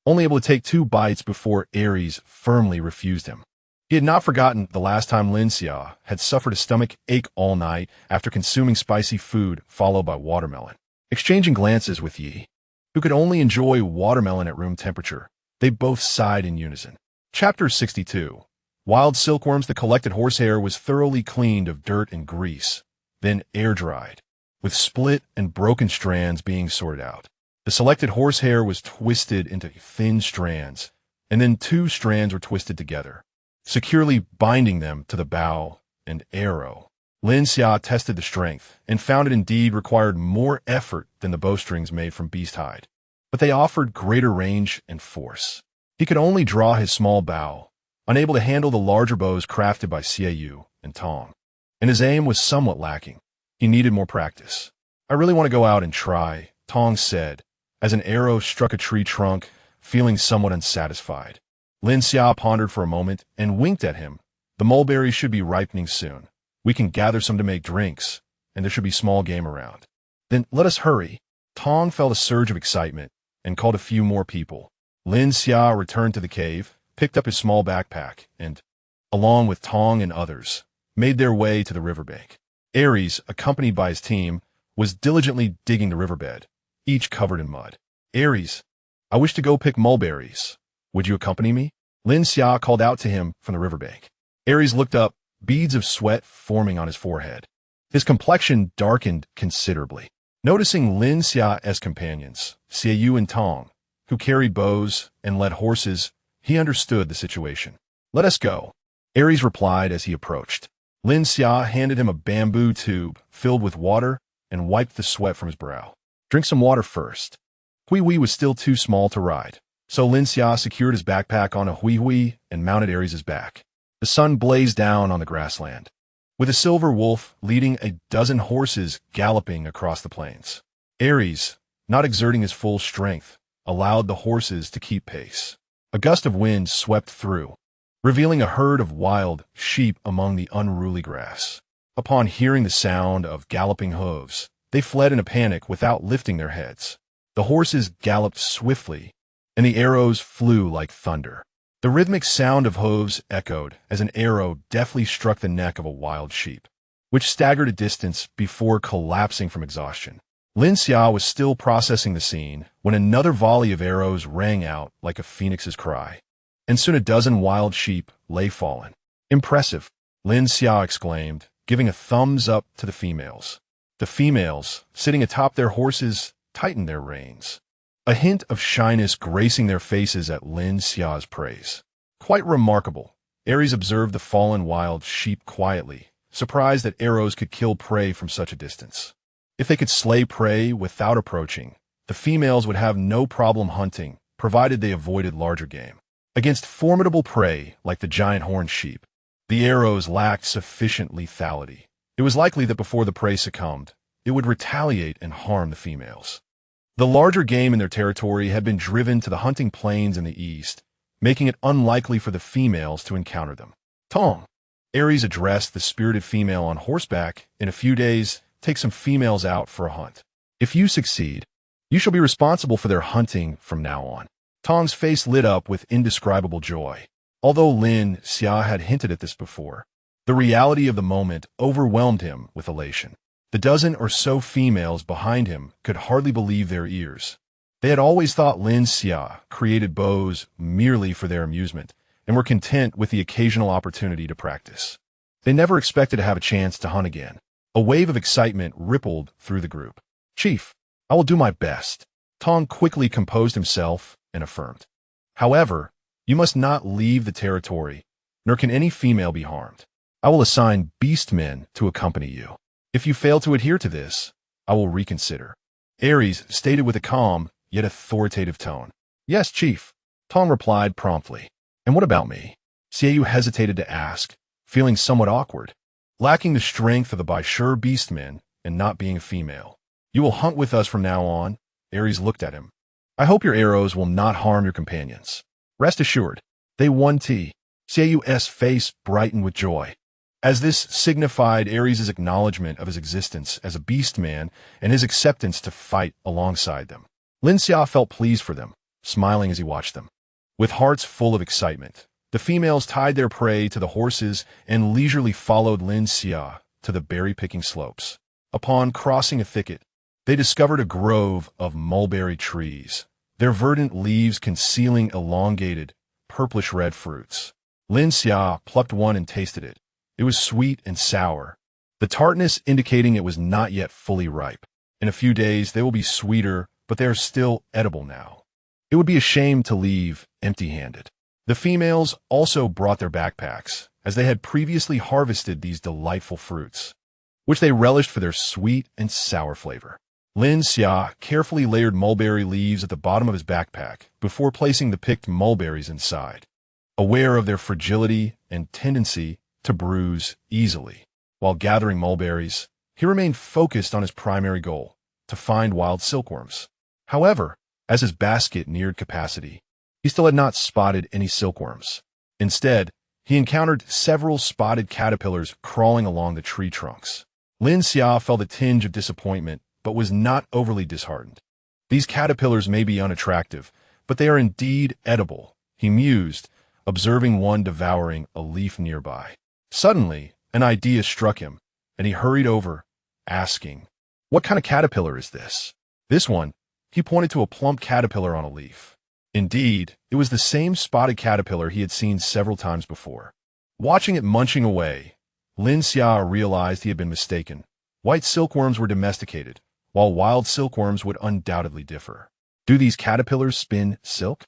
only able to take 2 bites before Aries firmly refused him. He had not forgotten the last time Lin Xia had suffered a stomach ache all night after consuming spicy food followed by watermelon. Exchanging glances with Yi, who could only enjoy watermelon at room temperature, they both sighed in unison. Chapter 62. Wild silkworms. The collected horsehair was thoroughly cleaned of dirt and grease, then air-dried, with split and broken strands being sorted out. The selected horsehair was twisted into thin strands, and then 2 strands were twisted together, securely binding them to the bow and arrow. Lin Xia tested the strength and found it indeed required more effort than the bowstrings made from beast hide, but they offered greater range and force. He could only draw his small bow, unable to handle the larger bows crafted by Xiaoyu and Tong, and his aim was somewhat lacking. He needed more practice. "I really want to go out and try," Tong said, as an arrow struck a tree trunk, feeling somewhat unsatisfied. Lin Xia pondered for a moment and winked at him. "The mulberries should be ripening soon. We can gather some to make drinks, and there should be small game around. Then let us hurry." Tong felt a surge of excitement and called a few more people. Lin Xia returned to the cave, picked up his small backpack, and, along with Tong and others, made their way to the riverbank. Aries, accompanied by his team, was diligently digging the riverbed, each covered in mud. "Aries, I wish to go pick mulberries. Would you accompany me?" Lin Xia called out to him from the riverbank. Aries looked up, beads of sweat forming on his forehead. His complexion darkened considerably. Noticing Lin Xia as companions, Xiaoyu and Tong, who carried bows and led horses, he understood the situation. "Let us go," Aries replied as he approached. Lin Xia handed him a bamboo tube filled with water and wiped the sweat from his brow. "Drink some water first." Hui was still too small to ride, so Lin Xia secured his backpack on a Hui and mounted Ares' back. The sun blazed down on the grassland, with a silver wolf leading a dozen horses galloping across the plains. Ares, not exerting his full strength, allowed the horses to keep pace. A gust of wind swept through, revealing a herd of wild sheep among the unruly grass. Upon hearing the sound of galloping hooves, they fled in a panic without lifting their heads. The horses galloped swiftly, and the arrows flew like thunder. The rhythmic sound of hooves echoed as an arrow deftly struck the neck of a wild sheep, which staggered a distance before collapsing from exhaustion. Lin Xia was still processing the scene when another volley of arrows rang out like a phoenix's cry, and soon a dozen wild sheep lay fallen. "Impressive," Lin Xia exclaimed, giving a thumbs up to the females. The females, sitting atop their horses, tightened their reins, a hint of shyness gracing their faces at Lin Xia's praise. "Quite remarkable." Ares observed the fallen wild sheep quietly, surprised that arrows could kill prey from such a distance. If they could slay prey without approaching, the females would have no problem hunting, provided they avoided larger game. Against formidable prey like the giant horned sheep, the arrows lacked sufficient lethality. It was likely that before the prey succumbed, it would retaliate and harm the females. The larger game in their territory had been driven to the hunting plains in the east, making it unlikely for the females to encounter them. "Tong," Ares addressed the spirited female on horseback. "In a few days, take some females out for a hunt. If you succeed, you shall be responsible for their hunting from now on." Tong's face lit up with indescribable joy. Although Lin Xia had hinted at this before, the reality of the moment overwhelmed him with elation. The dozen or so females behind him could hardly believe their ears. They had always thought Lin Xia created bows merely for their amusement and were content with the occasional opportunity to practice. They never expected to have a chance to hunt again. A wave of excitement rippled through the group. "Chief, I will do my best." Tong quickly composed himself and affirmed. "However, you must not leave the territory, nor can any female be harmed. I will assign beastmen to accompany you. If you fail to adhere to this, I will reconsider." Ares stated with a calm yet authoritative tone. "Yes, Chief," Tong replied promptly. "And what about me?" Xiaoyu hesitated to ask, feeling somewhat awkward. Lacking the strength of the Baishur beastmen and not being a female. "You will hunt with us from now on." Ares looked at him. "I hope your arrows will not harm your companions." "Rest assured, they won tea." Xiaoyu's face brightened with joy, as this signified Ares' acknowledgement of his existence as a beastman and his acceptance to fight alongside them. Lin Xia felt pleased for them, smiling as he watched them. With hearts full of excitement, the females tied their prey to the horses and leisurely followed Lin Xia to the berry-picking slopes. Upon crossing a thicket, they discovered a grove of mulberry trees, their verdant leaves concealing elongated, purplish-red fruits. Lin Xia plucked one and tasted it. It was sweet and sour, the tartness indicating it was not yet fully ripe. In a few days, they will be sweeter, but they are still edible now. It would be a shame to leave empty-handed. The females also brought their backpacks, as they had previously harvested these delightful fruits, which they relished for their sweet and sour flavor. Lin Xia carefully layered mulberry leaves at the bottom of his backpack before placing the picked mulberries inside, aware of their fragility and tendency to bruise easily. While gathering mulberries, he remained focused on his primary goal, to find wild silkworms. However, as his basket neared capacity, he still had not spotted any silkworms. Instead, he encountered several spotted caterpillars crawling along the tree trunks. Lin Xia felt a tinge of disappointment, but was not overly disheartened. These caterpillars may be unattractive, but they are indeed edible, he mused, observing one devouring a leaf nearby. Suddenly, an idea struck him, and he hurried over, asking, "What kind of caterpillar is this?" "This one," he pointed to a plump caterpillar on a leaf. Indeed, it was the same spotted caterpillar he had seen several times before. Watching it munching away, Lin Xia realized he had been mistaken. White silkworms were domesticated, while wild silkworms would undoubtedly differ. Do these caterpillars spin silk?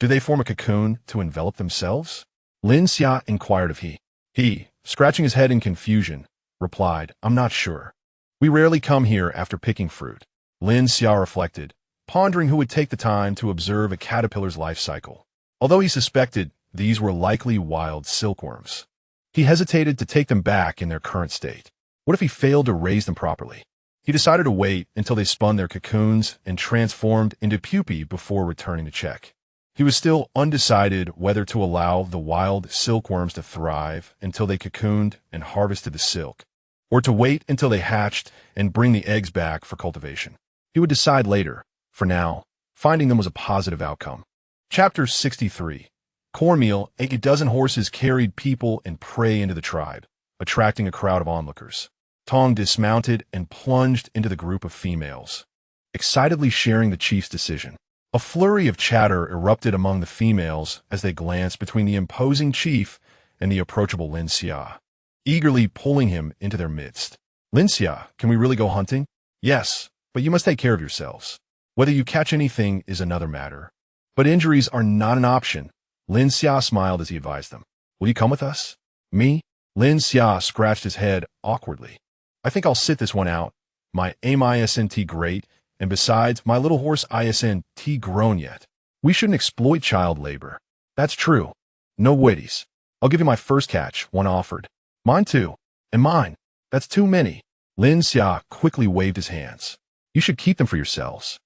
Do they form a cocoon to envelop themselves? Lin Xia inquired of he. He, scratching his head in confusion, replied, "I'm not sure. We rarely come here after picking fruit." Lin Xia reflected, pondering who would take the time to observe a caterpillar's life cycle. Although he suspected these were likely wild silkworms, he hesitated to take them back in their current state. What if he failed to raise them properly? He decided to wait until they spun their cocoons and transformed into pupae before returning to check. He was still undecided whether to allow the wild silkworms to thrive until they cocooned and harvested the silk, or to wait until they hatched and bring the eggs back for cultivation. He would decide later. For now, finding them was a positive outcome. Chapter 63. Cornmeal. A dozen horses carried people and prey into the tribe, attracting a crowd of onlookers. Tong dismounted and plunged into the group of females, excitedly sharing the chief's decision. A flurry of chatter erupted among the females as they glanced between the imposing chief and the approachable Lin Xia, eagerly pulling him into their midst. Lin Xia, can we really go hunting? Yes, but you must take care of yourselves. Whether you catch anything is another matter. But injuries are not an option. Lin Xia smiled as he advised them. Will you come with us? Me? Lin Xia scratched his head awkwardly. I think I'll sit this one out. My aim isn't great, and besides, my little horse isn't grown yet. We shouldn't exploit child labor. That's true. No witties. I'll give you my first catch, one offered. Mine too. And mine. That's too many. Lin Xia quickly waved his hands. You should keep them for yourselves.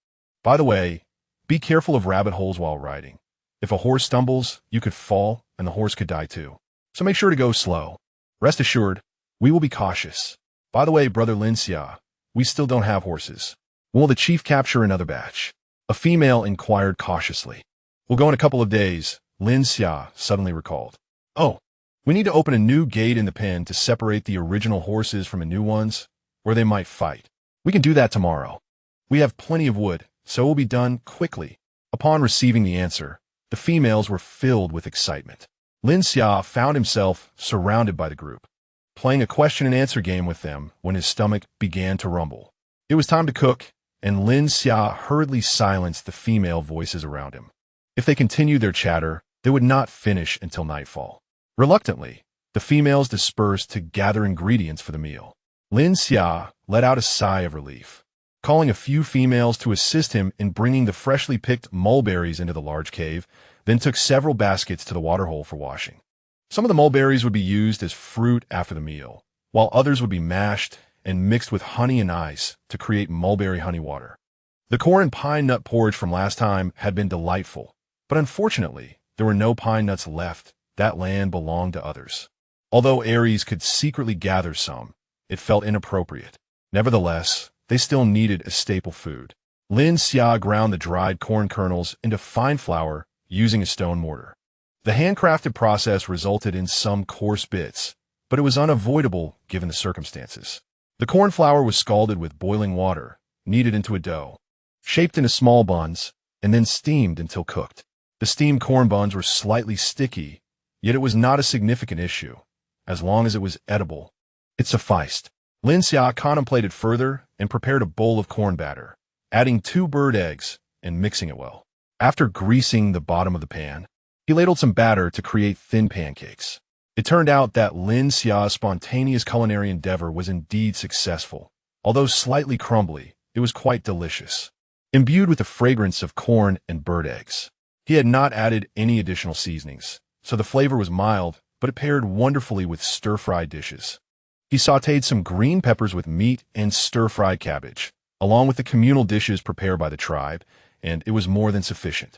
By the way, be careful of rabbit holes while riding. If a horse stumbles, you could fall, and the horse could die too. So make sure to go slow. Rest assured, we will be cautious. By the way, Brother Lin Xia, we still don't have horses. Will the chief capture another batch? A female inquired cautiously. We'll go in a couple of days, Lin Xia suddenly recalled. Oh, we need to open a new gate in the pen to separate the original horses from the new ones, where they might fight. We can do that tomorrow. We have plenty of wood, so it will be done quickly. Upon receiving the answer, the females were filled with excitement. Lin Xia found himself surrounded by the group, playing a question-and-answer game with them when his stomach began to rumble. It was time to cook, and Lin Xia hurriedly silenced the female voices around him. If they continued their chatter, they would not finish until nightfall. Reluctantly, the females dispersed to gather ingredients for the meal. Lin Xia let out a sigh of relief, calling a few females to assist him in bringing the freshly picked mulberries into the large cave, then took several baskets to the waterhole for washing. Some of the mulberries would be used as fruit after the meal, while others would be mashed and mixed with honey and ice to create mulberry honey water. The corn and pine nut porridge from last time had been delightful, but unfortunately, there were no pine nuts left. That land belonged to others. Although Aries could secretly gather some, it felt inappropriate. Nevertheless, they still needed a staple food. Lin Xia ground the dried corn kernels into fine flour using a stone mortar. The handcrafted process resulted in some coarse bits, but it was unavoidable given the circumstances. The corn flour was scalded with boiling water, kneaded into a dough, shaped into small buns, and then steamed until cooked. The steamed corn buns were slightly sticky, yet it was not a significant issue. As long as it was edible, it sufficed. Lin Xia contemplated further and prepared a bowl of corn batter, adding 2 bird eggs and mixing it well. After greasing the bottom of the pan, he ladled some batter to create thin pancakes. It turned out that Lin Xia's spontaneous culinary endeavor was indeed successful. Although slightly crumbly, it was quite delicious, imbued with the fragrance of corn and bird eggs. He had not added any additional seasonings, so the flavor was mild, but it paired wonderfully with stir-fried dishes. He sautéed some green peppers with meat and stir-fried cabbage, along with the communal dishes prepared by the tribe, and it was more than sufficient.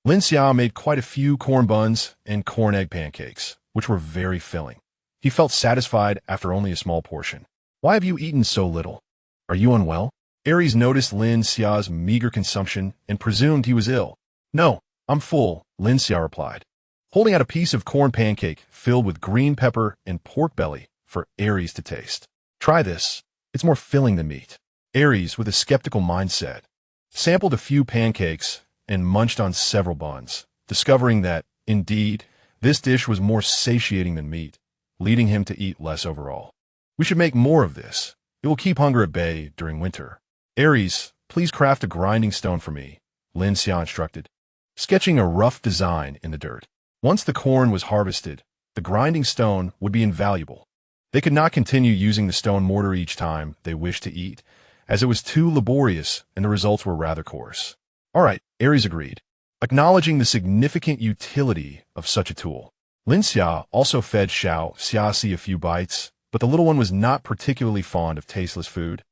Lin Xia made quite a few corn buns and corn egg pancakes, which were very filling. He felt satisfied after only a small portion. Why have you eaten so little? Are you unwell? Aries noticed Lin Xia's meager consumption and presumed he was ill. No, I'm full, Lin Xia replied, holding out a piece of corn pancake filled with green pepper and pork belly for Aries to taste. Try this. It's more filling than meat. Aries, with a skeptical mindset, sampled a few pancakes and munched on several buns, discovering that, indeed, this dish was more satiating than meat, leading him to eat less overall. We should make more of this. It will keep hunger at bay during winter. Aries, please craft a grinding stone for me, Lin Xia instructed, sketching a rough design in the dirt. Once the corn was harvested, the grinding stone would be invaluable. They could not continue using the stone mortar each time they wished to eat, as it was too laborious and the results were rather coarse. All right, Aries agreed, acknowledging the significant utility of such a tool. Lin Xia also fed Xiao Xiaxi a few bites, but the little one was not particularly fond of tasteless food,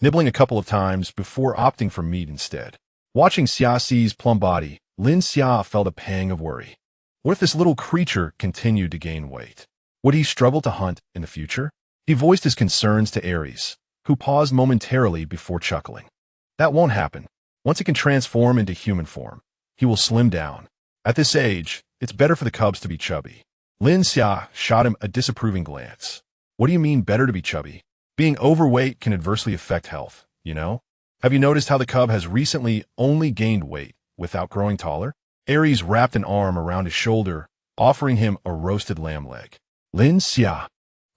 nibbling a couple of times before opting for meat instead. Watching Xiaxi's plump body, Lin Xia felt a pang of worry. What if this little creature continued to gain weight? Would he struggle to hunt in the future? He voiced his concerns to Aries, who paused momentarily before chuckling. That won't happen. Once he can transform into human form, he will slim down. At this age, it's better for the cubs to be chubby. Lin Xia shot him a disapproving glance. What do you mean better to be chubby? Being overweight can adversely affect health, you know? Have you noticed how the cub has recently only gained weight without growing taller? Aries wrapped an arm around his shoulder, offering him a roasted lamb leg. Lin Xia,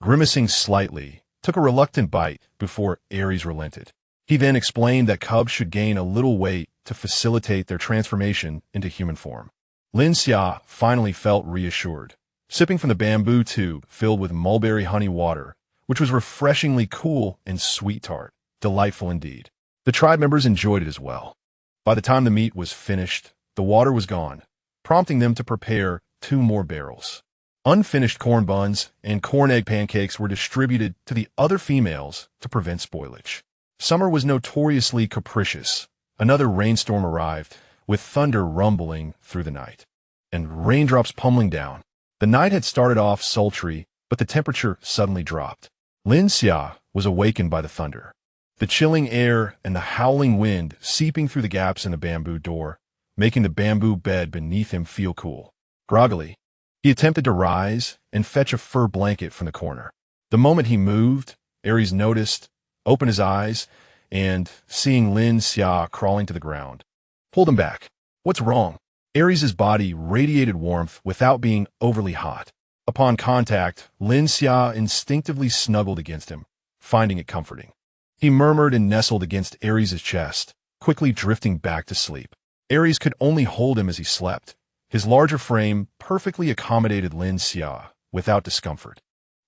grimacing slightly, took a reluctant bite before Aries relented. He then explained that cubs should gain a little weight to facilitate their transformation into human form. Lin Xia finally felt reassured, sipping from the bamboo tube filled with mulberry honey water, which was refreshingly cool and sweet tart. Delightful indeed. The tribe members enjoyed it as well. By the time the meat was finished, the water was gone, prompting them to prepare 2 more barrels. Unfinished corn buns and corn egg pancakes were distributed to the other females to prevent spoilage. Summer was notoriously capricious. Another rainstorm arrived, with thunder rumbling through the night, and raindrops pummeling down. The night had started off sultry, but the temperature suddenly dropped. Lin Xia was awakened by the thunder, the chilling air and the howling wind seeping through the gaps in the bamboo door, making the bamboo bed beneath him feel cool. Groggily, he attempted to rise and fetch a fur blanket from the corner. The moment he moved, Aries noticed, opened his eyes, and, seeing Lin Xia crawling to the ground, pulled him back. What's wrong? Aries' body radiated warmth without being overly hot. Upon contact, Lin Xia instinctively snuggled against him, finding it comforting. He murmured and nestled against Aries' chest, quickly drifting back to sleep. Aries could only hold him as he slept. His larger frame perfectly accommodated Lin Xia without discomfort.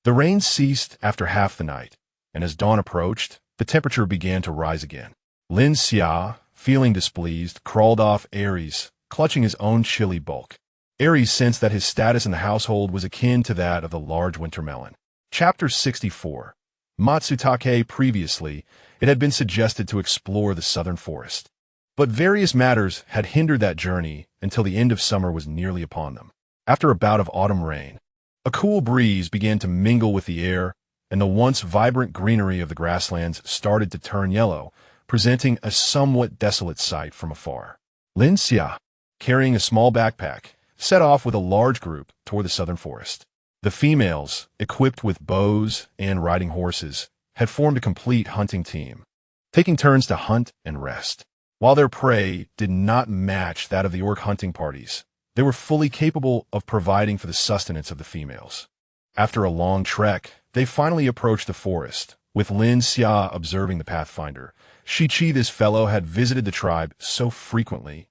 The rain ceased after half the night, and as dawn approached, the temperature began to rise again. Lin Xia, feeling displeased, crawled off Aries, clutching his own chilly bulk. Aries sensed that his status in the household was akin to that of the large winter melon. Chapter 64. Matsutake. Previously, it had been suggested to explore the southern forest, but various matters had hindered that journey until the end of summer was nearly upon them. After a bout of autumn rain, a cool breeze began to mingle with the air, and the once vibrant greenery of the grasslands started to turn yellow, presenting a somewhat desolate sight from afar. Lin Xia, carrying a small backpack, set off with a large group toward the southern forest. The females, equipped with bows and riding horses, had formed a complete hunting team, taking turns to hunt and rest. While their prey did not match that of the orc hunting parties, they were fully capable of providing for the sustenance of the females. After a long trek, they finally approached the forest, with Lin Xia observing the pathfinder. Shichi, this fellow, had visited the tribe so frequently,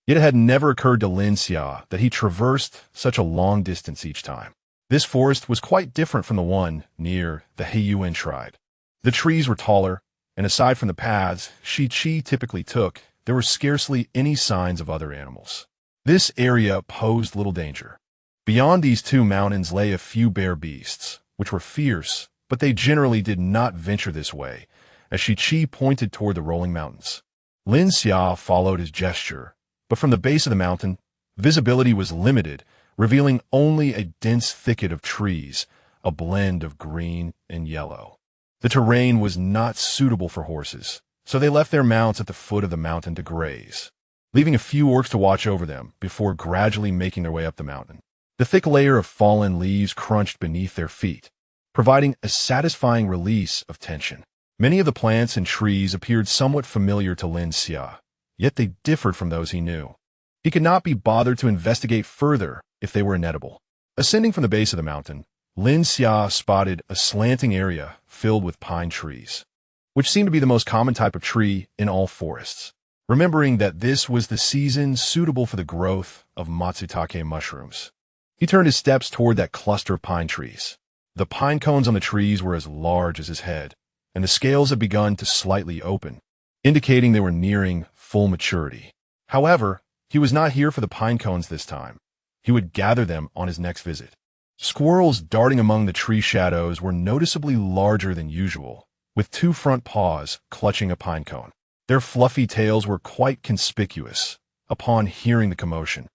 yet it had never occurred to Lin Xia that he traversed such a long distance each time. This forest was quite different from the one near the Heiyuan tribe. The trees were taller, and aside from the paths Shichi typically took, there were scarcely any signs of other animals. This area posed little danger. Beyond these 2 mountains lay a few bear beasts, which were fierce, but they generally did not venture this way, as Shichi pointed toward the rolling mountains. Lin Xia followed his gesture, but from the base of the mountain, visibility was limited, revealing only a dense thicket of trees, a blend of green and yellow. The terrain was not suitable for horses, so they left their mounts at the foot of the mountain to graze, leaving a few orcs to watch over them before gradually making their way up the mountain. The thick layer of fallen leaves crunched beneath their feet, providing a satisfying release of tension. Many of the plants and trees appeared somewhat familiar to Lin Xia, yet they differed from those he knew. He could not be bothered to investigate further if they were inedible. Ascending from the base of the mountain, Lin Xia spotted a slanting area filled with pine trees, which seemed to be the most common type of tree in all forests. Remembering that this was the season suitable for the growth of matsutake mushrooms, he turned his steps toward that cluster of pine trees. The pine cones on the trees were as large as his head, and the scales had begun to slightly open, indicating they were nearing full maturity. However, he was not here for the pine cones this time. He would gather them on his next visit. Squirrels darting among the tree shadows were noticeably larger than usual, with two front paws clutching a pine cone. Their fluffy tails were quite conspicuous upon hearing the commotion.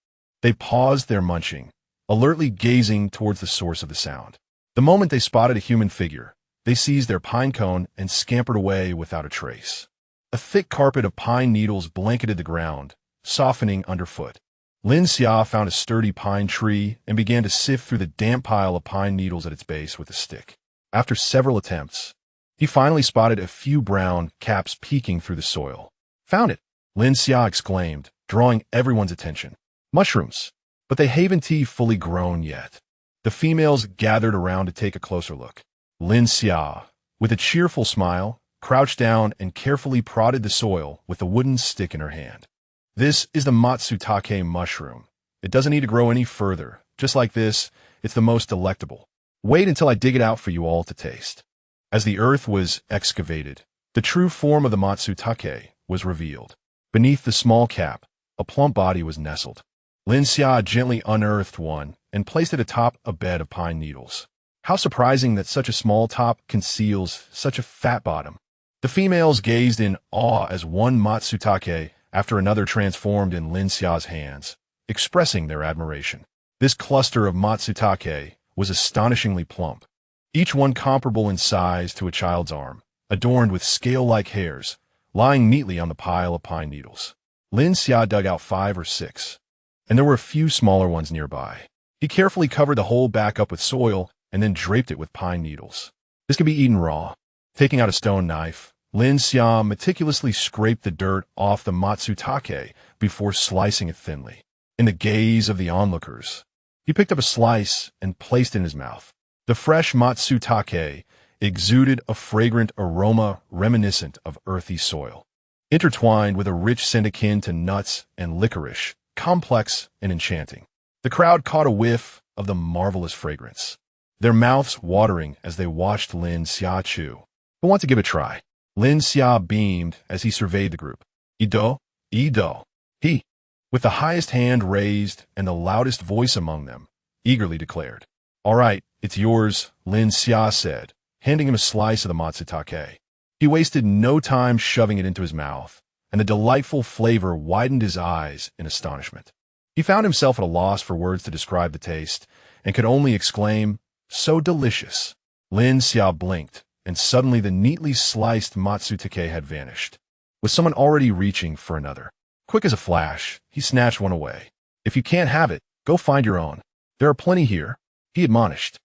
They paused their munching, alertly gazing towards the source of the sound. The moment they spotted a human figure, they seized their pine cone and scampered away without a trace. A thick carpet of pine needles blanketed the ground, softening underfoot. Lin Xia found a sturdy pine tree and began to sift through the damp pile of pine needles at its base with a stick. After several attempts, he finally spotted a few brown caps peeking through the soil. "Found it!" Lin Xia exclaimed, drawing everyone's attention. "Mushrooms, but they haven't fully grown yet." The females gathered around to take a closer look. Lin Xia, with a cheerful smile, crouched down and carefully prodded the soil with a wooden stick in her hand. "This is the matsutake mushroom. It doesn't need to grow any further. Just like this, it's the most delectable. Wait until I dig it out for you all to taste." As the earth was excavated, the true form of the matsutake was revealed. Beneath the small cap, a plump body was nestled. Lin Xia gently unearthed one and placed it atop a bed of pine needles. How surprising that such a small top conceals such a fat bottom. The females gazed in awe as one matsutake after another transformed in Lin Xia's hands, expressing their admiration. This cluster of matsutake was astonishingly plump, each one comparable in size to a child's arm, adorned with scale-like hairs, lying neatly on the pile of pine needles. Lin Xia dug out 5 or 6, and there were a few smaller ones nearby. He carefully covered the whole back up with soil and then draped it with pine needles. This could be eaten raw. Taking out a stone knife, Lin Xia meticulously scraped the dirt off the matsutake before slicing it thinly. In the gaze of the onlookers, he picked up a slice and placed it in his mouth. The fresh matsutake exuded a fragrant aroma reminiscent of earthy soil, intertwined with a rich scent akin to nuts and licorice, complex and enchanting. The crowd caught a whiff of the marvelous fragrance, their mouths watering as they watched Lin Xia chew. "I want to give it a try." Lin Xia beamed as he surveyed the group. "Ido, Ido." He, with the highest hand raised and the loudest voice among them, eagerly declared. "All right, it's yours," Lin Xia said, handing him a slice of the matsutake. He wasted no time shoving it into his mouth, and the delightful flavor widened his eyes in astonishment. He found himself at a loss for words to describe the taste, and could only exclaim, "So delicious." Lin Xia blinked, and suddenly the neatly sliced matsutake had vanished, with someone already reaching for another. Quick as a flash, he snatched one away. "If you can't have it, go find your own. There are plenty here," he admonished.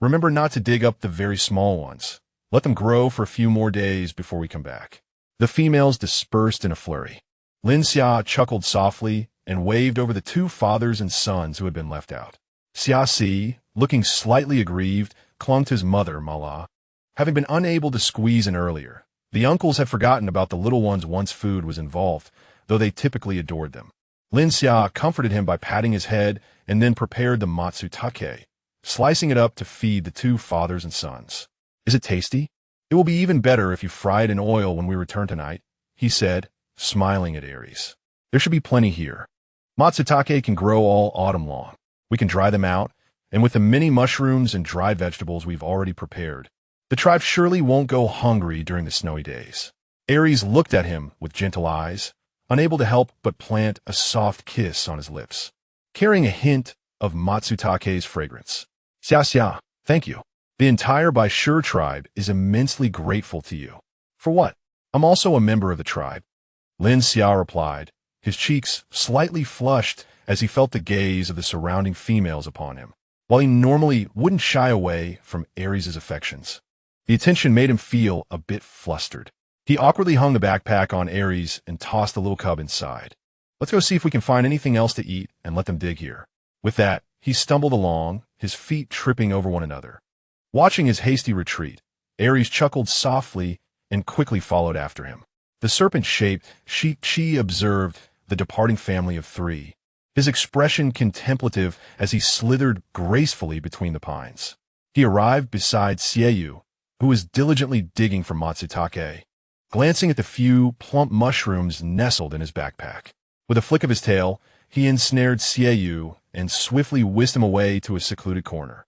"Remember not to dig up the very small ones. Let them grow for a few more days before we come back." The females dispersed in a flurry. Lin Xia chuckled softly and waved over the 2 fathers and sons who had been left out. Xia Si, looking slightly aggrieved, clung to his mother, Mala. Having been unable to squeeze in earlier, the uncles had forgotten about the little ones once food was involved, though they typically adored them. Lin Xia comforted him by patting his head and then prepared the matsutake, slicing it up to feed the 2 fathers and sons. "Is it tasty? It will be even better if you fry it in oil when we return tonight," he said, smiling at Aries. "There should be plenty here. Matsutake can grow all autumn long. We can dry them out, and with the many mushrooms and dried vegetables we've already prepared, the tribe surely won't go hungry during the snowy days." Aries looked at him with gentle eyes, unable to help but plant a soft kiss on his lips, carrying a hint of matsutake's fragrance. "Xia Xia, thank you. The entire Baishur tribe is immensely grateful to you." "For what?" "I'm also a member of the tribe," Lin Xia replied, his cheeks slightly flushed as he felt the gaze of the surrounding females upon him. While he normally wouldn't shy away from Aries' affections, the attention made him feel a bit flustered. He awkwardly hung the backpack on Aries and tossed the little cub inside. "Let's go see if we can find anything else to eat and let them dig here." With that, he stumbled along, his feet tripping over one another. Watching his hasty retreat, Aries chuckled softly and quickly followed after him. The serpent-shaped Shi observed the departing family of 3, his expression contemplative as he slithered gracefully between the pines. He arrived beside Xieyu, who was diligently digging for matsutake, glancing at the few plump mushrooms nestled in his backpack. With a flick of his tail, he ensnared Xiaoyu and swiftly whisked him away to a secluded corner.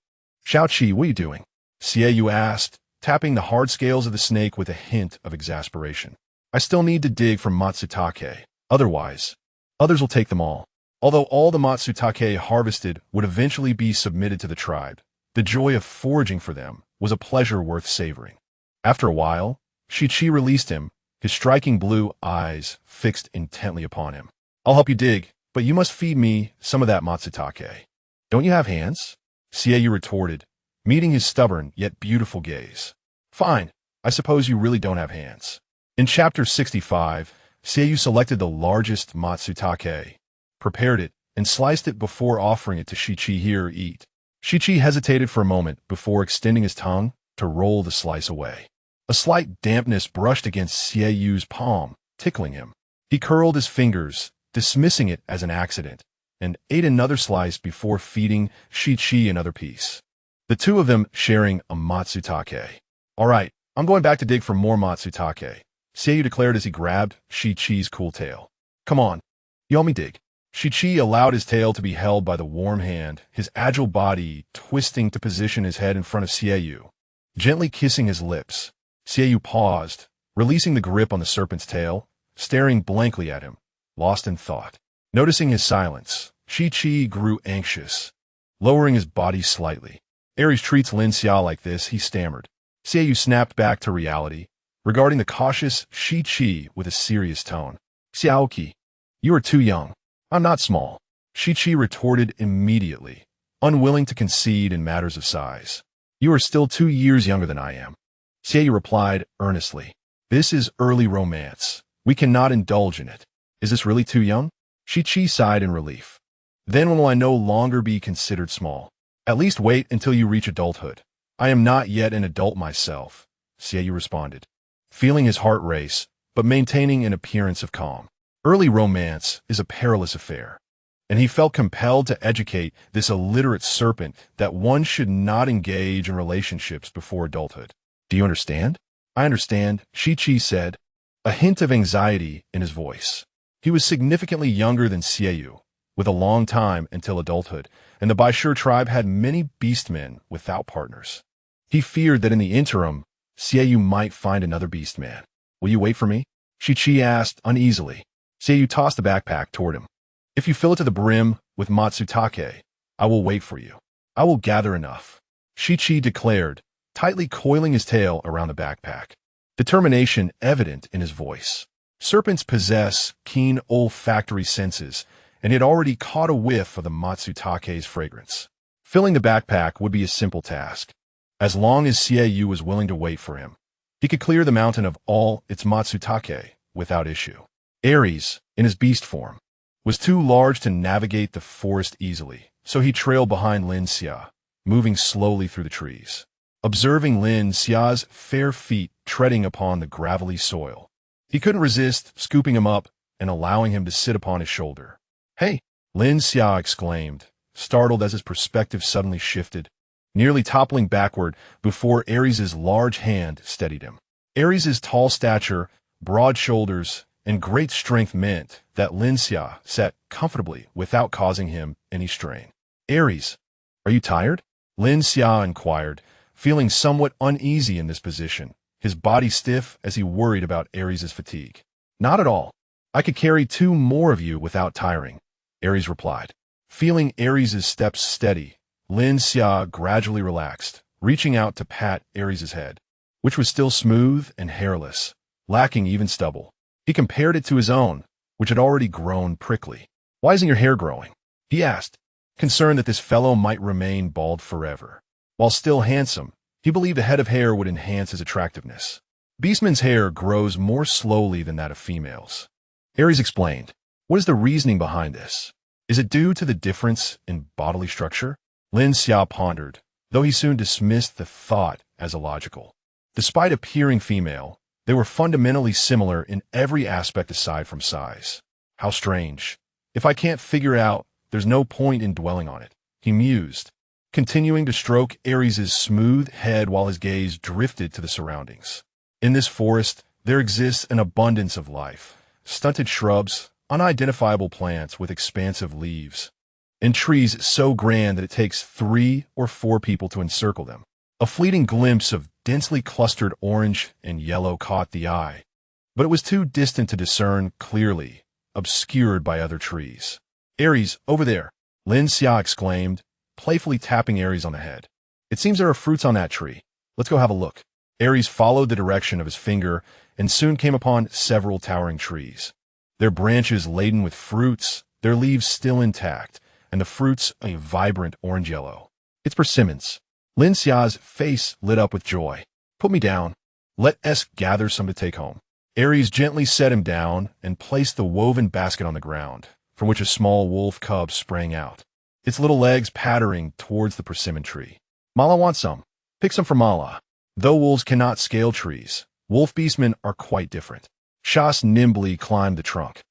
Xiaoqi, what are you doing? Xiaoyu asked, tapping the hard scales of the snake with a hint of exasperation. I still need to dig for Matsutake. Otherwise, others will take them all. Although all the Matsutake harvested would eventually be submitted to the tribe, the joy of foraging for them was a pleasure worth savoring. After a while, Shichi released him, his striking blue eyes fixed intently upon him. I'll help you dig, but you must feed me some of that Matsutake. Don't you have hands? Xiaoyu retorted, meeting his stubborn yet beautiful gaze. Fine, I suppose you really don't have hands. In Chapter 65, Xiaoyu selected the largest Matsutake, prepared it, and sliced it before offering it to Shichi. Here, eat. Shichi hesitated for a moment before extending his tongue to roll the slice away. A slight dampness brushed against Xiaoyu's palm, tickling him. He curled his fingers, dismissing it as an accident, and ate another slice before feeding Shichi another piece. The two of them sharing a Matsutake. All right, I'm going back to dig for more Matsutake, Xiaoyu declared as he grabbed Shichi's cool tail. Come on, you help me dig. Shichi allowed his tail to be held by the warm hand, his agile body twisting to position his head in front of Xiaoyu. Gently kissing his lips, Xiaoyu paused, releasing the grip on the serpent's tail, staring blankly at him, lost in thought. Noticing his silence, Shichi grew anxious, lowering his body slightly. Ares treats Lin Xia like this, he stammered. Xiaoyu snapped back to reality, regarding the cautious Shichi with a serious tone. Xiaoqi, you are too young. I'm not small. Shichi retorted immediately, unwilling to concede in matters of size. You are still 2 years younger than I am. Xiaoyu replied earnestly. This is early romance. We cannot indulge in it. Is this really too young? Shichi sighed in relief. Then will I no longer be considered small. At least wait until you reach adulthood. I am not yet an adult myself, Xiaoyu responded, feeling his heart race, but maintaining an appearance of calm. Early romance is a perilous affair, and he felt compelled to educate this illiterate serpent that one should not engage in relationships before adulthood. Do you understand? I understand, Shichi said, a hint of anxiety in his voice. He was significantly younger than Xiaoyu, with a long time until adulthood, and the Baishur tribe had many beastmen without partners. He feared that in the interim, Xiaoyu might find another beastman. Will you wait for me? Shichi asked uneasily. Xiaoyu tossed the backpack toward him. If you fill it to the brim with Matsutake, I will wait for you. I will gather enough, Shichi declared, tightly coiling his tail around the backpack. Determination evident in his voice. Serpents possess keen olfactory senses, and he had already caught a whiff of the Matsutake's fragrance. Filling the backpack would be a simple task. As long as Xiaoyu was willing to wait for him, he could clear the mountain of all its Matsutake without issue. Ares, in his beast form, was too large to navigate the forest easily, so he trailed behind Lin Xia, moving slowly through the trees. Observing Lin Xia's fair feet treading upon the gravelly soil, he couldn't resist scooping him up and allowing him to sit upon his shoulder. Hey, Lin Xia exclaimed, startled as his perspective suddenly shifted, nearly toppling backward before Ares's large hand steadied him. Ares's tall stature, broad shoulders, and great strength meant that Lin Xia sat comfortably without causing him any strain. Ares, are you tired? Lin Xia inquired, feeling somewhat uneasy in this position, his body stiff as he worried about Ares's fatigue. Not at all. I could carry 2 more of you without tiring, Ares replied. Feeling Ares's steps steady, Lin Xia gradually relaxed, reaching out to pat Ares's head, which was still smooth and hairless, lacking even stubble. He compared it to his own, which had already grown prickly. Why isn't your hair growing? He asked, concerned that this fellow might remain bald forever. While still handsome, he believed a head of hair would enhance his attractiveness. Beastmen's hair grows more slowly than that of females. Ares explained. What is the reasoning behind this? Is it due to the difference in bodily structure? Lin Xia pondered, though he soon dismissed the thought as illogical. Despite appearing female, they were fundamentally similar in every aspect aside from size. How strange. If I can't figure it out, there's no point in dwelling on it, he mused, continuing to stroke Ares's smooth head while his gaze drifted to the surroundings. In this forest, there exists an abundance of life. Stunted shrubs, unidentifiable plants with expansive leaves, and trees so grand that it takes 3 or 4 people to encircle them. A fleeting glimpse of densely clustered orange and yellow caught the eye, but it was too distant to discern clearly, obscured by other trees. "Aries, over there!" Lin Xia exclaimed, playfully tapping Aries on the head. "It seems there are fruits on that tree. Let's go have a look." Aries followed the direction of his finger and soon came upon several towering trees, their branches laden with fruits, their leaves still intact, and the fruits a vibrant orange-yellow. "It's persimmons." Lin Xia's face lit up with joy. "Put me down. Let us gather some to take home." Aries gently set him down and placed the woven basket on the ground, from which a small wolf cub sprang out, its little legs pattering towards the persimmon tree. "Mala wants some. Pick some for Mala." Though wolves cannot scale trees, wolf beastmen are quite different. Shas nimbly climbed the trunk,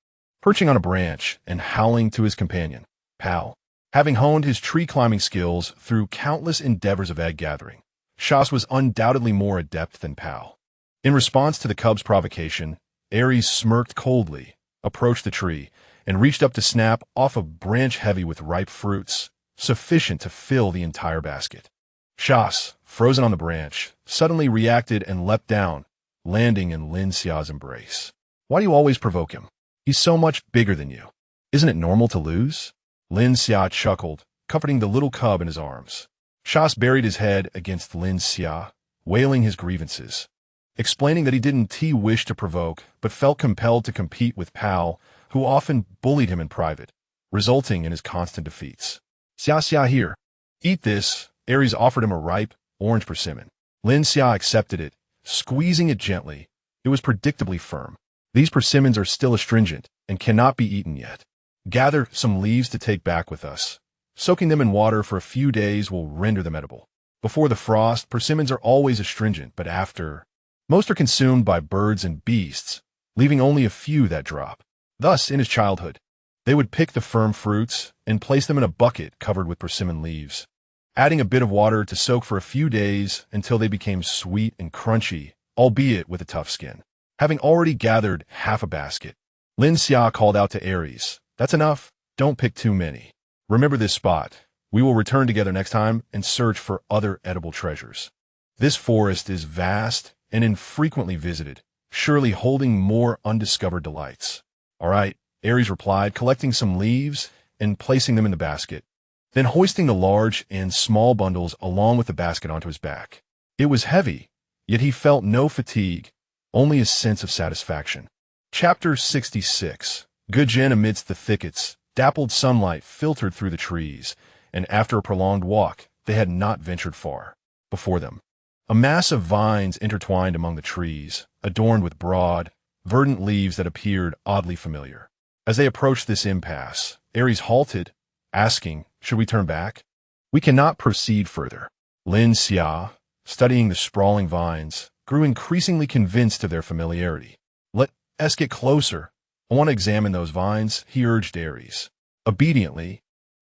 perching on a branch and howling to his companion, Pal. Having honed his tree-climbing skills through countless endeavors of egg-gathering, Shas was undoubtedly more adept than Pal. In response to the cub's provocation, Aries smirked coldly, approached the tree, and reached up to snap off a branch heavy with ripe fruits, sufficient to fill the entire basket. Shas, frozen on the branch, suddenly reacted and leapt down, landing in Lin Xia's embrace. "Why do you always provoke him? He's so much bigger than you. Isn't it normal to lose?" Lin Xia chuckled, comforting the little cub in his arms. Shas buried his head against Lin Xia, wailing his grievances, explaining that he didn't wish to provoke, but felt compelled to compete with Pal, who often bullied him in private, resulting in his constant defeats. "Xia, here. Eat this." Aries offered him a ripe, orange persimmon. Lin Xia accepted it, squeezing it gently. It was predictably firm. "These persimmons are still astringent and cannot be eaten yet. Gather some leaves to take back with us. Soaking them in water for a few days will render them edible. Before the frost, persimmons are always astringent, but after, most are consumed by birds and beasts, leaving only a few that drop." Thus, in his childhood, they would pick the firm fruits and place them in a bucket covered with persimmon leaves, adding a bit of water to soak for a few days until they became sweet and crunchy, albeit with a tough skin. Having already gathered half a basket, Lin Xia called out to Aries, "That's enough. Don't pick too many. Remember this spot. We will return together next time and search for other edible treasures. This forest is vast and infrequently visited, surely holding more undiscovered delights." "All right," Aries replied, collecting some leaves and placing them in the basket, then hoisting the large and small bundles along with the basket onto his back. It was heavy, yet he felt no fatigue, only a sense of satisfaction. Chapter 66. Gujin amidst the thickets, dappled sunlight filtered through the trees, and after a prolonged walk, they had not ventured far. Before them, a mass of vines intertwined among the trees, adorned with broad, verdant leaves that appeared oddly familiar. As they approached this impasse, Aries halted, asking, "Should we turn back?" "We cannot proceed further." Lin Xia, studying the sprawling vines, grew increasingly convinced of their familiarity. "Let us get closer. I want to examine those vines," he urged Aries. Obediently,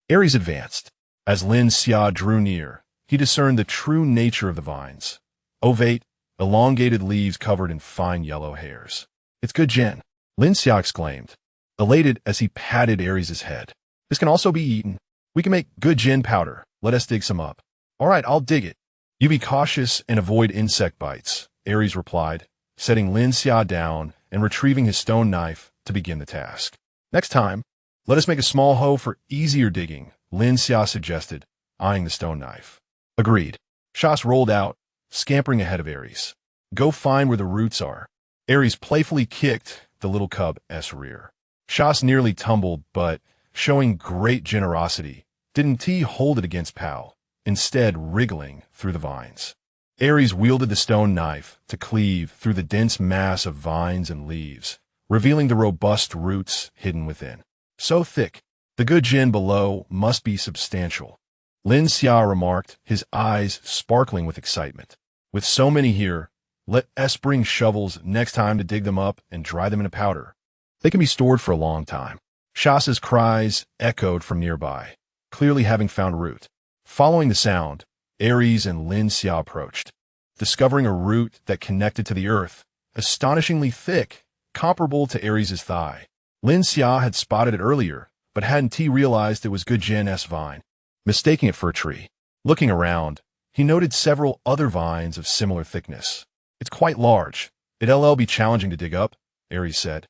Aries advanced. As Lin Xia drew near, he discerned the true nature of the vines. Ovate, elongated leaves covered in fine yellow hairs. "It's Gujin," Lin Xia exclaimed, elated as he patted Aries' head. "This can also be eaten. We can make Gujin powder. Let us dig some up." "All right, I'll dig it." "You be cautious and avoid insect bites," Aries replied, setting Lin Xia down and retrieving his stone knife to begin the task. "Next time, let us make a small hoe for easier digging," Lin Xia suggested, eyeing the stone knife. "Agreed." Shas rolled out, scampering ahead of Aries. "Go find where the roots are." Aries playfully kicked the little cub's rear. Shas nearly tumbled, but, showing great generosity, didn't hold it against Pal, instead wriggling through the vines. Aries wielded the stone knife to cleave through the dense mass of vines and leaves, revealing the robust roots hidden within. So thick, the Gujin below must be substantial, Lin Xia remarked, his eyes sparkling with excitement. "With so many here, let us bring shovels next time to dig them up and dry them in a powder. They can be stored for a long time." Shas's cries echoed from nearby, clearly having found root. Following the sound, Aries and Lin Xia approached, discovering a root that connected to the earth, astonishingly thick, comparable to Aries' thigh. Lin Xia had spotted it earlier, but hadn't realized it was Gujin's vine, mistaking it for a tree. Looking around, he noted several other vines of similar thickness. It's quite large. It'll be challenging to dig up, Aries said,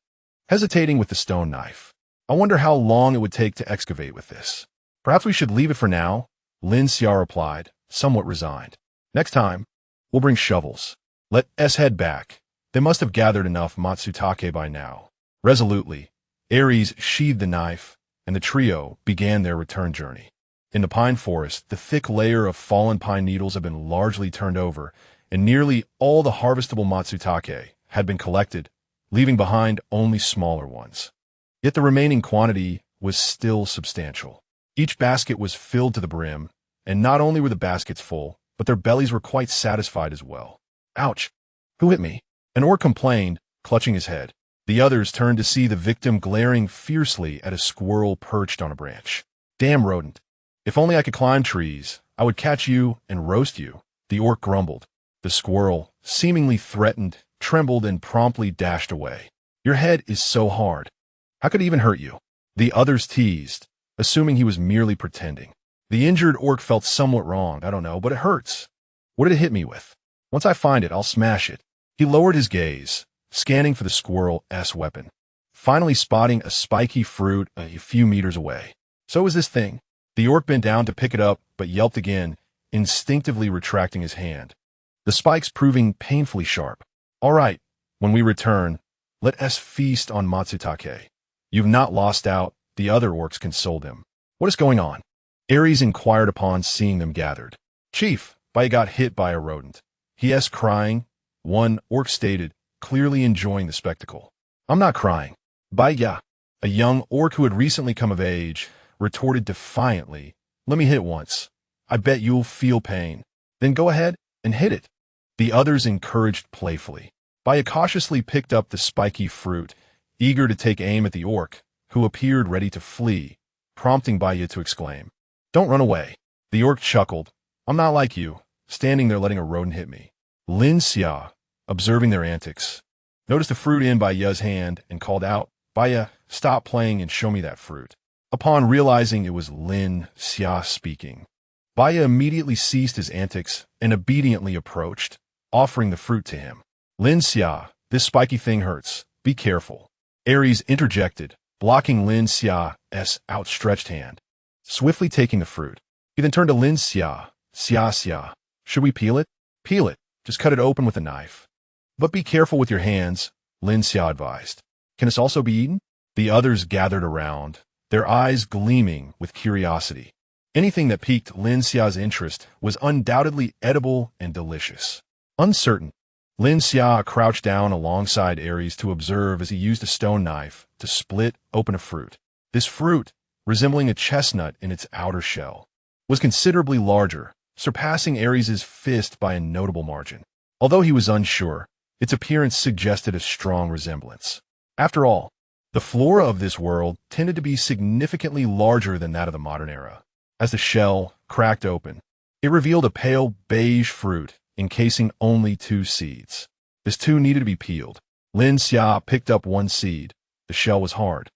hesitating with the stone knife. I wonder how long it would take to excavate with this. Perhaps we should leave it for now, Lin Xia replied, somewhat resigned. Next time, we'll bring shovels. Let us head back. They must have gathered enough matsutake by now. Resolutely, Aries sheathed the knife, and the trio began their return journey. In the pine forest, the thick layer of fallen pine needles had been largely turned over, and nearly all the harvestable matsutake had been collected, leaving behind only smaller ones. Yet the remaining quantity was still substantial. Each basket was filled to the brim, and not only were the baskets full, but their bellies were quite satisfied as well. Ouch! Who hit me? An orc complained, clutching his head. The others turned to see the victim glaring fiercely at a squirrel perched on a branch. Damn rodent. If only I could climb trees, I would catch you and roast you, the orc grumbled. The squirrel, seemingly threatened, trembled and promptly dashed away. Your head is so hard. How could it even hurt you? The others teased, assuming he was merely pretending. The injured orc felt somewhat wrong, I don't know, but it hurts. What did it hit me with? Once I find it, I'll smash it. He lowered his gaze, scanning for the squirrel's weapon, finally spotting a spiky fruit a few meters away. So was this thing. The orc bent down to pick it up, but yelped again, instinctively retracting his hand, the spikes proving painfully sharp. All right, when we return, let us feast on matsutake. You've not lost out, the other orcs consoled him. What is going on? Aries inquired upon seeing them gathered. Chief, Baya got hit by a rodent. He crying, one orc stated, clearly enjoying the spectacle. I'm not crying. Baya, a young orc who had recently come of age, retorted defiantly, let me hit once. I bet you'll feel pain. Then go ahead and hit it. The others encouraged playfully. Baya cautiously picked up the spiky fruit, eager to take aim at the orc, who appeared ready to flee, prompting Baya to exclaim, Don't run away. The orc chuckled. I'm not like you, standing there letting a rodent hit me. Lin Xia, observing their antics, noticed the fruit in Baya's hand and called out, Baya, stop playing and show me that fruit. Upon realizing it was Lin Xia speaking, Baya immediately ceased his antics and obediently approached, offering the fruit to him. Lin Xia, this spiky thing hurts. Be careful. Aries interjected, blocking Lin Xia's outstretched hand. Swiftly taking the fruit, he then turned to Lin Xia. Xia, should we peel it? Peel it. Just cut it open with a knife. But be careful with your hands, Lin Xia advised. Can this also be eaten? The others gathered around, their eyes gleaming with curiosity. Anything that piqued Lin Xia's interest was undoubtedly edible and delicious. Uncertain, Lin Xia crouched down alongside Aries to observe as he used a stone knife to split open a fruit. This fruit, resembling a chestnut in its outer shell, was considerably larger, surpassing Aries' fist by a notable margin. Although he was unsure, its appearance suggested a strong resemblance. After all, the flora of this world tended to be significantly larger than that of the modern era. As the shell cracked open, it revealed a pale beige fruit encasing only 2 seeds. This 2 needed to be peeled. Lin Xia picked up one seed. The shell was hard,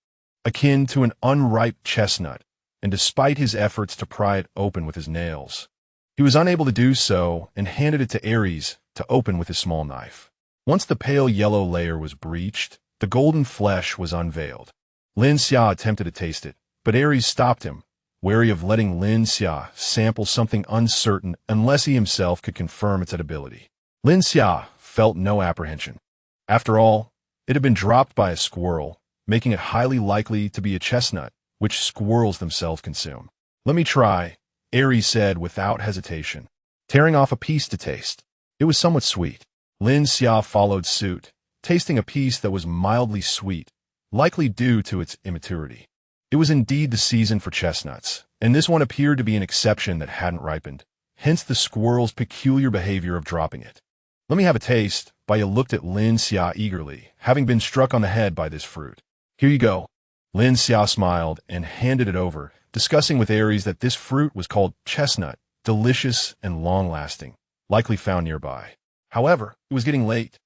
akin to an unripe chestnut, and despite his efforts to pry it open with his nails, he was unable to do so and handed it to Aries to open with his small knife. Once the pale yellow layer was breached, the golden flesh was unveiled. Lin Xia attempted to taste it, but Aries stopped him, wary of letting Lin Xia sample something uncertain unless he himself could confirm its edibility. Lin Xia felt no apprehension. After all, it had been dropped by a squirrel, making it highly likely to be a chestnut, which squirrels themselves consume. Let me try, Aries said without hesitation, tearing off a piece to taste. It was somewhat sweet. Lin Xia followed suit, tasting a piece that was mildly sweet, likely due to its immaturity. It was indeed the season for chestnuts, and this one appeared to be an exception that hadn't ripened, hence the squirrel's peculiar behavior of dropping it. Let me have a taste. Baya looked at Lin Xia eagerly, having been struck on the head by this fruit. Here you go. Lin Xia smiled and handed it over, discussing with Aries that this fruit was called chestnut, delicious and long-lasting, likely found nearby. However, it was getting late,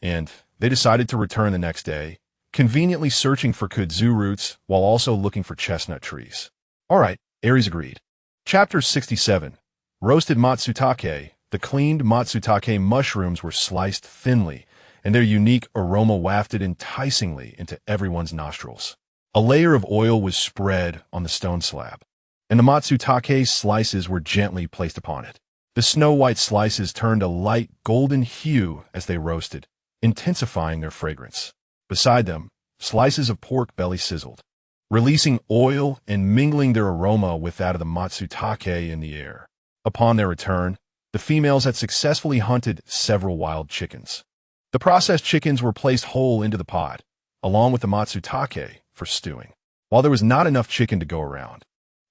and they decided to return the next day, conveniently searching for kudzu roots while also looking for chestnut trees. All right, Aries agreed. Chapter 67. Roasted matsutake. The cleaned matsutake mushrooms were sliced thinly, and their unique aroma wafted enticingly into everyone's nostrils. A layer of oil was spread on the stone slab, and the matsutake slices were gently placed upon it. The snow-white slices turned a light golden hue as they roasted, intensifying their fragrance. Beside them, slices of pork belly sizzled, releasing oil and mingling their aroma with that of the matsutake in the air. Upon their return, the females had successfully hunted several wild chickens. The processed chickens were placed whole into the pot, along with the matsutake, for stewing. While there was not enough chicken to go around,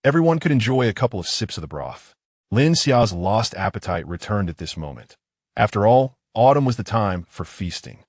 everyone could enjoy a couple of sips of the broth. Lin Xia's lost appetite returned at this moment. After all, autumn was the time for feasting.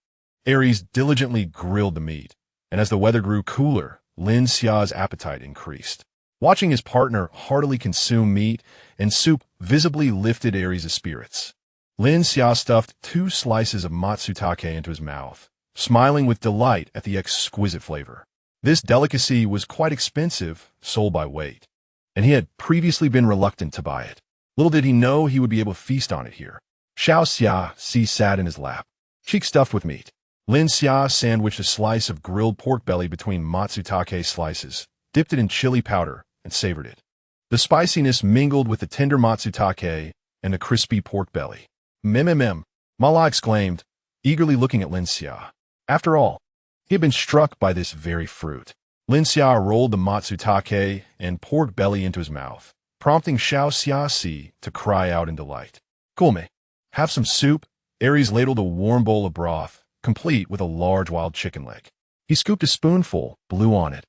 Aries diligently grilled the meat, and as the weather grew cooler, Lin Xia's appetite increased. Watching his partner heartily consume meat and soup visibly lifted Aries' spirits. Lin Xia stuffed 2 slices of matsutake into his mouth, smiling with delight at the exquisite flavor. This delicacy was quite expensive, sold by weight, and he had previously been reluctant to buy it. Little did he know he would be able to feast on it here. Xiao Xia sat in his lap, cheek stuffed with meat. Lin Xia sandwiched a slice of grilled pork belly between matsutake slices, dipped it in chili powder, and savored it. The spiciness mingled with the tender matsutake and the crispy pork belly. Mala exclaimed, eagerly looking at Lin Xia. After all, he had been struck by this very fruit. Lin Xia rolled the matsutake and pork belly into his mouth, prompting Xiao Xia to cry out in delight. Kulme, have some soup? Aries ladled a warm bowl of broth, complete with a large wild chicken leg. He scooped a spoonful, blew on it,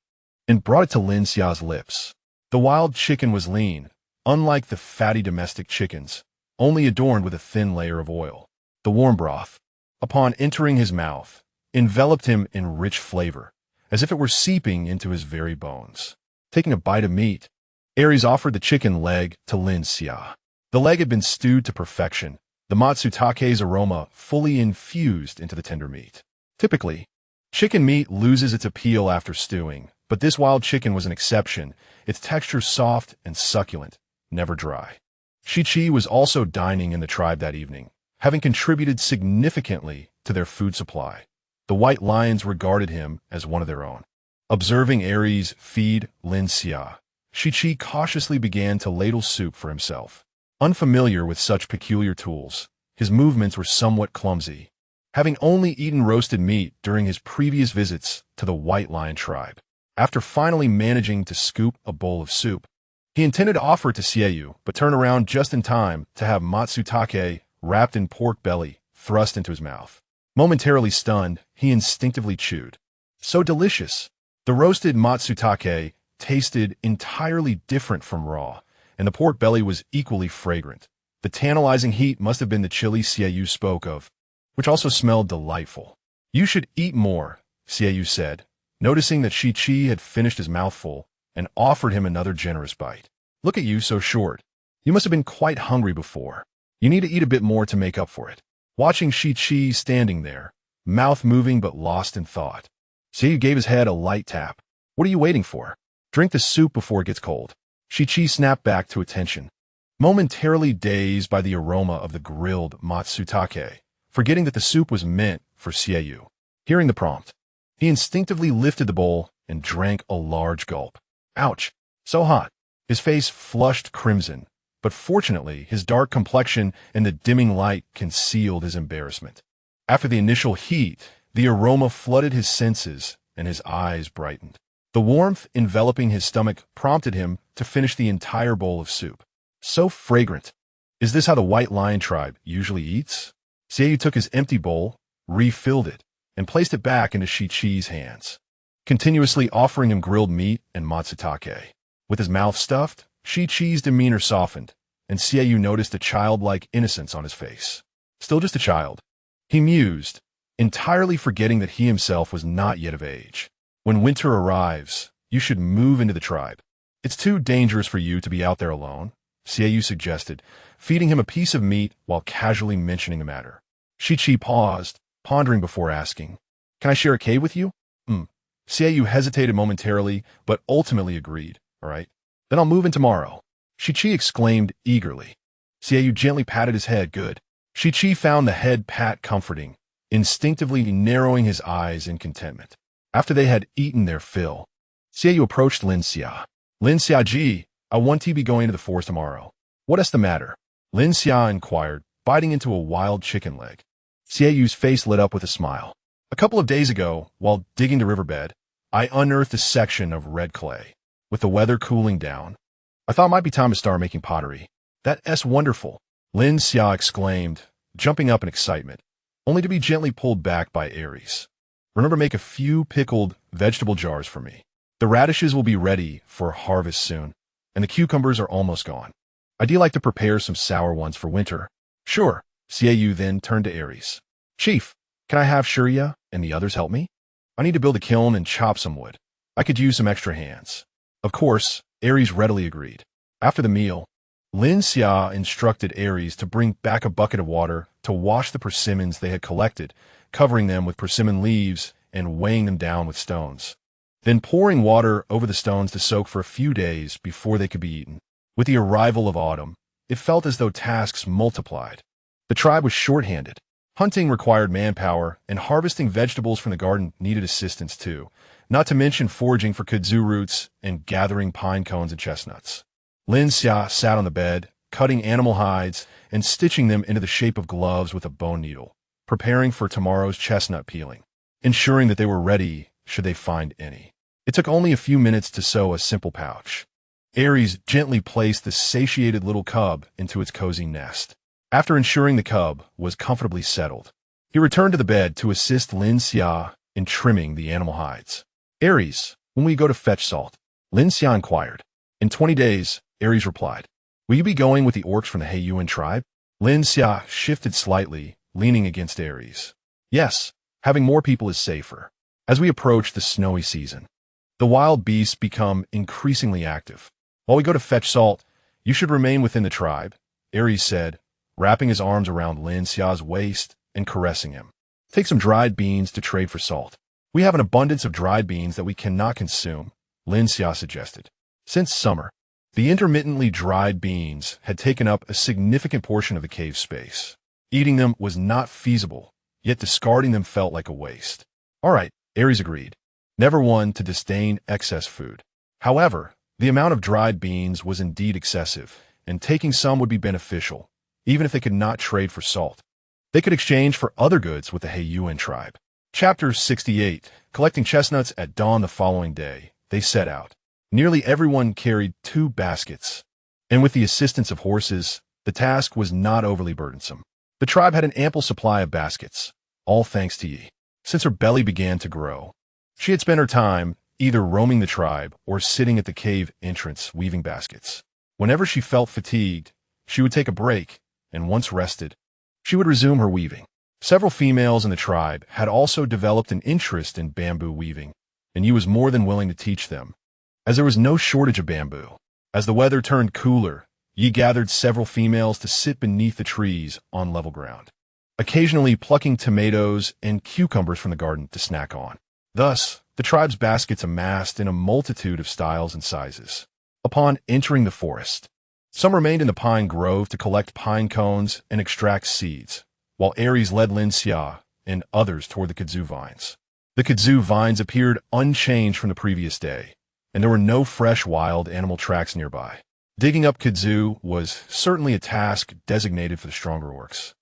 and brought it to Lin Xia's lips. The wild chicken was lean, unlike the fatty domestic chickens, only adorned with a thin layer of oil. The warm broth, upon entering his mouth, enveloped him in rich flavor, as if it were seeping into his very bones. Taking a bite of meat, Aries offered the chicken leg to Lin Xia. The leg had been stewed to perfection, the matsutake's aroma fully infused into the tender meat. Typically, chicken meat loses its appeal after stewing, but this wild chicken was an exception, its texture soft and succulent, never dry. Chi was also dining in the tribe that evening, having contributed significantly to their food supply. The white lions regarded him as one of their own. Observing Aries feed Lin Xia, Chi cautiously began to ladle soup for himself. Unfamiliar with such peculiar tools, his movements were somewhat clumsy, having only eaten roasted meat during his previous visits to the White Lion tribe. After finally managing to scoop a bowl of soup, he intended to offer it to Xiaoyu, but turned around just in time to have matsutake wrapped in pork belly thrust into his mouth. Momentarily stunned, he instinctively chewed. So delicious! The roasted matsutake tasted entirely different from raw, and the pork belly was equally fragrant. The tantalizing heat must have been the chili Xiaoyu spoke of, which also smelled delightful. You should eat more, Xiaoyu said, noticing that Chi had finished his mouthful and offered him another generous bite. Look at you, so short. You must have been quite hungry before. You need to eat a bit more to make up for it. Watching Chi standing there, mouth moving but lost in thought, Xiaoyu gave his head a light tap. What are you waiting for? Drink the soup before it gets cold. Chi snapped back to attention, momentarily dazed by the aroma of the grilled matsutake, forgetting that the soup was meant for Xiaoyu. Hearing the prompt, he instinctively lifted the bowl and drank a large gulp. Ouch! So hot! His face flushed crimson, but fortunately his dark complexion and the dimming light concealed his embarrassment. After the initial heat, the aroma flooded his senses and his eyes brightened. The warmth enveloping his stomach prompted him to finish the entire bowl of soup. So fragrant! Is this how the White Lion tribe usually eats? Xiaoyu took his empty bowl, refilled it, and placed it back into Chi-Chi's hands, continuously offering him grilled meat and matsutake. With his mouth stuffed, Chi-Chi's demeanor softened, and Xiaoyu noticed a childlike innocence on his face. Still just a child, he mused, entirely forgetting that he himself was not yet of age. When winter arrives, you should move into the tribe. It's too dangerous for you to be out there alone, Xiaoyu suggested, feeding him a piece of meat while casually mentioning the matter. Chi-Chi paused, pondering before asking, Can I share a cave with you? Hmm. Xiaoyu hesitated momentarily, but ultimately agreed. All right. Then I'll move in tomorrow. Shi exclaimed eagerly. Xiaoyu gently patted his head. Good. Shi found the head pat comforting, instinctively narrowing his eyes in contentment. After they had eaten their fill, Xiaoyu approached Lin Xia. Lin Xia ji, I want to be going to the forest tomorrow. What is the matter? Lin Xia inquired, biting into a wild chicken leg. Xiaoyu's face lit up with a smile. A couple of days ago, while digging the riverbed, I unearthed a section of red clay. With the weather cooling down, I thought it might be time to start making pottery. That's wonderful, Lin Xia exclaimed, jumping up in excitement, only to be gently pulled back by Aries. Remember, make a few pickled vegetable jars for me. The radishes will be ready for harvest soon, and the cucumbers are almost gone. I'd like to prepare some sour ones for winter. Sure, Xiaoyu then turned to Aries. Chief, can I have Shirya and the others help me? I need to build a kiln and chop some wood. I could use some extra hands. Of course, Aries readily agreed. After the meal, Lin Xia instructed Aries to bring back a bucket of water to wash the persimmons they had collected, covering them with persimmon leaves and weighing them down with stones. Then pouring water over the stones to soak for a few days before they could be eaten. With the arrival of autumn, it felt as though tasks multiplied. The tribe was short-handed. Hunting required manpower, and harvesting vegetables from the garden needed assistance too, not to mention foraging for kudzu roots and gathering pine cones and chestnuts. Lin Xia sat on the bed, cutting animal hides and stitching them into the shape of gloves with a bone needle, preparing for tomorrow's chestnut peeling, ensuring that they were ready should they find any. It took only a few minutes to sew a simple pouch. Aries gently placed the satiated little cub into its cozy nest. After ensuring the cub was comfortably settled, he returned to the bed to assist Lin Xia in trimming the animal hides. Aries, when will you go to fetch salt? Lin Xia inquired. In 20 days, Aries replied. Will you be going with the orcs from the Heiyuan tribe? Lin Xia shifted slightly, leaning against Aries. Yes, having more people is safer. As we approach the snowy season, the wild beasts become increasingly active. While we go to fetch salt, you should remain within the tribe, Aries said, wrapping his arms around Lin Xia's waist and caressing him. Take some dried beans to trade for salt. We have an abundance of dried beans that we cannot consume, Lin Xia suggested. Since summer, the intermittently dried beans had taken up a significant portion of the cave space. Eating them was not feasible, yet discarding them felt like a waste. All right, Aries agreed, never one to disdain excess food. However, the amount of dried beans was indeed excessive, and taking some would be beneficial, even if they could not trade for salt. They could exchange for other goods with the Heiyuan tribe. Chapter 68. Collecting chestnuts at dawn the following day, they set out. Nearly everyone carried 2 baskets, and with the assistance of horses, the task was not overly burdensome. The tribe had an ample supply of baskets, all thanks to Yi. Since her belly began to grow, she had spent her time either roaming the tribe or sitting at the cave entrance weaving baskets. Whenever she felt fatigued, she would take a break, and once rested, she would resume her weaving. Several females in the tribe had also developed an interest in bamboo weaving, and Yi was more than willing to teach them, as there was no shortage of bamboo. As the weather turned cooler, Yi gathered several females to sit beneath the trees on level ground, occasionally plucking tomatoes and cucumbers from the garden to snack on. Thus, the tribe's baskets amassed in a multitude of styles and sizes. Upon entering the forest, some remained in the pine grove to collect pine cones and extract seeds, while Aries led Lin Xia and others toward the kudzu vines. The kudzu vines appeared unchanged from the previous day, and there were no fresh wild animal tracks nearby. Digging up kudzu was certainly a task designated for the stronger orcs,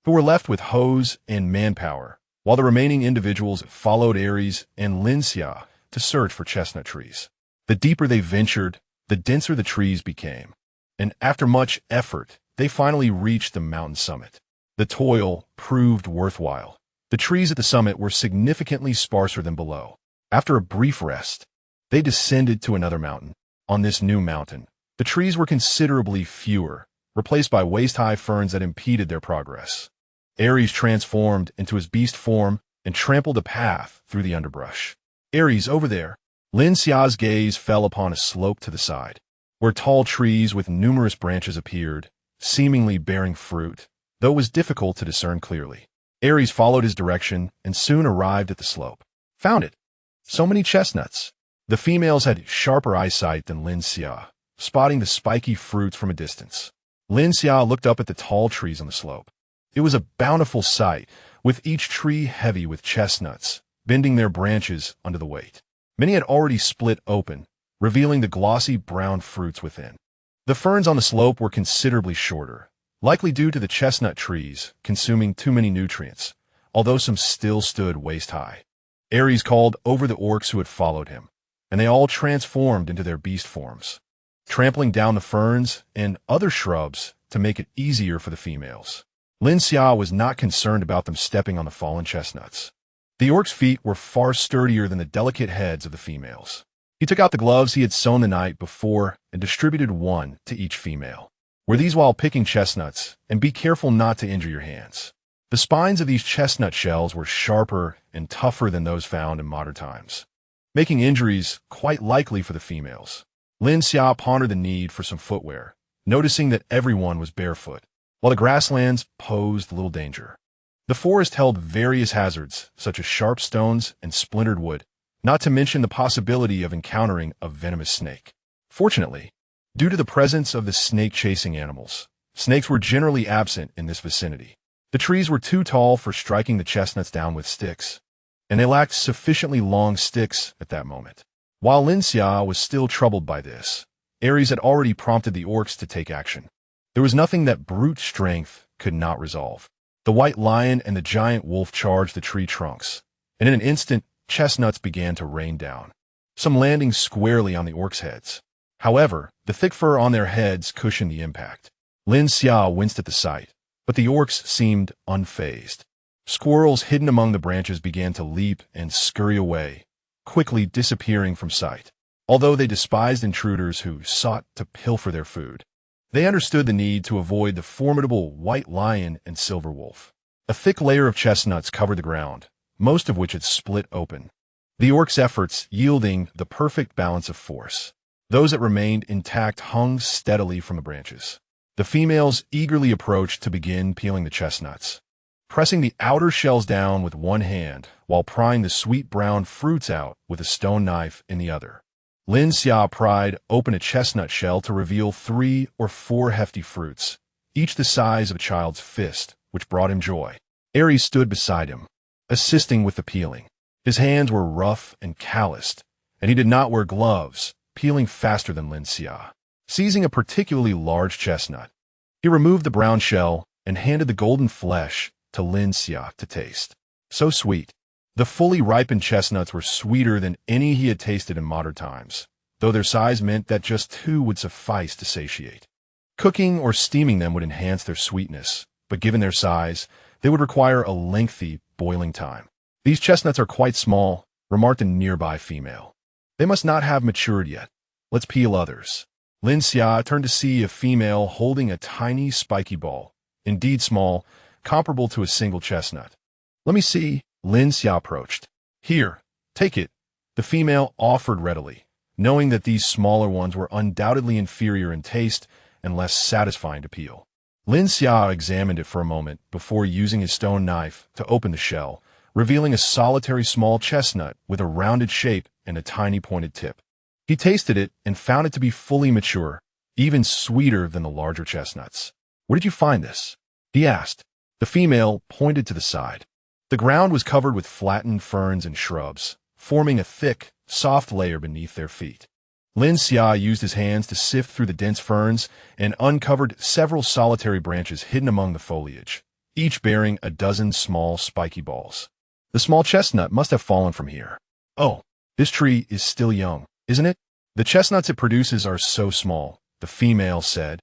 who were left with hoes and manpower, while the remaining individuals followed Aries and Lin Xia to search for chestnut trees. The deeper they ventured, the denser the trees became, and after much effort, they finally reached the mountain summit. The toil proved worthwhile. The trees at the summit were significantly sparser than below. After a brief rest, they descended to another mountain. On this new mountain, the trees were considerably fewer, replaced by waist-high ferns that impeded their progress. Aries transformed into his beast form and trampled a path through the underbrush. Aries, over there. Lin Xia's gaze fell upon a slope to the side, where tall trees with numerous branches appeared, seemingly bearing fruit, though it was difficult to discern clearly. Aries followed his direction and soon arrived at the slope. Found it. So many chestnuts. The females had sharper eyesight than Lin Xia, spotting the spiky fruits from a distance. Lin Xia looked up at the tall trees on the slope. It was a bountiful sight, with each tree heavy with chestnuts, bending their branches under the weight. Many had already split open, revealing the glossy brown fruits within. The ferns on the slope were considerably shorter, likely due to the chestnut trees consuming too many nutrients, although some still stood waist-high. Ares called over the orcs who had followed him, and they all transformed into their beast forms, trampling down the ferns and other shrubs to make it easier for the females. Lin Xia was not concerned about them stepping on the fallen chestnuts. The orcs' feet were far sturdier than the delicate heads of the females. He took out the gloves he had sewn the night before and distributed one to each female. Wear these while picking chestnuts, and be careful not to injure your hands. The spines of these chestnut shells were sharper and tougher than those found in modern times, making injuries quite likely for the females. Lin Xia pondered the need for some footwear, noticing that everyone was barefoot, while the grasslands posed little danger. The forest held various hazards, such as sharp stones and splintered wood, not to mention the possibility of encountering a venomous snake. Fortunately, due to the presence of the snake-chasing animals, snakes were generally absent in this vicinity. The trees were too tall for striking the chestnuts down with sticks, and they lacked sufficiently long sticks at that moment. While Lin Xia was still troubled by this, Ares had already prompted the orcs to take action. There was nothing that brute strength could not resolve. The white lion and the giant wolf charged the tree trunks, and in an instant, chestnuts began to rain down, some landing squarely on the orcs' heads. However, the thick fur on their heads cushioned the impact. Lin Xia winced at the sight, but the orcs seemed unfazed. Squirrels hidden among the branches began to leap and scurry away, quickly disappearing from sight. Although they despised intruders who sought to pilfer their food, they understood the need to avoid the formidable white lion and silver wolf. A thick layer of chestnuts covered the ground, most of which had split open, the orcs' efforts yielding the perfect balance of force. Those that remained intact hung steadily from the branches. The females eagerly approached to begin peeling the chestnuts, pressing the outer shells down with one hand while prying the sweet brown fruits out with a stone knife in the other. Lin Xia pried open a chestnut shell to reveal 3 or 4 hefty fruits, each the size of a child's fist, which brought him joy. Ares stood beside him, assisting with the peeling. His hands were rough and calloused, and he did not wear gloves, peeling faster than Lin Xia. Seizing a particularly large chestnut, he removed the brown shell and handed the golden flesh to Lin Xia to taste. So sweet. The fully ripened chestnuts were sweeter than any he had tasted in modern times, though their size meant that just 2 would suffice to satiate. Cooking or steaming them would enhance their sweetness, but given their size, they would require a lengthy boiling time. These chestnuts are quite small, remarked a nearby female. They must not have matured yet. Let's peel others. Lin Xia turned to see a female holding a tiny spiky ball, indeed small, comparable to a single chestnut. Let me see. Lin Xia approached. Here, take it. The female offered readily, knowing that these smaller ones were undoubtedly inferior in taste and less satisfying to peel. Lin Xia examined it for a moment before using his stone knife to open the shell, revealing a solitary small chestnut with a rounded shape and a tiny pointed tip. He tasted it and found it to be fully mature, even sweeter than the larger chestnuts. Where did you find this? He asked. The female pointed to the side. The ground was covered with flattened ferns and shrubs, forming a thick, soft layer beneath their feet. Lin Xia used his hands to sift through the dense ferns and uncovered several solitary branches hidden among the foliage, each bearing a dozen small spiky balls. The small chestnut must have fallen from here. Oh, this tree is still young, isn't it? The chestnuts it produces are so small, the female said,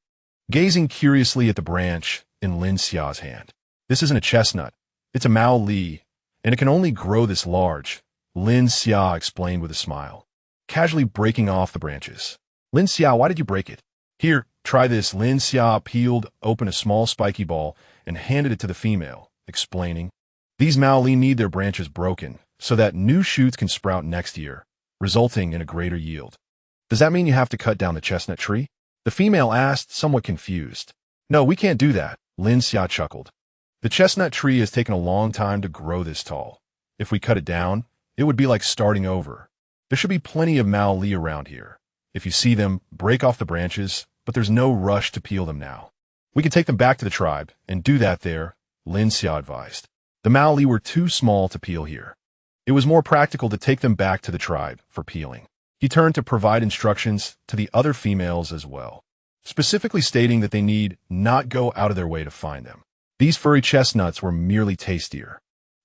gazing curiously at the branch in Lin Xia's hand. This isn't a chestnut. It's a Mao Li, and it can only grow this large, Lin Xia explained with a smile, casually breaking off the branches. Lin Xia, why did you break it? Here, try this. Lin Xia peeled open a small spiky ball and handed it to the female, explaining, these Mao Li need their branches broken so that new shoots can sprout next year, resulting in a greater yield. Does that mean you have to cut down the chestnut tree? The female asked, somewhat confused. No, we can't do that, Lin Xia chuckled. The chestnut tree has taken a long time to grow this tall. If we cut it down, It would be like starting over. There should be plenty of Mao Li around here. If you see them, break off the branches, but there's no rush to peel them now. We can take them back to the tribe and do that there, Lin Xia advised. The Mao Li were too small to peel here. It was more practical to take them back to the tribe for peeling. He turned to provide instructions to the other females as well, specifically stating that they need not go out of their way to find them. These furry chestnuts were merely tastier,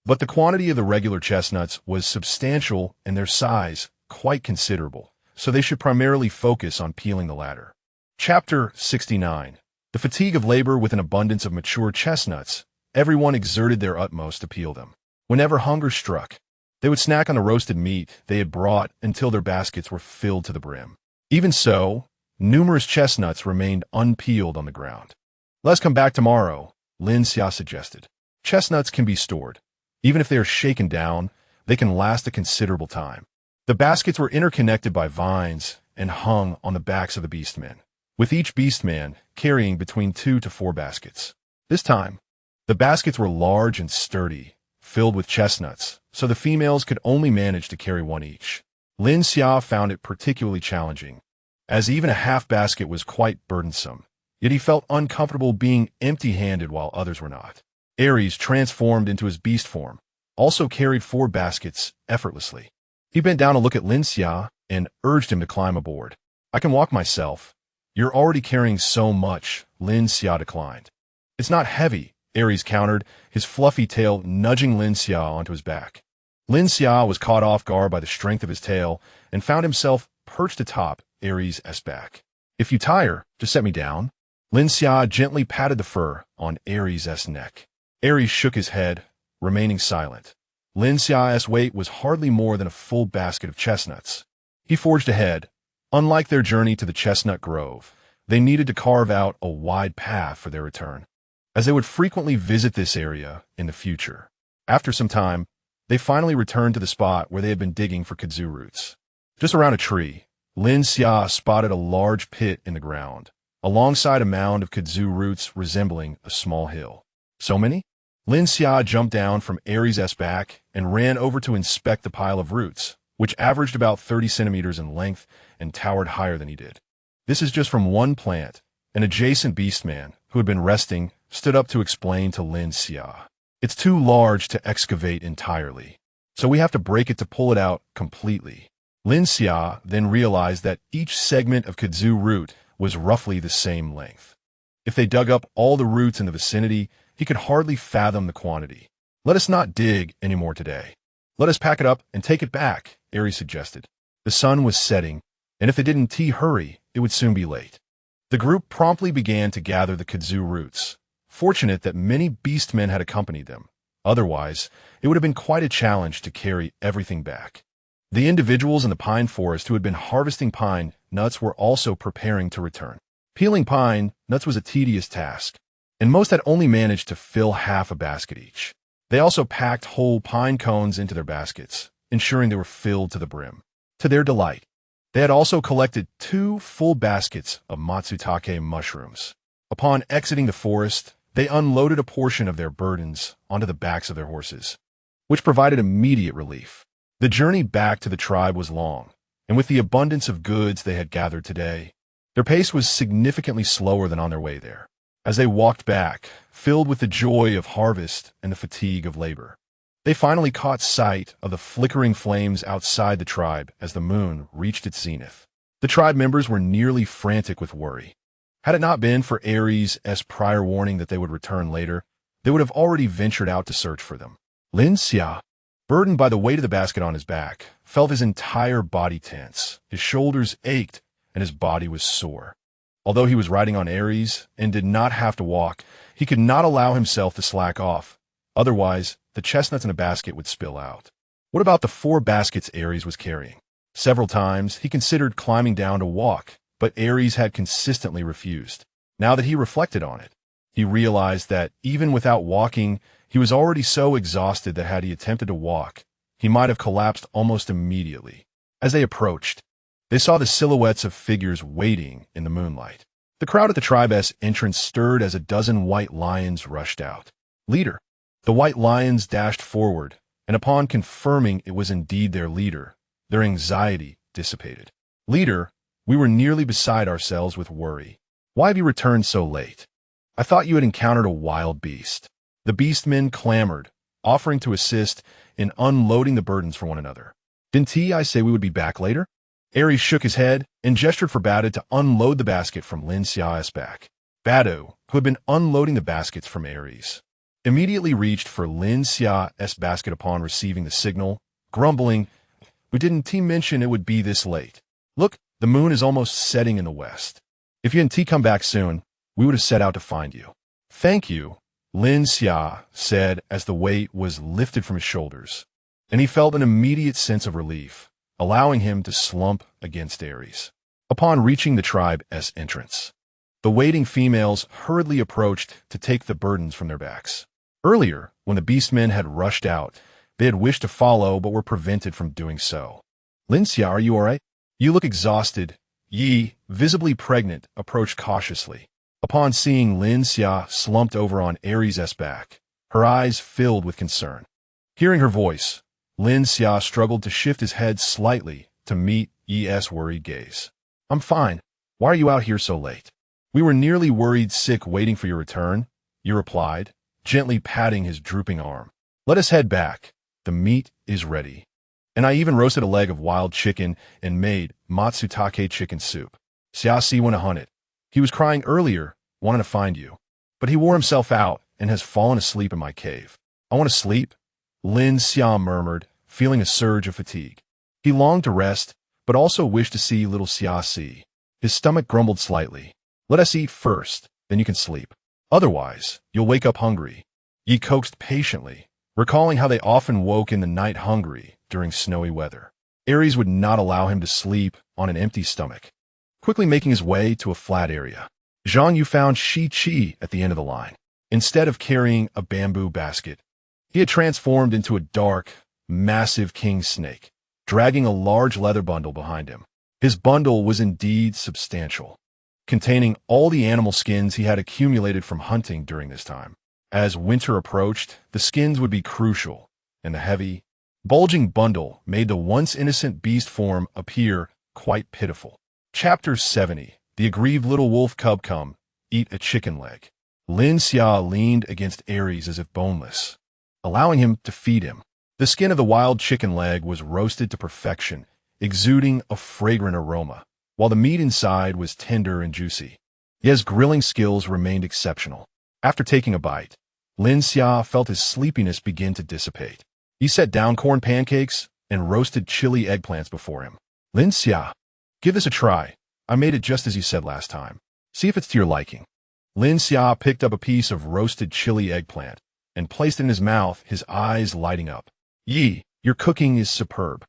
but the quantity of the regular chestnuts was substantial and their size quite considerable, so they should primarily focus on peeling the latter. Chapter 69. The fatigue of labor with an abundance of mature chestnuts. Everyone exerted their utmost to peel them. Whenever hunger struck, they would snack on the roasted meat they had brought until their baskets were filled to the brim. Even so, numerous chestnuts remained unpeeled on the ground. "Let's come back tomorrow," Lin Xia suggested. Chestnuts can be stored. Even if they are shaken down, they can last a considerable time. The baskets were interconnected by vines and hung on the backs of the beastmen, with each beastman carrying between 2 to 4 baskets. This time, the baskets were large and sturdy, filled with chestnuts, so the females could only manage to carry one each. Lin Xia found it particularly challenging, as even a half basket was quite burdensome, yet he felt uncomfortable being empty-handed while others were not. Aries, transformed into his beast form, also carried 4 baskets effortlessly. He bent down to look at Lin Xia and urged him to climb aboard. "I can walk myself." "You're already carrying so much," Lin Xia declined. "It's not heavy," Aries countered, his fluffy tail nudging Lin Xia onto his back. Lin Xia was caught off guard by the strength of his tail and found himself perched atop Aries' back. "If you tire, just set me down." Lin Xia gently patted the fur on Aries' neck. Aries shook his head, remaining silent. Lin Xia's weight was hardly more than a full basket of chestnuts. He forged ahead. Unlike their journey to the chestnut grove, they needed to carve out a wide path for their return, as they would frequently visit this area in the future. After some time, they finally returned to the spot where they had been digging for kudzu roots. Just around a tree, Lin Xia spotted a large pit in the ground, alongside a mound of kudzu roots resembling a small hill. "So many?" Lin Xia jumped down from Aries' back and ran over to inspect the pile of roots, which averaged about 30 centimeters in length and towered higher than he did. "This is just from one plant." An adjacent beastman, who had been resting, stood up to explain to Lin Xia. "It's too large to excavate entirely, so we have to break it to pull it out completely." Lin Xia then realized that each segment of kudzu root was roughly the same length. If they dug up all the roots in the vicinity, he could hardly fathom the quantity. "Let us not dig anymore today. Let us pack it up and take it back," Aries suggested. The sun was setting, and if they didn't hurry, it would soon be late. The group promptly began to gather the kudzu roots, fortunate that many beastmen had accompanied them. Otherwise, it would have been quite a challenge to carry everything back. The individuals in the pine forest who had been harvesting pine nuts were also preparing to return. Peeling pine nuts was a tedious task, and most had only managed to fill half a basket each. They also packed whole pine cones into their baskets, ensuring they were filled to the brim. To their delight, they had also collected 2 full baskets of matsutake mushrooms. Upon exiting the forest, they unloaded a portion of their burdens onto the backs of their horses, which provided immediate relief. The journey back to the tribe was long, and with the abundance of goods they had gathered today, their pace was significantly slower than on their way there. As they walked back, filled with the joy of harvest and the fatigue of labor, they finally caught sight of the flickering flames outside the tribe as the moon reached its zenith. The tribe members were nearly frantic with worry. Had it not been for Aries' prior warning that they would return later, they would have already ventured out to search for them. Lin Xia, burdened by the weight of the basket on his back, felt his entire body tense. His shoulders ached and his body was sore. Although he was riding on Aries and did not have to walk, he could not allow himself to slack off. Otherwise, the chestnuts in a basket would spill out. What about the 4 baskets Aries was carrying? Several times, he considered climbing down to walk, but Aries had consistently refused. Now that he reflected on it, he realized that even without walking, he was already so exhausted that had he attempted to walk, he might have collapsed almost immediately. As they approached, they saw the silhouettes of figures waiting in the moonlight. The crowd at the tribe's entrance stirred as a dozen white lions rushed out. "Leader!" The white lions dashed forward, and upon confirming it was indeed their leader, their anxiety dissipated. "Leader, we were nearly beside ourselves with worry. Why have you returned so late? I thought you had encountered a wild beast." The beastmen clamored, offering to assist in unloading the burdens for one another. "Didn't I say we would be back later?" Aries shook his head and gestured for Bado to unload the basket from Lin Xia's back. Bado, who had been unloading the baskets from Aries, immediately reached for Lin Xia's basket upon receiving the signal, grumbling, "We didn't mention it would be this late. Look, the moon is almost setting in the west. If you hadn't come back soon, we would have set out to find you." "Thank you," Lin Xia said as the weight was lifted from his shoulders, and he felt an immediate sense of relief, allowing him to slump against Aries. Upon reaching the tribe's entrance, the waiting females hurriedly approached to take the burdens from their backs. Earlier, when the beastmen had rushed out, they had wished to follow but were prevented from doing so. "Lin Xia, are you all right? You look exhausted." Yi, visibly pregnant, approached cautiously. Upon seeing Lin Xia slumped over on Aries' back, her eyes filled with concern. Hearing her voice, Lin Xia struggled to shift his head slightly to meet Yi's worried gaze. "I'm fine. Why are you out here so late?" "We were nearly worried sick waiting for your return," Yi replied, gently patting his drooping arm. "Let us head back. The meat is ready. And I even roasted a leg of wild chicken and made matsutake chicken soup." Xiaxi went to hunt it. "He was crying earlier, wanting to find you. But he wore himself out and has fallen asleep in my cave." "I want to sleep," Lin Xia murmured, feeling a surge of fatigue. He longed to rest, but also wished to see little Xiaxi. His stomach grumbled slightly. "Let us eat first, then you can sleep. Otherwise, you'll wake up hungry." Yi coaxed patiently, recalling how they often woke in the night hungry during snowy weather. Aries would not allow him to sleep on an empty stomach. Quickly making his way to a flat area, Zhang Yu found Shi Qi at the end of the line. Instead of carrying a bamboo basket, he had transformed into a dark, massive king snake, dragging a large leather bundle behind him. His bundle was indeed substantial, containing all the animal skins he had accumulated from hunting during this time. As winter approached, the skins would be crucial, and the heavy, bulging bundle made the once innocent beast form appear quite pitiful. Chapter 70. The aggrieved little wolf cub come, eat a chicken leg. Lin Xia leaned against Aries as if boneless, allowing him to feed him. The skin of the wild chicken leg was roasted to perfection, exuding a fragrant aroma, while the meat inside was tender and juicy. Ye's grilling skills remained exceptional. After taking a bite, Lin Xia felt his sleepiness begin to dissipate. He set down corn pancakes and roasted chili eggplants before him. "Lin Xia, give this a try. I made it just as you said last time. See if it's to your liking." Lin Xia picked up a piece of roasted chili eggplant and placed it in his mouth, his eyes lighting up. "Yi, your cooking is superb.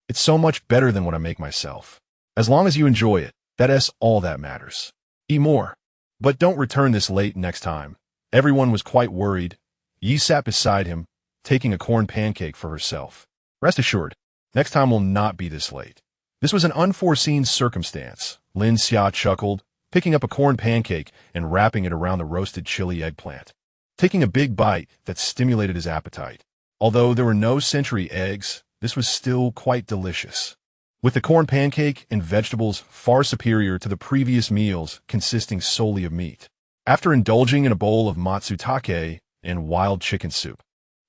It's so much better than what I make myself. As long as you enjoy it, that's all that matters. Eat more. But don't return this late next time." Everyone was quite worried. Yi sat beside him, taking a corn pancake for herself. "Rest assured, next time will not be this late." This was an unforeseen circumstance, Lin Xia chuckled, picking up a corn pancake and wrapping it around the roasted chili eggplant, taking a big bite that stimulated his appetite. Although there were no century eggs, this was still quite delicious, with the corn pancake and vegetables far superior to the previous meals consisting solely of meat. After indulging in a bowl of matsutake and wild chicken soup,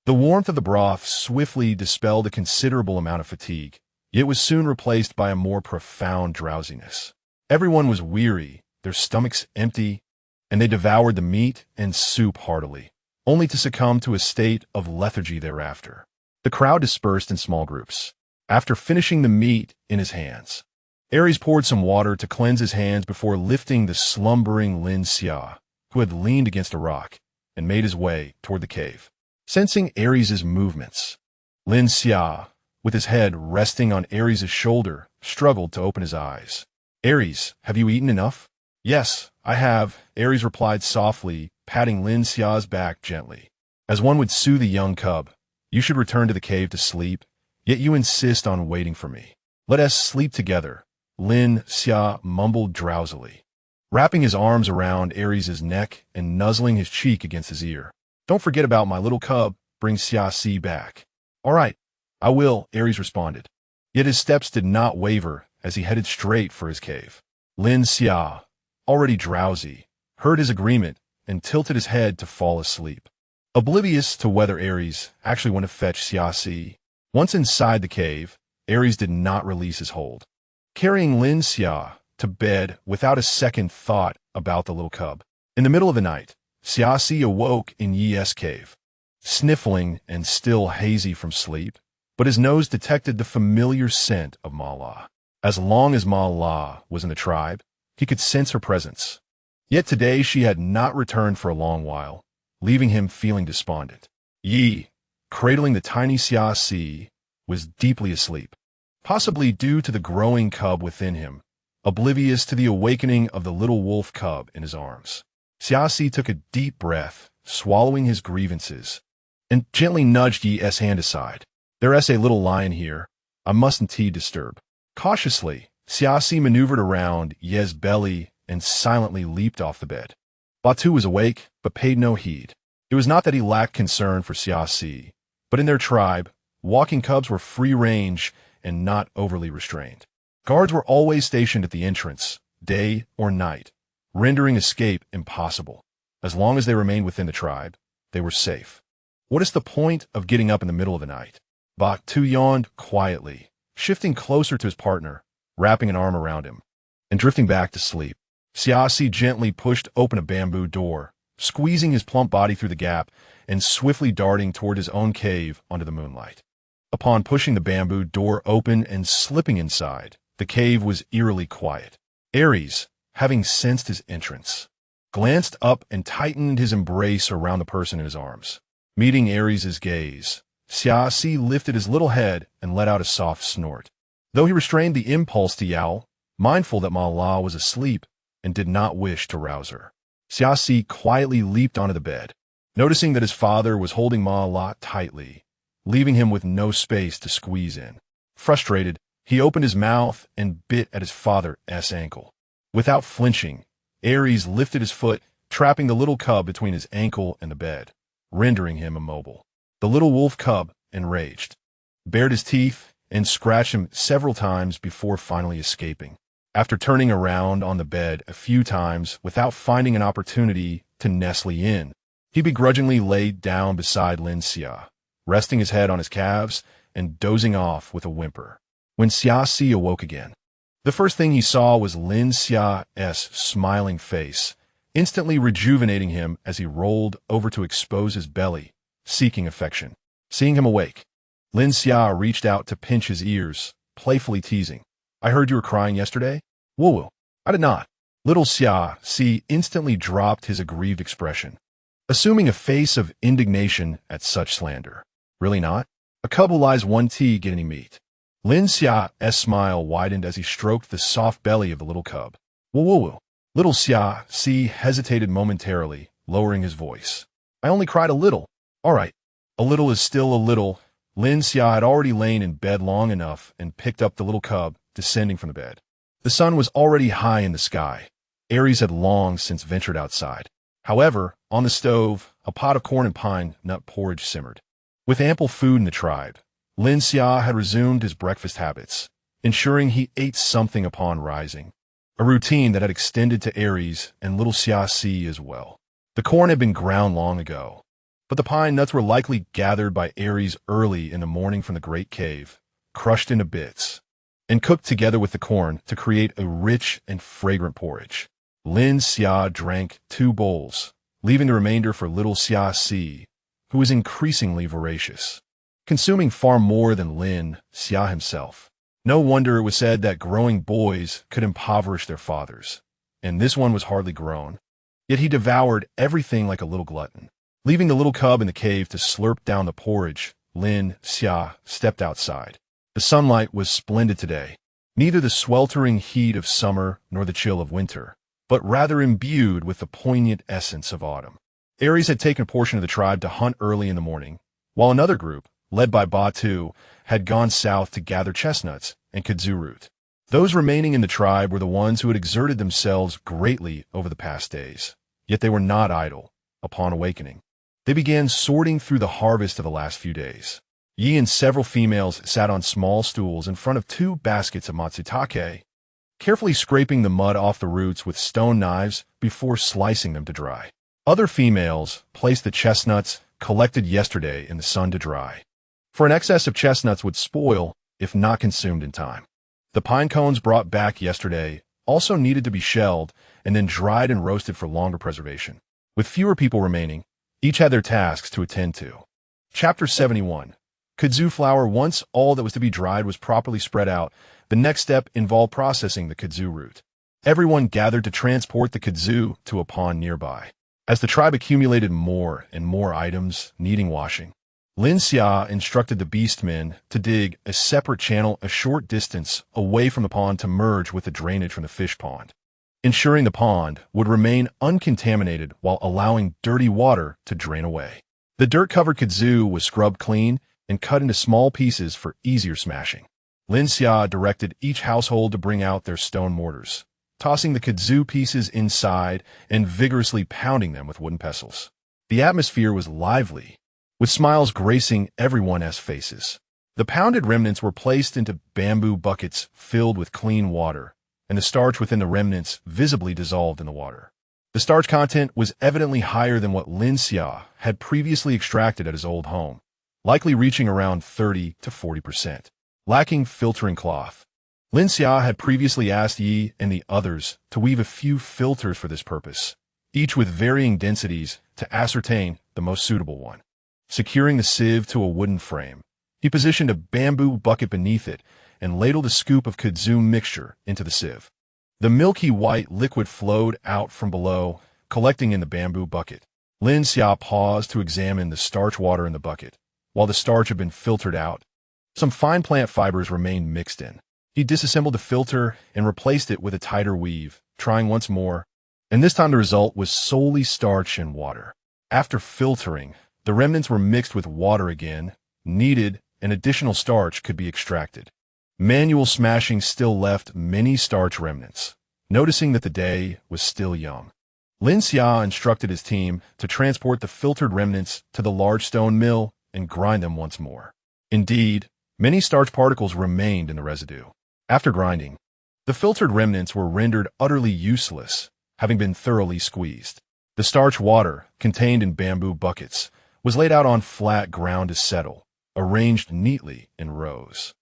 the warmth of the broth swiftly dispelled a considerable amount of fatigue. It was soon replaced by a more profound drowsiness. Everyone was weary, their stomachs empty, and they devoured the meat and soup heartily, only to succumb to a state of lethargy thereafter. The crowd dispersed in small groups. After finishing the meat in his hands, Aries poured some water to cleanse his hands before lifting the slumbering Lin Xia, who had leaned against a rock, and made his way toward the cave. Sensing Aries' movements, Lin Xia, with his head resting on Aries' shoulder, struggled to open his eyes. "Aries, have you eaten enough?" "Yes, I have," Aries replied softly, patting Lin Xia's back gently. As one would soothe a young cub, "You should return to the cave to sleep, yet you insist on waiting for me. Let us sleep together," Lin Xia mumbled drowsily, wrapping his arms around Aries' neck and nuzzling his cheek against his ear. "Don't forget about my little cub, bring Xiaxi back." All right, I will, Aries responded. Yet his steps did not waver as he headed straight for his cave. Lin Xia, already drowsy, heard his agreement and tilted his head to fall asleep. Oblivious to whether Aries actually went to fetch Xia. Once inside the cave, Aries did not release his hold, carrying Lin Xia to bed without a second thought about the little cub. In the middle of the night, Xia awoke in Yi's cave, sniffling and still hazy from sleep, but his nose detected the familiar scent of Ma La. As long as Ma La was in the tribe, he could sense her presence. Yet today she had not returned for a long while, leaving him feeling despondent. Yi, cradling the tiny Xia, was deeply asleep, possibly due to the growing cub within him, oblivious to the awakening of the little wolf cub in his arms. Xia took a deep breath, swallowing his grievances, and gently nudged Yi's hand aside. There's a little lion here. I mustn't disturb. Cautiously, Xia maneuvered around Yi's belly and silently leaped off the bed. Batu was awake, but paid no heed. It was not that he lacked concern for Xia, but in their tribe, walking cubs were free range and not overly restrained. Guards were always stationed at the entrance, day or night, rendering escape impossible. As long as they remained within the tribe, they were safe. What is the point of getting up in the middle of the night? Batu yawned quietly, shifting closer to his partner, wrapping an arm around him, and drifting back to sleep. Xia gently pushed open a bamboo door, squeezing his plump body through the gap and swiftly darting toward his own cave under the moonlight. Upon pushing the bamboo door open and slipping inside, the cave was eerily quiet. Aries, having sensed his entrance, glanced up and tightened his embrace around the person in his arms. Meeting Aries' gaze, Xia lifted his little head and let out a soft snort. Though he restrained the impulse to yowl, mindful that Ma La was asleep and did not wish to rouse her, Xia quietly leaped onto the bed, noticing that his father was holding Ma La tightly, leaving him with no space to squeeze in. Frustrated, he opened his mouth and bit at his father's ankle. Without flinching, Aries lifted his foot, trapping the little cub between his ankle and the bed, rendering him immobile. The little wolf cub, enraged, bared his teeth and scratched him several times before finally escaping. After turning around on the bed a few times without finding an opportunity to nestle in, he begrudgingly laid down beside Lin Xia, resting his head on his calves and dozing off with a whimper. When Xia awoke again, the first thing he saw was Lin Xia's smiling face, instantly rejuvenating him as he rolled over to expose his belly, seeking affection. Seeing him awake, Lin Xia reached out to pinch his ears, playfully teasing. I heard you were crying yesterday? Woo-woo. I did not. Little Xia instantly dropped his aggrieved expression, assuming a face of indignation at such slander. Really not? A cub who lies one tea get any meat. Lin Xia's smile widened as he stroked the soft belly of the little cub. Woo-woo. Little Xia hesitated momentarily, lowering his voice. I only cried a little. All right. A little is still a little. Lin Xia had already lain in bed long enough and picked up the little cub, descending from the bed. The sun was already high in the sky. Aries had long since ventured outside. However, on the stove, a pot of corn and pine nut porridge simmered. With ample food in the tribe, Lin Xia had resumed his breakfast habits, ensuring he ate something upon rising, a routine that had extended to Aries and little Xia as well. The corn had been ground long ago, but the pine nuts were likely gathered by Aries early in the morning from the great cave, crushed into bits, and cooked together with the corn to create a rich and fragrant porridge. Lin Xia drank 2 bowls, leaving the remainder for little Xia, who was increasingly voracious, consuming far more than Lin Xia himself. No wonder it was said that growing boys could impoverish their fathers, and this one was hardly grown. Yet he devoured everything like a little glutton. Leaving the little cub in the cave to slurp down the porridge, Lin Xia stepped outside. The sunlight was splendid today, neither the sweltering heat of summer nor the chill of winter, but rather imbued with the poignant essence of autumn. Aries had taken a portion of the tribe to hunt early in the morning, while another group, led by Batu, had gone south to gather chestnuts and kudzu root. Those remaining in the tribe were the ones who had exerted themselves greatly over the past days, yet they were not idle. Upon awakening, they began sorting through the harvest of the last few days. Yi and several females sat on small stools in front of 2 baskets of matsutake, carefully scraping the mud off the roots with stone knives before slicing them to dry. Other females placed the chestnuts collected yesterday in the sun to dry, for an excess of chestnuts would spoil if not consumed in time. The pine cones brought back yesterday also needed to be shelled and then dried and roasted for longer preservation. With fewer people remaining, each had their tasks to attend to. Chapter 71. Kudzu flour. Once all that was to be dried was properly spread out, the next step involved processing the kudzu root. Everyone gathered to transport the kudzu to a pond nearby. As the tribe accumulated more and more items needing washing, Lin Xia instructed the beastmen to dig a separate channel a short distance away from the pond to merge with the drainage from the fish pond, ensuring the pond would remain uncontaminated while allowing dirty water to drain away. The dirt-covered kudzu was scrubbed clean and cut into small pieces for easier smashing. Lin Xia directed each household to bring out their stone mortars, tossing the kudzu pieces inside and vigorously pounding them with wooden pestles. The atmosphere was lively, with smiles gracing everyone's faces. The pounded remnants were placed into bamboo buckets filled with clean water, and the starch within the remnants visibly dissolved in the water. The starch content was evidently higher than what Lin Xia had previously extracted at his old home, likely reaching around 30 to 40%. Lacking filtering cloth, Lin Xia had previously asked Yi and the others to weave a few filters for this purpose, each with varying densities to ascertain the most suitable one. Securing the sieve to a wooden frame, he positioned a bamboo bucket beneath it and ladled a scoop of kudzu mixture into the sieve. The milky white liquid flowed out from below, collecting in the bamboo bucket. Lin Xia paused to examine the starch water in the bucket. While the starch had been filtered out, some fine plant fibers remained mixed in. He disassembled the filter and replaced it with a tighter weave, trying once more, and this time the result was solely starch and water. After filtering, the remnants were mixed with water again, kneaded, and additional starch could be extracted. Manual smashing still left many starch remnants. Noticing that the day was still young, Lin Xia instructed his team to transport the filtered remnants to the large stone mill and grind them once more. Indeed, many starch particles remained in the residue. After grinding, the filtered remnants were rendered utterly useless, having been thoroughly squeezed. The starch water, contained in bamboo buckets, was laid out on flat ground to settle, arranged neatly in rows,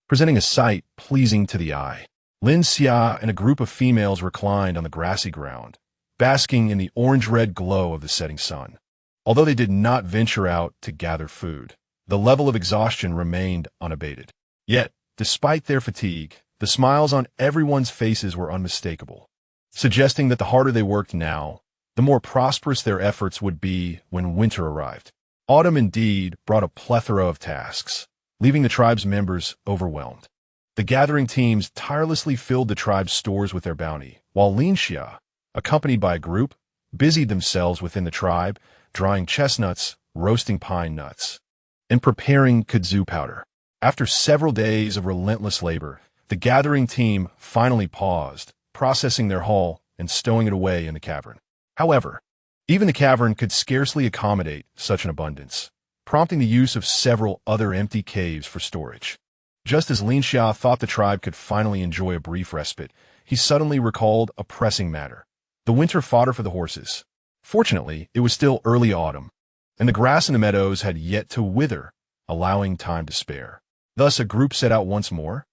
presenting a sight pleasing to the eye. Lin Xia and a group of females reclined on the grassy ground, basking in the orange-red glow of the setting sun. Although they did not venture out to gather food, the level of exhaustion remained unabated. Yet, despite their fatigue, the smiles on everyone's faces were unmistakable, suggesting that the harder they worked now, the more prosperous their efforts would be when winter arrived. Autumn indeed brought a plethora of tasks, leaving the tribe's members overwhelmed. The gathering teams tirelessly filled the tribe's stores with their bounty, while Lin Xia, accompanied by a group, busied themselves within the tribe, drying chestnuts, roasting pine nuts, and preparing kudzu powder. After several days of relentless labor, the gathering team finally paused, processing their haul and stowing it away in the cavern. However, even the cavern could scarcely accommodate such an abundance, prompting the use of several other empty caves for storage. Just as Lin Xia thought the tribe could finally enjoy a brief respite, he suddenly recalled a pressing matter: the winter fodder for the horses. Fortunately, it was still early autumn, and the grass in the meadows had yet to wither, allowing time to spare. Thus, a group set out once more,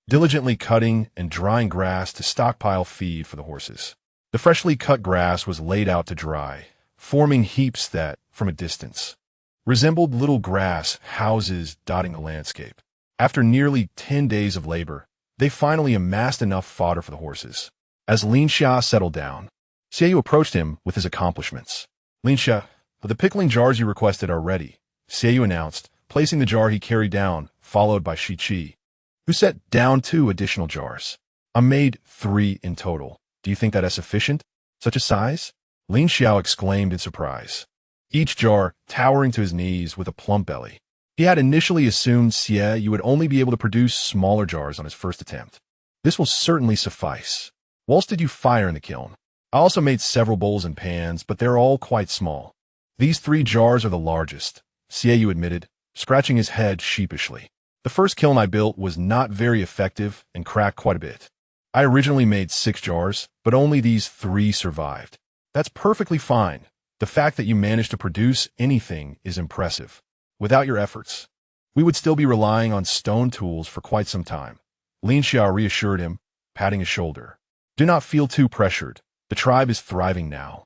diligently cutting and drying grass to stockpile feed for the horses. The freshly cut grass was laid out to dry, forming heaps that, from a distance, resembled little grass houses dotting the landscape. After nearly 10 days of labor, they finally amassed enough fodder for the horses. As Lin Xia settled down, Xiaoyu approached him with his accomplishments. Lin Xia, the pickling jars you requested are ready, Xiaoyu announced, placing the jar he carried down, followed by Shi Qi, who set down 2 additional jars. I made 3 in total. Do you think that is sufficient? Such a size? Lin Xiao exclaimed in surprise, each jar towering to his knees with a plump belly. He had initially assumed Xiaoyu would only be able to produce smaller jars on his first attempt. This will certainly suffice. What else did you fire in the kiln? I also made several bowls and pans, but they're all quite small. These 3 jars are the largest, Xiaoyu admitted, scratching his head sheepishly. The first kiln I built was not very effective and cracked quite a bit. I originally made 6 jars, but only these 3 survived. That's perfectly fine. The fact that you managed to produce anything is impressive. Without your efforts, we would still be relying on stone tools for quite some time. Lin Xia reassured him, patting his shoulder. Do not feel too pressured. The tribe is thriving now.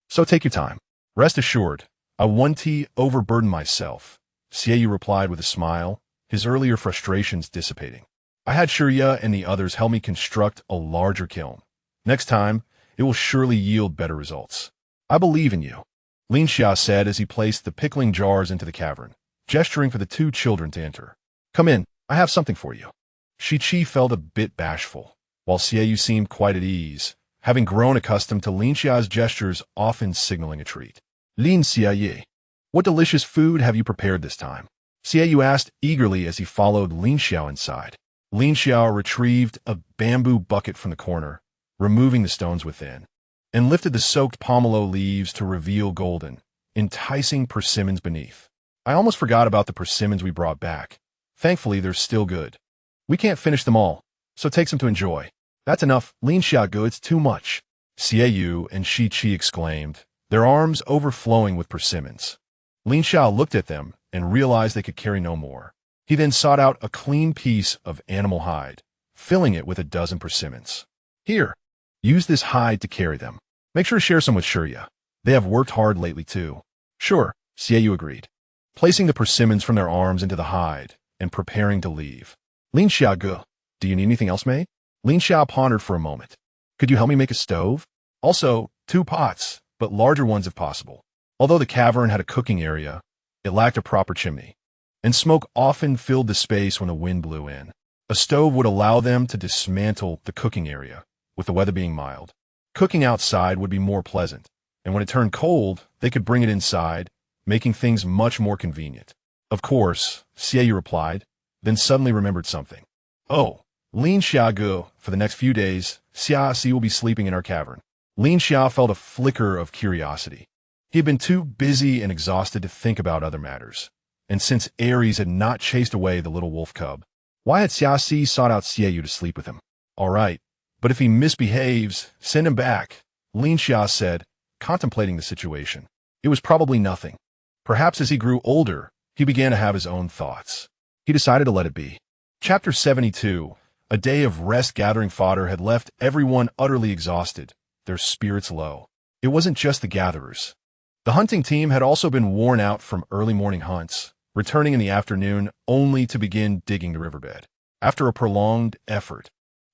So take your time. Rest assured, I won't overburden myself. Xie replied with a smile, his earlier frustrations dissipating. I had Shirya and the others help me construct a larger kiln. Next time, it will surely yield better results. I believe in you, Lin Xia said as he placed the pickling jars into the cavern, gesturing for the 2 children to enter. Come in, I have something for you. Shi felt a bit bashful, while Xie seemed quite at ease, having grown accustomed to Lin Xia's gestures often signaling a treat. Lin Xia, what delicious food have you prepared this time? Xie asked eagerly as he followed Lin Xia inside. Lin Xia retrieved a bamboo bucket from the corner, removing the stones within, and lifted the soaked pomelo leaves to reveal golden, enticing persimmons beneath. I almost forgot about the persimmons we brought back. Thankfully, they're still good. We can't finish them all, so take some to enjoy. That's enough, Lin Xia, it's too much. Xie and Shi exclaimed, their arms overflowing with persimmons. Lin Xia looked at them and realized they could carry no more. He then sought out a clean piece of animal hide, filling it with a dozen persimmons. Here, use this hide to carry them. Make sure to share some with Shirya. They have worked hard lately too. Sure, Xie agreed, placing the persimmons from their arms into the hide and preparing to leave. Lin Xia, do you need anything else made? Lin Xia pondered for a moment. Could you help me make a stove? Also, 2 pots, but larger ones if possible. Although the cavern had a cooking area, it lacked a proper chimney, and smoke often filled the space when the wind blew in. A stove would allow them to dismantle the cooking area, with the weather being mild. Cooking outside would be more pleasant, and when it turned cold, they could bring it inside, making things much more convenient. Of course, Xie replied, then suddenly remembered something. Oh, Lin Xia, for the next few days, Xia will be sleeping in our cavern. Lin Xia felt a flicker of curiosity. He had been too busy and exhausted to think about other matters, and since Aries had not chased away the little wolf cub, why had Xia sought out Xie to sleep with him? All right, but if he misbehaves, send him back, Lin Xia said, contemplating the situation. It was probably nothing. Perhaps as he grew older, he began to have his own thoughts. He decided to let it be. Chapter 72. A day of rest gathering fodder had left everyone utterly exhausted, their spirits low. It wasn't just the gatherers. The hunting team had also been worn out from early morning hunts, returning in the afternoon only to begin digging the riverbed. After a prolonged effort,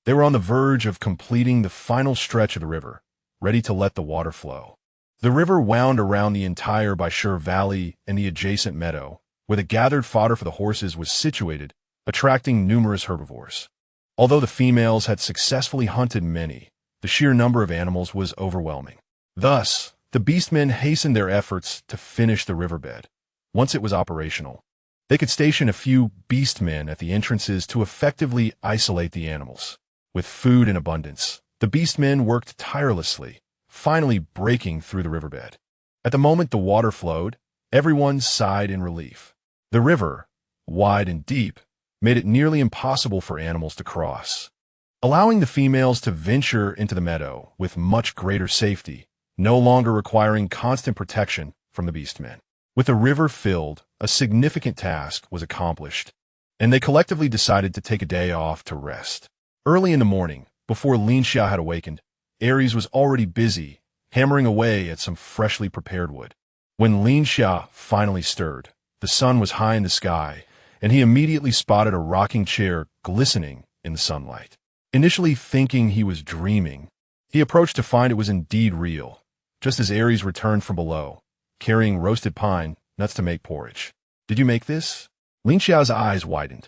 they were on the verge of completing the final stretch of the river, ready to let the water flow. The river wound around the entire Baishur Valley and the adjacent meadow, where the gathered fodder for the horses was situated, attracting numerous herbivores. Although the females had successfully hunted many, the sheer number of animals was overwhelming. Thus, the beastmen hastened their efforts to finish the riverbed. Once it was operational, they could station a few beastmen at the entrances to effectively isolate the animals. With food in abundance, the beastmen worked tirelessly, finally breaking through the riverbed. At the moment the water flowed, everyone sighed in relief. The river, wide and deep, made it nearly impossible for animals to cross, allowing the females to venture into the meadow with much greater safety, no longer requiring constant protection from the beastmen. With the river filled, a significant task was accomplished, and they collectively decided to take a day off to rest. Early in the morning, before Lin Xia had awakened, Aries was already busy, hammering away at some freshly prepared wood. When Lin Xia finally stirred, the sun was high in the sky, and he immediately spotted a rocking chair glistening in the sunlight. Initially thinking he was dreaming, he approached to find it was indeed real, just as Aries returned from below, carrying roasted pine nuts to make porridge. Did you make this? Lin Xia's eyes widened,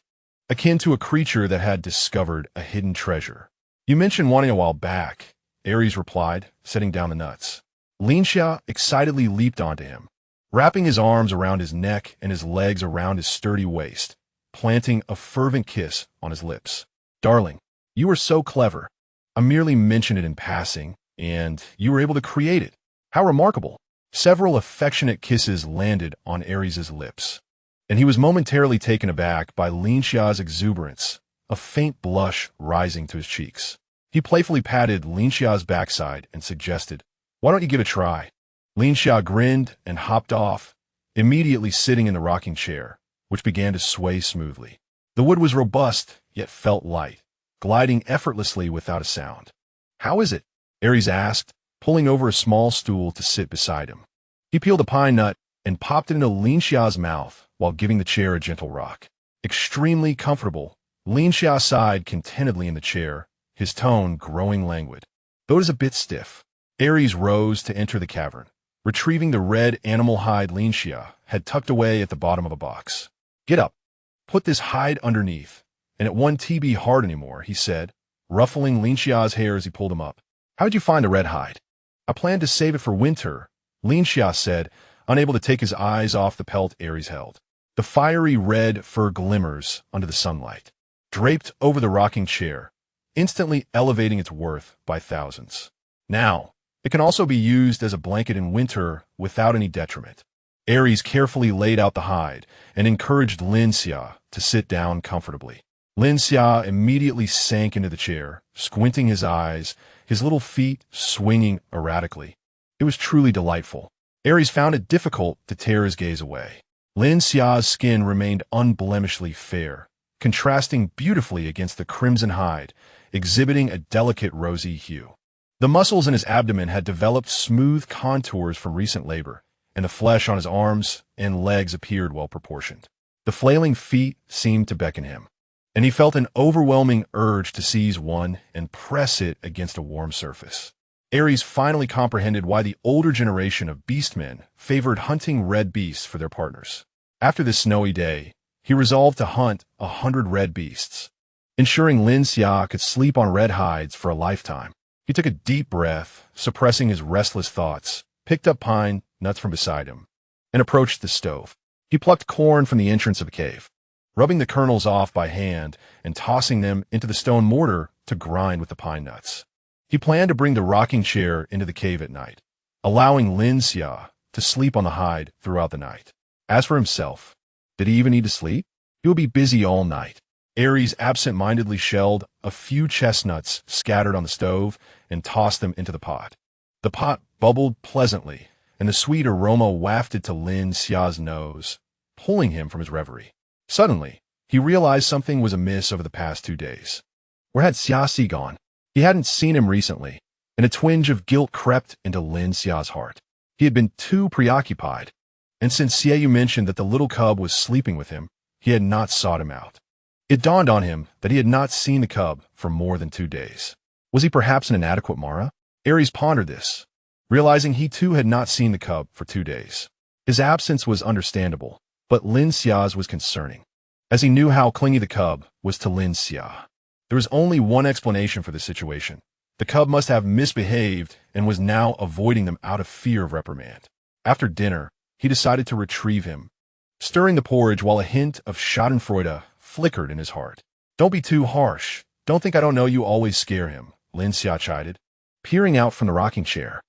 akin to a creature that had discovered a hidden treasure. You mentioned wanting a while back, Aries replied, setting down the nuts. Lin Xia excitedly leaped onto him, wrapping his arms around his neck and his legs around his sturdy waist, planting a fervent kiss on his lips. Darling, you are so clever. I merely mentioned it in passing, and you were able to create it. How remarkable. Several affectionate kisses landed on Aries' lips. and he was momentarily taken aback by Lin Xia's exuberance, a faint blush rising to his cheeks. He playfully patted Lin Xia's backside and suggested, "Why don't you give it a try?" Lin Xia grinned and hopped off, immediately sitting in the rocking chair, which began to sway smoothly. The wood was robust, yet felt light, gliding effortlessly without a sound. "How is it?" Aries asked, pulling over a small stool to sit beside him. He peeled a pine nut and popped it into Lin Xia's mouth while giving the chair a gentle rock. Extremely comfortable, Lin Xia sighed contentedly in the chair, his tone growing languid. Though it is a bit stiff. Aries rose to enter the cavern, retrieving the red animal hide Lin Xia had tucked away at the bottom of a box. "Get up. Put this hide underneath, and it won't be hard anymore," he said, ruffling Lin Xia's hair as he pulled him up. "How'd you find the red hide?" "I planned to save it for winter," Lin Xia said, unable to take his eyes off the pelt Aries held. The fiery red fur glimmers under the sunlight, draped over the rocking chair, instantly elevating its worth by thousands. Now, it can also be used as a blanket in winter without any detriment. Aries carefully laid out the hide and encouraged Lin Xia to sit down comfortably. Lin Xia immediately sank into the chair, squinting his eyes, his little feet swinging erratically. It was truly delightful. Aries found it difficult to tear his gaze away. Lin Xia's skin remained unblemishedly fair, contrasting beautifully against the crimson hide, exhibiting a delicate rosy hue. The muscles in his abdomen had developed smooth contours from recent labor, and the flesh on his arms and legs appeared well proportioned. The flailing feet seemed to beckon him, and he felt an overwhelming urge to seize one and press it against a warm surface. Aries finally comprehended why the older generation of beastmen favored hunting red beasts for their partners. After this snowy day, he resolved to hunt 100 red beasts, ensuring Lin Xia could sleep on red hides for a lifetime. He took a deep breath, suppressing his restless thoughts, picked up pine nuts from beside him, and approached the stove. He plucked corn from the entrance of the cave, rubbing the kernels off by hand and tossing them into the stone mortar to grind with the pine nuts. He planned to bring the rocking chair into the cave at night, allowing Lin Xia to sleep on the hide throughout the night. As for himself, did he even need to sleep? He would be busy all night. Aries absent-mindedly shelled a few chestnuts scattered on the stove and tossed them into the pot. The pot bubbled pleasantly, and the sweet aroma wafted to Lin Xia's nose, pulling him from his reverie. Suddenly, he realized something was amiss over the past 2 days. Where had Xia gone? He hadn't seen him recently, and a twinge of guilt crept into Lin Xia's heart. He had been too preoccupied, and since Xiaoyu mentioned that the little cub was sleeping with him, he had not sought him out. It dawned on him that he had not seen the cub for more than 2 days. Was he perhaps an inadequate Mara? Aries pondered this, realizing he too had not seen the cub for 2 days. His absence was understandable, but Lin Xia's was concerning, as he knew how clingy the cub was to Lin Xia. There was only one explanation for the situation. The cub must have misbehaved and was now avoiding them out of fear of reprimand. After dinner, he decided to retrieve him, stirring the porridge while a hint of schadenfreude flickered in his heart. "Don't be too harsh. Don't think I don't know you always scare him," Lin Xia chided, peering out from the rocking chair.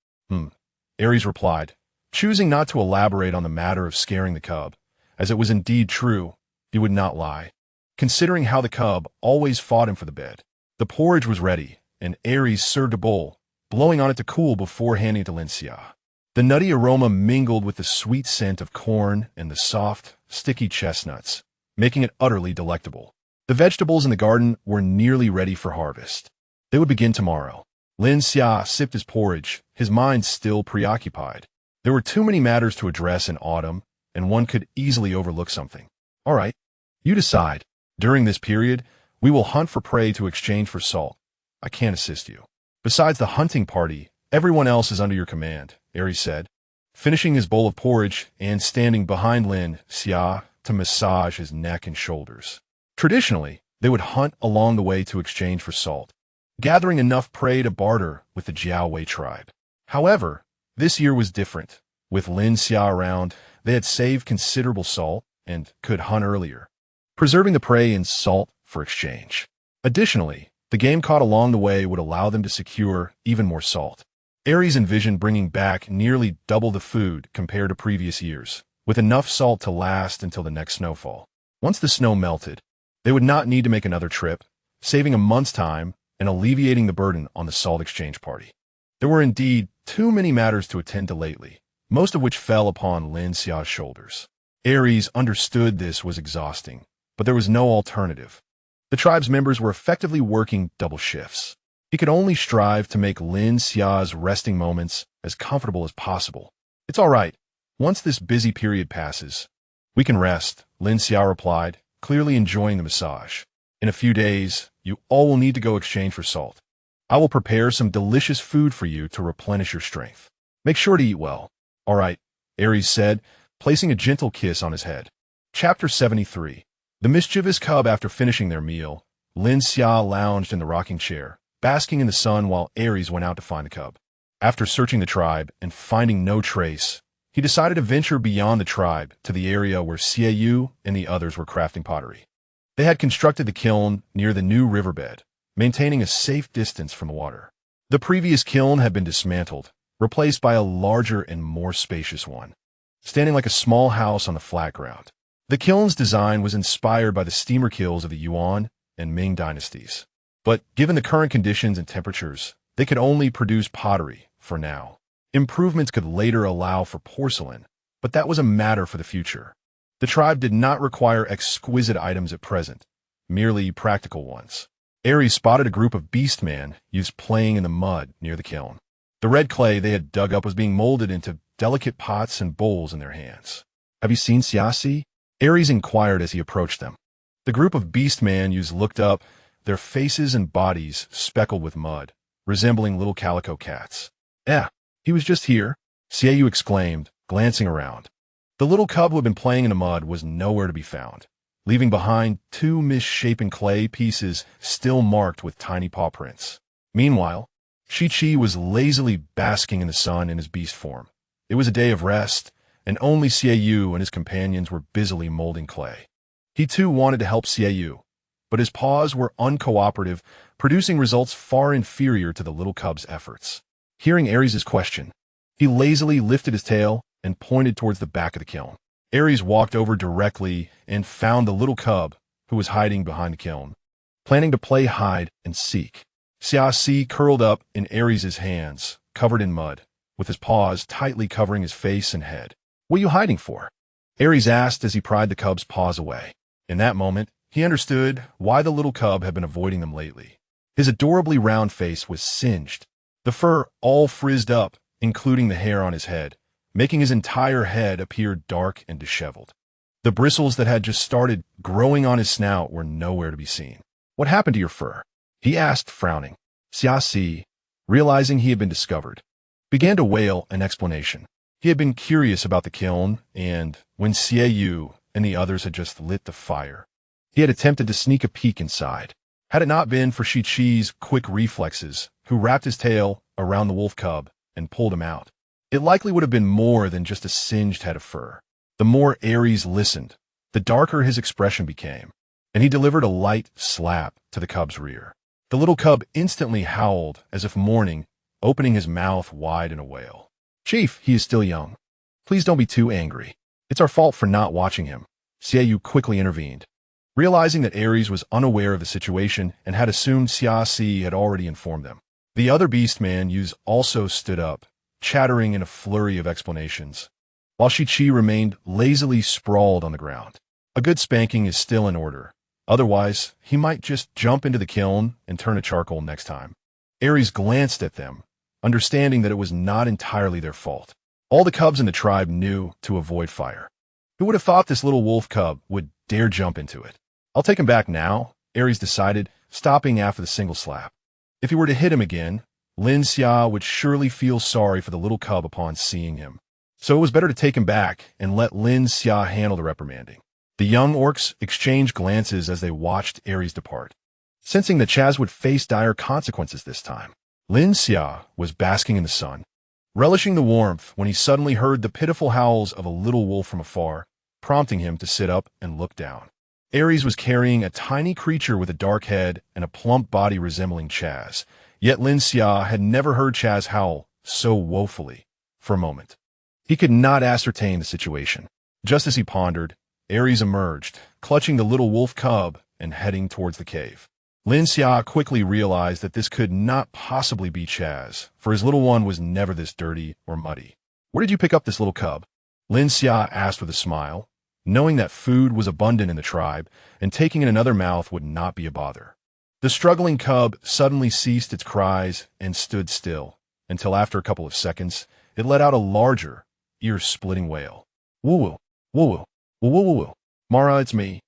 Aries replied, choosing not to elaborate on the matter of scaring the cub, as it was indeed true. He would not lie, considering how the cub always fought him for the bed. The porridge was ready, and Aries served a bowl, blowing on it to cool before handing it to Lin Xia. The nutty aroma mingled with the sweet scent of corn and the soft, sticky chestnuts, making it utterly delectable. The vegetables in the garden were nearly ready for harvest. They would begin tomorrow. Lin Xia sipped his porridge, his mind still preoccupied. There were too many matters to address in autumn, and one could easily overlook something. "All right, you decide. During this period, we will hunt for prey to exchange for salt. I can't assist you. Besides the hunting party, everyone else is under your command," Aries said, finishing his bowl of porridge and standing behind Lin Xia to massage his neck and shoulders. Traditionally, they would hunt along the way to exchange for salt, gathering enough prey to barter with the Jiaowei tribe. However, this year was different. With Lin Xia around, they had saved considerable salt and could hunt earlier, preserving the prey in salt for exchange. Additionally, the game caught along the way would allow them to secure even more salt. Aries envisioned bringing back nearly double the food compared to previous years, with enough salt to last until the next snowfall. Once the snow melted, they would not need to make another trip, saving a month's time and alleviating the burden on the salt exchange party. There were indeed too many matters to attend to lately, most of which fell upon Lin Xia's shoulders. Aries understood this was exhausting, but there was no alternative. The tribe's members were effectively working double shifts. He could only strive to make Lin Xia's resting moments as comfortable as possible. "It's all right. Once this busy period passes, we can rest," Lin Xia replied, clearly enjoying the massage. "In a few days, you all will need to go exchange for salt. I will prepare some delicious food for you to replenish your strength. Make sure to eat well." "All right," Aries said, placing a gentle kiss on his head. Chapter 73. The mischievous cub. After finishing their meal, Lin Xia lounged in the rocking chair, basking in the sun while Aries went out to find the cub. After searching the tribe and finding no trace, he decided to venture beyond the tribe to the area where Xiaoyu and the others were crafting pottery. They had constructed the kiln near the new riverbed, maintaining a safe distance from the water. The previous kiln had been dismantled, replaced by a larger and more spacious one, standing like a small house on the flat ground. The kiln's design was inspired by the steamer kilns of the Yuan and Ming dynasties. But given the current conditions and temperatures, they could only produce pottery for now. Improvements could later allow for porcelain, but that was a matter for the future. The tribe did not require exquisite items at present, merely practical ones. Aries spotted a group of beastmen youths playing in the mud near the kiln. The red clay they had dug up was being molded into delicate pots and bowls in their hands. "Have you seen Xiasi?" Aries inquired as he approached them. The group of beastmen youths looked up, their faces and bodies speckled with mud, resembling little calico cats. He was just here," Xiaoyu exclaimed, glancing around. The little cub who had been playing in the mud was nowhere to be found, leaving behind two misshapen clay pieces still marked with tiny paw prints. Meanwhile, Shi-Chi was lazily basking in the sun in his beast form. It was a day of rest, and only Xiaoyu and his companions were busily molding clay. He too wanted to help Xiaoyu, but his paws were uncooperative, producing results far inferior to the little cub's efforts. Hearing Aries' question, he lazily lifted his tail and pointed towards the back of the kiln. Aries walked over directly and found the little cub, who was hiding behind the kiln, planning to play hide and seek. Xiaosi curled up in Aries' hands, covered in mud, with his paws tightly covering his face and head. "What are you hiding for?" Aries asked as he pried the cub's paws away. In that moment, he understood why the little cub had been avoiding them lately. His adorably round face was singed, the fur all frizzed up, including the hair on his head, making his entire head appear dark and disheveled. The bristles that had just started growing on his snout were nowhere to be seen. "What happened to your fur?" he asked, frowning. Xiaosi, realizing he had been discovered, began to wail an explanation. He had been curious about the kiln, and when Xiaoyu and the others had just lit the fire, he had attempted to sneak a peek inside. Had it not been for Shi-Chi's quick reflexes, who wrapped his tail around the wolf cub and pulled him out, it likely would have been more than just a singed head of fur. The more Aries listened, the darker his expression became, and he delivered a light slap to the cub's rear. The little cub instantly howled as if mourning, opening his mouth wide in a wail. "Chief, he is still young. Please don't be too angry. It's our fault for not watching him," Xiaoyu quickly intervened. Realizing that Aries was unaware of the situation and had assumed Xiaosi had already informed them, the other beastman youths also stood up, chattering in a flurry of explanations, while Shi-Chi remained lazily sprawled on the ground. A good spanking is still in order. Otherwise, he might just jump into the kiln and turn to charcoal next time. Aries glanced at them, understanding that it was not entirely their fault. All the cubs in the tribe knew to avoid fire. Who would have thought this little wolf cub would dare jump into it? "I'll take him back now," Aries decided, stopping after the single slap. If he were to hit him again, Lin Xia would surely feel sorry for the little cub upon seeing him. So it was better to take him back and let Lin Xia handle the reprimanding. The young orcs exchanged glances as they watched Aries depart, sensing that Chaz would face dire consequences this time. Lin Xia was basking in the sun, relishing the warmth when he suddenly heard the pitiful howls of a little wolf from afar, prompting him to sit up and look down. Aries was carrying a tiny creature with a dark head and a plump body resembling Chaz, yet Lin Xia had never heard Chaz howl so woefully. For a moment, he could not ascertain the situation. Just as he pondered, Aries emerged, clutching the little wolf cub and heading towards the cave. Lin Xia quickly realized that this could not possibly be Chaz, for his little one was never this dirty or muddy. "Where did you pick up this little cub?" Lin Xia asked with a smile, knowing that food was abundant in the tribe and taking in another mouth would not be a bother. The struggling cub suddenly ceased its cries and stood still, until after a couple of seconds, it let out a larger, ear-splitting wail. "Woo-woo, woo-woo, woo-woo-woo-woo. Mara, it's me.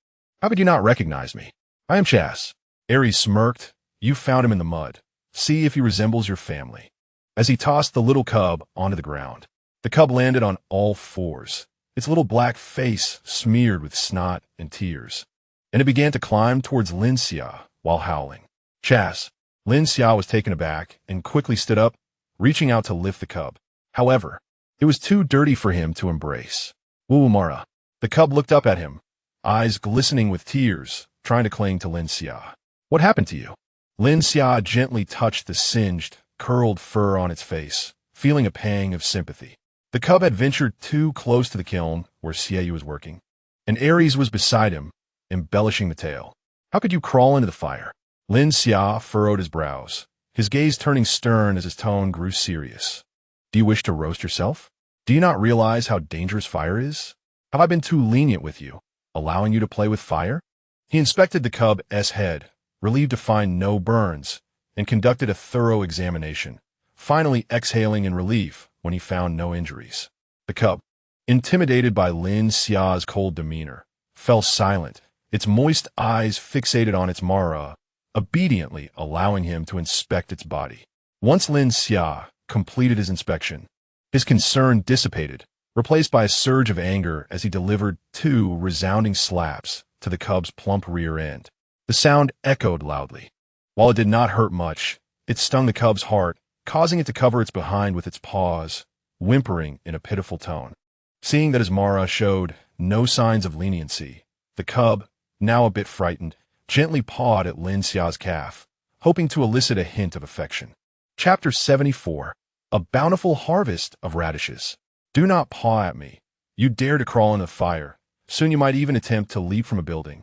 How could you not recognize me? I am Chaz." Aries smirked. "You found him in the mud. See if he resembles your family." As he tossed the little cub onto the ground, the cub landed on all fours, its little black face smeared with snot and tears, and it began to climb towards Lin Xia while howling. "Chaz." Lin Xia was taken aback and quickly stood up, reaching out to lift the cub. However, it was too dirty for him to embrace. "Woo, Mara." The cub looked up at him, eyes glistening with tears, trying to cling to Lin Xia. "What happened to you?" Lin Xia gently touched the singed, curled fur on its face, feeling a pang of sympathy. The cub had ventured too close to the kiln where Xie was working, and Aries was beside him, embellishing the tale. "How could you crawl into the fire?" Lin Xia furrowed his brows, his gaze turning stern as his tone grew serious. "Do you wish to roast yourself? Do you not realize how dangerous fire is? Have I been too lenient with you, allowing you to play with fire?" He inspected the cub's head, relieved to find no burns, and conducted a thorough examination, finally exhaling in relief when he found no injuries. The cub, intimidated by Lin Xia's cold demeanor, fell silent, its moist eyes fixated on its Mara, obediently allowing him to inspect its body. Once Lin Xia completed his inspection, his concern dissipated, replaced by a surge of anger as he delivered 2 resounding slaps to the cub's plump rear end. The sound echoed loudly. While it did not hurt much, it stung the cub's heart, causing it to cover its behind with its paws, whimpering in a pitiful tone. Seeing that his Mara showed no signs of leniency, the cub, now a bit frightened, gently pawed at Lin Xia's calf, hoping to elicit a hint of affection. Chapter 74. A bountiful harvest of radishes. "Do not paw at me. You dare to crawl in the fire. Soon you might even attempt to leap from a building."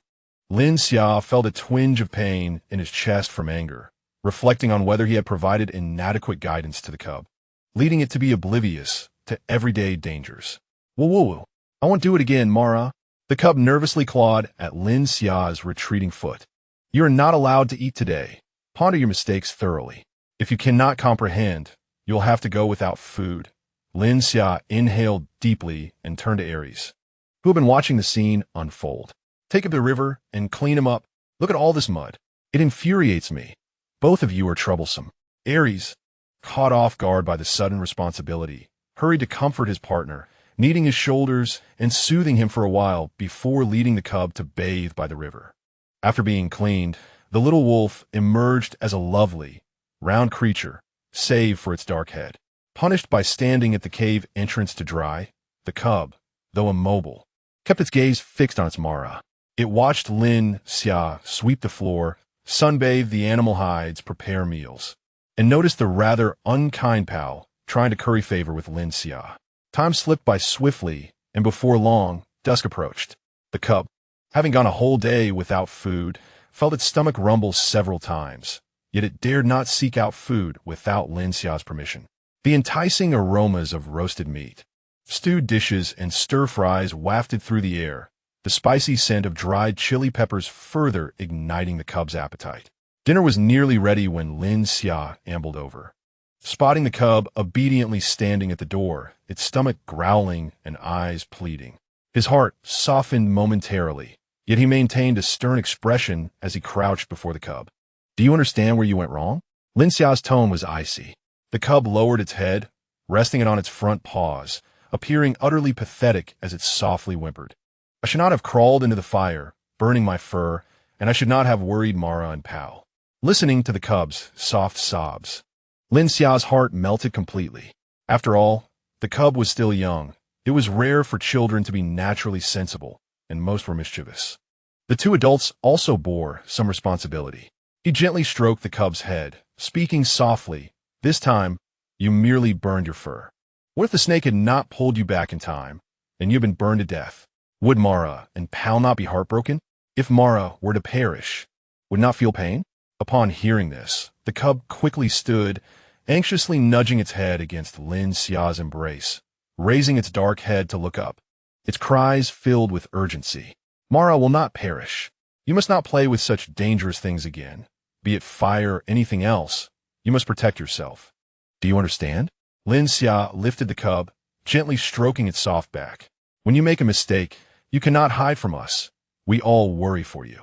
Lin Xia felt a twinge of pain in his chest from anger, reflecting on whether he had provided inadequate guidance to the cub, leading it to be oblivious to everyday dangers. "Woo-woo-woo. I won't do it again, Mara." The cub nervously clawed at Lin Xia's retreating foot. "You are not allowed to eat today. Ponder your mistakes thoroughly. If you cannot comprehend, you'll have to go without food." Lin Xia inhaled deeply and turned to Aries, who had been watching the scene unfold. "Take him to the river and clean him up. Look at all this mud. It infuriates me. Both of you are troublesome." Aries, caught off guard by the sudden responsibility, hurried to comfort his partner, kneading his shoulders and soothing him for a while before leading the cub to bathe by the river. After being cleaned, the little wolf emerged as a lovely, round creature, save for its dark head. Punished by standing at the cave entrance to dry, the cub, though immobile, kept its gaze fixed on its Mara. It watched Lin Xia sweep the floor, sunbathe the animal hides, prepare meals, and noticed the rather unkind pal trying to curry favor with Lin Xia. Time slipped by swiftly, and before long, dusk approached. The cub, having gone a whole day without food, felt its stomach rumble several times, yet it dared not seek out food without Lin Xia's permission. The enticing aromas of roasted meat, stewed dishes, and stir-fries wafted through the air, the spicy scent of dried chili peppers further igniting the cub's appetite. Dinner was nearly ready when Lin Xia ambled over. Spotting the cub obediently standing at the door, its stomach growling and eyes pleading. His heart softened momentarily, yet he maintained a stern expression as he crouched before the cub. "Do you understand where you went wrong?" Lin Xia's tone was icy. The cub lowered its head, resting it on its front paws, appearing utterly pathetic as it softly whimpered. "I should not have crawled into the fire, burning my fur, and I should not have worried Mara and Pal." Listening to the cub's soft sobs, Lin Xia's heart melted completely. After all, the cub was still young. It was rare for children to be naturally sensible, and most were mischievous. The 2 adults also bore some responsibility. He gently stroked the cub's head, speaking softly. "This time, you merely burned your fur. What if the snake had not pulled you back in time? and you've been burned to death. Would Mara and Pal not be heartbroken? If Mara were to perish, would not feel pain? Upon hearing this, the cub quickly stood, anxiously nudging its head against Lin Xia's embrace, raising its dark head to look up. Its cries filled with urgency. Mara will not perish. You must not play with such dangerous things again. Be it fire or anything else, you must protect yourself. Do you understand? Lin Xia lifted the cub, gently stroking its soft back. When you make a mistake, you cannot hide from us. We all worry for you.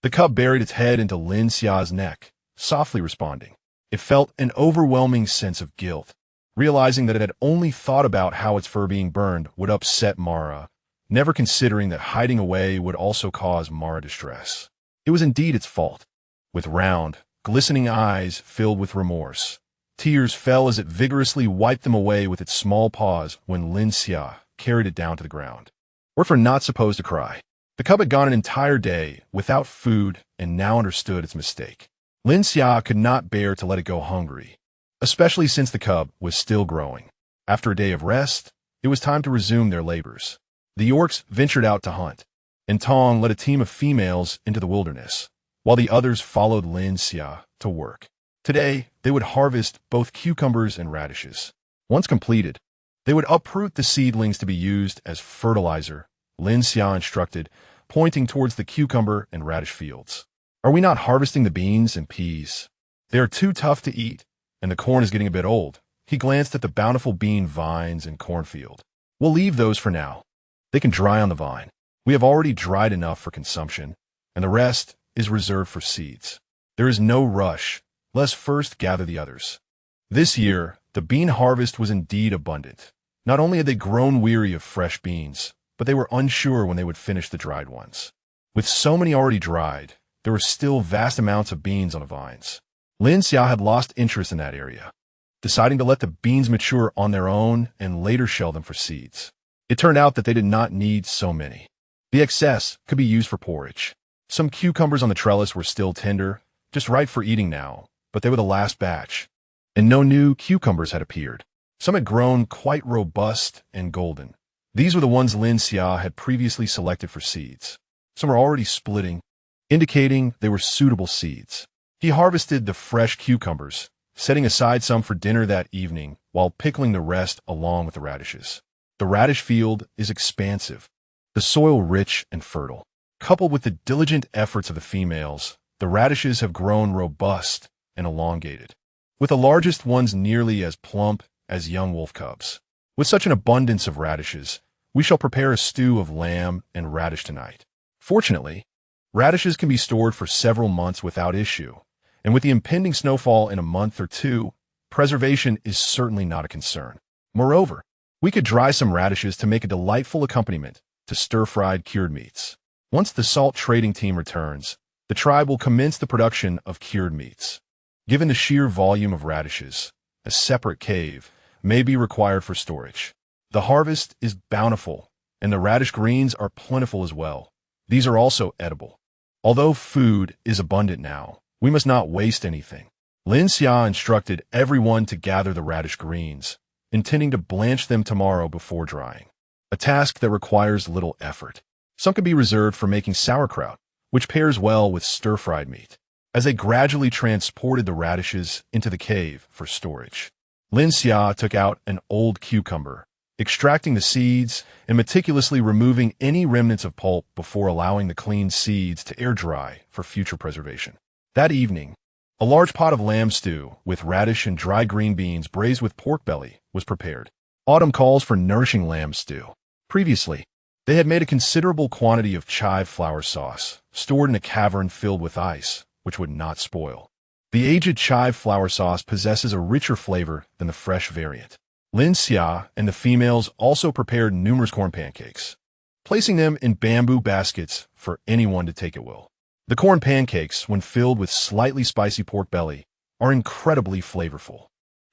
The cub buried its head into Lin Xia's neck, softly responding. It felt an overwhelming sense of guilt, realizing that it had only thought about how its fur being burned would upset Mara, never considering that hiding away would also cause Mara distress. It was indeed its fault. With round, glistening eyes filled with remorse, tears fell as it vigorously wiped them away with its small paws when Lin Xia carried it down to the ground. We're not supposed to cry. The cub had gone an entire day without food and now understood its mistake. Lin Xia could not bear to let it go hungry, especially since the cub was still growing. After a day of rest, it was time to resume their labors. The orcs ventured out to hunt, and Tong led a team of females into the wilderness, while the others followed Lin Xia to work. Today, they would harvest both cucumbers and radishes. Once completed, they would uproot the seedlings to be used as fertilizer, Lin Xia instructed, pointing towards the cucumber and radish fields. Are we not harvesting the beans and peas? They are too tough to eat, and the corn is getting a bit old. He glanced at the bountiful bean vines and cornfield. We'll leave those for now. They can dry on the vine. We have already dried enough for consumption, and the rest is reserved for seeds. There is no rush. Let's first gather the others. This year, the bean harvest was indeed abundant. Not only had they grown weary of fresh beans, but they were unsure when they would finish the dried ones. With so many already dried, there were still vast amounts of beans on the vines. Lin Xia had lost interest in that area, deciding to let the beans mature on their own and later shell them for seeds. It turned out that they did not need so many. The excess could be used for porridge. Some cucumbers on the trellis were still tender, just right for eating now, but they were the last batch, and no new cucumbers had appeared. Some had grown quite robust and golden. These were the ones Lin Xia had previously selected for seeds. Some were already splitting, indicating they were suitable seeds. He harvested the fresh cucumbers, setting aside some for dinner that evening while pickling the rest along with the radishes. The radish field is expansive, the soil rich and fertile. Coupled with the diligent efforts of the females, the radishes have grown robust and elongated, with the largest ones nearly as plump as young wolf cubs. With such an abundance of radishes, we shall prepare a stew of lamb and radish tonight. Fortunately, radishes can be stored for several months without issue, and with the impending snowfall in a month or two, preservation is certainly not a concern. Moreover, we could dry some radishes to make a delightful accompaniment to stir-fried cured meats. Once the salt trading team returns, the tribe will commence the production of cured meats. Given the sheer volume of radishes, a separate cave may be required for storage. The harvest is bountiful, and the radish greens are plentiful as well. These are also edible. Although food is abundant now, we must not waste anything. Lin Xia instructed everyone to gather the radish greens, intending to blanch them tomorrow before drying, a task that requires little effort. Some can be reserved for making sauerkraut, which pairs well with stir-fried meat. As they gradually transported the radishes into the cave for storage, Lin Xia took out an old cucumber, extracting the seeds and meticulously removing any remnants of pulp before allowing the clean seeds to air dry for future preservation. That evening, a large pot of lamb stew with radish and dry green beans braised with pork belly was prepared. Autumn calls for nourishing lamb stew. Previously, they had made a considerable quantity of chive flour sauce, stored in a cavern filled with ice, which would not spoil. The aged chive flour sauce possesses a richer flavor than the fresh variant. Lin Xia and the females also prepared numerous corn pancakes, placing them in bamboo baskets for anyone to take at will. The corn pancakes, when filled with slightly spicy pork belly, are incredibly flavorful.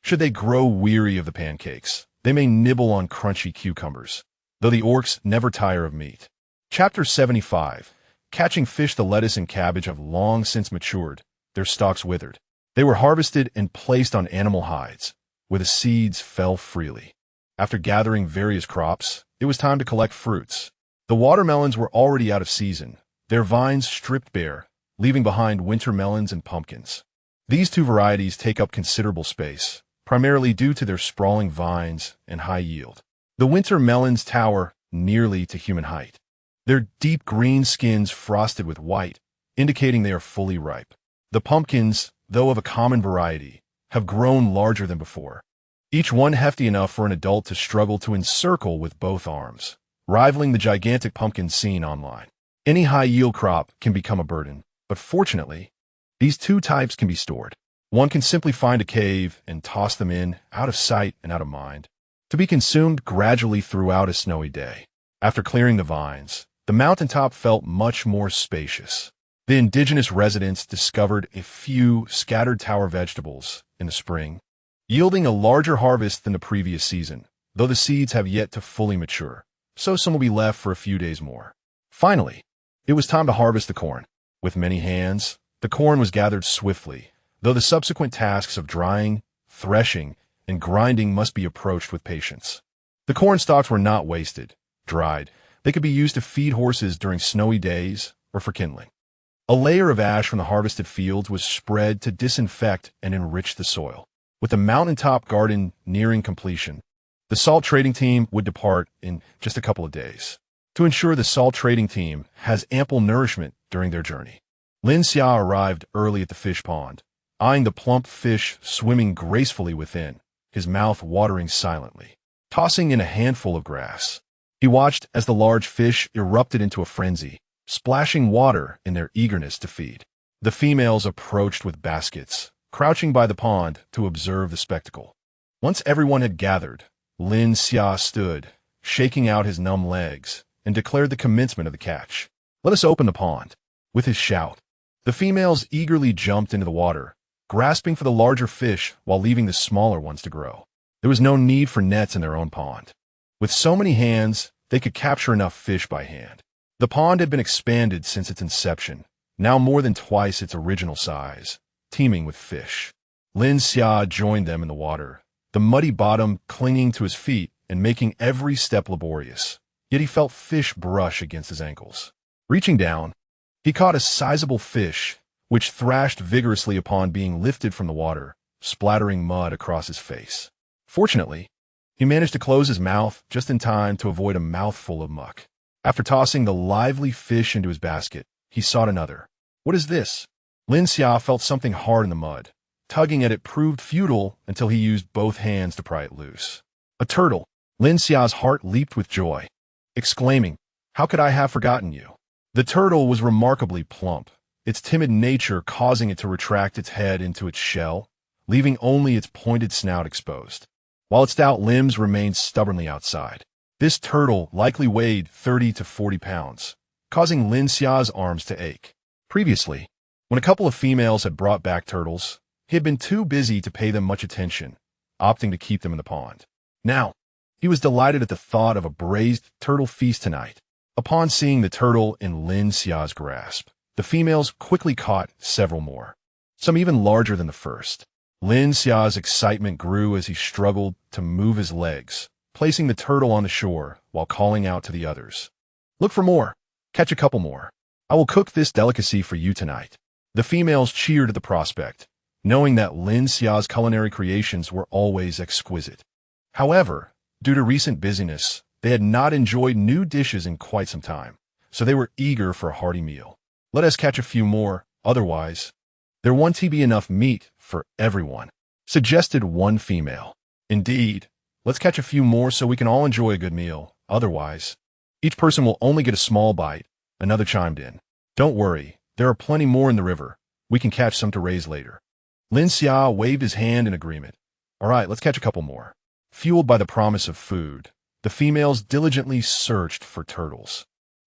Should they grow weary of the pancakes, they may nibble on crunchy cucumbers, though the orcs never tire of meat. Chapter 75. Catching fish. The lettuce and cabbage have long since matured, their stalks withered. They were harvested and placed on animal hides, where the seeds fell freely. After gathering various crops, it was time to collect fruits. The watermelons were already out of season, their vines stripped bare, leaving behind winter melons and pumpkins. These two varieties take up considerable space, primarily due to their sprawling vines and high yield. The winter melons tower nearly to human height, their deep green skins frosted with white, indicating they are fully ripe. The pumpkins, though of a common variety, have grown larger than before, each one hefty enough for an adult to struggle to encircle with both arms, rivaling the gigantic pumpkins seen online. Any high-yield crop can become a burden, but fortunately, these two types can be stored. One can simply find a cave and toss them in, out of sight and out of mind, to be consumed gradually throughout a snowy day. After clearing the vines, the mountaintop felt much more spacious. The indigenous residents discovered a few scattered tower vegetables in the spring, yielding a larger harvest than the previous season, though the seeds have yet to fully mature, so some will be left for a few days more. Finally, it was time to harvest the corn. With many hands, the corn was gathered swiftly, though the subsequent tasks of drying, threshing, and grinding must be approached with patience. The corn stalks were not wasted. Dried, they could be used to feed horses during snowy days or for kindling. A layer of ash from the harvested fields was spread to disinfect and enrich the soil. With the mountaintop garden nearing completion, the salt trading team would depart in just a couple of days to ensure the salt trading team has ample nourishment during their journey. Lin Xia arrived early at the fish pond, eyeing the plump fish swimming gracefully within, his mouth watering silently. Tossing in a handful of grass, he watched as the large fish erupted into a frenzy, splashing water in their eagerness to feed. The females approached with baskets, crouching by the pond to observe the spectacle. Once everyone had gathered, Lin Xia stood, shaking out his numb legs, and declared the commencement of the catch. "Let us open the pond." With his shout, the females eagerly jumped into the water, grasping for the larger fish while leaving the smaller ones to grow. There was no need for nets in their own pond. With so many hands, they could capture enough fish by hand. The pond had been expanded since its inception, now more than twice its original size, teeming with fish. Lin Xia joined them in the water, the muddy bottom clinging to his feet and making every step laborious. Yet he felt fish brush against his ankles. Reaching down, he caught a sizable fish, which thrashed vigorously upon being lifted from the water, splattering mud across his face. Fortunately, he managed to close his mouth just in time to avoid a mouthful of muck. After tossing the lively fish into his basket, he sought another. "What is this?" Lin Xia felt something hard in the mud. Tugging at it proved futile until he used both hands to pry it loose. A turtle. Lin Xia's heart leaped with joy, exclaiming, "How could I have forgotten you?" The turtle was remarkably plump, its timid nature causing it to retract its head into its shell, leaving only its pointed snout exposed, while its stout limbs remained stubbornly outside. This turtle likely weighed 30 to 40 pounds, causing Lin Xia's arms to ache. Previously, when a couple of females had brought back turtles, he had been too busy to pay them much attention, opting to keep them in the pond. Now, he was delighted at the thought of a braised turtle feast tonight. Upon seeing the turtle in Lin Xia's grasp, the females quickly caught several more, some even larger than the first. Lin Xia's excitement grew as he struggled to move his legs, placing the turtle on the shore while calling out to the others. "Look for more. Catch a couple more. I will cook this delicacy for you tonight." The females cheered at the prospect, knowing that Lin Xia's culinary creations were always exquisite. However, due to recent busyness, they had not enjoyed new dishes in quite some time, so they were eager for a hearty meal. "Let us catch a few more, otherwise there won't be enough meat for everyone," suggested one female. "Indeed, let's catch a few more so we can all enjoy a good meal, otherwise each person will only get a small bite," another chimed in. "Don't worry, there are plenty more in the river. We can catch some to raise later." Lin Xia waved his hand in agreement. "All right, let's catch a couple more." Fueled by the promise of food, the females diligently searched for turtles,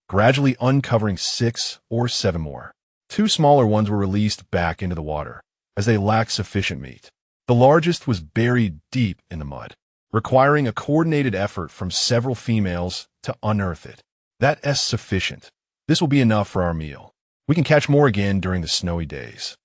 gradually uncovering 6 or 7 more. 2 smaller ones were released back into the water, as they lacked sufficient meat. The largest was buried deep in the mud, requiring a coordinated effort from several females to unearth it. "That's sufficient. This will be enough for our meal. We can catch more again during the snowy days,"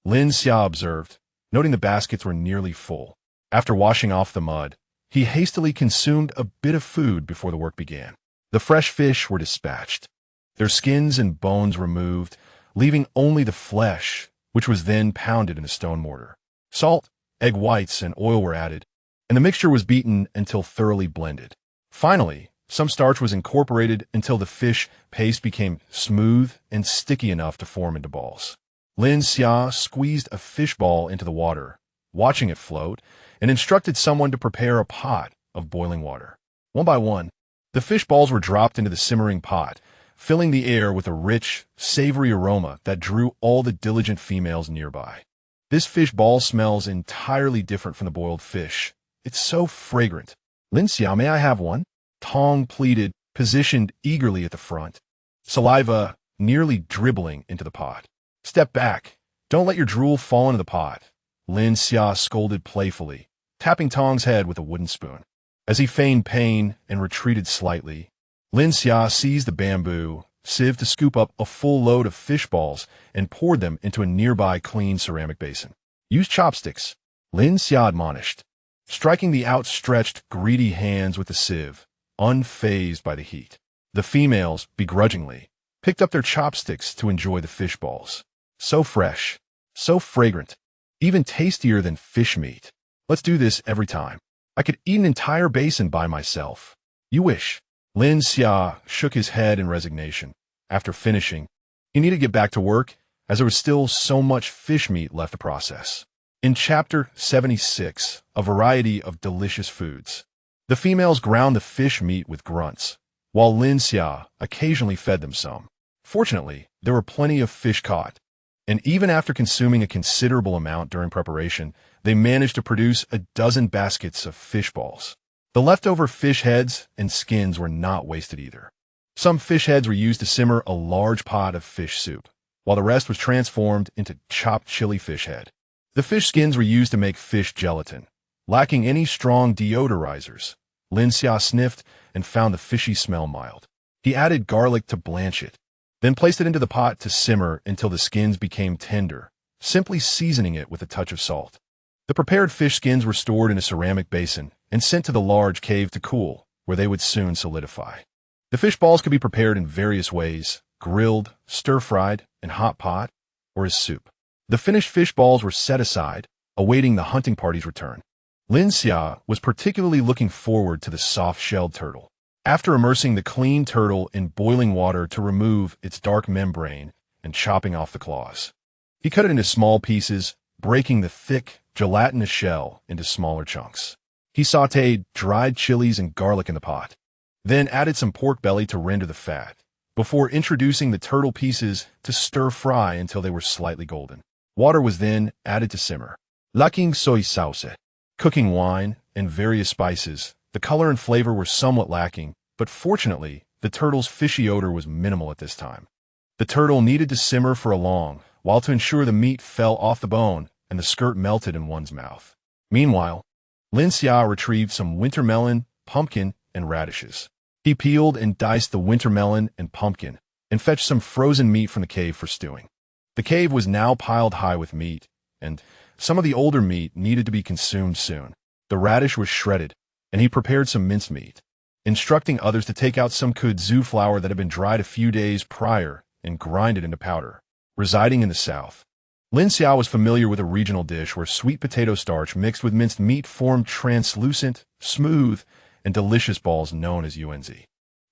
Lin Xia observed, noting the baskets were nearly full. After washing off the mud, He hastily consumed a bit of food before the work began. The fresh fish were dispatched, their skins and bones removed, leaving only the flesh, which was then pounded in a stone mortar. Salt, egg whites, and oil were added, and the mixture was beaten until thoroughly blended. Finally, some starch was incorporated until the fish paste became smooth and sticky enough to form into balls. Lin Xia squeezed a fish ball into the water, watching it float, and instructed someone to prepare a pot of boiling water. One by one, the fish balls were dropped into the simmering pot, filling the air with a rich, savory aroma that drew all the diligent females nearby. This fish ball smells entirely different from the boiled fish. It's so fragrant. Lin Xia, may I have one? Tong pleaded, positioned eagerly at the front, saliva nearly dribbling into the pot. Step back. Don't let your drool fall into the pot, Lin Xia scolded playfully, tapping Tong's head with a wooden spoon. As he feigned pain and retreated slightly, Lin Xia seized the bamboo sieve to scoop up a full load of fish balls and poured them into a nearby clean ceramic basin. Use chopsticks, Lin Xia admonished, striking the outstretched, greedy hands with the sieve, unfazed by the heat. The females, begrudgingly, picked up their chopsticks to enjoy the fish balls. So fresh, so fragrant, even tastier than fish meat. Let's do this every time. I could eat an entire basin by myself. You wish. Lin Xia shook his head in resignation. After finishing, he needed to get back to work, as there was still so much fish meat left to process. In Chapter 76, a variety of delicious foods, the females ground the fish meat with grunts, while Lin Xia occasionally fed them some. Fortunately, there were plenty of fish caught, and even after consuming a considerable amount during preparation, they managed to produce a dozen baskets of fish balls. The leftover fish heads and skins were not wasted either. Some fish heads were used to simmer a large pot of fish soup, while the rest was transformed into chopped chili fish head. The fish skins were used to make fish gelatin. Lacking any strong deodorizers, Lin Xia sniffed and found the fishy smell mild. He added garlic to blanch it, then placed it into the pot to simmer until the skins became tender, simply seasoning it with a touch of salt. The prepared fish skins were stored in a ceramic basin and sent to the large cave to cool, where they would soon solidify. The fish balls could be prepared in various ways: grilled, stir-fried, in hot pot, or as soup. The finished fish balls were set aside, awaiting the hunting party's return. Lin Xia was particularly looking forward to the soft-shelled turtle. After immersing the clean turtle in boiling water to remove its dark membrane and chopping off the claws, he cut it into small pieces, breaking the thick, gelatinous shell into smaller chunks. He sautéed dried chilies and garlic in the pot, then added some pork belly to render the fat, before introducing the turtle pieces to stir-fry until they were slightly golden. Water was then added to simmer. Lacking soy sauce, cooking wine, and various spices, the color and flavor were somewhat lacking, but fortunately, the turtle's fishy odor was minimal at this time. The turtle needed to simmer for a long while to ensure the meat fell off the bone and the skirt melted in one's mouth. Meanwhile, Lin Xia retrieved some winter melon, pumpkin, and radishes. He peeled and diced the winter melon and pumpkin and fetched some frozen meat from the cave for stewing. The cave was now piled high with meat, and some of the older meat needed to be consumed soon. The radish was shredded, and he prepared some mincemeat, instructing others to take out some kudzu flour that had been dried a few days prior and grind it into powder. Residing in the south, Lin Xia was familiar with a regional dish where sweet potato starch mixed with minced meat formed translucent, smooth, and delicious balls known as yuanzi.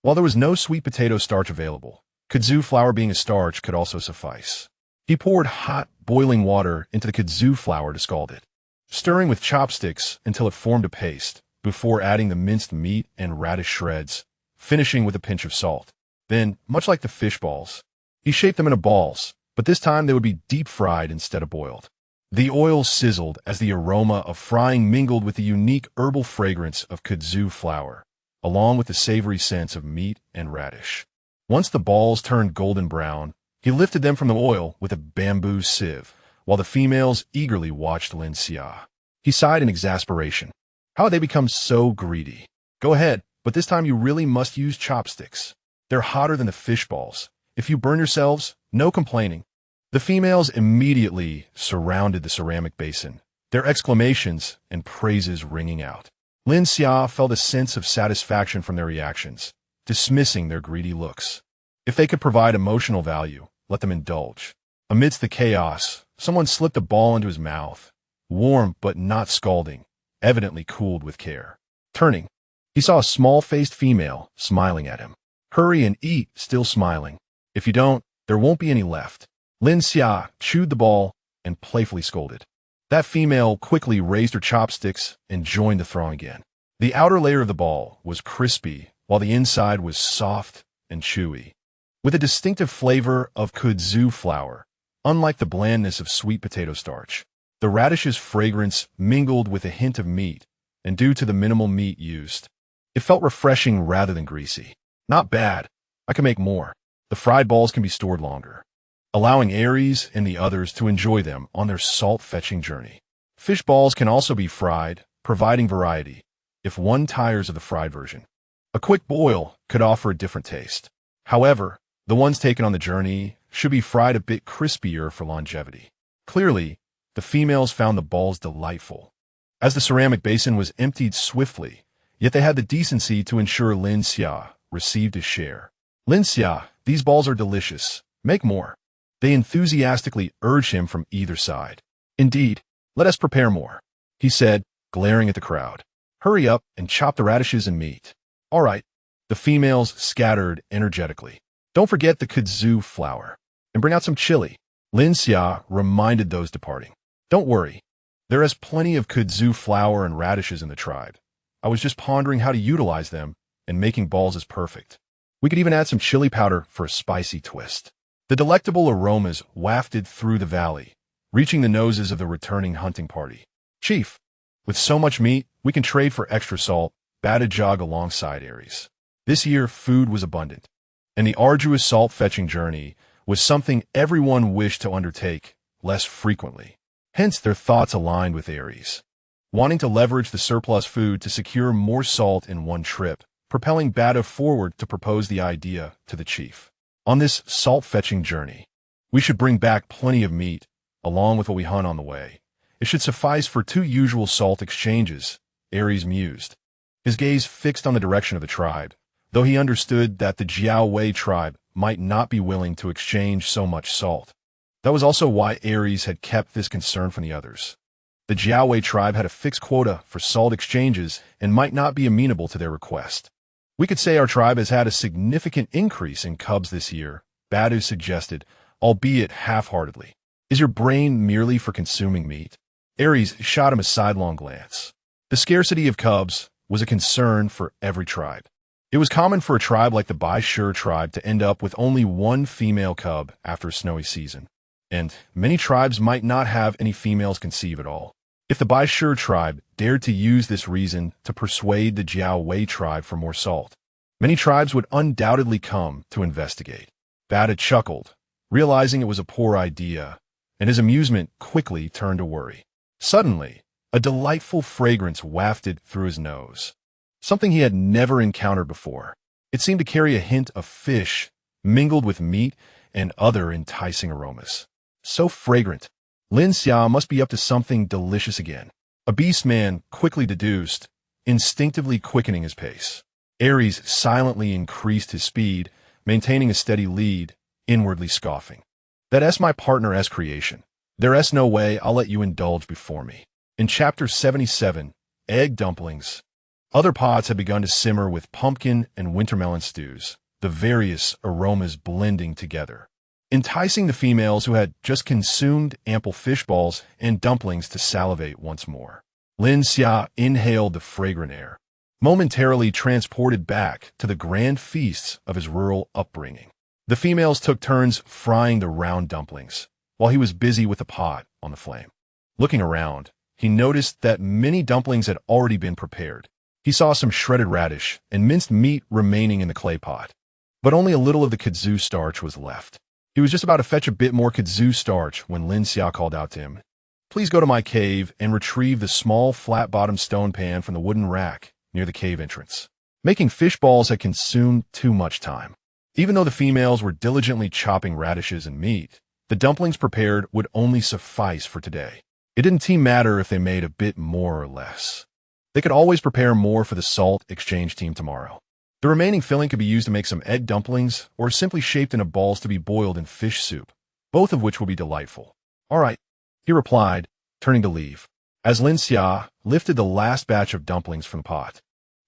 While there was no sweet potato starch available, kudzu flour being a starch could also suffice. He poured hot, boiling water into the kudzu flour to scald it, stirring with chopsticks until it formed a paste, before adding the minced meat and radish shreds, finishing with a pinch of salt. Then, much like the fish balls, he shaped them into balls, but this time they would be deep-fried instead of boiled. The oil sizzled as the aroma of frying mingled with the unique herbal fragrance of kudzu flour, along with the savory scents of meat and radish. Once the balls turned golden brown, he lifted them from the oil with a bamboo sieve, while the females eagerly watched Lin Xia. He sighed in exasperation. How had they become so greedy? Go ahead, but this time you really must use chopsticks. They're hotter than the fish balls. If you burn yourselves, no complaining. The females immediately surrounded the ceramic basin, their exclamations and praises ringing out. Lin Xia felt a sense of satisfaction from their reactions, dismissing their greedy looks. If they could provide emotional value, let them indulge. Amidst the chaos, someone slipped a ball into his mouth, warm but not scalding, evidently cooled with care. Turning, he saw a small-faced female smiling at him. Hurry and eat, still smiling. If you don't, there won't be any left. Lin Xia chewed the ball and playfully scolded. That female quickly raised her chopsticks and joined the throng again. The outer layer of the ball was crispy, while the inside was soft and chewy, with a distinctive flavor of kudzu flour, unlike the blandness of sweet potato starch. The radish's fragrance mingled with a hint of meat, and due to the minimal meat used, it felt refreshing rather than greasy. Not bad. I can make more. The fried balls can be stored longer, allowing Aries and the others to enjoy them on their salt-fetching journey. Fish balls can also be fried, providing variety, if one tires of the fried version. A quick boil could offer a different taste. However, the ones taken on the journey should be fried a bit crispier for longevity. Clearly, the females found the balls delightful. As the ceramic basin was emptied swiftly, yet they had the decency to ensure Lin Xia received his share. Lin Xia, these balls are delicious. Make more. They enthusiastically urged him from either side. Indeed, let us prepare more, he said, glaring at the crowd. Hurry up and chop the radishes and meat. All right. The females scattered energetically. Don't forget the kudzu flour. And bring out some chili. Lin Xia reminded those departing. Don't worry. There is plenty of kudzu flour and radishes in the tribe. I was just pondering how to utilize them, and making balls is perfect. We could even add some chili powder for a spicy twist. The delectable aromas wafted through the valley, reaching the noses of the returning hunting party. Chief, with so much meat, we can trade for extra salt, Bada jog alongside Aries. This year, food was abundant, and the arduous salt-fetching journey was something everyone wished to undertake less frequently. Hence, their thoughts aligned with Aries, wanting to leverage the surplus food to secure more salt in one trip, propelling Bada forward to propose the idea to the chief. On this salt-fetching journey, we should bring back plenty of meat, along with what we hunt on the way. It should suffice for 2 usual salt exchanges, Aries mused, his gaze fixed on the direction of the tribe, though he understood that the Jiao tribe might not be willing to exchange so much salt. That was also why Aries had kept this concern from the others. The Jiao tribe had a fixed quota for salt exchanges and might not be amenable to their request. We could say our tribe has had a significant increase in cubs this year, Badu suggested, albeit half-heartedly. Is your brain merely for consuming meat? Aries shot him a sidelong glance. The scarcity of cubs was a concern for every tribe. It was common for a tribe like the Bai Shur tribe to end up with only 1 female cub after a snowy season, and many tribes might not have any females conceive at all. If the Bai Shur tribe dared to use this reason to persuade the Jiao tribe for more salt, many tribes would undoubtedly come to investigate. Bada chuckled, realizing it was a poor idea, and his amusement quickly turned to worry. Suddenly, a delightful fragrance wafted through his nose, something he had never encountered before. It seemed to carry a hint of fish, mingled with meat and other enticing aromas. So fragrant. Lin Xia must be up to something delicious again. A beast man quickly deduced, instinctively quickening his pace. Aries silently increased his speed, maintaining a steady lead, inwardly scoffing. That's my partner's creation. There's no way I'll let you indulge before me. In Chapter 77, Egg Dumplings. Other pots had begun to simmer with pumpkin and wintermelon stews, the various aromas blending together, enticing the females who had just consumed ample fish balls and dumplings to salivate once more. Lin Xia inhaled the fragrant air, momentarily transported back to the grand feasts of his rural upbringing. The females took turns frying the round dumplings, while he was busy with the pot on the flame. Looking around, he noticed that many dumplings had already been prepared. He saw some shredded radish and minced meat remaining in the clay pot, but only a little of the kudzu starch was left. He was just about to fetch a bit more kudzu starch when Lin Xia called out to him, "Please go to my cave and retrieve the small flat-bottomed stone pan from the wooden rack near the cave entrance." Making fish balls had consumed too much time. Even though the females were diligently chopping radishes and meat, the dumplings prepared would only suffice for today. It didn't matter if they made a bit more or less. They could always prepare more for the salt exchange team tomorrow. The remaining filling could be used to make some egg dumplings or simply shaped into balls to be boiled in fish soup, both of which will be delightful. All right, he replied, turning to leave. As Lin Xia lifted the last batch of dumplings from the pot,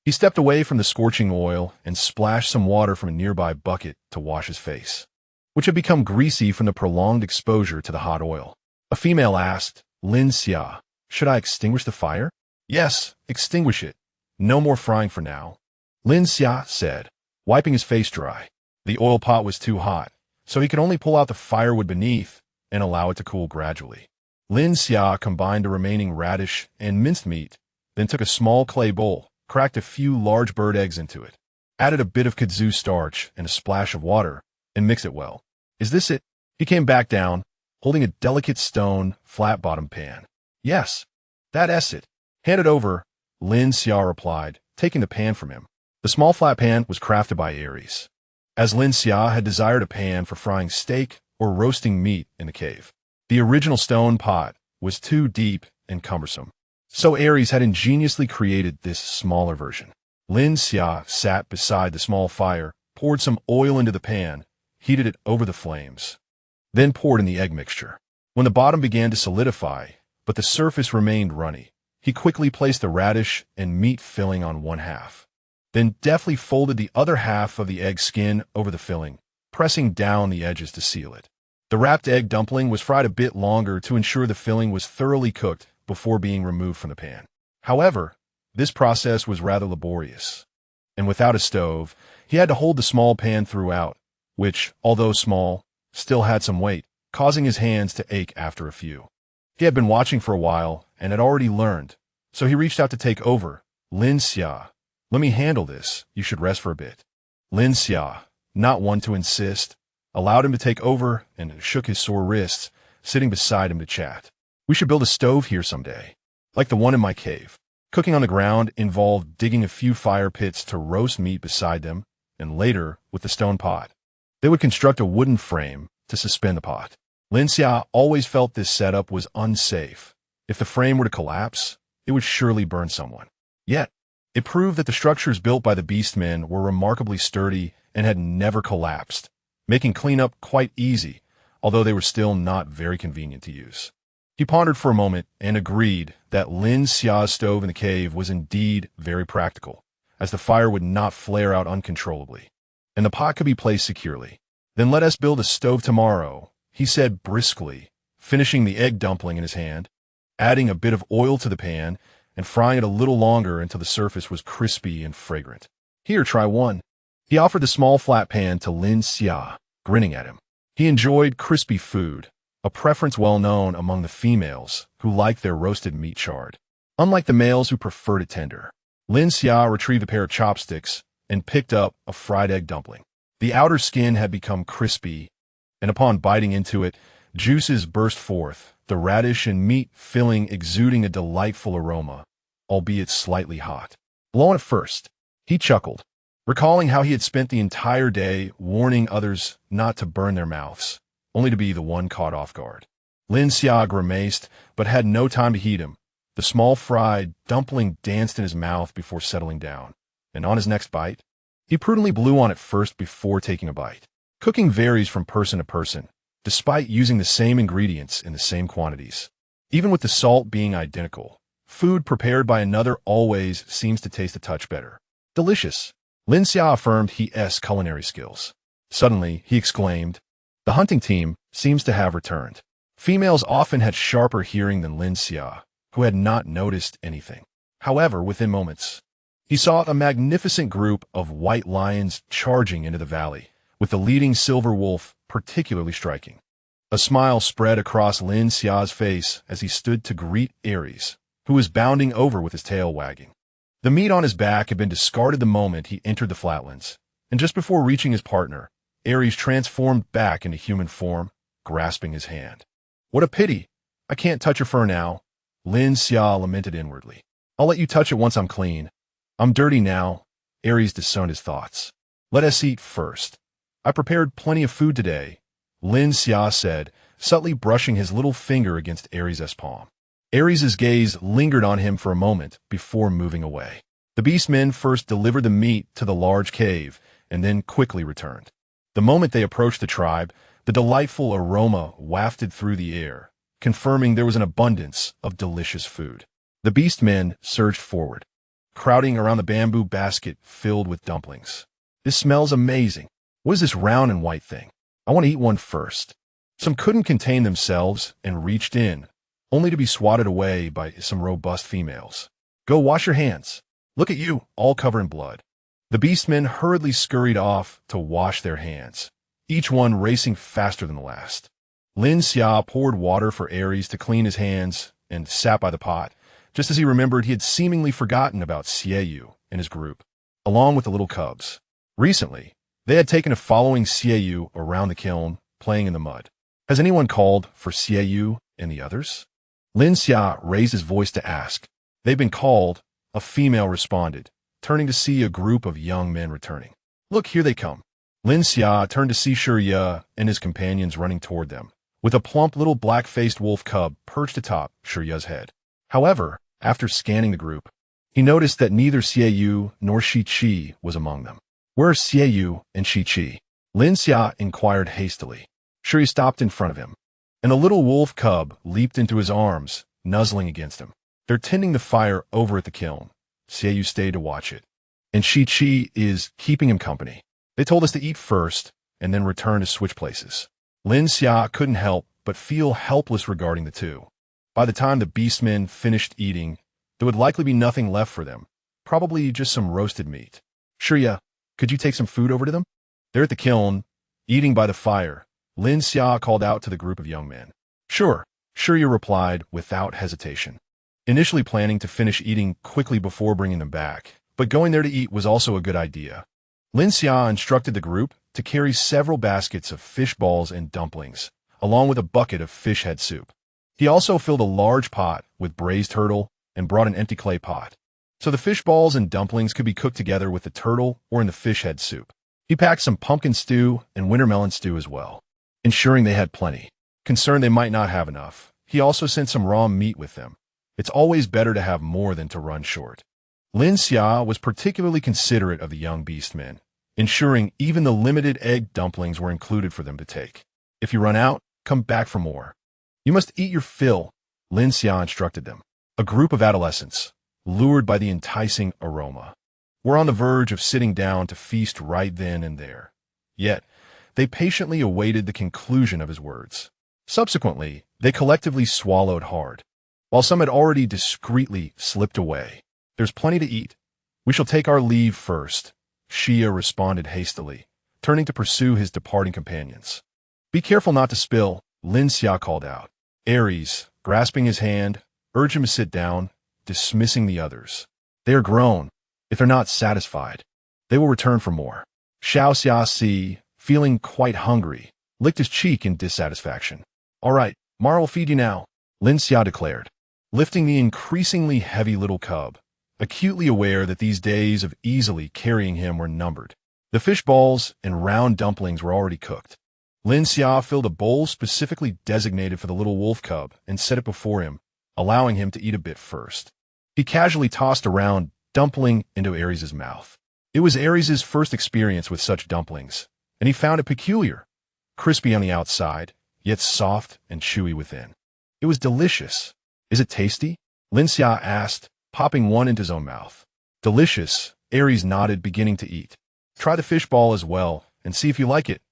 he stepped away from the scorching oil and splashed some water from a nearby bucket to wash his face, which had become greasy from the prolonged exposure to the hot oil. A female asked, Lin Xia, should I extinguish the fire? Yes, extinguish it. No more frying for now, Lin Xia said, wiping his face dry. The oil pot was too hot, so he could only pull out the firewood beneath and allow it to cool gradually. Lin Xia combined the remaining radish and minced meat, then took a small clay bowl, cracked a few large bird eggs into it, added a bit of kudzu starch and a splash of water, and mixed it well. Is this it? He came back down, holding a delicate stone, flat-bottomed pan. Yes, that's it. Hand it over, Lin Xia replied, taking the pan from him. The small flat pan was crafted by Aries, as Lin Xia had desired a pan for frying steak or roasting meat in the cave. The original stone pot was too deep and cumbersome, so Aries had ingeniously created this smaller version. Lin Xia sat beside the small fire, poured some oil into the pan, heated it over the flames, then poured in the egg mixture. When the bottom began to solidify, but the surface remained runny, he quickly placed the radish and meat filling on one half, then deftly folded the other half of the egg skin over the filling, pressing down the edges to seal it. The wrapped egg dumpling was fried a bit longer to ensure the filling was thoroughly cooked before being removed from the pan. However, this process was rather laborious, and without a stove, he had to hold the small pan throughout, which, although small, still had some weight, causing his hands to ache after a few. He had been watching for a while and had already learned, so he reached out to take over. Lin Xia, let me handle this, you should rest for a bit. Lin Xia, not one to insist, allowed him to take over and shook his sore wrists, sitting beside him to chat. We should build a stove here someday, like the one in my cave. Cooking on the ground involved digging a few fire pits to roast meat beside them, and later, with the stone pot, they would construct a wooden frame to suspend the pot. Lin Xia always felt this setup was unsafe. If the frame were to collapse, it would surely burn someone. Yet, it proved that the structures built by the beastmen were remarkably sturdy and had never collapsed, making cleanup quite easy, although they were still not very convenient to use. He pondered for a moment and agreed that Lin Xia's stove in the cave was indeed very practical, as the fire would not flare out uncontrollably, and the pot could be placed securely. Then let us build a stove tomorrow, he said briskly, finishing the egg dumpling in his hand, adding a bit of oil to the pan, and frying it a little longer until the surface was crispy and fragrant. Here, try one. He offered the small flat pan to Lin Xia, grinning at him. He enjoyed crispy food, a preference well known among the females who liked their roasted meat charred, unlike the males who preferred it tender. Lin Xia retrieved a pair of chopsticks and picked up a fried egg dumpling. The outer skin had become crispy, and upon biting into it, juices burst forth, the radish and meat filling exuding a delightful aroma, albeit slightly hot. Blow on it first, he chuckled, recalling how he had spent the entire day warning others not to burn their mouths, only to be the one caught off guard. Lin Xia grimaced, but had no time to heed him. The small fried dumpling danced in his mouth before settling down, and on his next bite, he prudently blew on it first before taking a bite. Cooking varies from person to person, despite using the same ingredients in the same quantities. Even with the salt being identical, food prepared by another always seems to taste a touch better. Delicious, Lin Xia affirmed his culinary skills. Suddenly, he exclaimed, the hunting team seems to have returned. Females often had sharper hearing than Lin Xia, who had not noticed anything. However, within moments, he saw a magnificent group of white lions charging into the valley, with the leading silver wolf particularly striking. A smile spread across Lin Xia's face as he stood to greet Aries, who was bounding over with his tail wagging. The meat on his back had been discarded the moment he entered the flatlands, and just before reaching his partner, Aries transformed back into human form, grasping his hand. What a pity! I can't touch your fur now, Lin Xia lamented inwardly. I'll let you touch it once I'm clean. I'm dirty now, Aries disowned his thoughts. Let us eat first. I prepared plenty of food today, Lin Xia said, subtly brushing his little finger against Aries' palm. Ares' gaze lingered on him for a moment before moving away. The beastmen first delivered the meat to the large cave and then quickly returned. The moment they approached the tribe, the delightful aroma wafted through the air, confirming there was an abundance of delicious food. The beastmen surged forward, crowding around the bamboo basket filled with dumplings. "This smells amazing. What is this round and white thing? I want to eat one first." Some couldn't contain themselves and reached in, only to be swatted away by some robust females. "Go wash your hands. Look at you, all covered in blood." The beastmen hurriedly scurried off to wash their hands, each one racing faster than the last. Lin Xia poured water for Ares to clean his hands and sat by the pot, just as he remembered he had seemingly forgotten about Xiaoyu and his group, along with the little cubs. Recently, they had taken to following Xiaoyu around the kiln, playing in the mud. "Has anyone called for Xiaoyu and the others?" Lin Xia raised his voice to ask. "They've been called," a female responded, turning to see a group of young men returning. "Look, here they come." Lin Xia turned to see Shirya and his companions running toward them, with a plump little black-faced wolf cub perched atop Shirya's head. However, after scanning the group, he noticed that neither Xiaoyu nor Shi-Chi was among them. "Where are Xiaoyu and Shi-Chi?" Lin Xia inquired hastily. Shirya stopped in front of him, and a little wolf cub leaped into his arms, nuzzling against him. "They're tending the fire over at the kiln. Xiaoyu stayed to watch it, and Shi-Chi is keeping him company. They told us to eat first and then return to switch places." Lin Xia couldn't help but feel helpless regarding the two. By the time the beastmen finished eating, there would likely be nothing left for them, probably just some roasted meat. "Shirya, could you take some food over to them?" "They're at the kiln, eating by the fire," Lin Xia called out to the group of young men. "Sure," Shirya replied without hesitation, initially planning to finish eating quickly before bringing them back, but going there to eat was also a good idea. Lin Xia instructed the group to carry several baskets of fish balls and dumplings, along with a bucket of fish head soup. He also filled a large pot with braised turtle and brought an empty clay pot, so the fish balls and dumplings could be cooked together with the turtle or in the fish head soup. He packed some pumpkin stew and winter melon stew as well, ensuring they had plenty. Concerned they might not have enough, he also sent some raw meat with them. It's always better to have more than to run short. Lin Xia was particularly considerate of the young beastmen, ensuring even the limited egg dumplings were included for them to take. "If you run out, come back for more. You must eat your fill," Lin Xia instructed them. A group of adolescents, lured by the enticing aroma, were on the verge of sitting down to feast right then and there. Yet, they patiently awaited the conclusion of his words. Subsequently, they collectively swallowed hard, while some had already discreetly slipped away. "There's plenty to eat. We shall take our leave first," Xia responded hastily, turning to pursue his departing companions. "Be careful not to spill," Lin Xia called out. Ares, grasping his hand, urged him to sit down, dismissing the others. "They are grown. If they're not satisfied, they will return for more." Xiao Xia, feeling quite hungry, licked his cheek in dissatisfaction. "All right, Mara will feed you now," Lin Xia declared, lifting the increasingly heavy little cub, acutely aware that these days of easily carrying him were numbered. The fish balls and round dumplings were already cooked. Lin Xia filled a bowl specifically designated for the little wolf cub and set it before him, allowing him to eat a bit first. He casually tossed a round dumpling into Ares' mouth. It was Ares' first experience with such dumplings, and he found it peculiar, crispy on the outside, yet soft and chewy within. It was delicious. "Is it tasty?" Lin Xia asked, popping one into his own mouth. "Delicious," Ares nodded, beginning to eat. "Try the fish ball as well, and see if you like it,"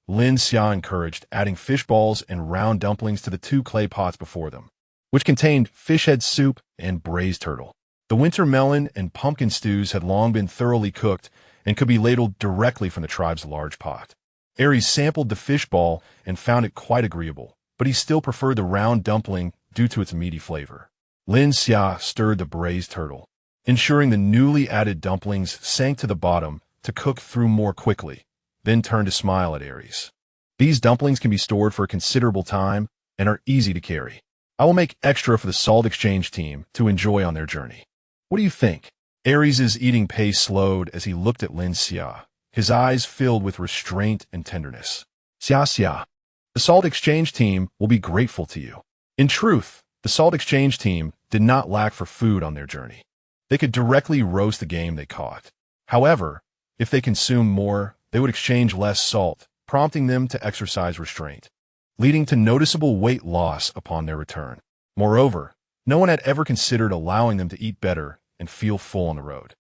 Lin Xia encouraged, adding fish balls and round dumplings to the two clay pots before them, which contained fish head soup and braised turtle. The winter melon and pumpkin stews had long been thoroughly cooked and could be ladled directly from the tribe's large pot. Ares sampled the fish ball and found it quite agreeable, but he still preferred the round dumpling due to its meaty flavor. Lin Xia stirred the braised turtle, ensuring the newly added dumplings sank to the bottom to cook through more quickly, then turned to smile at Ares. "These dumplings can be stored for a considerable time and are easy to carry. I will make extra for the salt exchange team to enjoy on their journey. What do you think?" Ares' eating pace slowed as he looked at Lin Xia, his eyes filled with restraint and tenderness. "Xia, the salt exchange team will be grateful to you." In truth, The salt exchange team did not lack for food on their journey. They could directly roast the game they caught. However, if they consumed more, they would exchange less salt, prompting them to exercise restraint, leading to noticeable weight loss upon their return. Moreover, no one had ever considered allowing them to eat better and feel full on the road.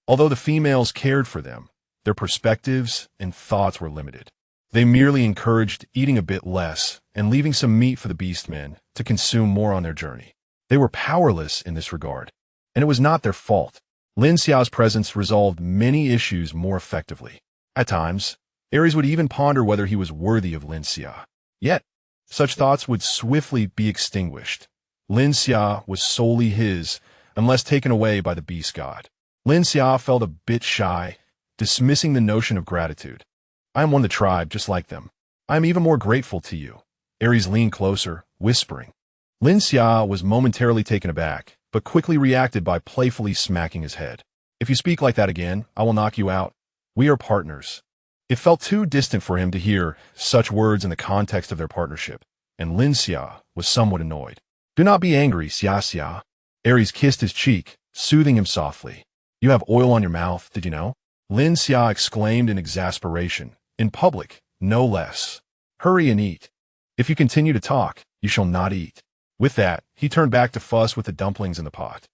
Although the females cared for them, their perspectives and thoughts were limited. They merely encouraged eating a bit less and leaving some meat for the beastmen to consume more on their journey. They were powerless in this regard, and it was not their fault. Lin Xia's presence resolved many issues more effectively. At times, Ares would even ponder whether he was worthy of Lin Xia. Yet, such thoughts would swiftly be extinguished. Lin Xia was solely his, unless taken away by the beast god. Lin Xia felt a bit shy, dismissing the notion of gratitude. I am one of the tribe, just like them. I am even more grateful to you. Ares leaned closer, whispering. Lin Xia was momentarily taken aback, but quickly reacted by playfully smacking his head. If you speak like that again, I will knock you out. We are partners. It felt too distant for him to hear such words in the context of their partnership, and Lin Xia was somewhat annoyed. Do not be angry, Xia Xia. Ares kissed his cheek, soothing him softly. You have oil on your mouth, did you know? Lin Xia exclaimed in exasperation, in public, no less. Hurry and eat. If you continue to talk, you shall not eat. With that, he turned back to fuss with the dumplings in the pot.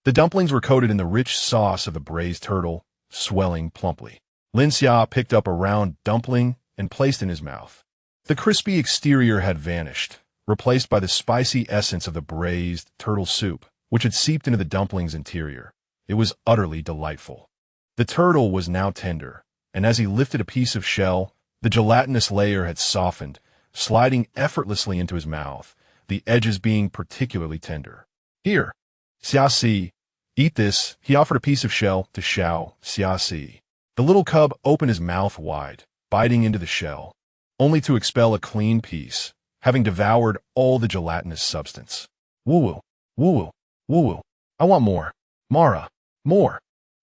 The dumplings were coated in the rich sauce of the braised turtle, swelling plumply. Lin Xia picked up a round dumpling and placed in his mouth. The crispy exterior had vanished, replaced by the spicy essence of the braised turtle soup, which had seeped into the dumpling's interior. It was utterly delightful. The turtle was now tender, and as he lifted a piece of shell, the gelatinous layer had softened, sliding effortlessly into his mouth, the edges being particularly tender. Here, Xia Si, eat this. He offered a piece of shell to Xiao Xia Si. The little cub opened his mouth wide, biting into the shell, only to expel a clean piece, having devoured all the gelatinous substance. Woo-woo, woo-woo, woo-woo. I want more. Mara, more.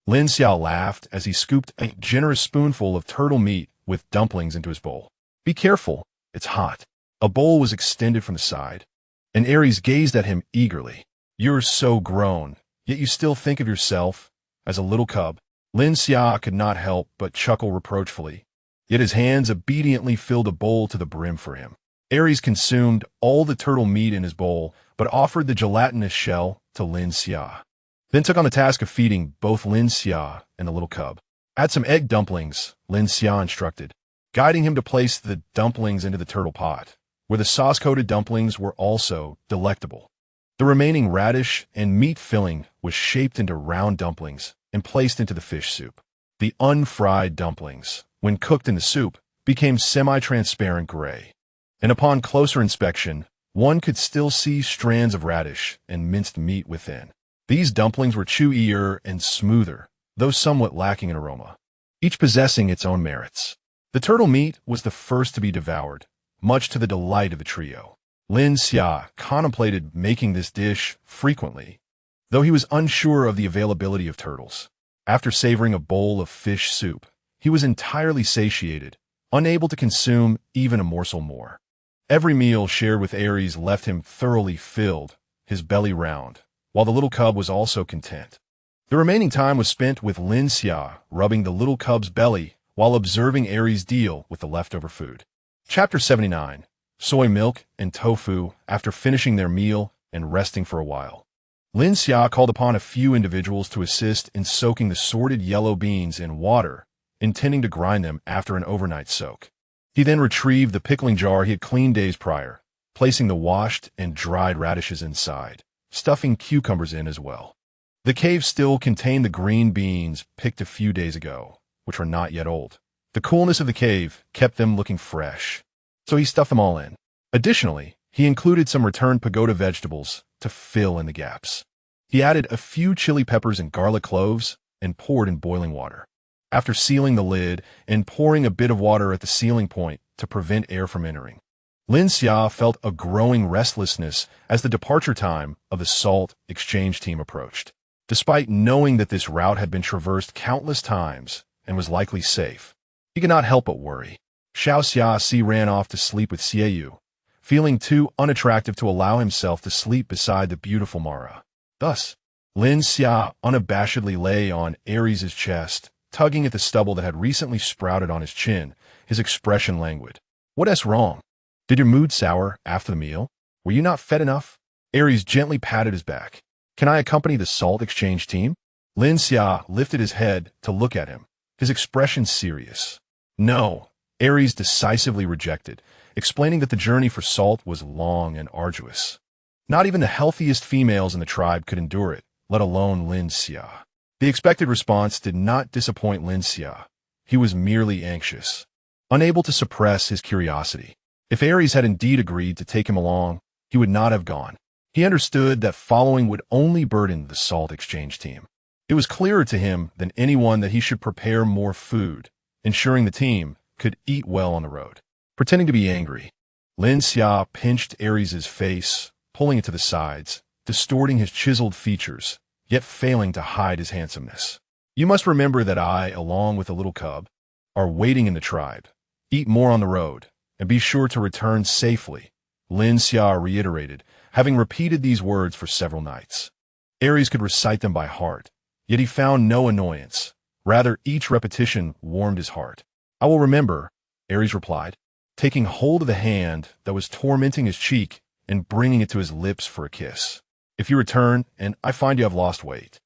Lin Xia laughed as he scooped a generous spoonful of turtle meat with dumplings into his bowl. Be careful, it's hot. A bowl was extended from the side, and Ares gazed at him eagerly. You're so grown, yet you still think of yourself as a little cub. Lin Xia could not help but chuckle reproachfully, yet his hands obediently filled a bowl to the brim for him. Ares consumed all the turtle meat in his bowl, but offered the gelatinous shell to Lin Xia, then took on the task of feeding both Lin Xia and the little cub. Add some egg dumplings, Lin Xia instructed, guiding him to place the dumplings into the turtle pot, where the sauce-coated dumplings were also delectable. The remaining radish and meat filling was shaped into round dumplings and placed into the fish soup. The unfried dumplings, when cooked in the soup, became semi-transparent gray, and upon closer inspection, one could still see strands of radish and minced meat within. These dumplings were chewier and smoother, though somewhat lacking in aroma, each possessing its own merits. The turtle meat was the first to be devoured, much to the delight of the trio. Lin Xia contemplated making this dish frequently, though he was unsure of the availability of turtles. After savoring a bowl of fish soup, he was entirely satiated, unable to consume even a morsel more. Every meal shared with Ares left him thoroughly filled, his belly round, while the little cub was also content. The remaining time was spent with Lin Xia rubbing the little cub's belly while observing Ares deal with the leftover food. Chapter 79. Soy milk and tofu after finishing their meal and resting for a while. Lin Xia called upon a few individuals to assist in soaking the sorted yellow beans in water, intending to grind them after an overnight soak. He then retrieved the pickling jar he had cleaned days prior, placing the washed and dried radishes inside, stuffing cucumbers in as well. The cave still contained the green beans picked a few days ago, which were not yet old. The coolness of the cave kept them looking fresh, so he stuffed them all in. Additionally, he included some returned pagoda vegetables to fill in the gaps. He added a few chili peppers and garlic cloves and poured in boiling water. After sealing the lid and pouring a bit of water at the sealing point to prevent air from entering, Lin Xia felt a growing restlessness as the departure time of the salt exchange team approached. Despite knowing that this route had been traversed countless times and was likely safe, he could not help but worry. Xiao Xia Si ran off to sleep with Xie Yu, feeling too unattractive to allow himself to sleep beside the beautiful Mara. Thus, Lin Xia unabashedly lay on Ares' chest, tugging at the stubble that had recently sprouted on his chin, his expression languid. "What's wrong? Did your mood sour after the meal? Were you not fed enough?" Ares gently patted his back. "Can I accompany the salt exchange team?" Lin Xia lifted his head to look at him, his expression serious. "No," Ares decisively rejected, explaining that the journey for salt was long and arduous. Not even the healthiest females in the tribe could endure it, let alone Lin Xia. The expected response did not disappoint Lin Xia. He was merely anxious, unable to suppress his curiosity. If Ares had indeed agreed to take him along, he would not have gone. He understood that following would only burden the salt exchange team. It was clearer to him than anyone that he should prepare more food, ensuring the team could eat well on the road. Pretending to be angry, Lin Xia pinched Ares' face, pulling it to the sides, distorting his chiseled features, yet failing to hide his handsomeness. "You must remember that I, along with the little cub, are waiting in the tribe. Eat more on the road, and be sure to return safely," Lin Xia reiterated, having repeated these words for several nights. Ares could recite them by heart, yet he found no annoyance. Rather, each repetition warmed his heart. "I will remember," Ares replied, taking hold of the hand that was tormenting his cheek and bringing it to his lips for a kiss. "If you return and I find you have lost weight,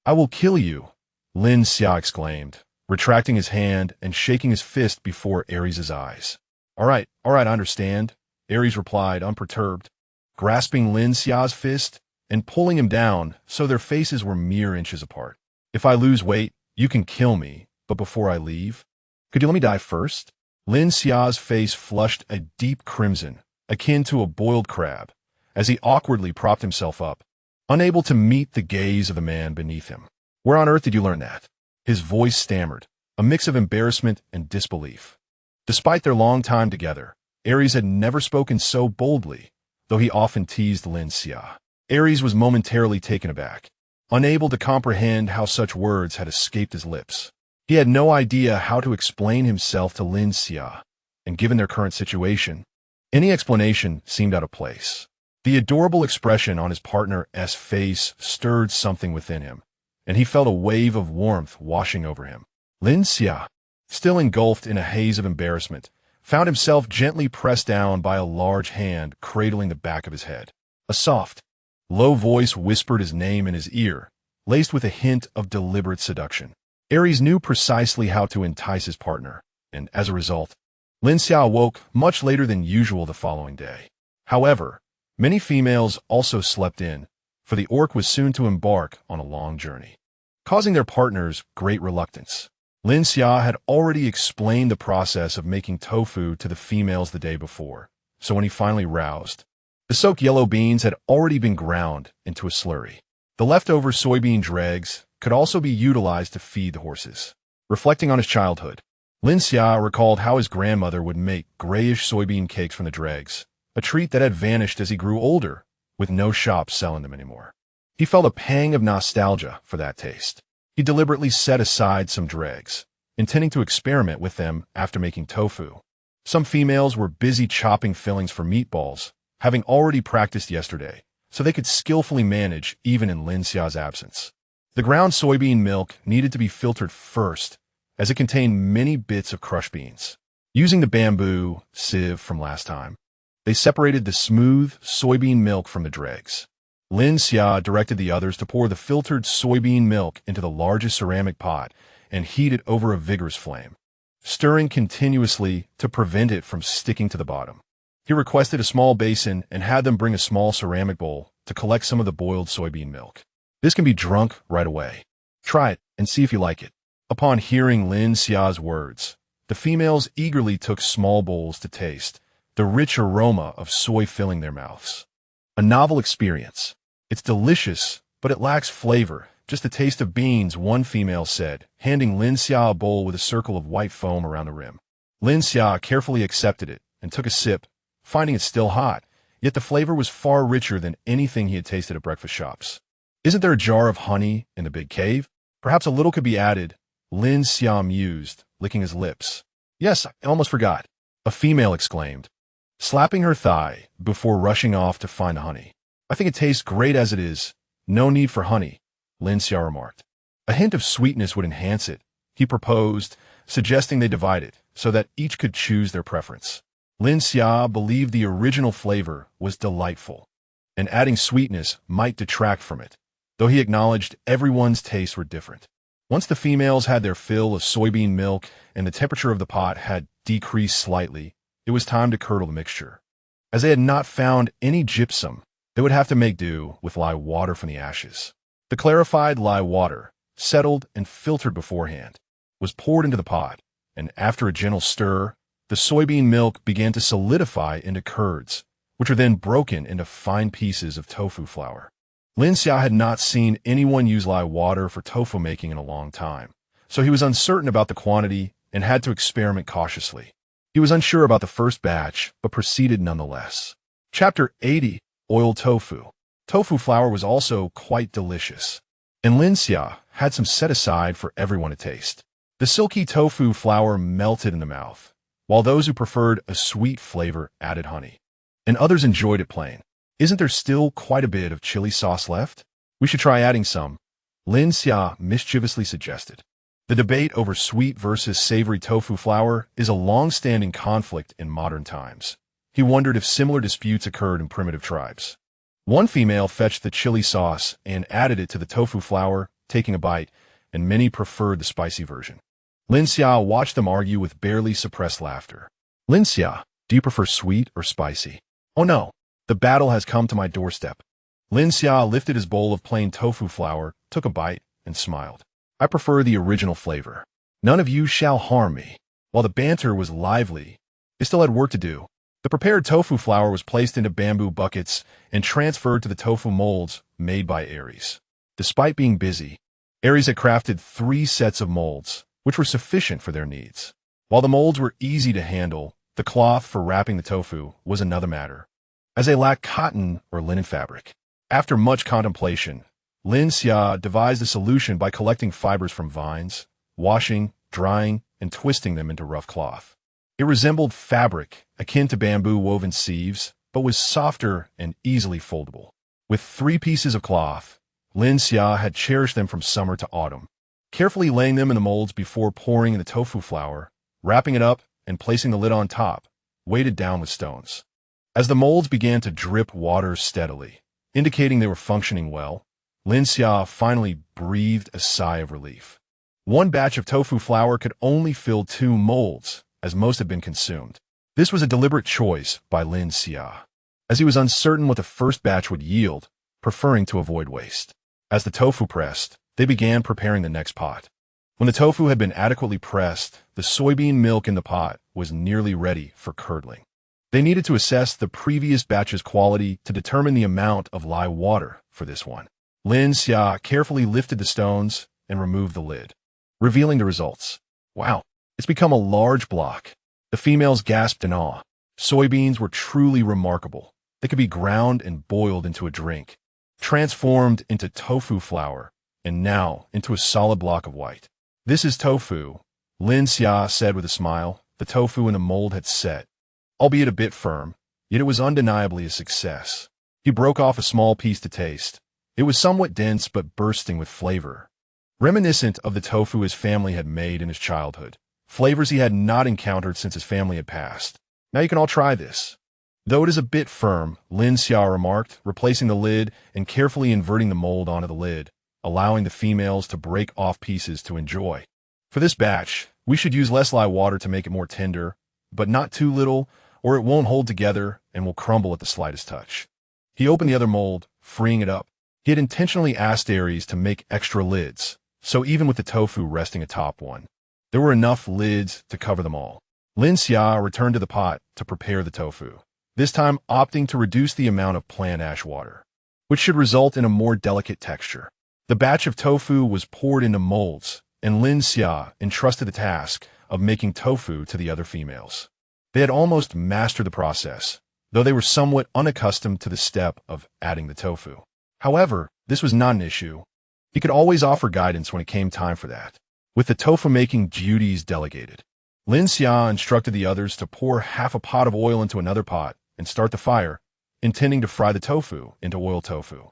I will kill you," Lin Xia exclaimed, retracting his hand and shaking his fist before Ares' eyes. All right, I understand," Ares replied, unperturbed, grasping Lin Xia's fist and pulling him down so their faces were mere inches apart. "If I lose weight, you can kill me, but before I leave, could you let me die first?" Lin Xia's face flushed a deep crimson, akin to a boiled crab, as he awkwardly propped himself up, unable to meet the gaze of the man beneath him. "Where on earth did you learn that?" His voice stammered, a mix of embarrassment and disbelief. Despite their long time together, Ares had never spoken so boldly, though he often teased Lin Xia. Ares was momentarily taken aback, unable to comprehend how such words had escaped his lips. He had no idea how to explain himself to Lin Xia, and given their current situation, any explanation seemed out of place. The adorable expression on his partner's face stirred something within him, and he felt a wave of warmth washing over him. Lin Xia, still engulfed in a haze of embarrassment, found himself gently pressed down by a large hand cradling the back of his head. A soft, low voice whispered his name in his ear, laced with a hint of deliberate seduction. Ares knew precisely how to entice his partner, and as a result, Lin Xia awoke much later than usual the following day. However, many females also slept in, for the orc was soon to embark on a long journey, causing their partners great reluctance. Lin Xia had already explained the process of making tofu to the females the day before, so when he finally roused, the soaked yellow beans had already been ground into a slurry. The leftover soybean dregs could also be utilized to feed the horses. Reflecting on his childhood, Lin Xia recalled how his grandmother would make grayish soybean cakes from the dregs, a treat that had vanished as he grew older, with no shops selling them anymore. He felt a pang of nostalgia for that taste. He deliberately set aside some dregs, intending to experiment with them after making tofu. Some females were busy chopping fillings for meatballs, having already practiced yesterday, so they could skillfully manage even in Lin Xia's absence. The ground soybean milk needed to be filtered first, as it contained many bits of crushed beans. Using the bamboo sieve from last time, they separated the smooth soybean milk from the dregs. Lin Xia directed the others to pour the filtered soybean milk into the largest ceramic pot and heat it over a vigorous flame, stirring continuously to prevent it from sticking to the bottom. He requested a small basin and had them bring a small ceramic bowl to collect some of the boiled soybean milk. "This can be drunk right away. Try it and see if you like it." Upon hearing Lin Xia's words, the females eagerly took small bowls to taste, the rich aroma of soy filling their mouths. A novel experience. "It's delicious, but it lacks flavor. Just a taste of beans," one female said, handing Lin Xia a bowl with a circle of white foam around the rim. Lin Xia carefully accepted it and took a sip, finding it still hot, yet the flavor was far richer than anything he had tasted at breakfast shops. "Isn't there a jar of honey in the big cave? Perhaps a little could be added," Lin Xia mused, licking his lips. "Yes, I almost forgot," a female exclaimed, slapping her thigh before rushing off to find the honey. "I think it tastes great as it is. No need for honey," Lin Xia remarked. "A hint of sweetness would enhance it," he proposed, suggesting they divide it so that each could choose their preference. Lin Xia believed the original flavor was delightful, and adding sweetness might detract from it, though he acknowledged everyone's tastes were different. Once the females had their fill of soybean milk and the temperature of the pot had decreased slightly, it was time to curdle the mixture. As they had not found any gypsum, they would have to make do with lye water from the ashes. The clarified lye water, settled and filtered beforehand, was poured into the pot, and after a gentle stir, the soybean milk began to solidify into curds, which are then broken into fine pieces of tofu flour. Lin Xia had not seen anyone use lye water for tofu making in a long time, so he was uncertain about the quantity and had to experiment cautiously. He was unsure about the first batch, but proceeded nonetheless. Chapter 80. Oil Tofu. Tofu flour was also quite delicious, and Lin Xia had some set aside for everyone to taste. The silky tofu flour melted in the mouth, while those who preferred a sweet flavor added honey, and others enjoyed it plain. "Isn't there still quite a bit of chili sauce left? We should try adding some," Lin Xia mischievously suggested. The debate over sweet versus savory tofu flour is a long-standing conflict in modern times. He wondered if similar disputes occurred in primitive tribes. One female fetched the chili sauce and added it to the tofu flour, taking a bite, and many preferred the spicy version. Lin Xia watched them argue with barely suppressed laughter. "Lin Xia, do you prefer sweet or spicy?" "Oh no. The battle has come to my doorstep." Lin Xia lifted his bowl of plain tofu flour, took a bite, and smiled. "I prefer the original flavor. None of you shall harm me." While the banter was lively, they still had work to do. The prepared tofu flour was placed into bamboo buckets and transferred to the tofu molds made by Aries. Despite being busy, Aries had crafted 3 sets of molds, which were sufficient for their needs. While the molds were easy to handle, the cloth for wrapping the tofu was another matter, as they lacked cotton or linen fabric. After much contemplation, Lin Xia devised a solution by collecting fibers from vines, washing, drying, and twisting them into rough cloth. It resembled fabric, akin to bamboo woven sieves, but was softer and easily foldable. With 3 pieces of cloth, Lin Xia had cherished them from summer to autumn, carefully laying them in the molds before pouring in the tofu flour, wrapping it up, and placing the lid on top, weighted down with stones. As the molds began to drip water steadily, indicating they were functioning well, Lin Xia finally breathed a sigh of relief. One batch of tofu flour could only fill 2 molds, as most had been consumed. This was a deliberate choice by Lin Xia, as he was uncertain what the first batch would yield, preferring to avoid waste. As the tofu pressed, they began preparing the next pot. When the tofu had been adequately pressed, the soybean milk in the pot was nearly ready for curdling. They needed to assess the previous batch's quality to determine the amount of lye water for this one. Lin Xia carefully lifted the stones and removed the lid, revealing the results. "Wow, it's become a large block." The females gasped in awe. Soybeans were truly remarkable. They could be ground and boiled into a drink, transformed into tofu flour, and now into a solid block of white. "This is tofu," Lin Xia said with a smile. The tofu in the mold had set, albeit a bit firm, yet it was undeniably a success. He broke off a small piece to taste. It was somewhat dense but bursting with flavor, reminiscent of the tofu his family had made in his childhood, flavors he had not encountered since his family had passed. "Now you can all try this." "Though it is a bit firm," Lin Xia remarked, replacing the lid and carefully inverting the mold onto the lid, allowing the females to break off pieces to enjoy. "For this batch, we should use less lye water to make it more tender, but not too little, or it won't hold together and will crumble at the slightest touch." He opened the other mold, freeing it up. He had intentionally asked Aries to make extra lids, so even with the tofu resting atop one, there were enough lids to cover them all. Lin Xia returned to the pot to prepare the tofu, this time opting to reduce the amount of plant ash water, which should result in a more delicate texture. The batch of tofu was poured into molds, and Lin Xia entrusted the task of making tofu to the other females. They had almost mastered the process, though they were somewhat unaccustomed to the step of adding the tofu. However, this was not an issue. He could always offer guidance when it came time for that, with the tofu-making duties delegated. Lin Xia instructed the others to pour half a pot of oil into another pot and start the fire, intending to fry the tofu into oil tofu.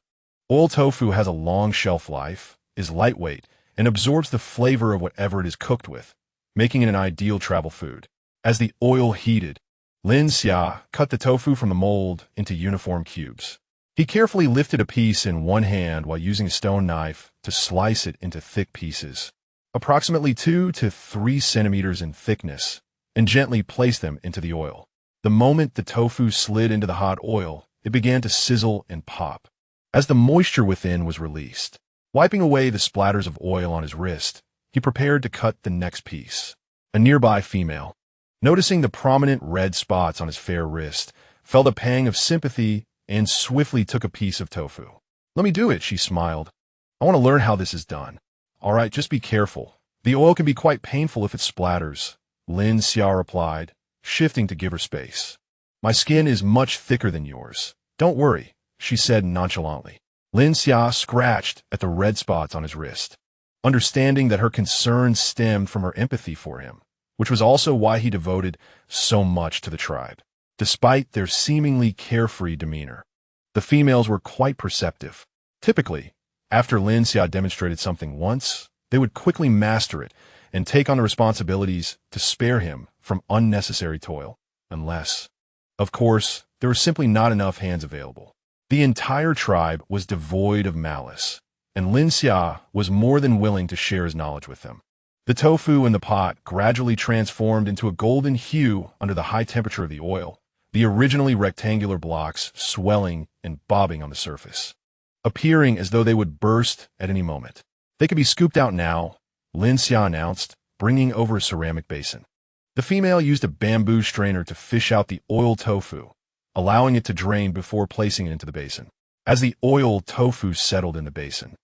Oil tofu has a long shelf life, is lightweight, and absorbs the flavor of whatever it is cooked with, making it an ideal travel food. As the oil heated, Lin Xia cut the tofu from the mold into uniform cubes. He carefully lifted a piece in one hand while using a stone knife to slice it into thick pieces, approximately 2 to 3 centimeters in thickness, and gently placed them into the oil. The moment the tofu slid into the hot oil, it began to sizzle and pop. As the moisture within was released, wiping away the splatters of oil on his wrist, he prepared to cut the next piece. A nearby female, noticing the prominent red spots on his fair wrist, felt a pang of sympathy and swiftly took a piece of tofu. "Let me do it," she smiled. "I want to learn how this is done." "All right, just be careful. The oil can be quite painful if it splatters," Lin Xia replied, shifting to give her space. "My skin is much thicker than yours. Don't worry," she said nonchalantly. Lin Xia scratched at the red spots on his wrist, understanding that her concern stemmed from her empathy for him, which was also why he devoted so much to the tribe. Despite their seemingly carefree demeanor, the females were quite perceptive. Typically, after Lin Xia demonstrated something once, they would quickly master it and take on the responsibilities to spare him from unnecessary toil, unless, of course, there were simply not enough hands available. The entire tribe was devoid of malice, and Lin Xia was more than willing to share his knowledge with them. The tofu in the pot gradually transformed into a golden hue under the high temperature of the oil, the originally rectangular blocks swelling and bobbing on the surface, appearing as though they would burst at any moment. "They could be scooped out now," Lin Xia announced, bringing over a ceramic basin. The female used a bamboo strainer to fish out the oil tofu, allowing it to drain before placing it into the basin. As the oil tofu settled in the basin,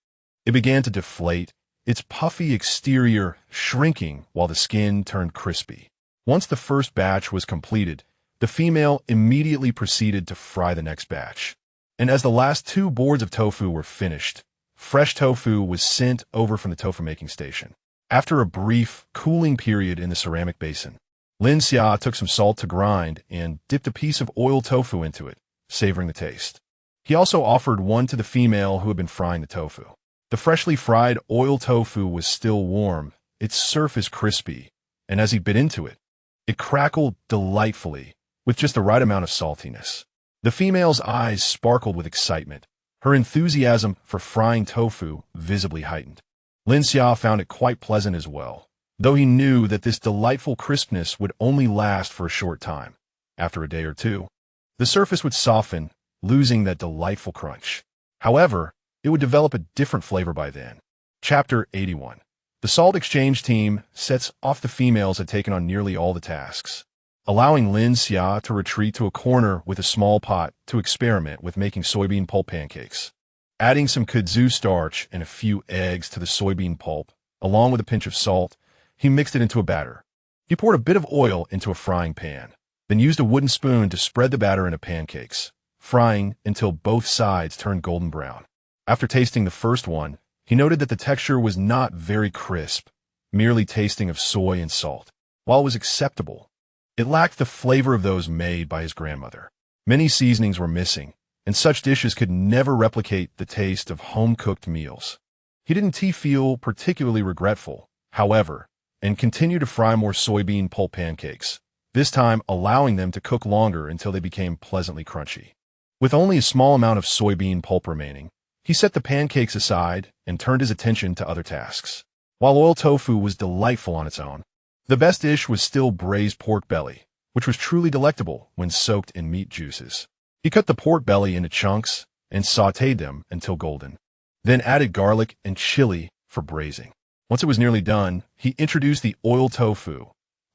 it began to deflate, its puffy exterior shrinking while the skin turned crispy. Once the first batch was completed, the female immediately proceeded to fry the next batch. And as the last 2 boards of tofu were finished, fresh tofu was sent over from the tofu-making station. After a brief, cooling period in the ceramic basin, Lin Xia took some salt to grind and dipped a piece of oil tofu into it, savoring the taste. He also offered one to the female who had been frying the tofu. The freshly fried oil tofu was still warm, its surface crispy, and as he bit into it, it crackled delightfully, with just the right amount of saltiness. The female's eyes sparkled with excitement, her enthusiasm for frying tofu visibly heightened. Lin Xia found it quite pleasant as well, though he knew that this delightful crispness would only last for a short time. After a day or two, the surface would soften, losing that delightful crunch. However, it would develop a different flavor by then. Chapter 81. The Salt Exchange team sets off. The females had taken on nearly all the tasks, allowing Lin Xia to retreat to a corner with a small pot to experiment with making soybean pulp pancakes. Adding some kudzu starch and a few eggs to the soybean pulp, along with a pinch of salt, he mixed it into a batter. He poured a bit of oil into a frying pan, then used a wooden spoon to spread the batter into pancakes, frying until both sides turned golden brown. After tasting the first one, he noted that the texture was not very crisp, merely tasting of soy and salt. While it was acceptable, it lacked the flavor of those made by his grandmother. Many seasonings were missing, and such dishes could never replicate the taste of home-cooked meals. He didn't feel particularly regretful, however, and continued to fry more soybean pulp pancakes, this time allowing them to cook longer until they became pleasantly crunchy. With only a small amount of soybean pulp remaining, he set the pancakes aside and turned his attention to other tasks. While oil tofu was delightful on its own, the best dish was still braised pork belly, which was truly delectable when soaked in meat juices. He cut the pork belly into chunks and sautéed them until golden, then added garlic and chili for braising. Once it was nearly done, he introduced the oil tofu,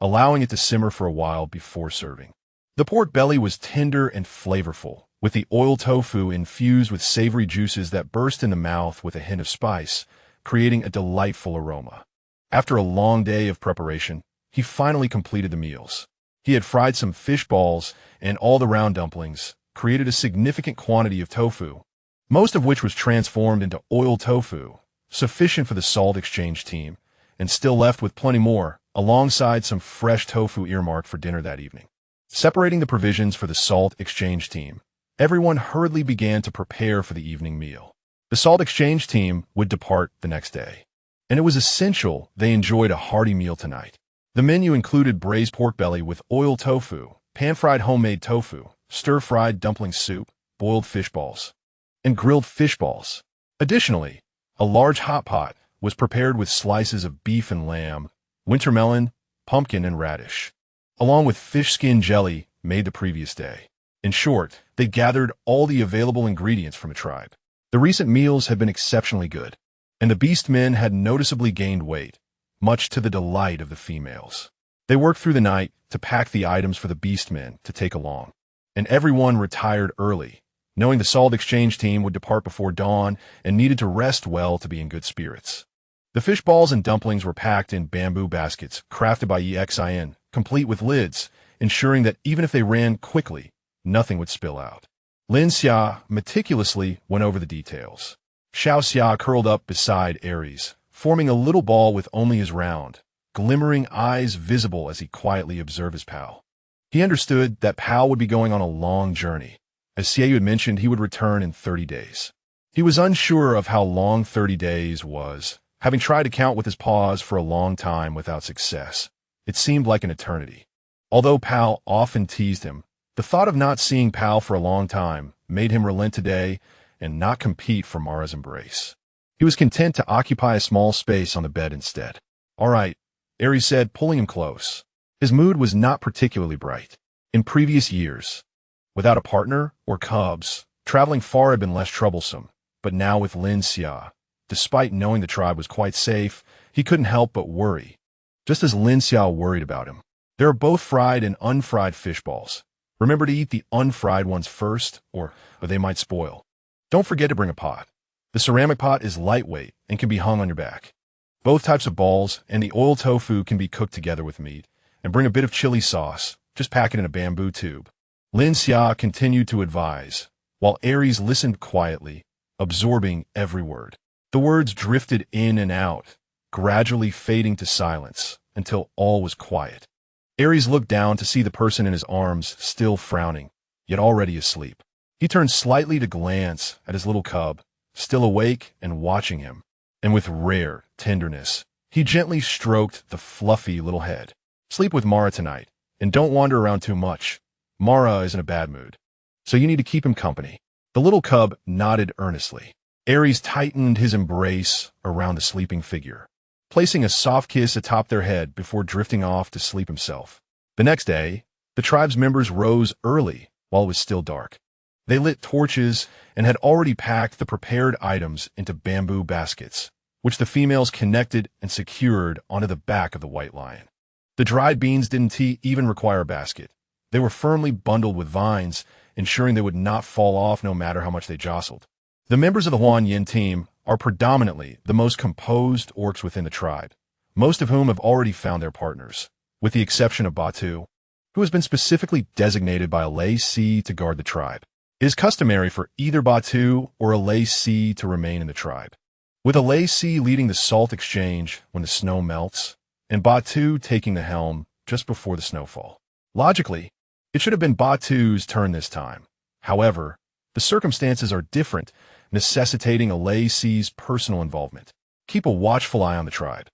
allowing it to simmer for a while before serving. The pork belly was tender and flavorful, with the oil tofu infused with savory juices that burst in the mouth with a hint of spice, creating a delightful aroma. After a long day of preparation, he finally completed the meals. He had fried some fish balls and all the round dumplings, created a significant quantity of tofu, most of which was transformed into oil tofu, sufficient for the Salt Exchange team, and still left with plenty more alongside some fresh tofu earmarked for dinner that evening. Separating the provisions for the salt exchange team, everyone hurriedly began to prepare for the evening meal. The salt exchange team would depart the next day, and it was essential they enjoyed a hearty meal tonight. The menu included braised pork belly with oil tofu, pan-fried homemade tofu, stir-fried dumpling soup, boiled fish balls, and grilled fish balls. Additionally, a large hot pot was prepared with slices of beef and lamb, winter melon, pumpkin, and radish, along with fish skin jelly made the previous day. In short, they gathered all the available ingredients from a tribe. The recent meals had been exceptionally good, and the beast men had noticeably gained weight, much to the delight of the females. They worked through the night to pack the items for the beast men to take along, and everyone retired early, knowing the salt exchange team would depart before dawn and needed to rest well to be in good spirits. The fish balls and dumplings were packed in bamboo baskets crafted by easygoing, complete with lids, ensuring that even if they ran quickly, nothing would spill out. Lin Xia meticulously went over the details. Xiao Xia curled up beside Aries, forming a little ball with only his round, glimmering eyes visible as he quietly observed his pal. He understood that pal would be going on a long journey. As Xia had mentioned, he would return in 30 days. He was unsure of how long 30 days was, having tried to count with his paws for a long time without success. It seemed like an eternity. Although pal often teased him, the thought of not seeing pal for a long time made him relent today and not compete for Mara's embrace. He was content to occupy a small space on the bed instead. "All right," Aries said, pulling him close. His mood was not particularly bright. In previous years, without a partner or cubs, traveling far had been less troublesome, but now with Lin Xia, despite knowing the tribe was quite safe, he couldn't help but worry, just as Lin Xia worried about him. There are both fried and unfried fish balls. Remember to eat the unfried ones first, or they might spoil. Don't forget to bring a pot. The ceramic pot is lightweight and can be hung on your back. Both types of balls and the oil tofu can be cooked together with meat, and bring a bit of chili sauce. Just pack it in a bamboo tube. Lin Xia continued to advise, while Aries listened quietly, absorbing every word. The words drifted in and out, gradually fading to silence until all was quiet. Aries looked down to see the person in his arms still frowning, yet already asleep. He turned slightly to glance at his little cub, still awake and watching him, and with rare tenderness, he gently stroked the fluffy little head. "Sleep with Mara tonight, and don't wander around too much. Mara is in a bad mood, so you need to keep him company." The little cub nodded earnestly. Aries tightened his embrace around the sleeping figure, placing a soft kiss atop their head before drifting off to sleep himself. The next day, the tribe's members rose early while it was still dark. They lit torches and had already packed the prepared items into bamboo baskets, which the females connected and secured onto the back of the white lion. The dried beans didn't even require a basket. They were firmly bundled with vines, ensuring they would not fall off no matter how much they jostled. The members of the Huan Yin team are predominantly the most composed orcs within the tribe, most of whom have already found their partners, with the exception of Batu, who has been specifically designated by a lay-see to guard the tribe. It is customary for either Batu or a lay-see to remain in the tribe, with a lay-see leading the salt exchange when the snow melts, and Batu taking the helm just before the snowfall. Logically, it should have been Batu's turn this time. However, the circumstances are different, necessitating a lay-see's personal involvement. Keep a watchful eye on the tribe.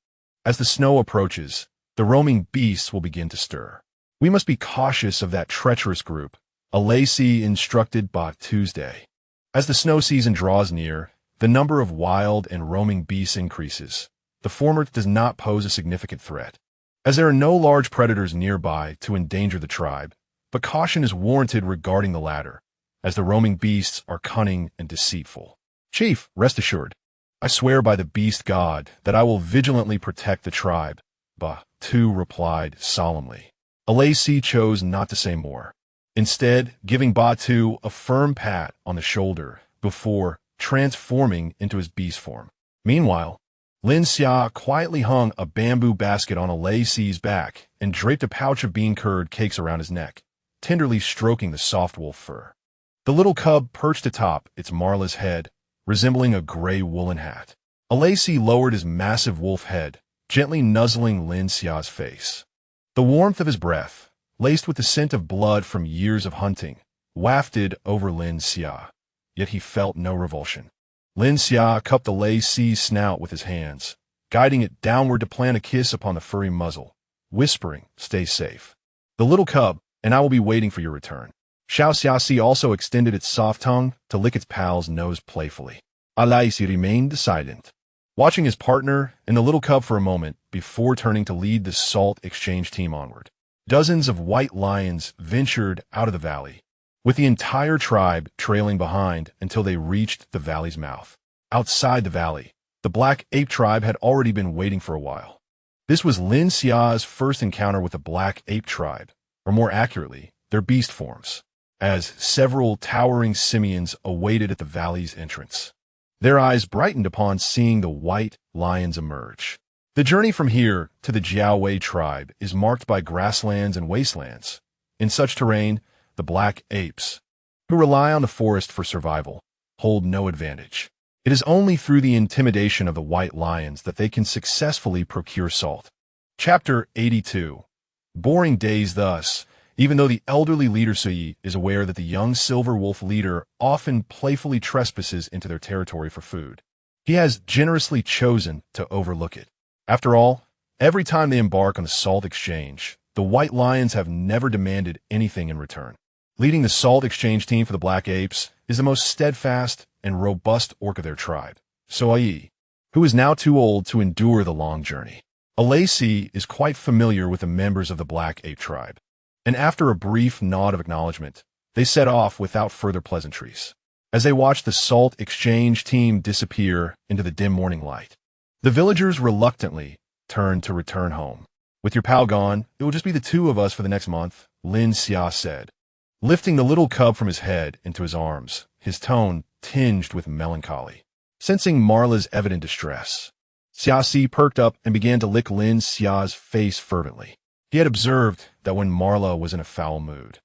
As the snow approaches, the roaming beasts will begin to stir. We must be cautious of that treacherous group, a lay-see instructed by Tuesday. As the snow season draws near, the number of wild and roaming beasts increases. The former does not pose a significant threat, as there are no large predators nearby to endanger the tribe, but caution is warranted regarding the latter, as the roaming beasts are cunning and deceitful. "Chief, rest assured, I swear by the beast god that I will vigilantly protect the tribe," Batu replied solemnly. A lay-see chose not to say more, instead giving Batu a firm pat on the shoulder before transforming into his beast form. Meanwhile, Lin Xia quietly hung a bamboo basket on a lay-see's back and draped a pouch of bean curd cakes around his neck, tenderly stroking the soft wolf fur. The little cub perched atop its marla's head, resembling a gray woolen hat. A lay-see lowered his massive wolf head, gently nuzzling Lin Xia's face. The warmth of his breath, laced with the scent of blood from years of hunting, wafted over Lin Xia, yet he felt no revulsion. Lin Xia cupped the Lin Xia's snout with his hands, guiding it downward to plant a kiss upon the furry muzzle, whispering, "Stay safe. The little cub, and I will be waiting for your return." Xiao Xiaxi also extended its soft tongue to lick its pal's nose playfully. Lin Xia remained silent, watching his partner and the little cub for a moment before turning to lead the salt exchange team onward. Dozens of white lions ventured out of the valley, with the entire tribe trailing behind until they reached the valley's mouth. Outside the valley, the Black Ape tribe had already been waiting for a while. This was Lin Xia's first encounter with the Black Ape tribe, or more accurately, their beast forms, as several towering simians awaited at the valley's entrance. Their eyes brightened upon seeing the white lions emerge. The journey from here to the Jiaowei tribe is marked by grasslands and wastelands. In such terrain, the Black Apes, who rely on the forest for survival, hold no advantage. It is only through the intimidation of the white lions that they can successfully procure salt. Chapter 82. Boring days thus, even though the elderly leader Sui is aware that the young silver wolf leader often playfully trespasses into their territory for food. He has generously chosen to overlook it. After all, every time they embark on the salt exchange, the white lions have never demanded anything in return. Leading the salt exchange team for the Black Apes is the most steadfast and robust orc of their tribe, Sui, who is now too old to endure the long journey. Alacy is quite familiar with the members of the Black Ape tribe, and after a brief nod of acknowledgement, they set off without further pleasantries. As they watch the salt exchange team disappear into the dim morning light, the villagers reluctantly turn to return home. "With your pal gone, it will just be the two of us for the next month," Lin Xia said, lifting the little cub from his head into his arms, his tone tinged with melancholy. Sensing Marla's evident distress, Xiaxi perked up and began to lick Lin Xia's face fervently. He had observed that when Marla was in a foul mood,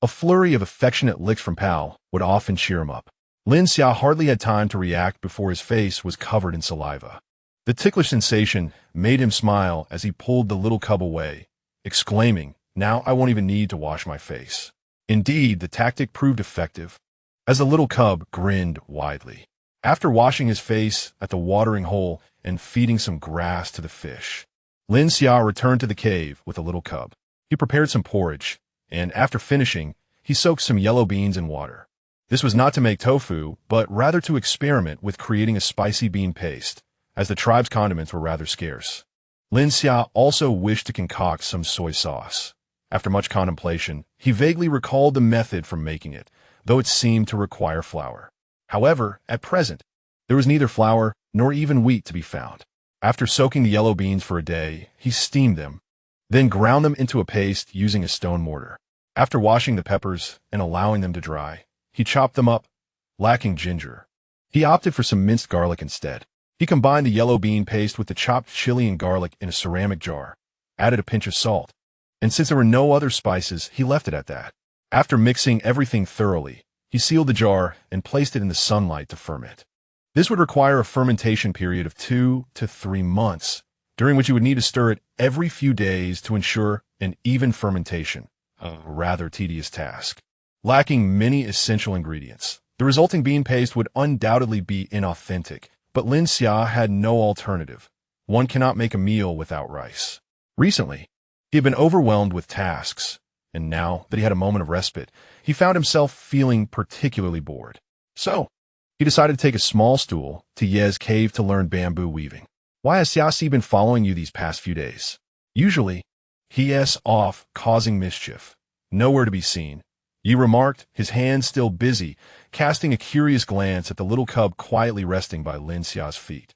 a flurry of affectionate licks from Pal would often cheer him up. Lin Xia hardly had time to react before his face was covered in saliva. The ticklish sensation made him smile as he pulled the little cub away, exclaiming, "Now I won't even need to wash my face." Indeed, the tactic proved effective, as the little cub grinned widely. After washing his face at the watering hole and feeding some grass to the fish, Lin Xia returned to the cave with the little cub. He prepared some porridge, and after finishing, he soaked some yellow beans in water. This was not to make tofu, but rather to experiment with creating a spicy bean paste, as the tribe's condiments were rather scarce. Lin Xia also wished to concoct some soy sauce. After much contemplation, he vaguely recalled the method for making it, though it seemed to require flour. However, at present, there was neither flour nor even wheat to be found. After soaking the yellow beans for a day, he steamed them, then ground them into a paste using a stone mortar. After washing the peppers and allowing them to dry, he chopped them up, lacking ginger. He opted for some minced garlic instead. He combined the yellow bean paste with the chopped chili and garlic in a ceramic jar, added a pinch of salt, and since there were no other spices, he left it at that. After mixing everything thoroughly, he sealed the jar and placed it in the sunlight to ferment. This would require a fermentation period of 2 to 3 months, during which you would need to stir it every few days to ensure an even fermentation, a rather tedious task. Lacking many essential ingredients, the resulting bean paste would undoubtedly be inauthentic, but Lin Xia had no alternative. One cannot make a meal without rice. Recently, he had been overwhelmed with tasks, and now that he had a moment of respite, he found himself feeling particularly bored. So, he decided to take a small stool to Ye's cave to learn bamboo weaving. "Why has Xiaxi been following you these past few days?" Usually, he is off causing mischief, nowhere to be seen. Yi remarked, his hands still busy, casting a curious glance at the little cub quietly resting by Lin Xia's feet.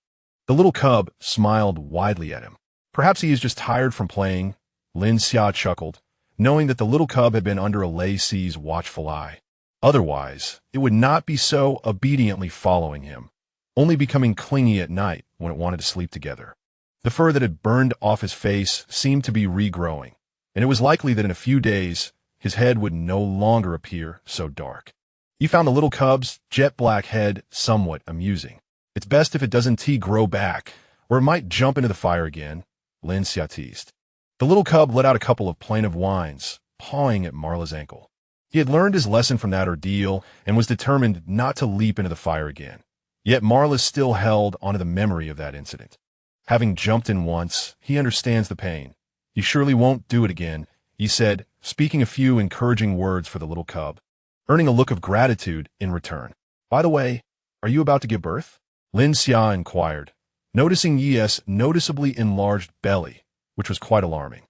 The little cub smiled widely at him. "Perhaps he is just tired from playing," Lin Xia chuckled, knowing that the little cub had been under Alacy's watchful eye. Otherwise, it would not be so obediently following him, only becoming clingy at night when it wanted to sleep together. The fur that had burned off his face seemed to be regrowing, and it was likely that in a few days, his head would no longer appear so dark. He found the little cub's jet-black head somewhat amusing. It's best if it doesn't grow back, or it might jump into the fire again, Lin Xia teased. The little cub let out a couple of plaintive whines, pawing at Marla's ankle. He had learned his lesson from that ordeal and was determined not to leap into the fire again. Yet Marla still held onto the memory of that incident. Having jumped in once, he understands the pain. "You surely won't do it again," he said, speaking a few encouraging words for the little cub, earning a look of gratitude in return. "By the way, are you about to give birth?" Lin Xia inquired, noticing Yi's noticeably enlarged belly, which was quite alarming.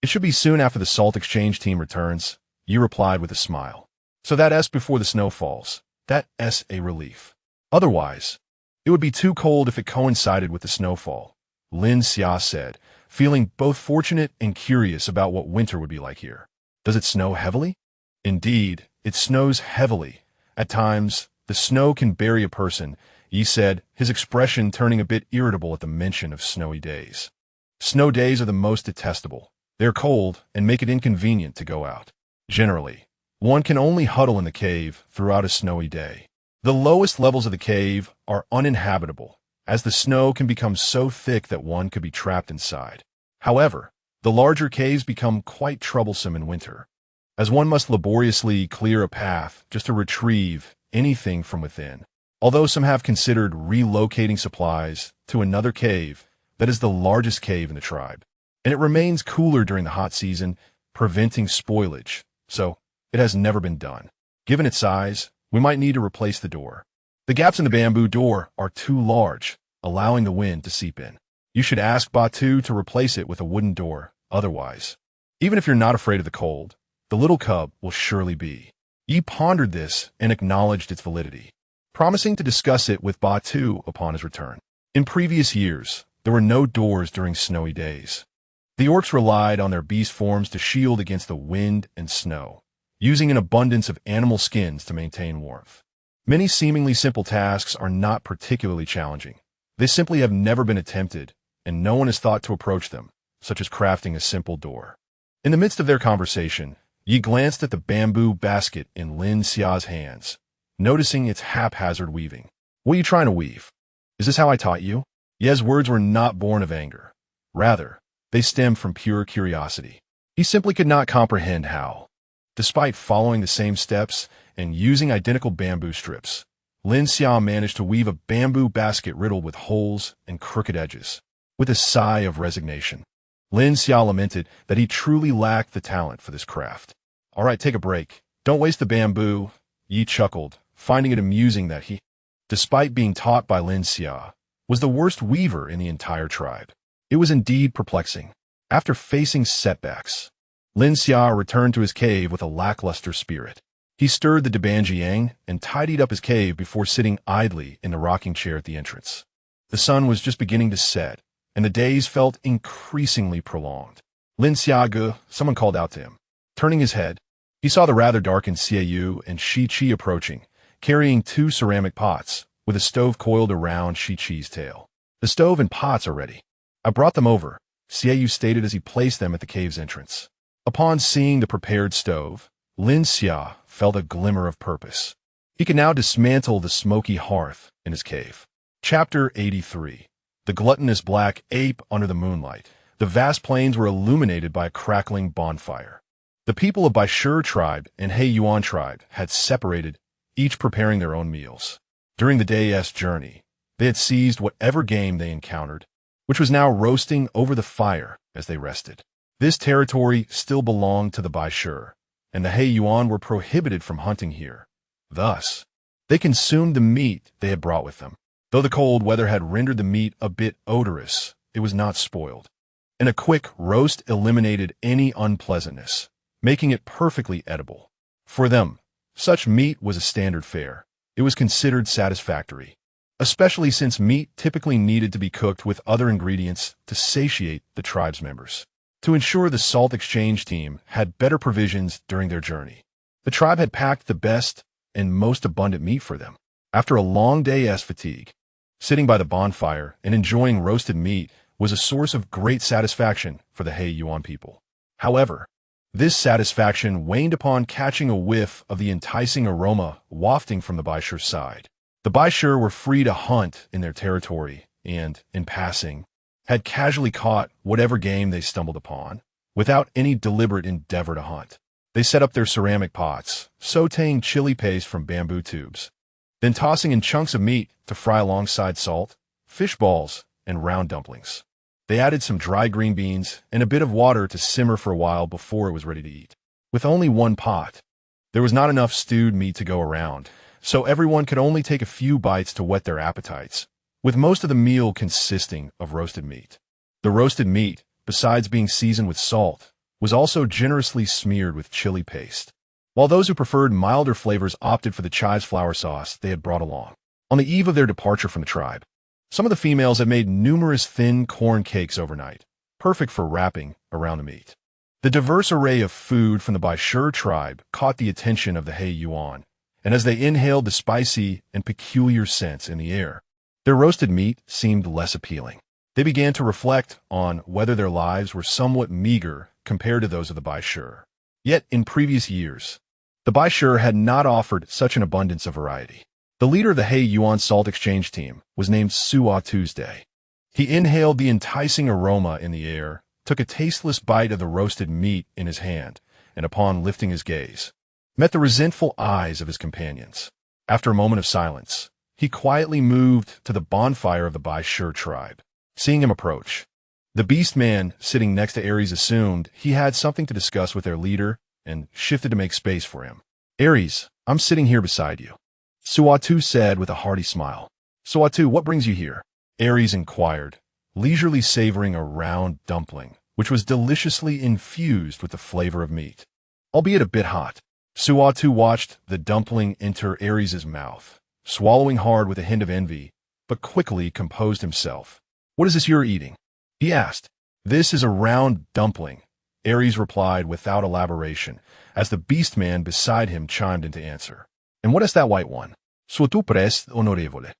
"It should be soon after the salt exchange team returns," Yi replied with a smile. "So that's before the snow falls. That's a relief. Otherwise, it would be too cold if it coincided with the snowfall," Lin Xia said, feeling both fortunate and curious about what winter would be like here. "Does it snow heavily?" "Indeed, it snows heavily. At times, the snow can bury a person," Yi said, his expression turning a bit irritable at the mention of snowy days. "Snow days are the most detestable. They're cold and make it inconvenient to go out. Generally, one can only huddle in the cave throughout a snowy day. The lowest levels of the cave are uninhabitable, as the snow can become so thick that one could be trapped inside. However, the larger caves become quite troublesome in winter, as one must laboriously clear a path just to retrieve anything from within. Although some have considered relocating supplies to another cave that is the largest cave in the tribe, and it remains cooler during the hot season, preventing spoilage, so it has never been done. Given its size, we might need to replace the door. The gaps in the bamboo door are too large, allowing the wind to seep in. You should ask Batu to replace it with a wooden door, otherwise. Even if you're not afraid of the cold, the little cub will surely be." Yi pondered this and acknowledged its validity, promising to discuss it with Batu upon his return. In previous years, there were no doors during snowy days. The orcs relied on their beast forms to shield against the wind and snow, using an abundance of animal skins to maintain warmth. Many seemingly simple tasks are not particularly challenging. They simply have never been attempted, and no one has thought to approach them, such as crafting a simple door. In the midst of their conversation, Yi glanced at the bamboo basket in Lin Xia's hands, noticing its haphazard weaving. "What are you trying to weave? Is this how I taught you?" Ye's words were not born of anger. Rather, they stemmed from pure curiosity. He simply could not comprehend how, despite following the same steps and using identical bamboo strips, Lin Xia managed to weave a bamboo basket riddled with holes and crooked edges. With a sigh of resignation, Lin Xia lamented that he truly lacked the talent for this craft. "All right, take a break. Don't waste the bamboo," Yi chuckled, finding it amusing that he, despite being taught by Lin Xia, was the worst weaver in the entire tribe. It was indeed perplexing. After facing setbacks, Lin Xia returned to his cave with a lackluster spirit. He stirred the Dabanjiang and tidied up his cave before sitting idly in the rocking chair at the entrance. The sun was just beginning to set, and the days felt increasingly prolonged. "Lin Xia," someone called out to him. Turning his head, he saw the rather darkened Xiaoyu and Shi-Chi approaching, carrying 2 ceramic pots, with a stove coiled around Shi-Chi's tail. "The stove and pots are ready. I brought them over," Xiaoyu stated as he placed them at the cave's entrance. Upon seeing the prepared stove, Lin Xia felt a glimmer of purpose. He could now dismantle the smoky hearth in his cave. Chapter 83. The gluttonous black ape under the moonlight. The vast plains were illuminated by a crackling bonfire. The people of Baishur tribe and He Yuan tribe had separated, each preparing their own meals. During the day's journey, they had seized whatever game they encountered, which was now roasting over the fire as they rested. This territory still belonged to the Baishur, and the He Yuan were prohibited from hunting here. Thus, they consumed the meat they had brought with them. Though the cold weather had rendered the meat a bit odorous, it was not spoiled, and a quick roast eliminated any unpleasantness, making it perfectly edible. For them, such meat was a standard fare. It was considered satisfactory, especially since meat typically needed to be cooked with other ingredients to satiate the tribe's members. To ensure the salt exchange team had better provisions during their journey, the tribe had packed the best and most abundant meat for them. After a long day's fatigue, sitting by the bonfire and enjoying roasted meat was a source of great satisfaction for the He Yuan people. However, this satisfaction waned upon catching a whiff of the enticing aroma wafting from the Baishur side. The Baishur were free to hunt in their territory, and, in passing, had casually caught whatever game they stumbled upon, without any deliberate endeavor to hunt. They set up their ceramic pots, sautéing chili paste from bamboo tubes, then tossing in chunks of meat to fry alongside salt, fish balls, and round dumplings. They added some dry green beans and a bit of water to simmer for a while before it was ready to eat. With only one pot, there was not enough stewed meat to go around, so everyone could only take a few bites to whet their appetites, with most of the meal consisting of roasted meat. The roasted meat, besides being seasoned with salt, was also generously smeared with chili paste, while those who preferred milder flavors opted for the chives flour sauce they had brought along. On the eve of their departure from the tribe, some of the females had made numerous thin corn cakes overnight, perfect for wrapping around the meat. The diverse array of food from the Baishur tribe caught the attention of the He Yuan, and as they inhaled the spicy and peculiar scents in the air, their roasted meat seemed less appealing. They began to reflect on whether their lives were somewhat meager compared to those of the Baishur. Yet, in previous years, the Baishur had not offered such an abundance of variety. The leader of the He Yuan Salt Exchange team was named Suwa Tuesday. He inhaled the enticing aroma in the air, took a tasteless bite of the roasted meat in his hand, and upon lifting his gaze, met the resentful eyes of his companions. After a moment of silence, he quietly moved to the bonfire of the Baishur tribe. Seeing him approach, the beast man sitting next to Aries assumed he had something to discuss with their leader and shifted to make space for him. Aries, I'm sitting here beside you, Suatu said with a hearty smile. Suatu, what brings you here? Aries inquired, leisurely savoring a round dumpling, which was deliciously infused with the flavor of meat, albeit a bit hot. Suatu watched the dumpling enter Aries' mouth, swallowing hard with a hint of envy, but quickly composed himself. What is this you're eating? He asked. This is a round dumpling, Aries replied without elaboration, as the beast man beside him chimed in to answer. And what is that white one? Suatu prest onorevole.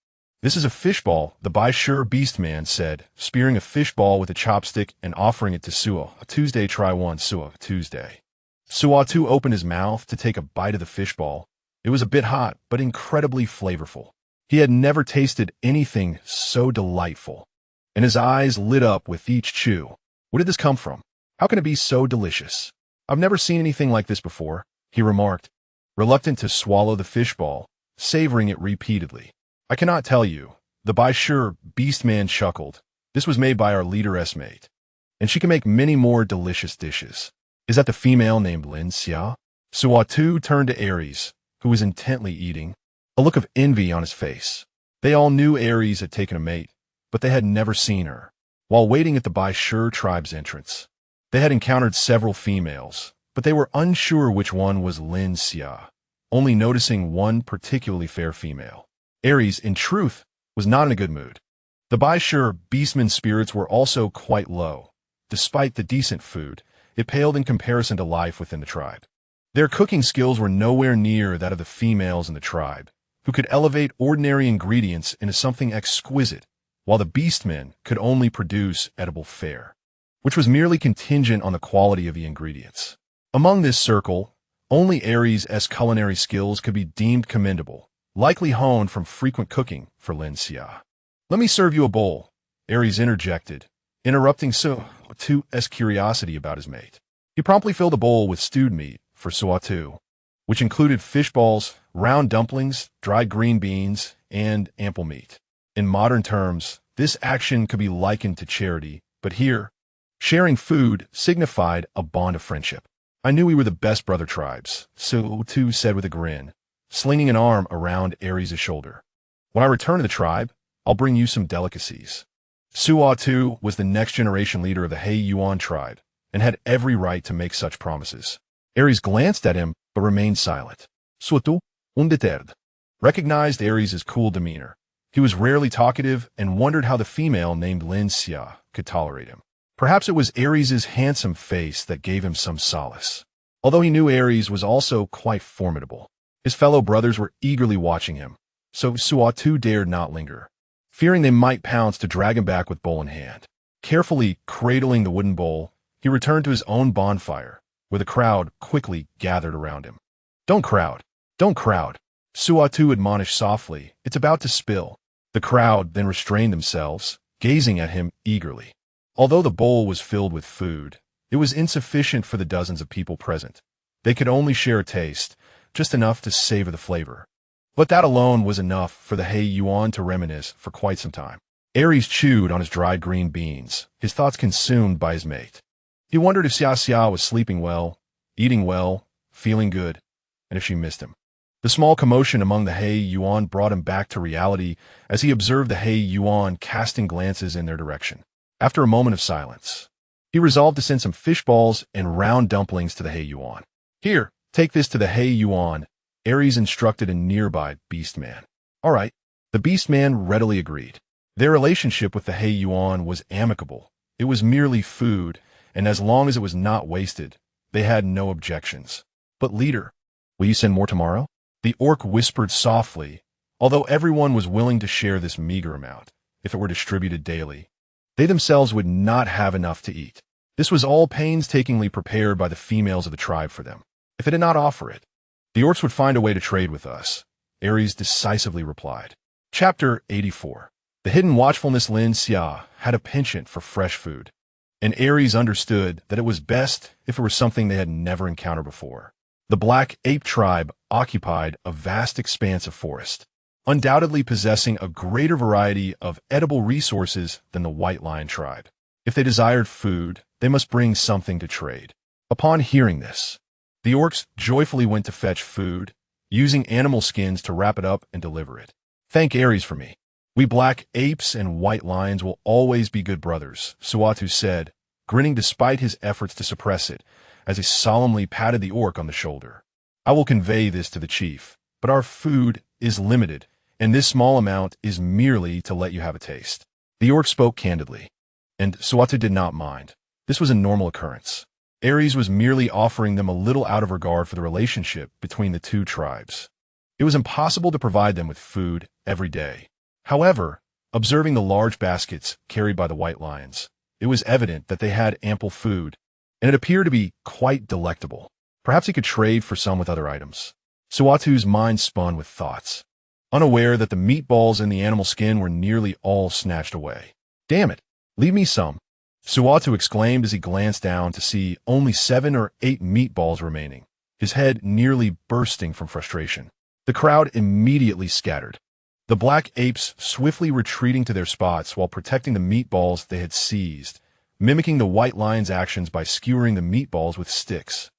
This is a fishball, the Baishur beast man said, spearing a fishball with a chopstick and offering it to Suwa. Tuesday, try one, Suwa. Tuesday. Suatu opened his mouth to take a bite of the fishball. It was a bit hot, but incredibly flavorful. He had never tasted anything so delightful, and his eyes lit up with each chew. Where did this come from? How can it be so delicious? I've never seen anything like this before, he remarked, reluctant to swallow the fishball, savoring it repeatedly. I cannot tell you, the Baishur beastman chuckled. This was made by our leaderess mate, and she can make many more delicious dishes. Is that the female named Lin Xia? Suatu turned to Aries, who was intently eating, a look of envy on his face. They all knew Aries had taken a mate, but they had never seen her. While waiting at the Baishur tribe's entrance, they had encountered several females, but they were unsure which one was Lin Xia, only noticing one particularly fair female. Aries, in truth, was not in a good mood. The Baishur beastman's spirits were also quite low. Despite the decent food, it paled in comparison to life within the tribe. Their cooking skills were nowhere near that of the females in the tribe, who could elevate ordinary ingredients into something exquisite, while the beastmen could only produce edible fare, which was merely contingent on the quality of the ingredients. Among this circle, only Aries' culinary skills could be deemed commendable, likely honed from frequent cooking for Lin Xia. Let me serve you a bowl, Aries interjected, interrupting Suatu's curiosity about his mate. He promptly filled a bowl with stewed meat for Suatu, which included fish balls, round dumplings, dried green beans, and ample meat. In modern terms, this action could be likened to charity, but here, sharing food signified a bond of friendship. I knew we were the best brother tribes, Suatu said with a grin, slinging an arm around Aries' shoulder. When I return to the tribe, I'll bring you some delicacies. Suatu was the next generation leader of the He Yuan tribe and had every right to make such promises. Aries glanced at him but remained silent. Suatu, undeterred, recognized Aries' cool demeanor. He was rarely talkative and wondered how the female named Lin Xia could tolerate him. Perhaps it was Aries' handsome face that gave him some solace. Although he knew Aries was also quite formidable, his fellow brothers were eagerly watching him, so Suatu dared not linger, fearing they might pounce to drag him back with bowl in hand. Carefully cradling the wooden bowl, he returned to his own bonfire, where the crowd quickly gathered around him. Don't crowd, Suatu admonished softly. It's about to spill. The crowd then restrained themselves, gazing at him eagerly. Although the bowl was filled with food, it was insufficient for the dozens of people present. They could only share a taste, just enough to savor the flavor. But that alone was enough for the He Yuan to reminisce for quite some time. Aries chewed on his dried green beans, his thoughts consumed by his mate. He wondered if Xia was sleeping well, eating well, feeling good, and if she missed him. The small commotion among the He Yuan brought him back to reality as he observed the He Yuan casting glances in their direction. After a moment of silence, he resolved to send some fish balls and round dumplings to the He Yuan. Here, take this to the He Yuan, Aries instructed a nearby beastman. All right, the beastman readily agreed. Their relationship with the He Yuan was amicable. It was merely food, and as long as it was not wasted, they had no objections. But leader, will you send more tomorrow? The orc whispered softly, although everyone was willing to share this meager amount, if it were distributed daily. They themselves would not have enough to eat. This was all painstakingly prepared by the females of the tribe for them. If they did not offer it, the orcs would find a way to trade with us, Aries decisively replied. Chapter 84. The hidden watchfulness Lin Xia had a penchant for fresh food, and Aries understood that it was best if it were something they had never encountered before. The Black Ape tribe occupied a vast expanse of forest, undoubtedly possessing a greater variety of edible resources than the White Lion tribe. If they desired food, they must bring something to trade. Upon hearing this, the orcs joyfully went to fetch food, using animal skins to wrap it up and deliver it. Thank Aries for me. We Black Apes and White Lions will always be good brothers, Suatu said, grinning despite his efforts to suppress it, as he solemnly patted the orc on the shoulder. I will convey this to the chief, but our food is limited, and this small amount is merely to let you have a taste. The orc spoke candidly, and Suatu did not mind. This was a normal occurrence. Aries was merely offering them a little out of regard for the relationship between the two tribes. It was impossible to provide them with food every day. However, observing the large baskets carried by the White Lions, it was evident that they had ample food, and it appeared to be quite delectable. Perhaps he could trade for some with other items. Suatu's mind spun with thoughts, unaware that the meatballs in the animal skin were nearly all snatched away. Damn it, leave me some, Suatu exclaimed as he glanced down to see only 7 or 8 meatballs remaining, his head nearly bursting from frustration. The crowd immediately scattered, the Black Apes swiftly retreating to their spots while protecting the meatballs they had seized, mimicking the White Lion's actions by skewering the meatballs with sticks,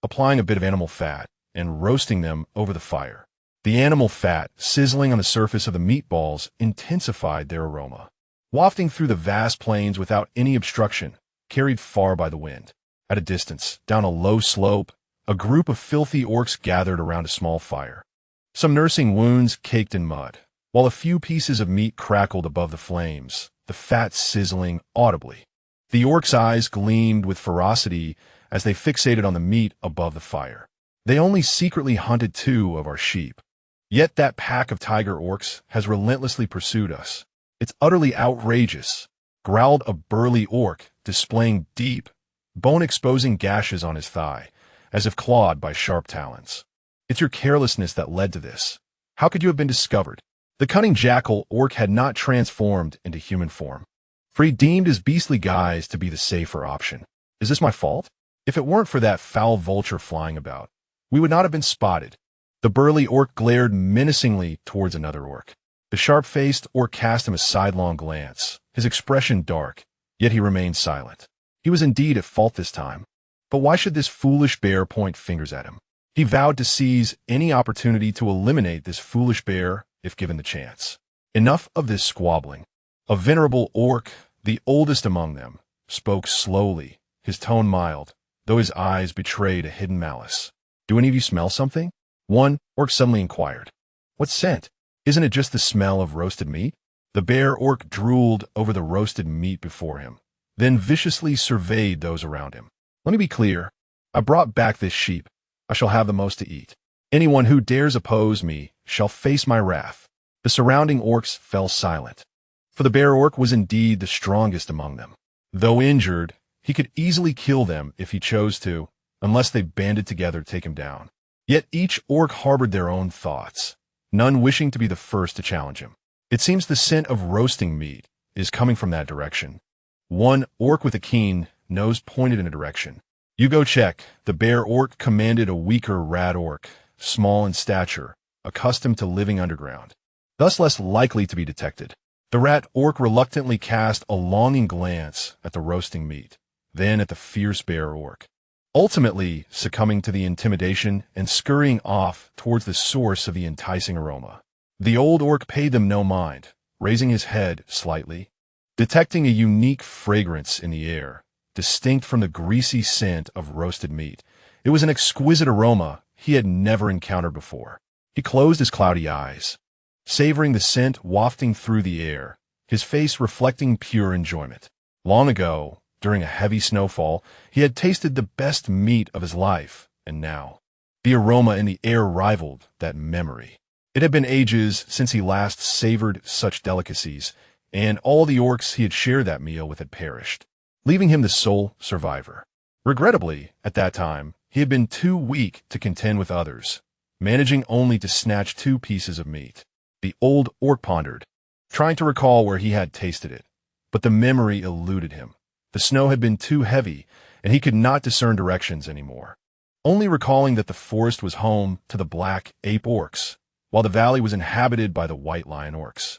applying a bit of animal fat, and roasting them over the fire. The animal fat, sizzling on the surface of the meatballs, intensified their aroma, wafting through the vast plains without any obstruction, carried far by the wind. At a distance, down a low slope, a group of filthy orcs gathered around a small fire, some nursing wounds caked in mud, while a few pieces of meat crackled above the flames, the fat sizzling audibly. The orcs' eyes gleamed with ferocity as they fixated on the meat above the fire. They only secretly hunted 2 of our sheep. Yet that pack of tiger orcs has relentlessly pursued us. It's utterly outrageous, growled a burly orc, displaying deep, bone-exposing gashes on his thigh, as if clawed by sharp talons. It's your carelessness that led to this. How could you have been discovered? The cunning jackal orc had not transformed into human form, for he deemed his beastly guise to be the safer option. Is this my fault? If it weren't for that foul vulture flying about, we would not have been spotted. The burly orc glared menacingly towards another orc. The sharp-faced orc cast him a sidelong glance, his expression dark, yet he remained silent. He was indeed at fault this time, but why should this foolish bear point fingers at him? He vowed to seize any opportunity to eliminate this foolish bear if given the chance. Enough of this squabbling. A venerable orc, the oldest among them, spoke slowly, his tone mild, though his eyes betrayed a hidden malice. Do any of you smell something? One orc suddenly inquired. What scent? Isn't it just the smell of roasted meat? The bear orc drooled over the roasted meat before him, then viciously surveyed those around him. Let me be clear. I brought back this sheep. I shall have the most to eat. Anyone who dares oppose me shall face my wrath. The surrounding orcs fell silent, for the bear orc was indeed the strongest among them. Though injured, he could easily kill them if he chose to, unless they banded together to take him down. Yet each orc harbored their own thoughts, none wishing to be the first to challenge him. It seems the scent of roasting meat is coming from that direction. One orc with a keen nose pointed in a direction. You go check. The bear orc commanded a weaker rat orc, small in stature, accustomed to living underground, thus less likely to be detected. The rat orc reluctantly cast a longing glance at the roasting meat, then at the fierce bear orc, ultimately succumbing to the intimidation and scurrying off towards the source of the enticing aroma. The old orc paid them no mind, raising his head slightly, detecting a unique fragrance in the air, distinct from the greasy scent of roasted meat. It was an exquisite aroma he had never encountered before. He closed his cloudy eyes, savoring the scent wafting through the air, his face reflecting pure enjoyment. Long ago, during a heavy snowfall, he had tasted the best meat of his life, and now, the aroma in the air rivaled that memory. It had been ages since he last savored such delicacies, and all the orcs he had shared that meal with had perished, leaving him the sole survivor. Regrettably, at that time, he had been too weak to contend with others, managing only to snatch 2 pieces of meat. The old orc pondered, trying to recall where he had tasted it, but the memory eluded him. The snow had been too heavy, and he could not discern directions anymore, only recalling that the forest was home to the black ape orcs, while the valley was inhabited by the white lion orcs.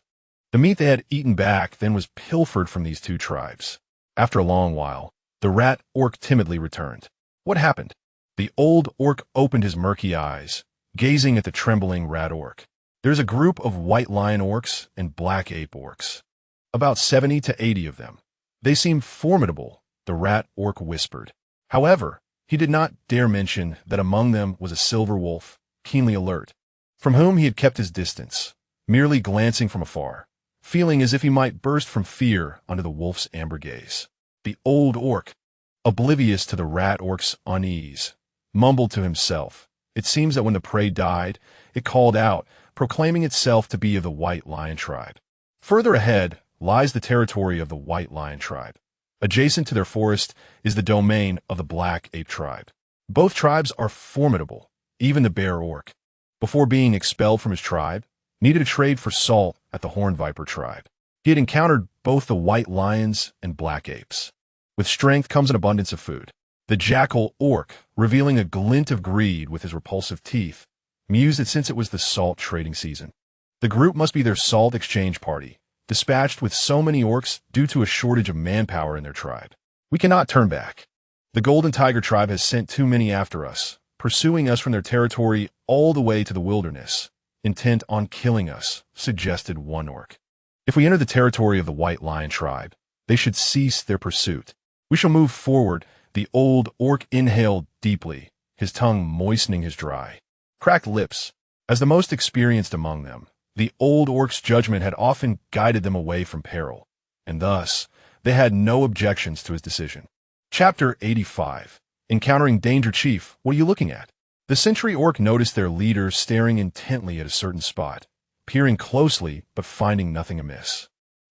The meat they had eaten back then was pilfered from these 2 tribes. After a long while, the rat orc timidly returned. What happened? The old orc opened his murky eyes, gazing at the trembling rat orc. There's a group of white lion orcs and black ape orcs. About 70 to 80 of them. They seem formidable, the rat orc whispered. However, he did not dare mention that among them was a silver wolf, keenly alert, from whom he had kept his distance, merely glancing from afar, feeling as if he might burst from fear under the wolf's amber gaze. The old orc, oblivious to the rat orc's unease, mumbled to himself. It seems that when the prey died, it called out, proclaiming itself to be of the white lion tribe. Further ahead lies the territory of the white lion tribe. Adjacent to their forest is the domain of the black ape tribe. Both tribes are formidable. Even the bear orc, before being expelled from his tribe, needed a trade for salt at the horned viper tribe. He had encountered both the white lions and black apes. With strength comes an abundance of food. The jackal orc, revealing a glint of greed with his repulsive teeth, mused that since it was the salt trading season, the group must be their salt exchange party, dispatched with so many orcs due to a shortage of manpower in their tribe. We cannot turn back. The golden tiger tribe has sent too many after us, pursuing us from their territory all the way to the wilderness, intent on killing us, suggested one orc. If we enter the territory of the white lion tribe, they should cease their pursuit. We shall move forward. The old orc inhaled deeply, his tongue moistening his dry, cracked lips. As the most experienced among them, the old orc's judgment had often guided them away from peril, and thus they had no objections to his decision. Chapter 85. Encountering Danger. Chief, what are you looking at? The sentry orc noticed their leader staring intently at a certain spot, peering closely but finding nothing amiss.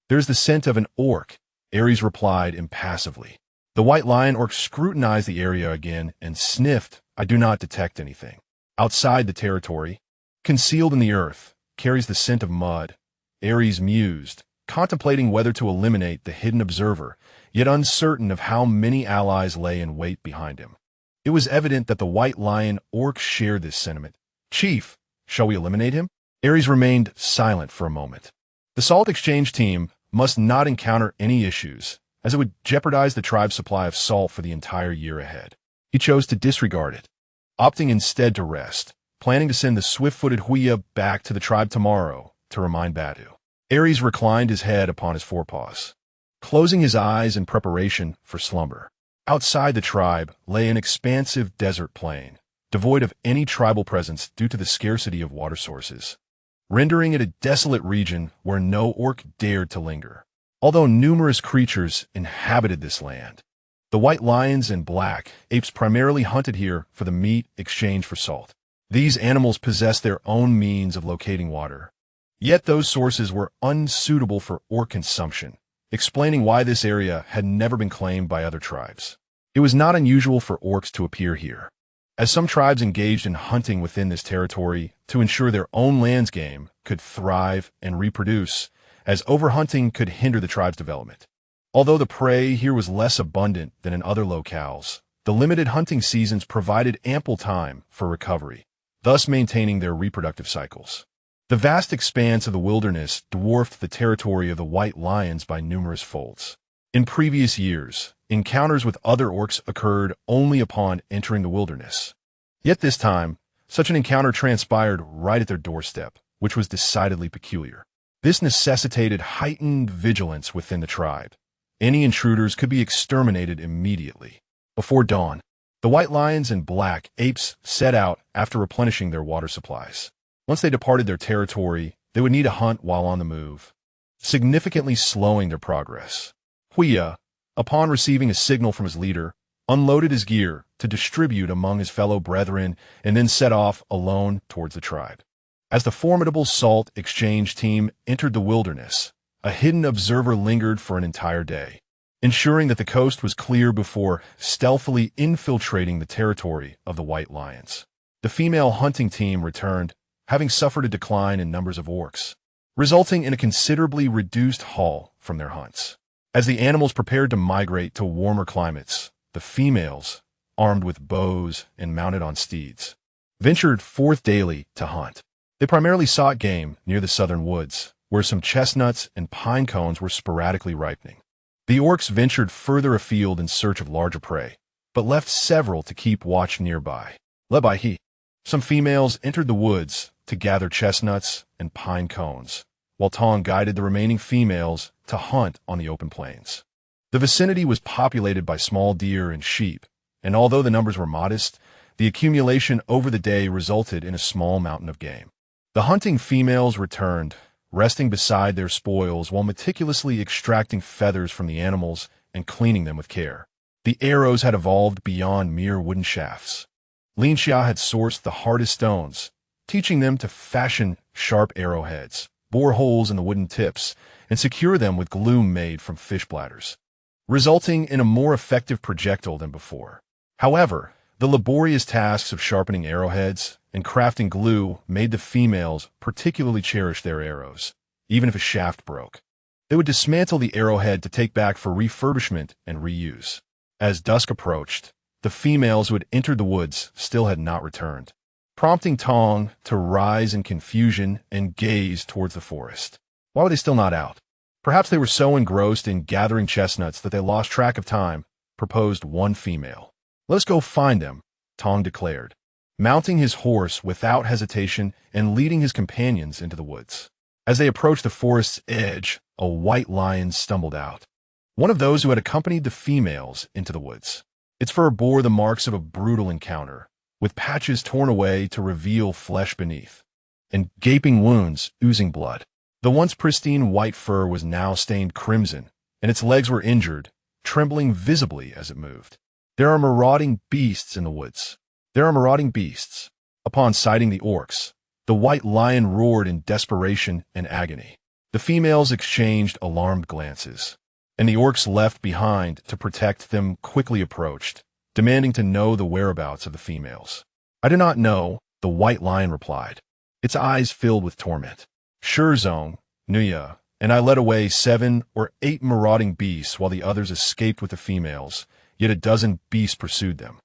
There's the scent of an orc, Ares replied impassively. The white lion orc scrutinized the area again and sniffed. I do not detect anything. Outside the territory, concealed in the earth, carries the scent of mud. Ares mused, contemplating whether to eliminate the hidden observer, yet uncertain of how many allies lay in wait behind him. It was evident that the white lion orc shared this sentiment. Chief, shall we eliminate him? Ares remained silent for a moment. The salt exchange team must not encounter any issues, as it would jeopardize the tribe's supply of salt for the entire year ahead. He chose to disregard it, opting instead to rest, planning to send the swift-footed Huia back to the tribe tomorrow to remind Badu. Ares reclined his head upon his forepaws, closing his eyes in preparation for slumber. Outside the tribe lay an expansive desert plain, devoid of any tribal presence due to the scarcity of water sources, rendering it a desolate region where no orc dared to linger. Although numerous creatures inhabited this land, the white lions and black apes primarily hunted here for the meat exchanged for salt. These animals possessed their own means of locating water, yet those sources were unsuitable for orc consumption, explaining why this area had never been claimed by other tribes. It was not unusual for orcs to appear here, as some tribes engaged in hunting within this territory to ensure their own land's game could thrive and reproduce, as overhunting could hinder the tribe's development. Although the prey here was less abundant than in other locales, the limited hunting seasons provided ample time for recovery, thus maintaining their reproductive cycles. The vast expanse of the wilderness dwarfed the territory of the white lions by numerous folds. In previous years, encounters with other orcs occurred only upon entering the wilderness. Yet this time, such an encounter transpired right at their doorstep, which was decidedly peculiar. This necessitated heightened vigilance within the tribe. Any intruders could be exterminated immediately. Before dawn, the white lions and black apes set out after replenishing their water supplies. Once they departed their territory, they would need to hunt while on the move, significantly slowing their progress. Xia, upon receiving a signal from his leader, unloaded his gear to distribute among his fellow brethren and then set off alone towards the tribe. As the formidable salt exchange team entered the wilderness, a hidden observer lingered for an entire day, ensuring that the coast was clear before stealthily infiltrating the territory of the white lions. The female hunting team returned, having suffered a decline in numbers of orcs, resulting in a considerably reduced haul from their hunts. As the animals prepared to migrate to warmer climates, the females, armed with bows and mounted on steeds, ventured forth daily to hunt. They primarily sought game near the southern woods, where some chestnuts and pine cones were sporadically ripening. The orcs ventured further afield in search of larger prey, but left several to keep watch nearby. Led by he, some females entered the woods to gather chestnuts and pine cones, while Tong guided the remaining females to hunt on the open plains. The vicinity was populated by small deer and sheep, and although the numbers were modest, the accumulation over the day resulted in a small mountain of game. The hunting females returned, resting beside their spoils while meticulously extracting feathers from the animals and cleaning them with care. The arrows had evolved beyond mere wooden shafts. Lin Xia had sourced the hardest stones, teaching them to fashion sharp arrowheads, bore holes in the wooden tips, and secure them with glue made from fish bladders, resulting in a more effective projectile than before. However, the laborious tasks of sharpening arrowheads and crafting glue made the females particularly cherish their arrows, even if a shaft broke. They would dismantle the arrowhead to take back for refurbishment and reuse. As dusk approached, the females who had entered the woods still had not returned, prompting Tong to rise in confusion and gaze towards the forest. Why were they still not out? Perhaps they were so engrossed in gathering chestnuts that they lost track of time, proposed one female. "Let us go find them," Tong declared, mounting his horse without hesitation and leading his companions into the woods. As they approached the forest's edge, a white lion stumbled out, one of those who had accompanied the females into the woods. Its fur bore the marks of a brutal encounter, with patches torn away to reveal flesh beneath, and gaping wounds oozing blood. The once pristine white fur was now stained crimson, and its legs were injured, trembling visibly as it moved. There are marauding beasts in the woods. There are marauding beasts. Upon sighting the orcs, the white lion roared in desperation and agony. The females exchanged alarmed glances, and the orcs left behind to protect them quickly approached, demanding to know the whereabouts of the females. "I do not know," the white lion replied, its eyes filled with torment. "Shirzong, Nuya, and I led away 7 or 8 marauding beasts while the others escaped with the females, yet a dozen beasts pursued them.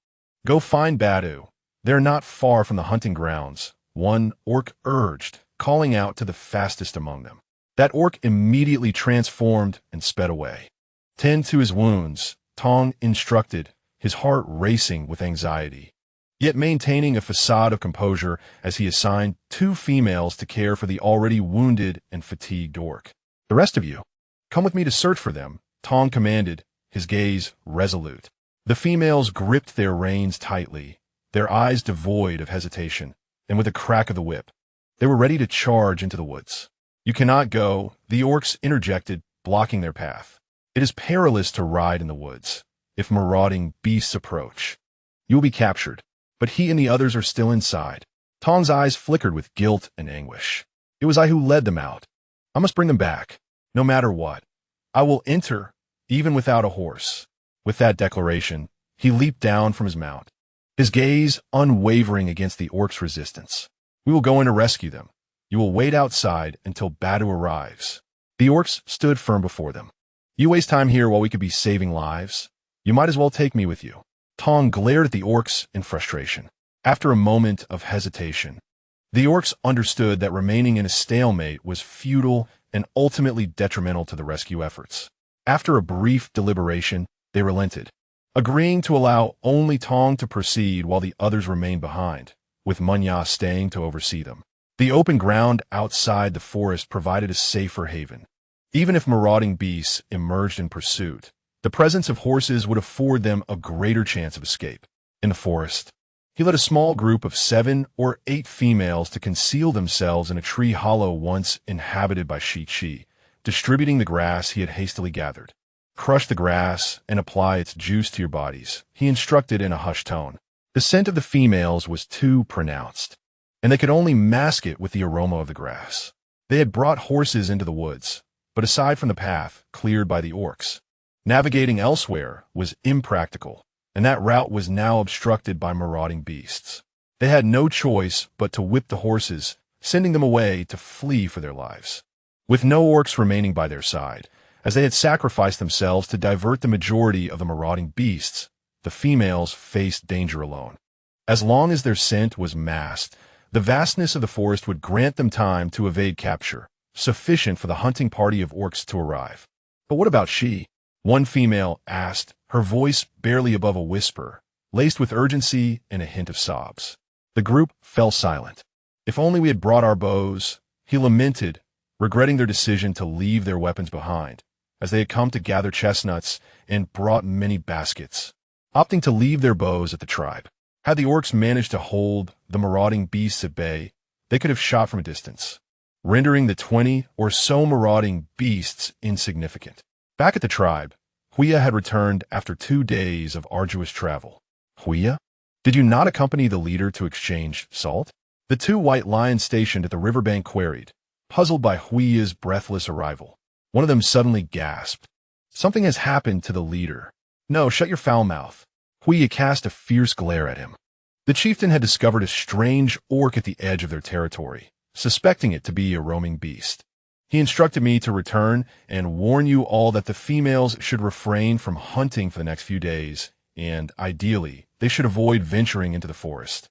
Go find Badu. They're not far from the hunting grounds," one orc urged, calling out to the fastest among them. That orc immediately transformed and sped away. "Tend to his wounds," Tong instructed, his heart racing with anxiety, yet maintaining a facade of composure as he assigned 2 females to care for the already wounded and fatigued orc. "The rest of you, come with me to search for them," Tong commanded, his gaze resolute. The females gripped their reins tightly, their eyes devoid of hesitation, and with a crack of the whip, they were ready to charge into the woods. "You cannot go," the orcs interjected, blocking their path. "It is perilous to ride in the woods. If marauding beasts approach, you will be captured." But he and the others are still inside. Tong's eyes flickered with guilt and anguish. "It was I who led them out. I must bring them back, no matter what. I will enter, even without a horse." With that declaration, he leaped down from his mount, his gaze unwavering against the orcs' resistance. "We will go in to rescue them. You will wait outside until Badu arrives." The orcs stood firm before them. You waste time here while we could be saving lives? You might as well take me with you. Tong glared at the orcs in frustration. After a moment of hesitation, the orcs understood that remaining in a stalemate was futile and ultimately detrimental to the rescue efforts. After a brief deliberation, they relented, agreeing to allow only Tong to proceed while the others remained behind, with Munya staying to oversee them. The open ground outside the forest provided a safer haven. Even if marauding beasts emerged in pursuit, the presence of horses would afford them a greater chance of escape. In the forest, he led a small group of 7 or 8 females to conceal themselves in a tree hollow once inhabited by Shi, distributing the grass he had hastily gathered. Crush the grass and apply its juice to your bodies, he instructed in a hushed tone. The scent of the females was too pronounced, and they could only mask it with the aroma of the grass. They had brought horses into the woods, but aside from the path cleared by the orcs, navigating elsewhere was impractical, and that route was now obstructed by marauding beasts. They had no choice but to whip the horses, sending them away to flee for their lives. With no orcs remaining by their side, as they had sacrificed themselves to divert the majority of the marauding beasts, the females faced danger alone. As long as their scent was masked, the vastness of the forest would grant them time to evade capture, sufficient for the hunting party of orcs to arrive. But what about she? One female asked, her voice barely above a whisper, laced with urgency and a hint of sobs. The group fell silent. If only we had brought our bows, he lamented, regretting their decision to leave their weapons behind, as they had come to gather chestnuts and brought many baskets, opting to leave their bows at the tribe. Had the orcs managed to hold the marauding beasts at bay, they could have shot from a distance, rendering the 20 or so marauding beasts insignificant. Back at the tribe, Huia had returned after 2 days of arduous travel. Huia? Did you not accompany the leader to exchange salt? The 2 white lions stationed at the riverbank queried, puzzled by Huia's breathless arrival. One of them suddenly gasped. Something has happened to the leader. No, shut your foul mouth. Huia cast a fierce glare at him. The chieftain had discovered a strange orc at the edge of their territory, suspecting it to be a roaming beast. He instructed me to return and warn you all that the females should refrain from hunting for the next few days, and, ideally, they should avoid venturing into the forest,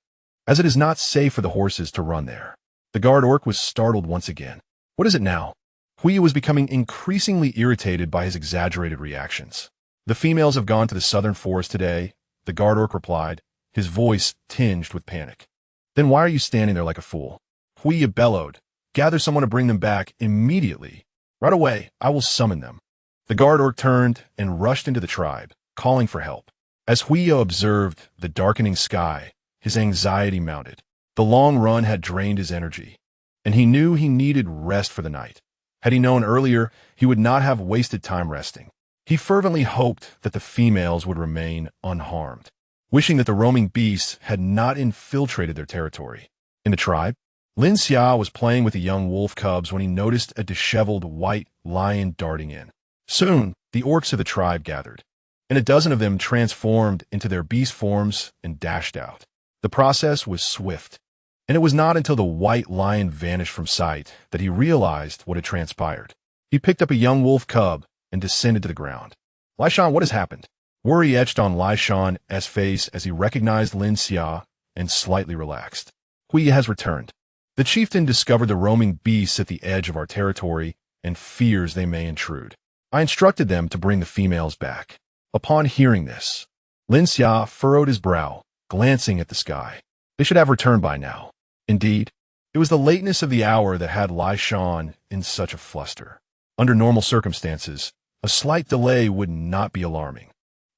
as it is not safe for the horses to run there. The guard orc was startled once again. What is it now? Huia was becoming increasingly irritated by his exaggerated reactions. The females have gone to the southern forest today, the guard orc replied, his voice tinged with panic. Then why are you standing there like a fool? Huia bellowed. Gather someone to bring them back immediately. Right away, I will summon them. The guard orc turned and rushed into the tribe, calling for help. As Huia observed the darkening sky, his anxiety mounted. The long run had drained his energy, and he knew he needed rest for the night. Had he known earlier, he would not have wasted time resting. He fervently hoped that the females would remain unharmed, wishing that the roaming beasts had not infiltrated their territory. In the tribe, Lin Xia was playing with the young wolf cubs when he noticed a disheveled white lion darting in. Soon, the orcs of the tribe gathered, and a dozen of them transformed into their beast forms and dashed out. The process was swift, and it was not until the white lion vanished from sight that he realized what had transpired. He picked up a young wolf cub and descended to the ground. Lai Shan, what has happened? Worry etched on Lai Shan's face as he recognized Lin Xia and slightly relaxed. Huia has returned. The chieftain discovered the roaming beasts at the edge of our territory and fears they may intrude. I instructed them to bring the females back. Upon hearing this, Lin Xia furrowed his brow, glancing at the sky. They should have returned by now. Indeed, it was the lateness of the hour that had Lai Shan in such a fluster. Under normal circumstances, a slight delay would not be alarming.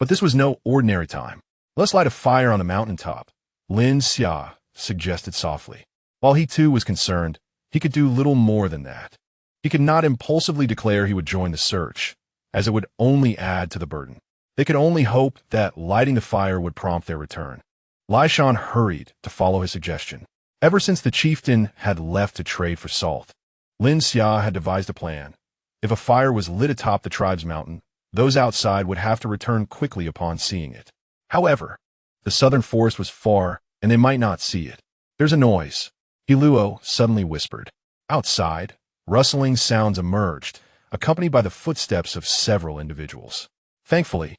But this was no ordinary time. Let's light a fire on the mountaintop, Lin Xia suggested softly. While he too was concerned, he could do little more than that. He could not impulsively declare he would join the search, as it would only add to the burden. They could only hope that lighting the fire would prompt their return. Lai Shan hurried to follow his suggestion. Ever since the chieftain had left to trade for salt, Lin Xia had devised a plan. If a fire was lit atop the tribe's mountain, those outside would have to return quickly upon seeing it. However, the southern forest was far, and they might not see it. There's a noise, Hiluo suddenly whispered. Outside, rustling sounds emerged, accompanied by the footsteps of several individuals. Thankfully,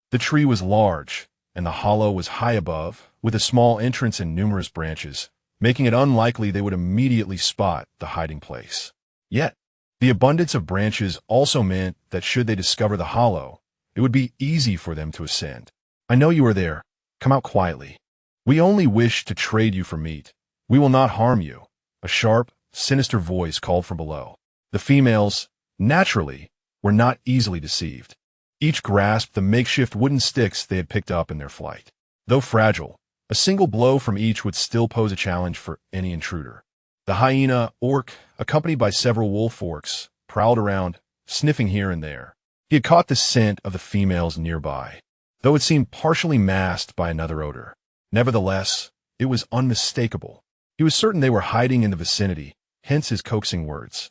the tree was large, and the hollow was high above, with a small entrance and numerous branches, making it unlikely they would immediately spot the hiding place. Yet, the abundance of branches also meant that should they discover the hollow, it would be easy for them to ascend. "I know you are there. Come out quietly. We only wish to trade you for meat. We will not harm you," a sharp, sinister voice called from below. The females, naturally, were not easily deceived. Each grasped the makeshift wooden sticks they had picked up in their flight. Though fragile, a single blow from each would still pose a challenge for any intruder. The hyena orc, accompanied by several wolf orcs, prowled around, sniffing here and there. He had caught the scent of the females nearby, though it seemed partially masked by another odor. Nevertheless, it was unmistakable. He was certain they were hiding in the vicinity, hence his coaxing words.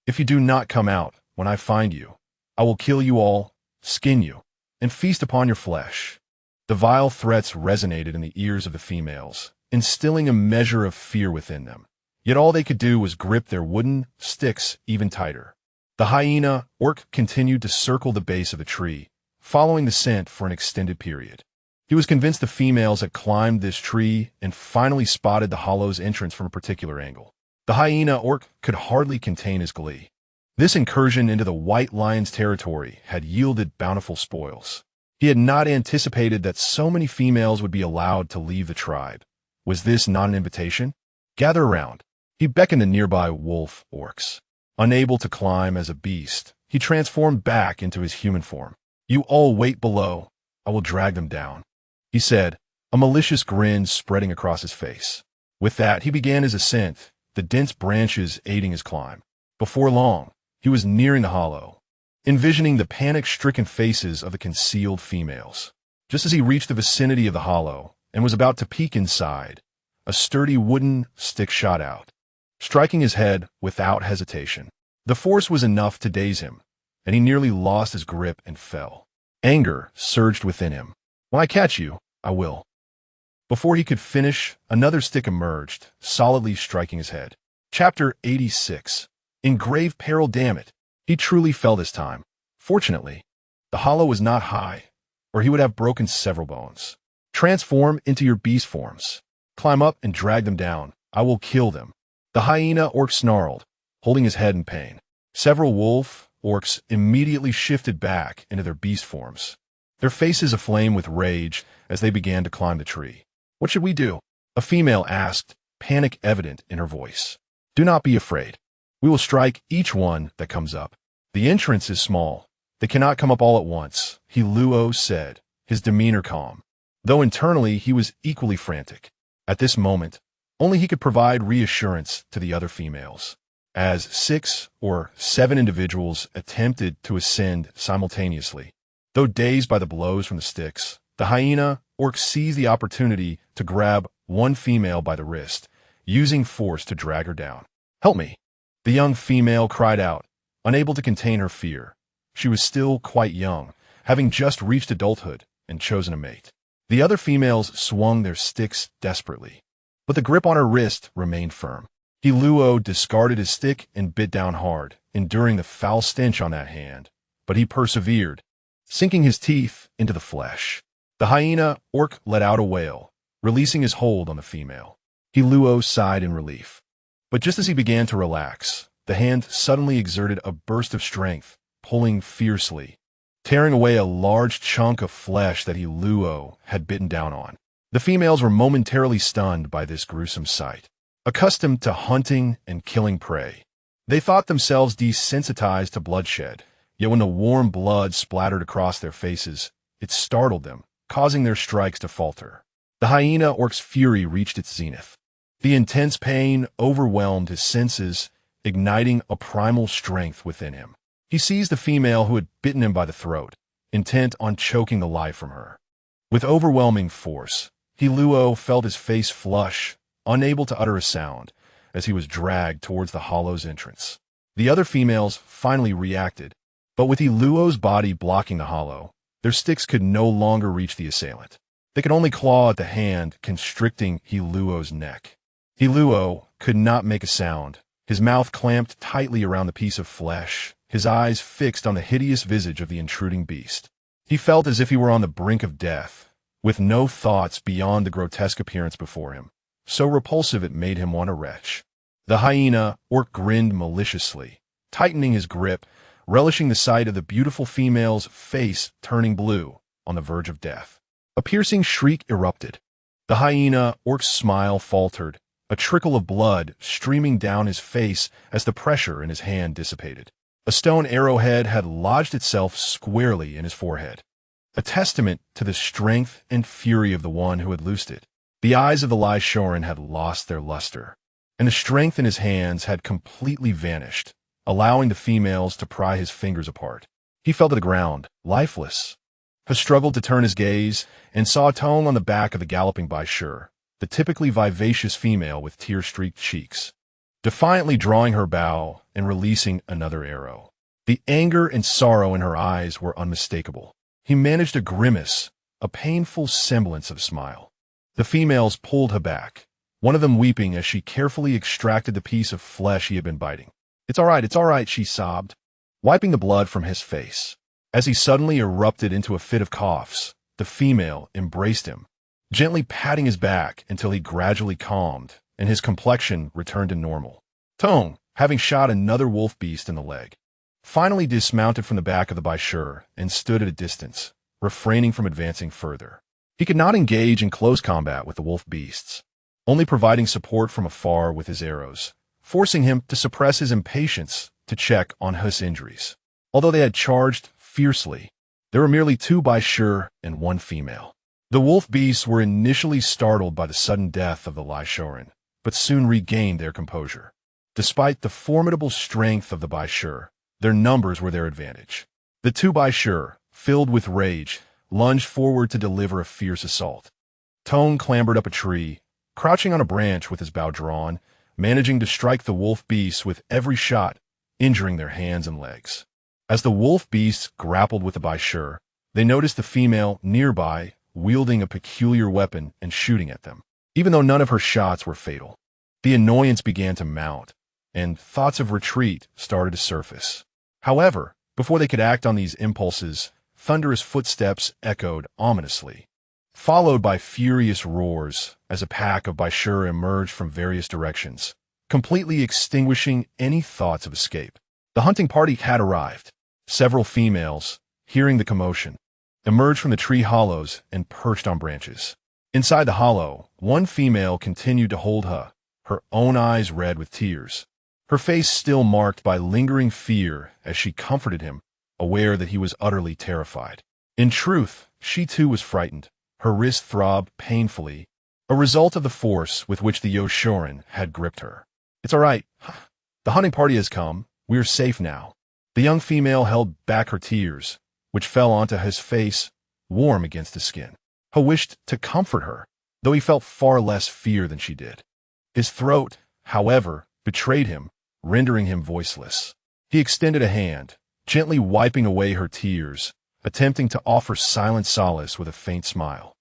"If you do not come out when I find you, I will kill you all, skin you, and feast upon your flesh." The vile threats resonated in the ears of the females, instilling a measure of fear within them. Yet all they could do was grip their wooden sticks even tighter. The hyena orc continued to circle the base of the tree, following the scent for an extended period. He was convinced the females had climbed this tree and finally spotted the hollow's entrance from a particular angle. The hyena orc could hardly contain his glee. This incursion into the white lion's territory had yielded bountiful spoils. He had not anticipated that so many females would be allowed to leave the tribe. Was this not an invitation? "Gather around." He beckoned the nearby wolf orcs. Unable to climb as a beast, he transformed back into his human form. "You all wait below. I will drag them down," he said, a malicious grin spreading across his face. With that, he began his ascent, the dense branches aiding his climb. Before long, he was nearing the hollow, envisioning the panic-stricken faces of the concealed females. Just as he reached the vicinity of the hollow and was about to peek inside, a sturdy wooden stick shot out, striking his head without hesitation. The force was enough to daze him, and he nearly lost his grip and fell. Anger surged within him. "When I catch you, I will." Before he could finish, another stick emerged, solidly striking his head. Chapter 86. In grave peril, damn it. He truly fell this time. Fortunately, the hollow was not high, or he would have broken several bones. "Transform into your beast forms. Climb up and drag them down. I will kill them." The hyena orc snarled, holding his head in pain. Several wolf orcs immediately shifted back into their beast forms, their faces aflame with rage as they began to climb the tree. "What should we do?" a female asked, panic evident in her voice. "Do not be afraid. We will strike each one that comes up. The entrance is small. They cannot come up all at once," Luo said, his demeanor calm, though internally he was equally frantic. At this moment, only he could provide reassurance to the other females, as 6 or 7 individuals attempted to ascend simultaneously. Though dazed by the blows from the sticks, the hyena orc seized the opportunity to grab one female by the wrist, using force to drag her down. "Help me!" The young female cried out, unable to contain her fear. She was still quite young, having just reached adulthood and chosen a mate. The other females swung their sticks desperately, but the grip on her wrist remained firm. Luo discarded his stick and bit down hard, enduring the foul stench on that hand, but he persevered, sinking his teeth into the flesh. The hyena orc let out a wail, releasing his hold on the female. Luo sighed in relief. But just as he began to relax, the hand suddenly exerted a burst of strength, pulling fiercely, tearing away a large chunk of flesh that Luo had bitten down on. The females were momentarily stunned by this gruesome sight. Accustomed to hunting and killing prey, they thought themselves desensitized to bloodshed, yet when the warm blood splattered across their faces, it startled them, causing their strikes to falter. The hyena orc's fury reached its zenith. The intense pain overwhelmed his senses, igniting a primal strength within him. He seized the female who had bitten him by the throat, intent on choking the life from her. With overwhelming force, Luo felt his face flush, unable to utter a sound, as he was dragged towards the hollow's entrance. The other females finally reacted, but with Luo's body blocking the hollow, their sticks could no longer reach the assailant. They could only claw at the hand, constricting Luo's neck. Luo could not make a sound, his mouth clamped tightly around the piece of flesh his eyes fixed on the hideous visage of the intruding beast. He felt as if he were on the brink of death, with no thoughts beyond the grotesque appearance before him, so repulsive it made him want to retch. The hyena orc grinned maliciously, tightening his grip, relishing the sight of the beautiful female's face turning blue, on the verge of death. A piercing shriek erupted. The hyena orc's smile faltered, a trickle of blood streaming down his face as the pressure in his hand dissipated. A stone arrowhead had lodged itself squarely in his forehead, a testament to the strength and fury of the one who had loosed it. The eyes of the Lin Xia had lost their luster, and the strength in his hands had completely vanished, allowing the females to pry his fingers apart. He fell to the ground, lifeless. He struggled to turn his gaze and saw Tong on the back of the galloping Bai Shi, the typically vivacious female with tear-streaked cheeks, defiantly drawing her bow and releasing another arrow. The anger and sorrow in her eyes were unmistakable. He managed a grimace, a painful semblance of a smile. The females pulled her back, one of them weeping as she carefully extracted the piece of flesh he had been biting. It's all right, she sobbed, wiping the blood from his face. As he suddenly erupted into a fit of coughs, the female embraced him, gently patting his back until he gradually calmed and his complexion returned to normal. Tong, having shot another wolf beast in the leg, finally dismounted from the back of the Bai Shi and stood at a distance, refraining from advancing further. He could not engage in close combat with the wolf beasts, only providing support from afar with his arrows, forcing him to suppress his impatience to check on Hu's injuries. Although they had charged fiercely, there were merely 2 Bai Shi and 1 female. The wolf beasts were initially startled by the sudden death of the Lin Xia, but soon regained their composure. Despite the formidable strength of the Bai Shi, their numbers were their advantage. The 2 Bai Shi, filled with rage, lunged forward to deliver a fierce assault. Tong clambered up a tree, crouching on a branch with his bow drawn, managing to strike the wolf beasts with every shot, injuring their hands and legs. As the wolf beasts grappled with the Bai Shi, they noticed the female nearby wielding a peculiar weapon and shooting at them. Even though none of her shots were fatal, the annoyance began to mount, and thoughts of retreat started to surface. However, before they could act on these impulses, thunderous footsteps echoed ominously, followed by furious roars as a pack of Bai Shi emerged from various directions, completely extinguishing any thoughts of escape. The hunting party had arrived. Several females, hearing the commotion, emerged from the tree hollows and perched on branches. Inside the hollow, 1 female continued to hold her own eyes red with tears, her face still marked by lingering fear as she comforted him, aware that he was utterly terrified. In truth, she too was frightened. Her wrist throbbed painfully, a result of the force with which the Yoshorin had gripped her. It's all right. The hunting party has come. We are safe now. The young female held back her tears, which fell onto his face, warm against his skin. He wished to comfort her, though he felt far less fear than she did. His throat, however, betrayed him, rendering him voiceless. He extended a hand, gently wiping away her tears, attempting to offer silent solace with a faint smile.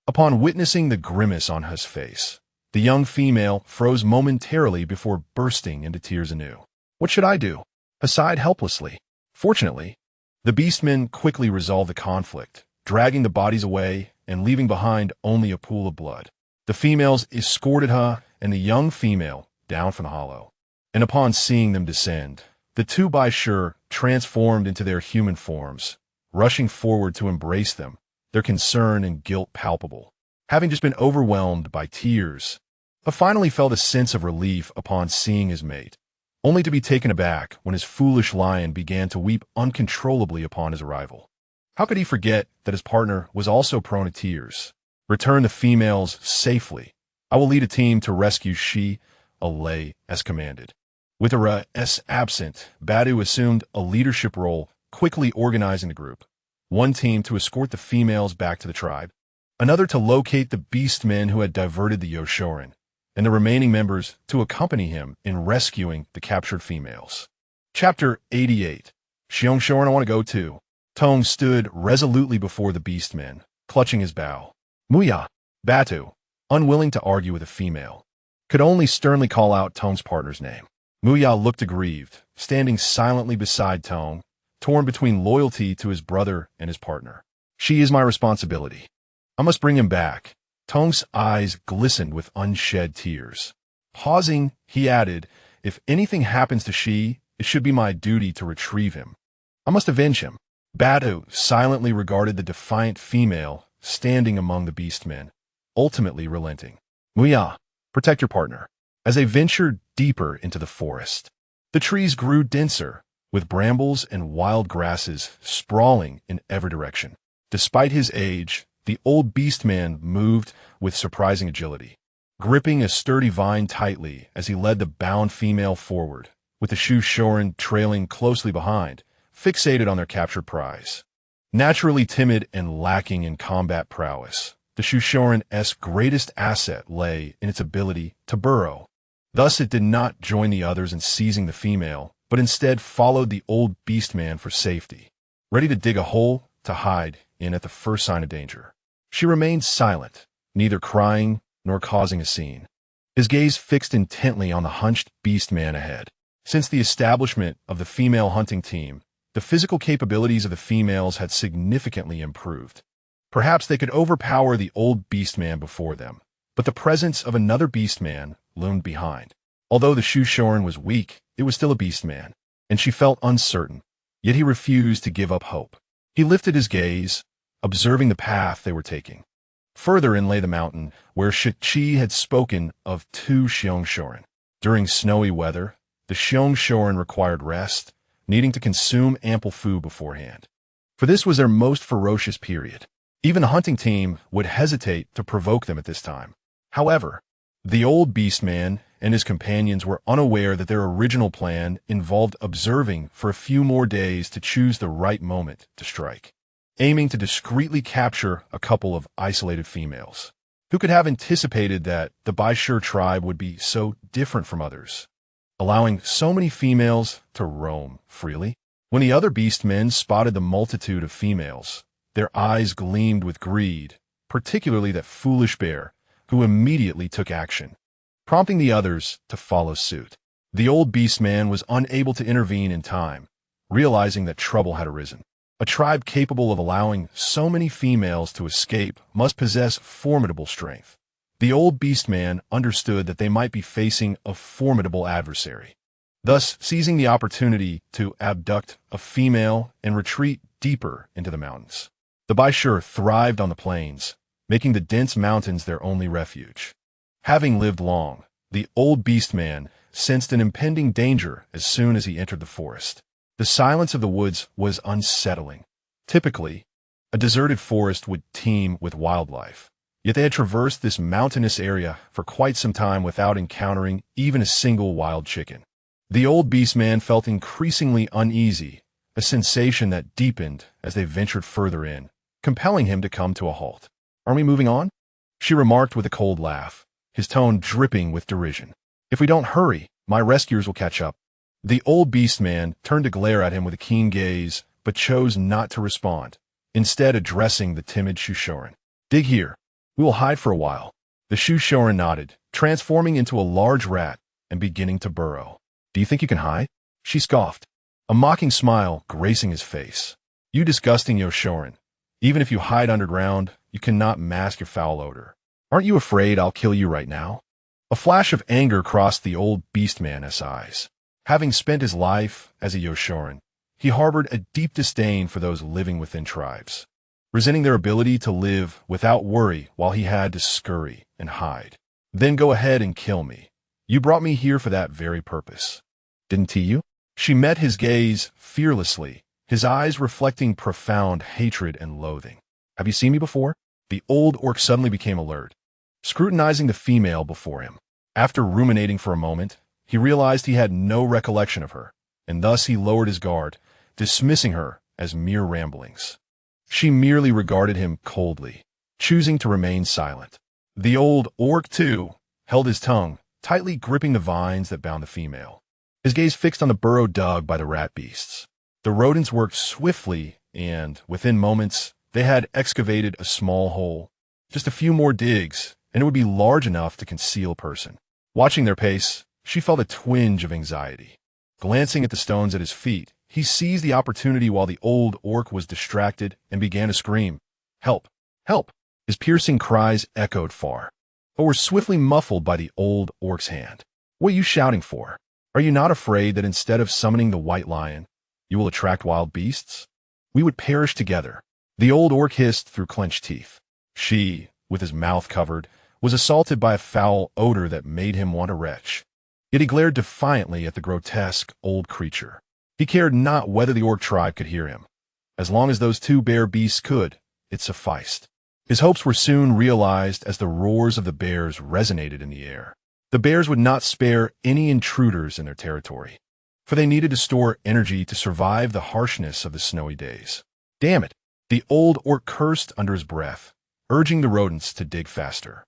Upon witnessing the grimace on his face, the young female froze momentarily before bursting into tears anew. What should I do? He sighed helplessly. Fortunately, the beastmen quickly resolved the conflict, dragging the bodies away and leaving behind only a pool of blood. The females escorted her and the young female down from the hollow, and upon seeing them descend, the 2 Bai Shi transformed into their human forms, rushing forward to embrace them, their concern and guilt palpable. Having just been overwhelmed by tears, he finally felt a sense of relief upon seeing his mate, only to be taken aback when his foolish lion began to weep uncontrollably upon his arrival. How could he forget that his partner was also prone to tears? Return the females safely. I will lead a team to rescue Shi, Alay, as commanded. With Ara-S absent, Badu assumed a leadership role, quickly organizing the group. 1 team to escort the females back to the tribe, another to locate the beastmen who had diverted the Yoshorin, and the remaining members to accompany him in rescuing the captured females. Chapter 88. Xiong I want to go too. Tong stood resolutely before the beastmen, clutching his bow. Muya, Batu, unwilling to argue with a female, could only sternly call out Tong's partner's name. Muya looked aggrieved, standing silently beside Tong, torn between loyalty to his brother and his partner. She is my responsibility. I must bring him back. Tong's eyes glistened with unshed tears. Pausing, he added, if anything happens to Shi, it should be my duty to retrieve him. I must avenge him. Badu silently regarded the defiant female standing among the beastmen, ultimately relenting. Muya, protect your partner. As they ventured deeper into the forest, the trees grew denser, with brambles and wild grasses sprawling in every direction. Despite his age, the old beastman moved with surprising agility, gripping a sturdy vine tightly as he led the bound female forward, with the Shu Shorin trailing closely behind, fixated on their captured prize. Naturally timid and lacking in combat prowess, the Shu Shorin-esque greatest asset lay in its ability to burrow. Thus it did not join the others in seizing the female, but instead followed the old beastman for safety, ready to dig a hole to hide in at the first sign of danger. She remained silent, neither crying nor causing a scene, his gaze fixed intently on the hunched beastman ahead. Since the establishment of the female hunting team, the physical capabilities of the females had significantly improved. Perhaps they could overpower the old beastman before them, but the presence of another beastman loomed behind. Although the Shu Shorin was weak, it was still a beastman, and she felt uncertain, yet he refused to give up hope. He lifted his gaze, observing the path they were taking. Further in lay the mountain, where Shi had spoken of two Xiong Shorin. During snowy weather, the Xiong Shorin required rest, needing to consume ample food beforehand. For this was their most ferocious period. Even the hunting team would hesitate to provoke them at this time. However, the old beastman and his companions were unaware that their original plan involved observing for a few more days to choose the right moment to strike, aiming to discreetly capture a couple of isolated females. Who could have anticipated that the Baishur tribe would be so different from others, allowing so many females to roam freely? When the other beastmen spotted the multitude of females, their eyes gleamed with greed, particularly that foolish bear, who immediately took action, prompting the others to follow suit. The old beastman was unable to intervene in time, realizing that trouble had arisen. A tribe capable of allowing so many females to escape must possess formidable strength. The old beastman understood that they might be facing a formidable adversary, thus seizing the opportunity to abduct a female and retreat deeper into the mountains. The Baishur thrived on the plains, making the dense mountains their only refuge. Having lived long, the old beastman sensed an impending danger as soon as he entered the forest. The silence of the woods was unsettling. Typically, a deserted forest would teem with wildlife, yet they had traversed this mountainous area for quite some time without encountering even a single wild chicken. The old beastman felt increasingly uneasy, a sensation that deepened as they ventured further in, compelling him to come to a halt. "Are we moving on?" She remarked with a cold laugh, his tone dripping with derision. "If we don't hurry, my rescuers will catch up." The old beastman turned to glare at him with a keen gaze, but chose not to respond, instead addressing the timid Shu Shorin. "Dig here. We will hide for a while." The Shu Shorin nodded, transforming into a large rat and beginning to burrow. "Do you think you can hide?" She scoffed, a mocking smile gracing his face. "You disgusting Yoshorin. Even if you hide underground, you cannot mask your foul odor. Aren't you afraid I'll kill you right now?" A flash of anger crossed the old beastman's eyes. Having spent his life as a Yoshorin, he harbored a deep disdain for those living within tribes, resenting their ability to live without worry while he had to scurry and hide. "Then go ahead and kill me. You brought me here for that very purpose. Didn't you?" She met his gaze fearlessly, his eyes reflecting profound hatred and loathing. "Have you seen me before?" The old orc suddenly became alert, scrutinizing the female before him. After ruminating for a moment, he realized he had no recollection of her, and thus he lowered his guard, dismissing her as mere ramblings. She merely regarded him coldly, choosing to remain silent. The old orc, too, held his tongue, tightly gripping the vines that bound the female, his gaze fixed on the burrow dug by the rat beasts. The rodents worked swiftly, and, within moments, they had excavated a small hole. Just a few more digs, and it would be large enough to conceal a person. Watching their pace, she felt a twinge of anxiety. Glancing at the stones at his feet, he seized the opportunity while the old orc was distracted and began to scream, "Help! Help!" His piercing cries echoed far, but were swiftly muffled by the old orc's hand. "What are you shouting for? Are you not afraid that instead of summoning the white lion, you will attract wild beasts? We would perish together." The old orc hissed through clenched teeth. She, with his mouth covered, was assaulted by a foul odor that made him want to retch. Yet he glared defiantly at the grotesque old creature. He cared not whether the orc tribe could hear him. As long as those two bear beasts could, it sufficed. His hopes were soon realized as the roars of the bears resonated in the air. The bears would not spare any intruders in their territory, for they needed to store energy to survive the harshness of the snowy days. Damn it! The old orc cursed under his breath, urging the rodents to dig faster.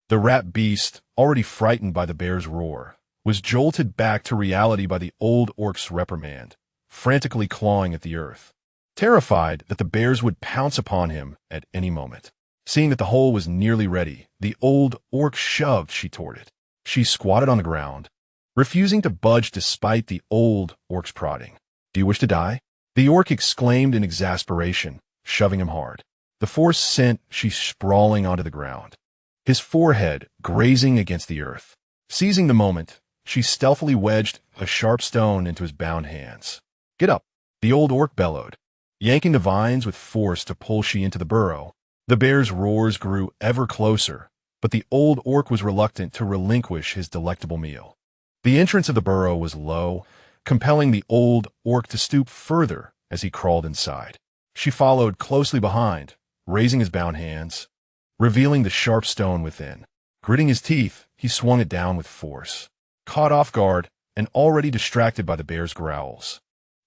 The rat beast, already frightened by the bear's roar, was jolted back to reality by the old orc's reprimand, frantically clawing at the earth, terrified that the bears would pounce upon him at any moment. Seeing that the hole was nearly ready, the old orc shoved she toward it. She squatted on the ground, refusing to budge despite the old orc's prodding. "Do you wish to die?" the orc exclaimed in exasperation, shoving him hard. The force sent she sprawling onto the ground, his forehead grazing against the earth. Seizing the moment, she stealthily wedged a sharp stone into his bound hands. "Get up!" the old orc bellowed, yanking the vines with force to pull she into the burrow. The bear's roars grew ever closer, but the old orc was reluctant to relinquish his delectable meal. The entrance of the burrow was low, compelling the old orc to stoop further as he crawled inside. She followed closely behind, raising his bound hands, revealing the sharp stone within. Gritting his teeth, he swung it down with force. Caught off guard and already distracted by the bear's growls,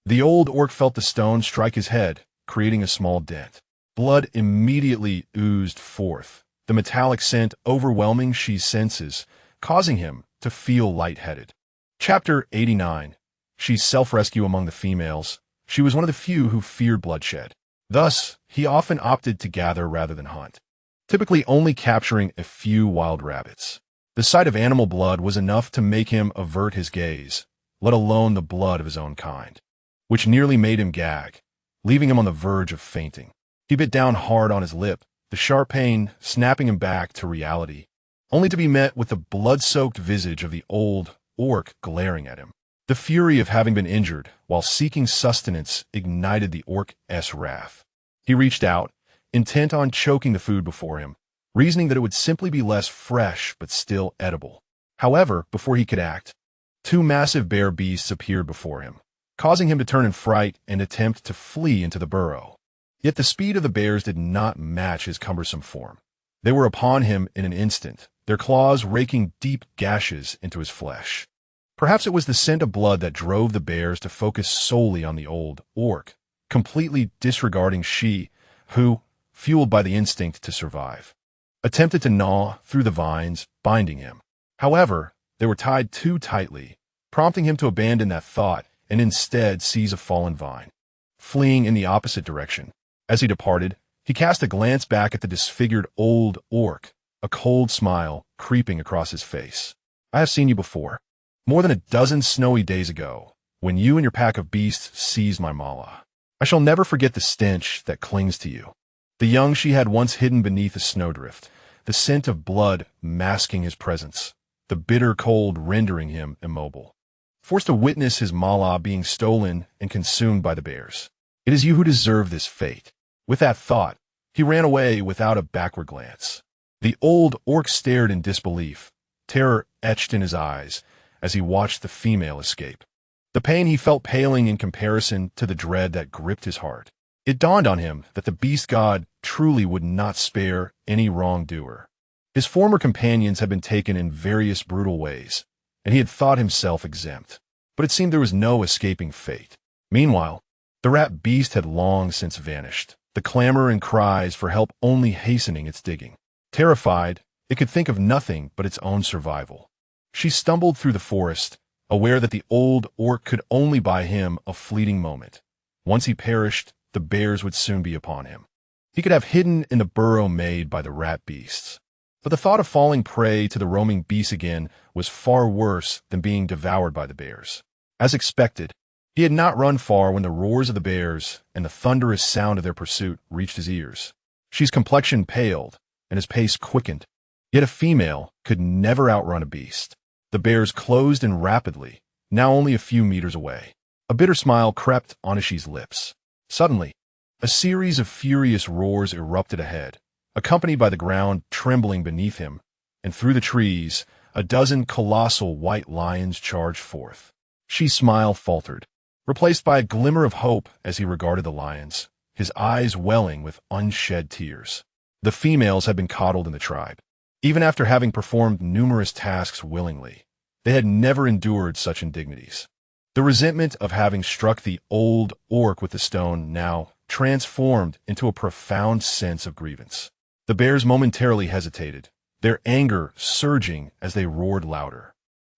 the old orc felt the stone strike his head, creating a small dent. Blood immediately oozed forth, the metallic scent overwhelming she's senses, causing him to feel lightheaded. Chapter 89. She's self-rescue among the females. She was one of the few who feared bloodshed. Thus, he often opted to gather rather than hunt, typically only capturing a few wild rabbits. The sight of animal blood was enough to make him avert his gaze, let alone the blood of his own kind, which nearly made him gag, leaving him on the verge of fainting. He bit down hard on his lip, the sharp pain snapping him back to reality, only to be met with the blood-soaked visage of the old orc glaring at him. The fury of having been injured while seeking sustenance ignited the orc's wrath. He reached out, intent on choking the food before him, reasoning that it would simply be less fresh but still edible. However, before he could act, two massive bear beasts appeared before him, causing him to turn in fright and attempt to flee into the burrow. Yet the speed of the bears did not match his cumbersome form. They were upon him in an instant, their claws raking deep gashes into his flesh. Perhaps it was the scent of blood that drove the bears to focus solely on the old orc, completely disregarding she, who, fueled by the instinct to survive, attempted to gnaw through the vines, binding him. However, they were tied too tightly, prompting him to abandon that thought and instead seize a fallen vine, fleeing in the opposite direction. As he departed, he cast a glance back at the disfigured old orc, a cold smile creeping across his face. "I have seen you before, more than a dozen snowy days ago, when you and your pack of beasts seized my mala. I shall never forget the stench that clings to you." The young she had once hidden beneath a snowdrift, the scent of blood masking his presence, the bitter cold rendering him immobile. Forced to witness his mala being stolen and consumed by the bears. "It is you who deserve this fate." With that thought, he ran away without a backward glance. The old orc stared in disbelief, terror etched in his eyes, as he watched the female escape. The pain he felt paling in comparison to the dread that gripped his heart. It dawned on him that the beast god truly would not spare any wrongdoer. His former companions had been taken in various brutal ways, and he had thought himself exempt. But it seemed there was no escaping fate. Meanwhile, the rat beast had long since vanished, the clamor and cries for help only hastening its digging. Terrified, it could think of nothing but its own survival. She stumbled through the forest, aware that the old orc could only buy him a fleeting moment. Once he perished, the bears would soon be upon him. He could have hidden in the burrow made by the rat beasts. But the thought of falling prey to the roaming beasts again was far worse than being devoured by the bears. As expected, he had not run far when the roars of the bears and the thunderous sound of their pursuit reached his ears. Xi's complexion paled, and his pace quickened. Yet a female could never outrun a beast. The bears closed in rapidly, now only a few meters away. A bitter smile crept on Xi's lips. Suddenly, a series of furious roars erupted ahead, accompanied by the ground trembling beneath him, and through the trees, a dozen colossal white lions charged forth. Xi's smile faltered, replaced by a glimmer of hope as he regarded the lions, his eyes welling with unshed tears. The females had been coddled in the tribe. Even after having performed numerous tasks willingly, they had never endured such indignities. The resentment of having struck the old orc with the stone now transformed into a profound sense of grievance. The bears momentarily hesitated, their anger surging as they roared louder.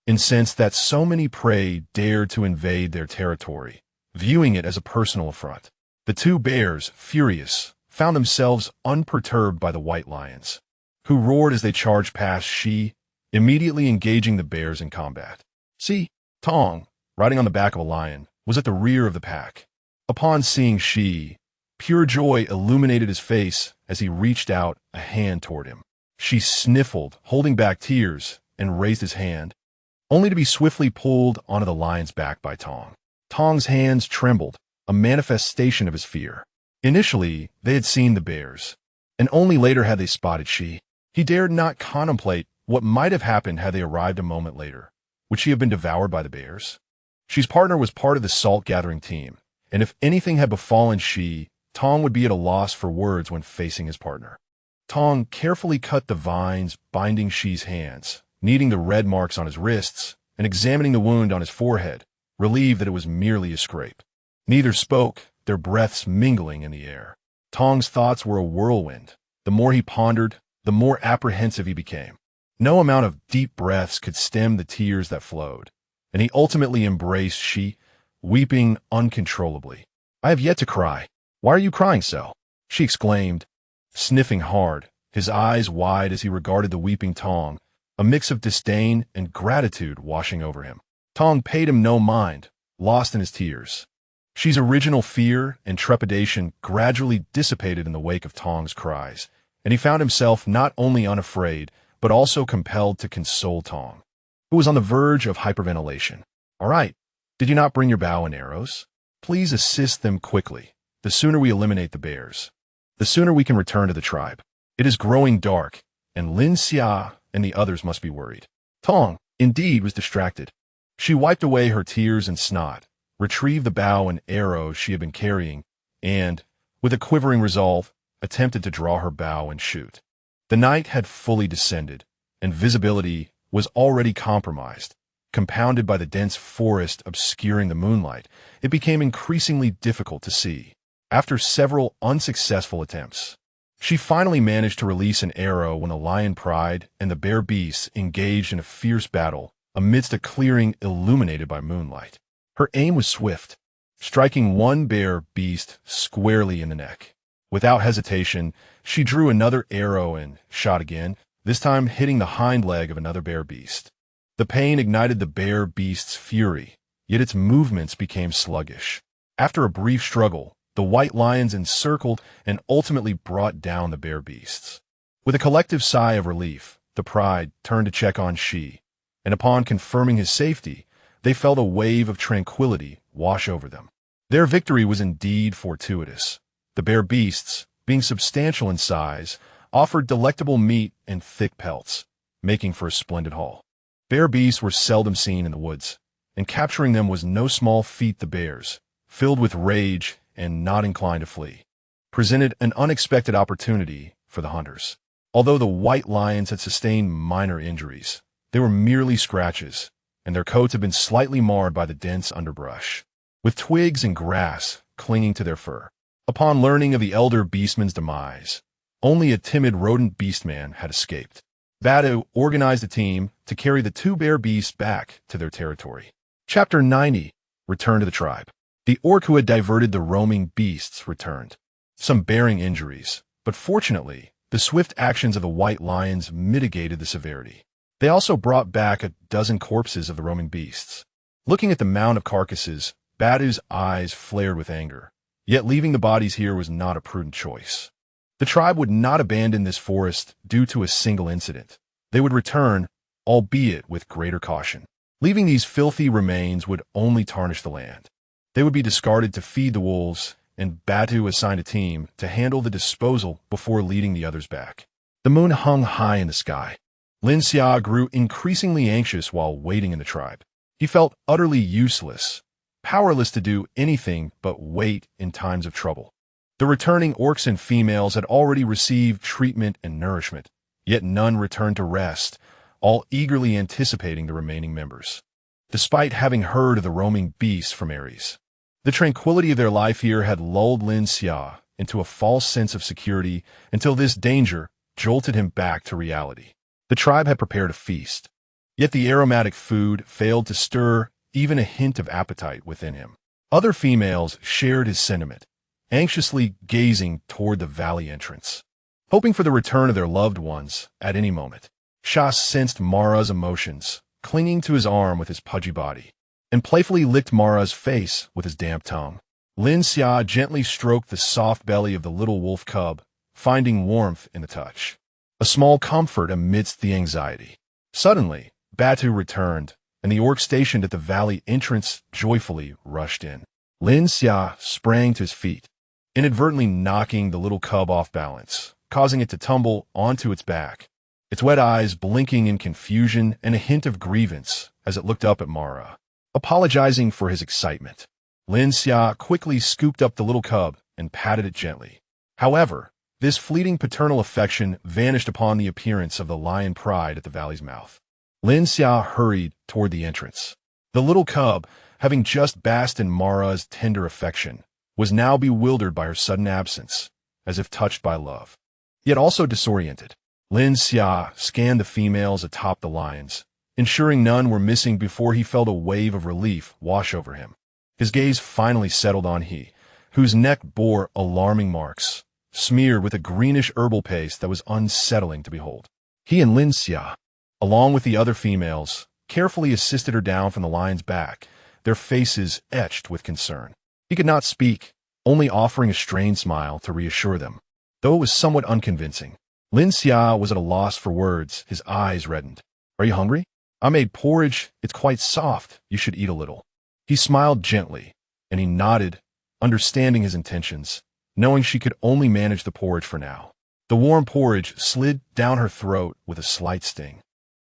Incensed that so many prey dared to invade their territory, viewing it as a personal affront, the two bears, furious, found themselves unperturbed by the white lions, who roared as they charged past Xi, immediately engaging the bears in combat. See, Tong, riding on the back of a lion, was at the rear of the pack. Upon seeing Xi, pure joy illuminated his face as he reached out a hand toward him. Xi sniffled, holding back tears, and raised his hand, only to be swiftly pulled onto the lion's back by Tong. Tong's hands trembled, a manifestation of his fear. Initially, they had seen the bears, and only later had they spotted Xi. He dared not contemplate what might have happened had they arrived a moment later. Would she have been devoured by the bears? Xi's partner was part of the salt-gathering team, and if anything had befallen Xi, Tong would be at a loss for words when facing his partner. Tong carefully cut the vines binding Xi's hands, kneading the red marks on his wrists and examining the wound on his forehead, relieved that it was merely a scrape. Neither spoke, their breaths mingling in the air. Tong's thoughts were a whirlwind. The more he pondered, the more apprehensive he became. No amount of deep breaths could stem the tears that flowed, and he ultimately embraced Xi, weeping uncontrollably. "I have yet to cry. Why are you crying so?" Xi exclaimed, sniffing hard, his eyes wide as he regarded the weeping Tong, a mix of disdain and gratitude washing over him. Tong paid him no mind, lost in his tears. Xi's original fear and trepidation gradually dissipated in the wake of Tong's cries, and he found himself not only unafraid, but also compelled to console Tong, who was on the verge of hyperventilation. "All right, did you not bring your bow and arrows? Please assist them quickly. The sooner we eliminate the bears, the sooner we can return to the tribe. It is growing dark, and Lin Xia and the others must be worried." Tong, indeed, was distracted. She wiped away her tears and snot, retrieved the bow and arrows she had been carrying, and, with a quivering resolve, attempted to draw her bow and shoot. The night had fully descended, and visibility was already compromised. Compounded by the dense forest obscuring the moonlight, it became increasingly difficult to see. After several unsuccessful attempts, she finally managed to release an arrow when the lion pride and the bear beasts engaged in a fierce battle amidst a clearing illuminated by moonlight. Her aim was swift, striking one bear beast squarely in the neck. Without hesitation, she drew another arrow and shot again, this time hitting the hind leg of another bear beast. The pain ignited the bear beast's fury, yet its movements became sluggish. After a brief struggle, the white lions encircled and ultimately brought down the bear beasts. With a collective sigh of relief, the pride turned to check on Xi, and upon confirming his safety, they felt a wave of tranquility wash over them. Their victory was indeed fortuitous. The bear beasts, being substantial in size, offered delectable meat and thick pelts, making for a splendid haul. Bear beasts were seldom seen in the woods, and capturing them was no small feat. The bears, filled with rage and not inclined to flee, presented an unexpected opportunity for the hunters. Although the white lions had sustained minor injuries, they were merely scratches, and their coats had been slightly marred by the dense underbrush, with twigs and grass clinging to their fur. Upon learning of the elder beastman's demise, only a timid rodent beastman had escaped. Badu organized a team to carry the two bear beasts back to their territory. Chapter 90. Return to the tribe. The orc who had diverted the roaming beasts returned, some bearing injuries, but fortunately, The swift actions of the white lions mitigated the severity. They also brought back a dozen corpses of the roaming beasts. Looking at the mound of carcasses, Badu's eyes flared with anger. Yet leaving the bodies here was not a prudent choice. The tribe would not abandon this forest due to a single incident. They would return, albeit with greater caution. Leaving these filthy remains would only tarnish the land. They would be discarded to feed the wolves, and Badu assigned a team to handle the disposal before leading the others back. The moon hung high in the sky. Lin Xia grew increasingly anxious while waiting in the tribe. He felt utterly useless, powerless to do anything but wait in times of trouble. The returning orcs and females had already received treatment and nourishment, yet none returned to rest, all eagerly anticipating the remaining members. Despite having heard of the roaming beasts from Ares, the tranquility of their life here had lulled Lin Xia into a false sense of security until this danger jolted him back to reality. The tribe had prepared a feast, yet the aromatic food failed to stir even a hint of appetite within him. Other females shared his sentiment, anxiously gazing toward the valley entrance, hoping for the return of their loved ones at any moment. Xia sensed Mara's emotions, clinging to his arm with his pudgy body, and playfully licked Mara's face with his damp tongue. Lin Xia gently stroked the soft belly of the little wolf cub, finding warmth in the touch, a small comfort amidst the anxiety. Suddenly, Batu returned, and the orc stationed at the valley entrance joyfully rushed in. Lin Xia sprang to his feet, inadvertently knocking the little cub off balance, causing it to tumble onto its back, its wet eyes blinking in confusion and a hint of grievance as it looked up at Mara, apologizing for his excitement. Lin Xia quickly scooped up the little cub and patted it gently. However, this fleeting paternal affection vanished upon the appearance of the lion pride at the valley's mouth. Lin Xia hurried toward the entrance. The little cub, having just basked in Mara's tender affection, was now bewildered by her sudden absence, as if touched by love, yet also disoriented. Lin Xia scanned the females atop the lions, ensuring none were missing before he felt a wave of relief wash over him. His gaze finally settled on He, whose neck bore alarming marks, smeared with a greenish herbal paste that was unsettling to behold. He and Lin Xia, along with the other females, carefully assisted her down from the lion's back, their faces etched with concern. He could not speak, only offering a strained smile to reassure them, though it was somewhat unconvincing. Lin Xia was at a loss for words, his eyes reddened. "Are you hungry? I made porridge. It's quite soft. You should eat a little." He smiled gently, and he nodded, understanding his intentions, knowing she could only manage the porridge for now. The warm porridge slid down her throat with a slight sting.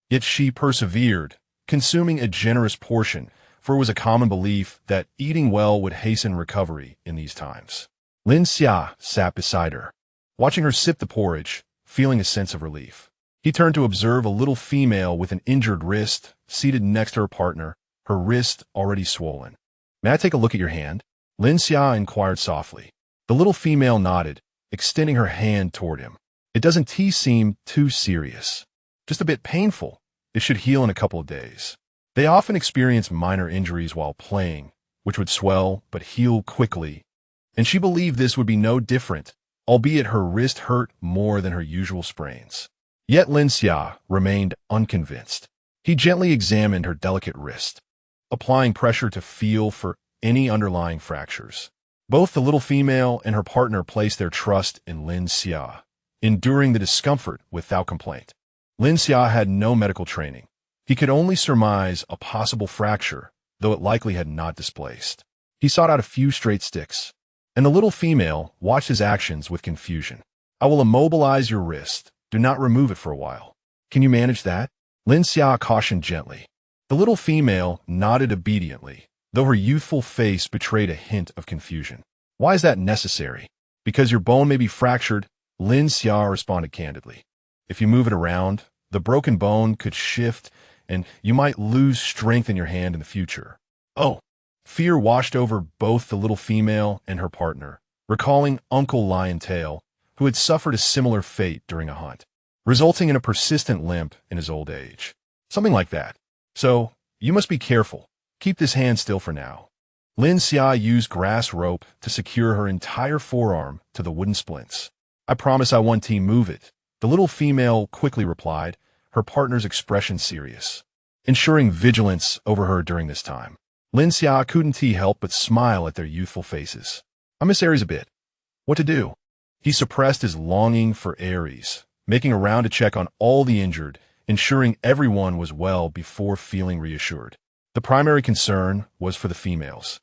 Yet she persevered, consuming a generous portion, for it was a common belief that eating well would hasten recovery in these times. Lin Xia sat beside her, watching her sip the porridge, feeling a sense of relief. He turned to observe a little female with an injured wrist seated next to her partner, her wrist already swollen. "May I take a look at your hand?" Lin Xia inquired softly. The little female nodded, extending her hand toward him. "It doesn't seem too serious. Just a bit painful. It should heal in a couple of days." They often experienced minor injuries while playing, which would swell but heal quickly, and she believed this would be no different, albeit her wrist hurt more than her usual sprains. Yet Lin Xia remained unconvinced. He gently examined her delicate wrist, applying pressure to feel for any underlying fractures. Both the little female and her partner placed their trust in Lin Xia, enduring the discomfort without complaint. Lin Xia had no medical training. He could only surmise a possible fracture, though it likely had not displaced. He sought out a few straight sticks, and the little female watched his actions with confusion. "I will immobilize your wrist. Do not remove it for a while. Can you manage that?" Lin Xia cautioned gently. The little female nodded obediently, though her youthful face betrayed a hint of confusion. "Why is that necessary?" "Because your bone may be fractured," Lin Xia responded candidly. "If you move it around, the broken bone could shift, and you might lose strength in your hand in the future." "Oh!" Fear washed over both the little female and her partner, recalling Uncle Liontail, who had suffered a similar fate during a hunt, resulting in a persistent limp in his old age. "Something like that. So, you must be careful. Keep this hand still for now." Lin Xia used grass rope to secure her entire forearm to the wooden splints. "I promise I won't move it. The little female quickly replied, her partner's expression serious, ensuring vigilance over her during this time. Lin Xia couldn't help but smile at their youthful faces. I miss Aries a bit. What to do? He suppressed his longing for Aries, making a round to check on all the injured, ensuring everyone was well before feeling reassured. The primary concern was for the females.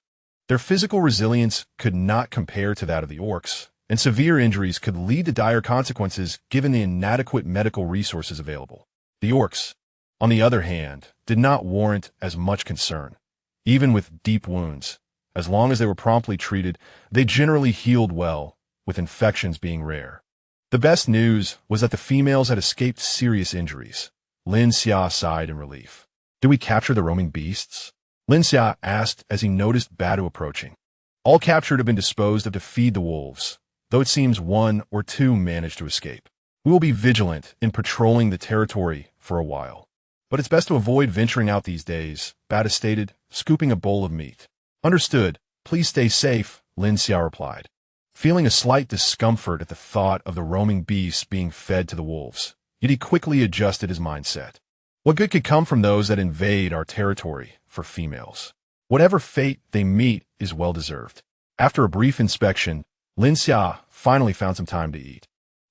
Their physical resilience could not compare to that of the orcs, and severe injuries could lead to dire consequences given the inadequate medical resources available. The orcs, on the other hand, did not warrant as much concern. Even with deep wounds, as long as they were promptly treated, they generally healed well, with infections being rare. The best news was that the females had escaped serious injuries. Lin Xia sighed in relief. "Did we capture the roaming beasts?" Lin Xia asked as he noticed Badu approaching. "All captured have been disposed of to feed the wolves, though it seems one or two managed to escape. We will be vigilant in patrolling the territory for a while. But it's best to avoid venturing out these days," Badu stated, scooping a bowl of meat. "Understood. Please stay safe," Lin Xia replied, feeling a slight discomfort at the thought of the roaming beasts being fed to the wolves. Yet he quickly adjusted his mindset. What good could come from those that invade our territory for females? Whatever fate they meet is well-deserved. After a brief inspection, Lin Xia finally found some time to eat.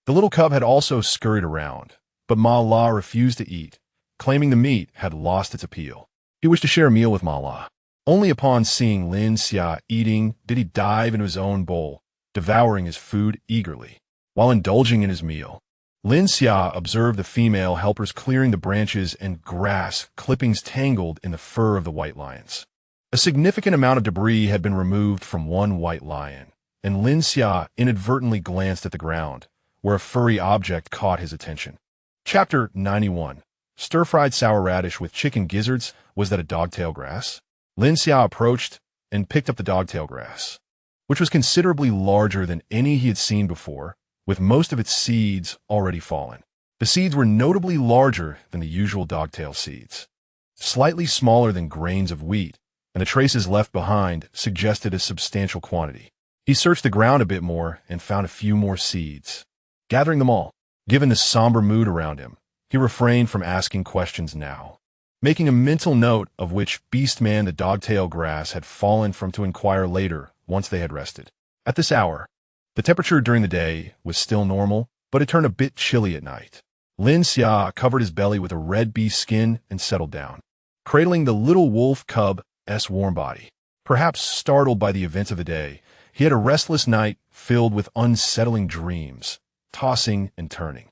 The little cub had also scurried around, but Ma La refused to eat, claiming the meat had lost its appeal. He wished to share a meal with Ma La. Only upon seeing Lin Xia eating did he dive into his own bowl, devouring his food eagerly. While indulging in his meal, Lin Xia observed the female helpers clearing the branches and grass clippings tangled in the fur of the white lions. A significant amount of debris had been removed from one white lion, and Lin Xia inadvertently glanced at the ground, where a furry object caught his attention. Chapter 91. Stir-fried sour radish with chicken gizzards. Was that a dogtail grass? Lin Xia approached and picked up the dogtail grass, which was considerably larger than any he had seen before, with most of its seeds already fallen. The seeds were notably larger than the usual dogtail seeds, slightly smaller than grains of wheat, and the traces left behind suggested a substantial quantity. He searched the ground a bit more and found a few more seeds. Gathering them all, given the somber mood around him, he refrained from asking questions now, making a mental note of which beastman the dogtail grass had fallen from to inquire later once they had rested. At this hour, the temperature during the day was still normal, but it turned a bit chilly at night. Lin Xia covered his belly with a red beast skin and settled down, cradling the little wolf cub's warm body. Perhaps startled by the events of the day, he had a restless night filled with unsettling dreams, tossing and turning,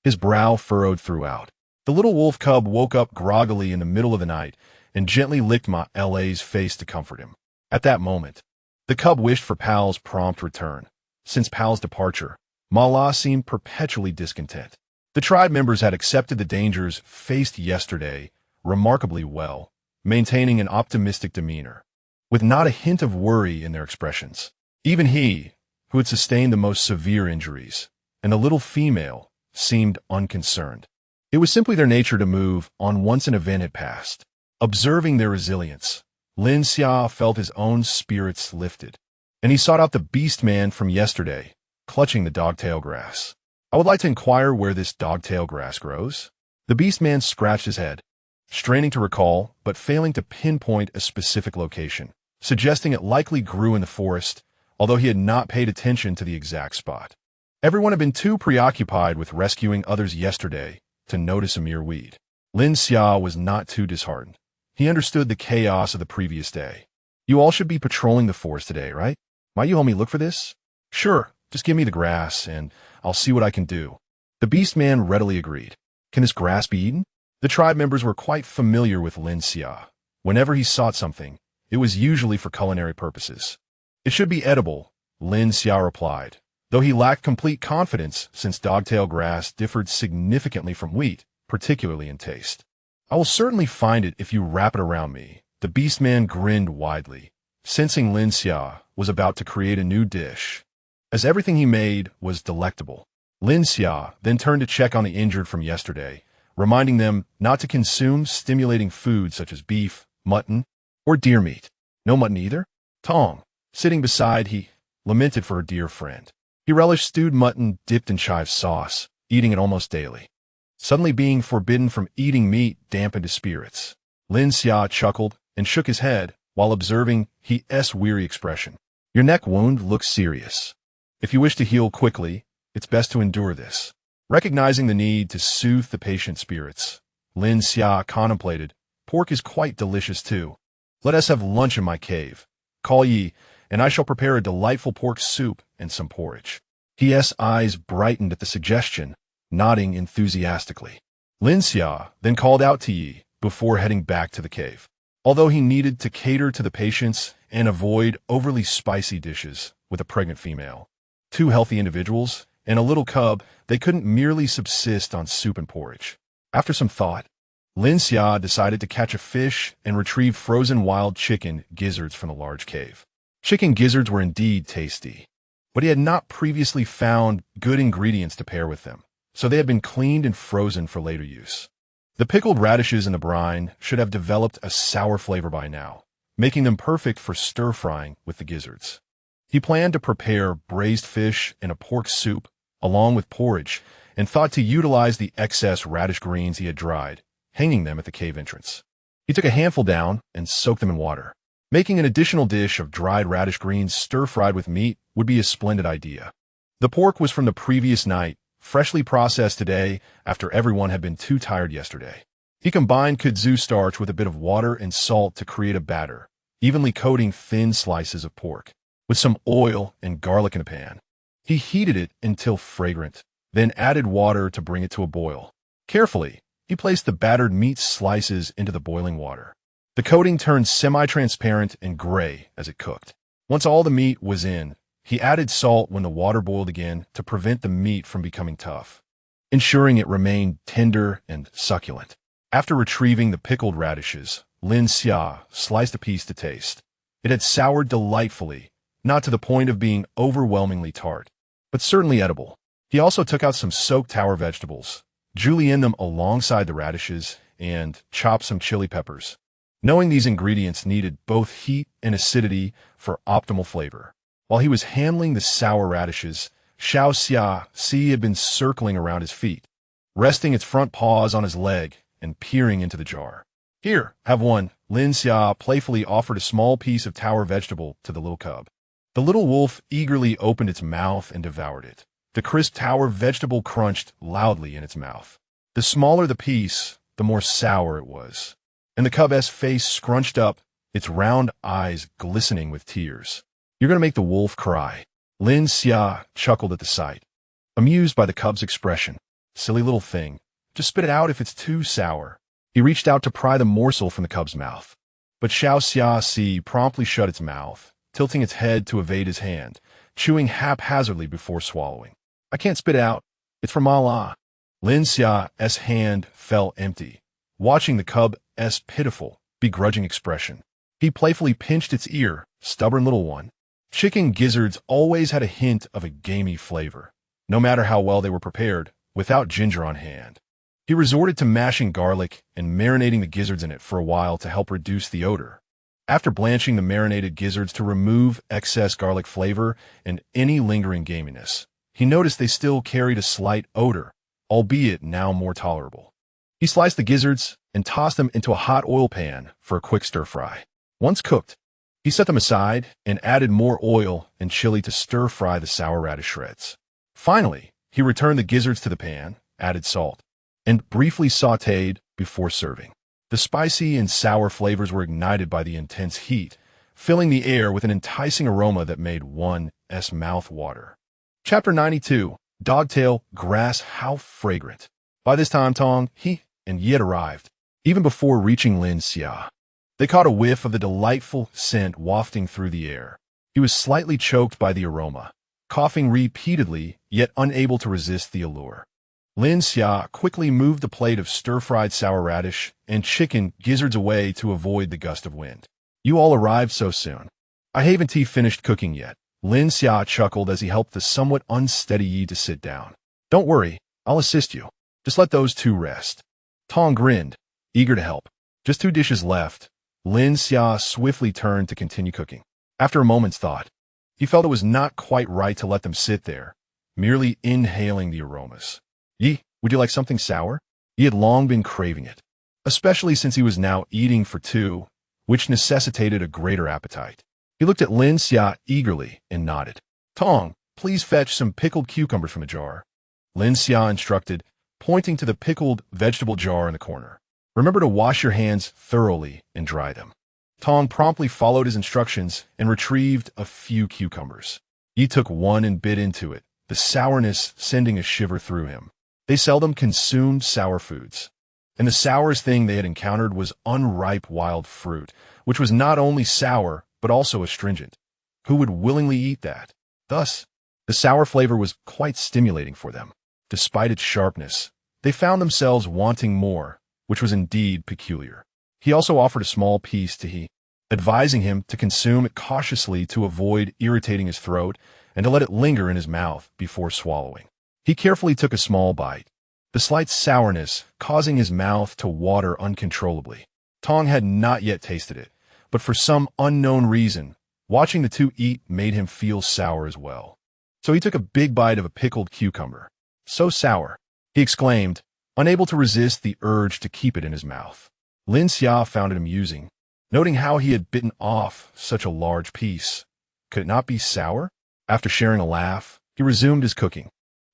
his brow furrowed throughout. The little wolf cub woke up groggily in the middle of the night and gently licked Ma La's face to comfort him. At that moment, the cub wished for Pal's prompt return. Since Pal's departure, Ma La seemed perpetually discontent. The tribe members had accepted the dangers faced yesterday remarkably well, maintaining an optimistic demeanor, with not a hint of worry in their expressions. Even he, who had sustained the most severe injuries, and the little female, seemed unconcerned. It was simply their nature to move on once an event had passed. Observing their resilience, Lin Xia felt his own spirits lifted, and he sought out the beast man from yesterday, clutching the dogtail grass. "I would like to inquire where this dogtail grass grows." The beast man scratched his head, straining to recall, but failing to pinpoint a specific location, suggesting it likely grew in the forest, although he had not paid attention to the exact spot. Everyone had been too preoccupied with rescuing others yesterday to notice a mere weed. Lin Xia was not too disheartened. He understood the chaos of the previous day. "You all should be patrolling the forest today, right? Might you help me look for this?" "Sure, just give me the grass, and I'll see what I can do." The beast man readily agreed. "Can this grass be eaten?" The tribe members were quite familiar with Lin Xia. Whenever he sought something, it was usually for culinary purposes. "It should be edible," Lin Xia replied, though he lacked complete confidence since dogtail grass differed significantly from wheat, particularly in taste. "I will certainly find it if you wrap it around me." The beastman grinned widely, sensing Lin Xia was about to create a new dish, as everything he made was delectable. Lin Xia then turned to check on the injured from yesterday, reminding them not to consume stimulating foods such as beef, mutton, or deer meat. "No mutton either?" Tong, sitting beside he, lamented for her dear friend. He relished stewed mutton dipped in chive sauce, eating it almost daily. Suddenly being forbidden from eating meat dampened his spirits. Lin Xia chuckled and shook his head while observing his weary expression. Your neck wound looks serious. If you wish to heal quickly, it's best to endure this. Recognizing the need to soothe the patient's spirits, Lin Xia contemplated, pork is quite delicious too. Let us have lunch in my cave. Call ye, and I shall prepare a delightful pork soup and some porridge. His eyes brightened at the suggestion, nodding enthusiastically. Lin Xia then called out to Yi before heading back to the cave. Although he needed to cater to the patients and avoid overly spicy dishes with a pregnant female, two healthy individuals, and a little cub, they couldn't merely subsist on soup and porridge. After some thought, Lin Xia decided to catch a fish and retrieve frozen wild chicken gizzards from the large cave. Chicken gizzards were indeed tasty, but he had not previously found good ingredients to pair with them, so they had been cleaned and frozen for later use. The pickled radishes in the brine should have developed a sour flavor by now, making them perfect for stir-frying with the gizzards. He planned to prepare braised fish and a pork soup, along with porridge, and thought to utilize the excess radish greens he had dried, hanging them at the cave entrance. He took a handful down and soaked them in water. Making an additional dish of dried radish greens stir-fried with meat would be a splendid idea. The pork was from the previous night, freshly processed today after everyone had been too tired yesterday. He combined kudzu starch with a bit of water and salt to create a batter, evenly coating thin slices of pork, with some oil and garlic in a pan. He heated it until fragrant, then added water to bring it to a boil. Carefully, he placed the battered meat slices into the boiling water. The coating turned semi-transparent and gray as it cooked. Once all the meat was in, he added salt when the water boiled again to prevent the meat from becoming tough, ensuring it remained tender and succulent. After retrieving the pickled radishes, Lin Xia sliced a piece to taste. It had soured delightfully, not to the point of being overwhelmingly tart, but certainly edible. He also took out some soaked tower vegetables, julienne them alongside the radishes, and chopped some chili peppers, knowing these ingredients needed both heat and acidity for optimal flavor. While he was handling the sour radishes, Xiao Xia Si had been circling around his feet, resting its front paws on his leg and peering into the jar. Here, have one. Lin Xia playfully offered a small piece of tower vegetable to the little cub. The little wolf eagerly opened its mouth and devoured it. The crisp tower vegetable crunched loudly in its mouth. The smaller the piece, the more sour it was, and the cub's face scrunched up, its round eyes glistening with tears. You're going to make the wolf cry. Lin Xia chuckled at the sight, amused by the cub's expression. Silly little thing. Just spit it out if it's too sour. He reached out to pry the morsel from the cub's mouth, but Xiao Xia Si promptly shut its mouth, tilting its head to evade his hand, chewing haphazardly before swallowing. I can't spit it out. It's from Allah. Lin Xia's hand fell empty, watching the cub's pitiful, begrudging expression. He playfully pinched its ear, stubborn little one. Chicken gizzards always had a hint of a gamey flavor, no matter how well they were prepared, without ginger on hand. He resorted to mashing garlic and marinating the gizzards in it for a while to help reduce the odor. After blanching the marinated gizzards to remove excess garlic flavor and any lingering gaminess, he noticed they still carried a slight odor, albeit now more tolerable. He sliced the gizzards and tossed them into a hot oil pan for a quick stir-fry. Once cooked, he set them aside and added more oil and chili to stir-fry the sour radish shreds. Finally, he returned the gizzards to the pan, added salt, and briefly sautéed before serving. The spicy and sour flavors were ignited by the intense heat, filling the air with an enticing aroma that made one's mouth water. Chapter 92. Dogtail Grass. How fragrant. By this time, Tong, he, and Yi had arrived, even before reaching Lin Xia. They caught a whiff of the delightful scent wafting through the air. He was slightly choked by the aroma, coughing repeatedly, yet unable to resist the allure. Lin Xia quickly moved the plate of stir-fried sour radish and chicken gizzards away to avoid the gust of wind. You all arrived so soon. I haven't finished cooking yet. Lin Xia chuckled as he helped the somewhat unsteady Yi to sit down. Don't worry, I'll assist you. Just let those two rest. Tong grinned, eager to help. Just 2 dishes left. Lin Xia swiftly turned to continue cooking. After a moment's thought, he felt it was not quite right to let them sit there, merely inhaling the aromas. Yi, would you like something sour? He had long been craving it, especially since he was now eating for two, which necessitated a greater appetite. He looked at Lin Xia eagerly and nodded. Tong, please fetch some pickled cucumbers from a jar. Lin Xia instructed, pointing to the pickled vegetable jar in the corner. Remember to wash your hands thoroughly and dry them. Tong promptly followed his instructions and retrieved a few cucumbers. He took one and bit into it, the sourness sending a shiver through him. They seldom consumed sour foods, and the sourest thing they had encountered was unripe wild fruit, which was not only sour but also astringent. Who would willingly eat that? Thus, the sour flavor was quite stimulating for them. Despite its sharpness, they found themselves wanting more, which was indeed peculiar. He also offered a small piece to He, advising him to consume it cautiously to avoid irritating his throat and to let it linger in his mouth before swallowing. He carefully took a small bite, the slight sourness causing his mouth to water uncontrollably. Tong had not yet tasted it, but for some unknown reason, watching the two eat made him feel sour as well. So he took a big bite of a pickled cucumber. So sour, he exclaimed, unable to resist the urge to keep it in his mouth. Lin Xia found it amusing, noting how he had bitten off such a large piece. Could it not be sour? After sharing a laugh, he resumed his cooking.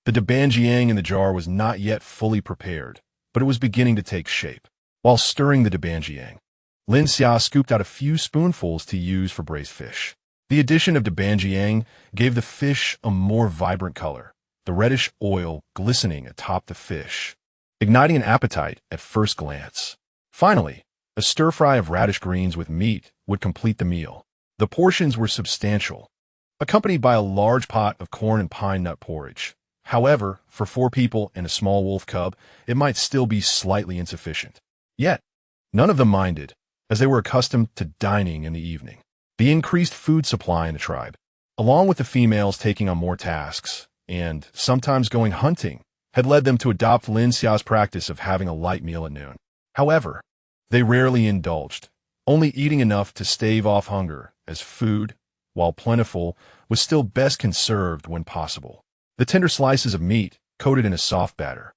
The dabanjiang in the jar was not yet fully prepared, but it was beginning to take shape. While stirring the dabanjiang, Lin Xia scooped out a few spoonfuls to use for braised fish. The addition of dabanjiang gave the fish a more vibrant color, the reddish oil glistening atop the fish, igniting an appetite at first glance. Finally, a stir-fry of radish greens with meat would complete the meal. The portions were substantial, accompanied by a large pot of corn and pine nut porridge. However, for 4 people and a small wolf cub, it might still be slightly insufficient. Yet, none of them minded, as they were accustomed to dining in the evening. The increased food supply in the tribe, along with the females taking on more tasks, and sometimes going hunting, had led them to adopt Lin Xia's practice of having a light meal at noon. However, they rarely indulged, only eating enough to stave off hunger, as food, while plentiful, was still best conserved when possible. The tender slices of meat, coated in a soft batter,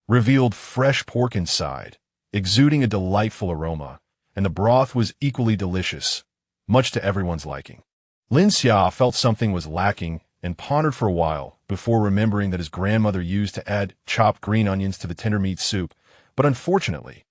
revealed fresh pork inside, exuding a delightful aroma, and the broth was equally delicious, much to everyone's liking. Lin Xia felt something was lacking and pondered for a while before remembering that his grandmother used to add chopped green onions to the tender meat soup, but unfortunately,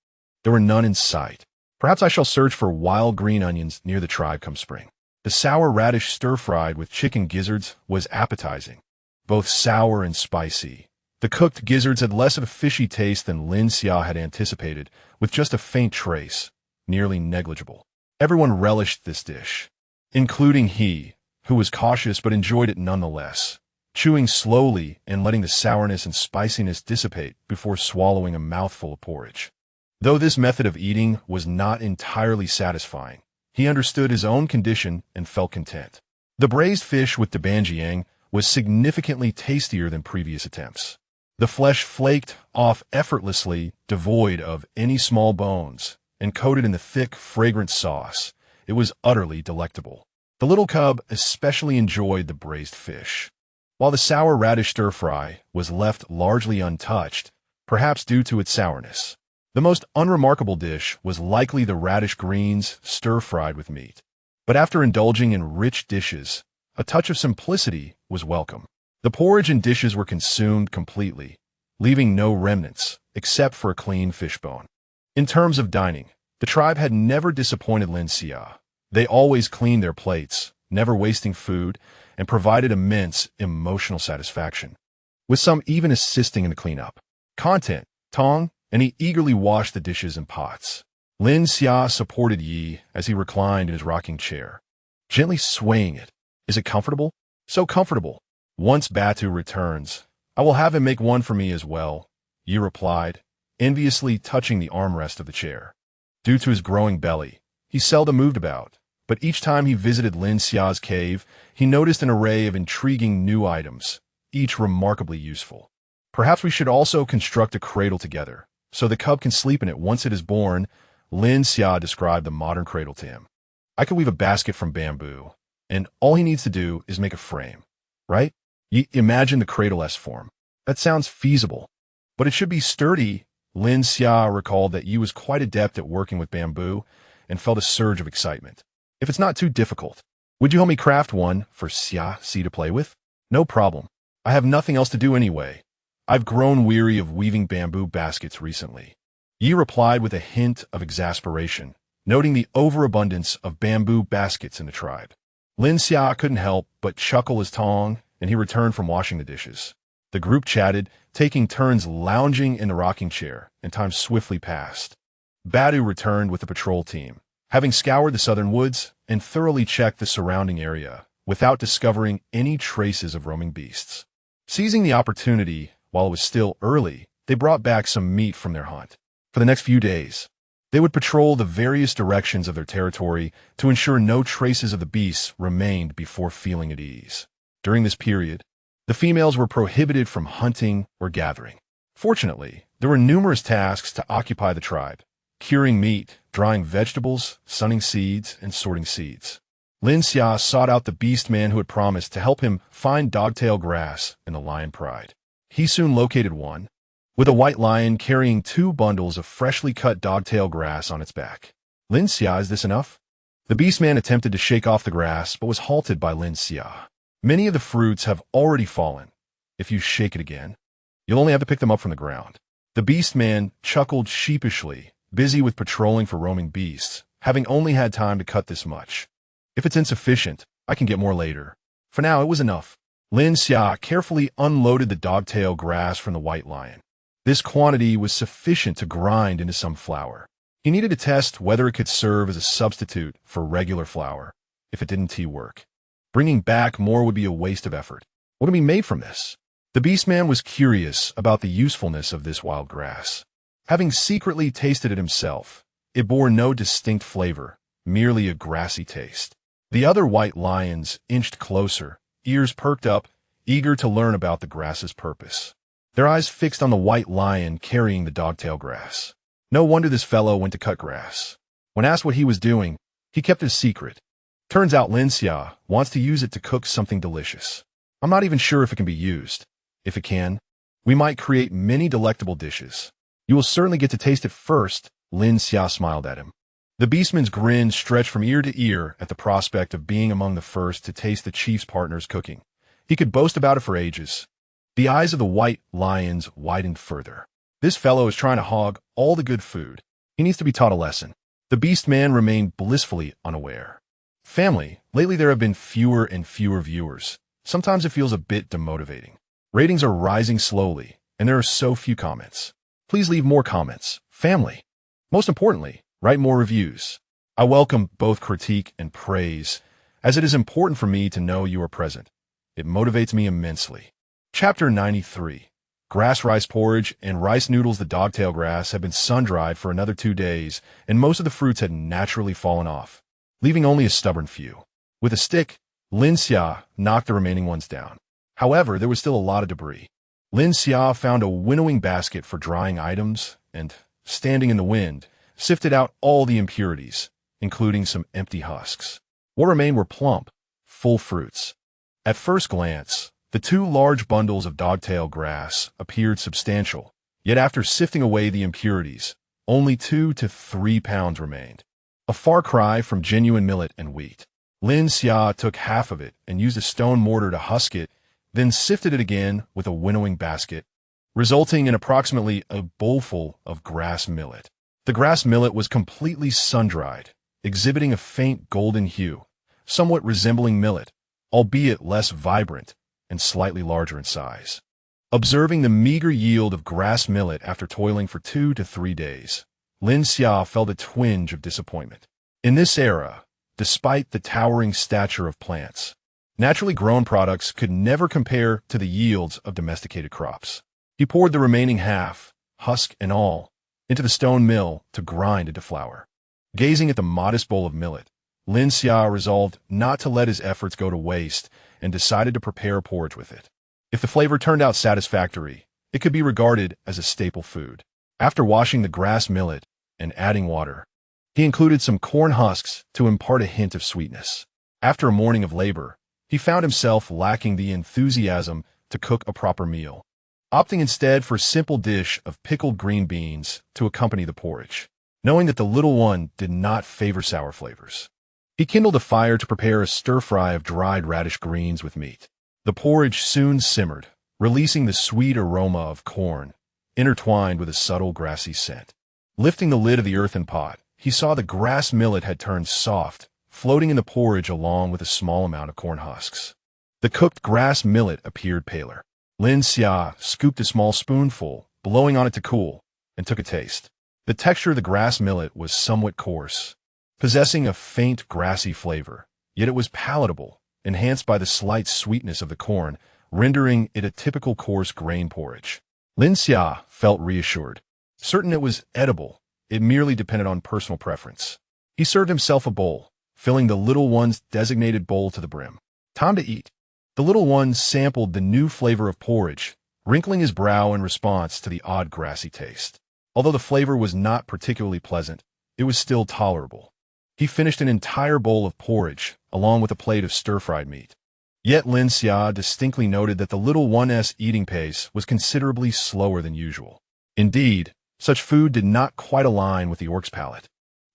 there were none in sight. Perhaps I shall search for wild green onions near the tribe come spring. The sour radish stir-fried with chicken gizzards was appetizing, both sour and spicy. The cooked gizzards had less of a fishy taste than Lin Xia had anticipated, with just a faint trace, nearly negligible. Everyone relished this dish, including he, who was cautious but enjoyed it nonetheless, chewing slowly and letting the sourness and spiciness dissipate before swallowing a mouthful of porridge. Though this method of eating was not entirely satisfying, he understood his own condition and felt content. The braised fish with dabanjiang was significantly tastier than previous attempts. The flesh flaked off effortlessly, devoid of any small bones, and coated in the thick, fragrant sauce. It was utterly delectable. The little cub especially enjoyed the braised fish, while the sour radish stir-fry was left largely untouched, perhaps due to its sourness. The most unremarkable dish was likely the radish greens stir-fried with meat. But after indulging in rich dishes, a touch of simplicity was welcome. The porridge and dishes were consumed completely, leaving no remnants, except for a clean fish bone. In terms of dining, the tribe had never disappointed Lin Xia. They always cleaned their plates, never wasting food, and provided immense emotional satisfaction, with some even assisting in the cleanup. Content, Tong, and he eagerly washed the dishes and pots. Lin Xia supported Yi as he reclined in his rocking chair, gently swaying it. Is it comfortable? So comfortable. Once Batu returns, I will have him make one for me as well, Yi replied, enviously touching the armrest of the chair. Due to his growing belly, he seldom moved about, but each time he visited Lin Xia's cave, he noticed an array of intriguing new items, each remarkably useful. Perhaps we should also construct a cradle together, so the cub can sleep in it once it is born, Lin Xia described the modern cradle to him. I could weave a basket from bamboo, and all he needs to do is make a frame, right? Imagine the cradle-esque form. That sounds feasible. But it should be sturdy. Lin Xia recalled that Yi was quite adept at working with bamboo and felt a surge of excitement. If it's not too difficult, would you help me craft one for Xia to play with? No problem. I have nothing else to do anyway. I've grown weary of weaving bamboo baskets recently. Yi replied with a hint of exasperation, noting the overabundance of bamboo baskets in the tribe. Lin Xia couldn't help but chuckle as Tong and he returned from washing the dishes. The group chatted, taking turns lounging in the rocking chair, and time swiftly passed. Badu returned with the patrol team, having scoured the southern woods and thoroughly checked the surrounding area without discovering any traces of roaming beasts. Seizing the opportunity while it was still early, they brought back some meat from their hunt. For the next few days, they would patrol the various directions of their territory to ensure no traces of the beasts remained before feeling at ease. During this period, the females were prohibited from hunting or gathering. Fortunately, there were numerous tasks to occupy the tribe: curing meat, drying vegetables, sunning seeds, and sorting seeds. Lin Xia sought out the beast man who had promised to help him find dogtail grass in the lion pride. He soon located one, with a white lion carrying 2 bundles of freshly cut dogtail grass on its back. Lin Xia, is this enough? The beast man attempted to shake off the grass, but was halted by Lin Xia. Many of the fruits have already fallen. If you shake it again, you'll only have to pick them up from the ground. The beast man chuckled sheepishly, busy with patrolling for roaming beasts, having only had time to cut this much. If it's insufficient, I can get more later. For now, it was enough. Lin Xia carefully unloaded the dogtail grass from the white lion. This quantity was sufficient to grind into some flour. He needed to test whether it could serve as a substitute for regular flour. If it didn't work, bringing back more would be a waste of effort. What can be made from this? The beastman was curious about the usefulness of this wild grass. Having secretly tasted it himself, it bore no distinct flavor, merely a grassy taste. The other white lions inched closer, ears perked up, eager to learn about the grass's purpose. Their eyes fixed on the white lion carrying the dogtail grass. No wonder this fellow went to cut grass. When asked what he was doing, he kept it a secret. Turns out Lin Xia wants to use it to cook something delicious. I'm not even sure if it can be used. If it can, we might create many delectable dishes. You will certainly get to taste it first. Lin Xia smiled at him. The beastman's grin stretched from ear to ear at the prospect of being among the first to taste the chief's partner's cooking. He could boast about it for ages. The eyes of the white lions widened further. This fellow is trying to hog all the good food. He needs to be taught a lesson. The beastman remained blissfully unaware. Family, lately there have been fewer and fewer viewers. Sometimes it feels a bit demotivating. Ratings are rising slowly, and there are so few comments. Please leave more comments. Family. Most importantly, write more reviews. I welcome both critique and praise, as it is important for me to know you are present. It motivates me immensely. Chapter 93. Grass rice porridge and rice noodles. The dogtail grass had been sun-dried for another 2 days, and most of the fruits had naturally fallen off, leaving only a stubborn few. With a stick, Lin Xia knocked the remaining ones down. However, there was still a lot of debris. Lin Xia found a winnowing basket for drying items and, standing in the wind, sifted out all the impurities, including some empty husks. What remained were plump, full fruits. At first glance, the 2 large bundles of dogtail grass appeared substantial, yet after sifting away the impurities, only 2 to 3 pounds remained. A far cry from genuine millet and wheat. Lin Xia took half of it and used a stone mortar to husk it, then sifted it again with a winnowing basket, resulting in approximately a bowlful of grass millet. The grass millet was completely sun-dried, exhibiting a faint golden hue, somewhat resembling millet, albeit less vibrant and slightly larger in size. Observing the meager yield of grass millet after toiling for 2 to 3 days, Lin Xia felt a twinge of disappointment. In this era, despite the towering stature of plants, naturally grown products could never compare to the yields of domesticated crops. He poured the remaining half, husk and all, into the stone mill to grind into flour. Gazing at the modest bowl of millet, Lin Xia resolved not to let his efforts go to waste and decided to prepare porridge with it. If the flavor turned out satisfactory, it could be regarded as a staple food. After washing the grass millet and adding water, he included some corn husks to impart a hint of sweetness. After a morning of labor, he found himself lacking the enthusiasm to cook a proper meal. opting instead for a simple dish of pickled green beans to accompany the porridge, knowing that the little one did not favor sour flavors. He kindled a fire to prepare a stir-fry of dried radish greens with meat. The porridge soon simmered, releasing the sweet aroma of corn, intertwined with a subtle grassy scent. Lifting the lid of the earthen pot, he saw the grass millet had turned soft, floating in the porridge along with a small amount of corn husks. The cooked grass millet appeared paler. Lin Xia scooped a small spoonful, blowing on it to cool, and took a taste. The texture of the grass millet was somewhat coarse, possessing a faint grassy flavor, yet it was palatable, enhanced by the slight sweetness of the corn, rendering it a typical coarse grain porridge. Lin Xia felt reassured. Certain it was edible, it merely depended on personal preference. He served himself a bowl, filling the little one's designated bowl to the brim. Time to eat. The little one sampled the new flavor of porridge, wrinkling his brow in response to the odd grassy taste. Although the flavor was not particularly pleasant, it was still tolerable. He finished an entire bowl of porridge, along with a plate of stir-fried meat. Yet Lin Xia distinctly noted that the little one's eating pace was considerably slower than usual. Indeed, such food did not quite align with the orc's palate.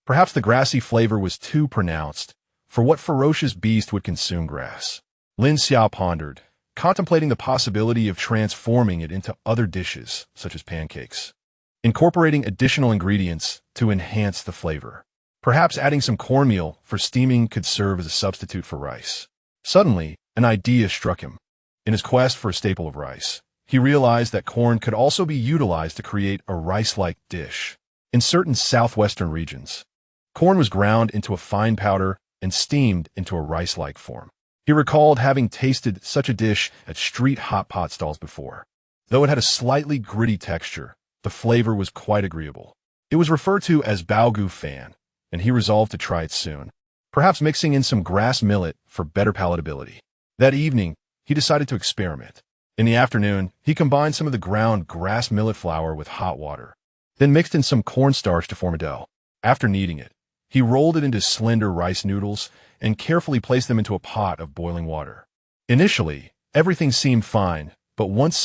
Perhaps the grassy flavor was too pronounced for what ferocious beast would consume grass. Lin Xia pondered, contemplating the possibility of transforming it into other dishes, such as pancakes, incorporating additional ingredients to enhance the flavor. Perhaps adding some cornmeal for steaming could serve as a substitute for rice. Suddenly, an idea struck him. In his quest for a staple of rice, he realized that corn could also be utilized to create a rice-like dish. In certain southwestern regions, corn was ground into a fine powder and steamed into a rice-like form. He recalled having tasted such a dish at street hot pot stalls before. Though it had a slightly gritty texture, the flavor was quite agreeable. It was referred to as baogu fan, and he resolved to try it soon, perhaps mixing in some grass millet for better palatability. That evening, he decided to experiment. In the afternoon, he combined some of the ground grass millet flour with hot water, then mixed in some cornstarch to form a dough. After kneading it, he rolled it into slender rice noodles and carefully placed them into a pot of boiling water. Initially, everything seemed fine, but once